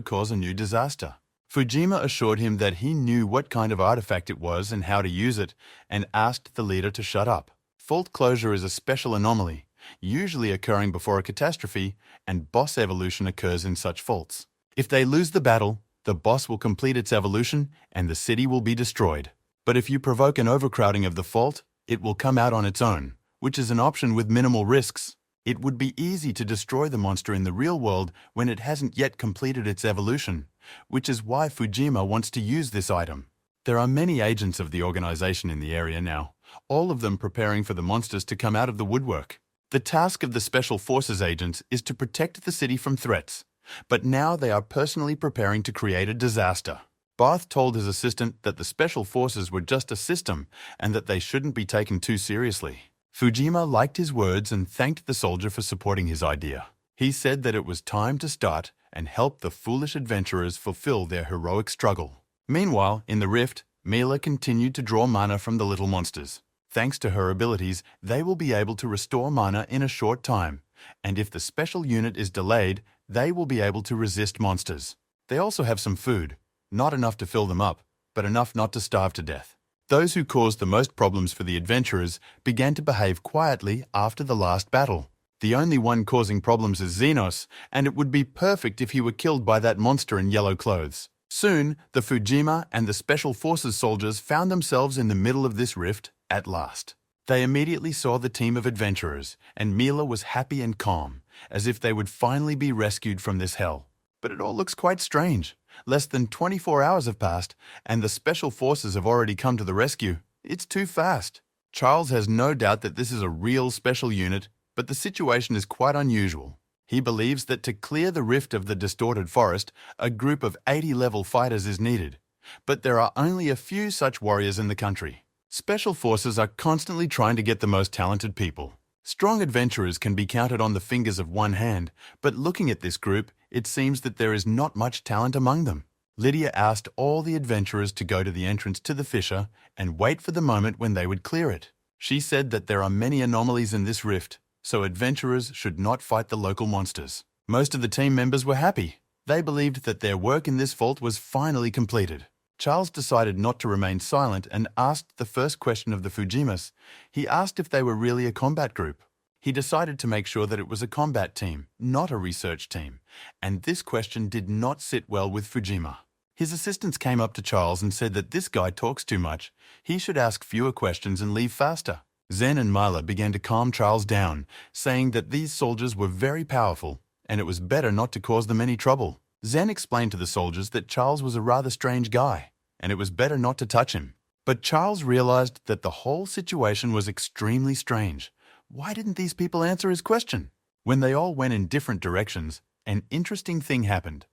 cause a new disaster. Fujima assured him that he knew what kind of artifact it was and how to use it, and asked the leader to shut up. Fault closure is a special anomaly, usually occurring before a catastrophe, and boss evolution occurs in such faults. If they lose the battle, the boss will complete its evolution and the city will be destroyed. But if you provoke an overcrowding of the fault, it will come out on its own, which is an option with minimal risks. It would be easy to destroy the monster in the real world when it hasn't yet completed its evolution, which is why Fujima wants to use this item. There are many agents of the organization in the area now, all of them preparing for the monsters to come out of the woodwork. The task of the Special Forces agents is to protect the city from threats, but now they are personally preparing to create a disaster. Barth told his assistant that the special forces were just a system and that they shouldn't be taken too seriously. Fujima liked his words and thanked the soldier for supporting his idea. He said that it was time to start and help the foolish adventurers fulfill their heroic struggle. Meanwhile, in the rift, Mila continued to draw mana from the little monsters. Thanks to her abilities, they will be able to restore mana in a short time, and if the special unit is delayed, they will be able to resist monsters. They also have some food, not enough to fill them up, but enough not to starve to death. Those who caused the most problems for the adventurers began to behave quietly after the last battle. The only one causing problems is Xenos, and it would be perfect if he were killed by that monster in yellow clothes. Soon, the Fujima and the Special Forces soldiers found themselves in the middle of this rift at last. They immediately saw the team of adventurers, and Mila was happy and calm, as if they would finally be rescued from this hell. But it all looks quite strange. Less than 24 hours have passed, and the Special Forces have already come to the rescue. It's too fast. Charles has no doubt that this is a real special unit, but the situation is quite unusual. He believes that to clear the rift of the distorted forest, a group of 80-level fighters is needed. But there are only a few such warriors in the country. Special Forces are constantly trying to get the most talented people. Strong adventurers can be counted on the fingers of one hand, but looking at this group, it seems that there is not much talent among them. Lydia asked all the adventurers to go to the entrance to the fissure and wait for the moment when they would clear it. She said that there are many anomalies in this rift, so adventurers should not fight the local monsters. Most of the team members were happy. They believed that their work in this vault was finally completed. Charles decided not to remain silent and asked the first question of the Fujimas. He asked if they were really a combat group. He decided to make sure that it was a combat team, not a research team, and this question did not sit well with Fujima. His assistants came up to Charles and said that this guy talks too much. He should ask fewer questions and leave faster. Zen and Mila began to calm Charles down, saying that these soldiers were very powerful, and it was better not to cause them any trouble. Zen explained to the soldiers that Charles was a rather strange guy, and it was better not to touch him. But Charles realized that the whole situation was extremely strange. Why didn't these people answer his question? When they all went in different directions, an interesting thing happened.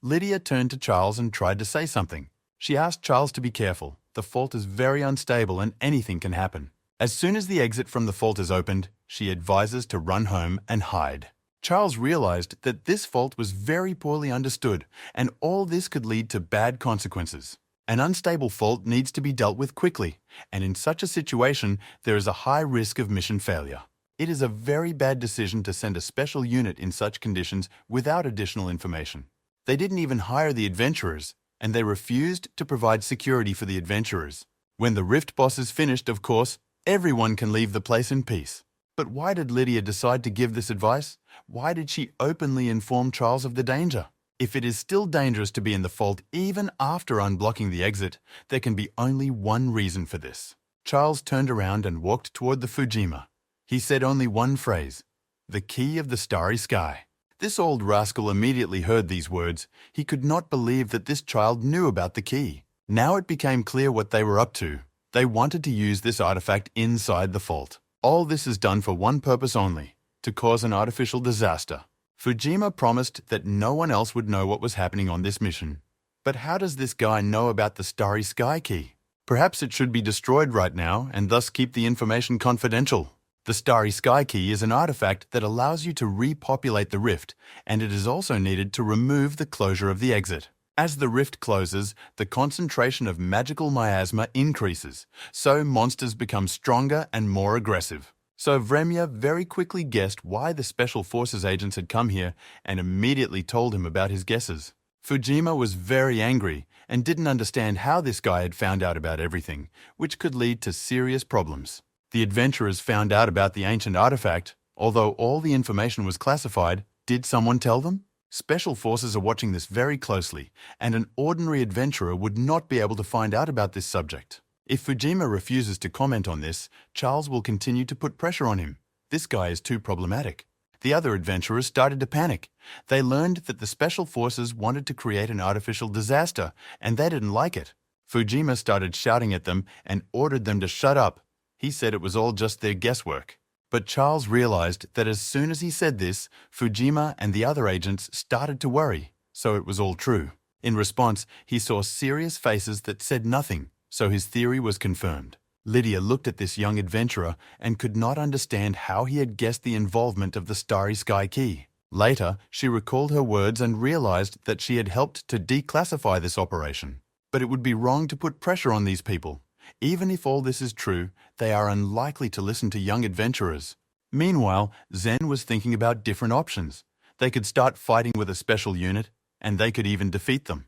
Lydia turned to Charles and tried to say something. She asked Charles to be careful. The fault is very unstable and anything can happen. As soon as the exit from the fault is opened, she advises to run home and hide. Charles realized that this fault was very poorly understood, and all this could lead to bad consequences. An unstable fault needs to be dealt with quickly, and in such a situation, there is a high risk of mission failure. It is a very bad decision to send a special unit in such conditions without additional information. They didn't even hire the adventurers, and they refused to provide security for the adventurers. When the rift boss is finished, of course, everyone can leave the place in peace. But why did Lydia decide to give this advice? Why did she openly inform Charles of the danger? If it is still dangerous to be in the fault even after unblocking the exit, there can be only one reason for this. Charles turned around and walked toward the Fujima. He said only one phrase, "The key of the starry sky." This old rascal immediately heard these words. He could not believe that this child knew about the key. Now it became clear what they were up to. They wanted to use this artifact inside the fault. All this is done for one purpose only, to cause an artificial disaster. Fujima promised that no one else would know what was happening on this mission. But how does this guy know about the Starry Sky key? Perhaps it should be destroyed right now and thus keep the information confidential. The Starry Sky key is an artifact that allows you to repopulate the rift, and it is also needed to remove the closure of the exit. As the rift closes, the concentration of magical miasma increases, so monsters become stronger and more aggressive. So Vremya very quickly guessed why the Special Forces agents had come here and immediately told him about his guesses. Fujima was very angry and didn't understand how this guy had found out about everything, which could lead to serious problems. The adventurers found out about the ancient artifact. Although all the information was classified, did someone tell them? Special Forces are watching this very closely, and an ordinary adventurer would not be able to find out about this subject. If Fujima refuses to comment on this, Charles will continue to put pressure on him. This guy is too problematic. The other adventurers started to panic. They learned that the Special Forces wanted to create an artificial disaster, and they didn't like it. Fujima started shouting at them and ordered them to shut up. He said it was all just their guesswork. But Charles realized that as soon as he said this, Fujima and the other agents started to worry, so it was all true. In response, he saw serious faces that said nothing, so his theory was confirmed. Lydia looked at this young adventurer and could not understand how he had guessed the involvement of the Starry Sky key. Later, she recalled her words and realized that she had helped to declassify this operation. But it would be wrong to put pressure on these people. Even if all this is true, they are unlikely to listen to young adventurers. Meanwhile, Zen was thinking about different options. They could start fighting with a special unit, and they could even defeat them.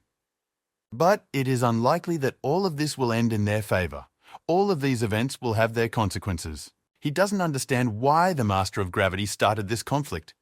But it is unlikely that all of this will end in their favor. All of these events will have their consequences. He doesn't understand why the Master of Gravity started this conflict.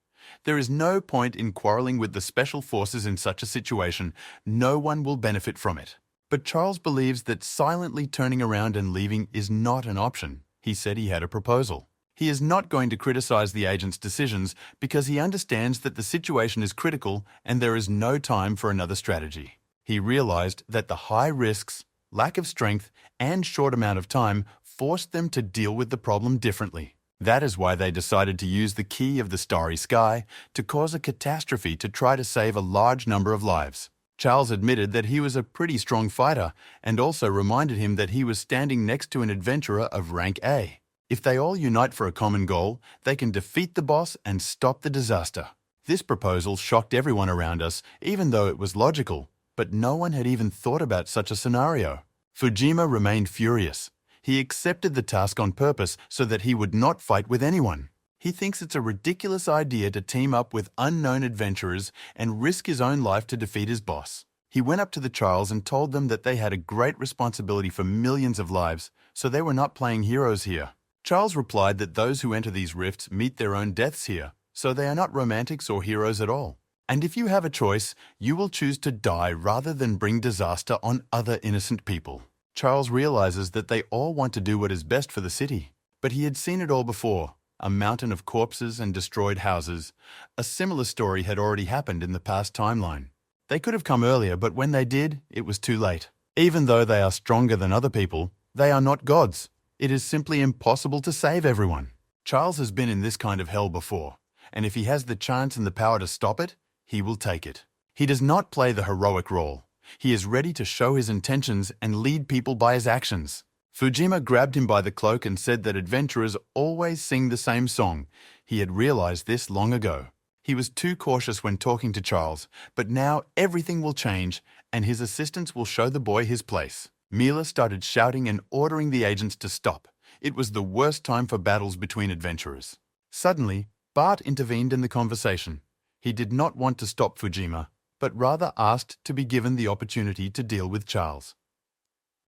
There is no point in quarreling with the special forces in such a situation. No one will benefit from it. But Charles believes that silently turning around and leaving is not an option. He said he had a proposal. He is not going to criticize the agent's decisions because he understands that the situation is critical and there is no time for another strategy. He realized that the high risks, lack of strength, and short amount of time forced them to deal with the problem differently. That is why they decided to use the key of the Starry Sky to cause a catastrophe to try to save a large number of lives. Charles admitted that he was a pretty strong fighter and also reminded him that he was standing next to an adventurer of rank A. If they all unite for a common goal, they can defeat the boss and stop the disaster. This proposal shocked everyone around us, even though it was logical, but no one had even thought about such a scenario. Fujima remained furious. He accepted the task on purpose so that he would not fight with anyone. He thinks it's a ridiculous idea to team up with unknown adventurers and risk his own life to defeat his boss. He went up to the Charles and told them that they had a great responsibility for millions of lives, so they were not playing heroes here. Charles replied that those who enter these rifts meet their own deaths here, so they are not romantics or heroes at all. And if you have a choice, you will choose to die rather than bring disaster on other innocent people. Charles realizes that they all want to do what is best for the city. But he had seen it all before, a mountain of corpses and destroyed houses. A similar story had already happened in the past timeline. They could have come earlier, but when they did, it was too late. Even though they are stronger than other people, they are not gods. It is simply impossible to save everyone. Charles has been in this kind of hell before, and if he has the chance and the power to stop it, he will take it. He does not play the heroic role. He is ready to show his intentions and lead people by his actions. Fujima grabbed him by the cloak and said that adventurers always sing the same song. He had realized this long ago. He was too cautious when talking to Charles, but now everything will change and his assistants will show the boy his place. Mila started shouting and ordering the agents to stop. It was the worst time for battles between adventurers. Suddenly, Bart intervened in the conversation. He did not want to stop Fujima, but rather asked to be given the opportunity to deal with Charles.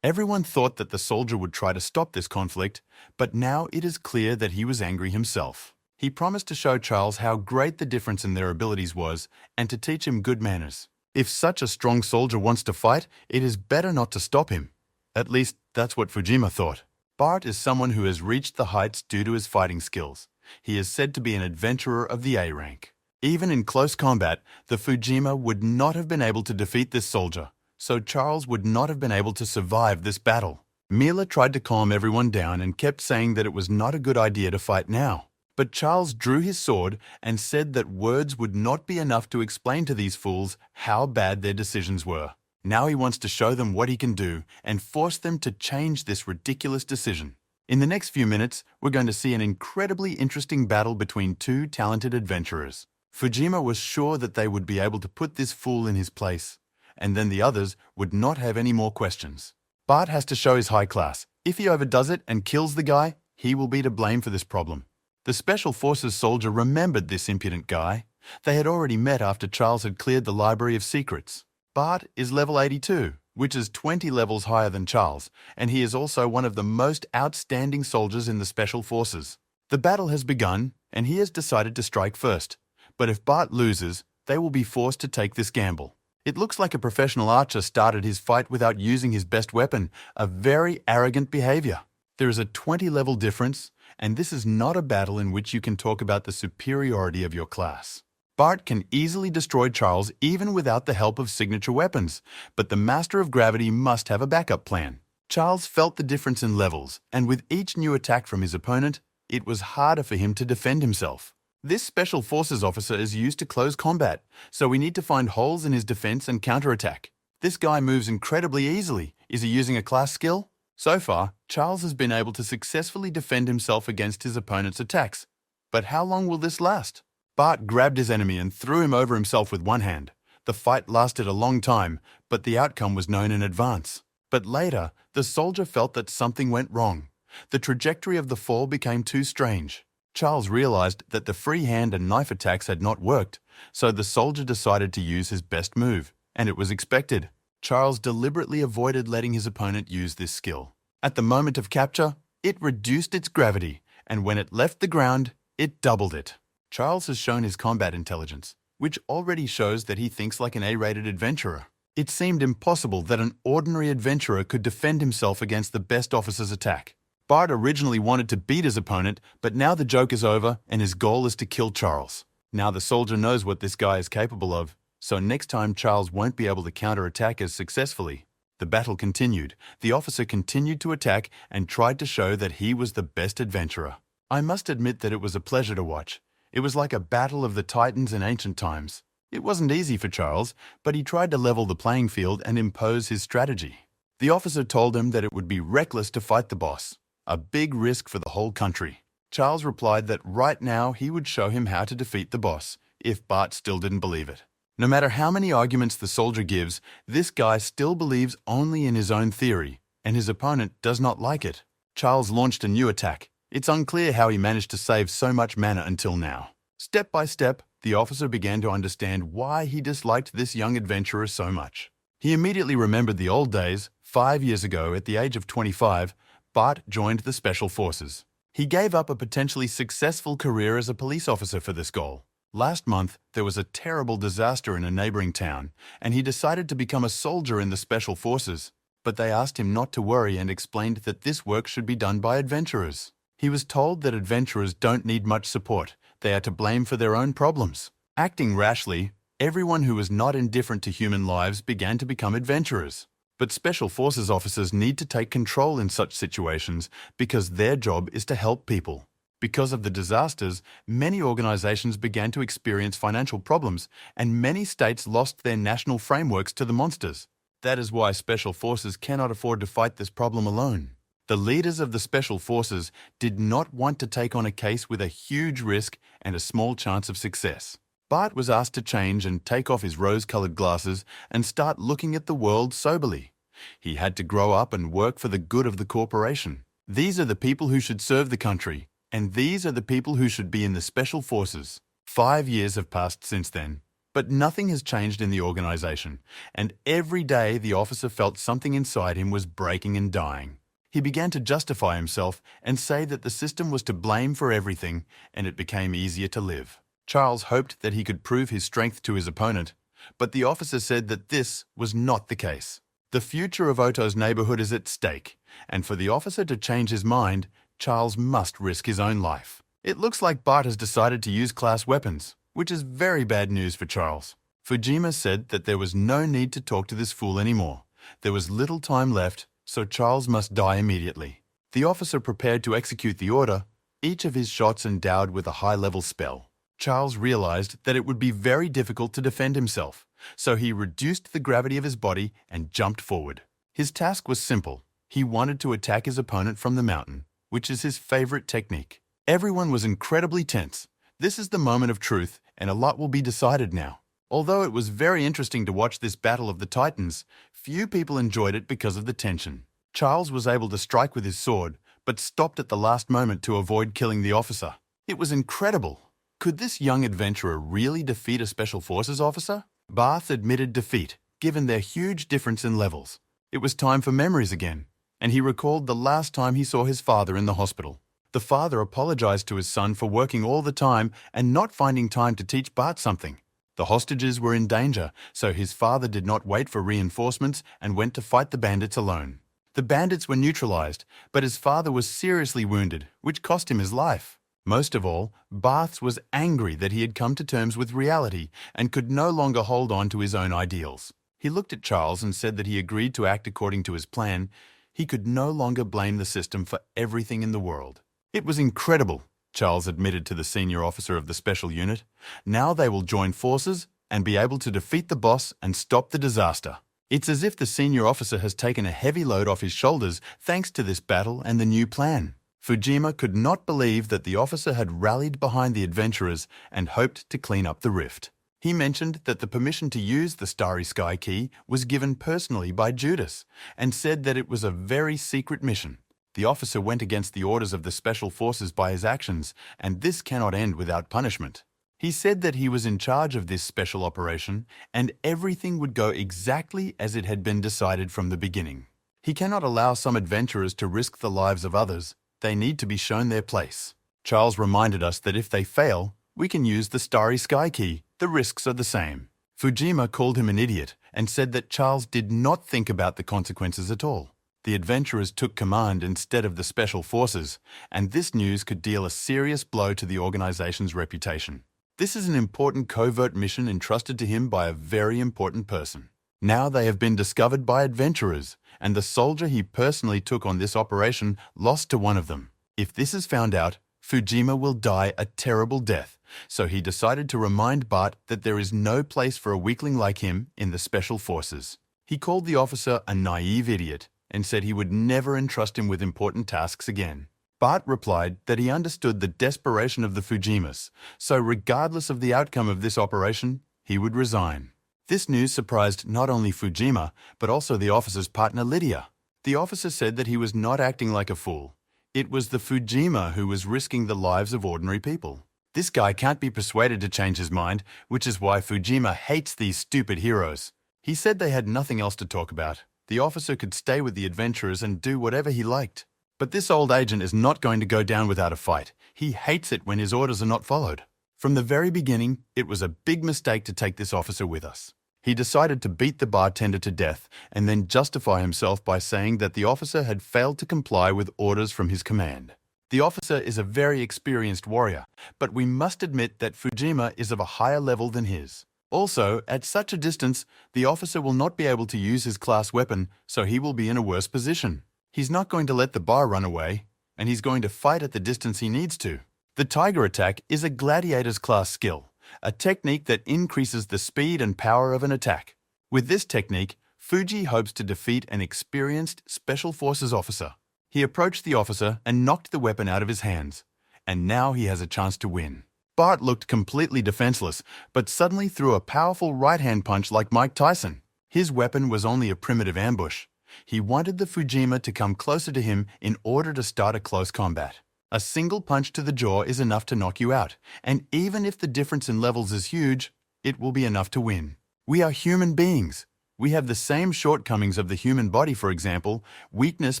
Everyone thought that the soldier would try to stop this conflict, but now it is clear that he was angry himself. He promised to show Charles how great the difference in their abilities was and to teach him good manners. If such a strong soldier wants to fight, it is better not to stop him. At least, that's what Fujima thought. Bart is someone who has reached the heights due to his fighting skills. He is said to be an adventurer of the A rank. Even in close combat, the Fujima would not have been able to defeat this soldier, so Charles would not have been able to survive this battle. Mila tried to calm everyone down and kept saying that it was not a good idea to fight now. But Charles drew his sword and said that words would not be enough to explain to these fools how bad their decisions were. Now he wants to show them what he can do and force them to change this ridiculous decision. In the next few minutes, we're going to see an incredibly interesting battle between two talented adventurers. Fujima was sure that they would be able to put this fool in his place, and then the others would not have any more questions. Bart has to show his high class. If he overdoes it and kills the guy, he will be to blame for this problem. The Special Forces soldier remembered this impudent guy. They had already met after Charles had cleared the Library of Secrets. Bart is level 82, which is 20 levels higher than Charles, and he is also one of the most outstanding soldiers in the Special Forces. The battle has begun, and he has decided to strike first. But if Bart loses, they will be forced to take this gamble. It looks like a professional archer started his fight without using his best weapon, a very arrogant behavior. There is a 20-level difference, and this is not a battle in which you can talk about the superiority of your class. Bart can easily destroy Charles even without the help of signature weapons, but the Master of Gravity must have a backup plan. Charles felt the difference in levels, and with each new attack from his opponent, it was harder for him to defend himself. This Special Forces officer is used to close combat, so we need to find holes in his defense and counterattack. This guy moves incredibly easily. Is he using a class skill? So far, Charles has been able to successfully defend himself against his opponent's attacks. But how long will this last? Bart grabbed his enemy and threw him over himself with one hand. The fight lasted a long time, but the outcome was known in advance. But later, the soldier felt that something went wrong. The trajectory of the fall became too strange. Charles realized that the free hand and knife attacks had not worked, so the soldier decided to use his best move, and it was expected. Charles deliberately avoided letting his opponent use this skill. At the moment of capture, it reduced its gravity, and when it left the ground, it doubled it. Charles has shown his combat intelligence, which already shows that he thinks like an A-rated adventurer. It seemed impossible that an ordinary adventurer could defend himself against the best officer's attack. Bart originally wanted to beat his opponent, but now the joke is over and his goal is to kill Charles. Now the soldier knows what this guy is capable of, so next time Charles won't be able to counterattack as successfully. The battle continued. The officer continued to attack and tried to show that he was the best adventurer. I must admit that it was a pleasure to watch. It was like a battle of the titans in ancient times. It wasn't easy for Charles, but he tried to level the playing field and impose his strategy. The officer told him that it would be reckless to fight the boss, a big risk for the whole country. Charles replied that right now he would show him how to defeat the boss, if Bart still didn't believe it. No matter how many arguments the soldier gives, this guy still believes only in his own theory, and his opponent does not like it. Charles launched a new attack. It's unclear how he managed to save so much mana until now. Step by step, the officer began to understand why he disliked this young adventurer so much. He immediately remembered the old days. 5 years ago, at the age of 25, Bart joined the Special Forces. He gave up a potentially successful career as a police officer for this goal. Last month, there was a terrible disaster in a neighboring town, and he decided to become a soldier in the Special Forces. But they asked him not to worry and explained that this work should be done by adventurers. He was told that adventurers don't need much support. They are to blame for their own problems. Acting rashly, everyone who was not indifferent to human lives began to become adventurers. But Special Forces officers need to take control in such situations because their job is to help people. Because of the disasters, many organizations began to experience financial problems, and many states lost their national frameworks to the monsters. That is why Special Forces cannot afford to fight this problem alone. The leaders of the Special Forces did not want to take on a case with a huge risk and a small chance of success. Bart was asked to change and take off his rose-colored glasses and start looking at the world soberly. He had to grow up and work for the good of the corporation. These are the people who should serve the country, and these are the people who should be in the Special Forces. 5 years have passed since then, but nothing has changed in the organization, and every day the officer felt something inside him was breaking and dying. He began to justify himself and say that the system was to blame for everything, and it became easier to live. Charles hoped that he could prove his strength to his opponent, but the officer said that this was not the case. The future of Otto's neighborhood is at stake, and for the officer to change his mind, Charles must risk his own life. It looks like Bart has decided to use class weapons, which is very bad news for Charles. Fujima said that there was no need to talk to this fool anymore. There was little time left, so Charles must die immediately. The officer prepared to execute the order, each of his shots endowed with a high-level spell. Charles realized that it would be very difficult to defend himself, so he reduced the gravity of his body and jumped forward. His task was simple. He wanted to attack his opponent from the mountain, which is his favorite technique. Everyone was incredibly tense. This is the moment of truth, and a lot will be decided now. Although it was very interesting to watch this battle of the titans, few people enjoyed it because of the tension. Charles was able to strike with his sword, but stopped at the last moment to avoid killing the officer. It was incredible. Could this young adventurer really defeat a Special Forces officer? Bart admitted defeat, given their huge difference in levels. It was time for memories again, and he recalled the last time he saw his father in the hospital. The father apologized to his son for working all the time and not finding time to teach Bart something. The hostages were in danger, so his father did not wait for reinforcements and went to fight the bandits alone. The bandits were neutralized, but his father was seriously wounded, which cost him his life. Most of all, Bart was angry that he had come to terms with reality and could no longer hold on to his own ideals. He looked at Charles and said that he agreed to act according to his plan. He could no longer blame the system for everything in the world. It was incredible, Charles admitted to the senior officer of the special unit. Now they will join forces and be able to defeat the boss and stop the disaster. It's as if the senior officer has taken a heavy load off his shoulders thanks to this battle and the new plan. Fujima could not believe that the officer had rallied behind the adventurers and hoped to clean up the rift. He mentioned that the permission to use the Starry Sky Key was given personally by Judas and said that it was a very secret mission. The officer went against the orders of the special forces by his actions, and this cannot end without punishment. He said that he was in charge of this special operation and everything would go exactly as it had been decided from the beginning. He cannot allow some adventurers to risk the lives of others. They need to be shown their place. Charles reminded us that if they fail, we can use the Starry Sky Key. The risks are the same. Fujima called him an idiot and said that Charles did not think about the consequences at all. The adventurers took command instead of the special forces, and this news could deal a serious blow to the organization's reputation. This is an important covert mission entrusted to him by a very important person. Now they have been discovered by adventurers, and the soldier he personally took on this operation lost to one of them. If this is found out, Fujima will die a terrible death, so he decided to remind Bart that there is no place for a weakling like him in the special forces. He called the officer a naive idiot and said he would never entrust him with important tasks again. Bart replied that he understood the desperation of the Fujimas, so regardless of the outcome of this operation, he would resign. This news surprised not only Fujima, but also the officer's partner Lydia. The officer said that he was not acting like a fool. It was the Fujima who was risking the lives of ordinary people. This guy can't be persuaded to change his mind, which is why Fujima hates these stupid heroes. He said they had nothing else to talk about. The officer could stay with the adventurers and do whatever he liked. But this old agent is not going to go down without a fight. He hates it when his orders are not followed. From the very beginning, it was a big mistake to take this officer with us. He decided to beat the bartender to death and then justify himself by saying that the officer had failed to comply with orders from his command. The officer is a very experienced warrior, but we must admit that Fujima is of a higher level than his. Also, at such a distance, the officer will not be able to use his class weapon, so he will be in a worse position. He's not going to let the bar run away, and he's going to fight at the distance he needs to. The tiger attack is a gladiator's class skill, a technique that increases the speed and power of an attack. With this technique, Fuji hopes to defeat an experienced Special Forces officer. He approached the officer and knocked the weapon out of his hands, and now he has a chance to win. Bart looked completely defenseless, but suddenly threw a powerful right-hand punch like Mike Tyson. His weapon was only a primitive ambush. He wanted the Fujima to come closer to him in order to start a close combat. A single punch to the jaw is enough to knock you out, and even if the difference in levels is huge, it will be enough to win. We are human beings. We have the same shortcomings of the human body, for example, weakness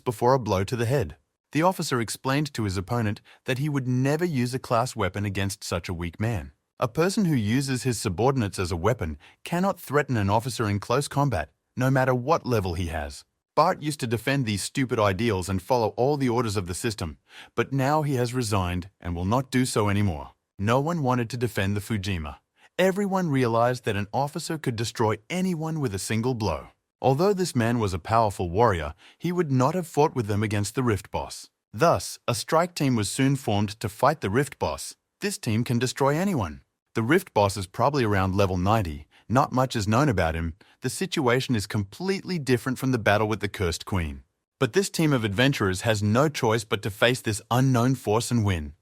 before a blow to the head. The officer explained to his opponent that he would never use a class weapon against such a weak man. A person who uses his subordinates as a weapon cannot threaten an officer in close combat, no matter what level he has. Bart used to defend these stupid ideals and follow all the orders of the system, but now he has resigned and will not do so anymore. No one wanted to defend the Fujima. Everyone realized that an officer could destroy anyone with a single blow. Although this man was a powerful warrior, he would not have fought with them against the Rift Boss. Thus, a strike team was soon formed to fight the Rift Boss. This team can destroy anyone. The Rift Boss is probably around level 90. Not much is known about him. The situation is completely different from the battle with the Cursed Queen. But this team of adventurers has no choice but to face this unknown force and win.